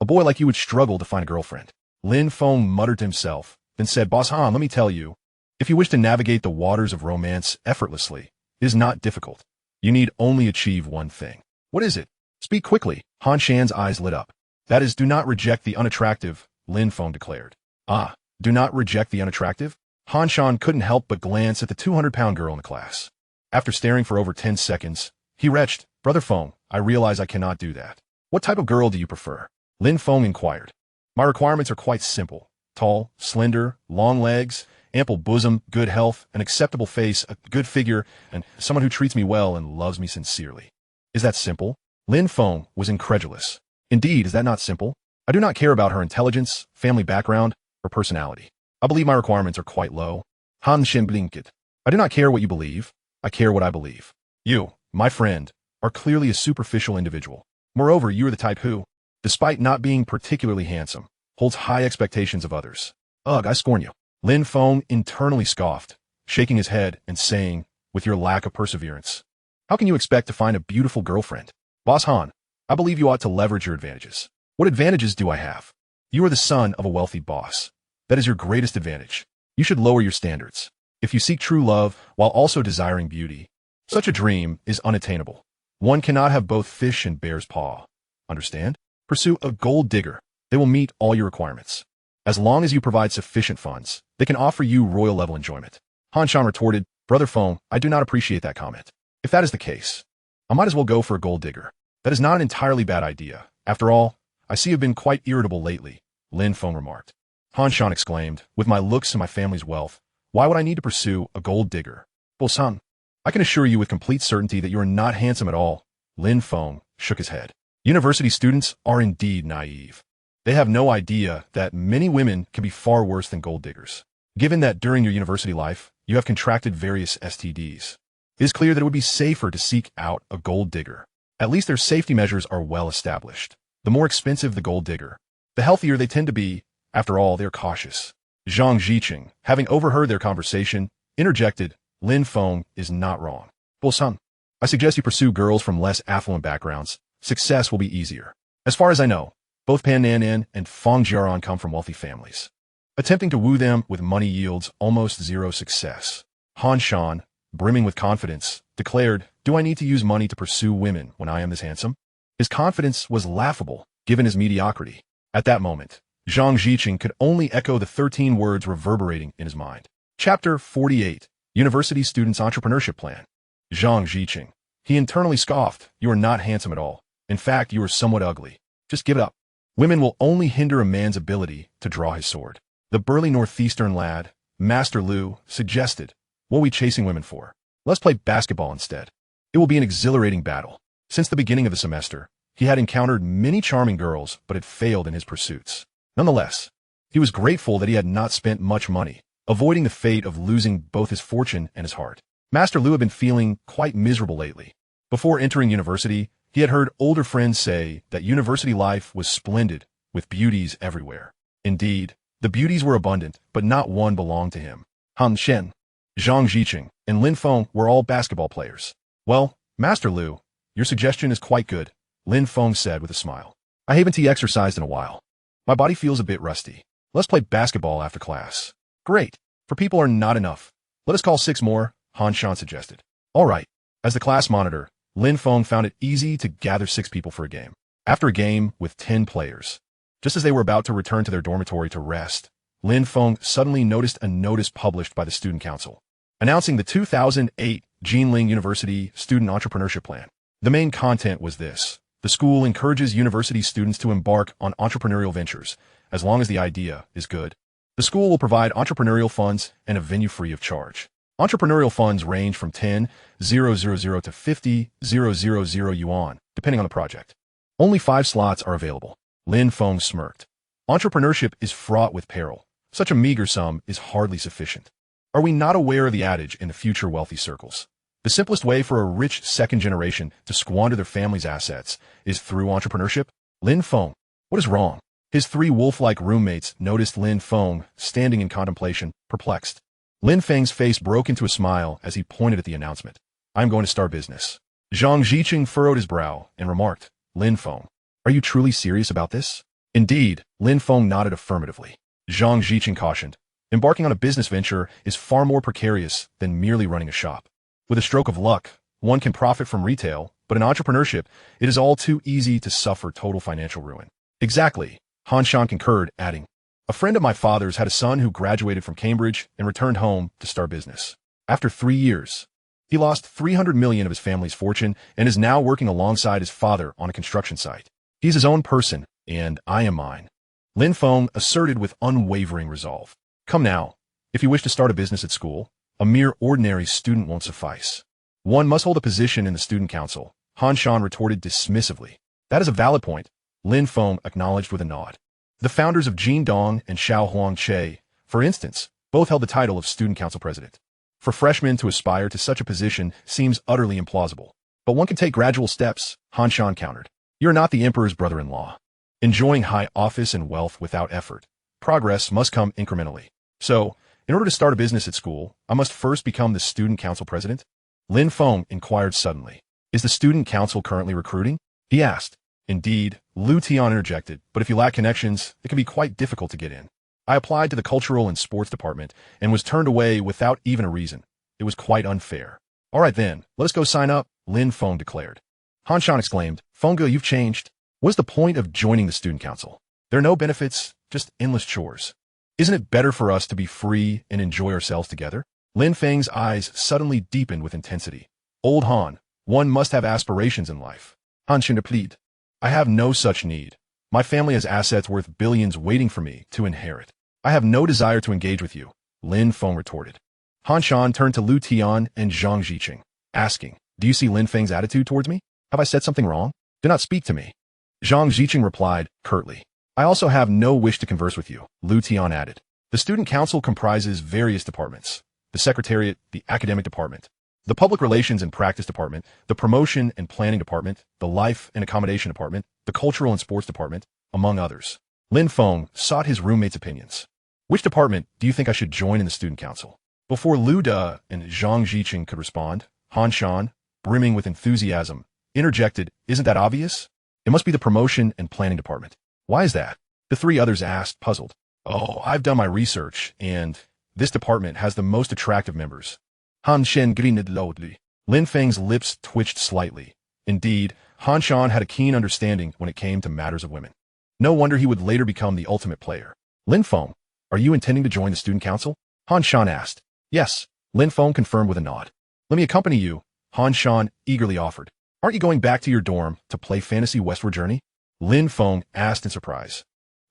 a boy like you would struggle to find a girlfriend. Lin Feng muttered to himself, then said, Boss Han, let me tell you, if you wish to navigate the waters of romance effortlessly, it is not difficult. You need only achieve one thing. What is it? Speak quickly. Han Shan's eyes lit up. That is, do not reject the unattractive, Lin Feng declared. Ah, do not reject the unattractive? Han Shan couldn't help but glance at the 200-pound girl in the class. After staring for over 10 seconds, he retched, Brother Feng, I realize I cannot do that. What type of girl do you prefer? Lin Feng inquired. My requirements are quite simple. Tall, slender, long legs, ample bosom, good health, an acceptable face, a good figure, and someone who treats me well and loves me sincerely. Is that simple? Lin Feng was incredulous. Indeed, is that not simple? I do not care about her intelligence, family background, or personality. I believe my requirements are quite low. Han Shen blinked. I do not care what you believe. I care what I believe. You, my friend, are clearly a superficial individual. Moreover, you are the type who, despite not being particularly handsome, holds high expectations of others. Ugh, I scorn you. Lin Feng internally scoffed, shaking his head and saying, with your lack of perseverance, how can you expect to find a beautiful girlfriend? Boss Han, I believe you ought to leverage your advantages. What advantages do I have? You are the son of a wealthy boss. That is your greatest advantage. You should lower your standards. If you seek true love while also desiring beauty, such a dream is unattainable. One cannot have both fish and bear's paw. Understand? Pursue a gold digger. They will meet all your requirements. As long as you provide sufficient funds, they can offer you royal-level enjoyment. Han Shan retorted, Brother Feng, I do not appreciate that comment. If that is the case, I might as well go for a gold digger. That is not an entirely bad idea. After all, I see you've been quite irritable lately, Lin Feng remarked. Han Shan exclaimed, with my looks and my family's wealth, why would I need to pursue a gold digger? Bosan, I can assure you with complete certainty that you are not handsome at all. Lin Feng shook his head. University students are indeed naive. They have no idea that many women can be far worse than gold diggers. Given that during your university life, you have contracted various STDs, it is clear that it would be safer to seek out a gold digger. At least their safety measures are well established. The more expensive the gold digger, the healthier they tend to be. After all, they're cautious. Zhang Ziqing, having overheard their conversation, interjected, Lin Feng is not wrong. Bosan, I suggest you pursue girls from less affluent backgrounds. Success will be easier. As far as I know, both Pan Nanan and Fang Jiaran come from wealthy families. Attempting to woo them with money yields almost zero success. Han Shan, brimming with confidence, declared, do I need to use money to pursue women when I am this handsome? His confidence was laughable, given his mediocrity. At that moment, Zhang Ziqing could only echo the 13 words reverberating in his mind. Chapter 48, University Students' Entrepreneurship Plan. Zhang Ziqing. He internally scoffed, you are not handsome at all. In fact, you are somewhat ugly. Just give it up. Women will only hinder a man's ability to draw his sword. The burly northeastern lad, Master Lu, suggested, what are we chasing women for? Let's play basketball instead. It will be an exhilarating battle. Since the beginning of the semester, he had encountered many charming girls, but had failed in his pursuits. Nonetheless, he was grateful that he had not spent much money, avoiding the fate of losing both his fortune and his heart. Master Lu had been feeling quite miserable lately. Before entering university, he had heard older friends say that university life was splendid, with beauties everywhere. Indeed, the beauties were abundant, but not one belonged to him. Han Shen, Zhang Ziqing, and Lin Feng were all basketball players. Well, Master Lu, your suggestion is quite good, Lin Feng said with a smile. I haven't exercised in a while. My body feels a bit rusty. Let's play basketball after class. Great. 4 people are not enough. Let us call 6 more, Han Shan suggested. All right. As the class monitor, Lin Feng found it easy to gather 6 people for a game. After a game with 10 players, just as they were about to return to their dormitory to rest, Lin Feng suddenly noticed a notice published by the Student Council, announcing the 2008 Jinling University Student Entrepreneurship Plan. The main content was this. The school encourages university students to embark on entrepreneurial ventures, as long as the idea is good. The school will provide entrepreneurial funds and a venue free of charge. Entrepreneurial funds range from 10,000 to 50,000 yuan, depending on the project. Only 5 slots are available. Lin Feng smirked. Entrepreneurship is fraught with peril. Such a meager sum is hardly sufficient. Are we not aware of the adage in the future wealthy circles? The simplest way for a rich second generation to squander their family's assets is through entrepreneurship? Lin Feng, what is wrong? His 3 wolf-like roommates noticed Lin Feng standing in contemplation, perplexed. Lin Feng's face broke into a smile as he pointed at the announcement. I'm going to start business. Zhang Ziqing furrowed his brow and remarked, Lin Feng, are you truly serious about this? Indeed, Lin Feng nodded affirmatively. Zhang Ziqing cautioned, embarking on a business venture is far more precarious than merely running a shop. With a stroke of luck, one can profit from retail, but in entrepreneurship, it is all too easy to suffer total financial ruin. Exactly, Han Shan concurred, adding, a friend of my father's had a son who graduated from Cambridge and returned home to start business. After 3 years, he lost 300 million of his family's fortune and is now working alongside his father on a construction site. He's his own person, and I am mine. Lin Feng asserted with unwavering resolve. Come now, if you wish to start a business at school, a mere ordinary student won't suffice. One must hold a position in the student council, Han Shan retorted dismissively. That is a valid point, Lin Feng acknowledged with a nod. The founders of Jin Dong and Xiao Huang Che, for instance, both held the title of student council president. For freshmen to aspire to such a position seems utterly implausible. But one can take gradual steps, Han Shan countered. You're not the emperor's brother-in-law, enjoying high office and wealth without effort. Progress must come incrementally. So, in order to start a business at school, I must first become the student council president? Lin Feng inquired suddenly. Is the student council currently recruiting? He asked. Indeed, Lu Tian interjected, but if you lack connections, it can be quite difficult to get in. I applied to the cultural and sports department and was turned away without even a reason. It was quite unfair. All right then, let us go sign up, Lin Feng declared. Han Shan exclaimed, Fengge, you've changed. What is the point of joining the student council? There are no benefits, just endless chores. Isn't it better for us to be free and enjoy ourselves together? Lin Feng's eyes suddenly deepened with intensity. Old Han, one must have aspirations in life. Han Shan plead. I have no such need. My family has assets worth billions waiting for me to inherit. I have no desire to engage with you, Lin Feng retorted. Han Shan turned to Lu Tian and Zhang Ziqing, asking, Do you see Lin Feng's attitude towards me? Have I said something wrong? Do not speak to me. Zhang Ziqing replied, curtly. I also have no wish to converse with you, Lu Tian added. The student council comprises various departments. The secretariat, the academic department, the public relations and practice department, the promotion and planning department, the life and accommodation department, the cultural and sports department, among others. Lin Feng sought his roommate's opinions. Which department do you think I should join in the student council? Before Lu De and Zhang Ziqing could respond, Han Shan, brimming with enthusiasm, interjected, Isn't that obvious? It must be the promotion and planning department. Why is that? The three others asked, puzzled. Oh, I've done my research, and this department has the most attractive members. Han Shan grinned loudly. Lin Feng's lips twitched slightly. Indeed, Han Shan had a keen understanding when it came to matters of women. No wonder he would later become the ultimate player. Lin Feng, are you intending to join the student council? Han Shan asked. Yes, Lin Feng confirmed with a nod. Let me accompany you, Han Shan eagerly offered. Aren't you going back to your dorm to play Fantasy Westward Journey? Lin Feng asked in surprise.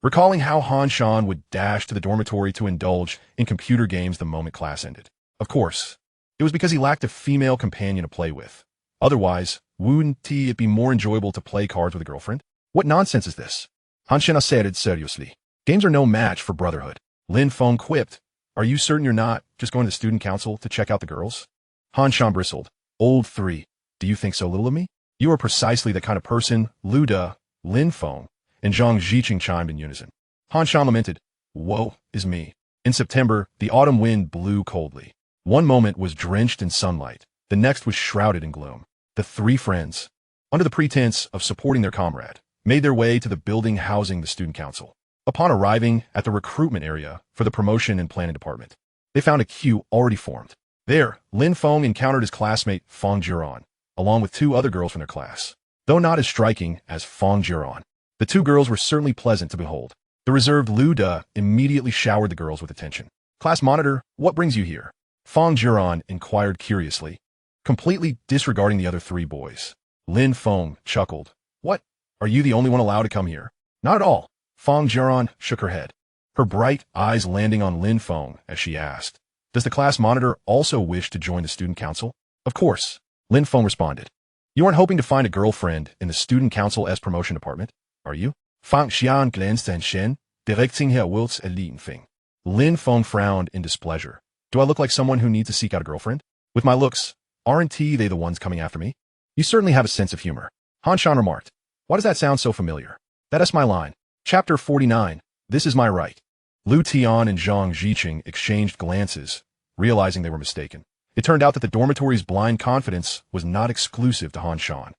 Recalling how Han Shan would dash to the dormitory to indulge in computer games the moment class ended. Of course, it was because he lacked a female companion to play with. Otherwise, wouldn't it be more enjoyable to play cards with a girlfriend? What nonsense is this? Han Shan asserted seriously. Games are no match for brotherhood. Lin Feng quipped. Are you certain you're not just going to the student council to check out the girls? Han Shan bristled. Old three, do you think so little of me? You are precisely the kind of person, Lu De, Lin Feng, and Zhang Ziqing chimed in unison. Han Shan lamented, Woe is me. In September, the autumn wind blew coldly. One moment was drenched in sunlight, the next was shrouded in gloom. The three friends, under the pretense of supporting their comrade, made their way to the building housing the student council. Upon arriving at the recruitment area for the promotion and planning department, they found a queue already formed. There, Lin Feng encountered his classmate Fang Jiran, along with two other girls from their class. Though not as striking as Fang Jiran, the two girls were certainly pleasant to behold. The reserved Lu De immediately showered the girls with attention. Class monitor, what brings you here? Fang Jiran inquired curiously, completely disregarding the other three boys. Lin Feng chuckled. What? Are you the only one allowed to come here? Not at all. Fang Jiran shook her head, her bright eyes landing on Lin Feng as she asked, Does the class monitor also wish to join the student council? Of course, Lin Feng responded. You aren't hoping to find a girlfriend in the student council as promotion department, are you? Fang Xian glanced at Shen, directing her words at Lin Feng. Lin Feng frowned in displeasure. Do I look like someone who needs to seek out a girlfriend? With my looks, aren't they the ones coming after me? You certainly have a sense of humor. Han Shan remarked. Why does that sound so familiar? That is my line. Chapter 49. This is my right. Lu Tian and Zhang Ziqing exchanged glances, realizing they were mistaken. It turned out that the dormitory's blind confidence was not exclusive to Han Shan.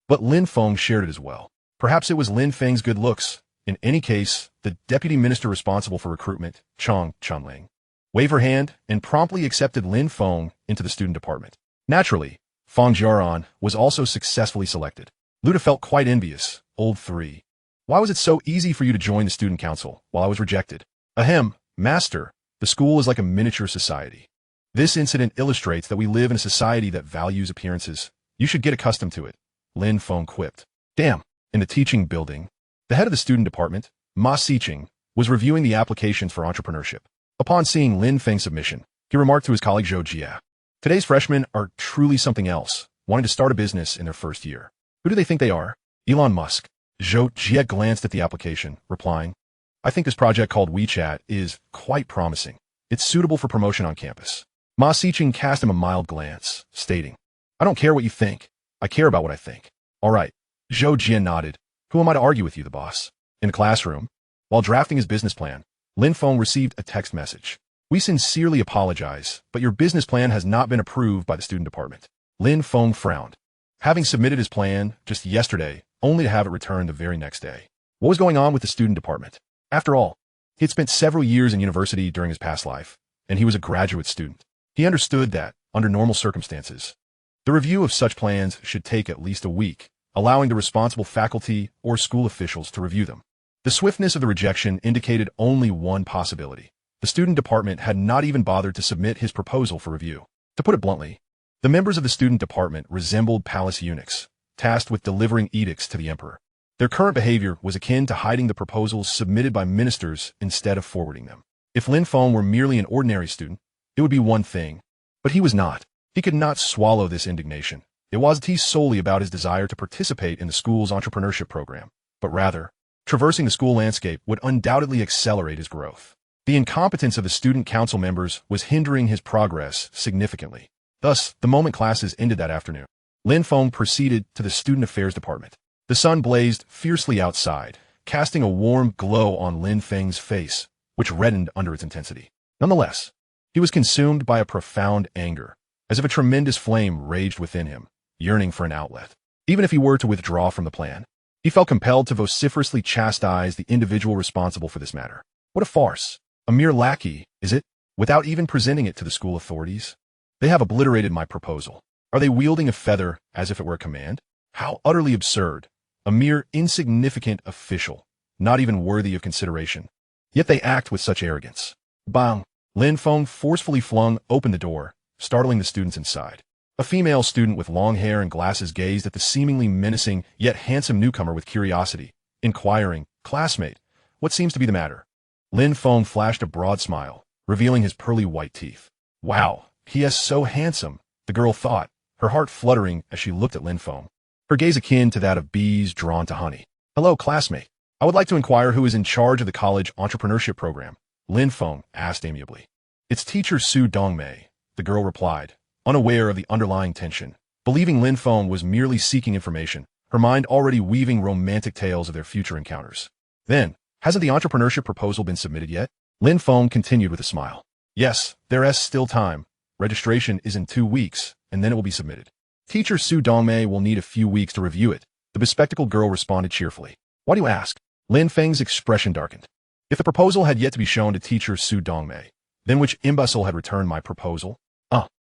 But Lin Feng shared it as well. Perhaps it was Lin Feng's good looks. In any case, the deputy minister responsible for recruitment, Chang Chunling, waved her hand and promptly accepted Lin Feng into the student department. Naturally, Fang Jiaran was also successfully selected. Lu De felt quite envious. Old three. Why was it so easy for you to join the student council while I was rejected? Ahem, master, the school is like a miniature society. This incident illustrates that we live in a society that values appearances. You should get accustomed to it, Lin Feng quipped. Damn, in the teaching building, The head of the student department, Ma Siqing, was reviewing the applications for entrepreneurship. Upon seeing Lin Feng's submission, he remarked to his colleague Zhou Jie, "Today's freshmen are truly something else, wanting to start a business in their first year. Who do they think they are? Elon Musk." Zhou Jie glanced at the application, replying, "I think this project called WeChat is quite promising. It's suitable for promotion on campus." Ma Siqing cast him a mild glance, stating, "I don't care what you think. I care about what I think." "All right." Zhou Jie nodded. "Who am I to argue with you, the boss?" In the classroom, while drafting his business plan, Lin Feng received a text message. "We sincerely apologize, but your business plan has not been approved by the student department." Lin Feng frowned. Having submitted his plan just yesterday, only to have it returned the very next day. What was going on with the student department? After all, he had spent several years in university during his past life, and he was a graduate student. He understood that, under normal circumstances, the review of such plans should take at least a week, allowing the responsible faculty or school officials to review them. The swiftness of the rejection indicated only one possibility. The student department had not even bothered to submit his proposal for review. To put it bluntly, the members of the student department resembled palace eunuchs, tasked with delivering edicts to the emperor. Their current behavior was akin to hiding the proposals submitted by ministers instead of forwarding them. If Lin Feng were merely an ordinary student, it would be one thing, but he was not. He could not swallow this indignation. It wasn't solely about his desire to participate in the school's entrepreneurship program, but rather, traversing the school landscape would undoubtedly accelerate his growth. The incompetence of the student council members was hindering his progress significantly. Thus, the moment classes ended that afternoon, Lin Feng proceeded to the student affairs department. The sun blazed fiercely outside, casting a warm glow on Lin Feng's face, which reddened under its intensity. Nonetheless, he was consumed by a profound anger, as if a tremendous flame raged within him, yearning for an outlet. Even if he were to withdraw from the plan, he felt compelled to vociferously chastise the individual responsible for this matter. What a farce! A mere lackey, is it? Without even presenting it to the school authorities? They have obliterated my proposal. Are they wielding a feather as if it were a command? How utterly absurd! A mere insignificant official, not even worthy of consideration. Yet they act with such arrogance. Bang! Lin Feng forcefully flung open the door, startling the students inside. A female student with long hair and glasses gazed at the seemingly menacing yet handsome newcomer with curiosity, inquiring, "Classmate, what seems to be the matter?" Lin Feng flashed a broad smile, revealing his pearly white teeth. "Wow, he is so handsome," the girl thought, her heart fluttering as she looked at Lin Feng, her gaze akin to that of bees drawn to honey. "Hello, classmate. I would like to inquire who is in charge of the college entrepreneurship program," Lin Feng asked amiably. "It's teacher Su Dongmei," the girl replied, unaware of the underlying tension. Believing Lin Feng was merely seeking information, her mind already weaving romantic tales of their future encounters. "Then, hasn't the entrepreneurship proposal been submitted yet?" Lin Feng continued with a smile. "Yes, there is still time. Registration is in 2 weeks, and then it will be submitted. Teacher Su Dongmei will need a few weeks to review it," the bespectacled girl responded cheerfully. "Why do you ask?" Lin Feng's expression darkened. If the proposal had yet to be shown to teacher Su Dongmei, then which imbecile had returned my proposal?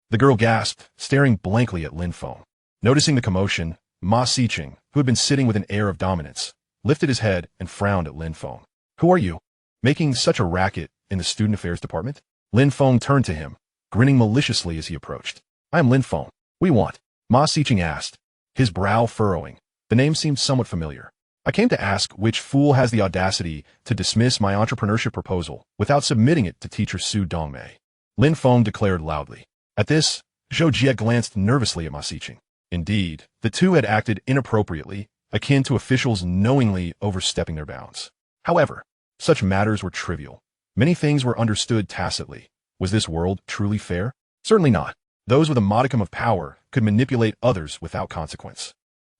The girl gasped, staring blankly at Lin Feng. Noticing the commotion, Ma Siqing, who had been sitting with an air of dominance, lifted his head and frowned at Lin Feng. "Who are you? Making such a racket in the student affairs department?" Lin Feng turned to him, grinning maliciously as he approached. "I am Lin Feng. What do you want?" Ma Siqing asked, his brow furrowing. The name seemed somewhat familiar. "I came to ask which fool has the audacity to dismiss my entrepreneurship proposal without submitting it to teacher Su Dongmei," Lin Feng declared loudly. At this, Zhou Jie glanced nervously at Ma Siqing. Indeed, the two had acted inappropriately, akin to officials knowingly overstepping their bounds. However, such matters were trivial. Many things were understood tacitly. Was this world truly fair? Certainly not. Those with a modicum of power could manipulate others without consequence.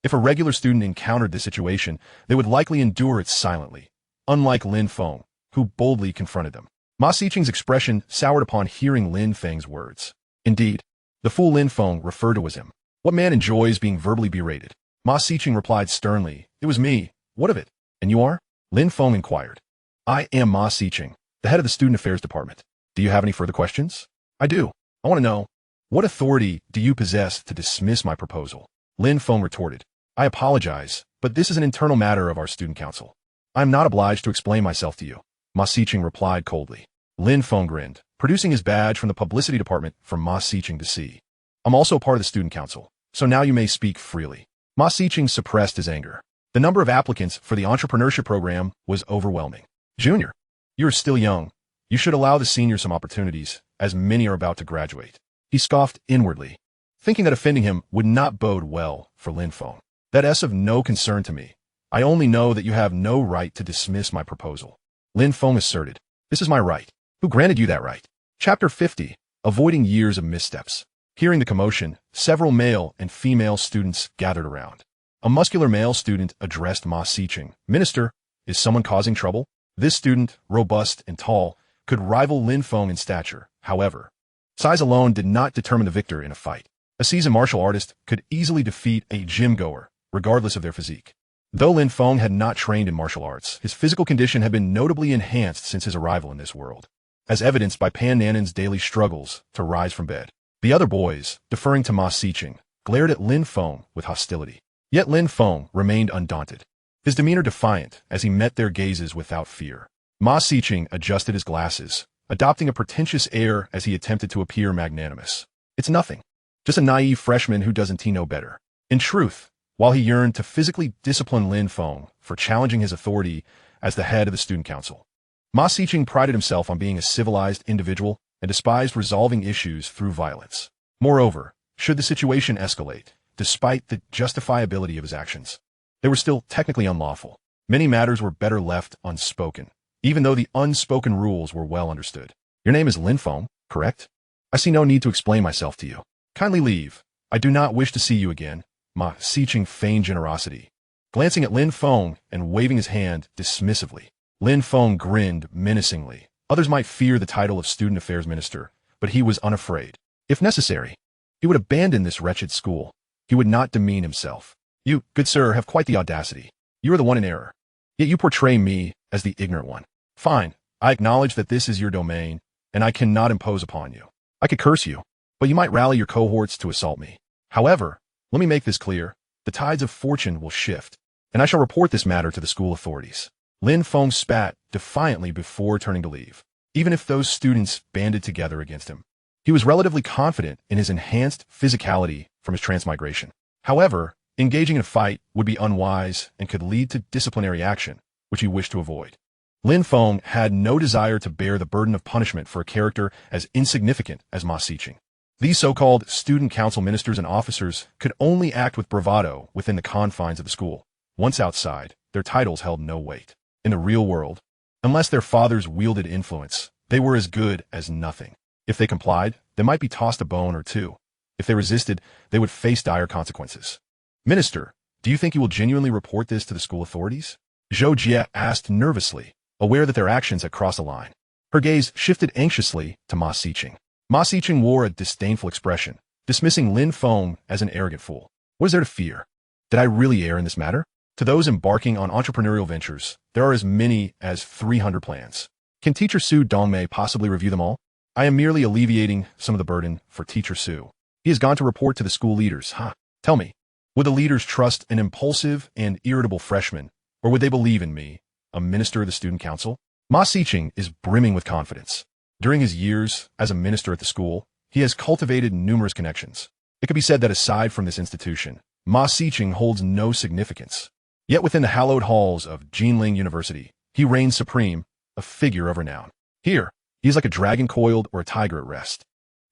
If a regular student encountered this situation, they would likely endure it silently, unlike Lin Feng, who boldly confronted them. Ma Siqing's expression soured upon hearing Lin Feng's words. Indeed, the fool Lin Feng referred to as him. What man enjoys being verbally berated? Ma Siqing replied sternly, "It was me. What of it? And you are?" Lin Feng inquired. "I am Ma Siqing, the head of the student affairs department. Do you have any further questions?" "I do. I want to know, what authority do you possess to dismiss my proposal?" Lin Feng retorted. "I apologize, but this is an internal matter of our student council. I am not obliged to explain myself to you," Ma Siqing replied coldly. Lin Feng grinned, producing his badge from the publicity department for Ma Siqing to see. "I'm also part of the student council, so now you may speak freely." Ma Siqing suppressed his anger. The number of applicants for the entrepreneurship program was overwhelming. Junior, you are still young. You should allow the senior some opportunities, as many are about to graduate. He scoffed inwardly, thinking that offending him would not bode well for Lin Feng. That's of no concern to me. I only know that you have no right to dismiss my proposal. Lin Feng asserted. This is my right. Who granted you that right? Chapter 50. Avoiding years of missteps. Hearing the commotion, several male and female students gathered around. A muscular male student addressed Ma Siqing. Minister, is someone causing trouble? This student, robust and tall, could rival Lin Feng in stature. However, size alone did not determine the victor in a fight. A seasoned martial artist could easily defeat a gym-goer, regardless of their physique. Though Lin Feng had not trained in martial arts, his physical condition had been notably enhanced since his arrival in this world, as evidenced by Pan Nanin's daily struggles to rise from bed. The other boys, deferring to Ma Siqing, glared at Lin Feng with hostility. Yet Lin Feng remained undaunted, his demeanor defiant as he met their gazes without fear. Ma Siqing adjusted his glasses, adopting a pretentious air as he attempted to appear magnanimous. It's nothing. Just a naive freshman who doesn't know better. In truth, while he yearned to physically discipline Lin Feng for challenging his authority as the head of the student council, Ma Siqing prided himself on being a civilized individual and despised resolving issues through violence. Moreover, should the situation escalate, despite the justifiability of his actions, they were still technically unlawful. Many matters were better left unspoken, even though the unspoken rules were well understood. Your name is Lin Feng, correct? I see no need to explain myself to you. Kindly leave. I do not wish to see you again. Ma Siqing feigned generosity, glancing at Lin Feng and waving his hand dismissively. Lin Feng grinned menacingly. Others might fear the title of student affairs minister, but he was unafraid. If necessary, he would abandon this wretched school. He would not demean himself. You, good sir, have quite the audacity. You are the one in error. Yet you portray me as the ignorant one. Fine, I acknowledge that this is your domain, and I cannot impose upon you. I could curse you, but you might rally your cohorts to assault me. However, let me make this clear. The tides of fortune will shift, and I shall report this matter to the school authorities. Lin Feng spat defiantly before turning to leave. Even if those students banded together against him, he was relatively confident in his enhanced physicality from his transmigration. However, engaging in a fight would be unwise and could lead to disciplinary action, which he wished to avoid. Lin Feng had no desire to bear the burden of punishment for a character as insignificant as Ma Siqing. These so-called student council ministers and officers could only act with bravado within the confines of the school. Once outside, their titles held no weight. In the real world, unless their fathers wielded influence, they were as good as nothing. If they complied, they might be tossed a bone or two. If they resisted, they would face dire consequences. Minister, do you think you will genuinely report this to the school authorities? Zhou Jie asked nervously, aware that their actions had crossed a line. Her gaze shifted anxiously to Ma Siqing. Ma Siqing wore a disdainful expression, dismissing Lin Feng as an arrogant fool. What is there to fear? Did I really err in this matter? To those embarking on entrepreneurial ventures, there are as many as 300 plans. Can Teacher Su Dongmei possibly review them all? I am merely alleviating some of the burden for Teacher Su. He has gone to report to the school leaders. Tell me, would the leaders trust an impulsive and irritable freshman, or would they believe in me, a minister of the student council? Ma Siqing is brimming with confidence. During his years as a minister at the school, he has cultivated numerous connections. It could be said that aside from this institution, Ma Siqing holds no significance. Yet within the hallowed halls of Jinling University, he reigns supreme, a figure of renown. Here, he is like a dragon coiled or a tiger at rest.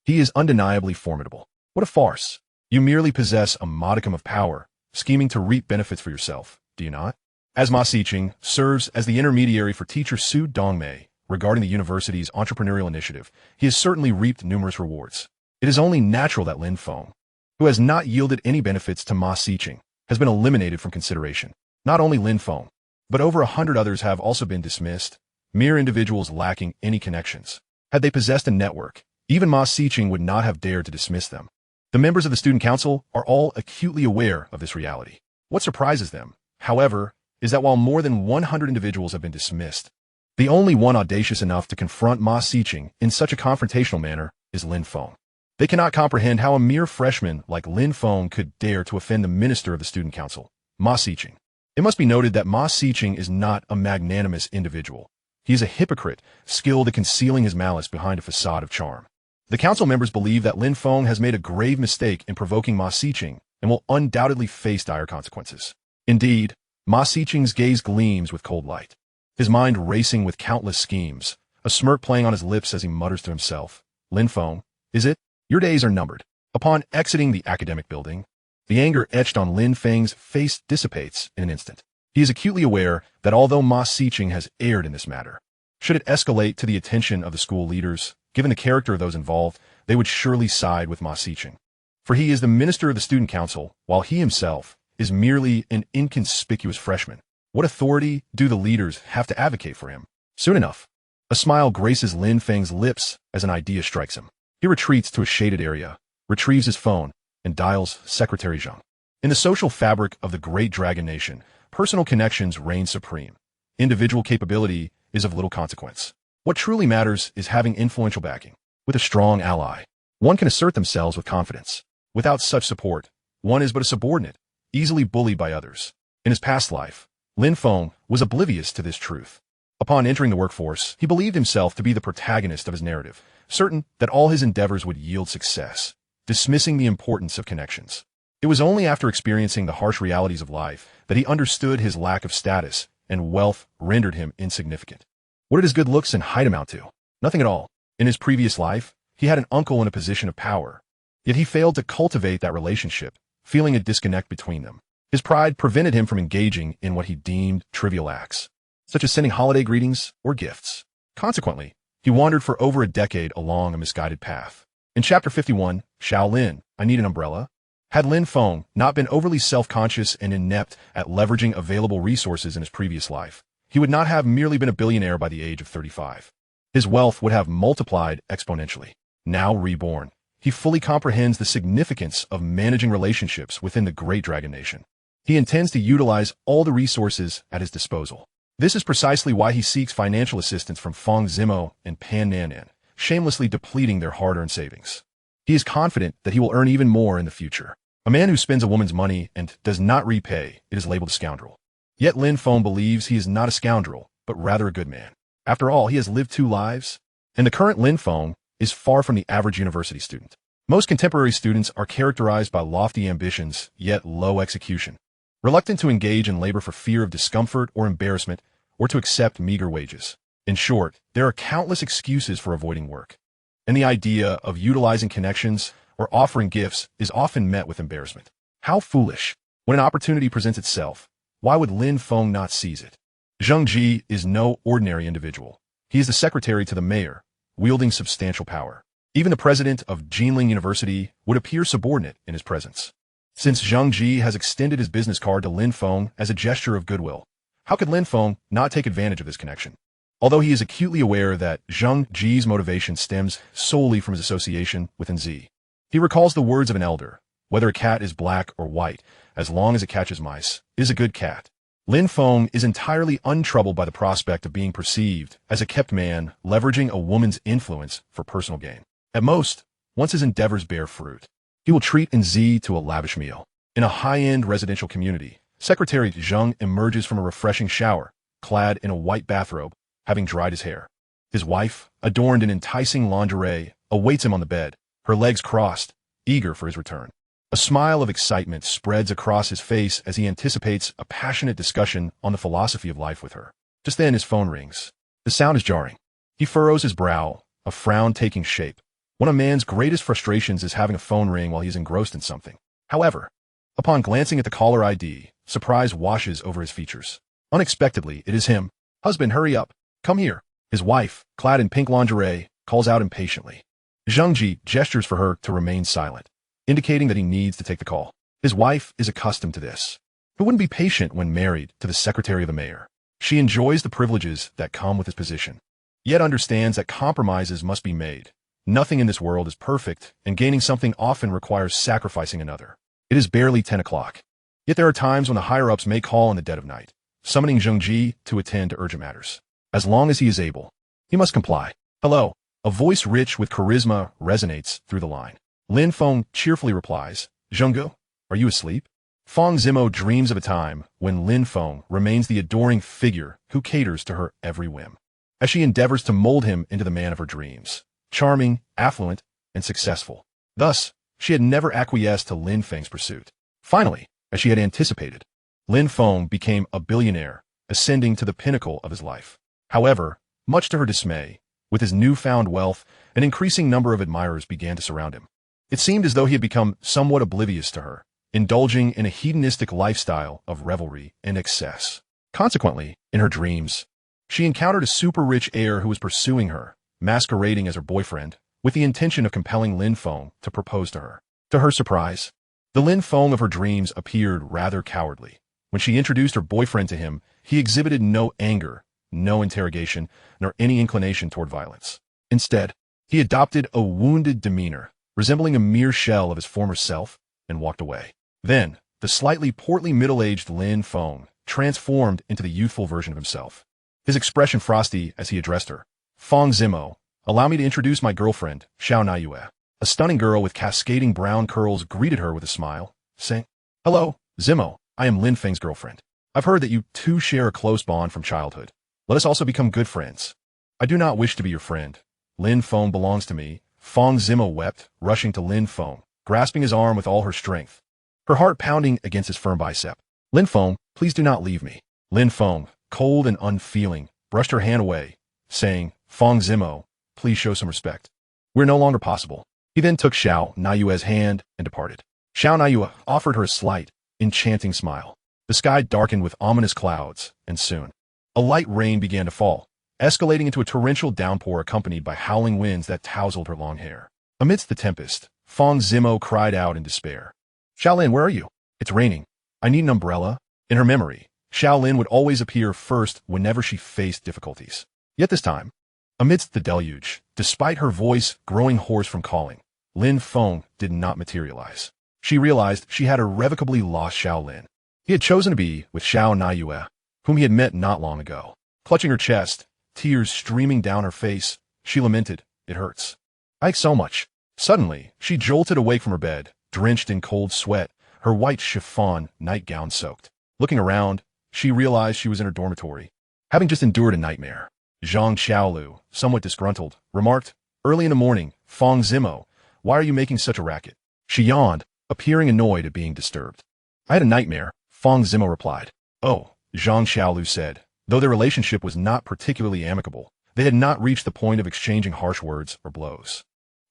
He is undeniably formidable. What a farce. You merely possess a modicum of power, scheming to reap benefits for yourself, do you not? As Ma Siqing serves as the intermediary for Teacher Su Dongmei regarding the university's entrepreneurial initiative, he has certainly reaped numerous rewards. It is only natural that Lin Feng, who has not yielded any benefits to Ma Siqing, has been eliminated from consideration. Not only Lin Feng, but over 100 others have also been dismissed, mere individuals lacking any connections. Had they possessed a network, even Ma Siqing would not have dared to dismiss them. The members of the student council are all acutely aware of this reality. What surprises them, however, is that while more than 100 individuals have been dismissed, the only one audacious enough to confront Ma Siqing in such a confrontational manner is Lin Feng. They cannot comprehend how a mere freshman like Lin Feng could dare to offend the minister of the student council, Ma Siqing. It must be noted that Ma Siqing is not a magnanimous individual. He is a hypocrite, skilled at concealing his malice behind a facade of charm. The council members believe that Lin Feng has made a grave mistake in provoking Ma Siqing and will undoubtedly face dire consequences. Indeed, Ma Xiqing's gaze gleams with cold light, his mind racing with countless schemes, a smirk playing on his lips as he mutters to himself. Lin Feng, is it? Your days are numbered. Upon exiting the academic building, the anger etched on Lin Feng's face dissipates in an instant. He is acutely aware that although Ma Xiqing has erred in this matter, should it escalate to the attention of the school leaders, given the character of those involved, they would surely side with Ma Xiqing. For he is the minister of the student council, while he himself is merely an inconspicuous freshman. What authority do the leaders have to advocate for him? Soon enough, a smile graces Lin Feng's lips as an idea strikes him. He retreats to a shaded area, retrieves his phone, and dials Secretary Zhang. In the social fabric of the great dragon nation, personal connections reign supreme. Individual capability is of little consequence. What truly matters is having influential backing. With a strong ally, one can assert themselves with confidence. Without such support, one is but a subordinate, easily bullied by others. In his past life, Lin Feng was oblivious to this truth. Upon entering the workforce, he believed himself to be the protagonist of his narrative, certain that all his endeavors would yield success, dismissing the importance of connections. It was only after experiencing the harsh realities of life that he understood his lack of status and wealth rendered him insignificant. What did his good looks and height amount to? Nothing at all. In his previous life, he had an uncle in a position of power, yet he failed to cultivate that relationship, feeling a disconnect between them. His pride prevented him from engaging in what he deemed trivial acts, such as sending holiday greetings or gifts. Consequently, he wandered for over a decade along a misguided path. In Chapter 51, Shaolin, I Need an Umbrella, had Lin Feng not been overly self-conscious and inept at leveraging available resources in his previous life, he would not have merely been a billionaire by the age of 35. His wealth would have multiplied exponentially. Now reborn, he fully comprehends the significance of managing relationships within the great dragon nation. He intends to utilize all the resources at his disposal. This is precisely why he seeks financial assistance from Fang Zimo and Pan Nanan, shamelessly depleting their hard-earned savings. He is confident that he will earn even more in the future. A man who spends a woman's money and does not repay it is labeled a scoundrel. Yet Lin Feng believes he is not a scoundrel, but rather a good man. After all, he has lived 2 lives, and the current Lin Feng is far from the average university student. Most contemporary students are characterized by lofty ambitions, yet low execution, reluctant to engage in labor for fear of discomfort or embarrassment, or to accept meager wages. In short, there are countless excuses for avoiding work, and the idea of utilizing connections or offering gifts is often met with embarrassment. How foolish! When an opportunity presents itself, why would Lin Feng not seize it? Zhang Ji is no ordinary individual. He is the secretary to the mayor, wielding substantial power. Even the president of Jinling University would appear subordinate in his presence. Since Zhang Ji has extended his business card to Lin Feng as a gesture of goodwill, how could Lin Feng not take advantage of this connection? Although he is acutely aware that Zhang Ji's motivation stems solely from his association with Nzi, he recalls the words of an elder: whether a cat is black or white, as long as it catches mice, it is a good cat. Lin Feng is entirely untroubled by the prospect of being perceived as a kept man leveraging a woman's influence for personal gain. At most, once his endeavors bear fruit, he will treat Nzi to a lavish meal. In a high-end residential community, Secretary Zhang emerges from a refreshing shower, clad in a white bathrobe, having dried his hair. His wife, adorned in enticing lingerie, awaits him on the bed, her legs crossed, eager for his return. A smile of excitement spreads across his face as he anticipates a passionate discussion on the philosophy of life with her. Just then his phone rings. The sound is jarring. He furrows his brow, a frown taking shape. One of man's greatest frustrations is having a phone ring while he is engrossed in something. However, upon glancing at the caller ID, surprise washes over his features. Unexpectedly, it is him. Husband, hurry up. Come here. His wife, clad in pink lingerie, calls out impatiently. Zhang Ji gestures for her to remain silent, indicating that he needs to take the call. His wife is accustomed to this. Who wouldn't be patient when married to the secretary of the mayor? She enjoys the privileges that come with his position, yet understands that compromises must be made. Nothing in this world is perfect, and gaining something often requires sacrificing another. It is barely 10 o'clock. Yet there are times when the higher-ups may call in the dead of night, summoning Zhang Ji to attend to urgent matters. As long as he is able, he must comply. Hello. A voice rich with charisma resonates through the line. Lin Feng cheerfully replies, Zhenggu, are you asleep? Fang Zimo dreams of a time when Lin Feng remains the adoring figure who caters to her every whim, as she endeavors to mold him into the man of her dreams, charming, affluent, and successful. Thus, she had never acquiesced to Lin Feng's pursuit. Finally, as she had anticipated, Lin Feng became a billionaire, ascending to the pinnacle of his life. However, much to her dismay, with his newfound wealth, an increasing number of admirers began to surround him. It seemed as though he had become somewhat oblivious to her, indulging in a hedonistic lifestyle of revelry and excess. Consequently, in her dreams, she encountered a super-rich heir who was pursuing her, masquerading as her boyfriend, with the intention of compelling Lin Feng to propose to her. To her surprise, the Lin Feng of her dreams appeared rather cowardly. When she introduced her boyfriend to him, he exhibited no anger, no interrogation, nor any inclination toward violence. Instead, he adopted a wounded demeanor, resembling a mere shell of his former self, and walked away. Then, the slightly portly middle-aged Lin Feng transformed into the youthful version of himself. His expression frosty as he addressed her. "Fang Zimo, allow me to introduce my girlfriend, Xiao Naiyue." A stunning girl with cascading brown curls greeted her with a smile, saying, "Hello, Zimo, I am Lin Feng's girlfriend. I've heard that you two share a close bond from childhood. Let us also become good friends." "I do not wish to be your friend. Lin Feng belongs to me," Fang Zimo wept, rushing to Lin Feng, grasping his arm with all her strength, her heart pounding against his firm bicep. "Lin Feng, please do not leave me." Lin Feng, cold and unfeeling, brushed her hand away, saying, "Fang Zimo, please show some respect. We're no longer possible." He then took Xiao Naiyue's hand and departed. Xiao Naiyue offered her a slight, enchanting smile. The sky darkened with ominous clouds, and soon, a light rain began to fall, escalating into a torrential downpour accompanied by howling winds that tousled her long hair. Amidst the tempest, Fang Zimo cried out in despair. "Xiaolin, where are you? It's raining. I need an umbrella." In her memory, Xiaolin would always appear first whenever she faced difficulties. Yet this time, amidst the deluge, despite her voice growing hoarse from calling, Lin Feng did not materialize. She realized she had irrevocably lost Xiaolin. He had chosen to be with Xiao Naiyue, whom he had met not long ago. Clutching her chest, tears streaming down her face, she lamented, "It hurts. I ache so much." Suddenly, she jolted awake from her bed, drenched in cold sweat, her white chiffon nightgown soaked. Looking around, she realized she was in her dormitory, having just endured a nightmare. Zhang Xiaolu, somewhat disgruntled, remarked, "Early in the morning, Fang Zimo, why are you making such a racket?" She yawned, appearing annoyed at being disturbed. "I had a nightmare," Fang Zimo replied. "Oh," Zhang Xiaolu said. Though their relationship was not particularly amicable, they had not reached the point of exchanging harsh words or blows.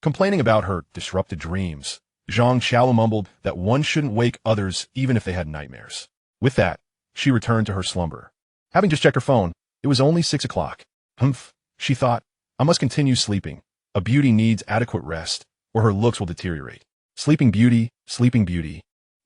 Complaining about her disrupted dreams, Zhang Xiaolu mumbled that one shouldn't wake others even if they had nightmares. With that, she returned to her slumber. Having just checked her phone, it was only 6 o'clock. Humph, she thought, I must continue sleeping. A beauty needs adequate rest, or her looks will deteriorate. Sleeping Beauty.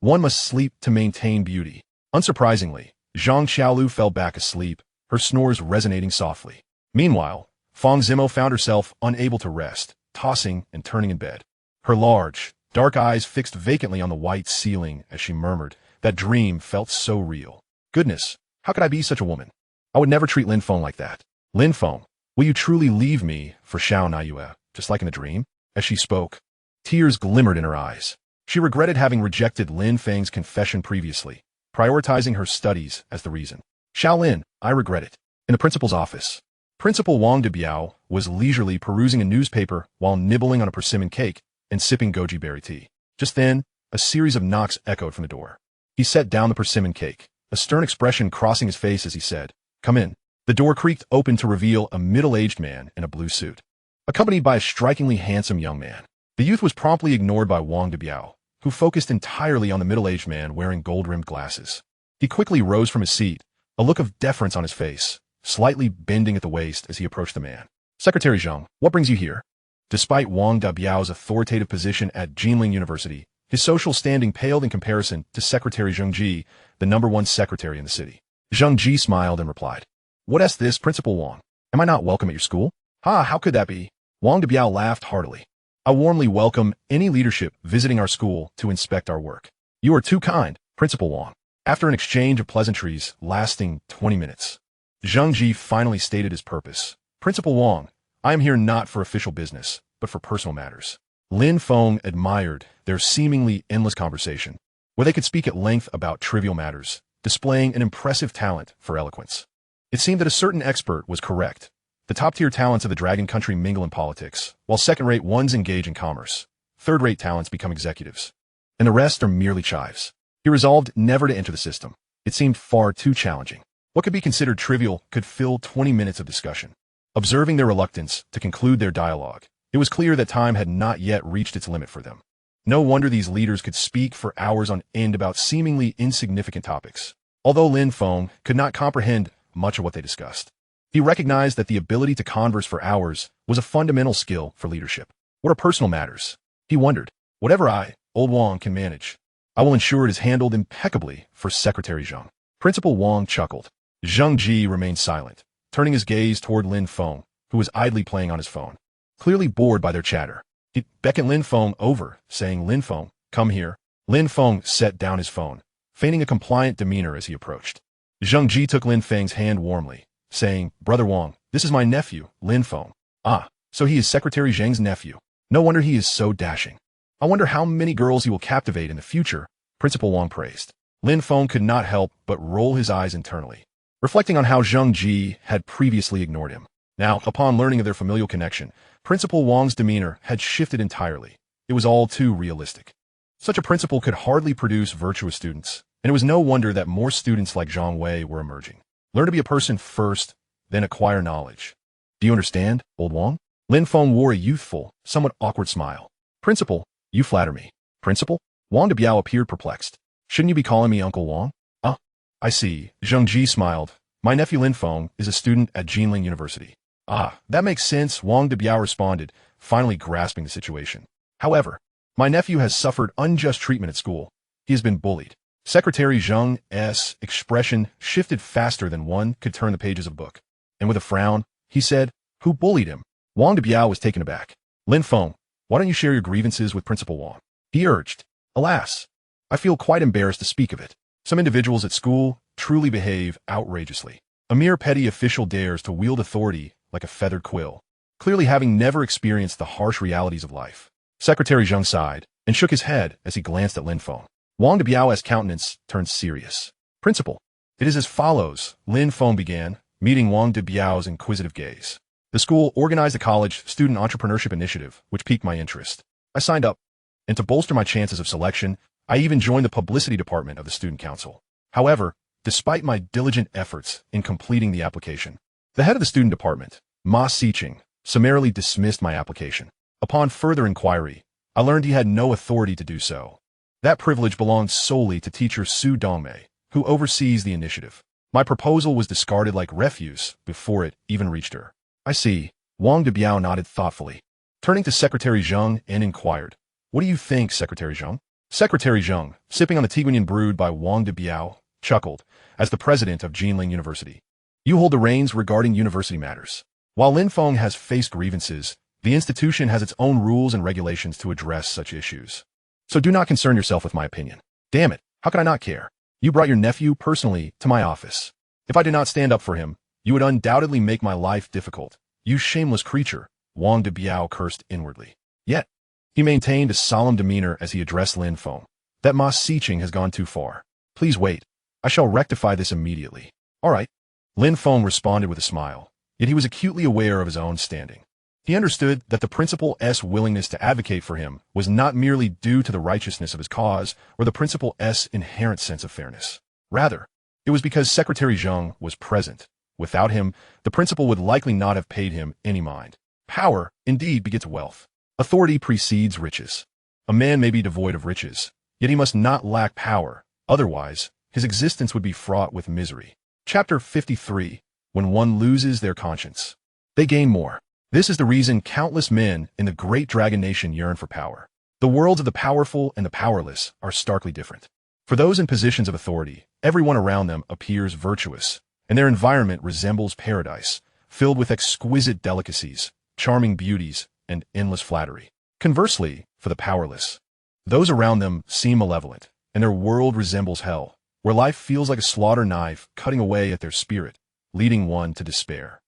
One must sleep to maintain beauty. Unsurprisingly, Zhang Xiaolu fell back asleep, her snores resonating softly. Meanwhile, Fang Zimo found herself unable to rest, tossing and turning in bed. Her large, dark eyes fixed vacantly on the white ceiling as she murmured, "That dream felt so real. Goodness, how could I be such a woman? I would never treat Lin Feng like that. Lin Feng, will you truly leave me for Xiao Naiyue, just like in a dream?" As she spoke, tears glimmered in her eyes. She regretted having rejected Lin Feng's confession previously, prioritizing her studies as the reason. "Xiaolin, I regret it." In the principal's office, Principal Wang de Biao was leisurely perusing a newspaper while nibbling on a persimmon cake and sipping goji berry tea. Just then, a series of knocks echoed from the door. He set down the persimmon cake, a stern expression crossing his face as he said, "Come in." The door creaked open to reveal a middle-aged man in a blue suit, accompanied by a strikingly handsome young man. The youth was promptly ignored by Wang de Biao, who focused entirely on the middle-aged man wearing gold-rimmed glasses. He quickly rose from his seat, a look of deference on his face, slightly bending at the waist as he approached the man. "Secretary Zhang, what brings you here?" Despite Wang de Biao's authoritative position at Jinling University, his social standing paled in comparison to Secretary Zheng Ji, the #1 secretary in the city. Zheng Ji smiled and replied, "What is this, Principal Wang? Am I not welcome at your school?" "Ha, how could that be?" Wang de Biao laughed heartily. "I warmly welcome any leadership visiting our school to inspect our work." "You are too kind, Principal Wang." After an exchange of pleasantries lasting 20 minutes, Zheng Ji finally stated his purpose. "Principal Wang, I am here not for official business, but for personal matters." Lin Feng admired their seemingly endless conversation, where they could speak at length about trivial matters, displaying an impressive talent for eloquence. It seemed that a certain expert was correct. The top-tier talents of the Dragon Country mingle in politics, while second-rate ones engage in commerce. Third-rate talents become executives, and the rest are merely chives. He resolved never to enter the system. It seemed far too challenging. What could be considered trivial could fill 20 minutes of discussion. Observing their reluctance to conclude their dialogue, it was clear that time had not yet reached its limit for them. No wonder these leaders could speak for hours on end about seemingly insignificant topics. Although Lin Feng could not comprehend much of what they discussed, he recognized that the ability to converse for hours was a fundamental skill for leadership. What are personal matters? He wondered. Whatever I, old Wang, can manage, I will ensure it is handled impeccably for Secretary Zheng. Principal Wang chuckled. Zheng Ji remained silent, turning his gaze toward Lin Feng, who was idly playing on his phone. Clearly bored by their chatter, he beckoned Lin Feng over, saying, "Lin Feng, come here." Lin Feng set down his phone, feigning a compliant demeanor as he approached. Zheng Ji took Lin Feng's hand warmly, saying, "Brother Wang, this is my nephew, Lin Feng." "Ah, so he is Secretary Zheng's nephew. No wonder he is so dashing. I wonder how many girls he will captivate in the future," Principal Wang praised. Lin Feng could not help but roll his eyes internally, reflecting on how Zheng Ji had previously ignored him. Now, upon learning of their familial connection, Principal Wang's demeanor had shifted entirely. It was all too realistic. Such a principal could hardly produce virtuous students, and it was no wonder that more students like Zhang Wei were emerging. Learn to be a person first, then acquire knowledge. Do you understand, old Wang? Lin Feng wore a youthful, somewhat awkward smile. Principal, you flatter me. Principal? Wang de Biao appeared perplexed. Shouldn't you be calling me Uncle Wang? Ah, I see. Zheng Ji smiled. My nephew Lin Feng is a student at Jinling University. Ah, that makes sense, Wang de Biao responded, finally grasping the situation. However, my nephew has suffered unjust treatment at school. He has been bullied. Secretary Zheng's expression shifted faster than one could turn the pages of a book. And with a frown, he said, "Who bullied him?" Wang de Biao was taken aback. Lin Feng, why don't you share your grievances with Principal Wang? He urged. Alas, I feel quite embarrassed to speak of it. Some individuals at school truly behave outrageously. A mere petty official dares to wield authority like a feathered quill, clearly having never experienced the harsh realities of life. Secretary Zheng sighed and shook his head as he glanced at Lin Feng. Wang de Biao's countenance turned serious. Principal, it is as follows, Lin Feng began, meeting Wang de Biao's inquisitive gaze. The school organized a college student entrepreneurship initiative, which piqued my interest. I signed up, and to bolster my chances of selection, I even joined the publicity department of the student council. However, despite my diligent efforts in completing the application, the head of the student department, Ma Siqing, summarily dismissed my application. Upon further inquiry, I learned he had no authority to do so. That privilege belonged solely to teacher Su Dongmei, who oversees the initiative. My proposal was discarded like refuse before it even reached her. I see. Wang de Biao nodded thoughtfully, turning to Secretary Zheng and inquired, "What do you think, Secretary Zheng?" Secretary Zheng, sipping on the Tiguanyin brewed by Wang de Biao, chuckled, as the president of Jinling University. "You hold the reins regarding university matters. While Lin Feng has faced grievances, the institution has its own rules and regulations to address such issues. So do not concern yourself with my opinion." Damn it, how could I not care? You brought your nephew personally to my office. If I did not stand up for him, you would undoubtedly make my life difficult. You shameless creature, Wang de Biao cursed inwardly. Yet, he maintained a solemn demeanor as he addressed Lin Feng. That Ma Siqing has gone too far. Please wait. I shall rectify this immediately. All right. Lin Feng responded with a smile, yet he was acutely aware of his own standing. He understood that the principal's willingness to advocate for him was not merely due to the righteousness of his cause or the principal's inherent sense of fairness. Rather, it was because Secretary Zheng was present. Without him, the principal would likely not have paid him any mind. Power, indeed, begets wealth. Authority precedes riches. A man may be devoid of riches, yet he must not lack power. Otherwise, his existence would be fraught with misery. Chapter 53. When one loses their conscience, they gain more. This is the reason countless men in the great dragon nation yearn for power. The worlds of the powerful and the powerless are starkly different. For those in positions of authority, everyone around them appears virtuous, and their environment resembles paradise, filled with exquisite delicacies, charming beauties, and endless flattery. Conversely, for the powerless, those around them seem malevolent, and their world resembles hell, where life feels like a slaughter knife cutting away at their spirit, leading one to despair.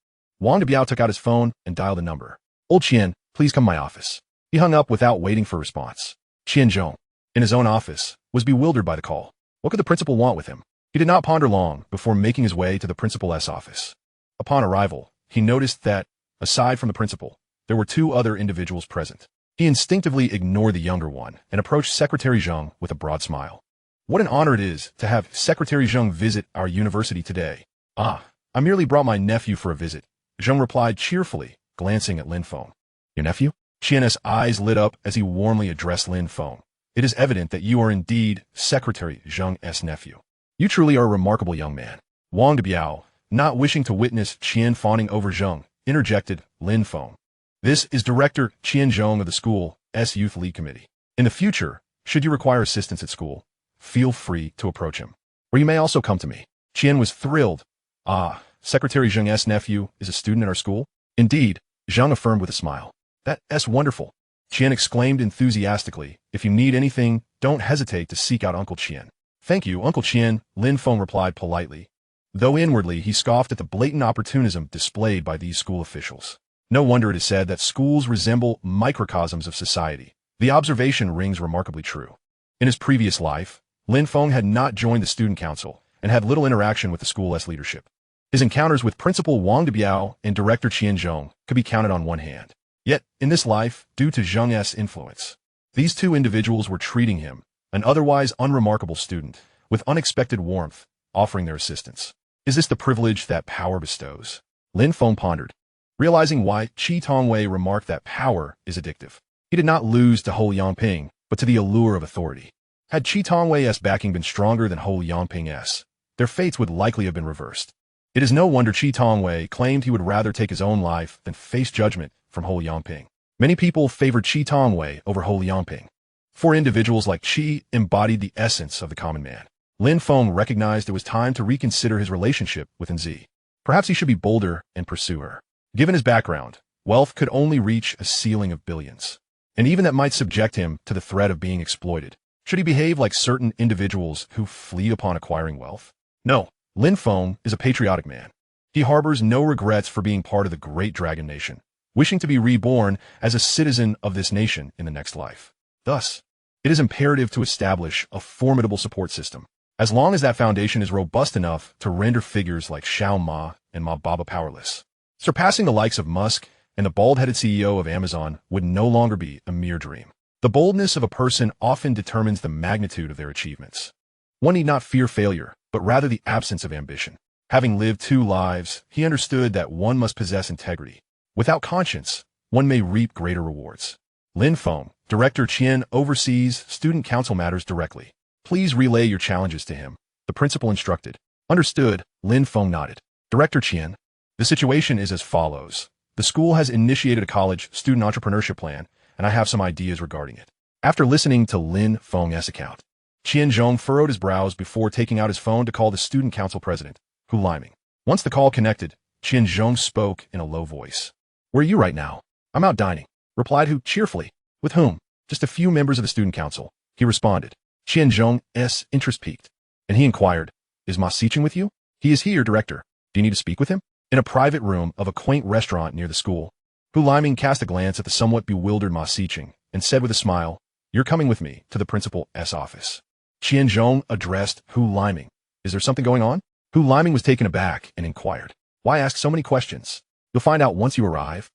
Wang de Biao took out his phone and dialed a number. Old Qian, please come to my office. He hung up without waiting for a response. Qian Zhong, in his own office, was bewildered by the call. What could the principal want with him? He did not ponder long before making his way to the principal's office. Upon arrival, he noticed that, aside from the principal, there were two other individuals present. He instinctively ignored the younger one and approached Secretary Zheng with a broad smile. What an honor it is to have Secretary Zheng visit our university today. Ah, I merely brought my nephew for a visit, Zheng replied cheerfully, glancing at Lin Feng. Your nephew? Qian's eyes lit up as he warmly addressed Lin Feng. It is evident that you are indeed Secretary Zheng's nephew. You truly are a remarkable young man. Wang Debiao, not wishing to witness Qian fawning over Zheng, interjected Lin Feng. This is Director Qian Zheng of the school's Youth League Committee. In the future, should you require assistance at school, feel free to approach him. Or you may also come to me. Qian was thrilled. Ah, Secretary Zheng's nephew is a student at our school? Indeed, Zheng affirmed with a smile. That's wonderful. Qian exclaimed enthusiastically. If you need anything, don't hesitate to seek out Uncle Qian. Thank you, Uncle Qian, Lin Feng replied politely, though inwardly he scoffed at the blatant opportunism displayed by these school officials. No wonder it is said that schools resemble microcosms of society. The observation rings remarkably true. In his previous life, Lin Feng had not joined the student council and had little interaction with the school's leadership. His encounters with Principal Wang Debiao and Director Qian Zheng could be counted on one hand. Yet, in this life, due to Zheng's influence, these two individuals were treating him, an otherwise unremarkable student, with unexpected warmth, offering their assistance. Is this the privilege that power bestows? Lin Feng pondered, realizing why Qi Tongwei remarked that power is addictive. He did not lose to Ho Yangping, but to the allure of authority. Had Qi Tongwei's backing been stronger than Ho Yangping's, their fates would likely have been reversed. It is no wonder Qi Tongwei claimed he would rather take his own life than face judgment from Ho Yangping. Many people favored Qi Tongwei over Ho Yangping. Four individuals like Qi embodied the essence of the common man. Lin Feng recognized it was time to reconsider his relationship with Nzi. Perhaps he should be bolder and pursue her. Given his background, wealth could only reach a ceiling of billions, and even that might subject him to the threat of being exploited. Should he behave like certain individuals who flee upon acquiring wealth? No, Lin Feng is a patriotic man. He harbors no regrets for being part of the great dragon nation, wishing to be reborn as a citizen of this nation in the next life. Thus, it is imperative to establish a formidable support system, as long as that foundation is robust enough to render figures like Xiao Ma and Ma Baba powerless. Surpassing the likes of Musk and the bald-headed CEO of Amazon would no longer be a mere dream. The boldness of a person often determines the magnitude of their achievements. One need not fear failure, but rather the absence of ambition. Having lived two lives, he understood that one must possess integrity. Without conscience, one may reap greater rewards. Lin Feng, Director Qian, oversees student council matters directly. Please relay your challenges to him, the principal instructed. Understood, Lin Feng nodded. Director Qian, the situation is as follows. The school has initiated a college student entrepreneurship plan, and I have some ideas regarding it. After listening to Lin Feng's account, Qian Zheng furrowed his brows before taking out his phone to call the student council president, Hu Liming. Once the call connected, Qian Zheng spoke in a low voice. Where are you right now? I'm out dining, replied Hu cheerfully. With whom? Just a few members of the student council, he responded. Qian Zheng's interest piqued, and he inquired, Is Ma Sicheng with you? He is here, director. Do you need to speak with him? In a private room of a quaint restaurant near the school, Hu Liming cast a glance at the somewhat bewildered Ma Sicheng and said with a smile, You're coming with me to the principal's office. Qian Zheng addressed Hu Liming. Is there something going on? Hu Liming was taken aback and inquired, Why ask so many questions? You'll find out once you arrive.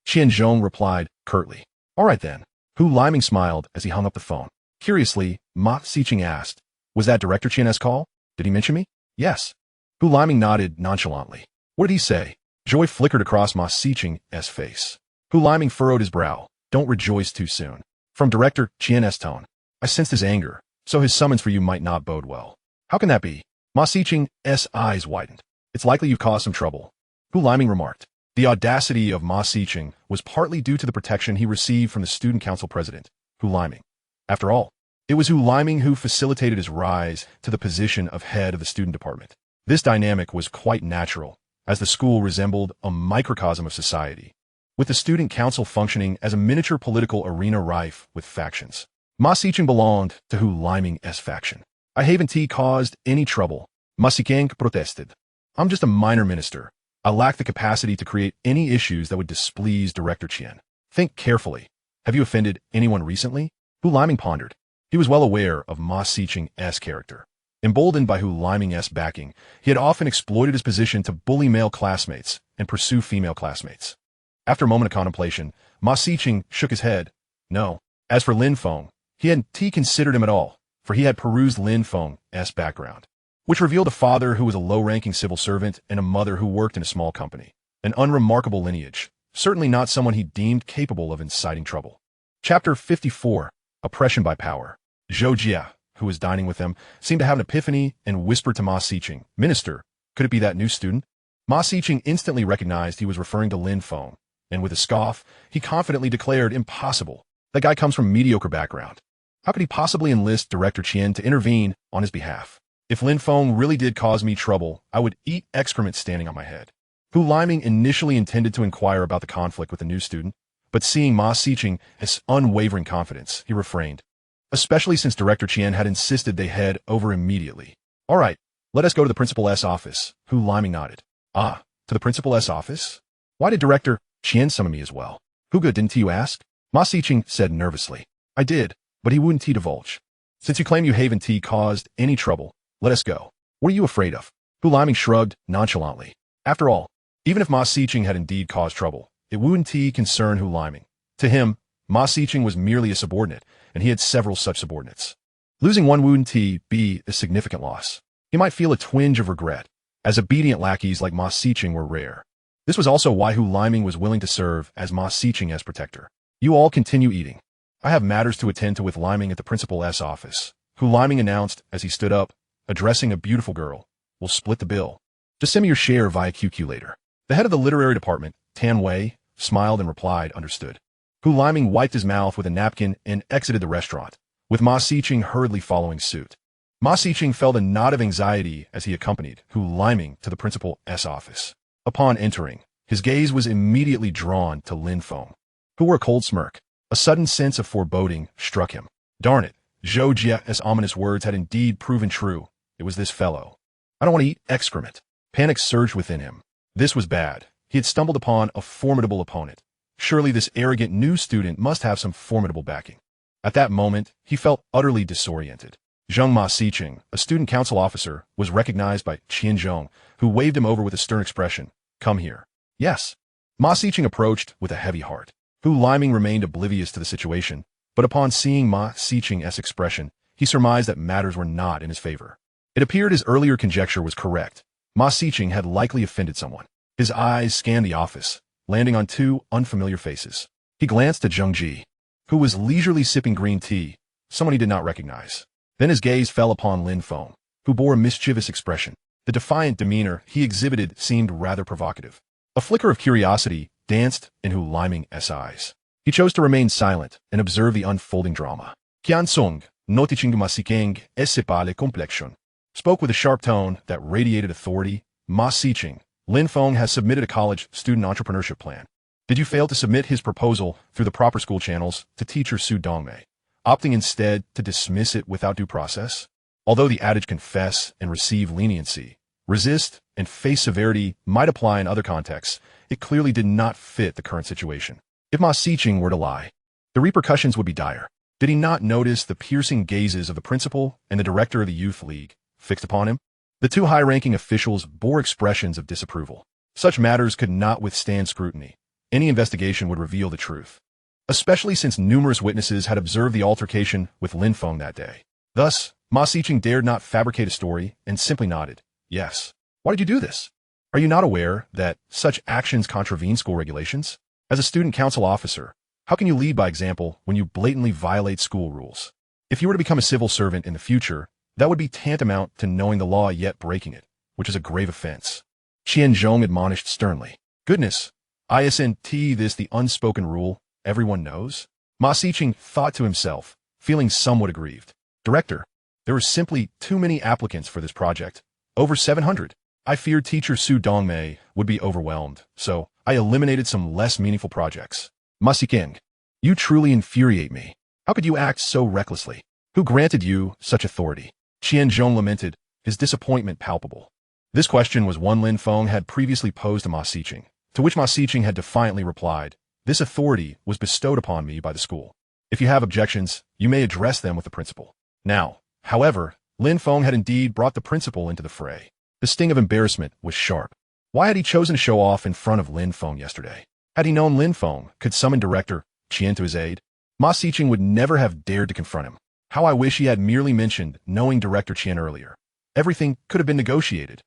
Qian Zheng replied curtly. All right then. Hu Liming smiled as he hung up the phone. Curiously, Ma Sicheng asked, Was that Director Qian's call? Did he mention me? Yes. Hu Liming nodded nonchalantly. What did he say? Joy flickered across Ma Sicheng's face. Hu Liming furrowed his brow. Don't rejoice too soon. From Director Qian's tone, I sensed his anger, so his summons for you might not bode well. How can that be? Ma Sicheng's eyes widened. It's likely you've caused some trouble. Hu Liming remarked. The audacity of Ma Sicheng was partly due to the protection he received from the student council president, Hu Liming. After all, it was Hu Liming who facilitated his rise to the position of head of the student department. This dynamic was quite natural, as the school resembled a microcosm of society, with the student council functioning as a miniature political arena rife with factions. Ma Sicheng belonged to Hu Liming's faction. I haven't caused any trouble, Ma Sicheng protested. I'm just a minor minister. I lack the capacity to create any issues that would displease Director Qian. Think carefully. Have you offended anyone recently? Hu Liming pondered. He was well aware of Ma Sicheng's character. Emboldened by Hu Liming's backing, he had often exploited his position to bully male classmates and pursue female classmates. After a moment of contemplation, Ma Sicheng shook his head. No. As for Lin Feng, he hadn't considered him at all. for he had perused Lin Feng's background, which revealed a father who was a low-ranking civil servant and a mother who worked in a small company. An unremarkable lineage, certainly not someone he deemed capable of inciting trouble. Chapter 54. Oppression by Power. Zhou Jia, who was dining with them, seemed to have an epiphany and whispered to Ma Xiqing, "Minister, could it be that new student?" Ma Xiqing instantly recognized he was referring to Lin Feng, and with a scoff, he confidently declared, "Impossible. That guy comes from a mediocre background. How could he possibly enlist Director Qian to intervene on his behalf? If Lin Feng really did cause me trouble, I would eat excrement standing on my head." Hu Liming initially intended to inquire about the conflict with the new student, but seeing Ma Xiqing's unwavering confidence, he refrained, especially since Director Qian had insisted they head over immediately. "All right, let us go to the principal's office." Hu Liming nodded. "Ah, to the principal's office? Why did Director Qian summon me as well?" "Huga, didn't you ask?" Ma Xiqing said nervously. "I did, but he wouldn't divulge. Since you claim you haven't caused any trouble, let us go. What are you afraid of?" Hu Liming shrugged nonchalantly. After all, even if Ma Xiqing had indeed caused trouble, it wouldn't concern Hu Liming. To him, Ma Xiqing was merely a subordinate, and he had several such subordinates. Losing one wouldn't be a significant loss. He might feel a twinge of regret, as obedient lackeys like Ma Xiqing were rare. This was also why Hu Liming was willing to serve as Ma Xiqing's protector. "You all continue eating. I have matters to attend to with Liming at the principal's office," Hu Liming announced as he stood up, addressing a beautiful girl. "We'll split the bill. Just send me your share via QQ later." The head of the literary department, Tan Wei, smiled and replied, "Understood." Hu Liming wiped his mouth with a napkin and exited the restaurant, with Ma Xiqing hurriedly following suit. Ma Xiqing felt a knot of anxiety as he accompanied Hu Liming to the principal's office. Upon entering, his gaze was immediately drawn to Lin Feng, who wore a cold smirk. A sudden sense of foreboding struck him. Darn it, Zhou Jia's ominous words had indeed proven true. It was this fellow. "I don't want to eat excrement." Panic surged within him. This was bad. He had stumbled upon a formidable opponent. Surely this arrogant new student must have some formidable backing. At that moment, he felt utterly disoriented. Zheng Ma Xiqing, a student council officer, was recognized by Qian Zhong, who waved him over with a stern expression. "Come here." "Yes." Ma Xiqing approached with a heavy heart. Hu Liming remained oblivious to the situation, but upon seeing Ma Xiqing's expression, he surmised that matters were not in his favor. It appeared his earlier conjecture was correct. Ma Xiqing had likely offended someone. His eyes scanned the office, landing on two unfamiliar faces. He glanced at Zheng Ji, who was leisurely sipping green tea, someone he did not recognize. Then his gaze fell upon Lin Feng, who bore a mischievous expression. The defiant demeanor he exhibited seemed rather provocative. A flicker of curiosity danced in Hu Liming's eyes. He chose to remain silent and observe the unfolding drama. "Qian Song, noticing Ma Xiqing esse pas complexion," spoke with a sharp tone that radiated authority. "Ma Xiqing, Lin Feng has submitted a college student entrepreneurship plan. Did you fail to submit his proposal through the proper school channels to teacher Su Dongmei, opting instead to dismiss it without due process? Although the adage confess and receive leniency, resist and face severity might apply in other contexts, it clearly did not fit the current situation. If Ma Xiqing were to lie, the repercussions would be dire. Did he not notice the piercing gazes of the principal and the director of the youth league fixed upon him? The two high-ranking officials bore expressions of disapproval. Such matters could not withstand scrutiny. Any investigation would reveal the truth, especially since numerous witnesses had observed the altercation with Lin Feng that day. Thus, Ma Xiqing dared not fabricate a story and simply nodded. "Yes." "Why did you do this? Are you not aware that such actions contravene school regulations? As a student council officer, how can you lead by example when you blatantly violate school rules? If you were to become a civil servant in the future, that would be tantamount to knowing the law yet breaking it, which is a grave offense." Qian Zhong admonished sternly. "Goodness, isn't this the unspoken rule everyone knows?" Ma Xiqing thought to himself, feeling somewhat aggrieved. "Director, there were simply too many applicants for this project. Over 700. I feared teacher Su Dongmei would be overwhelmed, so I eliminated some less meaningful projects." "Ma Xiqing, you truly infuriate me. How could you act so recklessly? Who granted you such authority?" Qian Zhong lamented, his disappointment palpable. This question was one Lin Feng had previously posed to Ma Xiqing, to which Ma Xiqing had defiantly replied, "This authority was bestowed upon me by the school. If you have objections, you may address them with the principal." Now, however, Lin Feng had indeed brought the principal into the fray. The sting of embarrassment was sharp. Why had he chosen to show off in front of Lin Feng yesterday? Had he known Lin Feng could summon Director Qian to his aid, Ma Xiqing would never have dared to confront him. How I wish he had merely mentioned knowing Director Qian earlier. Everything could have been negotiated.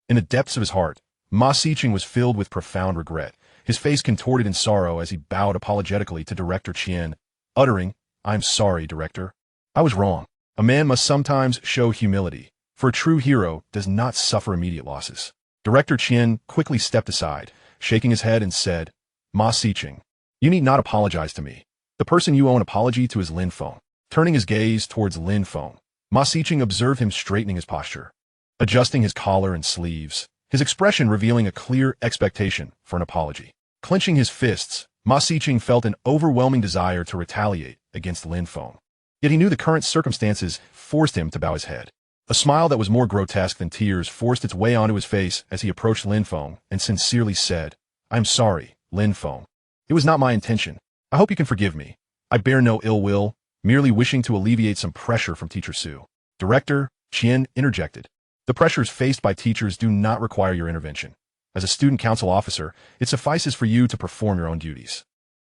In the depths of his heart, Ma Xiqing was filled with profound regret, his face contorted in sorrow as he bowed apologetically to Director Qian, uttering, "I'm sorry, Director. I was wrong. A man must sometimes show humility, for a true hero does not suffer immediate losses." Director Qian quickly stepped aside, shaking his head and said, "Ma Xiqing, you need not apologize to me. The person you owe an apology to is Lin Feng." Turning his gaze towards Lin Feng, Ma Xiqing observed him straightening his posture, adjusting his collar and sleeves, his expression revealing a clear expectation for an apology. Clenching his fists, Ma Xiqing felt an overwhelming desire to retaliate against Lin Feng. Yet he knew the current circumstances forced him to bow his head. A smile that was more grotesque than tears forced its way onto his face as he approached Lin Feng and sincerely said, "I'm sorry, Lin Feng. It was not my intention. I hope you can forgive me. I bear no ill will, merely wishing to alleviate some pressure from Teacher Su." Director Qian interjected. "The pressures faced by teachers do not require your intervention. As a student council officer, it suffices for you to perform your own duties.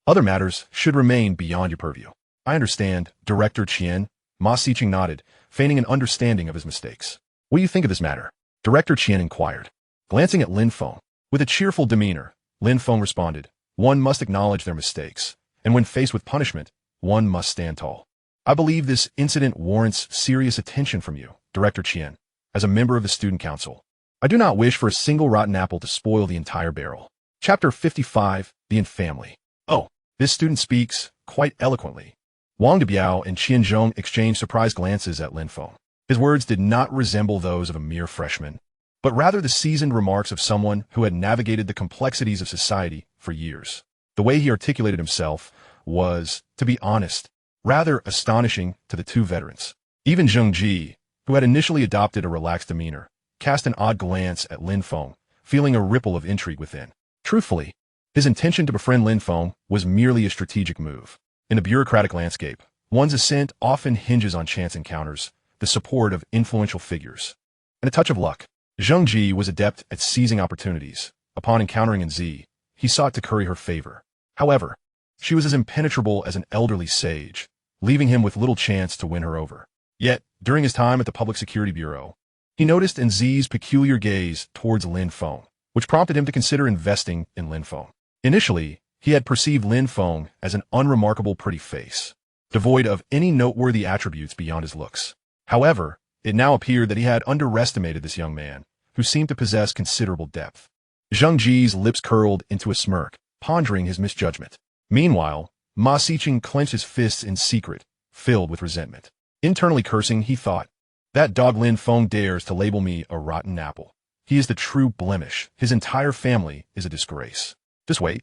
Other matters should remain beyond your purview." "I understand, Director Qian." Ma Xiqing nodded, feigning an understanding of his mistakes. "What do you think of this matter?" Director Qian inquired. Glancing at Lin Feng, with a cheerful demeanor, Lin Feng responded, "One must acknowledge their mistakes, and when faced with punishment, one must stand tall. I believe this incident warrants serious attention from you, Director Qian, as a member of the student council. I do not wish for a single rotten apple to spoil the entire barrel." Chapter 55, The Infamily. "Oh, this student speaks quite eloquently." Wang Debiao and Qian Zhong exchanged surprised glances at Lin Feng. His words did not resemble those of a mere freshman, but rather the seasoned remarks of someone who had navigated the complexities of society for years. The way he articulated himself was, to be honest, rather astonishing to the two veterans. Even Zheng Ji, who had initially adopted a relaxed demeanor, cast an odd glance at Lin Feng, feeling a ripple of intrigue within. Truthfully, his intention to befriend Lin Feng was merely a strategic move. In a bureaucratic landscape, one's ascent often hinges on chance encounters, the support of influential figures, and a touch of luck. Zheng Ji was adept at seizing opportunities. Upon encountering Zi, he sought to curry her favor. However, she was as impenetrable as an elderly sage, leaving him with little chance to win her over. Yet, during his time at the Public Security Bureau, he noticed Zi's peculiar gaze towards Lin Feng, which prompted him to consider investing in Lin Feng. Initially, he had perceived Lin Feng as an unremarkable pretty face, devoid of any noteworthy attributes beyond his looks. However, it now appeared that he had underestimated this young man, who seemed to possess considerable depth. Zheng Ji's lips curled into a smirk, pondering his misjudgment. Meanwhile, Ma Xiqing clenched his fists in secret, filled with resentment. Internally cursing, he thought, "That dog Lin Feng dares to label me a rotten apple. He is the true blemish. His entire family is a disgrace. Just wait.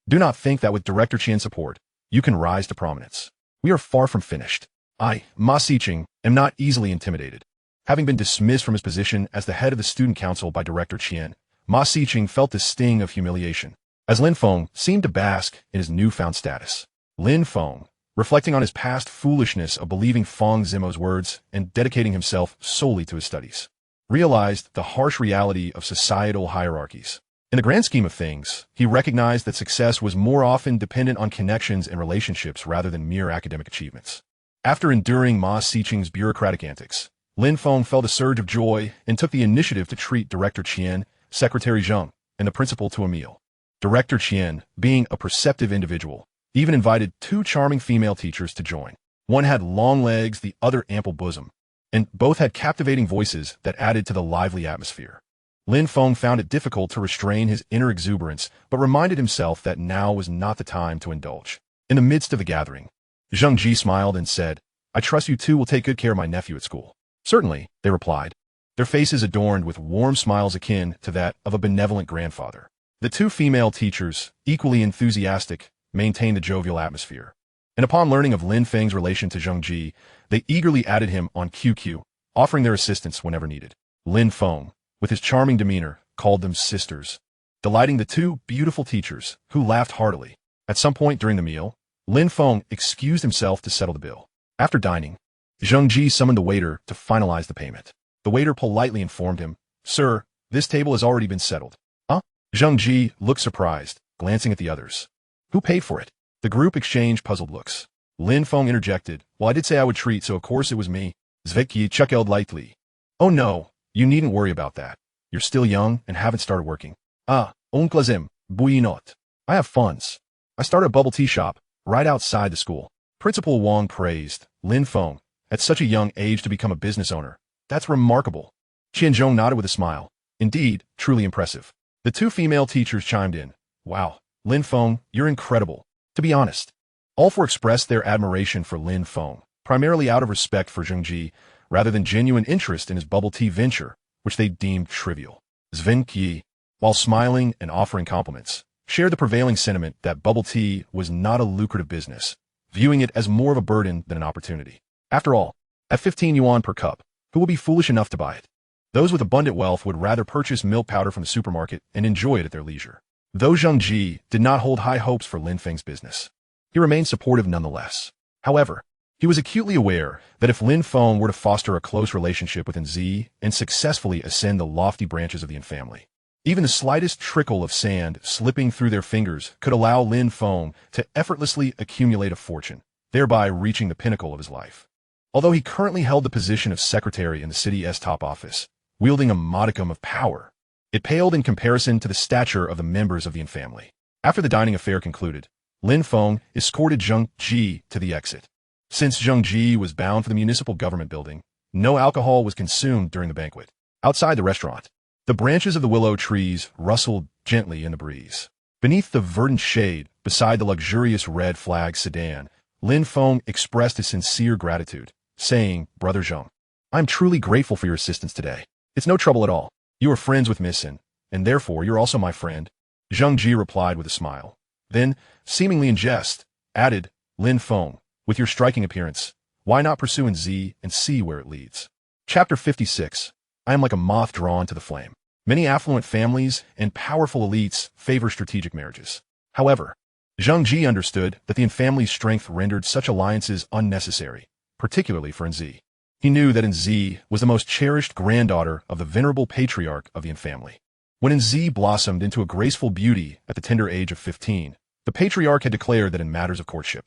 Do not think that with Director Qian's support, you can rise to prominence. We are far from finished. I, Ma Xiqing, am not easily intimidated." Having been dismissed from his position as the head of the student council by Director Qian, Ma Xiqing felt the sting of humiliation, as Lin Feng seemed to bask in his newfound status. Lin Feng, reflecting on his past foolishness of believing Fang Zimo's words and dedicating himself solely to his studies, realized the harsh reality of societal hierarchies. In the grand scheme of things, he recognized that success was more often dependent on connections and relationships rather than mere academic achievements. After enduring Ma Xiqing's bureaucratic antics, Lin Feng felt a surge of joy and took the initiative to treat Director Qian, Secretary Zheng, and the principal to a meal. Director Qian, being a perceptive individual, even invited two charming female teachers to join. One had long legs, the other ample bosom, and both had captivating voices that added to the lively atmosphere. Lin Feng found it difficult to restrain his inner exuberance, but reminded himself that now was not the time to indulge. In the midst of the gathering, Zheng Ji smiled and said, "I trust you two will take good care of my nephew at school." "Certainly," they replied, their faces adorned with warm smiles akin to that of a benevolent grandfather. The two female teachers, equally enthusiastic, maintained the jovial atmosphere, and upon learning of Lin Feng's relation to Zheng Ji, they eagerly added him on QQ, offering their assistance whenever needed. Lin Feng, with his charming demeanor, called them sisters, delighting the two beautiful teachers, who laughed heartily. At some point during the meal, Lin Feng excused himself to settle the bill. After dining, Zheng Ji summoned the waiter to finalize the payment. The waiter politely informed him, "Sir, this table has already been settled." "Huh?" Zheng Ji looked surprised, glancing at the others. "Who paid for it?" The group exchanged puzzled looks. Lin Feng interjected. Well, I did say I would treat, so of course it was me. Zveki chuckled lightly. Oh no, you needn't worry about that. You're still young and haven't started working. Ah, onklazim, buinot. I have funds. I started a bubble tea shop right outside the school. Principal Wang praised Lin Feng at such a young age to become a business owner. That's remarkable. Qianzhong nodded with a smile. Indeed, truly impressive. The two female teachers chimed in. Wow, Lin Feng, you're incredible. To be honest, all four expressed their admiration for Lin Feng, primarily out of respect for Zhengji, rather than genuine interest in his bubble tea venture, which they deemed trivial. Zvenki, while smiling and offering compliments, shared the prevailing sentiment that bubble tea was not a lucrative business, viewing it as more of a burden than an opportunity. After all, at 15 yuan per cup, who will be foolish enough to buy it? Those with abundant wealth would rather purchase milk powder from the supermarket and enjoy it at their leisure. Though Zhengji did not hold high hopes for Lin Feng's business, he remained supportive nonetheless. However, he was acutely aware that if Lin Feng were to foster a close relationship with Nzi and successfully ascend the lofty branches of the Yin family, even the slightest trickle of sand slipping through their fingers could allow Lin Feng to effortlessly accumulate a fortune, thereby reaching the pinnacle of his life. Although he currently held the position of secretary in the city's top office, wielding a modicum of power, it paled in comparison to the stature of the members of the Yin family. After the dining affair concluded, Lin Feng escorted Zheng Ji to the exit. Since Zheng Ji was bound for the municipal government building, no alcohol was consumed during the banquet. Outside the restaurant, the branches of the willow trees rustled gently in the breeze. Beneath the verdant shade, beside the luxurious red flag sedan, Lin Feng expressed his sincere gratitude, saying, Brother Zheng, I'm truly grateful for your assistance today. It's no trouble at all. You are friends with Miss Sin, and therefore you're also my friend. Zheng Ji replied with a smile. Then, seemingly in jest, added, Lin Feng, with your striking appearance, why not pursue Nzi and see where it leads? Chapter 56. I am like a moth drawn to the flame. Many affluent families and powerful elites favor strategic marriages. However, Zheng Ji understood that the Yin family's strength rendered such alliances unnecessary, particularly for Nzi. He knew that Nzi was the most cherished granddaughter of the venerable patriarch of the Yin family. When Nzi blossomed into a graceful beauty at the tender age of 15, the patriarch had declared that in matters of courtship,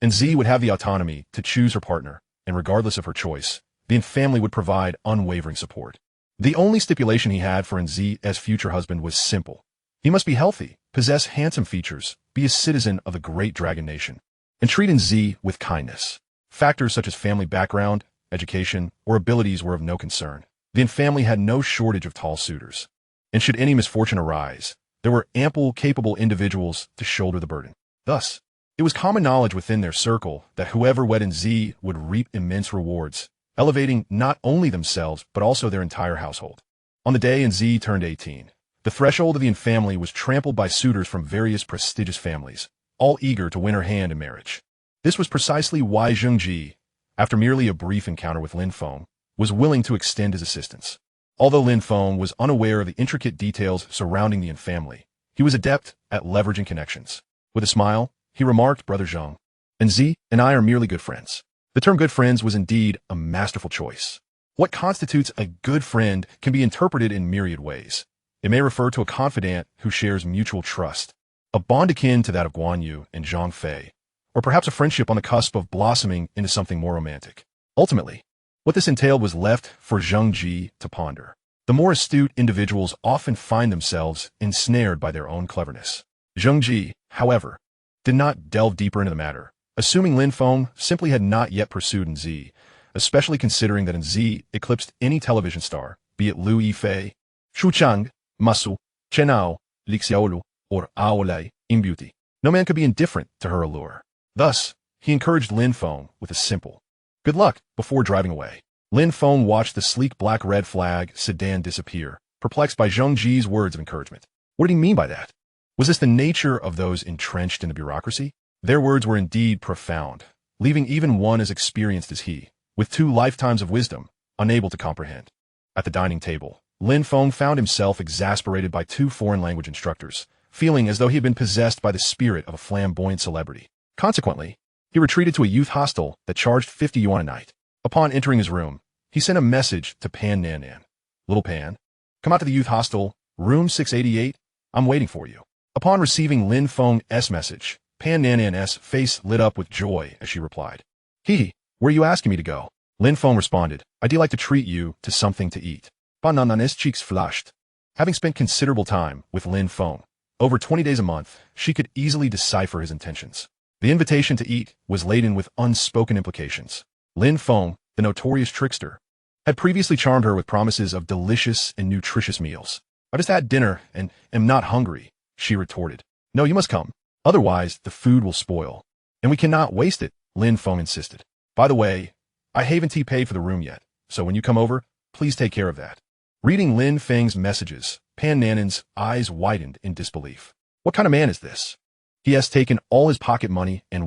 Nzi would have the autonomy to choose her partner, and regardless of her choice, the Yin family would provide unwavering support. The only stipulation he had for Nzi as future husband was simple. He must be healthy, possess handsome features, be a citizen of the great dragon nation, and treat Nzi with kindness. Factors such as family background, education, or abilities were of no concern. The Yin family had no shortage of tall suitors, and should any misfortune arise, there were ample, capable individuals to shoulder the burden. Thus, it was common knowledge within their circle that whoever wed Nzi would reap immense rewards, elevating not only themselves but also their entire household. On the day Nzi turned 18, the threshold of the Yin family was trampled by suitors from various prestigious families, all eager to win her hand in marriage. This was precisely why Zheng Ji, after merely a brief encounter with Lin Feng, was willing to extend his assistance. Although Lin Feng was unaware of the intricate details surrounding the Yin family, he was adept at leveraging connections. With a smile, he remarked, Brother Zheng, Nzi and I are merely good friends. The term good friends was indeed a masterful choice. What constitutes a good friend can be interpreted in myriad ways. It may refer to a confidant who shares mutual trust, a bond akin to that of Guan Yu and Zhang Fei, or perhaps a friendship on the cusp of blossoming into something more romantic. Ultimately, what this entailed was left for Zheng Ji to ponder. The more astute individuals often find themselves ensnared by their own cleverness. Zheng Ji, however, did not delve deeper into the matter, assuming Lin Feng simply had not yet pursued Nzi, especially considering that Nzi eclipsed any television star, be it Liu Yifei, Shu Chang, Masu, Chenao, Li Xiaolu, or Aolei, in beauty. No man could be indifferent to her allure. Thus, he encouraged Lin Feng with a simple, good luck, before driving away. Lin Feng watched the sleek black red flag sedan disappear, perplexed by Zheng Ji's words of encouragement. What did he mean by that? Was this the nature of those entrenched in the bureaucracy? Their words were indeed profound, leaving even one as experienced as he, with 2 lifetimes of wisdom, unable to comprehend. At the dining table, Lin Feng found himself exasperated by 2 foreign language instructors, feeling as though he had been possessed by the spirit of a flamboyant celebrity. Consequently, he retreated to a youth hostel that charged 50 yuan a night. Upon entering his room, he sent a message to Pan Nan Nan. Little Pan, come out to the youth hostel, room 688, I'm waiting for you. Upon receiving Lin Feng's message, Pan Nanan's face lit up with joy as she replied. Hee, where are you asking me to go? Lin Feng responded, I'd like to treat you to something to eat. Pan Nanan's cheeks flushed. Having spent considerable time with Lin Feng, over 20 days a month, she could easily decipher his intentions. The invitation to eat was laden with unspoken implications. Lin Feng, the notorious trickster, had previously charmed her with promises of delicious and nutritious meals. I just had dinner and am not hungry, she retorted. No, you must come. Otherwise, the food will spoil. And we cannot waste it, Lin Feng insisted. By the way, I haven't paid for the room yet, so when you come over, please take care of that. Reading Lin Feng's messages, Pan Nanan's eyes widened in disbelief. What kind of man is this? He has taken all his pocket money and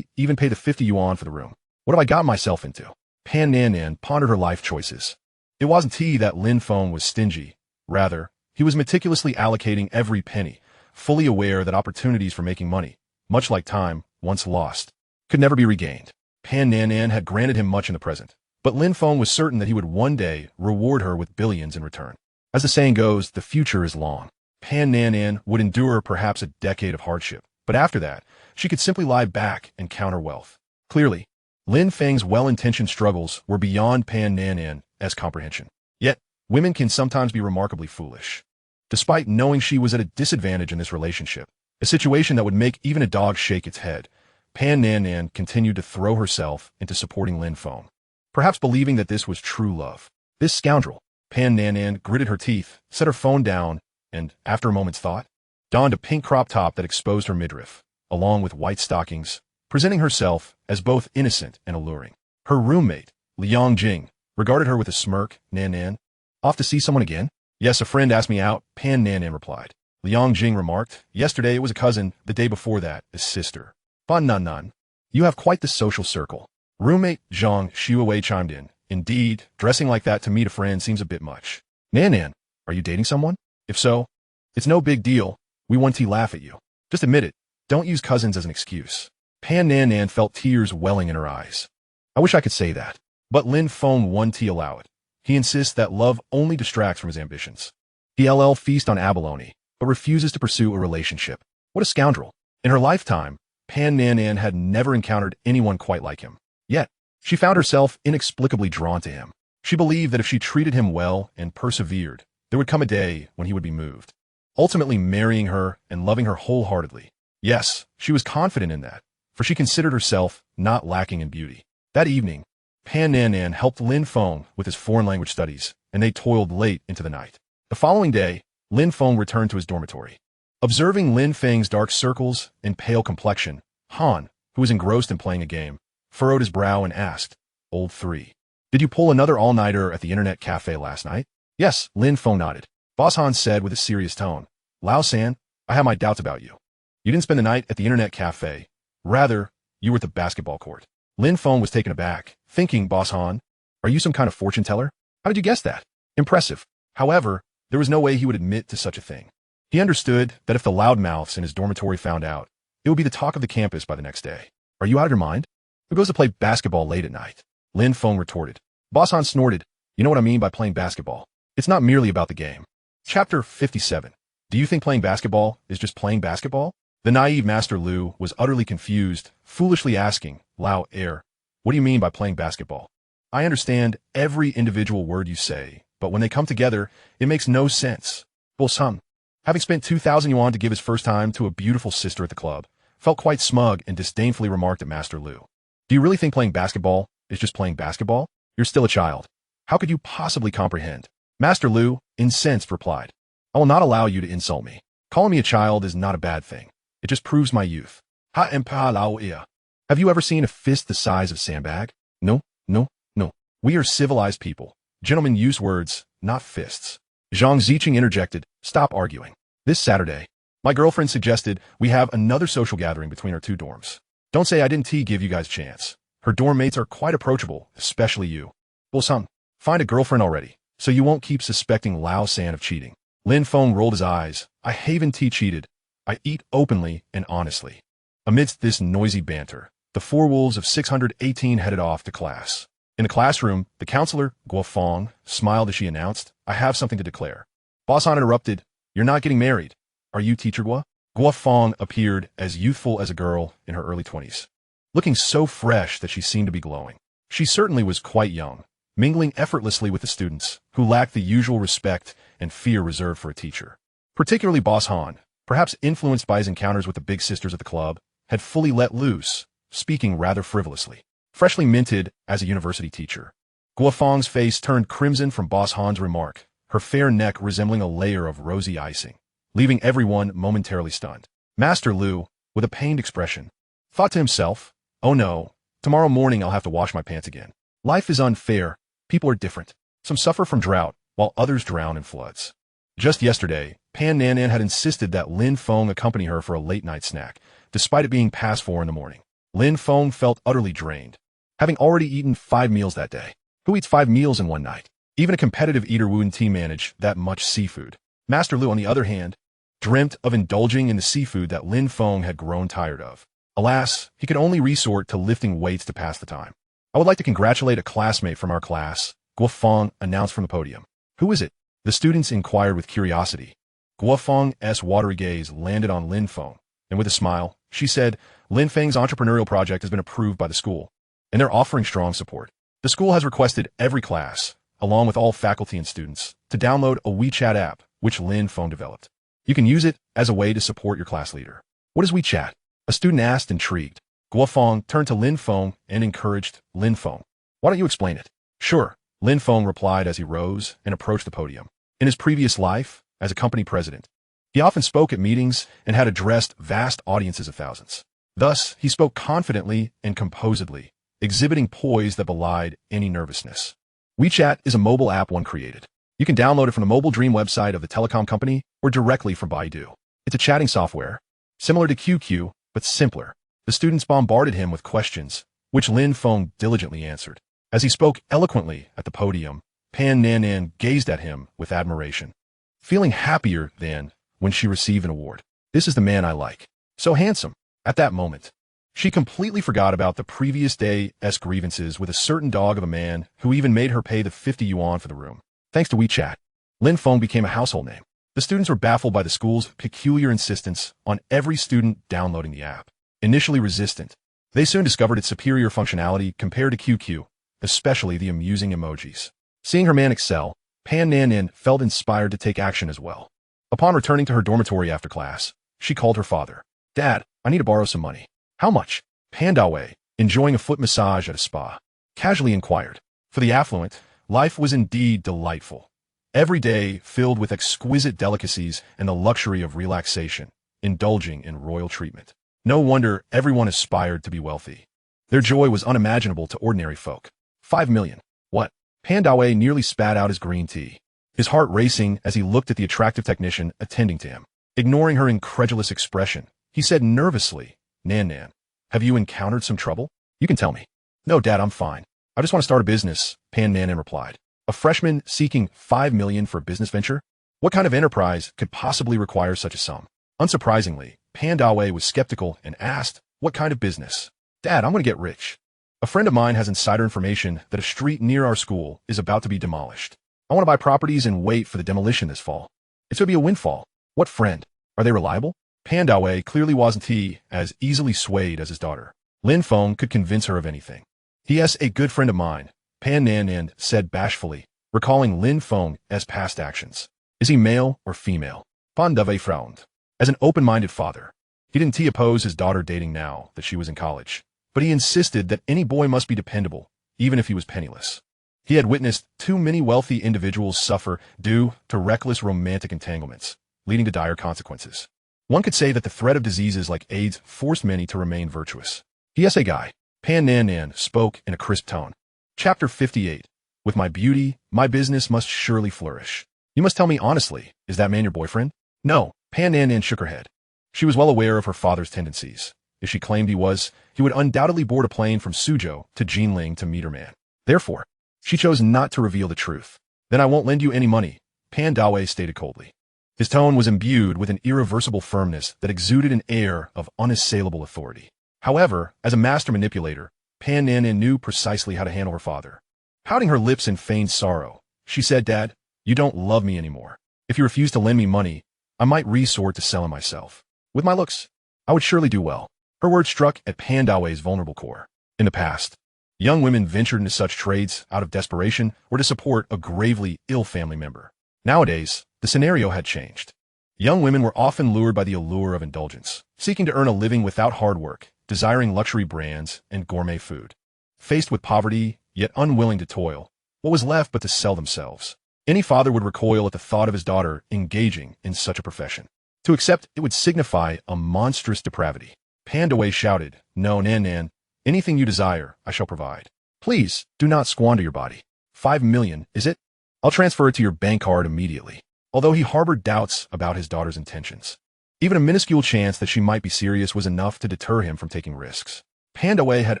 even paid the 50 yuan for the room. What have I got myself into? Pan Nanan pondered her life choices. It wasn't that Lin Feng was stingy. Rather, he was meticulously allocating every penny, fully aware that opportunities for making money, much like time, once lost, could never be regained. Pan Nanan had granted him much in the present, but Lin Feng was certain that he would one day reward her with billions in return. As the saying goes, the future is long. Pan Nanan would endure perhaps a decade of hardship, but after that, she could simply lie back and count her wealth. Clearly, Lin Feng's well-intentioned struggles were beyond Pan Nanan's comprehension. Yet, women can sometimes be remarkably foolish. Despite knowing she was at a disadvantage in this relationship, a situation that would make even a dog shake its head, Pan Nanan continued to throw herself into supporting Lin Feng, perhaps believing that this was true love. This scoundrel, Pan Nanan gritted her teeth, set her phone down, and, after a moment's thought, donned a pink crop top that exposed her midriff, along with white stockings, presenting herself as both innocent and alluring. Her roommate, Liang Jing, regarded her with a smirk. Nanan, off to see someone again? Yes, a friend asked me out, Pan Nanan replied. Liang Jing remarked, yesterday it was a cousin, the day before that, a sister. Ban Nan, you have quite the social circle. Roommate Zhang Xiuwei chimed in. Indeed, dressing like that to meet a friend seems a bit much. Nanan, are you dating someone? If so, it's no big deal. We want to laugh at you. Just admit it. Don't use cousins as an excuse. Pan Nanan felt tears welling in her eyes. I wish I could say that. But Lin Feng won't allow it. He insists that love only distracts from his ambitions. He feast on abalone, but refuses to pursue a relationship. What a scoundrel. In her lifetime, Pan Nanan had never encountered anyone quite like him. Yet, she found herself inexplicably drawn to him. She believed that if she treated him well and persevered, there would come a day when he would be moved, ultimately marrying her and loving her wholeheartedly. Yes, she was confident in that, for she considered herself not lacking in beauty. That evening, Pan Nanan helped Lin Feng with his foreign language studies, and they toiled late into the night. The following day, Lin Feng returned to his dormitory. Observing Lin Feng's dark circles and pale complexion, Han, who was engrossed in playing a game, furrowed his brow and asked, Old 3, did you pull another all-nighter at the internet cafe last night? Yes, Lin Feng nodded. Boss Han said with a serious tone, Lao San, I have my doubts about you. You didn't spend the night at the internet cafe. Rather, you were at the basketball court. Lin Feng was taken aback, thinking, Boss Han, are you some kind of fortune teller? How did you guess that? Impressive. However, there was no way he would admit to such a thing. He understood that if the loudmouths in his dormitory found out, it would be the talk of the campus by the next day. Are you out of your mind? Who goes to play basketball late at night? Lin Feng retorted. Boss Han snorted. You know what I mean by playing basketball. It's not merely about the game. Chapter 57. Do you think playing basketball is just playing basketball? The naive Master Lu was utterly confused, foolishly asking, Lao heir, what do you mean by playing basketball? I understand every individual word you say, but when they come together, it makes no sense. Bolsung, having spent 2,000 yuan to give his first time to a beautiful sister at the club, felt quite smug and disdainfully remarked at Master Lu. Do you really think playing basketball is just playing basketball? You're still a child. How could you possibly comprehend? Master Lu, incensed, replied, I will not allow you to insult me. Calling me a child is not a bad thing. It just proves my youth. Ha empa lao ia. Have you ever seen a fist the size of a sandbag? No, no, no. We are civilized people. Gentlemen use words, not fists. Zhang Ziqing interjected, stop arguing. This Saturday, my girlfriend suggested we have another social gathering between our two dorms. Don't say I didn't give you guys a chance. Her dorm mates are quite approachable, especially you. Bolsung, find a girlfriend already, so you won't keep suspecting Lao San of cheating. Lin Feng rolled his eyes. I haven't cheated. I eat openly and honestly. Amidst this noisy banter, the four wolves of 618 headed off to class. In the classroom, the counselor, Guo Fang, smiled as she announced, I have something to declare. Boss Han interrupted, you're not getting married. Are you, Teacher Guo? Fang appeared as youthful as a girl in her early 20s, looking so fresh that she seemed to be glowing. She certainly was quite young, mingling effortlessly with the students, who lacked the usual respect and fear reserved for a teacher. Particularly Boss Han, perhaps influenced by his encounters with the big sisters at the club, had fully let loose, speaking rather frivolously. Freshly minted as a university teacher, Fang's face turned crimson from Boss Han's remark, her fair neck resembling a layer of rosy icing, leaving everyone momentarily stunned. Master Lu, with a pained expression, thought to himself, "Oh no, tomorrow morning I'll have to wash my pants again. Life is unfair, people are different. Some suffer from drought, while others drown in floods." Just yesterday, Pan Nanan had insisted that Lin Feng accompany her for a late-night snack, despite it being past 4 in the morning. Lin Feng felt utterly drained, having already eaten 5 meals that day. Who eats 5 meals in one night? Even a competitive eater wouldn't manage that much seafood. Master Lu, on the other hand, dreamt of indulging in the seafood that Lin Feng had grown tired of. Alas, he could only resort to lifting weights to pass the time. "I would like to congratulate a classmate from our class," Feng announced from the podium. "Who is it?" The students inquired with curiosity. Feng's watery gaze landed on Lin Feng, and with a smile, she said, "Lin Feng's entrepreneurial project has been approved by the school, and they're offering strong support. The school has requested every class, along with all faculty and students, to download a WeChat app, which Lin Feng developed. You can use it as a way to support your class leader." "What is WeChat?" a student asked, intrigued. Feng turned to Lin Feng and encouraged Lin Feng. "Why don't you explain it?" "Sure," Lin Feng replied as he rose and approached the podium. In his previous life, as a company president, he often spoke at meetings and had addressed vast audiences of thousands. Thus, he spoke confidently and composedly, exhibiting poise that belied any nervousness. WeChat is a mobile app one created. You can download it from the Mobile Dream website of the telecom company or directly from Baidu. It's a chatting software, similar to QQ, but simpler. The students bombarded him with questions, which Lin Feng diligently answered. As he spoke eloquently at the podium, Pan Nanan gazed at him with admiration, feeling happier than when she received an award. "This is the man I like. So handsome." At that moment, she completely forgot about the previous day's grievances with a certain dog of a man who even made her pay the 50 yuan for the room. Thanks to WeChat, Lin Feng became a household name. The students were baffled by the school's peculiar insistence on every student downloading the app. Initially resistant, they soon discovered its superior functionality compared to QQ, especially the amusing emojis. Seeing her man excel, Pan Nanan felt inspired to take action as well. Upon returning to her dormitory after class, she called her father. "Dad, I need to borrow some money." "How much?" Pan Dawei, enjoying a foot massage at a spa, casually inquired. For the affluent, life was indeed delightful. Every day filled with exquisite delicacies and the luxury of relaxation, indulging in royal treatment. No wonder everyone aspired to be wealthy. Their joy was unimaginable to ordinary folk. 5 million. What? Pan Dawei nearly spat out his green tea, his heart racing as he looked at the attractive technician attending to him. Ignoring her incredulous expression, he said nervously, "Nan, have you encountered some trouble? You can tell me." "No, Dad, I'm fine. I just want to start a business," Pan Nanan replied. A freshman seeking 5 million for a business venture? What kind of enterprise could possibly require such a sum? Unsurprisingly, Pan Dawei was skeptical and asked, "What kind of business?" "Dad, I'm going to get rich. A friend of mine has insider information that a street near our school is about to be demolished. I want to buy properties and wait for the demolition this fall. It's going to be a windfall." "What friend? Are they reliable?" Pan Dawei clearly wasn't as easily swayed as his daughter. Lin Feng could convince her of anything. "He is a good friend of mine," Pan Nanan said bashfully, recalling Lin Feng's past actions. "Is he male or female?" Pan Dawei frowned. As an open-minded father, he didn't oppose his daughter dating now that she was in college, but he insisted that any boy must be dependable, even if he was penniless. He had witnessed too many wealthy individuals suffer due to reckless romantic entanglements, leading to dire consequences. One could say that the threat of diseases like AIDS forced many to remain virtuous. "He is a guy," Pan Nanan spoke in a crisp tone. Chapter 58. With my beauty, my business must surely flourish. "You must tell me honestly, is that man your boyfriend?" "No," Pan Nanan shook her head. She was well aware of her father's tendencies. If she claimed he would undoubtedly board a plane from Suzhou to Jinling to meet her man. Therefore, she chose not to reveal the truth. "Then I won't lend you any money," Pan Dawei stated coldly. His tone was imbued with an irreversible firmness that exuded an air of unassailable authority. However, as a master manipulator, Pan Nanan knew precisely how to handle her father. Pouting her lips in feigned sorrow, she said, "Dad, you don't love me anymore. If you refuse to lend me money, I might resort to selling myself." With my looks, I would surely do well. Her words struck at Pan Dawei's vulnerable core. In the past, young women ventured into such trades out of desperation or to support a gravely ill family member. Nowadays, the scenario had changed. Young women were often lured by the allure of indulgence, seeking to earn a living without hard work, desiring luxury brands and gourmet food. Faced with poverty, yet unwilling to toil, what was left but to sell themselves? Any father would recoil at the thought of his daughter engaging in such a profession. To accept it would signify a monstrous depravity. Pan Dawei shouted, "No, Nan, anything you desire, I shall provide. Please, do not squander your body. 5 million, is it? I'll transfer it to your bank card immediately." Although he harbored doubts about his daughter's intentions, even a minuscule chance that she might be serious was enough to deter him from taking risks. Pan Dawei had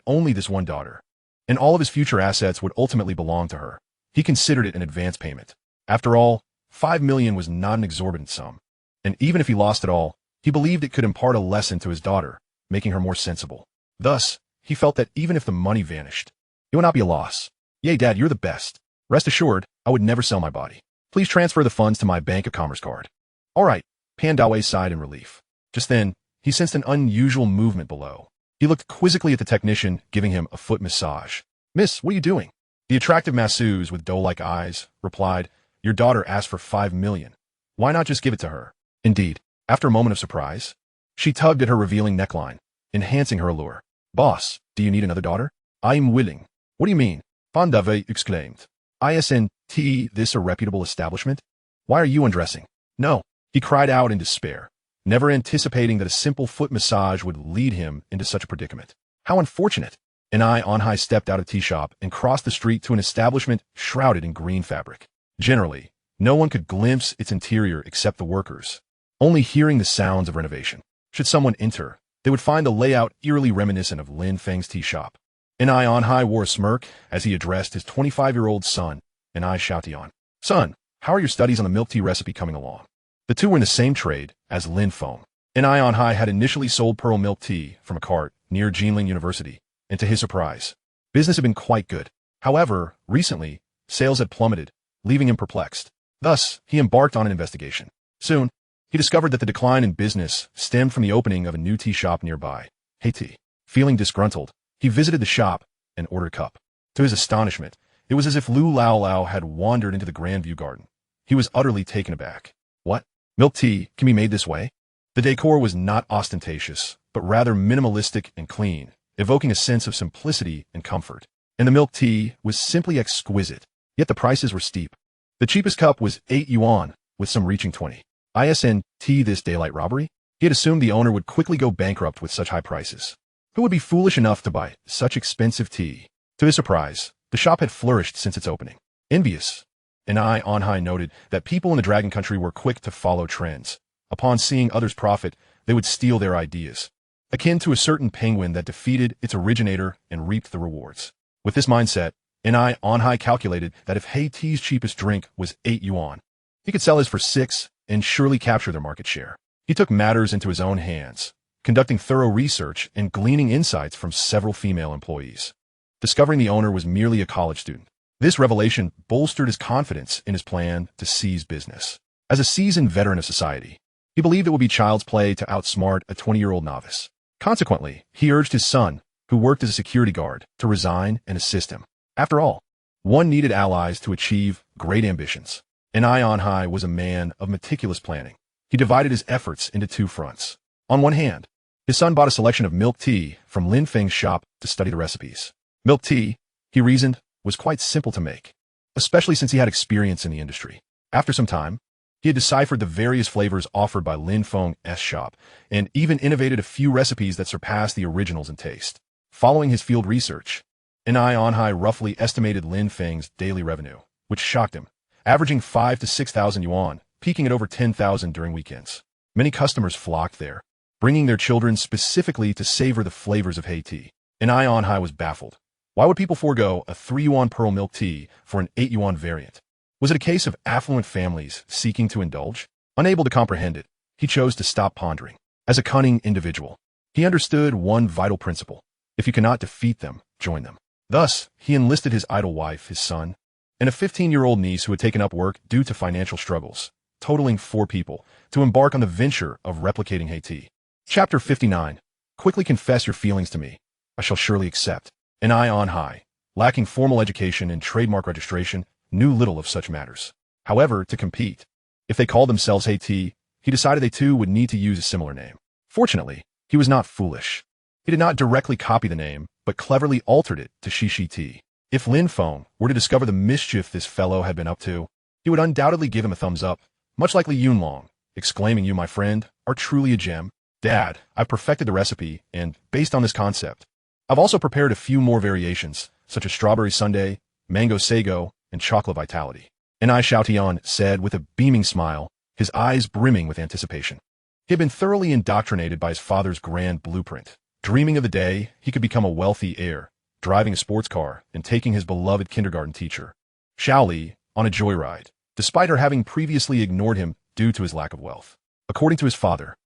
only this one daughter, and all of his future assets would ultimately belong to her. He considered it an advance payment. After all, 5 million was not an exorbitant sum, and even if he lost it all, he believed it could impart a lesson to his daughter, making her more sensible. Thus, he felt that even if the money vanished, it would not be a loss. "Yay, Dad, you're the best. Rest assured, I would never sell my body. Please transfer the funds to my Bank of Commerce card." "All right," Pan Dawei sighed in relief. Just then, he sensed an unusual movement below. He looked quizzically at the technician, giving him a foot massage. "Miss, what are you doing?" The attractive masseuse, with doe-like eyes, replied, "Your daughter asked for 5 million. Why not just give it to her?" Indeed, after a moment of surprise, she tugged at her revealing neckline, enhancing her allure. "Boss, do you need another daughter?" "I am willing." "What do you mean?" Pan Dawei exclaimed. "Isn't this a reputable establishment? Why are you undressing?" "No," he cried out in despair, never anticipating that a simple foot massage would lead him into such a predicament. How unfortunate! An eye on high stepped out of tea shop and crossed the street to an establishment shrouded in green fabric. Generally, no one could glimpse its interior except the workers, only hearing the sounds of renovation. Should someone enter, they would find the layout eerily reminiscent of Lin Feng's tea shop. An eye on high wore a smirk as he addressed his 25-year-old son, An eye Xiaotian. "Son, how are your studies on the milk tea recipe coming along?" The two were in the same trade as Lin Feng. An eye on high had initially sold pearl milk tea from a cart near Jinling University, and to his surprise, business had been quite good. However, recently, sales had plummeted, leaving him perplexed. Thus, he embarked on an investigation. Soon, he discovered that the decline in business stemmed from the opening of a new tea shop nearby. Hey Tea. Feeling disgruntled, he visited the shop and ordered a cup. To his astonishment, it was as if Lu Lao Lao had wandered into the Grandview Garden. He was utterly taken aback. "What? Milk tea can be made this way?" The decor was not ostentatious, but rather minimalistic and clean, evoking a sense of simplicity and comfort. And the milk tea was simply exquisite, yet the prices were steep. The cheapest cup was 8 yuan, with some reaching 20. Isn't this daylight robbery? He had assumed the owner would quickly go bankrupt with such high prices. Who would be foolish enough to buy such expensive tea? To his surprise, the shop had flourished since its opening. Envious, An eye on high noted that people in the Dragon Country were quick to follow trends. Upon seeing others profit, they would steal their ideas, akin to a certain penguin that defeated its originator and reaped the rewards. With this mindset, An eye on high calculated that if Hey Tea's cheapest drink was 8 yuan, he could sell his for 6 and surely capture their market share. He took matters into his own hands, conducting thorough research and gleaning insights from several female employees. Discovering the owner was merely a college student. This revelation bolstered his confidence in his plan to seize business. As a seasoned veteran of society, he believed it would be child's play to outsmart a 20-year-old novice. Consequently, he urged his son, who worked as a security guard, to resign and assist him. After all, one needed allies to achieve great ambitions. An eye on high was a man of meticulous planning. He divided his efforts into two fronts. On one hand, his son bought a selection of milk tea from Lin Feng's shop to study the recipes. Milk tea, he reasoned, was quite simple to make, especially since he had experience in the industry. After some time, he had deciphered the various flavors offered by Lin Feng's shop and even innovated a few recipes that surpassed the originals in taste. Following his field research, An eye on high roughly estimated Lin Feng's daily revenue, which shocked him, averaging 5,000 to 6,000 yuan, peaking at over 10,000 during weekends. Many customers flocked there, bringing their children specifically to savor the flavors of Hey Tea. An eye on high was baffled. Why would people forego a 3 yuan pearl milk tea for an 8 yuan variant? Was it a case of affluent families seeking to indulge? Unable to comprehend it, he chose to stop pondering. As a cunning individual, he understood one vital principle. If you cannot defeat them, join them. Thus, he enlisted his idle wife, his son, and a 15-year-old niece who had taken up work due to financial struggles, totaling 4 people, to embark on the venture of replicating Hey Tea. Chapter 59. Quickly confess your feelings to me. I shall surely accept. An eye on high, lacking formal education and trademark registration, knew little of such matters. However, to compete, if they called themselves Hey T, he decided they too would need to use a similar name. Fortunately, he was not foolish. He did not directly copy the name, but cleverly altered it to Shishi T. If Lin Feng were to discover the mischief this fellow had been up to, he would undoubtedly give him a thumbs up, much like Li Yunlong, exclaiming, "You, my friend, are truly a gem." Dad, I've perfected the recipe, and, based on this concept, I've also prepared a few more variations, such as strawberry sundae, mango sago, and chocolate vitality. And I Xiaotian said with a beaming smile, his eyes brimming with anticipation. He had been thoroughly indoctrinated by his father's grand blueprint, dreaming of the day he could become a wealthy heir, driving a sports car and taking his beloved kindergarten teacher, Xiaoli, on a joyride, despite her having previously ignored him due to his lack of wealth. According to his father,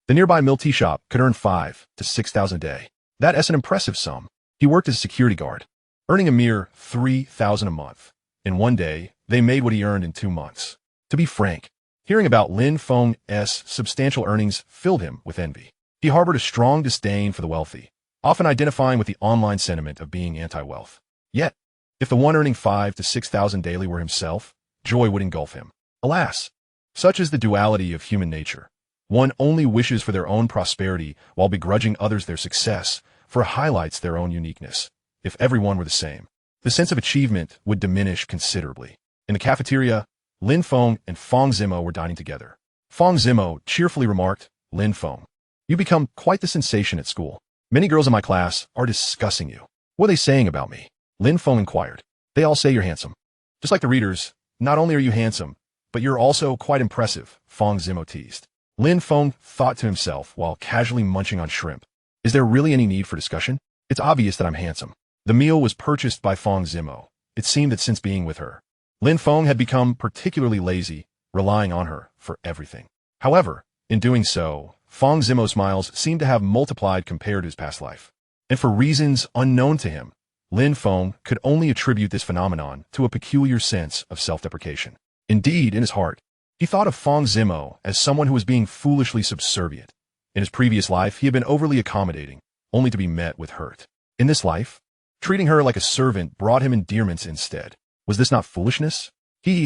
the nearby milk tea shop could earn 5,000 to 6,000 a day. That's an impressive sum. He worked as a security guard, earning a mere 3,000 a month. In one day, they made what he earned in 2 months. To be frank, hearing about Lin Feng's substantial earnings filled him with envy. He harbored a strong disdain for the wealthy, often identifying with the online sentiment of being anti-wealth. Yet, if the one earning 5,000 to 6,000 daily were himself, joy would engulf him. Alas, such is the duality of human nature. One only wishes for their own prosperity while begrudging others their success, for it highlights their own uniqueness. If everyone were the same, the sense of achievement would diminish considerably. In the cafeteria, Lin Feng and Fang Zimo were dining together. Fang Zimo cheerfully remarked, "Lin Feng, you become quite the sensation at school. Many girls in my class are discussing you. What are they saying about me?" Lin Feng inquired. "They all say you're handsome. Just like the readers, not only are you handsome, but you're also quite impressive," Fang Zimo teased. Lin Feng thought to himself while casually munching on shrimp. Is there really any need for discussion? It's obvious that I'm handsome. The meal was purchased by Fang Zimo. It seemed that since being with her, Lin Feng had become particularly lazy, relying on her for everything. However, in doing so, Fang Zimo's smiles seemed to have multiplied compared to his past life. And for reasons unknown to him, Lin Feng could only attribute this phenomenon to a peculiar sense of self-deprecation. Indeed, in his heart, he thought of Fang Zimo as someone who was being foolishly subservient. In his previous life, he had been overly accommodating, only to be met with hurt. In this life, treating her like a servant brought him endearments instead. Was this not foolishness?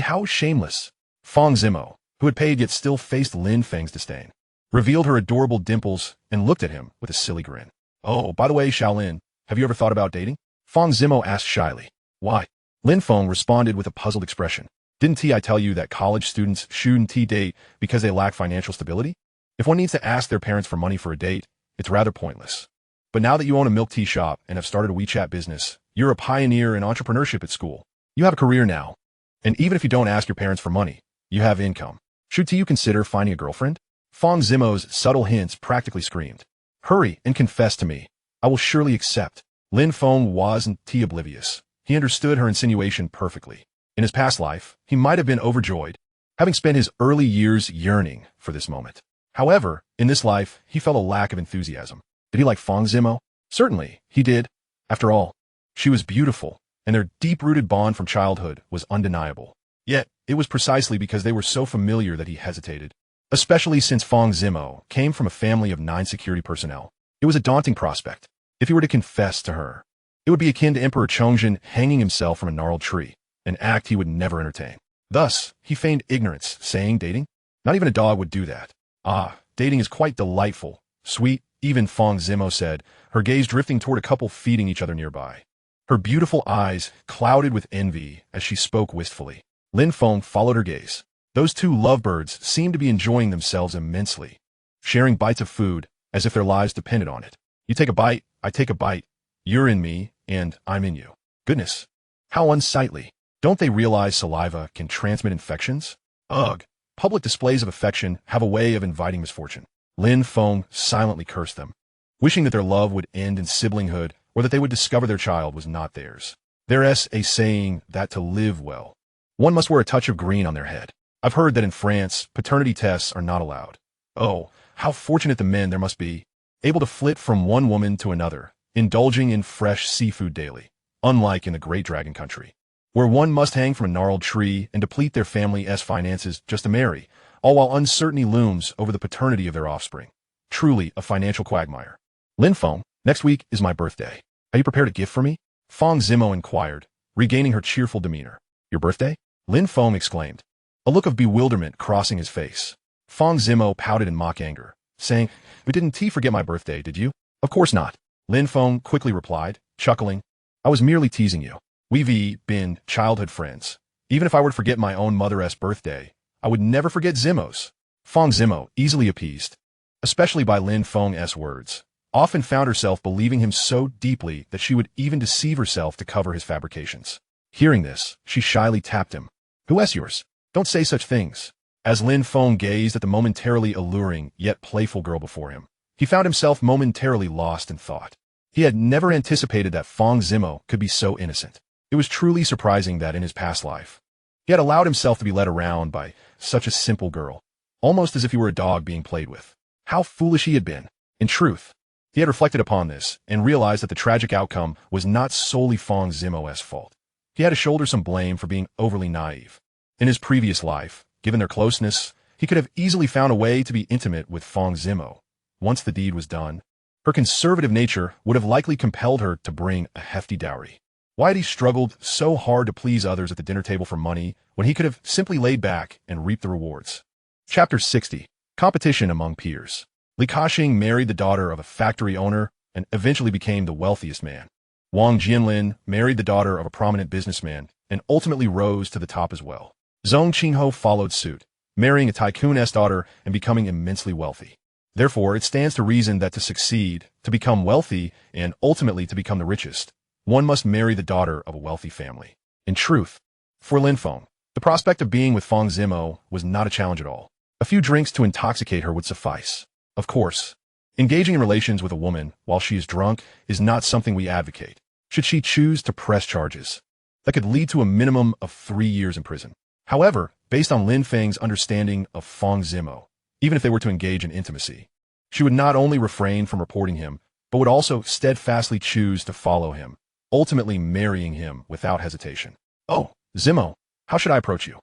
How shameless. Fang Zimo, who had paid yet still faced Lin Feng's disdain, revealed her adorable dimples and looked at him with a silly grin. "Oh, by the way, Xiaolin, have you ever thought about dating?" Fang Zimo asked shyly. "Why?" Lin Feng responded with a puzzled expression. "Didn't I tell you that college students shouldn't date because they lack financial stability? If one needs to ask their parents for money for a date, it's rather pointless. But now that you own a milk tea shop and have started a WeChat business, you're a pioneer in entrepreneurship at school. You have a career now. And even if you don't ask your parents for money, you have income. Should you consider finding a girlfriend?" Fang Zimo's subtle hints practically screamed. "Hurry and confess to me. I will surely accept." Lin Feng wasn't oblivious. He understood her insinuation perfectly. In his past life, he might have been overjoyed, having spent his early years yearning for this moment. However, in this life, he felt a lack of enthusiasm. Did he like Fang Zimo? Certainly, he did. After all, she was beautiful, and their deep-rooted bond from childhood was undeniable. Yet, it was precisely because they were so familiar that he hesitated. Especially since Fang Zimo came from a family of 9 security personnel. It was a daunting prospect. If he were to confess to her, it would be akin to Emperor Chongjin hanging himself from a gnarled tree, an act he would never entertain. Thus, he feigned ignorance, saying, "Dating? Not even a dog would do that." "Ah, dating is quite delightful, sweet," even Fang Zimo said, her gaze drifting toward a couple feeding each other nearby. Her beautiful eyes clouded with envy as she spoke wistfully. Lin Feng followed her gaze. Those two lovebirds seemed to be enjoying themselves immensely, sharing bites of food as if their lives depended on it. You take a bite, I take a bite. You're in me, and I'm in you. Goodness, how unsightly. Don't they realize saliva can transmit infections? Ugh. Public displays of affection have a way of inviting misfortune. Lin Feng silently cursed them, wishing that their love would end in siblinghood or that they would discover their child was not theirs. There's a saying that to live well, one must wear a touch of green on their head. I've heard that in France, paternity tests are not allowed. Oh, how fortunate the men there must be, able to flit from one woman to another, indulging in fresh seafood daily, unlike in the Great Dragon Country, where one must hang from a gnarled tree and deplete their family's finances just to marry, all while uncertainty looms over the paternity of their offspring. Truly a financial quagmire. Lin Feng, next week is my birthday. Have you prepared a gift for me? Fang Zimo inquired, regaining her cheerful demeanor. Your birthday? Lin Feng exclaimed, a look of bewilderment crossing his face. Fang Zimo pouted in mock anger, saying, "But didn't T forget my birthday, did you?" Of course not. Lin Feng quickly replied, chuckling. I was merely teasing you. We've been childhood friends. Even if I were to forget my own mother's birthday, I would never forget Zimo's. Fang Zimo, easily appeased, especially by Lin Feng's words, often found herself believing him so deeply that she would even deceive herself to cover his fabrications. Hearing this, she shyly tapped him. Who's yours? Don't say such things. As Lin Feng gazed at the momentarily alluring yet playful girl before him, he found himself momentarily lost in thought. He had never anticipated that Fang Zimo could be so innocent. It was truly surprising that in his past life, he had allowed himself to be led around by such a simple girl, almost as if he were a dog being played with. How foolish he had been. In truth, he had reflected upon this and realized that the tragic outcome was not solely Fang Zimo's fault. He had to shoulder some blame for being overly naive. In his previous life, given their closeness, he could have easily found a way to be intimate with Fang Zimo. Once the deed was done, her conservative nature would have likely compelled her to bring a hefty dowry. Why had he struggled so hard to please others at the dinner table for money when he could have simply laid back and reaped the rewards? Chapter 60. Competition among peers. Li Kaxing married the daughter of a factory owner and eventually became the wealthiest man. Wang Jianlin married the daughter of a prominent businessman and ultimately rose to the top as well. Zhong Qingho followed suit, marrying a tycoon's daughter and becoming immensely wealthy. Therefore, it stands to reason that to succeed, to become wealthy, and ultimately to become the richest, one must marry the daughter of a wealthy family. In truth, for Lin Feng, the prospect of being with Fang Zimo was not a challenge at all. A few drinks to intoxicate her would suffice. Of course, engaging in relations with a woman while she is drunk is not something we advocate, should she choose to press charges. That could lead to a minimum of 3 years in prison. However, based on Lin Feng's understanding of Fang Zimo, even if they were to engage in intimacy, she would not only refrain from reporting him, but would also steadfastly choose to follow him, ultimately marrying him without hesitation. Oh, Zimo, how should I approach you?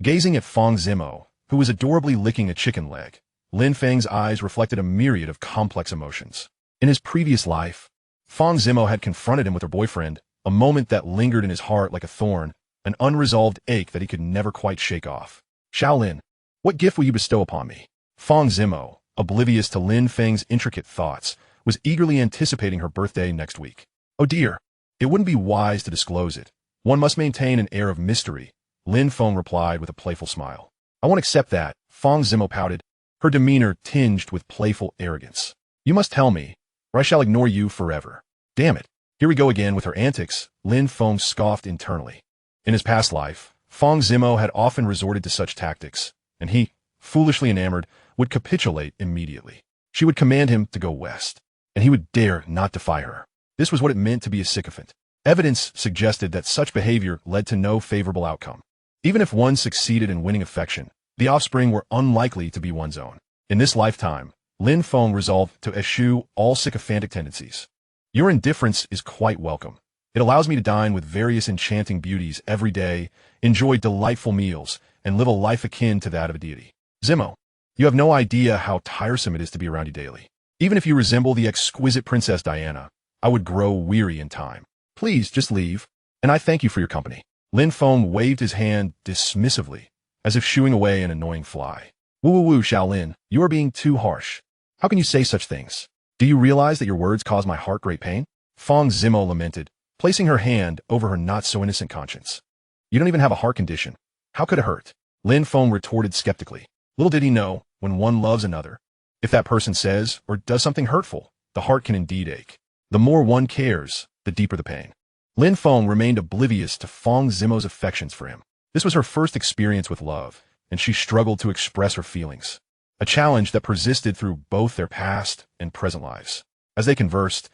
Gazing at Fang Zimo, who was adorably licking a chicken leg, Lin Feng's eyes reflected a myriad of complex emotions. In his previous life, Fang Zimo had confronted him with her boyfriend, a moment that lingered in his heart like a thorn, an unresolved ache that he could never quite shake off. Shaolin, what gift will you bestow upon me? Fang Zimo, oblivious to Lin Feng's intricate thoughts, was eagerly anticipating her birthday next week. Oh dear, it wouldn't be wise to disclose it. One must maintain an air of mystery, Lin Feng replied with a playful smile. I won't accept that, Fang Zimo pouted, her demeanor tinged with playful arrogance. You must tell me, or I shall ignore you forever. Damn it, here we go again with her antics, Lin Feng scoffed internally. In his past life, Fang Zimo had often resorted to such tactics, and he, foolishly enamored, would capitulate immediately. She would command him to go west, and he would dare not defy her. This was what it meant to be a sycophant. Evidence suggested that such behavior led to no favorable outcome. Even if one succeeded in winning affection, the offspring were unlikely to be one's own. In this lifetime, Lin Feng resolved to eschew all sycophantic tendencies. Your indifference is quite welcome. It allows me to dine with various enchanting beauties every day, enjoy delightful meals, and live a life akin to that of a deity. Zimo, you have no idea how tiresome it is to be around you daily. Even if you resemble the exquisite Princess Diana, I would grow weary in time. Please, just leave, and I thank you for your company. Lin Feng waved his hand dismissively, as if shooing away an annoying fly. Woo, Shaolin, you are being too harsh. How can you say such things? Do you realize that your words cause my heart great pain? Fang Zimo lamented, placing her hand over her not-so-innocent conscience. You don't even have a heart condition. How could it hurt? Lin Feng retorted skeptically. Little did he know, when one loves another, if that person says or does something hurtful, the heart can indeed ache. The more one cares, the deeper the pain. Lin Feng remained oblivious to Fang Zimo's affections for him. This was her first experience with love, and she struggled to express her feelings, a challenge that persisted through both their past and present lives. As they conversed,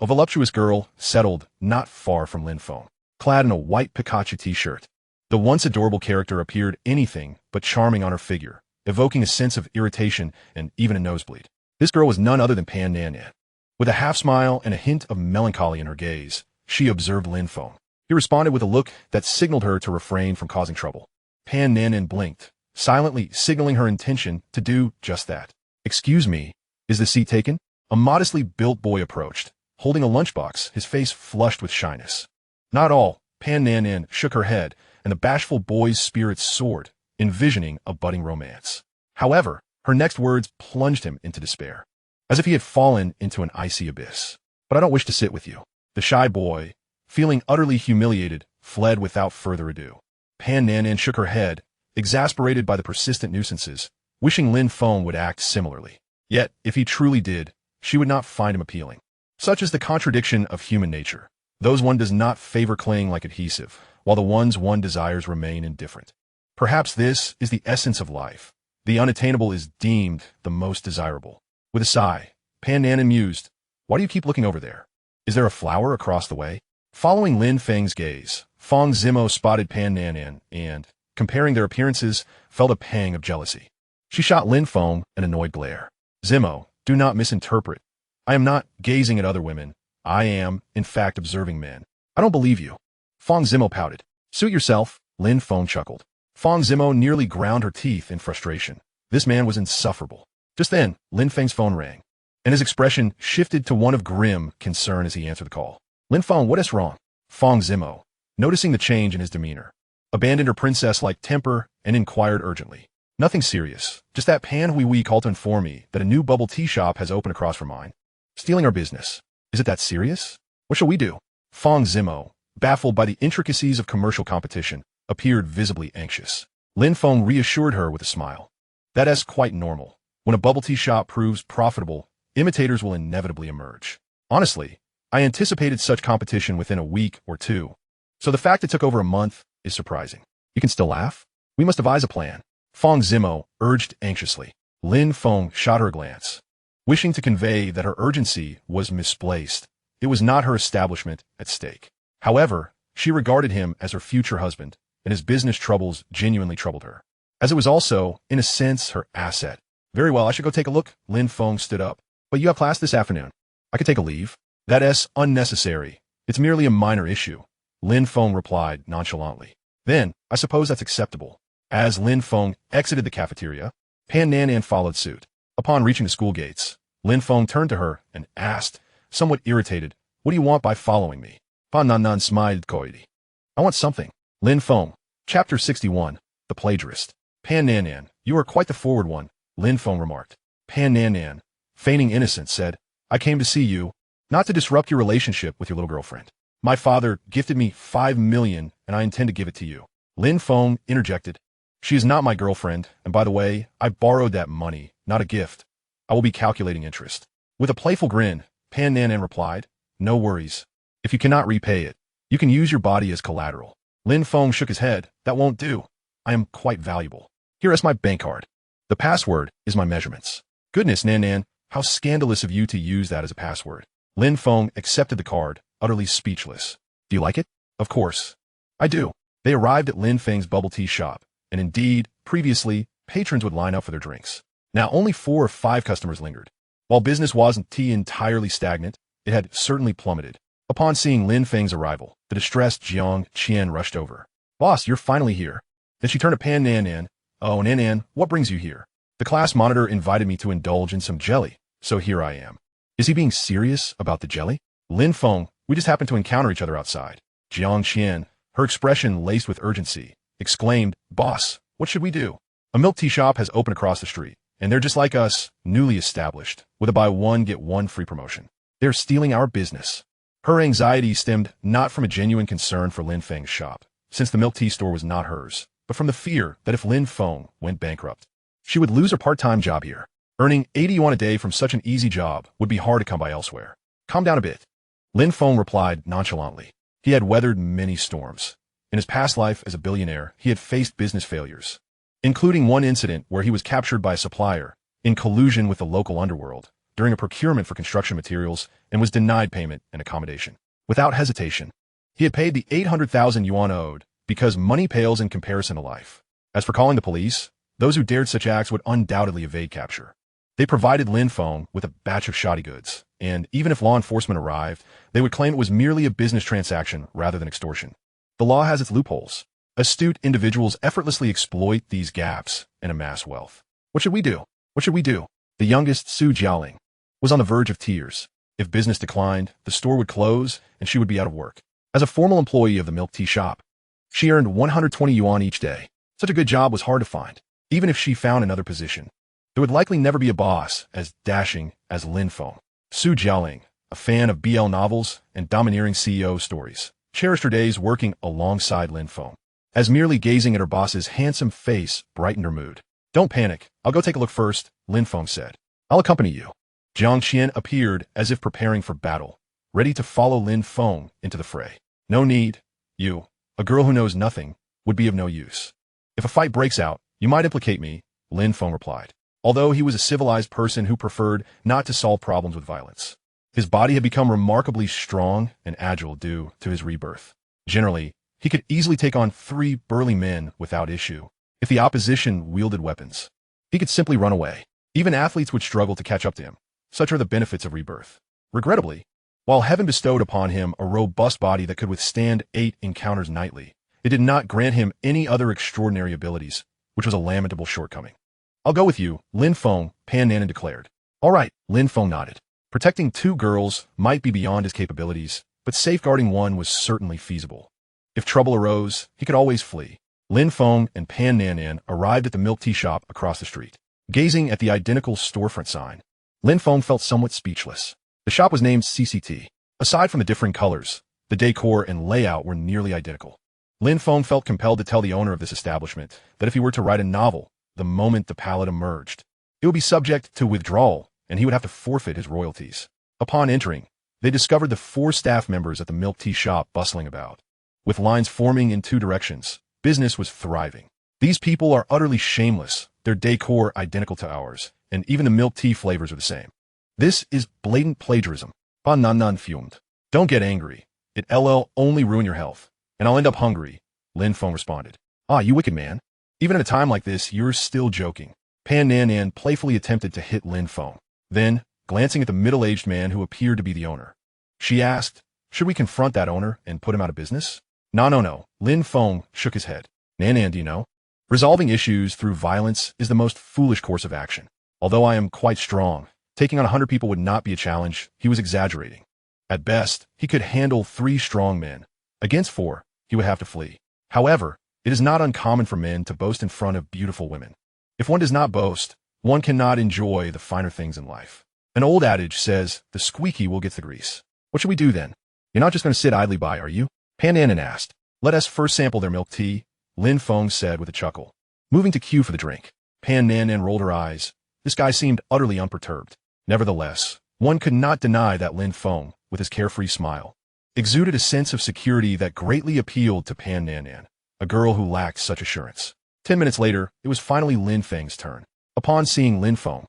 a voluptuous girl settled not far from Lin Feng, clad in a white Pikachu t-shirt. The once adorable character appeared anything but charming on her figure, evoking a sense of irritation and even a nosebleed. This girl was none other than Pan Nan. With a half-smile and a hint of melancholy in her gaze, she observed Lin Feng. He responded with a look that signaled her to refrain from causing trouble. Pan Nan blinked, silently signaling her intention to do just that. Excuse me, Is the seat taken? A modestly built boy approached, holding a lunchbox, his face flushed with shyness. Not all. Pan Nan Nan shook her head, and the bashful boy's spirits soared, envisioning a budding romance. However, her next words plunged him into despair, as if he had fallen into an icy abyss. But I don't wish to sit with you. The shy boy, feeling utterly humiliated, fled without further ado. Pan Nan Nan shook her head, exasperated by the persistent nuisances, wishing Lin Feng would act similarly. Yet, if he truly did, she would not find him appealing. Such is the contradiction of human nature. Those one does not favor cling like adhesive, while the ones one desires remain indifferent. Perhaps this is the essence of life. The unattainable is deemed the most desirable. With a sigh, Pan Nan Nan mused, "Why do you keep looking over there? Is there a flower across the way?" Following Lin Feng's gaze, Fang Zimo spotted Pan Nan Nan and, comparing their appearances, felt a pang of jealousy. She shot Lin Feng an annoyed glare. "Zimo, do not misinterpret. I am not gazing at other women. I am, in fact, observing men. I don't believe you." Fang Zimo pouted. "Suit yourself," Lin Feng chuckled. Fang Zimo nearly ground her teeth in frustration. This man was insufferable. Just then, Lin Feng's phone rang, and his expression shifted to one of grim concern as he answered the call. "Lin Feng, what is wrong?" Fang Zimo, noticing the change in his demeanor, abandoned her princess-like temper and inquired urgently. "Nothing serious. Just that Pan Hui called to inform me that a new bubble tea shop has opened across from mine. Stealing our business. Is it that serious? What shall we do?" Fang Zimo, baffled by the intricacies of commercial competition, appeared visibly anxious. Lin Feng reassured her with a smile. "That is quite normal. When a bubble tea shop proves profitable, imitators will inevitably emerge. Honestly, I anticipated such competition within a week or two. So the fact it took over a month is surprising. You can still laugh? We must devise a plan." Fang Zimo urged anxiously. Lin Feng shot her a glance, wishing to convey that her urgency was misplaced. It was not her establishment at stake. However, she regarded him as her future husband, and his business troubles genuinely troubled her, as it was also, in a sense, her asset. "Very well, I should go take a look." Lin Feng stood up. "But you have class this afternoon. I could take a leave." "That is unnecessary. It's merely a minor issue," Lin Feng replied nonchalantly. "Then, I suppose that's acceptable." As Lin Feng exited the cafeteria, Pan Nan Nan followed suit. Upon reaching the school gates, Lin Feng turned to her and asked, somewhat irritated, "What do you want by following me?" Pan Nan Nan smiled coyly. "I want something." Lin Feng, Chapter 61, The Plagiarist. "Pan Nan Nan, you are quite the forward one," Lin Feng remarked. Pan Nan Nan, feigning innocence, said, "I came to see you, not to disrupt your relationship with your little girlfriend. My father gifted me 5 million, and I intend to give it to you." Lin Feng interjected, "She is not my girlfriend, and by the way, I borrowed that money, not a gift. I will be calculating interest." With a playful grin, Pan Nan Nan replied, "No worries. If you cannot repay it, you can use your body as collateral." Lin Feng shook his head. "That won't do. I am quite valuable. Here is my bank card. The password is my measurements." "Goodness, Nan Nan, how scandalous of you to use that as a password." Lin Feng accepted the card, utterly speechless. "Do you like it?" "Of course. I do." They arrived at Lin Feng's bubble tea shop, and indeed, previously, patrons would line up for their drinks. Now only 4 or 5 customers lingered. While business wasn't entirely stagnant, it had certainly plummeted. Upon seeing Lin Feng's arrival, the distressed Jiang Qian rushed over. "Boss, you're finally here." Then she turned to Pan Nan Nan. "Oh, Nan Nan, what brings you here?" "The class monitor invited me to indulge in some jelly, so here I am." "Is he being serious about the jelly?" "Lin Feng, we just happened to encounter each other outside." Jiang Qian, her expression laced with urgency, exclaimed, "Boss, what should we do? A milk tea shop has opened across the street, and they're just like us, newly established, with a buy one get one free promotion. They're stealing our business." Her anxiety stemmed not from a genuine concern for Lin Feng's shop, since the milk tea store was not hers, but from the fear that if Lin Feng went bankrupt, she would lose her part-time job here. Earning 80 yuan a day from such an easy job would be hard to come by elsewhere. "Calm down a bit," Lin Feng replied nonchalantly. He had weathered many storms. In his past life as a billionaire, he had faced business failures, including one incident where he was captured by a supplier in collusion with the local underworld during a procurement for construction materials and was denied payment and accommodation. Without hesitation, he had paid the 800,000 yuan owed because money pales in comparison to life. As for calling the police, those who dared such acts would undoubtedly evade capture. They provided Lin Feng with a batch of shoddy goods, and even if law enforcement arrived, they would claim it was merely a business transaction rather than extortion. The law has its loopholes. Astute individuals effortlessly exploit these gaps and amass wealth. "What should we do? What should we do?" The youngest, Su Jialing, was on the verge of tears. If business declined, the store would close and she would be out of work. As a formal employee of the milk tea shop, she earned 120 yuan each day. Such a good job was hard to find. Even if she found another position, there would likely never be a boss as dashing as Lin Feng. Su Jialing, a fan of BL novels and domineering CEO stories, cherished her days working alongside Lin Feng, as merely gazing at her boss's handsome face brightened her mood. Don't panic, I'll go take a look first, Lin Feng said. I'll accompany you. Jiang Qian appeared as if preparing for battle, ready to follow Lin Feng into the fray. No need. You, a girl who knows nothing, would be of no use. If a fight breaks out, you might implicate me, Lin Feng replied, although he was a civilized person who preferred not to solve problems with violence. His body had become remarkably strong and agile due to his rebirth. Generally, he could easily take on 3 burly men without issue. If the opposition wielded weapons, he could simply run away. Even athletes would struggle to catch up to him. Such are the benefits of rebirth. Regrettably, while heaven bestowed upon him a robust body that could withstand 8 encounters nightly, it did not grant him any other extraordinary abilities, which was a lamentable shortcoming. I'll go with you, Lin Feng, Pan Nanan declared. All right, Lin Feng nodded. Protecting 2 girls might be beyond his capabilities, but safeguarding one was certainly feasible. If trouble arose, he could always flee. Lin Feng and Pan Nanan arrived at the milk tea shop across the street. Gazing at the identical storefront sign, Lin Feng felt somewhat speechless. The shop was named CCT. Aside from the differing colors, the decor and layout were nearly identical. Lin Feng felt compelled to tell the owner of this establishment that if he were to write a novel, the moment the palette emerged, it would be subject to withdrawal and he would have to forfeit his royalties. Upon entering, they discovered the 4 staff members at the milk tea shop bustling about. With lines forming in 2 directions, business was thriving. These people are utterly shameless, their decor identical to ours, and even the milk tea flavors are the same. This is blatant plagiarism. Ba nan nan fumed. Don't get angry. It'll only ruin your health, and I'll end up hungry, Lin Feng responded. Ah, you wicked man. Even at a time like this, you're still joking. Pan Nanan playfully attempted to hit Lin Feng. Then, glancing at the middle-aged man who appeared to be the owner, she asked, should we confront that owner and put him out of business? No. Lin Feng shook his head. Nanan, do you know? Resolving issues through violence is the most foolish course of action. Although I am quite strong, taking on 100 people would not be a challenge. He was exaggerating. At best, he could handle 3 strong men. Against 4, he would have to flee. However, it is not uncommon for men to boast in front of beautiful women. If one does not boast, one cannot enjoy the finer things in life. An old adage says, the squeaky will get the grease. What should we do then? You're not just going to sit idly by, are you? Pan Nanan asked. Let us first sample their milk tea, Lin Feng said with a chuckle. Moving to queue for the drink, Pan Nanan rolled her eyes. This guy seemed utterly unperturbed. Nevertheless, one could not deny that Lin Feng, with his carefree smile, exuded a sense of security that greatly appealed to Pan Nanan, a girl who lacked such assurance. 10 minutes later, it was finally Lin Feng's turn. Upon seeing Lin Feng,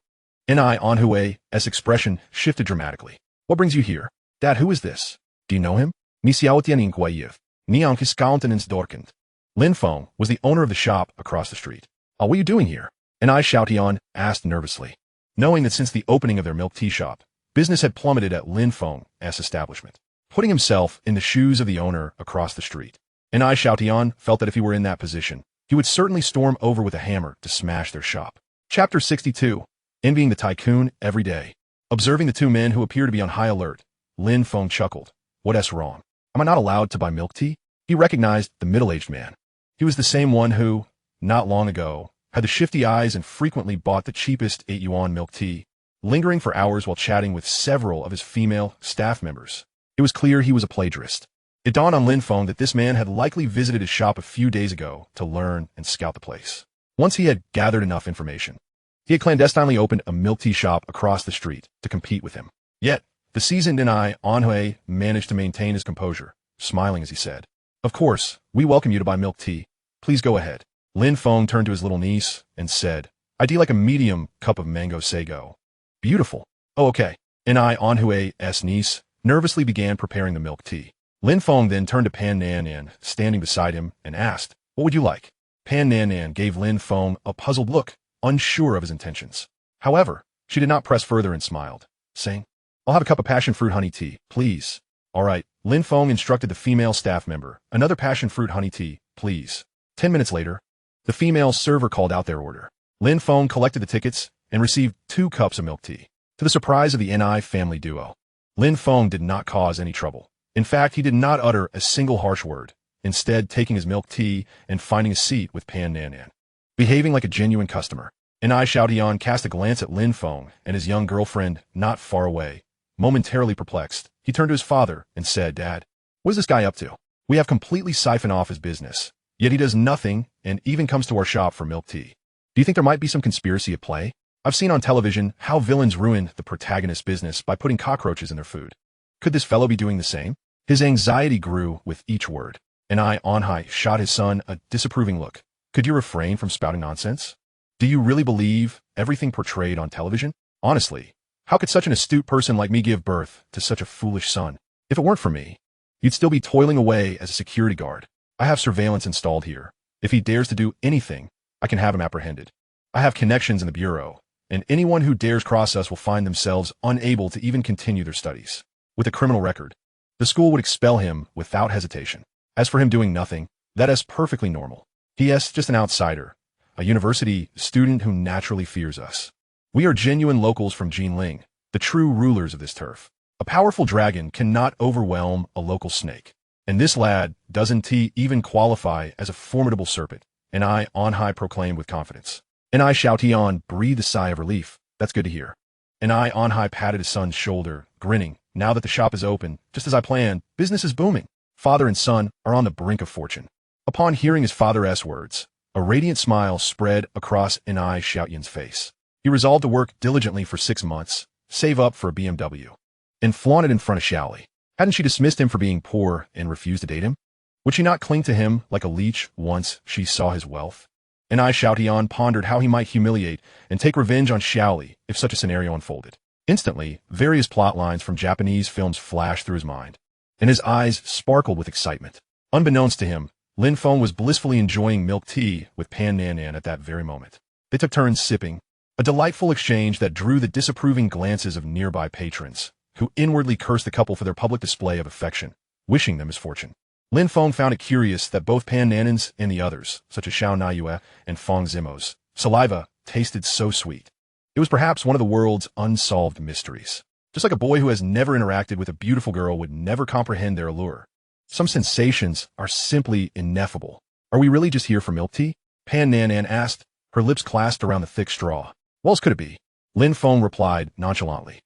Ni Anhue's expression shifted dramatically. What brings you here? Dad, who is this? Do you know him? Ni xiaotian inquiev. Ni his countenance darkened. Lin Feng was the owner of the shop across the street. What are you doing here? Ni Xiaotian asked nervously, knowing that since the opening of their milk tea shop, business had plummeted at Lin Feng's establishment. Putting himself in the shoes of the owner across the street, Ni Xiaotian felt that if he were in that position, he would certainly storm over with a hammer to smash their shop. Chapter 62. Envying the tycoon every day. Observing the 2 men who appear to be on high alert, Lin Feng chuckled. What's wrong? Am I not allowed to buy milk tea? He recognized the middle-aged man. He was the same one who, not long ago, had the shifty eyes and frequently bought the cheapest 8 yuan milk tea, lingering for hours while chatting with several of his female staff members. It was clear he was a plagiarist. It dawned on Lin Feng that this man had likely visited his shop a few days ago to learn and scout the place. Once he had gathered enough information, he had clandestinely opened a milk tea shop across the street to compete with him. Yet, the seasoned Ni Anhui managed to maintain his composure, smiling as he said, Of course, we welcome you to buy milk tea. Please go ahead. Lin Feng turned to his little niece and said, I'd like a medium cup of mango sago. Beautiful. Oh, okay. Ni Anhue's niece nervously began preparing the milk tea. Lin Feng then turned to Pan Nanan, standing beside him, and asked, What would you like? Pan Nanan gave Lin Feng a puzzled look, unsure of his intentions. However, she did not press further and smiled, saying, I'll have a cup of passion fruit honey tea, please. All right, Lin Feng instructed the female staff member, another passion fruit honey tea, please. 10 minutes later, the female server called out their order. Lin Feng collected the tickets and received 2 cups of milk tea. To the surprise of the Ni family duo, Lin Feng did not cause any trouble. In fact, he did not utter a single harsh word, instead taking his milk tea and finding a seat with Pan Nan. Behaving like a genuine customer, Ni Xiaotian cast a glance at Lin Feng and his young girlfriend not far away. Momentarily perplexed, he turned to his father and said, "Dad, what is this guy up to? We have completely siphoned off his business, yet he does nothing and even comes to our shop for milk tea. Do you think there might be some conspiracy at play? I've seen on television how villains ruin the protagonist's business by putting cockroaches in their food. Could this fellow be doing the same?" His anxiety grew with each word. Ni on high shot his son a disapproving look. "Could you refrain from spouting nonsense? Do you really believe everything portrayed on television? Honestly, how could such an astute person like me give birth to such a foolish son? If it weren't for me, you'd still be toiling away as a security guard. I have surveillance installed here. If he dares to do anything, I can have him apprehended. I have connections in the bureau, and anyone who dares cross us will find themselves unable to even continue their studies. With a criminal record, the school would expel him without hesitation. As for him doing nothing, that is perfectly normal. He is just an outsider, a university student who naturally fears us. We are genuine locals from Jinling, the true rulers of this turf. A powerful dragon cannot overwhelm a local snake. And this lad doesn't even qualify as a formidable serpent," and I on high proclaimed with confidence. And I Xiaotian breathed a sigh of relief. "That's good to hear." And I on high patted his son's shoulder, grinning. "Now that the shop is open, just as I planned, business is booming. Father and son are on the brink of fortune." Upon hearing his father's words, a radiant smile spread across Ni Xiaotian's face. He resolved to work diligently for 6 months, save up for a BMW, and flaunt it in front of Xiaoli. Hadn't she dismissed him for being poor and refused to date him? Would she not cling to him like a leech once she saw his wealth? And I Xiaotian pondered how he might humiliate and take revenge on Xiaoli if such a scenario unfolded. Instantly, various plot lines from Japanese films flashed through his mind, and his eyes sparkled with excitement. Unbeknownst to him, Lin Feng was blissfully enjoying milk tea with Pan Nan at that very moment. They took turns sipping, a delightful exchange that drew the disapproving glances of nearby patrons, who inwardly cursed the couple for their public display of affection, wishing them misfortune. Lin Feng found it curious that both Pan Nan's and the others, such as Xiao Naiyue and Fang Zimo's, saliva tasted so sweet. It was perhaps one of the world's unsolved mysteries. Just like a boy who has never interacted with a beautiful girl would never comprehend their allure. Some sensations are simply ineffable. "Are we really just here for milk tea?" Pan Nan asked, her lips clasped around the thick straw. "What else could it be?" Lin Feng replied nonchalantly.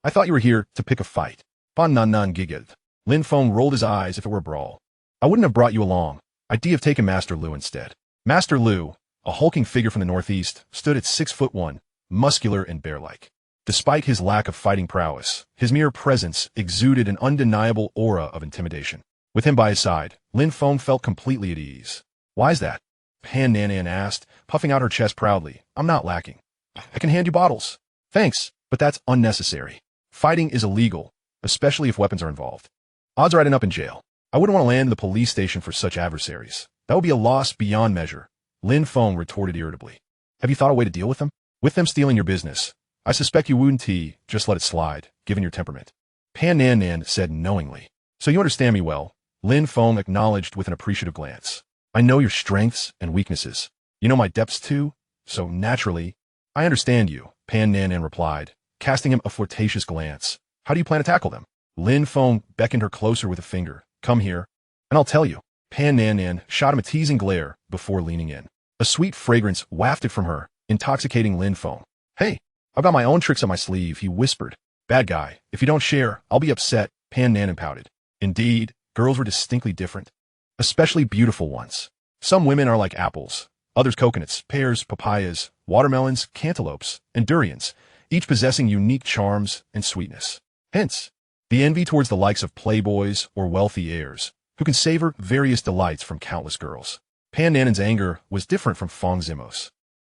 I thought you were here to pick a fight." Fan Nan giggled. Lin Feng rolled his eyes if it were a brawl. "I wouldn't have brought you along. I'd have taken Master Lu instead." Master Lu, a hulking figure from the northeast, stood at 6'1", muscular and bear-like. Despite his lack of fighting prowess, his mere presence exuded an undeniable aura of intimidation. With him by his side, Lin Feng felt completely at ease. "Why is that?" Pan Nan asked, puffing out her chest proudly. "I'm not lacking. I can hand you bottles." "Thanks, but that's unnecessary. Fighting is illegal, especially if weapons are involved. Odds are I'd end up in jail. I wouldn't want to land in the police station for such adversaries. That would be a loss beyond measure," Lin Feng retorted irritably. "Have you thought a way to deal with them? With them stealing your business, I suspect you wouldn't just let it slide, given your temperament." Pan Nan said knowingly. "So you understand me well," Lin Feng acknowledged with an appreciative glance. "I know your strengths and weaknesses. You know my depths too, so naturally, I understand you," Pan Nan replied, casting him a flirtatious glance. "How do you plan to tackle them?" Lin Feng beckoned her closer with a finger. "Come here, and I'll tell you." Pan Nan shot him a teasing glare before leaning in. A sweet fragrance wafted from her, intoxicating Lin Feng. "Hey, I've got my own tricks up my sleeve," he whispered. "Bad guy, if you don't share, I'll be upset," Pan Nan pouted. Indeed, girls were distinctly different, especially beautiful ones. Some women are like apples, others coconuts, pears, papayas, watermelons, cantaloupes, and durians, each possessing unique charms and sweetness. Hence, the envy towards the likes of playboys or wealthy heirs, who can savor various delights from countless girls. Pan Nan's anger was different from Fang Zimo's.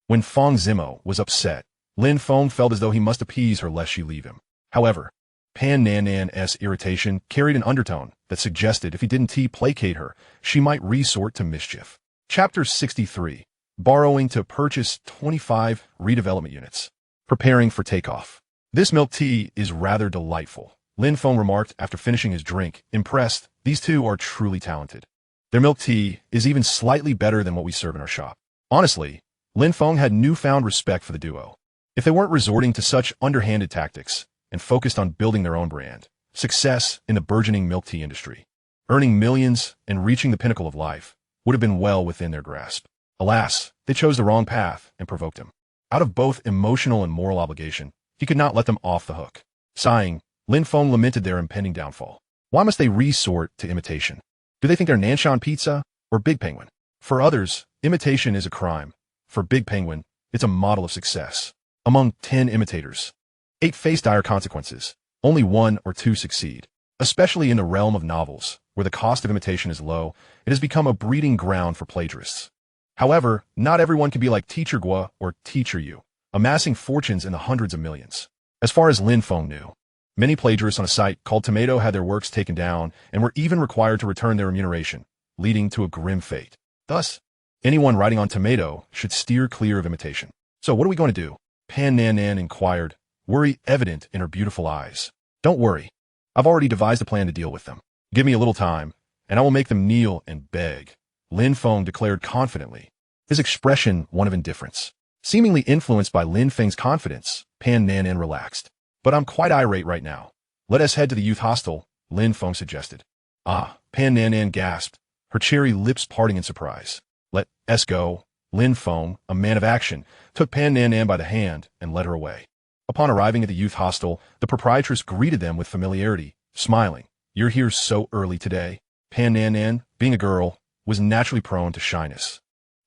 When Fang Zimo was upset, Lin Feng felt as though he must appease her lest she leave him. However, Pan Nan's irritation carried an undertone that suggested if he didn't placate her, she might resort to mischief. Chapter 63. Borrowing to purchase 25 redevelopment units. Preparing for takeoff. "This milk tea is rather delightful," Lin Feng remarked after finishing his drink, impressed. These two are truly talented. Their milk tea is even slightly better than what we serve in our shop. Honestly, Lin Feng had newfound respect for the duo. If they weren't resorting to such underhanded tactics and focused on building their own brand, success in the burgeoning milk tea industry, earning millions and reaching the pinnacle of life would have been well within their grasp. Alas, they chose the wrong path and provoked him. Out of both emotional and moral obligation, he could not let them off the hook. Sighing, Lin Feng lamented their impending downfall. Why must they resort to imitation? Do they think they're Nanshan Pizza or Big Penguin? For others, imitation is a crime. For Big Penguin, it's a model of success. Among 10 imitators, 8 face dire consequences. Only 1 or 2 succeed. Especially in the realm of novels, where the cost of imitation is low, it has become a breeding ground for plagiarists. However, not everyone can be like Teacher Gua or Teacher Yu, amassing fortunes in the hundreds of millions. As far as Lin Feng knew, many plagiarists on a site called Tomato had their works taken down and were even required to return their remuneration, leading to a grim fate. Thus, anyone writing on Tomato should steer clear of imitation. So what are we going to do? Pan Nan Nan inquired, worry evident in her beautiful eyes. Don't worry. I've already devised a plan to deal with them. Give me a little time, and I will make them kneel and beg, Lin Feng declared confidently, his expression one of indifference. Seemingly influenced by Lin Feng's confidence, Pan Nan Nan relaxed. But I'm quite irate right now. Let us head to the youth hostel, Lin Feng suggested. Ah, Pan Nan Nan gasped, her cherry lips parting in surprise. Let us go. Lin Feng, a man of action, took Pan Nan Nan by the hand and led her away. Upon arriving at the youth hostel, the proprietress greeted them with familiarity, smiling. You're here so early today. Pan Nan Nan, being a girl, was naturally prone to shyness.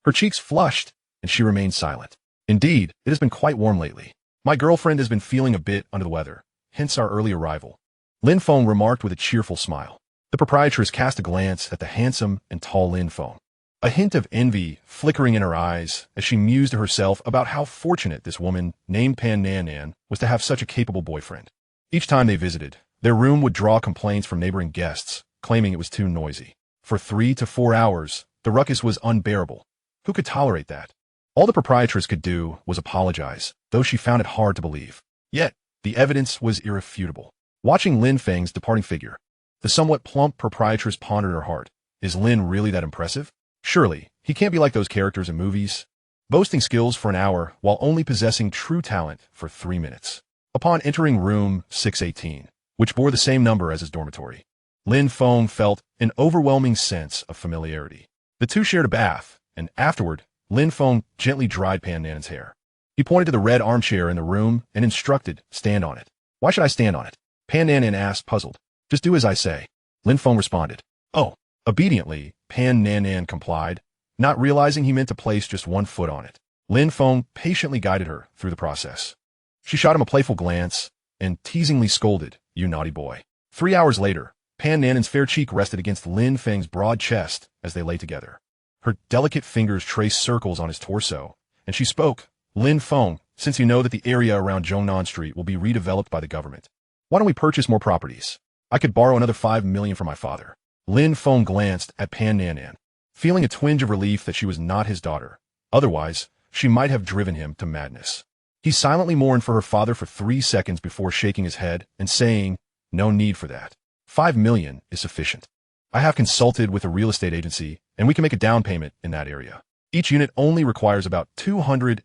Her cheeks flushed, and she remained silent. Indeed, it has been quite warm lately. My girlfriend has been feeling a bit under the weather, hence our early arrival. Lin Feng remarked with a cheerful smile. The proprietress cast a glance at the handsome and tall Lin Feng, a hint of envy flickering in her eyes as she mused to herself about how fortunate this woman named Pan Nan Nan was to have such a capable boyfriend. Each time they visited, their room would draw complaints from neighboring guests, claiming it was too noisy. For 3 to 4 hours, the ruckus was unbearable. Who could tolerate that? All the proprietress could do was apologize, though she found it hard to believe. Yet, the evidence was irrefutable. Watching Lin Feng's departing figure, the somewhat plump proprietress pondered in her heart. Is Lin really that impressive? Surely, he can't be like those characters in movies, boasting skills for an hour while only possessing true talent for 3 minutes. Upon entering room 618, which bore the same number as his dormitory, Lin Feng felt an overwhelming sense of familiarity. The two shared a bath, and afterward, Lin Feng gently dried Pan Nan's hair. He pointed to the red armchair in the room and instructed, stand on it. Why should I stand on it? Pan Nan asked, puzzled. Just do as I say. Lin Feng responded. Oh. Obediently, Pan Nan complied, not realizing he meant to place just one foot on it. Lin Feng patiently guided her through the process. She shot him a playful glance and teasingly scolded, you naughty boy. 3 hours later, Pan Nan's fair cheek rested against Lin Feng's broad chest as they lay together. Her delicate fingers traced circles on his torso, and she spoke, Lin Feng, since you know that the area around Zhongnan Street will be redeveloped by the government, why don't we purchase more properties? I could borrow another 5 million from my father. Lin Feng glanced at Pan Nan, feeling a twinge of relief that she was not his daughter. Otherwise, she might have driven him to madness. He silently mourned for her father for 3 seconds before shaking his head and saying, no need for that. 5 million is sufficient. I have consulted with a real estate agency, and we can make a down payment in that area. Each unit only requires about 200,000,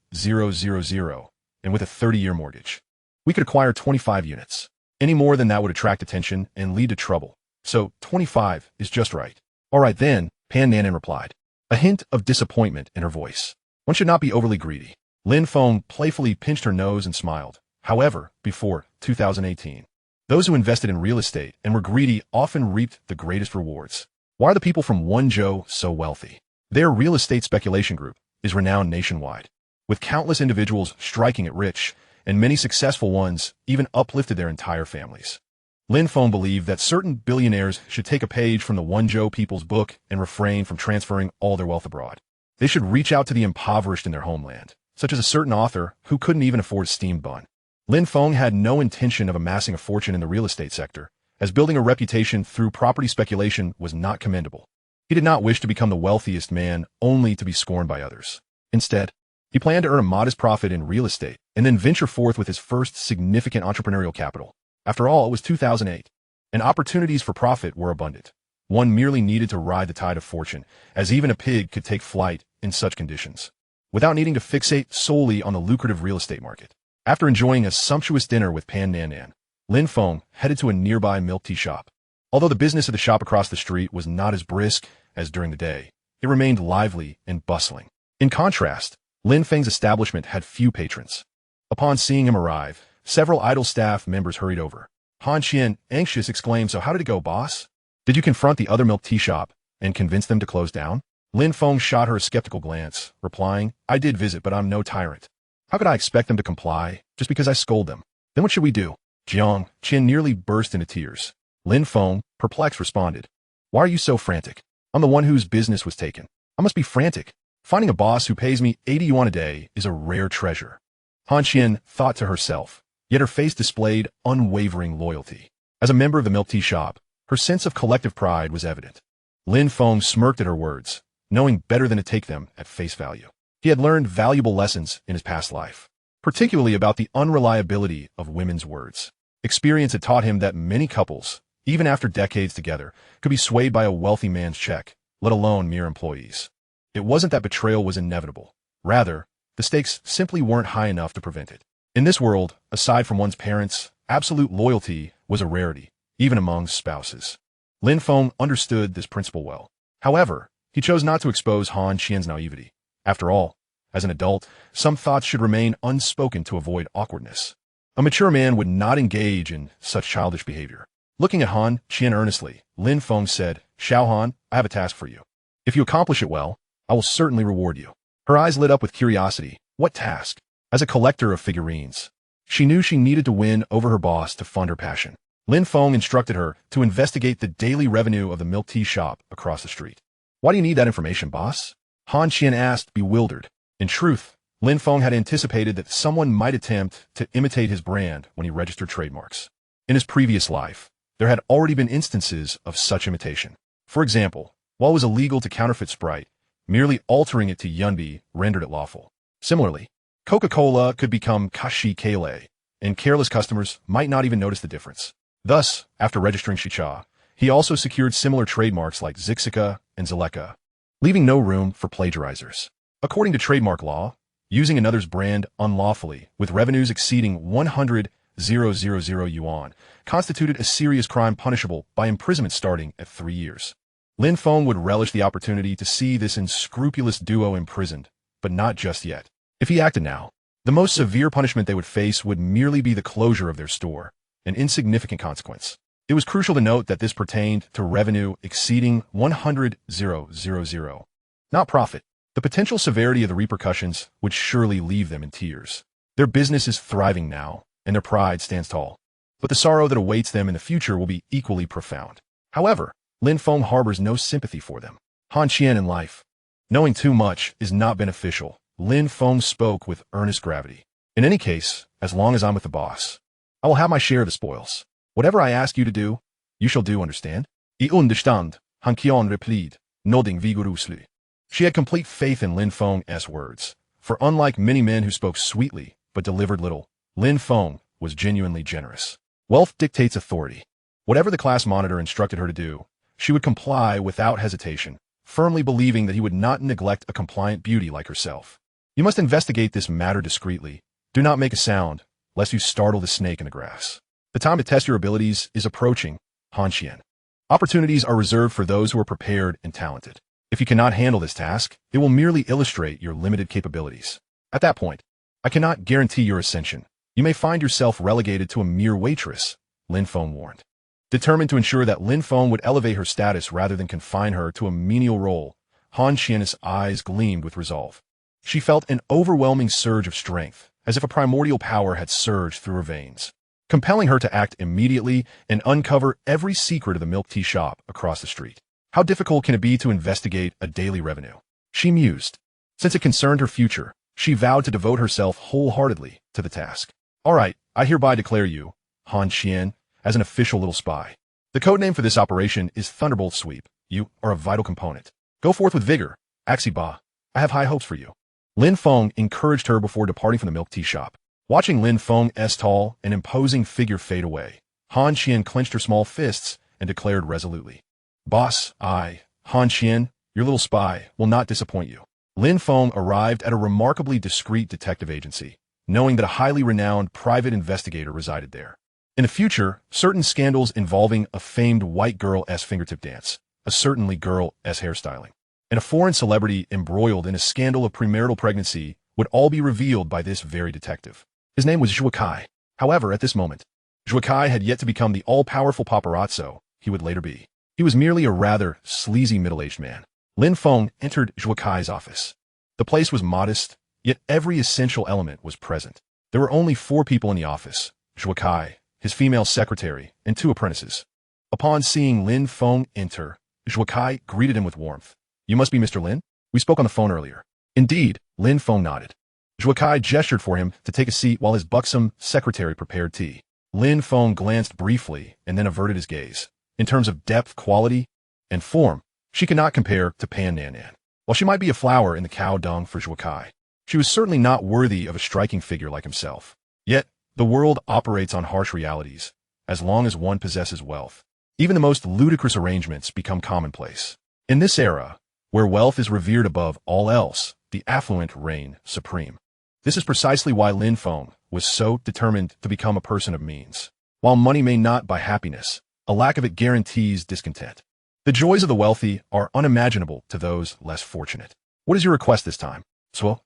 and with a 30-year mortgage. We could acquire 25 units. Any more than that would attract attention and lead to trouble. So 25 is just right. All right then, Pan Nan replied, a hint of disappointment in her voice. One should not be overly greedy. Lin Feng playfully pinched her nose and smiled. However, before 2018, those who invested in real estate and were greedy often reaped the greatest rewards. Why are the people from Wenzhou so wealthy? Their real estate speculation group is renowned nationwide, with countless individuals striking it rich, and many successful ones even uplifted their entire families. Lin Feng believed that certain billionaires should take a page from the Wenzhou people's book and refrain from transferring all their wealth abroad. They should reach out to the impoverished in their homeland, such as a certain author who couldn't even afford a steamed bun. Lin Feng had no intention of amassing a fortune in the real estate sector, as building a reputation through property speculation was not commendable. He did not wish to become the wealthiest man only to be scorned by others. Instead, he planned to earn a modest profit in real estate and then venture forth with his first significant entrepreneurial capital. After all, it was 2008, and opportunities for profit were abundant. One merely needed to ride the tide of fortune, as even a pig could take flight in such conditions, without needing to fixate solely on the lucrative real estate market. After enjoying a sumptuous dinner with Pan Nan Nan, Lin Feng headed to a nearby milk tea shop. Although the business of the shop across the street was not as brisk as during the day, it remained lively and bustling. In contrast, Lin Feng's establishment had few patrons. Upon seeing him arrive, several idle staff members hurried over. Han Qian, anxious, exclaimed, "So how did it go, boss? Did you confront the other milk tea shop and convince them to close down?" Lin Feng shot her a skeptical glance, replying, "I did visit, but I'm no tyrant. How could I expect them to comply just because I scold them? Then what should we do?" Jiang Qian nearly burst into tears. Lin Feng, perplexed, responded, "Why are you so frantic? I'm the one whose business was taken. I must be frantic. Finding a boss who pays me 80 yuan a day is a rare treasure." Han Qian thought to herself, yet her face displayed unwavering loyalty. As a member of the milk tea shop, her sense of collective pride was evident. Lin Feng smirked at her words, knowing better than to take them at face value. He had learned valuable lessons in his past life, particularly about the unreliability of women's words. Experience had taught him that many couples, even after decades together, could be swayed by a wealthy man's check, let alone mere employees. It wasn't that betrayal was inevitable. Rather, the stakes simply weren't high enough to prevent it. In this world, aside from one's parents, absolute loyalty was a rarity, even among spouses. Lin Feng understood this principle well. However, he chose not to expose Han Qian's naivety. After all, as an adult, some thoughts should remain unspoken to avoid awkwardness. A mature man would not engage in such childish behavior. Looking at Han Qian earnestly, Lin Feng said, "Xiao Han, I have a task for you. If you accomplish it well, I will certainly reward you." Her eyes lit up with curiosity. What task? As a collector of figurines, she knew she needed to win over her boss to fund her passion. Lin Feng instructed her to investigate the daily revenue of the milk tea shop across the street. "Why do you need that information, boss?" Han Qian asked, bewildered. In truth, Lin Feng had anticipated that someone might attempt to imitate his brand when he registered trademarks. In his previous life, there had already been instances of such imitation. For example, while it was illegal to counterfeit Sprite, merely altering it to Yunbi rendered it lawful. Similarly, Coca-Cola could become Kashi Kale, and careless customers might not even notice the difference. Thus, after registering Shicha, he also secured similar trademarks like Zixika and Zaleka, leaving no room for plagiarizers. According to trademark law, using another's brand unlawfully, with revenues exceeding 100,000 yuan, constituted a serious crime punishable by imprisonment starting at 3 years. Lin Feng would relish the opportunity to see this unscrupulous duo imprisoned, but not just yet. If he acted now, the most severe punishment they would face would merely be the closure of their store, an insignificant consequence. It was crucial to note that this pertained to revenue exceeding 100,000, not profit. The potential severity of the repercussions would surely leave them in tears. Their business is thriving now, and their pride stands tall. But the sorrow that awaits them in the future will be equally profound. However, Lin Feng harbors no sympathy for them. Han Qian in life. Knowing too much is not beneficial. Lin Feng spoke with earnest gravity. In any case, as long as I'm with the boss, I will have my share of the spoils. Whatever I ask you to do, you shall do, understand? I understand, Han Qian replied, nodding vigorously. She had complete faith in Lin Feng's words, for unlike many men who spoke sweetly but delivered little, Lin Feng was genuinely generous. Wealth dictates authority. Whatever the class monitor instructed her to do, she would comply without hesitation, firmly believing that he would not neglect a compliant beauty like herself. "You must investigate this matter discreetly. Do not make a sound, lest you startle the snake in the grass. The time to test your abilities is approaching, Han Qian. Opportunities are reserved for those who are prepared and talented. If you cannot handle this task, it will merely illustrate your limited capabilities. At that point, I cannot guarantee your ascension. You may find yourself relegated to a mere waitress," Lin Feng warned. Determined to ensure that Lin Feng would elevate her status rather than confine her to a menial role, Han Qian's eyes gleamed with resolve. She felt an overwhelming surge of strength, as if a primordial power had surged through her veins, compelling her to act immediately and uncover every secret of the milk tea shop across the street. How difficult can it be to investigate a daily revenue? She mused. Since it concerned her future, she vowed to devote herself wholeheartedly to the task. "All right, I hereby declare you, Han Qian, as an official little spy. The codename for this operation is Thunderbolt Sweep. You are a vital component. Go forth with vigor. Axiba, I have high hopes for you." Lin Feng encouraged her before departing from the milk tea shop. Watching Lin Feng's tall and imposing figure fade away, Han Qian clenched her small fists and declared resolutely, "Boss, Han Qian, your little spy, will not disappoint you." Lin Feng arrived at a remarkably discreet detective agency, knowing that a highly renowned private investigator resided there. In the future, certain scandals involving a famed white girl's fingertip dance, a certainly girl's hairstyling, and a foreign celebrity embroiled in a scandal of premarital pregnancy would all be revealed by this very detective. His name was Zhuo Kai. However, at this moment, Zhuo Kai had yet to become the all-powerful paparazzo he would later be. He was merely a rather sleazy middle-aged man. Lin Feng entered Zhuo Kai's office. The place was modest, yet every essential element was present. There were only 4 people in the office: Zhuo Kai, his female secretary, and 2 apprentices. Upon seeing Lin Feng enter, Zhuo Kai greeted him with warmth. "You must be Mr. Lin? We spoke on the phone earlier." "Indeed," Lin Feng nodded. Zhuo Kai gestured for him to take a seat while his buxom secretary prepared tea. Lin Feng glanced briefly and then averted his gaze. In terms of depth, quality, and form, she could not compare to Pan Nan Nan. While she might be a flower in the cow dung for Zhuo Kai, she was certainly not worthy of a striking figure like himself. Yet, the world operates on harsh realities. As long as one possesses wealth, even the most ludicrous arrangements become commonplace. In this era, where wealth is revered above all else, the affluent reign supreme. This is precisely why Lin Feng was so determined to become a person of means. While money may not buy happiness, a lack of it guarantees discontent. The joys of the wealthy are unimaginable to those less fortunate. "What is your request this time?" "I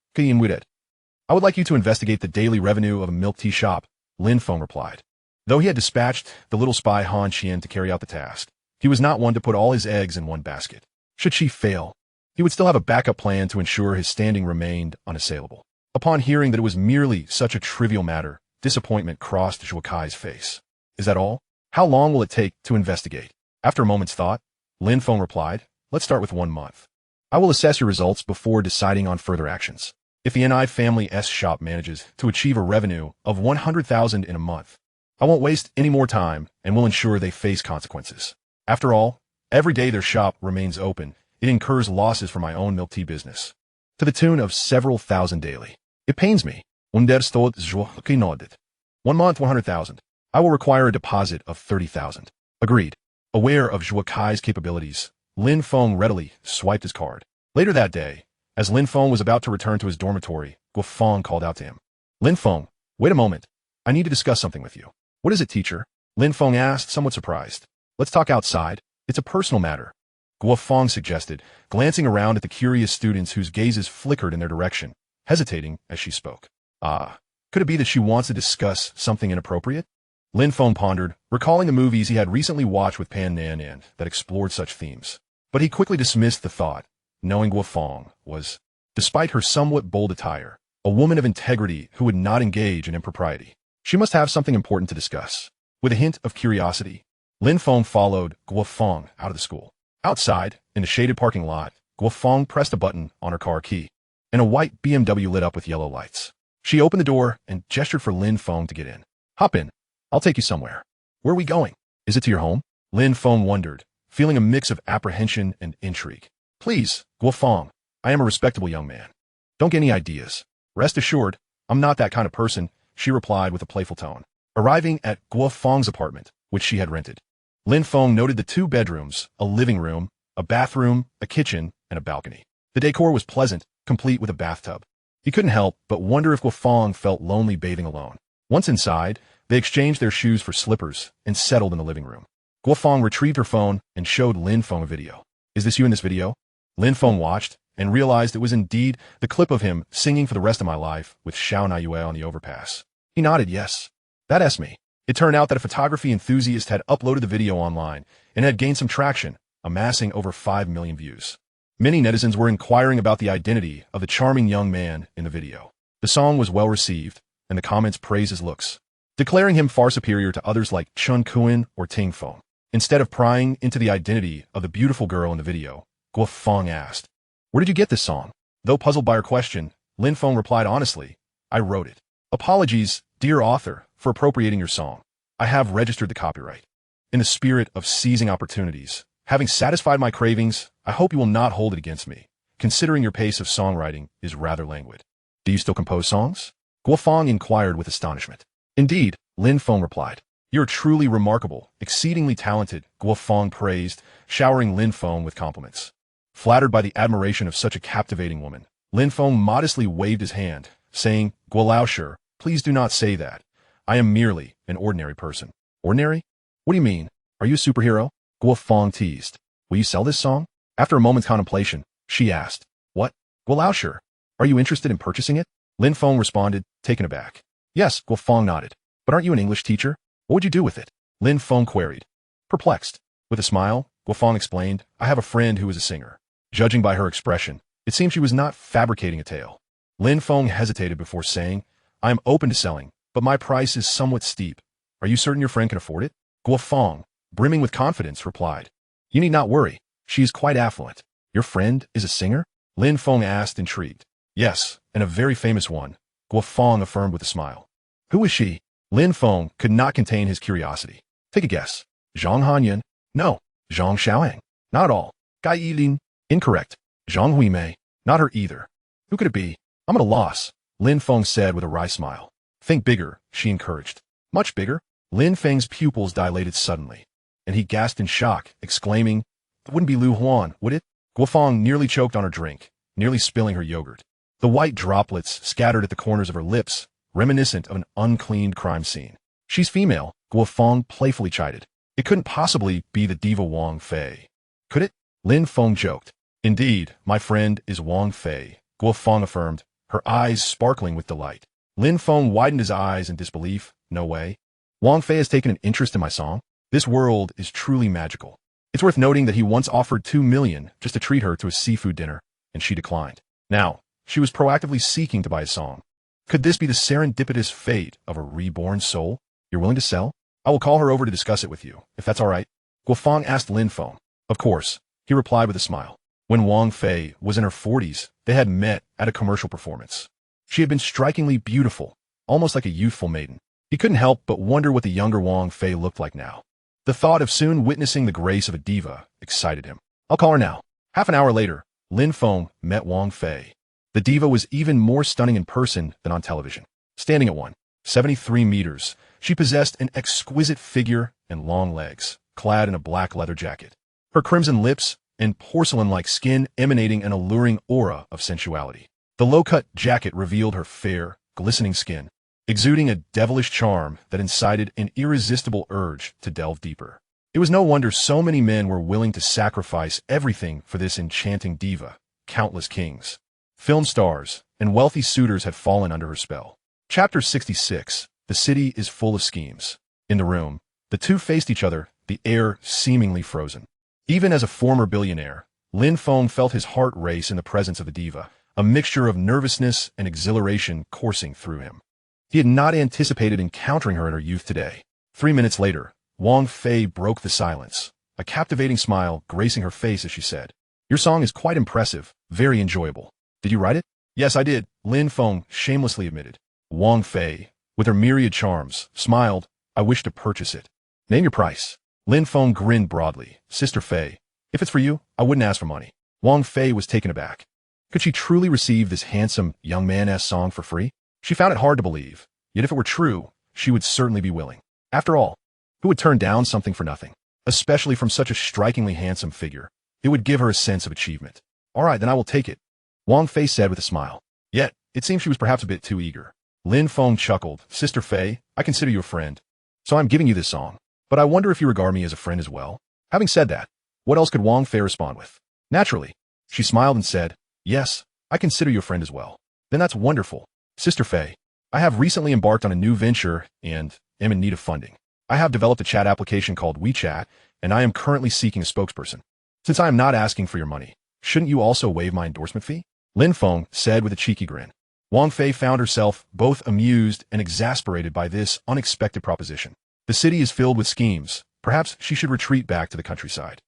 would like you to investigate the daily revenue of a milk tea shop," Lin Feng replied. Though he had dispatched the little spy Han Qian to carry out the task, he was not one to put all his eggs in one basket. Should she fail, he would still have a backup plan to ensure his standing remained unassailable. Upon hearing that it was merely such a trivial matter, disappointment crossed Zhuo Kai's face. "Is that all? How long will it take to investigate?" After a moment's thought, Lin Feng replied, "Let's start with 1 month. I will assess your results before deciding on further actions. If the Ni family's shop manages to achieve a revenue of 100,000 in a month, I won't waste any more time and will ensure they face consequences. After all, every day their shop remains open, it incurs losses for my own milk tea business, to the tune of several thousand daily. It pains me." Understood, Zhuo Kai nodded. 1 month, 100,000. I will require a deposit of 30,000. Agreed. Aware of Zhuo Kai's capabilities, Lin Feng readily swiped his card. Later that day, as Lin Feng was about to return to his dormitory, Guo Fang called out to him. "Lin Feng, wait a moment. I need to discuss something with you." "What is it, teacher?" Lin Feng asked, somewhat surprised. "Let's talk outside. It's a personal matter," Guo Fang suggested, glancing around at the curious students whose gazes flickered in their direction, hesitating as she spoke. Could it be that she wants to discuss something inappropriate? Lin Feng pondered, recalling the movies he had recently watched with Pan Nan Nan that explored such themes. But he quickly dismissed the thought, knowing Guo Fang was, despite her somewhat bold attire, a woman of integrity who would not engage in impropriety. She must have something important to discuss. With a hint of curiosity, Lin Feng followed Guo Fang out of the school. Outside, in the shaded parking lot, Guo Fang pressed a button on her car key, and a white BMW lit up with yellow lights. She opened the door and gestured for Lin Feng to get in. "Hop in. I'll take you somewhere." "Where are we going? Is it to your home?" Lin Feng wondered, feeling a mix of apprehension and intrigue. "Please, Guo Fang, I am a respectable young man. Don't get any ideas. Rest assured, I'm not that kind of person," she replied with a playful tone. Arriving at Guo Fang's apartment, which she had rented, Lin Feng noted the 2 bedrooms, a living room, a bathroom, a kitchen, and a balcony. The decor was pleasant, complete with a bathtub. He couldn't help but wonder if Guo Fang felt lonely bathing alone. Once inside, they exchanged their shoes for slippers and settled in the living room. Guo Fang retrieved her phone and showed Lin Feng a video. "Is this you in this video?" Lin Feng watched and realized it was indeed the clip of him singing For the Rest of My Life with Xiao Na Yue on the overpass. He nodded yes. "That's me." It turned out that a photography enthusiast had uploaded the video online and had gained some traction, amassing over 5 million views. Many netizens were inquiring about the identity of the charming young man in the video. The song was well received, and the comments praised his looks, declaring him far superior to others like Chun Kuan or Ting Feng. Instead of prying into the identity of the beautiful girl in the video, Guo Fang asked, "Where did you get this song?" Though puzzled by her question, Lin Feng replied honestly, "I wrote it. Apologies, dear author, for appropriating your song. I have registered the copyright. In the spirit of seizing opportunities, having satisfied my cravings, I hope you will not hold it against me, considering your pace of songwriting is rather languid." "Do you still compose songs?" Guo Fang inquired with astonishment. "Indeed," Lin Feng replied. "You're truly remarkable, exceedingly talented," Guo Fang praised, showering Lin Feng with compliments. Flattered by the admiration of such a captivating woman, Lin Feng modestly waved his hand, saying, "Guo Lao Shi, Please do not say that. I am merely an ordinary person. Ordinary? What do you mean? Are you a superhero? Guo Fang teased. Will you sell this song? After a moment's contemplation, she asked. What? Guo sure. Are you interested in purchasing it? Lin Feng responded, taken aback. Yes, Guo Fang nodded. But aren't you an English teacher? What would you do with it? Lin Feng queried. Perplexed. With a smile, Guo Fang explained, I have a friend who is a singer. Judging by her expression, it seemed she was not fabricating a tale. Lin Feng hesitated before saying, I am open to selling, but my price is somewhat steep. Are you certain your friend can afford it? Guo Fang, brimming with confidence, replied. You need not worry. She is quite affluent. Your friend is a singer? Lin Feng asked, intrigued. Yes, and a very famous one, Guo Fang affirmed with a smile. Who is she? Lin Feng could not contain his curiosity. Take a guess. Zhang Hanyan? No. Zhang Xiaoang? Not at all. Gai Yilin? Incorrect. Zhang Huimei? Not her either. Who could it be? I'm at a loss, Lin Feng said with a wry smile. Think bigger, she encouraged. Much bigger? Lin Feng's pupils dilated suddenly, and he gasped in shock, exclaiming, It wouldn't be Lu Huan, would it? Guo Fang nearly choked on her drink, nearly spilling her yogurt. The white droplets scattered at the corners of her lips, reminiscent of an uncleaned crime scene. She's female, Guo Fang playfully chided. It couldn't possibly be the diva Wang Fei. Could it? Lin Feng joked. Indeed, my friend is Wang Fei, Guo Fang affirmed, her eyes sparkling with delight. Lin Feng widened his eyes in disbelief. No way. Wang Fei has taken an interest in my song? This world is truly magical. It's worth noting that he once offered 2 million just to treat her to a seafood dinner, and she declined. Now, she was proactively seeking to buy his song. Could this be the serendipitous fate of a reborn soul? You're willing to sell? I will call her over to discuss it with you, if that's all right. Guo Fang asked Lin Feng. Of course, he replied with a smile. When Wang Fei was in her 40s, they had met at a commercial performance. She had been strikingly beautiful, almost like a youthful maiden. He couldn't help but wonder what the younger Wang Fei looked like now. The thought of soon witnessing the grace of a diva excited him. I'll call her now. Half an hour later, Lin Feng met Wang Fei. The diva was even more stunning in person than on television. Standing at 173 meters, she possessed an exquisite figure and long legs, clad in a black leather jacket. Her crimson lips and porcelain-like skin emanating an alluring aura of sensuality. The low-cut jacket revealed her fair, glistening skin, exuding a devilish charm that incited an irresistible urge to delve deeper. It was no wonder so many men were willing to sacrifice everything for this enchanting diva. Countless kings, film stars, and wealthy suitors had fallen under her spell. Chapter 66. The city is full of schemes. In the room, the two faced each other, the air seemingly frozen. Even as a former billionaire, Lin Feng felt his heart race in the presence of the diva, a mixture of nervousness and exhilaration coursing through him. He had not anticipated encountering her in her youth today. 3 minutes later, Wang Fei broke the silence, a captivating smile gracing her face as she said, Your song is quite impressive, very enjoyable. Did you write it? Yes, I did, Lin Feng shamelessly admitted. Wang Fei, with her myriad charms, smiled, I wish to purchase it. Name your price. Lin Feng grinned broadly. Sister Fei, if it's for you, I wouldn't ask for money. Wang Fei was taken aback. Could she truly receive this handsome young man's song for free? She found it hard to believe, yet if it were true, she would certainly be willing. After all, who would turn down something for nothing? Especially from such a strikingly handsome figure. It would give her a sense of achievement. All right, then I will take it, Wang Fei said with a smile. Yet, it seemed she was perhaps a bit too eager. Lin Feng chuckled. Sister Fei, I consider you a friend, so I'm giving you this song. But I wonder if you regard me as a friend as well? Having said that, what else could Wang Fei respond with? Naturally, she smiled and said, Yes, I consider you a friend as well. Then that's wonderful. Sister Fei, I have recently embarked on a new venture and am in need of funding. I have developed a chat application called WeChat, and I am currently seeking a spokesperson. Since I am not asking for your money, shouldn't you also waive my endorsement fee? Lin Feng said with a cheeky grin. Wang Fei found herself both amused and exasperated by this unexpected proposition. The city is filled with schemes. Perhaps she should retreat back to the countryside.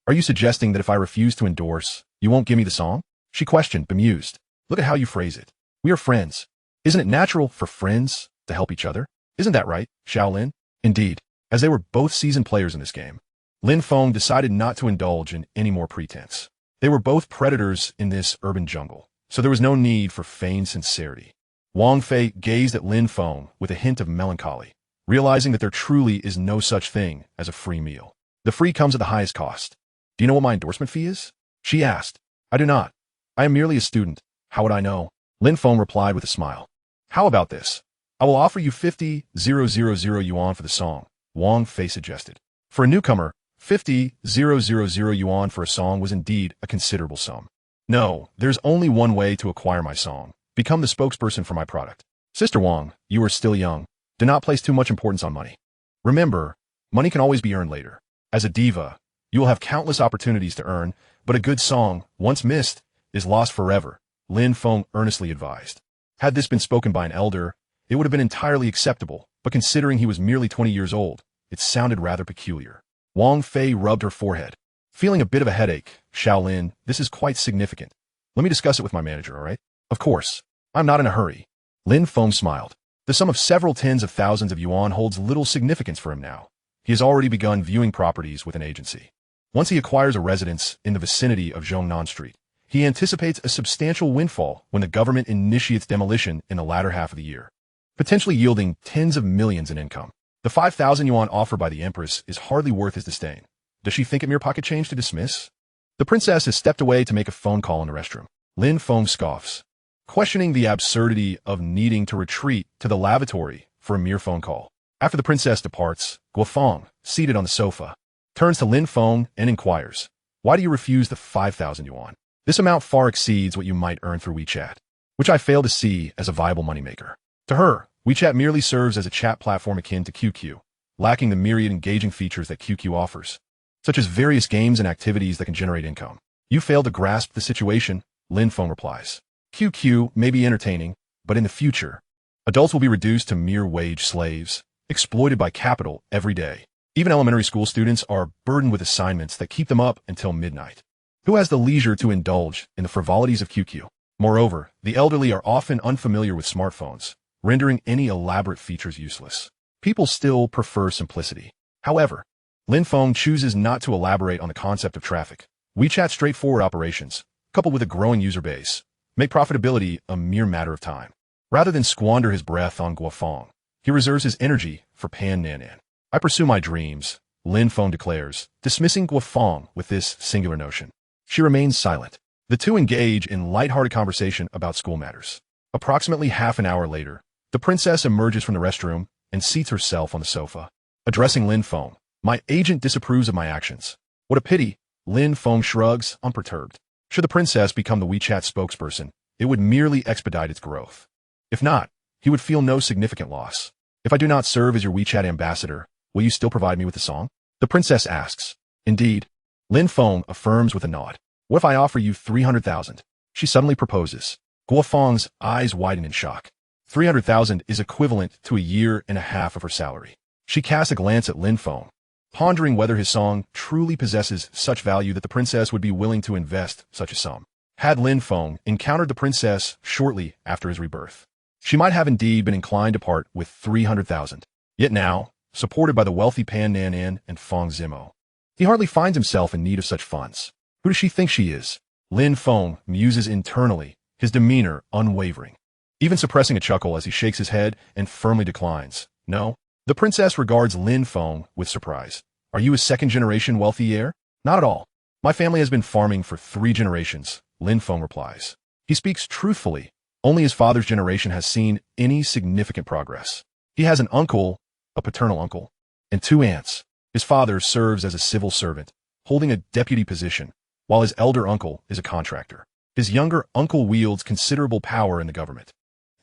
Are you suggesting that if I refuse to endorse, you won't give me the song? She questioned, bemused. Look at how you phrase it. We are friends. Isn't it natural for friends to help each other? Isn't that right, Xiaolin? Indeed, as they were both seasoned players in this game, Lin Feng decided not to indulge in any more pretense. They were both predators in this urban jungle, so there was no need for feigned sincerity. Wang Fei gazed at Lin Feng with a hint of melancholy, realizing that there truly is no such thing as a free meal. The free comes at the highest cost. Do you know what my endorsement fee is? She asked. I do not. I am merely a student. How would I know? Lin Feng replied with a smile. How about this? I will offer you 50,000 yuan for the song, Wang Fei suggested. For a newcomer, 50,000 yuan for a song was indeed a considerable sum. No, there's only one way to acquire my song. Become the spokesperson for my product. Sister Wang, you are still young. Do not place too much importance on money. Remember, money can always be earned later. As a diva, you will have countless opportunities to earn, but a good song, once missed, is lost forever, Lin Feng earnestly advised. Had this been spoken by an elder, it would have been entirely acceptable, but considering he was merely 20 years old, it sounded rather peculiar. Wang Fei rubbed her forehead. Feeling a bit of a headache, Shaolin, this is quite significant. Let me discuss it with my manager, all right? Of course. I'm not in a hurry. Lin Feng smiled. The sum of several tens of thousands of yuan holds little significance for him now. He has already begun viewing properties with an agency. Once he acquires a residence in the vicinity of Zhongnan Street, he anticipates a substantial windfall when the government initiates demolition in the latter half of the year, potentially yielding tens of millions in income. The 5,000 yuan offered by the Empress is hardly worth his disdain. Does she think it mere pocket change to dismiss? The princess has stepped away to make a phone call in the restroom. Lin Feng scoffs, questioning the absurdity of needing to retreat to the lavatory for a mere phone call. After the princess departs, Guofeng, seated on the sofa, turns to Lin Feng and inquires, why do you refuse the 5,000 yuan? This amount far exceeds what you might earn through WeChat, which I fail to see as a viable moneymaker. To her, WeChat merely serves as a chat platform akin to QQ, lacking the myriad engaging features that QQ offers, such as various games and activities that can generate income. You fail to grasp the situation, Lin Feng replies. QQ may be entertaining, but in the future, adults will be reduced to mere wage slaves, exploited by capital every day. Even elementary school students are burdened with assignments that keep them up until midnight. Who has the leisure to indulge in the frivolities of QQ? Moreover, the elderly are often unfamiliar with smartphones, rendering any elaborate features useless. People still prefer simplicity. However, Lin Feng chooses not to elaborate on the concept of traffic. WeChat's straightforward operations, coupled with a growing user base, make profitability a mere matter of time. Rather than squander his breath on Guofeng, he reserves his energy for Pan Nanan. I pursue my dreams, Lin Feng declares, dismissing Guofeng with this singular notion. She remains silent. The two engage in light-hearted conversation about school matters. Approximately half an hour later, the princess emerges from the restroom and seats herself on the sofa. Addressing Lin Feng, my agent disapproves of my actions. What a pity, Lin Feng shrugs, unperturbed. Should the princess become the WeChat spokesperson, it would merely expedite its growth. If not, he would feel no significant loss. If I do not serve as your WeChat ambassador, will you still provide me with the song? The princess asks. Indeed. Lin Feng affirms with a nod. What if I offer you 300,000? She suddenly proposes. Guofeng's eyes widen in shock. 300,000 is equivalent to a year and a half of her salary. She casts a glance at Lin Feng, pondering whether his song truly possesses such value that the princess would be willing to invest such a sum. Had Lin Feng encountered the princess shortly after his rebirth, she might have indeed been inclined to part with 300,000. Yet now, supported by the wealthy Pan Nanan and Fang Zimo, he hardly finds himself in need of such funds. Who does she think she is? Lin Feng muses internally, his demeanor unwavering, even suppressing a chuckle as he shakes his head and firmly declines. No. The princess regards Lin Feng with surprise. Are you a second-generation wealthy heir? Not at all. My family has been farming for 3 generations, Lin Feng replies. He speaks truthfully. Only his father's generation has seen any significant progress. He has an uncle, a paternal uncle, and 2 aunts. His father serves as a civil servant, holding a deputy position, while his elder uncle is a contractor. His younger uncle wields considerable power in the government,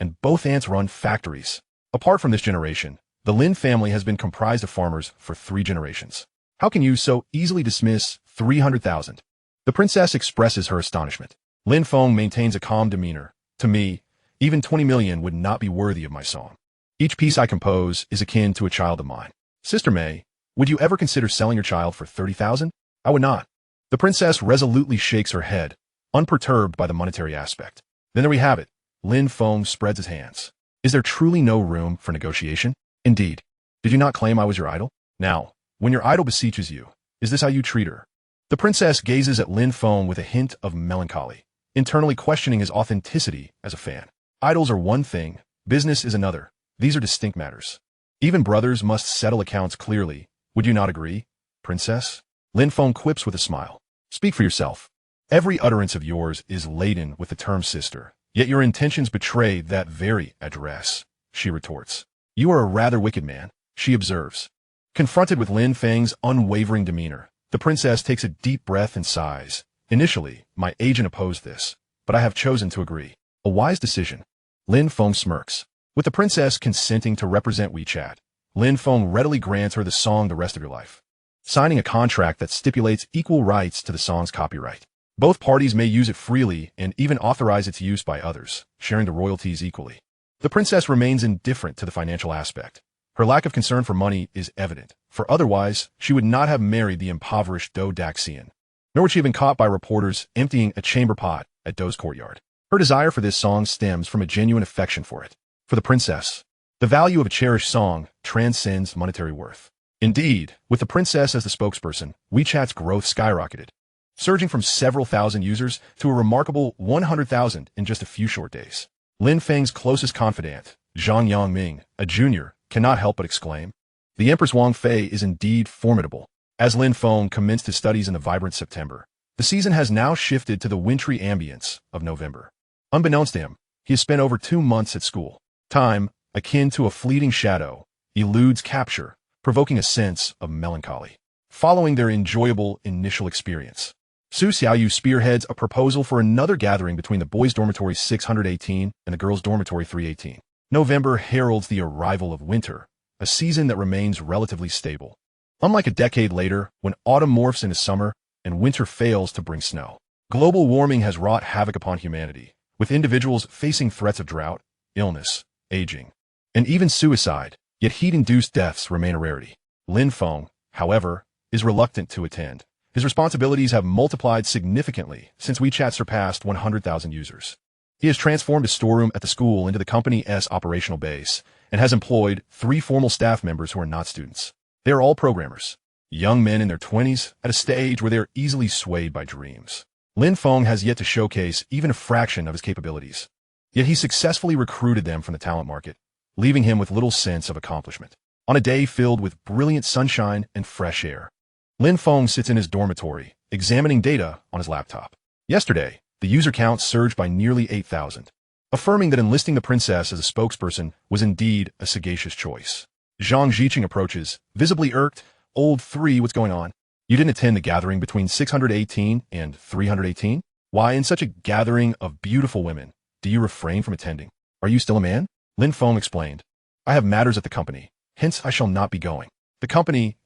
and both aunts run factories. Apart from this generation, the Lin family has been comprised of farmers for 3 generations. How can you so easily dismiss 300,000? The princess expresses her astonishment. Lin Feng maintains a calm demeanor. To me, even 20 million would not be worthy of my song. Each piece I compose is akin to a child of mine. Sister May, would you ever consider selling your child for 30,000? I would not. The princess resolutely shakes her head, unperturbed by the monetary aspect. Then there we have it. Lin Feng spreads his hands. Is there truly no room for negotiation? Indeed. Did you not claim I was your idol? Now, when your idol beseeches you, is this how you treat her? The princess gazes at Lin Feng with a hint of melancholy, internally questioning his authenticity as a fan. Idols are one thing, business is another. These are distinct matters. Even brothers must settle accounts clearly. Would you not agree, princess? Lin Feng quips with a smile. Speak for yourself. Every utterance of yours is laden with the term sister, yet your intentions betray that very address. she retorts. You are a rather wicked man, she observes. Confronted with Lin Feng's unwavering demeanor, the princess takes a deep breath and sighs. Initially, my agent opposed this, but I have chosen to agree. A wise decision. Lin Feng smirks. With the princess consenting to represent WeChat, Lin Feng readily grants her the song The Rest of Your Life, signing a contract that stipulates equal rights to the song's copyright. Both parties may use it freely and even authorize its use by others, sharing the royalties equally. The princess remains indifferent to the financial aspect. Her lack of concern for money is evident, for otherwise she would not have married the impoverished Do Daxian. Nor would she have been caught by reporters emptying a chamber pot at Do's courtyard. Her desire for this song stems from a genuine affection for it. For the princess, the value of a cherished song transcends monetary worth. Indeed, with the princess as the spokesperson, WeChat's growth skyrocketed, surging from several thousand users to a remarkable 100,000 in just a few short days. Lin Feng's closest confidant, Zhang Yangming, a junior, cannot help but exclaim, "The Empress Wang Fei is indeed formidable." As Lin Feng commenced his studies in the vibrant September, the season has now shifted to the wintry ambience of November. Unbeknownst to him, he has spent over 2 months at school. Time, akin to a fleeting shadow, eludes capture, provoking a sense of melancholy. Following their enjoyable initial experience, Su Xiaoyu spearheads a proposal for another gathering between the boys' dormitory 618 and the girls' dormitory 318. November heralds the arrival of winter, a season that remains relatively stable. Unlike a decade later, when autumn morphs into summer and winter fails to bring snow. Global warming has wrought havoc upon humanity, with individuals facing threats of drought, illness, aging, and even suicide, yet heat-induced deaths remain a rarity. Lin Feng, however, is reluctant to attend. His responsibilities have multiplied significantly since WeChat surpassed 100,000 users. He has transformed his storeroom at the school into the company's operational base and has employed 3 formal staff members who are not students. They are all programmers, young men in their 20s at a stage where they are easily swayed by dreams. Lin Feng has yet to showcase even a fraction of his capabilities, yet he successfully recruited them from the talent market, leaving him with little sense of accomplishment. On a day filled with brilliant sunshine and fresh air, Lin Feng sits in his dormitory, examining data on his laptop. Yesterday, the user count surged by nearly 8,000, affirming that enlisting the princess as a spokesperson was indeed a sagacious choice. Zhang Ziqing approaches, visibly irked. Old 3, what's going on? You didn't attend the gathering between 618 and 318? Why, in such a gathering of beautiful women, do you refrain from attending? Are you still a man? Lin Feng explained. I have matters at the company, hence I shall not be going. The company,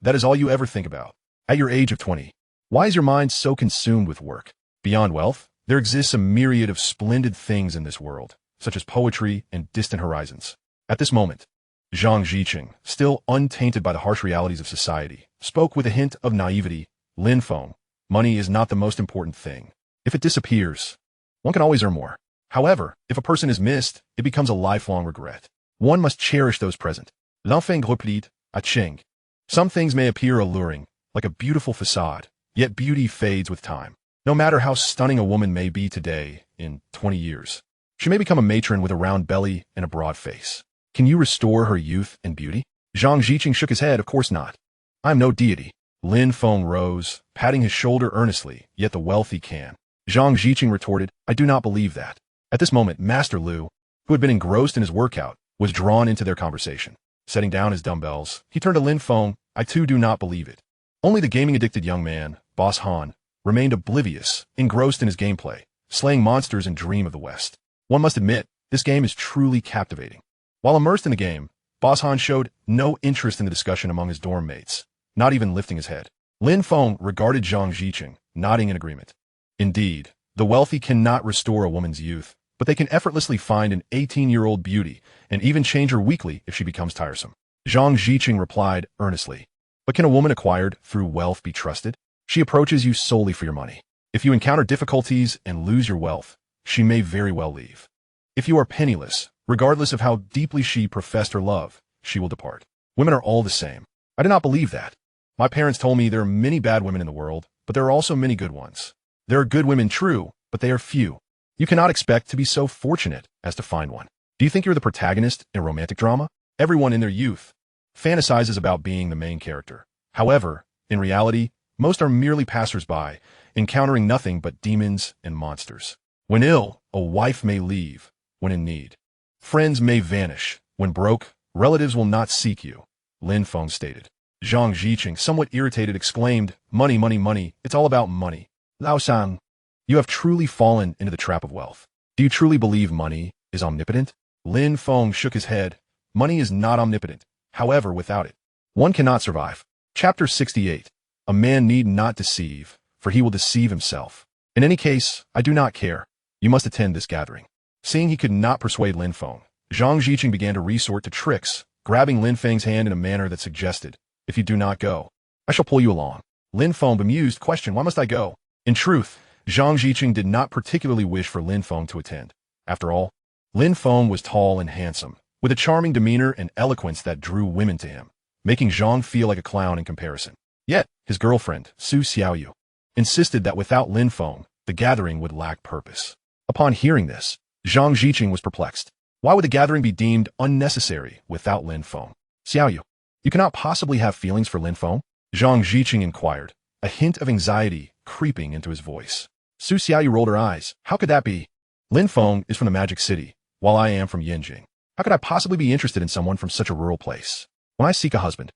that is all you ever think about. At your age of 20, why is your mind so consumed with work? Beyond wealth, there exists a myriad of splendid things in this world, such as poetry and distant horizons. At this moment, Zhang Ziqing, still untainted by the harsh realities of society, spoke with a hint of naivety. Lin Feng, money is not the most important thing. If it disappears, one can always earn more. However, if a person is missed, it becomes a lifelong regret. One must cherish those present. L'enfant replied, à Cheng. Some things may appear alluring, like a beautiful facade, yet beauty fades with time. No matter how stunning a woman may be today, in 20 years, she may become a matron with a round belly and a broad face. Can you restore her youth and beauty? Zhang Ziqing shook his head. Of course not. I am no deity. Lin Feng rose, patting his shoulder earnestly, yet the wealthy can. Zhang Ziqing retorted, I do not believe that. At this moment, Master Lu, who had been engrossed in his workout, was drawn into their conversation. Setting down his dumbbells, he turned to Lin Feng. I too do not believe it. Only the gaming-addicted young man, Boss Han, remained oblivious, engrossed in his gameplay, slaying monsters and dream of the West. One must admit, this game is truly captivating. While immersed in the game, Boss Han showed no interest in the discussion among his dorm mates, not even lifting his head. Lin Feng regarded Zhang Ziqing, nodding in agreement. Indeed, the wealthy cannot restore a woman's youth, but they can effortlessly find an 18-year-old beauty and even change her weekly if she becomes tiresome. Zhang Ziqing replied earnestly, but can a woman acquired through wealth be trusted? She approaches you solely for your money. If you encounter difficulties and lose your wealth, she may very well leave. If you are penniless, regardless of how deeply she professed her love, she will depart. Women are all the same. I do not believe that. My parents told me there are many bad women in the world, but there are also many good ones. There are good women, true, but they are few. You cannot expect to be so fortunate as to find one. Do you think you're the protagonist in a romantic drama? Everyone in their youth fantasizes about being the main character. However, in reality, most are merely passers-by, encountering nothing but demons and monsters. When ill, a wife may leave. When in need, Friends may vanish. When broke, relatives will not seek you, Lin Feng stated. Zhang Ziqing, somewhat irritated, exclaimed, money, money, money, it's all about money. Lao San, you have truly fallen into the trap of wealth. Do you truly believe money is omnipotent? Lin Feng shook his head. Money is not omnipotent. However, without it, one cannot survive. Chapter 68. A man need not deceive, for he will deceive himself. In any case, I do not care. You must attend this gathering. Seeing he could not persuade Lin Feng, Zhang Ziqing began to resort to tricks, grabbing Lin Feng's hand in a manner that suggested, if you do not go, I shall pull you along. Lin Feng, bemused, questioned, why must I go? In truth, Zhang Ziqing did not particularly wish for Lin Feng to attend. After all, Lin Feng was tall and handsome, with a charming demeanor and eloquence that drew women to him, making Zhang feel like a clown in comparison. Yet, his girlfriend, Su Xiaoyu, insisted that without Lin Feng, the gathering would lack purpose. Upon hearing this, Zhang Ziqing was perplexed. Why would the gathering be deemed unnecessary without Lin Feng? Xiaoyu, you cannot possibly have feelings for Lin Feng? Zhang Ziqing inquired, a hint of anxiety creeping into his voice. Su Xiaoyu rolled her eyes. How could that be? Lin Feng is from the Magic City, while I am from Yanjing. How could I possibly be interested in someone from such a rural place? When I seek a husband,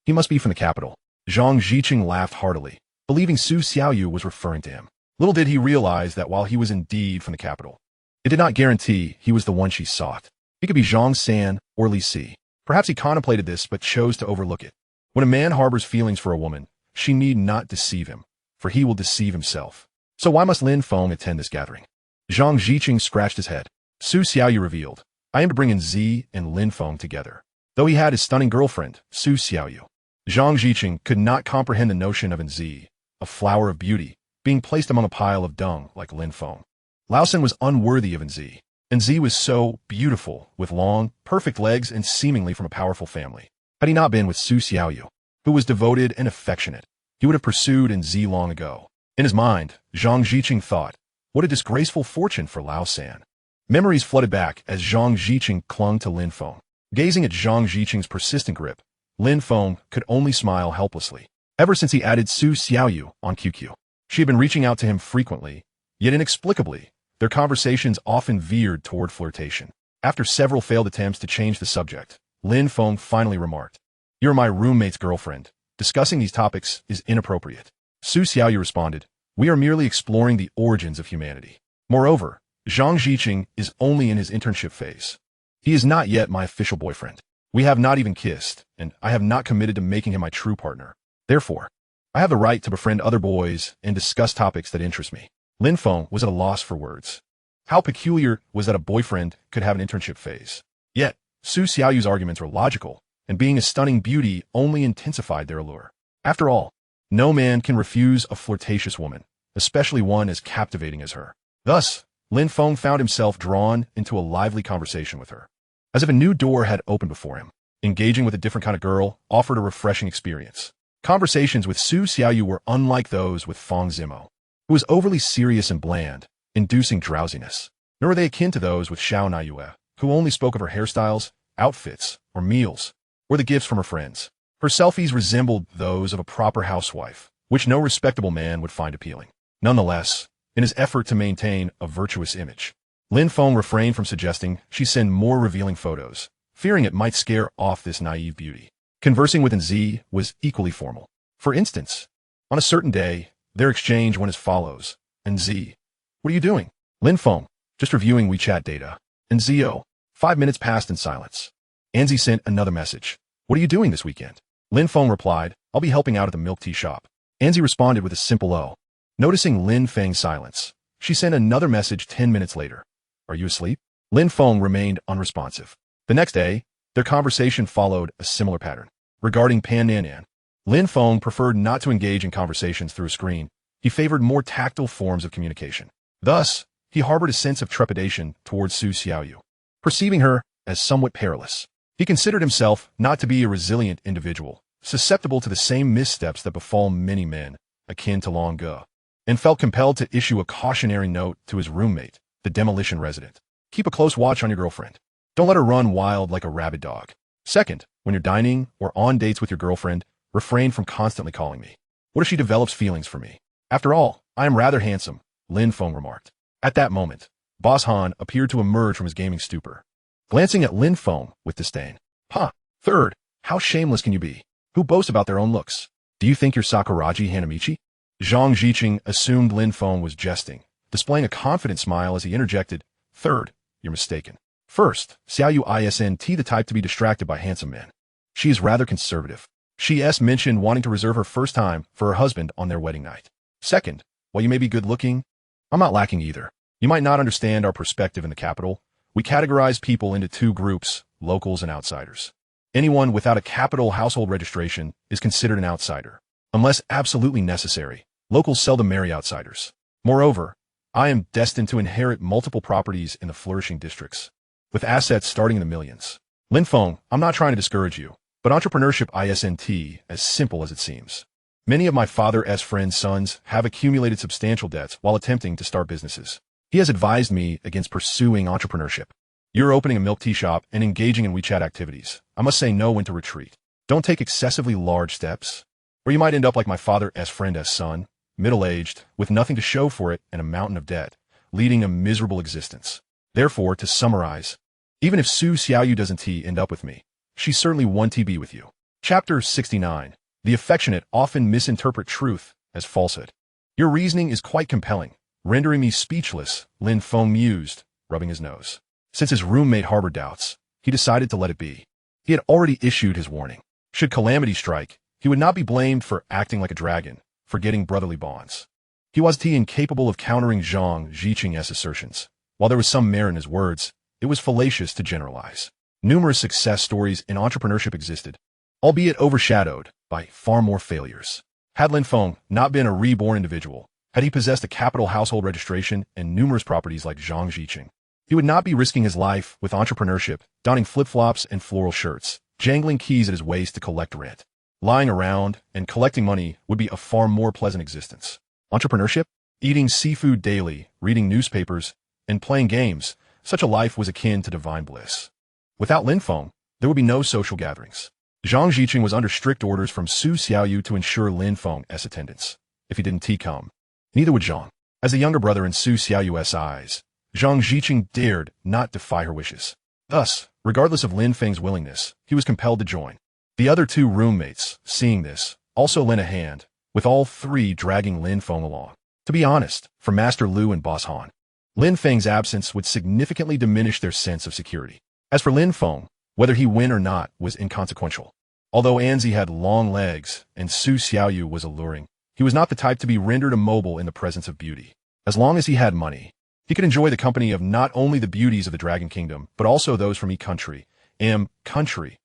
he must be from the capital. Zhang Ziqing laughed heartily, believing Su Xiaoyu was referring to him. Little did he realize that while he was indeed from the capital, it did not guarantee he was the one she sought. He could be Zhang San or Li Si. Perhaps he contemplated this but chose to overlook it. When a man harbors feelings for a woman, she need not deceive him, for he will deceive himself. So why must Lin Feng attend this gathering? Zhang Ziqing scratched his head. Su Xiaoyu revealed, I am to bring in Zi and Lin Feng together. Though he had his stunning girlfriend, Su Xiaoyu, Zhang Ziqing could not comprehend the notion of Zi, a flower of beauty, being placed among a pile of dung like Lin Feng. Lao San was unworthy of Zi. Zi was so beautiful, with long, perfect legs and seemingly from a powerful family. Had he not been with Su Xiaoyu, who was devoted and affectionate, he would have pursued Zi long ago. In his mind, Zhang Ziqing thought, what a disgraceful fortune for Lao San. Memories flooded back as Zhang Ziqing clung to Lin Feng. Gazing at Zhang Ziqing's persistent grip, Lin Feng could only smile helplessly. Ever since he added Su Xiaoyu on QQ, she had been reaching out to him frequently, yet inexplicably, their conversations often veered toward flirtation. After several failed attempts to change the subject, Lin Feng finally remarked, You're my roommate's girlfriend. Discussing these topics is inappropriate. Su Xiaoyu responded, We are merely exploring the origins of humanity. Moreover, Zhang Ziqing is only in his internship phase. He is not yet my official boyfriend. We have not even kissed, and I have not committed to making him my true partner. Therefore, I have the right to befriend other boys and discuss topics that interest me. Lin Feng was at a loss for words. How peculiar was that a boyfriend could have an internship phase. Yet, Su Xiaoyu's arguments were logical, and being a stunning beauty only intensified their allure. After all, no man can refuse a flirtatious woman, especially one as captivating as her. Thus, Lin Feng found himself drawn into a lively conversation with her. As if a new door had opened before him, engaging with a different kind of girl offered a refreshing experience. Conversations with Su Xiaoyu were unlike those with Fang Zimo, who was overly serious and bland, inducing drowsiness. Nor were they akin to those with Xiao Naiyue, who only spoke of her hairstyles, outfits, or meals, or the gifts from her friends. Her selfies resembled those of a proper housewife, which no respectable man would find appealing. Nonetheless, in his effort to maintain a virtuous image, Lin Feng refrained from suggesting she send more revealing photos, fearing it might scare off this naive beauty. Conversing with Zi was equally formal. For instance, on a certain day, their exchange went as follows. Zi, what are you doing? Lin Feng, just reviewing WeChat data. Zi, 5 minutes passed in silence. Zi sent another message. What are you doing this weekend? Lin Feng replied, I'll be helping out at the milk tea shop. Zi responded with a simple O. Noticing Lin Feng's silence, she sent another message 10 minutes later. Are you asleep? Lin Feng remained unresponsive. The next day, their conversation followed a similar pattern. Regarding Pan Nanan, Lin Feng preferred not to engage in conversations through a screen. He favored more tactile forms of communication. Thus, he harbored a sense of trepidation towards Su Xiaoyu, perceiving her as somewhat perilous. He considered himself not to be a resilient individual, susceptible to the same missteps that befall many men, akin to Long Ge, and felt compelled to issue a cautionary note to his roommate, the demolition resident. Keep a close watch on your girlfriend. Don't let her run wild like a rabid dog. Second, when you're dining or on dates with your girlfriend, refrain from constantly calling me. What if she develops feelings for me? After all, I am rather handsome, Lin Feng remarked. At that moment, Boss Han appeared to emerge from his gaming stupor. glancing at Lin Feng with disdain. Huh. Third, how shameless can you be? Who boasts about their own looks? Do you think you're Sakuraji Hanamichi? Zhang Ziqing assumed Lin Feng was jesting, displaying a confident smile as he interjected, Third, you're mistaken. First, Xiaoyu isn't the type to be distracted by handsome men. She is rather conservative. She's mentioned wanting to reserve her first time for her husband on their wedding night. Second, while you may be good-looking, I'm not lacking either. You might not understand our perspective in the capital. We categorize people into two groups, locals and outsiders. Anyone without a capital household registration is considered an outsider. Unless absolutely necessary, locals seldom marry outsiders. Moreover, I am destined to inherit multiple properties in the flourishing districts, with assets starting in the millions. Lin Feng, I'm not trying to discourage you, but entrepreneurship isn't as simple as it seems. Many of my father's friends' sons have accumulated substantial debts while attempting to start businesses. He has advised me against pursuing entrepreneurship. You're opening a milk tea shop and engaging in WeChat activities. I must say no when to retreat. Don't take excessively large steps, or you might end up like my father's friend's son, middle-aged, with nothing to show for it and a mountain of debt, leading a miserable existence. Therefore, to summarize, even if Su Xiaoyu doesn't end up with me, she's certainly one to be with you. Chapter 69. The affectionate often misinterpret truth as falsehood. Your reasoning is quite compelling, rendering me speechless, Lin Feng mused, rubbing his nose. Since his roommate harbored doubts, he decided to let it be. He had already issued his warning. Should calamity strike, he would not be blamed for acting like a dragon, forgetting brotherly bonds. He was incapable of countering Zhang Ziqing's assertions. While there was some merit in his words, it was fallacious to generalize. Numerous success stories in entrepreneurship existed, albeit overshadowed by far more failures. Had Lin Feng not been a reborn individual, had he possessed a capital household registration and numerous properties like Zhang Ziqing, he would not be risking his life with entrepreneurship, donning flip-flops and floral shirts, jangling keys at his waist to collect rent. Lying around and collecting money would be a far more pleasant existence. Entrepreneurship? Eating seafood daily, reading newspapers, and playing games, such a life was akin to divine bliss. Without Lin Feng, there would be no social gatherings. Zhang Ziqing was under strict orders from Su Xiaoyu to ensure Lin Feng's attendance. If he didn't come, neither would Zhang. As the younger brother in Su Xiaoyu's eyes, Zhang Ziqing dared not defy her wishes. Thus, regardless of Lin Feng's willingness, he was compelled to join. The other two roommates, seeing this, also lent a hand, with all three dragging Lin Feng along. To be honest, for Master Lu and Boss Han, Lin Feng's absence would significantly diminish their sense of security. As for Lin Feng, whether he win or not was inconsequential. Although Anzi had long legs and Su Xiaoyu was alluring, he was not the type to be rendered immobile in the presence of beauty. As long as he had money, he could enjoy the company of not only the beauties of the Dragon Kingdom, but also those from country, country,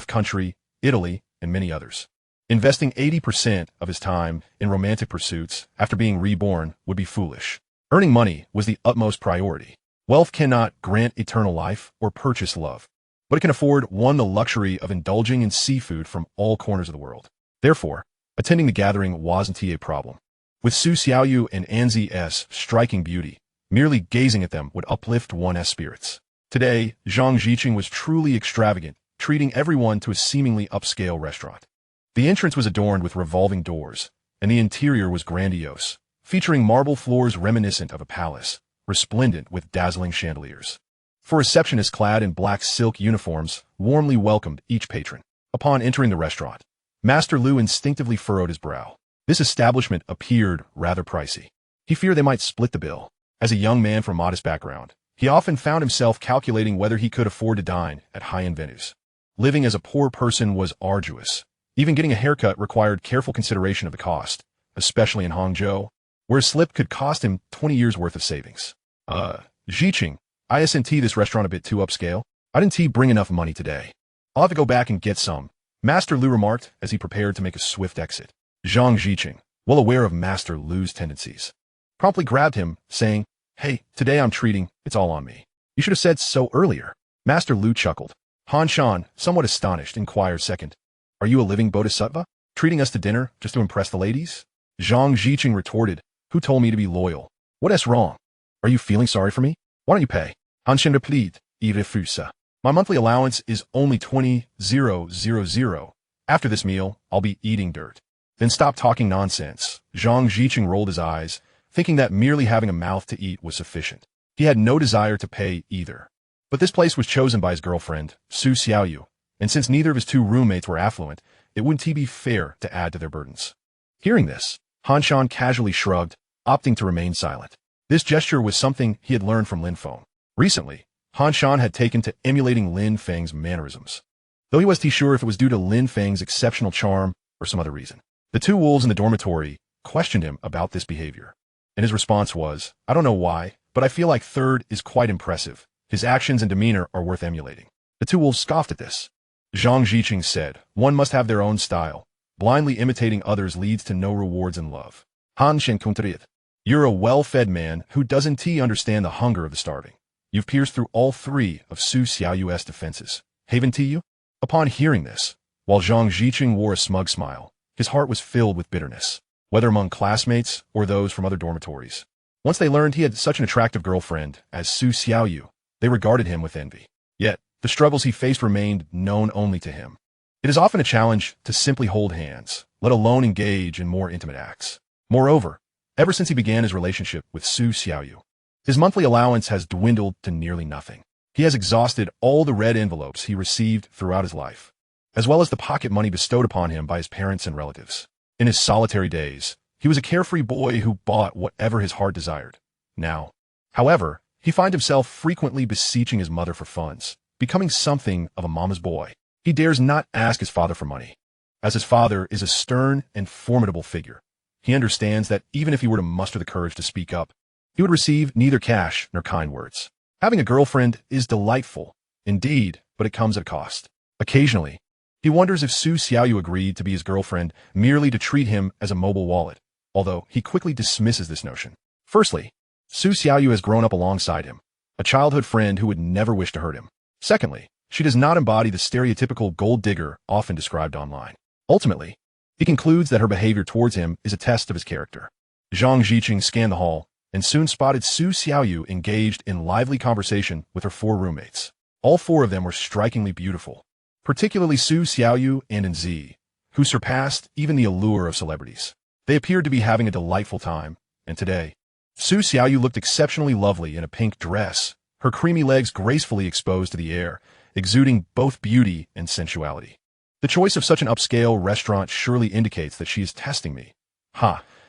country, Italy, and many others. Investing 80% of his time in romantic pursuits after being reborn would be foolish. Earning money was the utmost priority. Wealth cannot grant eternal life or purchase love, but it can afford one the luxury of indulging in seafood from all corners of the world. Therefore, attending the gathering wasn't a problem. With Su Xiaoyu and Anzi's striking beauty, merely gazing at them would uplift one's spirits. Today, Zhang Ziqing was truly extravagant, treating everyone to a seemingly upscale restaurant. The entrance was adorned with revolving doors, and the interior was grandiose, featuring marble floors reminiscent of a palace, resplendent with dazzling chandeliers. Four receptionists clad in black silk uniforms warmly welcomed each patron. Upon entering the restaurant, Master Lu instinctively furrowed his brow. This establishment appeared rather pricey. He feared they might split the bill. As a young man from modest background, he often found himself calculating whether he could afford to dine at high-end venues. Living as a poor person was arduous. Even getting a haircut required careful consideration of the cost, especially in Hangzhou, where a slip could cost him 20 years' worth of savings. Ziqing, isn't this restaurant a bit too upscale? I didn't bring enough money today. I'll have to go back and get some, Master Lu remarked as he prepared to make a swift exit. Zhang Ziqing, well aware of Master Lu's tendencies, promptly grabbed him, saying, Hey, today I'm treating, it's all on me. You should have said so earlier. Master Lu chuckled. Han Shan, somewhat astonished, inquired second, Are you a living bodhisattva, treating us to dinner just to impress the ladies? Zhang Ziqing retorted, Who told me to be loyal? What's wrong? Are you feeling sorry for me? Why don't you pay? Han Shan replied, Il refuse. My monthly allowance is only 20,000. After this meal, I'll be eating dirt. Then stop talking nonsense. Zhang Ziqing rolled his eyes, thinking that merely having a mouth to eat was sufficient. He had no desire to pay either. But this place was chosen by his girlfriend, Su Xiaoyu, and since neither of his two roommates were affluent, it wouldn't be fair to add to their burdens. Hearing this, Han Shan casually shrugged, opting to remain silent. This gesture was something he had learned from Lin Feng. Recently, Han Shan had taken to emulating Lin Feng's mannerisms, though he wasn't sure if it was due to Lin Feng's exceptional charm or some other reason. The two wolves in the dormitory questioned him about this behavior, and his response was, "I don't know why, but I feel like Third is quite impressive. His actions and demeanor are worth emulating." The two wolves scoffed at this. Zhang Ziqing said, "One must have their own style. Blindly imitating others leads to no rewards in love. Han Shen contraried. You're a well-fed man who doesn't understand the hunger of the starving. You've pierced through all three of Su Xiaoyu's defenses. Haven't you?" Upon hearing this, while Zhang Ziqing wore a smug smile, his heart was filled with bitterness, whether among classmates or those from other dormitories. Once they learned he had such an attractive girlfriend as Su Xiaoyu, they regarded him with envy. Yet, the struggles he faced remained known only to him. It is often a challenge to simply hold hands, let alone engage in more intimate acts. Moreover, ever since he began his relationship with Su Xiaoyu, his monthly allowance has dwindled to nearly nothing. He has exhausted all the red envelopes he received throughout his life, as well as the pocket money bestowed upon him by his parents and relatives. In his solitary days, he was a carefree boy who bought whatever his heart desired. Now, however, he finds himself frequently beseeching his mother for funds, becoming something of a mama's boy. He dares not ask his father for money, as his father is a stern and formidable figure. He understands that even if he were to muster the courage to speak up, he would receive neither cash nor kind words. Having a girlfriend is delightful, indeed, but it comes at a cost. Occasionally, he wonders if Su Xiaoyu agreed to be his girlfriend merely to treat him as a mobile wallet, although he quickly dismisses this notion. Firstly, Su Xiaoyu has grown up alongside him, a childhood friend who would never wish to hurt him. Secondly, she does not embody the stereotypical gold digger often described online. Ultimately, he concludes that her behavior towards him is a test of his character. Zhang Ziqing scanned the hall and soon spotted Su Xiaoyu engaged in lively conversation with her four roommates. All four of them were strikingly beautiful, particularly Su Xiaoyu and Nzi, who surpassed even the allure of celebrities. They appeared to be having a delightful time, and today, Su Xiaoyu looked exceptionally lovely in a pink dress, her creamy legs gracefully exposed to the air, exuding both beauty and sensuality. The choice of such an upscale restaurant surely indicates that she is testing me.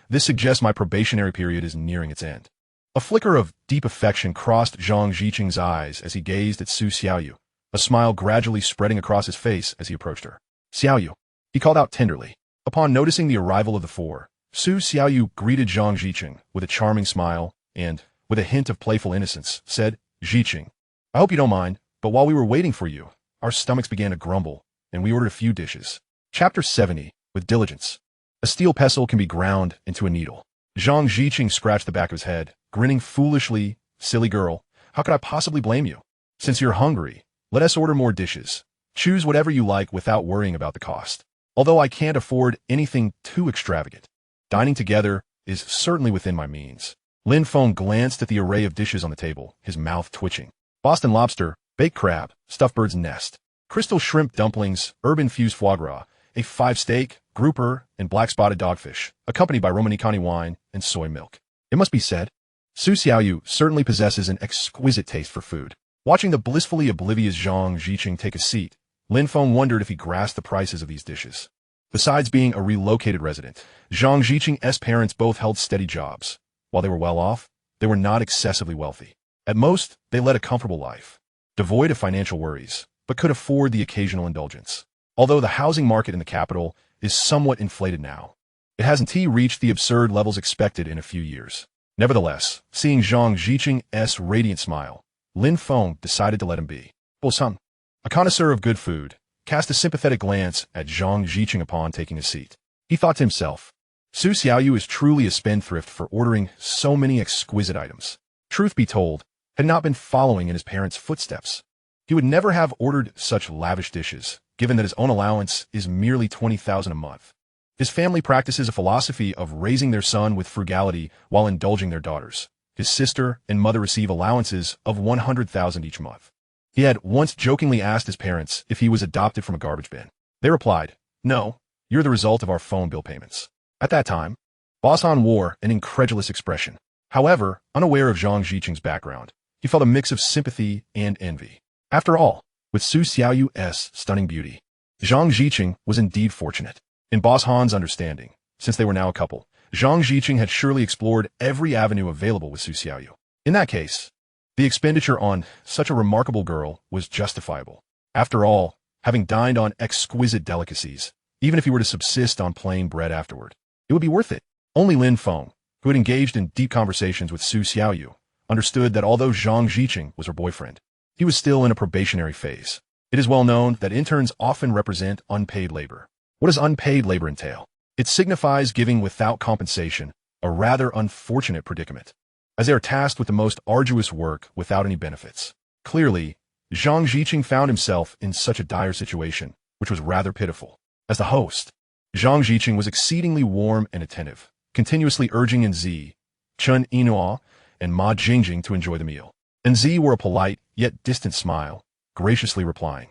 This suggests my probationary period is nearing its end. A flicker of deep affection crossed Zhang Ziqing's eyes as he gazed at Su Xiaoyu, a smile gradually spreading across his face as he approached her. "Xiaoyu," he called out tenderly. Upon noticing the arrival of the four, Su Xiaoyu greeted Zhang Ziqing with a charming smile and, with a hint of playful innocence, said, "Ziqing, I hope you don't mind, but while we were waiting for you, our stomachs began to grumble, and we ordered a few dishes." Chapter 70, With Diligence. A steel pestle can be ground into a needle. Zhang Ziqing scratched the back of his head, grinning foolishly. "Silly girl, how could I possibly blame you? Since you're hungry, let us order more dishes. Choose whatever you like without worrying about the cost. Although I can't afford anything too extravagant, dining together is certainly within my means." Lin Feng glanced at the array of dishes on the table, his mouth twitching. Boston lobster, baked crab, stuffed bird's nest, crystal shrimp dumplings, herb-infused foie gras, a 5-steak, grouper, and black-spotted dogfish, accompanied by Romanicani wine and soy milk. It must be said, Su Xiaoyu certainly possesses an exquisite taste for food. Watching the blissfully oblivious Zhang Ziqing take a seat, Lin Feng wondered if he grasped the prices of these dishes. Besides being a relocated resident, Zhang Ziqing's parents both held steady jobs. While they were well off, they were not excessively wealthy. At most, they led a comfortable life, devoid of financial worries, but could afford the occasional indulgence. Although the housing market in the capital is somewhat inflated now, it hasn't reached the absurd levels expected in a few years. Nevertheless, seeing Zhang Ziqing's radiant smile, Lin Feng decided to let him be. Sun, a connoisseur of good food, cast a sympathetic glance at Zhang Ziqing upon taking a seat. He thought to himself, Su Xiaoyu is truly a spendthrift for ordering so many exquisite items. Truth be told, had not been following in his parents' footsteps, he would never have ordered such lavish dishes, given that his own allowance is merely $20,000 a month. His family practices a philosophy of raising their son with frugality while indulging their daughters. His sister and mother receive allowances of $100,000 each month. He had once jokingly asked his parents if he was adopted from a garbage bin. They replied, "No, you're the result of our phone bill payments." At that time, Bosan wore an incredulous expression. However, unaware of Zhang Ziqing's background, he felt a mix of sympathy and envy. After all, with Su Xiaoyu's stunning beauty, Zhang Ziqing was indeed fortunate. In Boss Han's understanding, since they were now a couple, Zhang Ziqing had surely explored every avenue available with Su Xiaoyu. In that case, the expenditure on such a remarkable girl was justifiable. After all, having dined on exquisite delicacies, even if he were to subsist on plain bread afterward, it would be worth it. Only Lin Feng, who had engaged in deep conversations with Su Xiaoyu, understood that although Zhang Ziqing was her boyfriend, he was still in a probationary phase. It is well known that interns often represent unpaid labor. What does unpaid labor entail? It signifies giving without compensation, a rather unfortunate predicament, as they are tasked with the most arduous work without any benefits. Clearly, Zhang Ziqing found himself in such a dire situation, which was rather pitiful. As the host, Zhang Ziqing was exceedingly warm and attentive, continuously urging Nzi, Chen Yinhua, and Ma Jingjing to enjoy the meal. Nzi wore a polite, yet distant smile, graciously replying,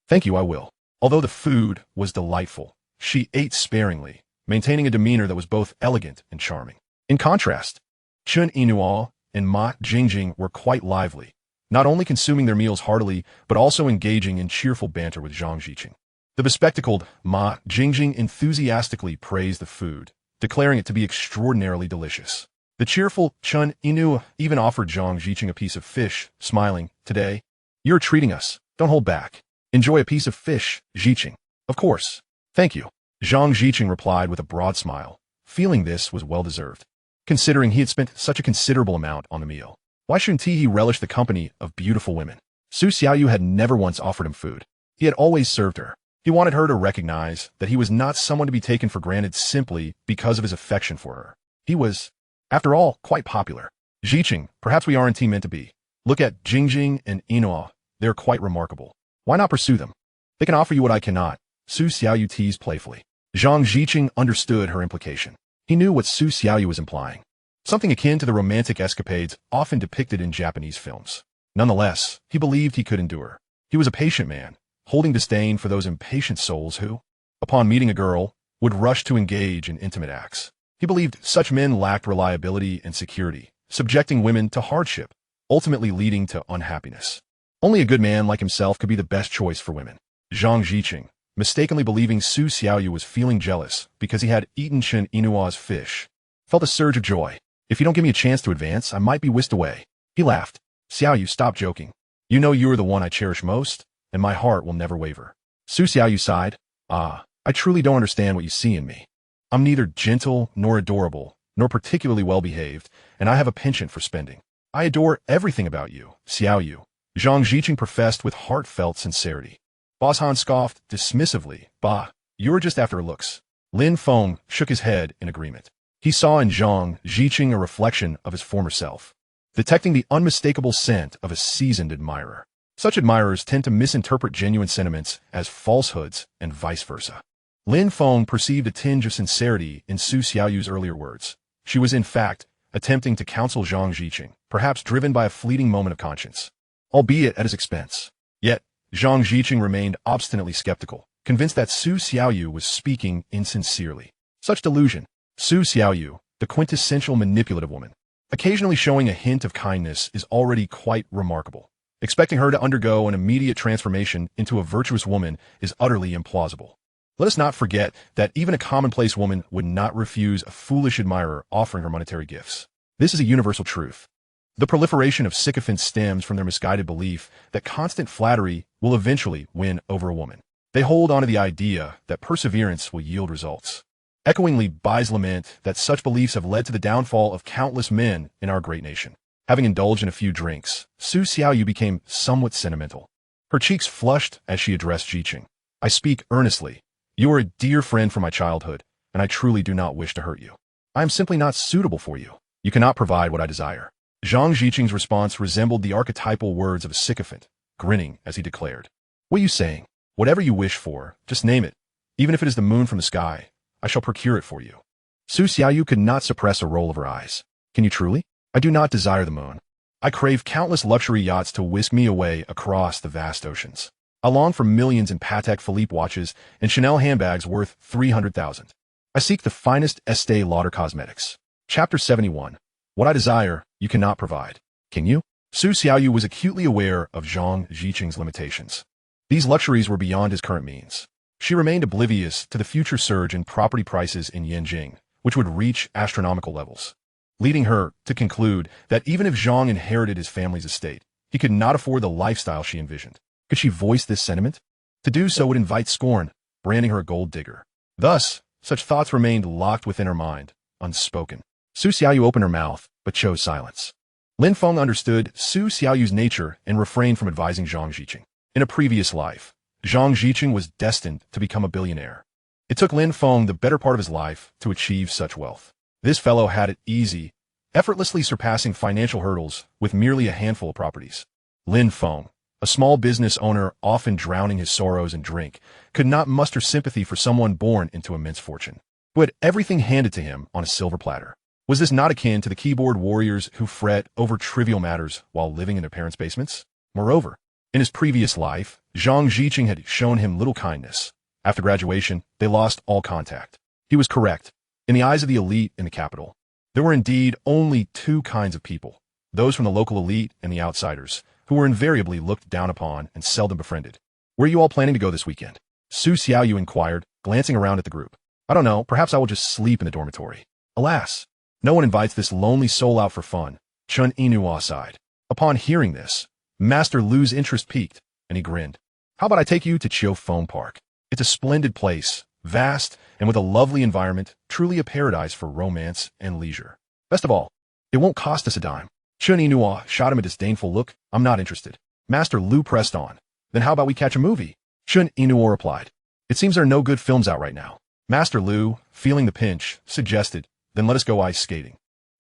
"Thank you, I will." Although the food was delightful, she ate sparingly, maintaining a demeanor that was both elegant and charming. In contrast, Chen Yinhua and Ma Jingjing were quite lively, not only consuming their meals heartily, but also engaging in cheerful banter with Zhang Ziqing. The bespectacled Ma Jingjing enthusiastically praised the food, declaring it to be extraordinarily delicious. The cheerful Chen Yinhua even offered Zhang Ziqing a piece of fish, smiling, "Today, you're treating us. Don't hold back. Enjoy a piece of fish, Ziqing." "Of course. Thank you." Zhang Ziqing replied with a broad smile, feeling this was well-deserved, considering he had spent such a considerable amount on the meal. Why shouldn't he relish the company of beautiful women? Su Xiaoyu had never once offered him food. He had always served her. He wanted her to recognize that he was not someone to be taken for granted simply because of his affection for her. He was, after all, quite popular. "Ziqing, perhaps we aren't meant to be. Look at Jingjing and Yinhua. They're quite remarkable. Why not pursue them? They can offer you what I cannot." Su Xiaoyu teased playfully. Zhang Ziqing understood her implication. He knew what Su Xiaoyu was implying, something akin to the romantic escapades often depicted in Japanese films. Nonetheless, he believed he could endure. He was a patient man, holding disdain for those impatient souls who, upon meeting a girl, would rush to engage in intimate acts. He believed such men lacked reliability and security, subjecting women to hardship, ultimately leading to unhappiness. Only a good man like himself could be the best choice for women. Zhang Ziqing, mistakenly believing Su Xiaoyu was feeling jealous because he had eaten Chen Yinhua's fish, felt a surge of joy. "If you don't give me a chance to advance, I might be whisked away." He laughed. "Xiaoyu, stop joking. You know you are the one I cherish most, and my heart will never waver." Su Xiaoyu sighed. I truly don't understand what you see in me. I'm neither gentle nor adorable, nor particularly well-behaved, and I have a penchant for spending. I adore everything about you, Xiaoyu," Zhang Ziqing professed with heartfelt sincerity. Boss Han scoffed dismissively. "Bah, you're just after her looks." Lin Feng shook his head in agreement. He saw in Zhang Ziqing a reflection of his former self, detecting the unmistakable scent of a seasoned admirer. Such admirers tend to misinterpret genuine sentiments as falsehoods and vice versa. Lin Feng perceived a tinge of sincerity in Su Xiaoyu's earlier words. She was, in fact, attempting to counsel Zhang Ziqing, perhaps driven by a fleeting moment of conscience, albeit at his expense. Yet, Zhang Ziqing remained obstinately skeptical, convinced that Su Xiaoyu was speaking insincerely. Such delusion. Su Xiaoyu, the quintessential manipulative woman, occasionally showing a hint of kindness, is already quite remarkable. Expecting her to undergo an immediate transformation into a virtuous woman is utterly implausible. Let us not forget that even a commonplace woman would not refuse a foolish admirer offering her monetary gifts. This is a universal truth. The proliferation of sycophants stems from their misguided belief that constant flattery will eventually win over a woman. They hold on to the idea that perseverance will yield results. Echoing Li Bai's lament that such beliefs have led to the downfall of countless men in our great nation. Having indulged in a few drinks, Su Xiaoyu became somewhat sentimental. Her cheeks flushed as she addressed Ziqing. "I speak earnestly. You are a dear friend from my childhood, and I truly do not wish to hurt you. I am simply not suitable for you. You cannot provide what I desire." Zhang Ziqing's response resembled the archetypal words of a sycophant, grinning as he declared, "What are you saying? Whatever you wish for, just name it. Even if it is the moon from the sky, I shall procure it for you." Su Xiaoyu could not suppress a roll of her eyes. "Can you truly?" "I do not desire the moon. I crave countless luxury yachts to whisk me away across the vast oceans. I long for millions in Patek Philippe watches and Chanel handbags worth 300,000. I seek the finest Estée Lauder cosmetics." Chapter 71. What I desire, you cannot provide. Can you? Su Xiaoyu was acutely aware of Zhang Ziqing's limitations. These luxuries were beyond his current means. She remained oblivious to the future surge in property prices in Yanjing, which would reach astronomical levels, leading her to conclude that even if Zhang inherited his family's estate, he could not afford the lifestyle she envisioned. Could she voice this sentiment? To do so would invite scorn, branding her a gold digger. Thus, such thoughts remained locked within her mind, unspoken. Su Xiaoyu opened her mouth, but chose silence. Lin Feng understood Su Xiaoyu's nature and refrained from advising Zhang Ziqing. In a previous life, Zhang Ziqing was destined to become a billionaire. It took Lin Feng the better part of his life to achieve such wealth. This fellow had it easy, effortlessly surpassing financial hurdles with merely a handful of properties. Lin Feng, a small business owner often drowning his sorrows in drink, could not muster sympathy for someone born into immense fortune, who had everything handed to him on a silver platter. Was this not akin to the keyboard warriors who fret over trivial matters while living in their parents' basements? Moreover, in his previous life, Zhang Ziqing had shown him little kindness. After graduation, they lost all contact. He was correct. In the eyes of the elite in the capital, there were indeed only two kinds of people, those from the local elite and the outsiders, who were invariably looked down upon and seldom befriended. Where are you all planning to go this weekend? Su Xiaoyu inquired, glancing around at the group. I don't know, perhaps I will just sleep in the dormitory. Alas, no one invites this lonely soul out for fun, Chun Inua sighed. Upon hearing this, Master Lu's interest piqued, and he grinned. How about I take you to Chiu Feng Park? It's a splendid place, vast, and with a lovely environment, truly a paradise for romance and leisure. Best of all, it won't cost us a dime. Chun Inua shot him a disdainful look. I'm not interested. Master Lu pressed on. Then how about we catch a movie? Chun Inua replied. It seems there are no good films out right now. Master Lu, feeling the pinch, suggested, then let us go ice skating.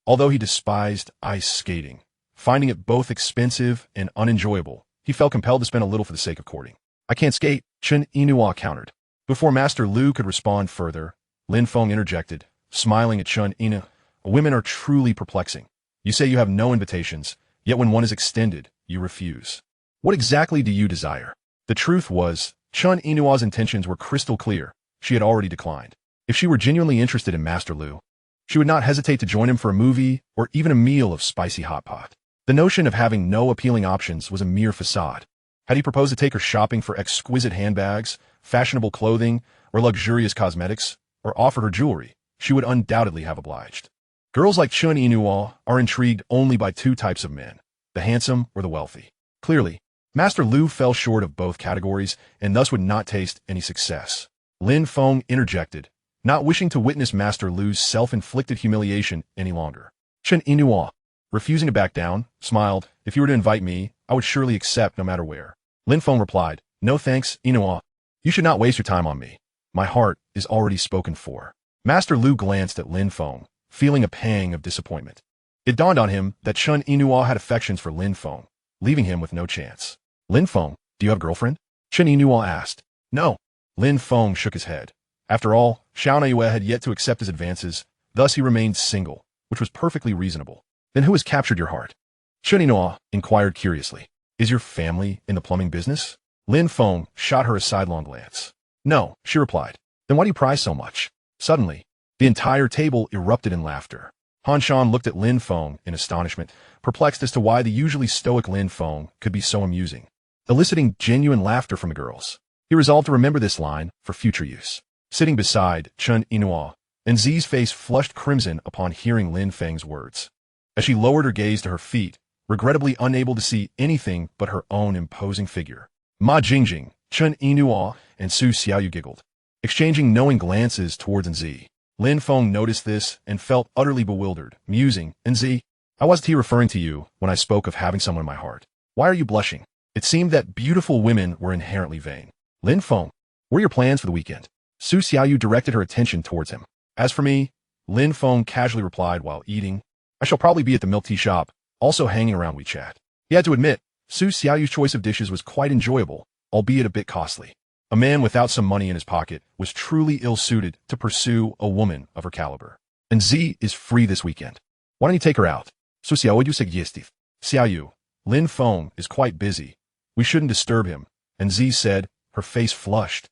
Although he despised ice skating, finding it both expensive and unenjoyable, he felt compelled to spend a little for the sake of courting. I can't skate, Chun Inua countered. Before Master Lu could respond further, Lin Feng interjected, smiling at Chun Inu. Women are truly perplexing. You say you have no invitations, yet when one is extended, you refuse. What exactly do you desire? The truth was, Chun Inua's intentions were crystal clear. She had already declined. If she were genuinely interested in Master Lu, she would not hesitate to join him for a movie or even a meal of spicy hot pot. The notion of having no appealing options was a mere facade. Had he proposed to take her shopping for exquisite handbags, fashionable clothing, or luxurious cosmetics, or offered her jewelry, she would undoubtedly have obliged. Girls like Chun Inua are intrigued only by two types of men, the handsome or the wealthy. Clearly, Master Lu fell short of both categories and thus would not taste any success. Lin Feng interjected, not wishing to witness Master Lu's self-inflicted humiliation any longer. Chun Inua, refusing to back down, smiled. If you were to invite me, I would surely accept no matter where. Lin Feng replied, no thanks, Inua. You should not waste your time on me. My heart is already spoken for. Master Lu glanced at Lin Feng, feeling a pang of disappointment. It dawned on him that Chun Inua had affections for Lin Feng, leaving him with no chance. Lin Feng, do you have a girlfriend? Chun Inua asked. No. Lin Feng shook his head. After all, Xiao Naiyue had yet to accept his advances, thus he remained single, which was perfectly reasonable. Then who has captured your heart? Chun Inua inquired curiously. Is your family in the plumbing business? Lin Feng shot her a sidelong glance. No, she replied. Then why do you pry so much? Suddenly, the entire table erupted in laughter. Han Shan looked at Lin Feng in astonishment, perplexed as to why the usually stoic Lin Feng could be so amusing, eliciting genuine laughter from the girls. He resolved to remember this line for future use. Sitting beside Chun Inua, and Zi's face flushed crimson upon hearing Lin Feng's words. As she lowered her gaze to her feet, regrettably unable to see anything but her own imposing figure. Ma Jingjing, Chun Inua, and Su Xiaoyu giggled, exchanging knowing glances towards Nzi. Lin Feng noticed this and felt utterly bewildered, musing, Nzi, I wasn't here referring to you when I spoke of having someone in my heart. Why are you blushing? It seemed that beautiful women were inherently vain. Lin Feng, what are your plans for the weekend? Su Xiaoyu directed her attention towards him. As for me, Lin Feng casually replied while eating, I shall probably be at the milk tea shop, also hanging around WeChat. He had to admit, Su Xiaoyu's choice of dishes was quite enjoyable, albeit a bit costly. A man without some money in his pocket was truly ill-suited to pursue a woman of her caliber. And Z is free this weekend. Why don't you take her out? Su Xiaoyu suggested. Xiaoyu, Lin Feng is quite busy. We shouldn't disturb him. And Z said, her face flushed,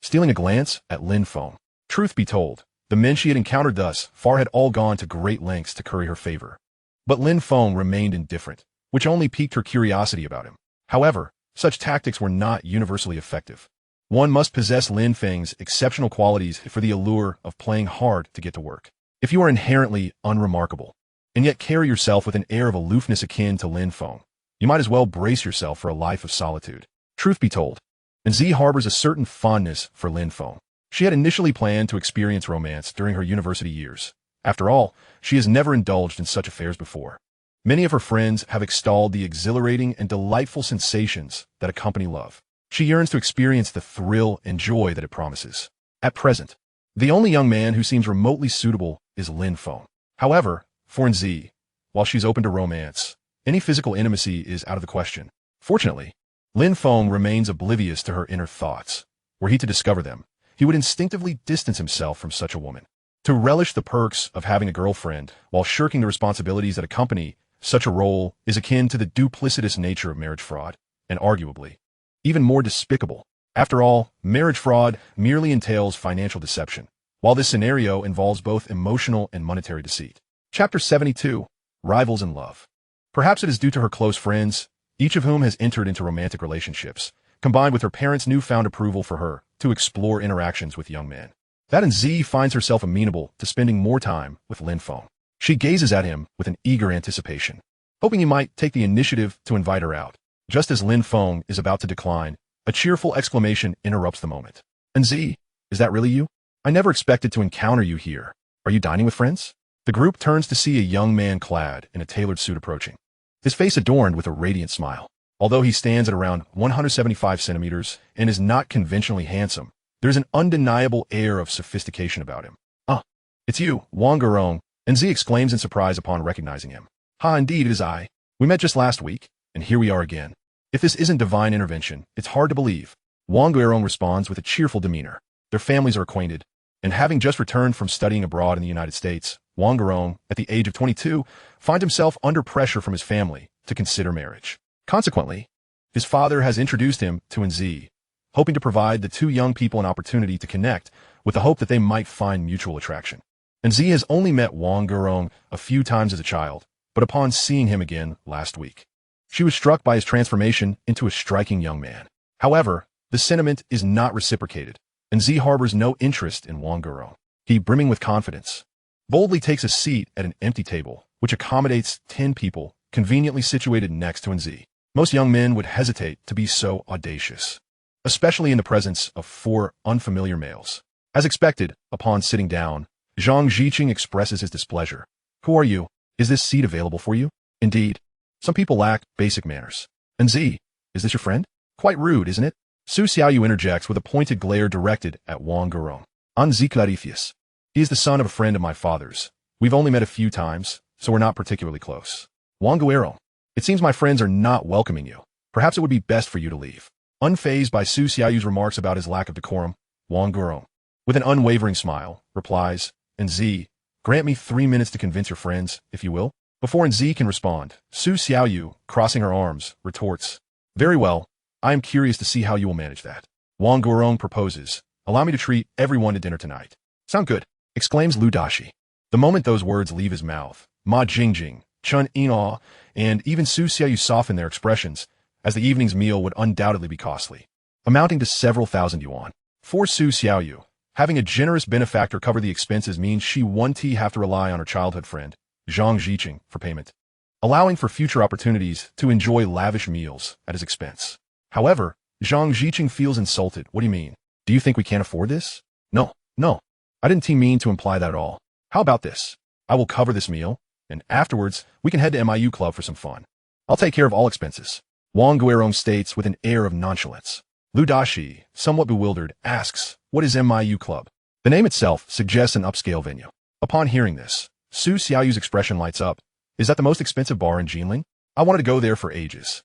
stealing a glance at Lin Feng. Truth be told, the men she had encountered thus far had all gone to great lengths to curry her favor. But Lin Feng remained indifferent, which only piqued her curiosity about him. However, such tactics were not universally effective. One must possess Lin Feng's exceptional qualities for the allure of playing hard to get to work. If you are inherently unremarkable, and yet carry yourself with an air of aloofness akin to Lin Feng, you might as well brace yourself for a life of solitude. Truth be told, Z harbors a certain fondness for Lin Feng. She had initially planned to experience romance during her university years. After all, she has never indulged in such affairs before. Many of her friends have extolled the exhilarating and delightful sensations that accompany love. She yearns to experience the thrill and joy that it promises. At present, the only young man who seems remotely suitable is Lin Feng. However, for Z, while she's open to romance, any physical intimacy is out of the question. Fortunately, Lin Feng remains oblivious to her inner thoughts. Were he to discover them, he would instinctively distance himself from such a woman. To relish the perks of having a girlfriend while shirking the responsibilities that accompany such a role is akin to the duplicitous nature of marriage fraud, and arguably, even more despicable. After all, marriage fraud merely entails financial deception, while this scenario involves both emotional and monetary deceit. Chapter 72. Rivals in Love. Perhaps it is due to her close friends, each of whom has entered into romantic relationships, combined with her parents' newfound approval for her to explore interactions with young men, that Z finds herself amenable to spending more time with Lin Feng. She gazes at him with an eager anticipation, hoping he might take the initiative to invite her out. Just as Lin Feng is about to decline, a cheerful exclamation interrupts the moment. Z, is that really you? I never expected to encounter you here. Are you dining with friends? The group turns to see a young man clad in a tailored suit approaching, his face adorned with a radiant smile. Although he stands at around 175 centimeters and is not conventionally handsome, there's an undeniable air of sophistication about him. Ah, it's you, Wang Gerong, Z exclaims in surprise upon recognizing him. Ha, indeed it is I. We met just last week, and here we are again. If this isn't divine intervention, it's hard to believe. Wang Gerong responds with a cheerful demeanor. Their families are acquainted, and having just returned from studying abroad in the United States, Wang Gerong, at the age of 22, finds himself under pressure from his family to consider marriage. Consequently, his father has introduced him to Z, hoping to provide the two young people an opportunity to connect with the hope that they might find mutual attraction. Z has only met Wang Gerong a few times as a child, but upon seeing him again last week, she was struck by his transformation into a striking young man. However, the sentiment is not reciprocated, Z harbors no interest in Wang Gerong. He, brimming with confidence, boldly takes a seat at an empty table, which accommodates 10 people, conveniently situated next to Z. Most young men would hesitate to be so audacious, especially in the presence of 4 unfamiliar males. As expected, upon sitting down, Zhang Ziqing expresses his displeasure. Who are you? Is this seat available for you? Indeed. Some people lack basic manners. Z, is this your friend? Quite rude, isn't it? Su Xiaoyu interjects with a pointed glare directed at Wang Gerong. Z clarifies. He is the son of a friend of my father's. We've only met a few times, so we're not particularly close. Wang Gerong, it seems my friends are not welcoming you. Perhaps it would be best for you to leave. Unfazed by Su Xiaoyu's remarks about his lack of decorum, Wang Gerong, with an unwavering smile, replies, Z, grant me 3 minutes to convince your friends, if you will. Before Z can respond, Su Xiaoyu, crossing her arms, retorts, very well, I am curious to see how you will manage that. Wang Gerong proposes, allow me to treat everyone to dinner tonight. Sound good, exclaims Lu Dashi. The moment those words leave his mouth, Ma Jingjing, Chun Yinghao, and even Su Xiaoyu soften their expressions, as the evening's meal would undoubtedly be costly, amounting to several thousand yuan. For Su Xiaoyu, having a generous benefactor cover the expenses means she won't have to rely on her childhood friend, Zhang Ziqing, for payment, allowing for future opportunities to enjoy lavish meals at his expense. However, Zhang Ziqing feels insulted. What do you mean? Do you think we can't afford this? No. I didn't mean to imply that at all. How about this? I will cover this meal, and afterwards, we can head to MIU Club for some fun. I'll take care of all expenses. Wang Gerong states with an air of nonchalance. Lu Dashi, somewhat bewildered, asks, what is MIU Club? The name itself suggests an upscale venue. Upon hearing this, Su Xiaoyu's expression lights up. Is that the most expensive bar in Jinling? I wanted to go there for ages.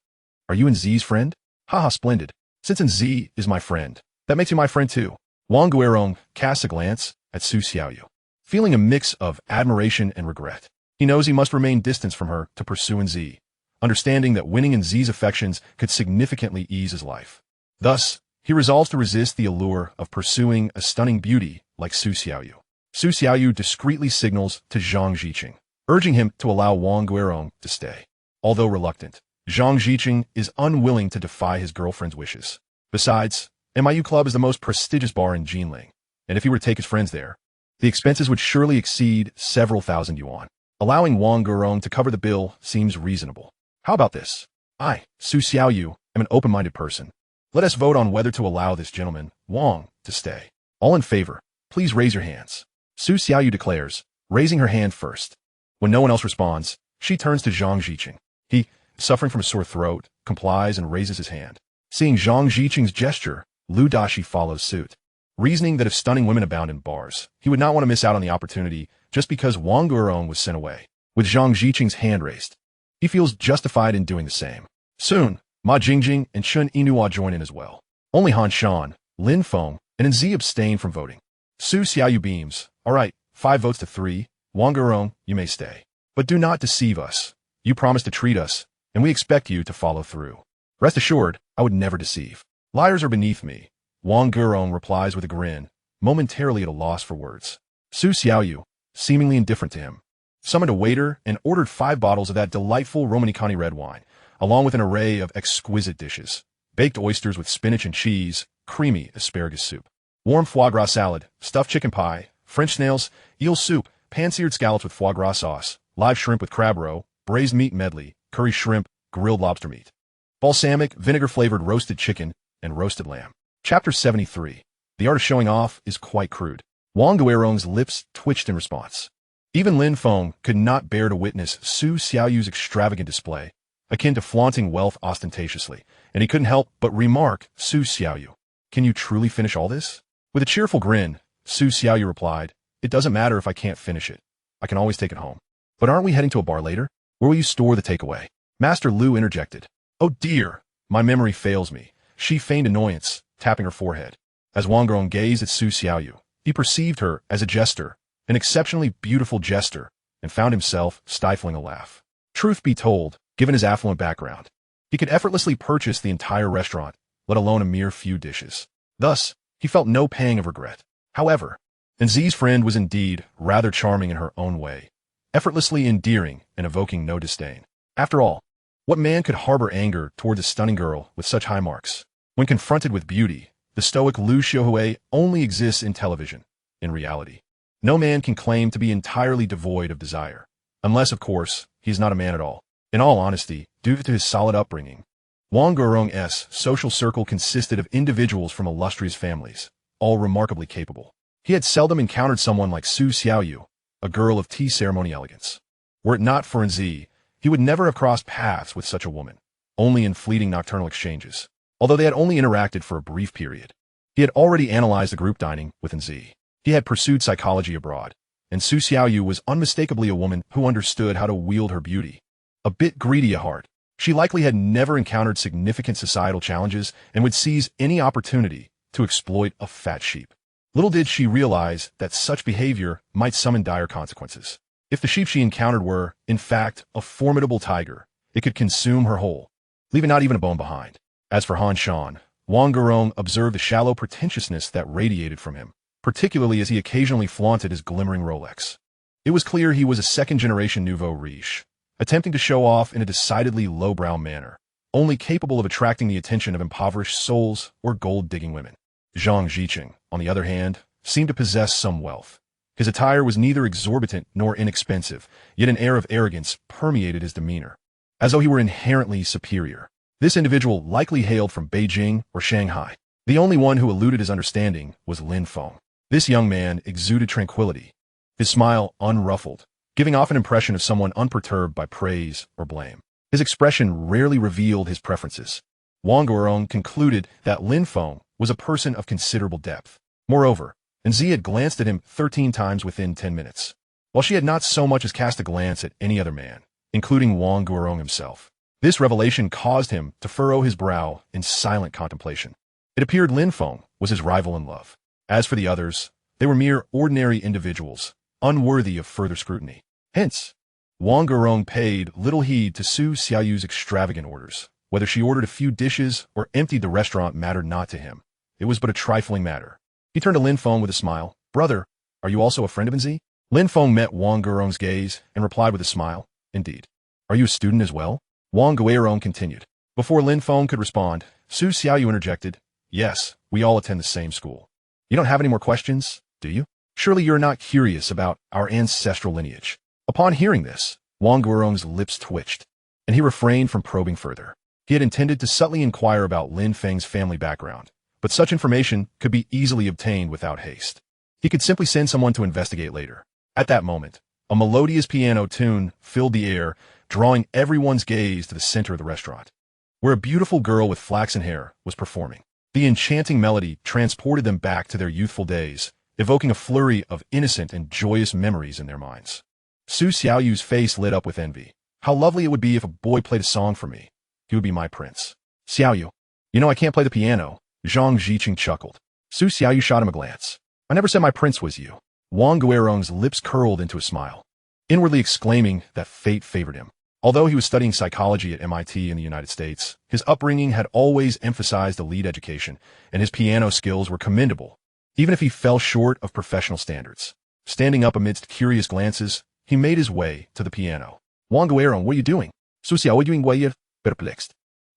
Are you Z's friend? Haha, splendid. Since Z is my friend, that makes you my friend too. Wang Gerong casts a glance at Su Xiaoyu, feeling a mix of admiration and regret. He knows he must remain distant from her to pursue Z, understanding that winning Z's affections could significantly ease his life. Thus, he resolves to resist the allure of pursuing a stunning beauty like Su Xiaoyu. Su Xiaoyu discreetly signals to Zhang Ziqing, urging him to allow Wang Gerong to stay. Although reluctant, Zhang Ziqing is unwilling to defy his girlfriend's wishes. Besides, MIU Club is the most prestigious bar in Jinling, and if he were to take his friends there, the expenses would surely exceed several thousand yuan. Allowing Wang Gurong to cover the bill seems reasonable. How about this? I, Su Xiaoyu, am an open-minded person. Let us vote on whether to allow this gentleman, Wang, to stay. All in favor, please raise your hands. Su Xiaoyu declares, raising her hand first. When no one else responds, she turns to Zhang Ziqing. He, suffering from a sore throat, complies and raises his hand. Seeing Zhang Ziqing's gesture, Lu Dashi follows suit. Reasoning that if stunning women abound in bars, he would not want to miss out on the opportunity just because Wang Gurong was sent away. With Zhang Ziqing's hand raised, he feels justified in doing the same. Soon, Ma Jingjing and Chun Yinhua join in as well. Only Han Shan, Lin Feng, and Nzi abstain from voting. Su Xiaoyu beams. All right, 5 votes to 3. Wang Gurong, you may stay. But do not deceive us. You promised to treat us, and we expect you to follow through. Rest assured, I would never deceive. Liars are beneath me. Wang Gurong replies with a grin, momentarily at a loss for words. Su Xiaoyu, seemingly indifferent to him, summoned a waiter and ordered 5 bottles of that delightful Romanicani red wine, along with an array of exquisite dishes. Baked oysters with spinach and cheese, creamy asparagus soup, warm foie gras salad, stuffed chicken pie, French snails, eel soup, pan-seared scallops with foie gras sauce, live shrimp with crab roe, braised meat medley, curry shrimp, grilled lobster meat, balsamic, vinegar-flavored roasted chicken, and roasted lamb. Chapter 73. The art of showing off is quite crude. Wang Gurong's lips twitched in response. Even Lin Feng could not bear to witness Su Xiaoyu's extravagant display, akin to flaunting wealth ostentatiously, and he couldn't help but remark, Su Xiaoyu, can you truly finish all this? With a cheerful grin, Su Xiaoyu replied, it doesn't matter if I can't finish it. I can always take it home. But aren't we heading to a bar later? Where will you store the takeaway? Master Lu interjected. Oh dear, my memory fails me. She feigned annoyance, tapping her forehead. As Wang Gurong gazed at Su Xiaoyu, he perceived her as a jester, an exceptionally beautiful jester, and found himself stifling a laugh. Truth be told, given his affluent background, he could effortlessly purchase the entire restaurant, let alone a mere few dishes. Thus, he felt no pang of regret. However, Nzi's friend was indeed rather charming in her own way, effortlessly endearing and evoking no disdain. After all, what man could harbor anger toward a stunning girl with such high marks? When confronted with beauty, the stoic Lu Xiaohui only exists in television. In reality, no man can claim to be entirely devoid of desire, unless, of course, he is not a man at all. In all honesty, due to his solid upbringing, Wang Gurong's social circle consisted of individuals from illustrious families, all remarkably capable. He had seldom encountered someone like Su Xiaoyu, a girl of tea ceremony elegance. Were it not for Nzi, he would never have crossed paths with such a woman, only in fleeting nocturnal exchanges. Although they had only interacted for a brief period, he had already analyzed the group dining with Nzi. He had pursued psychology abroad, and Su Xiaoyu was unmistakably a woman who understood how to wield her beauty. A bit greedy at heart, she likely had never encountered significant societal challenges and would seize any opportunity to exploit a fat sheep. Little did she realize that such behavior might summon dire consequences. If the sheep she encountered were, in fact, a formidable tiger, it could consume her whole, leaving not even a bone behind. As for Han Shan, Wang Gurong observed the shallow pretentiousness that radiated from him, particularly as he occasionally flaunted his glimmering Rolex. It was clear he was a second-generation nouveau riche, attempting to show off in a decidedly lowbrow manner, only capable of attracting the attention of impoverished souls or gold-digging women. Zhang Ziqing, on the other hand, seemed to possess some wealth. His attire was neither exorbitant nor inexpensive, yet an air of arrogance permeated his demeanor, as though he were inherently superior. This individual likely hailed from Beijing or Shanghai. The only one who eluded his understanding was Lin Feng. This young man exuded tranquility, his smile unruffled, giving off an impression of someone unperturbed by praise or blame. His expression rarely revealed his preferences. Wang Gurong concluded that Lin Feng was a person of considerable depth. Moreover, Nzi had glanced at him 13 times within 10 minutes, while she had not so much as cast a glance at any other man, including Wang Gurong himself. This revelation caused him to furrow his brow in silent contemplation. It appeared Lin Feng was his rival in love. As for the others, they were mere ordinary individuals, unworthy of further scrutiny. Hence, Wang Gurong paid little heed to Su Xiaoyu's extravagant orders. Whether she ordered a few dishes or emptied the restaurant mattered not to him. It was but a trifling matter. He turned to Lin Feng with a smile. Brother, are you also a friend of Nzi? Lin Feng met Wang Gurong's gaze and replied with a smile. Indeed. Are you a student as well? Wang Guiron continued. Before Lin Feng could respond, Su Xiaoyu interjected, "Yes, we all attend the same school. You don't have any more questions, do you? Surely you're not curious about our ancestral lineage." Upon hearing this, Wang Guiron's lips twitched, and he refrained from probing further. He had intended to subtly inquire about Lin Feng's family background, but such information could be easily obtained without haste. He could simply send someone to investigate later. At that moment, a melodious piano tune filled the air, drawing everyone's gaze to the center of the restaurant, where a beautiful girl with flaxen hair was performing. The enchanting melody transported them back to their youthful days, evoking a flurry of innocent and joyous memories in their minds. Su Xiaoyu's face lit up with envy. How lovely it would be if a boy played a song for me. He would be my prince. Xiaoyu, you know I can't play the piano. Zhang Ziqing chuckled. Su Xiaoyu shot him a glance. I never said my prince was you. Wang Guiron's lips curled into a smile, inwardly exclaiming that fate favored him. Although he was studying psychology at MIT in the United States, his upbringing had always emphasized elite education, and his piano skills were commendable, even if he fell short of professional standards. Standing up amidst curious glances, he made his way to the piano. Wang Guiron, what are you doing? Su Xiaoyu perplexed.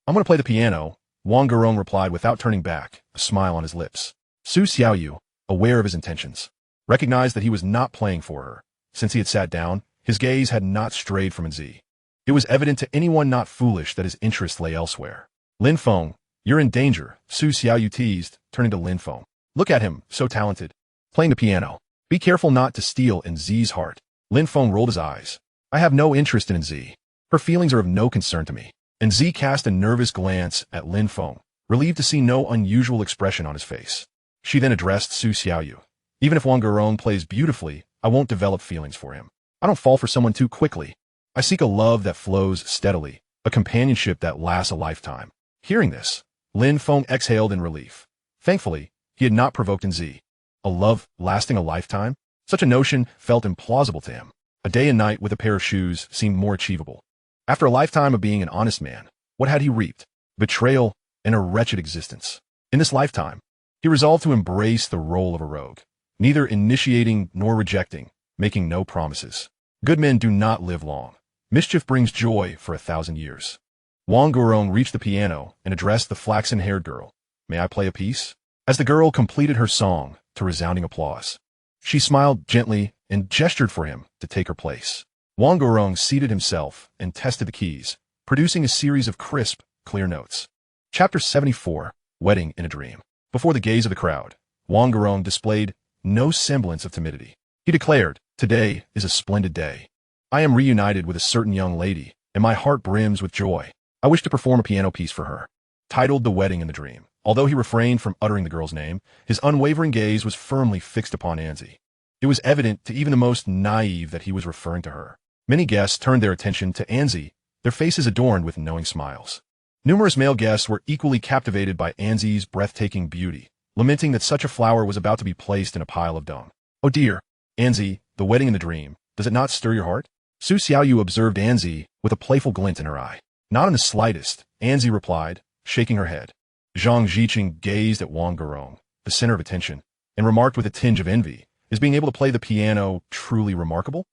I'm going to play the piano, Wang Guiron replied without turning back, a smile on his lips. Su Xiaoyu, aware of his intentions, recognized that he was not playing for her. Since he had sat down, his gaze had not strayed from Nzi. It was evident to anyone not foolish that his interest lay elsewhere. Lin Feng, you're in danger, Su Xiaoyu teased, turning to Lin Feng. Look at him, so talented, playing the piano. Be careful not to steal Nzi's heart. Lin Feng rolled his eyes. I have no interest in Nzi. Her feelings are of no concern to me. Nzi cast a nervous glance at Lin Feng, relieved to see no unusual expression on his face. She then addressed Su Xiaoyu. Even if Wang Guiron plays beautifully, I won't develop feelings for him. I don't fall for someone too quickly. I seek a love that flows steadily, a companionship that lasts a lifetime. Hearing this, Lin Feng exhaled in relief. Thankfully, he had not provoked Nzi. A love lasting a lifetime? Such a notion felt implausible to him. A day and night with a pair of shoes seemed more achievable. After a lifetime of being an honest man, what had he reaped? Betrayal and a wretched existence. In this lifetime, he resolved to embrace the role of a rogue, neither initiating nor rejecting, making no promises. Good men do not live long. Mischief brings joy for 1,000 years. Wang Guiron reached the piano and addressed the flaxen-haired girl. May I play a piece? As the girl completed her song to resounding applause, she smiled gently and gestured for him to take her place. Wang Guiron seated himself and tested the keys, producing a series of crisp, clear notes. Chapter 74, Wedding in a Dream. Before the gaze of the crowd, Wang Guiron displayed no semblance of timidity. He declared, "Today is a splendid day. I am reunited with a certain young lady, and my heart brims with joy. I wish to perform a piano piece for her." Titled The Wedding in the Dream. Although he refrained from uttering the girl's name, his unwavering gaze was firmly fixed upon Nzi. It was evident to even the most naive that he was referring to her. Many guests turned their attention to Nzi, their faces adorned with knowing smiles. Numerous male guests were equally captivated by Nzi's breathtaking beauty, lamenting that such a flower was about to be placed in a pile of dung. Oh dear, Nzi, the wedding in the dream, does it not stir your heart? Su Xiaoyu observed Nzi with a playful glint in her eye. Not in the slightest, Nzi replied, shaking her head. Zhang Ziqing gazed at Wang Guiron, the center of attention, and remarked with a tinge of envy, "Is being able to play the piano truly remarkable?"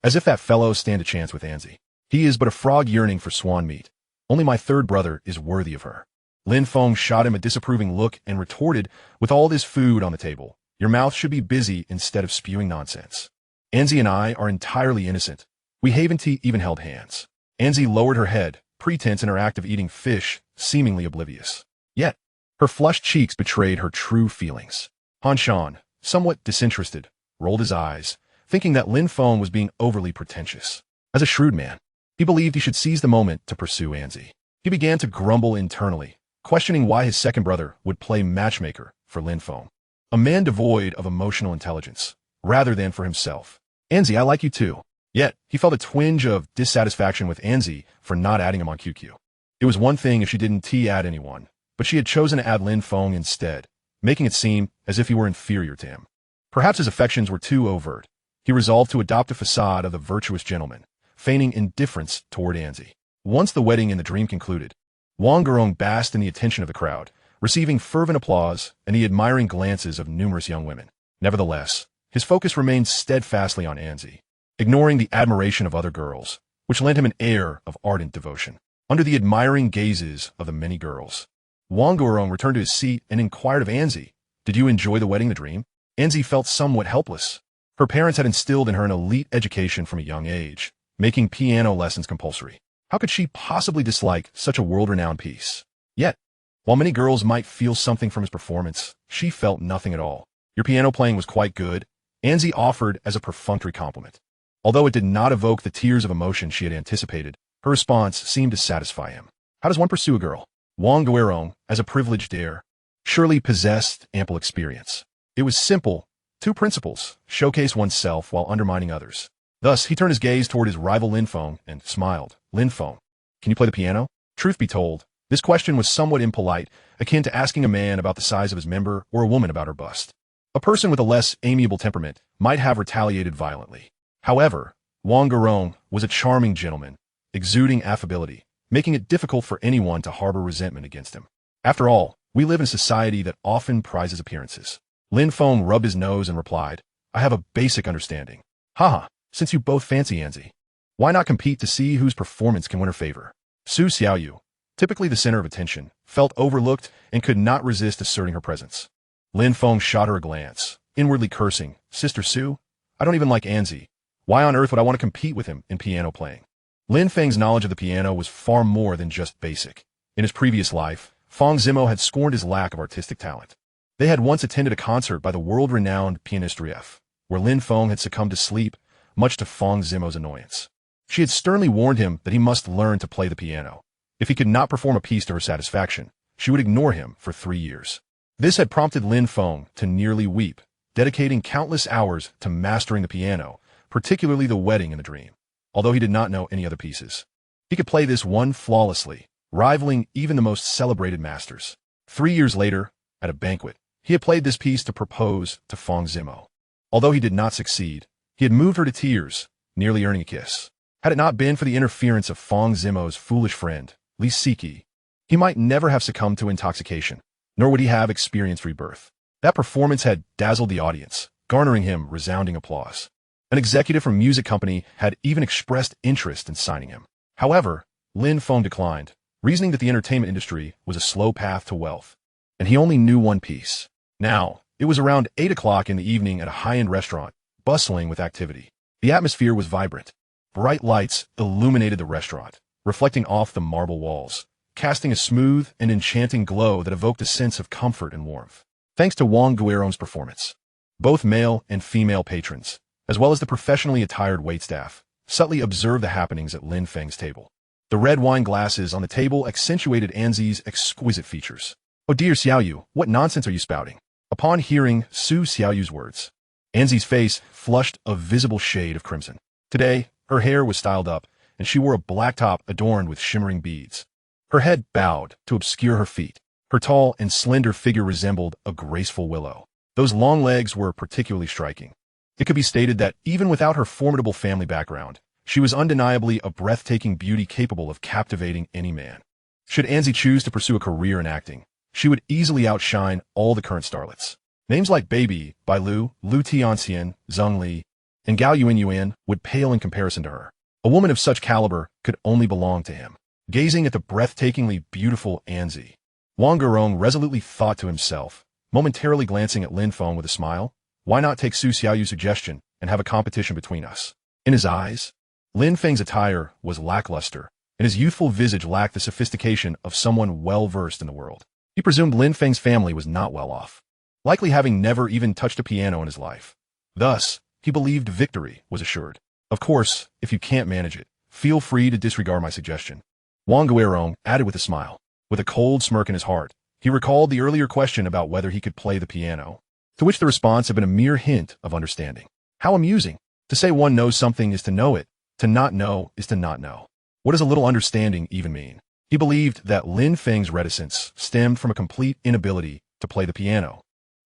As if that fellow stand a chance with Nzi. He is but a frog yearning for swan meat. Only my third brother is worthy of her. Lin Feng shot him a disapproving look and retorted, with all this food on the table, your mouth should be busy instead of spewing nonsense. Nzi and I are entirely innocent. We haven't even held hands. Nzi lowered her head, pretense in her act of eating fish, seemingly oblivious. Yet, her flushed cheeks betrayed her true feelings. Han Shan, somewhat disinterested, rolled his eyes, thinking that Lin Feng was being overly pretentious. As a shrewd man, he believed he should seize the moment to pursue Nzi. He began to grumble internally, questioning why his second brother would play matchmaker for Lin Feng, a man devoid of emotional intelligence, rather than for himself. Nzi, I like you too. Yet, he felt a twinge of dissatisfaction with Nzi for not adding him on QQ. It was one thing if she didn't add anyone, but she had chosen to add Lin Feng instead, making it seem as if he were inferior to him. Perhaps his affections were too overt. He resolved to adopt a facade of the virtuous gentleman, feigning indifference toward Nzi. Once the wedding in the dream concluded, Wang Guiron basked in the attention of the crowd, receiving fervent applause and the admiring glances of numerous young women. Nevertheless, his focus remained steadfastly on Nzi. Ignoring the admiration of other girls, which lent him an air of ardent devotion. Under the admiring gazes of the many girls, Wang Guorong returned to his seat and inquired of Anzi, "Did you enjoy the wedding, the dream?" Anzi felt somewhat helpless. Her parents had instilled in her an elite education from a young age, making piano lessons compulsory. How could she possibly dislike such a world-renowned piece? Yet, while many girls might feel something from his performance, she felt nothing at all. "Your piano playing was quite good," Anzi offered as a perfunctory compliment. Although it did not evoke the tears of emotion she had anticipated, her response seemed to satisfy him. How does one pursue a girl? Wang Guorong, as a privileged heir, surely possessed ample experience. It was simple. 2 principles: showcase oneself while undermining others. Thus, he turned his gaze toward his rival Lin Feng and smiled. "Lin Feng, can you play the piano?" Truth be told, this question was somewhat impolite, akin to asking a man about the size of his member or a woman about her bust. A person with a less amiable temperament might have retaliated violently. However, Wang Guorong was a charming gentleman, exuding affability, making it difficult for anyone to harbor resentment against him. After all, we live in a society that often prizes appearances. Lin Feng rubbed his nose and replied, "I have a basic understanding." "Haha, since you both fancy Anzi, why not compete to see whose performance can win her favor?" Su Xiaoyu, typically the center of attention, felt overlooked and could not resist asserting her presence. Lin Feng shot her a glance, inwardly cursing, "Sister Su, I don't even like Anzi. Why on earth would I want to compete with him in piano playing?" Lin Feng's knowledge of the piano was far more than just basic. In his previous life, Fang Zimo had scorned his lack of artistic talent. They had once attended a concert by the world-renowned pianist Rief, where Lin Feng had succumbed to sleep, much to Fang Zimo's annoyance. She had sternly warned him that he must learn to play the piano. If he could not perform a piece to her satisfaction, she would ignore him for 3 years. This had prompted Lin Feng to nearly weep, dedicating countless hours to mastering the piano, particularly the wedding and the dream. Although he did not know any other pieces, he could play this one flawlessly, rivaling even the most celebrated masters. 3 years later, at a banquet, he had played this piece to propose to Fang Zimo. Although he did not succeed, he had moved her to tears, nearly earning a kiss. Had it not been for the interference of Fang Zimo's foolish friend, Li Siki, he might never have succumbed to intoxication, nor would he have experienced rebirth. That performance had dazzled the audience, garnering him resounding applause. An executive from a music company had even expressed interest in signing him. However, Lin Feng declined, reasoning that the entertainment industry was a slow path to wealth, and he only knew one piece. Now, it was around 8 o'clock in the evening at a high-end restaurant, bustling with activity. The atmosphere was vibrant. Bright lights illuminated the restaurant, reflecting off the marble walls, casting a smooth and enchanting glow that evoked a sense of comfort and warmth. Thanks to Wang Guorong's performance, both male and female patrons, as well as the professionally attired waitstaff, subtly observed the happenings at Lin Feng's table. The red wine glasses on the table accentuated Anzi's exquisite features. "Oh dear Xiaoyu, what nonsense are you spouting?" Upon hearing Su Xiaoyu's words, Anzi's face flushed a visible shade of crimson. Today, her hair was styled up, and she wore a black top adorned with shimmering beads. Her head bowed to obscure her feet. Her tall and slender figure resembled a graceful willow. Those long legs were particularly striking. It could be stated that even without her formidable family background, she was undeniably a breathtaking beauty capable of captivating any man. Should Anzi choose to pursue a career in acting, she would easily outshine all the current starlets. Names like Baby, Bai Lu, Lu Tianxian, Zheng Li, and Gao Yuan would pale in comparison to her. A woman of such caliber could only belong to him. Gazing at the breathtakingly beautiful Anzi, Wang Guorong resolutely thought to himself, momentarily glancing at Lin Feng with a smile, "Why not take Su Xiaoyu's suggestion and have a competition between us?" In his eyes, Lin Feng's attire was lackluster, and his youthful visage lacked the sophistication of someone well-versed in the world. He presumed Lin Feng's family was not well off, likely having never even touched a piano in his life. Thus, he believed victory was assured. "Of course, if you can't manage it, feel free to disregard my suggestion," Wang Guorong added with a smile. With a cold smirk in his heart, he recalled the earlier question about whether he could play the piano, to which the response had been a mere hint of understanding. How amusing. To say one knows something is to know it. To not know is to not know. What does a little understanding even mean? He believed that Lin Feng's reticence stemmed from a complete inability to play the piano,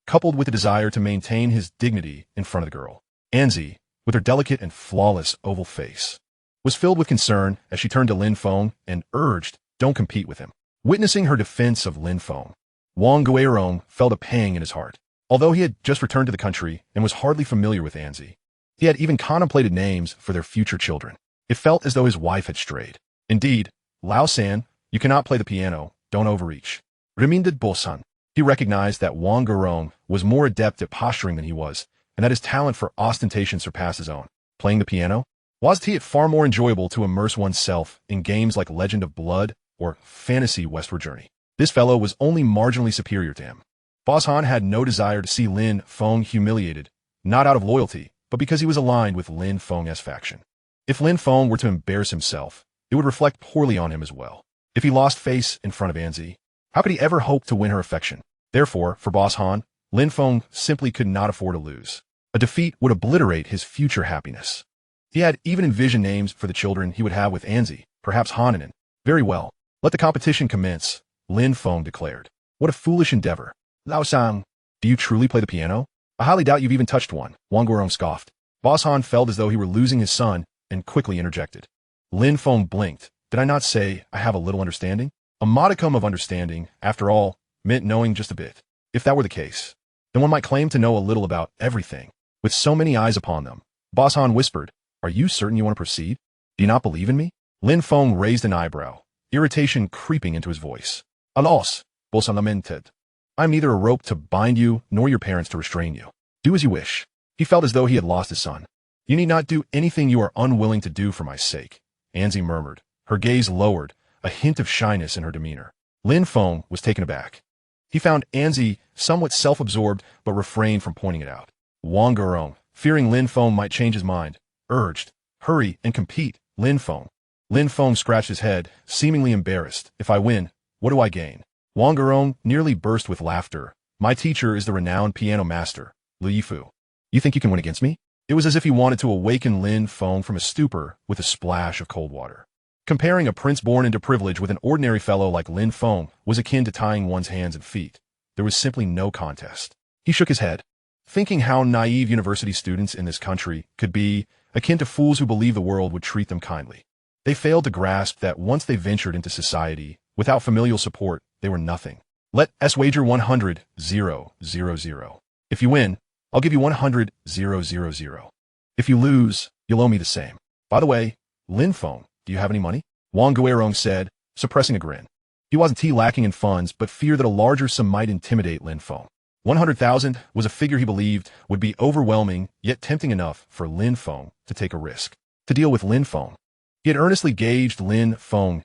coupled with the desire to maintain his dignity in front of the girl. Anzi, with her delicate and flawless oval face, was filled with concern as she turned to Lin Feng and urged, "Don't compete with him." Witnessing her defense of Lin Feng, Wang Guorong felt a pang in his heart. Although he had just returned to the country and was hardly familiar with Anzi, he had even contemplated names for their future children. It felt as though his wife had strayed. Indeed, Lao San, you cannot play the piano, don't overreach. Reminded Bosan. He recognized that Wang Gurong was more adept at posturing than he was, and that his talent for ostentation surpassed his own. Playing the piano? Wasn't it far more enjoyable to immerse oneself in games like Legend of Blood or Fantasy Westward Journey? This fellow was only marginally superior to him. Boss Han had no desire to see Lin Feng humiliated, not out of loyalty, but because he was aligned with Lin Feng's faction. If Lin Feng were to embarrass himself, it would reflect poorly on him as well. If he lost face in front of Anzi, how could he ever hope to win her affection? Therefore, for Boss Han, Lin Feng simply could not afford to lose. A defeat would obliterate his future happiness. He had even envisioned names for the children he would have with Anzi, perhaps Hananen. Very well, let the competition commence, Lin Feng declared. What a foolish endeavor. Lao Sang, do you truly play the piano? I highly doubt you've even touched one, Wang Guorong scoffed. Boss Han felt as though he were losing his son and quickly interjected. Lin Feng blinked. Did I not say I have a little understanding? A modicum of understanding, after all, meant knowing just a bit. If that were the case, then one might claim to know a little about everything. With so many eyes upon them, Boss Han whispered, Are you certain you want to proceed? Do you not believe in me? Lin Feng raised an eyebrow, irritation creeping into his voice. Alas, Boss Han lamented. I am neither a rope to bind you nor your parents to restrain you. Do as you wish. He felt as though he had lost his son. You need not do anything you are unwilling to do for my sake, Anzi murmured, her gaze lowered, a hint of shyness in her demeanor. Lin Feng was taken aback. He found Anzi somewhat self-absorbed but refrained from pointing it out. Wang Gurong, fearing Lin Feng might change his mind, urged, Hurry and compete, Lin Feng. Lin Feng scratched his head, seemingly embarrassed. If I win, what do I gain? Wang Gurong nearly burst with laughter. My teacher is the renowned piano master, Lu Yifu. You think you can win against me? It was as if he wanted to awaken Lin Feng from a stupor with a splash of cold water. Comparing a prince born into privilege with an ordinary fellow like Lin Feng was akin to tying one's hands and feet. There was simply no contest. He shook his head, thinking how naive university students in this country could be, akin to fools who believe the world would treat them kindly. They failed to grasp that once they ventured into society, without familial support, they were nothing. Let us wager 100, 0, 0, 0. If you win, I'll give you 100, 0, 0, 0. If you lose, you'll owe me the same. By the way, Lin Feng, do you have any money? Wang Guorong said, suppressing a grin. He wasn't lacking in funds, but feared that a larger sum might intimidate Lin Feng. 100,000 was a figure he believed would be overwhelming, yet tempting enough for Lin Feng to take a risk. To deal with Lin Feng, he had earnestly gauged Lin Feng's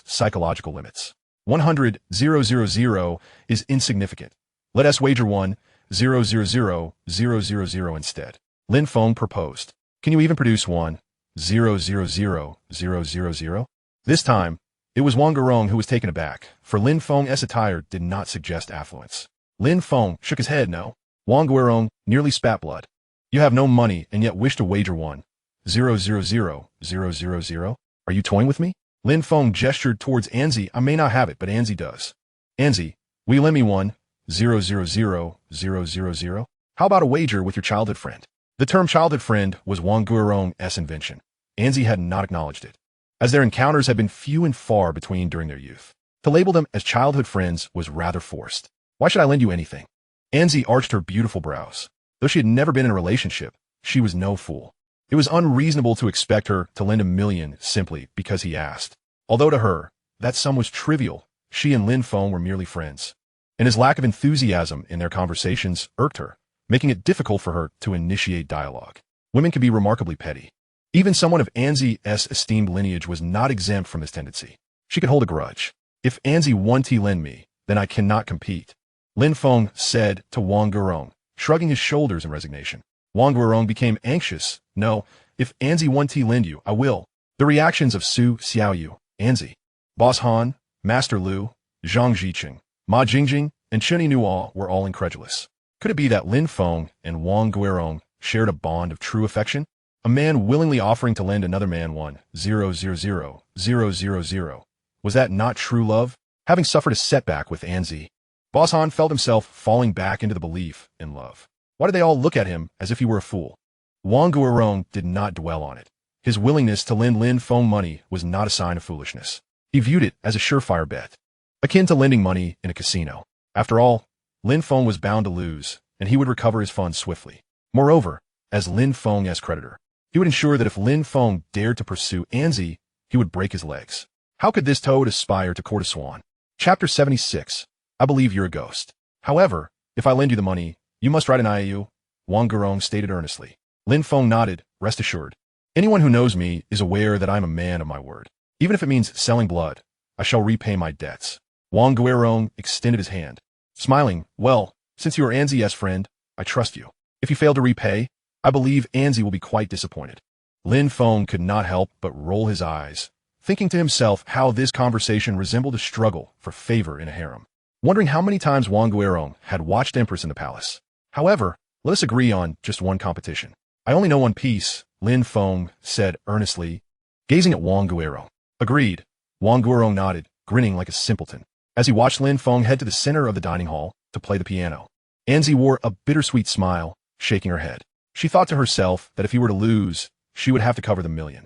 psychological limits. 100, 0, 0, 0 is insignificant. Let us wager 1, 0, 0, 0, 0, 0, 0 instead. Lin Feng proposed. Can you even produce 1, 0, 0, 0, 0, 0, 0? This time, it was Wang Gurong who was taken aback, for Lin Feng's attire did not suggest affluence. Lin Feng shook his head no. Wang Gurong nearly spat blood. You have no money and yet wish to wager 1, 0, 0, 0, 0, 0, 0? Are you toying with me? Lin Feng gestured towards Anzi. I may not have it, but Anzi does. Anzi, will you lend me 1, 0, 0, 0, 0, 0, 0? How about a wager with your childhood friend? The term childhood friend was Wang Gurong's invention. Anzi had not acknowledged it, as their encounters had been few and far between during their youth. To label them as childhood friends was rather forced. Why should I lend you anything? Anzi arched her beautiful brows. Though she had never been in a relationship, she was no fool. It was unreasonable to expect her to lend $1 million simply because he asked. Although to her, that sum was trivial, she and Lin Feng were merely friends. And his lack of enthusiasm in their conversations irked her, making it difficult for her to initiate dialogue. Women can be remarkably petty. Even someone of Anzi's esteemed lineage was not exempt from this tendency. She could hold a grudge. If Anzi won to lend me, then I cannot compete, Lin Feng said to Wang Gurong, shrugging his shoulders in resignation. Wang Gurong became anxious. No, if Anzi won to lend you, I will. The reactions of Su Xiaoyu, Anzi, Boss Han, Master Lu, Zhang Jiqing, Ma Jingjing, and Chuni Nuo were all incredulous. Could it be that Lin Feng and Wang Gurong shared a bond of true affection? A man willingly offering to lend another man 1, 0, 0, 0, 0, 0, 0. Was that not true love? Having suffered a setback with Anzi, Boss Han felt himself falling back into the belief in love. Why did they all look at him as if he were a fool? Wang Gurong did not dwell on it. His willingness to lend Lin Feng money was not a sign of foolishness. He viewed it as a surefire bet, akin to lending money in a casino. After all, Lin Feng was bound to lose, and he would recover his funds swiftly. Moreover, as Lin Feng's creditor, He would ensure that if Lin Feng dared to pursue Anzi, he would break his legs. How could this toad aspire to court a swan? Chapter 76. I believe you're a ghost. However, if I lend you the money, you must write an IOU, Wang Gurong stated earnestly. Lin Feng nodded, rest assured. Anyone who knows me is aware that I am a man of my word. Even if it means selling blood, I shall repay my debts. Wang Gurong extended his hand. Smiling, well, since you are Anzi's friend, I trust you. If you fail to repay, I believe Anzi will be quite disappointed. Lin Feng could not help but roll his eyes, thinking to himself how this conversation resembled a struggle for favor in a harem, wondering how many times Wang Guerong had watched Empress in the palace. However, let us agree on just one competition. I only know one piece, Lin Feng said earnestly, gazing at Wang Guerong. Agreed. Wang Guerong nodded, grinning like a simpleton, as he watched Lin Feng head to the center of the dining hall to play the piano. Anzi wore a bittersweet smile, shaking her head. She thought to herself that if he were to lose, she would have to cover the million.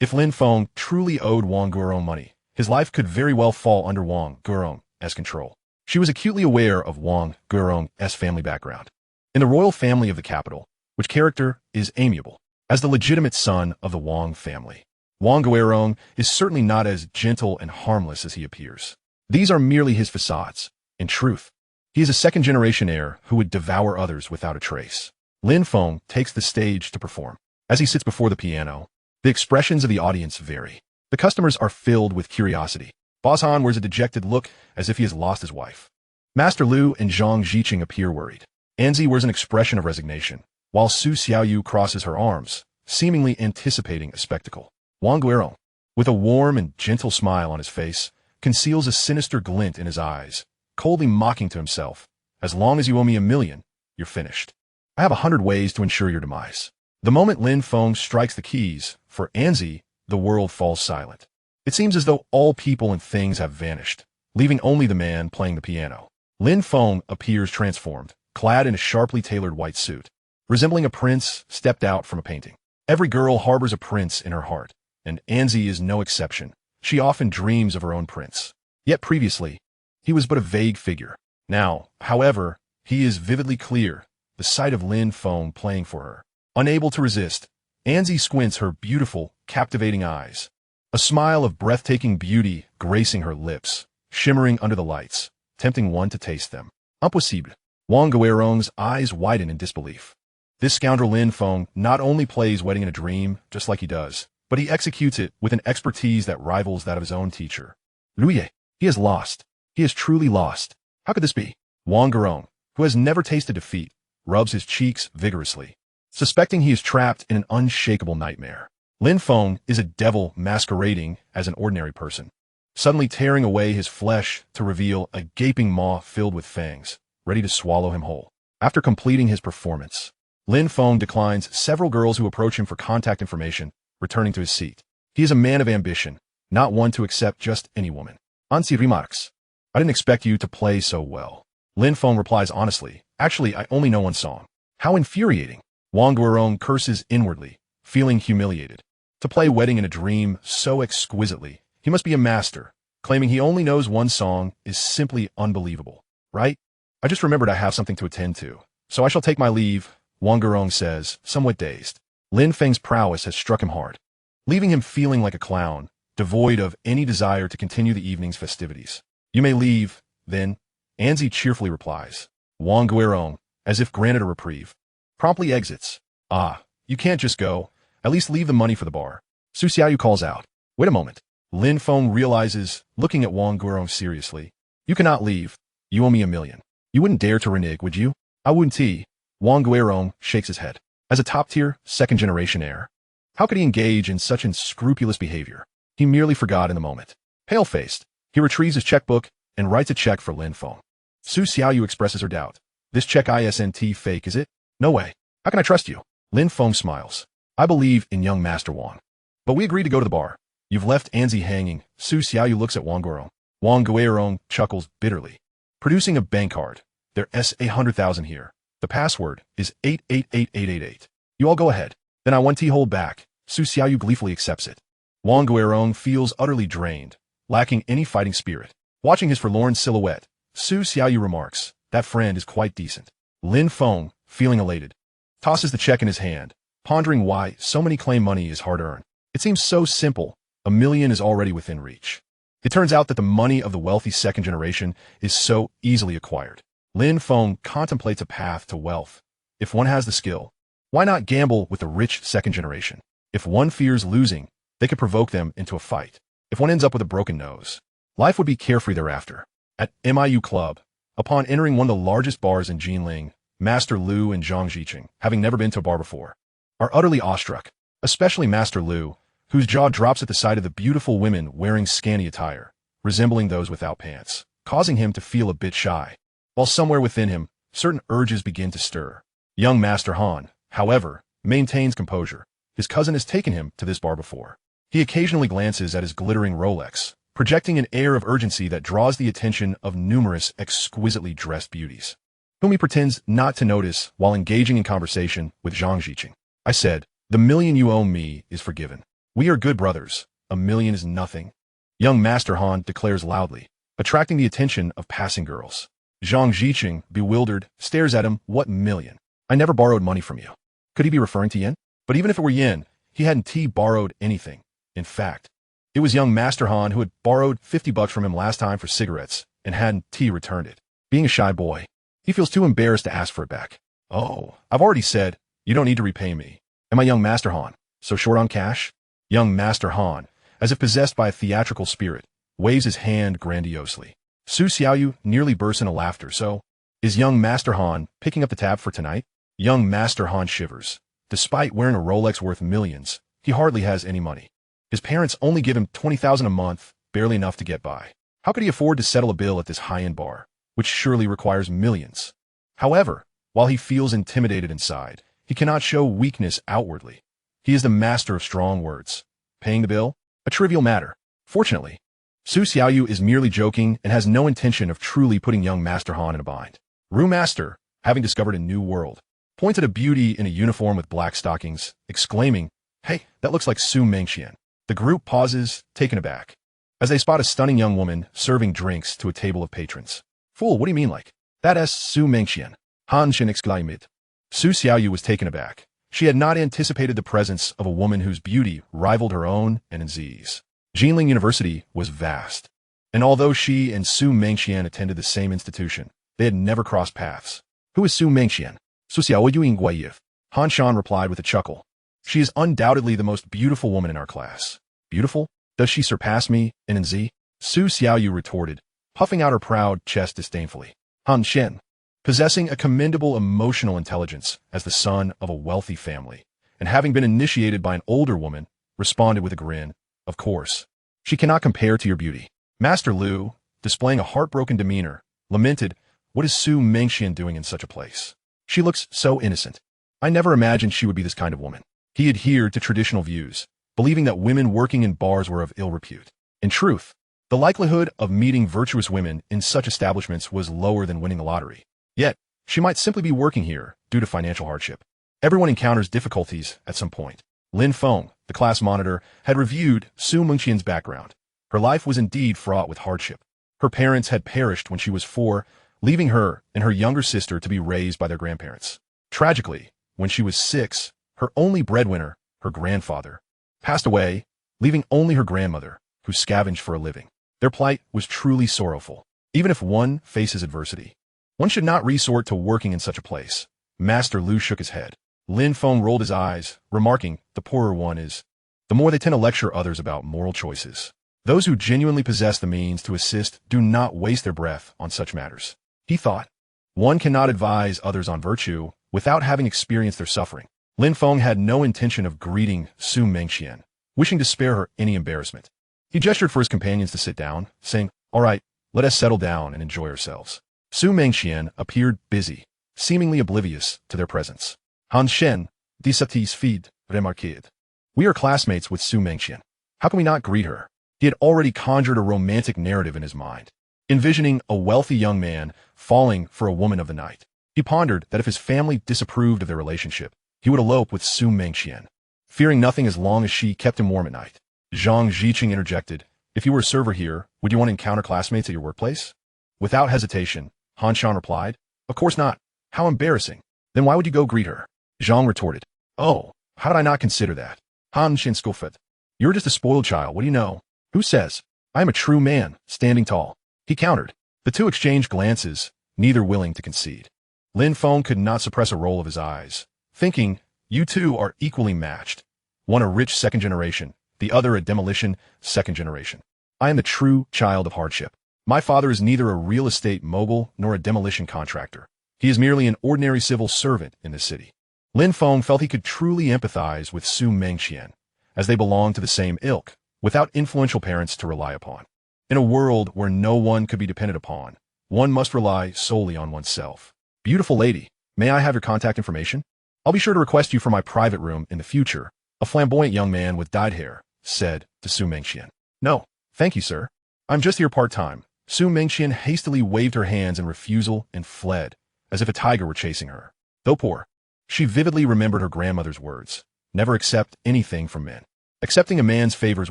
If Lin Feng truly owed Wang Guerong money, his life could very well fall under Wang Guerong's control. She was acutely aware of Wang Guerong's family background. In the royal family of the capital, which character is amiable, as the legitimate son of the Wang family. Wang Guerong is certainly not as gentle and harmless as he appears. These are merely his facades. In truth, he is a second-generation heir who would devour others without a trace. Lin Feng takes the stage to perform. As he sits before the piano, the expressions of the audience vary. The customers are filled with curiosity. Boss Han wears a dejected look as if he has lost his wife. Master Liu and Zhang Ziqing appear worried. Anzi wears an expression of resignation, while Su Xiaoyu crosses her arms, seemingly anticipating a spectacle. Wang Guerong, with a warm and gentle smile on his face, conceals a sinister glint in his eyes, coldly mocking to himself, as long as you owe me 1,000,000, you're finished. I have 100 ways to ensure your demise. The moment Lin Feng strikes the keys, for Anzi, the world falls silent. It seems as though all people and things have vanished, leaving only the man playing the piano. Lin Feng appears transformed, clad in a sharply tailored white suit, resembling a prince stepped out from a painting. Every girl harbors a prince in her heart, and Anzi is no exception. She often dreams of her own prince. Yet previously, he was but a vague figure. Now, however, he is vividly clear, the sight of Lin Feng playing for her. Unable to resist, Anzi squints her beautiful, captivating eyes, a smile of breathtaking beauty gracing her lips, shimmering under the lights, tempting one to taste them. Impossible. Wang Guerong's eyes widen in disbelief. This scoundrel Lin Feng not only plays Wedding in a Dream, just like he does, but he executes it with an expertise that rivals that of his own teacher. Luye, he has lost. He has truly lost. How could this be? Wang Guerong, who has never tasted defeat, rubs his cheeks vigorously, suspecting he is trapped in an unshakable nightmare. Lin Feng is a devil masquerading as an ordinary person, suddenly tearing away his flesh to reveal a gaping maw filled with fangs, ready to swallow him whole. After completing his performance, Lin Feng declines several girls who approach him for contact information, returning to his seat. He is a man of ambition, not one to accept just any woman. Anzi remarks, I didn't expect you to play so well. Lin Feng replies honestly, actually I only know one song. How infuriating. Wang Guerong curses inwardly, feeling humiliated. To play Wedding in a Dream so exquisitely, he must be a master. Claiming he only knows one song is simply unbelievable, right? I just remembered I have something to attend to, so I shall take my leave, Wang Guerong says, somewhat dazed. Lin Feng's prowess has struck him hard, leaving him feeling like a clown, devoid of any desire to continue the evening's festivities. You may leave, then, Anzi cheerfully replies. Wang Guerong, as if granted a reprieve, promptly exits. Ah, you can't just go. At least leave the money for the bar. Su Xiaoyu calls out. Wait a moment. Lin Feng realizes, looking at Wang Guerong seriously. You cannot leave. You owe me 1,000,000. You wouldn't dare to renege, would you? I wouldn't. Wang Guerong shakes his head. As a top-tier, second-generation heir, how could he engage in such unscrupulous behavior? He merely forgot in the moment. Pale-faced, he retrieves his checkbook and writes a check for Lin Feng. Su Xiaoyu expresses her doubt. This check isn't fake, is it? No way. How can I trust you? Lin Feng smiles. I believe in young Master Wang. But we agreed to go to the bar. You've left Anzi hanging. Su Xiaoyu looks at Wang Guerong. Wang Guerong chuckles bitterly. Producing a bank card. There's 100,000 here. The password is 888888. You all go ahead. Then I won't hold back. Su Xiaoyu gleefully accepts it. Wang Guerong feels utterly drained, lacking any fighting spirit. Watching his forlorn silhouette, Su Xiaoyu remarks, that friend is quite decent. Lin Feng, feeling elated, tosses the check in his hand, pondering why so many claim money is hard-earned. It seems so simple. $1 million is already within reach. It turns out that the money of the wealthy second generation is so easily acquired. Lin Feng contemplates a path to wealth. If one has the skill, why not gamble with the rich second generation? If one fears losing, they could provoke them into a fight. If one ends up with a broken nose, life would be carefree thereafter. At MIU Club, upon entering one of the largest bars in Jinling, Master Liu and Zhang Jiqing, having never been to a bar before, are utterly awestruck, especially Master Liu, whose jaw drops at the sight of the beautiful women wearing scanty attire, resembling those without pants, causing him to feel a bit shy, while somewhere within him, certain urges begin to stir. Young Master Han, however, maintains composure. His cousin has taken him to this bar before. He occasionally glances at his glittering Rolex, projecting an air of urgency that draws the attention of numerous exquisitely dressed beauties, whom he pretends not to notice while engaging in conversation with Zhang Jiqing. I said, "The $1 million you owe me is forgiven. We are good brothers. $1 million is nothing." Young Master Han declares loudly, attracting the attention of passing girls. Zhang Jiqing, bewildered, stares at him. "What $1 million? I never borrowed money from you." Could he be referring to yen? But even if it were yen, he hadn't borrowed anything. In fact, it was young Master Han who had borrowed $50 from him last time for cigarettes and hadn't returned it. Being a shy boy, he feels too embarrassed to ask for it back. "Oh, I've already said, you don't need to repay me. Am I young Master Han? So short on cash?" Young Master Han, as if possessed by a theatrical spirit, waves his hand grandiosely. Su Xiaoyu nearly bursts into laughter. "So, is young Master Han picking up the tab for tonight?" Young Master Han shivers. Despite wearing a Rolex worth millions, he hardly has any money. His parents only give him $20,000 a month, barely enough to get by. How could he afford to settle a bill at this high-end bar, which surely requires millions? However, while he feels intimidated inside, he cannot show weakness outwardly. He is the master of strong words. Paying the bill? A trivial matter. Fortunately, Su Xiaoyu is merely joking and has no intention of truly putting young Master Han in a bind. Rue Master, having discovered a new world, points at a beauty in a uniform with black stockings, exclaiming, "Hey, that looks like Su Mengxian." The group pauses, taken aback, as they spot a stunning young woman serving drinks to a table of patrons. "Fool, what do you mean like? That is Su Mengxian," Han Shen exclaimed. Su Xiaoyu was taken aback. She had not anticipated the presence of a woman whose beauty rivaled her own and Nzi's. Jinling University was vast, and although she and Su Mengxian attended the same institution, they had never crossed paths. "Who is Su Mengxian?" "Su Xiaoyu Guayiv," Han Shan replied with a chuckle. "She is undoubtedly the most beautiful woman in our class." "Beautiful? Does she surpass me in Nzi?" Su Xiaoyu retorted, puffing out her proud chest disdainfully. Han Shen, possessing a commendable emotional intelligence as the son of a wealthy family, and having been initiated by an older woman, responded with a grin, "Of course. She cannot compare to your beauty." Master Liu, displaying a heartbroken demeanor, lamented, "What is Su Mengxian doing in such a place? She looks so innocent. I never imagined she would be this kind of woman." He adhered to traditional views, believing that women working in bars were of ill repute. In truth, the likelihood of meeting virtuous women in such establishments was lower than winning the lottery. Yet, she might simply be working here due to financial hardship. Everyone encounters difficulties at some point. Lin Feng, the class monitor, had reviewed Su Mengxian's background. Her life was indeed fraught with hardship. Her parents had perished when she was 4, leaving her and her younger sister to be raised by their grandparents. Tragically, when she was 6, her only breadwinner, her grandfather, passed away, leaving only her grandmother, who scavenged for a living. Their plight was truly sorrowful. Even if one faces adversity, one should not resort to working in such a place. Master Liu shook his head. Lin Feng rolled his eyes, remarking, "The poorer one is, the more they tend to lecture others about moral choices. Those who genuinely possess the means to assist do not waste their breath on such matters." He thought, one cannot advise others on virtue without having experienced their suffering. Lin Feng had no intention of greeting Su Mengxian, wishing to spare her any embarrassment. He gestured for his companions to sit down, saying, "All right, let us settle down and enjoy ourselves." Su Mengxian appeared busy, seemingly oblivious to their presence. Han Shen, dissatisfied, remarqued, "We are classmates with Su Mengxian. How can we not greet her?" He had already conjured a romantic narrative in his mind, envisioning a wealthy young man falling for a woman of the night. He pondered that if his family disapproved of their relationship, he would elope with Su Mengxian, fearing nothing as long as she kept him warm at night. Zhang Jiqing interjected, "If you were a server here, would you want to encounter classmates at your workplace?" Without hesitation, Han Shan replied, "Of course not. How embarrassing. Then why would you go greet her?" Zhang retorted, "Oh, How did I not consider that? Han Shin Skufet. You're just a spoiled child, what do you know? Who says? I am a true man, standing tall. He countered. The two exchanged glances, neither willing to concede. Lin Feng could not suppress a roll of his eyes, thinking, you two are equally matched. One a rich second generation, the other a demolition second generation. I am the true child of hardship. My father is neither a real estate mogul nor a demolition contractor. He is merely an ordinary civil servant in this city. Lin Feng felt he could truly empathize with Su Mengqian, as they belonged to the same ilk, without influential parents to rely upon. In a world where no one could be depended upon, one must rely solely on oneself. Beautiful lady, may I have your contact information? I'll be sure to request you for my private room in the future, a flamboyant young man with dyed hair said to Su Mengqian. No, thank you, sir. I'm just here part-time. Su Mengqian hastily waved her hands in refusal and fled, as if a tiger were chasing her. Though poor, she vividly remembered her grandmother's words, never accept anything from men. Accepting a man's favors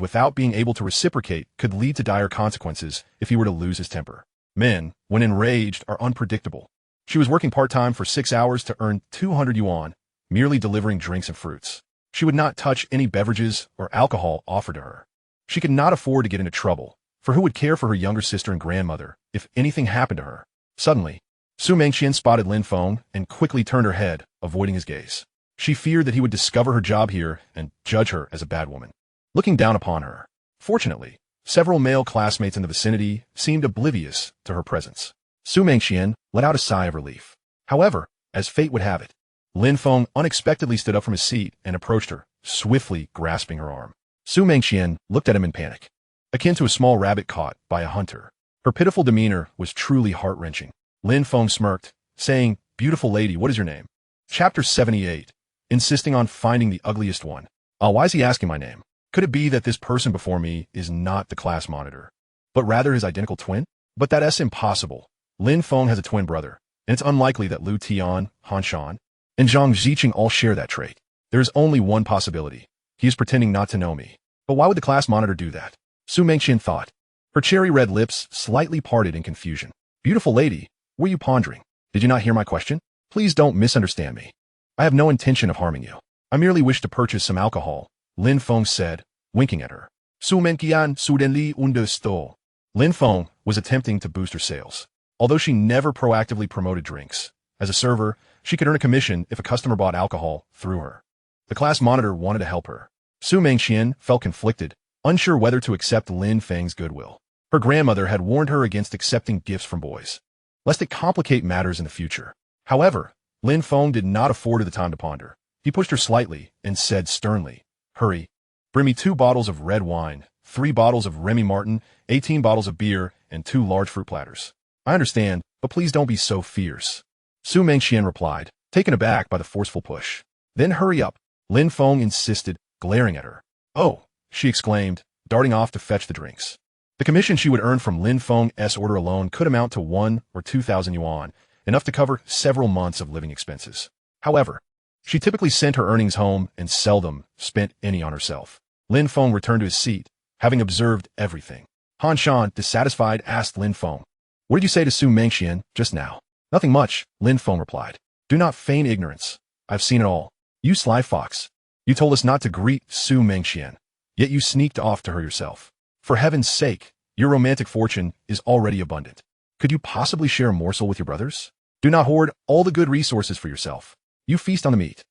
without being able to reciprocate could lead to dire consequences if he were to lose his temper. Men, when enraged, are unpredictable. She was working part-time for 6 hours to earn 200 yuan, merely delivering drinks and fruits. She would not touch any beverages or alcohol offered to her. She could not afford to get into trouble, for who would care for her younger sister and grandmother if anything happened to her? Suddenly, Su Mengqian spotted Lin Feng and quickly turned her head, avoiding his gaze. She feared that he would discover her job here and judge her as a bad woman. Looking down upon her. Fortunately, several male classmates in the vicinity seemed oblivious to her presence. Su Mengqian let out a sigh of relief. However, as fate would have it, Lin Feng unexpectedly stood up from his seat and approached her, swiftly grasping her arm. Su Mengqian looked at him in panic, akin to a small rabbit caught by a hunter. Her pitiful demeanor was truly heart-wrenching. Lin Feng smirked, saying, beautiful lady, what is your name? Chapter 78. Insisting on finding the ugliest one. Why is he asking my name? Could it be that this person before me is not the class monitor, but rather his identical twin? But that's impossible. Lin Feng has a twin brother, and it's unlikely that Lu Tian, Han Shan, and Zhang Ziqing all share that trait. There is only one possibility. He is pretending not to know me. But why would the class monitor do that? Su Mengqian thought. Her cherry-red lips slightly parted in confusion. Beautiful lady, were you pondering? Did you not hear my question? Please don't misunderstand me. I have no intention of harming you. I merely wish to purchase some alcohol, Lin Feng said, winking at her. Su Mengqian sudenli understood. Lin Feng was attempting to boost her sales. Although she never proactively promoted drinks, as a server, she could earn a commission if a customer bought alcohol through her. The class monitor wanted to help her. Su Mengqian felt conflicted, unsure whether to accept Lin Feng's goodwill. Her grandmother had warned her against accepting gifts from boys, lest it complicate matters in the future. However, Lin Feng did not afford her the time to ponder. He pushed her slightly and said sternly, hurry, bring me 2 bottles of red wine, 3 bottles of Remy Martin, 18 bottles of beer, and 2 large fruit platters. I understand, but please don't be so fierce. Su Mengqian replied, taken aback by the forceful push. Then hurry up, Lin Feng insisted, glaring at her. Oh, she exclaimed, darting off to fetch the drinks. The commission she would earn from Lin Feng's order alone could amount to 1 or 2,000 yuan, enough to cover several months of living expenses. However, she typically sent her earnings home and seldom spent any on herself. Lin Feng returned to his seat, having observed everything. Han Shan, dissatisfied, asked Lin Feng, what did you say to Su Mengqian just now? Nothing much, Lin Feng replied. Do not feign ignorance. I've seen it all. You sly fox. You told us not to greet Su Mengqian, yet you sneaked off to her yourself. For heaven's sake, your romantic fortune is already abundant. Could you possibly share a morsel with your brothers? Do not hoard all the good resources for yourself. You feast on the meat.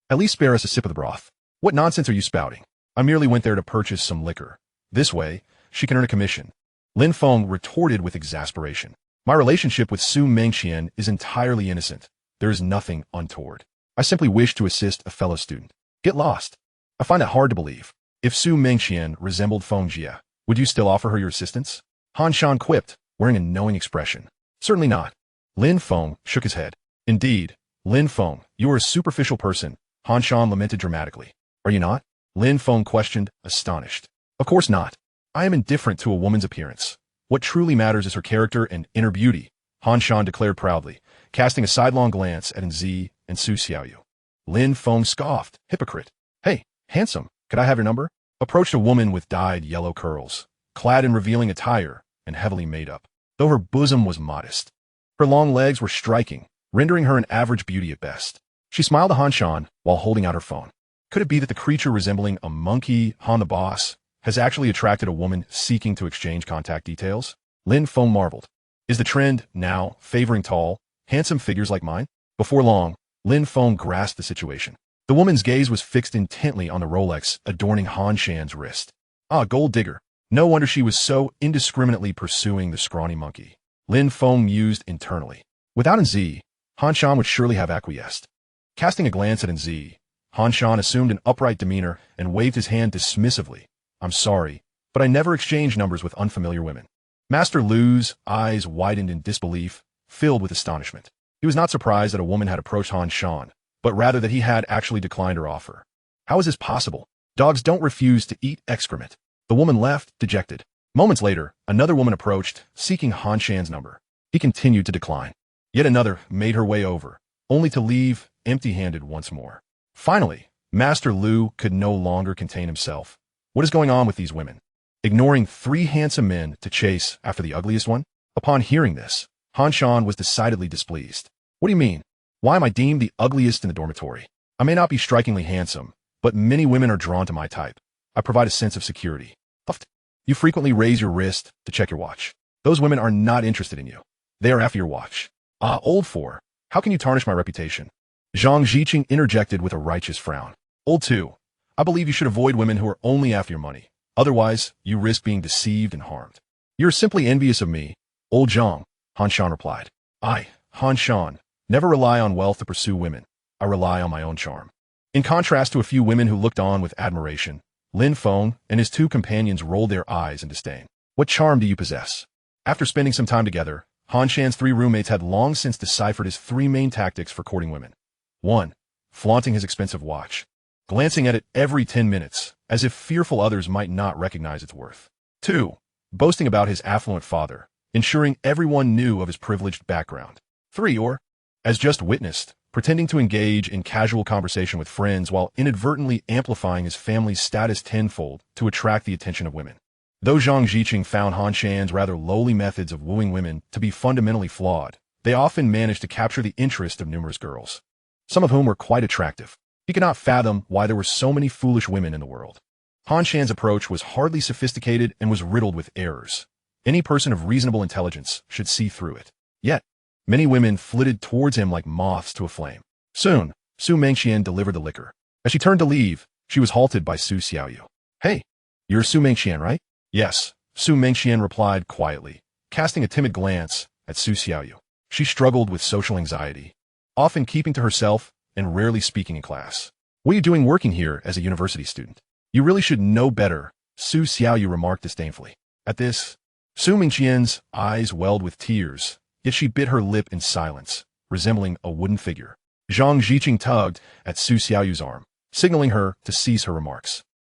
At least spare us a sip of the broth. What nonsense are you spouting? I merely went there to purchase some liquor. This way, she can earn a commission. Lin Feng retorted with exasperation. My relationship with Su Mengqian is entirely innocent. There is nothing untoward. I simply wish to assist a fellow student. Get lost. I find it hard to believe. If Su Mengqian resembled Feng Jia, would you still offer her your assistance? Han Shan quipped, wearing a knowing expression. Certainly not. Lin Feng shook his head. Indeed, Lin Feng, you are a superficial person, Han Shan lamented dramatically. Are you not? Lin Feng questioned, astonished. Of course not. I am indifferent to a woman's appearance. What truly matters is her character and inner beauty, Han Shan declared proudly, casting a sidelong glance at Nzi and Su Xiaoyu. Lin Feng scoffed, hypocrite. Hey, handsome, could I have your number? Approached a woman with dyed yellow curls, clad in revealing attire and heavily made up, though her bosom was modest. Her long legs were striking, rendering her an average beauty at best. She smiled to Han Shan while holding out her phone. Could it be that the creature resembling a monkey, Han the boss, has actually attracted a woman seeking to exchange contact details? Lin Feng marveled. Is the trend now favoring tall, handsome figures like mine? Before long, Lin Feng grasped the situation. The woman's gaze was fixed intently on the Rolex adorning Han Shan's wrist. Ah, gold digger. No wonder she was so indiscriminately pursuing the scrawny monkey. Lin Feng mused internally. Without an Z, Han Shan would surely have acquiesced. Casting a glance at an Z, Han Shan assumed an upright demeanor and waved his hand dismissively. I'm sorry, but I never exchange numbers with unfamiliar women. Master Lu's eyes widened in disbelief, filled with astonishment. He was not surprised that a woman had approached Han Shan, but rather that he had actually declined her offer. How is this possible? Dogs don't refuse to eat excrement. The woman left, dejected. Moments later, another woman approached, seeking Han Shan's number. He continued to decline. Yet another made her way over, only to leave empty-handed once more. Finally, Master Lu could no longer contain himself. What is going on with these women? Ignoring 3 handsome men to chase after the ugliest one? Upon hearing this, Han Shan was decidedly displeased. What do you mean? Why am I deemed the ugliest in the dormitory? I may not be strikingly handsome, but many women are drawn to my type. I provide a sense of security. Puffed. You frequently raise your wrist to check your watch. Those women are not interested in you. They are after your watch. Ah, old four. How can you tarnish my reputation? Zhang Ziqing interjected with a righteous frown. Old two. I believe you should avoid women who are only after your money. Otherwise, you risk being deceived and harmed. You're simply envious of me, old Zhang, Han Shan replied. I, Han Shan, never rely on wealth to pursue women. I rely on my own charm. In contrast to a few women who looked on with admiration, Lin Feng and his 2 companions rolled their eyes in disdain. What charm do you possess? After spending some time together, Han Shan's 3 roommates had long since deciphered his 3 main tactics for courting women. 1. Flaunting his expensive watch, glancing at it every 10 minutes, as if fearful others might not recognize its worth. 2. Boasting about his affluent father, ensuring everyone knew of his privileged background. 3. Or, as just witnessed, pretending to engage in casual conversation with friends while inadvertently amplifying his family's status tenfold to attract the attention of women. Though Zhang Ziqing found Han Shan's rather lowly methods of wooing women to be fundamentally flawed, they often managed to capture the interest of numerous girls, some of whom were quite attractive. He could not fathom why there were so many foolish women in the world. Han Shan's approach was hardly sophisticated and was riddled with errors. Any person of reasonable intelligence should see through it. Yet, many women flitted towards him like moths to a flame. Soon, Su Mengxian delivered the liquor. As she turned to leave, she was halted by Su Xiaoyu. Hey, you're Su Mengxian, right? Yes, Su Mengxian replied quietly, casting a timid glance at Su Xiaoyu. She struggled with social anxiety, often keeping to herself and rarely speaking in class. What are you doing working here as a university student? You really should know better, Su Xiaoyu remarked disdainfully. At this, Su Mengxian's eyes welled with tears, yet she bit her lip in silence, resembling a wooden figure. Zhang Ziqing tugged at Su Xiaoyu's arm, signaling her to cease her remarks.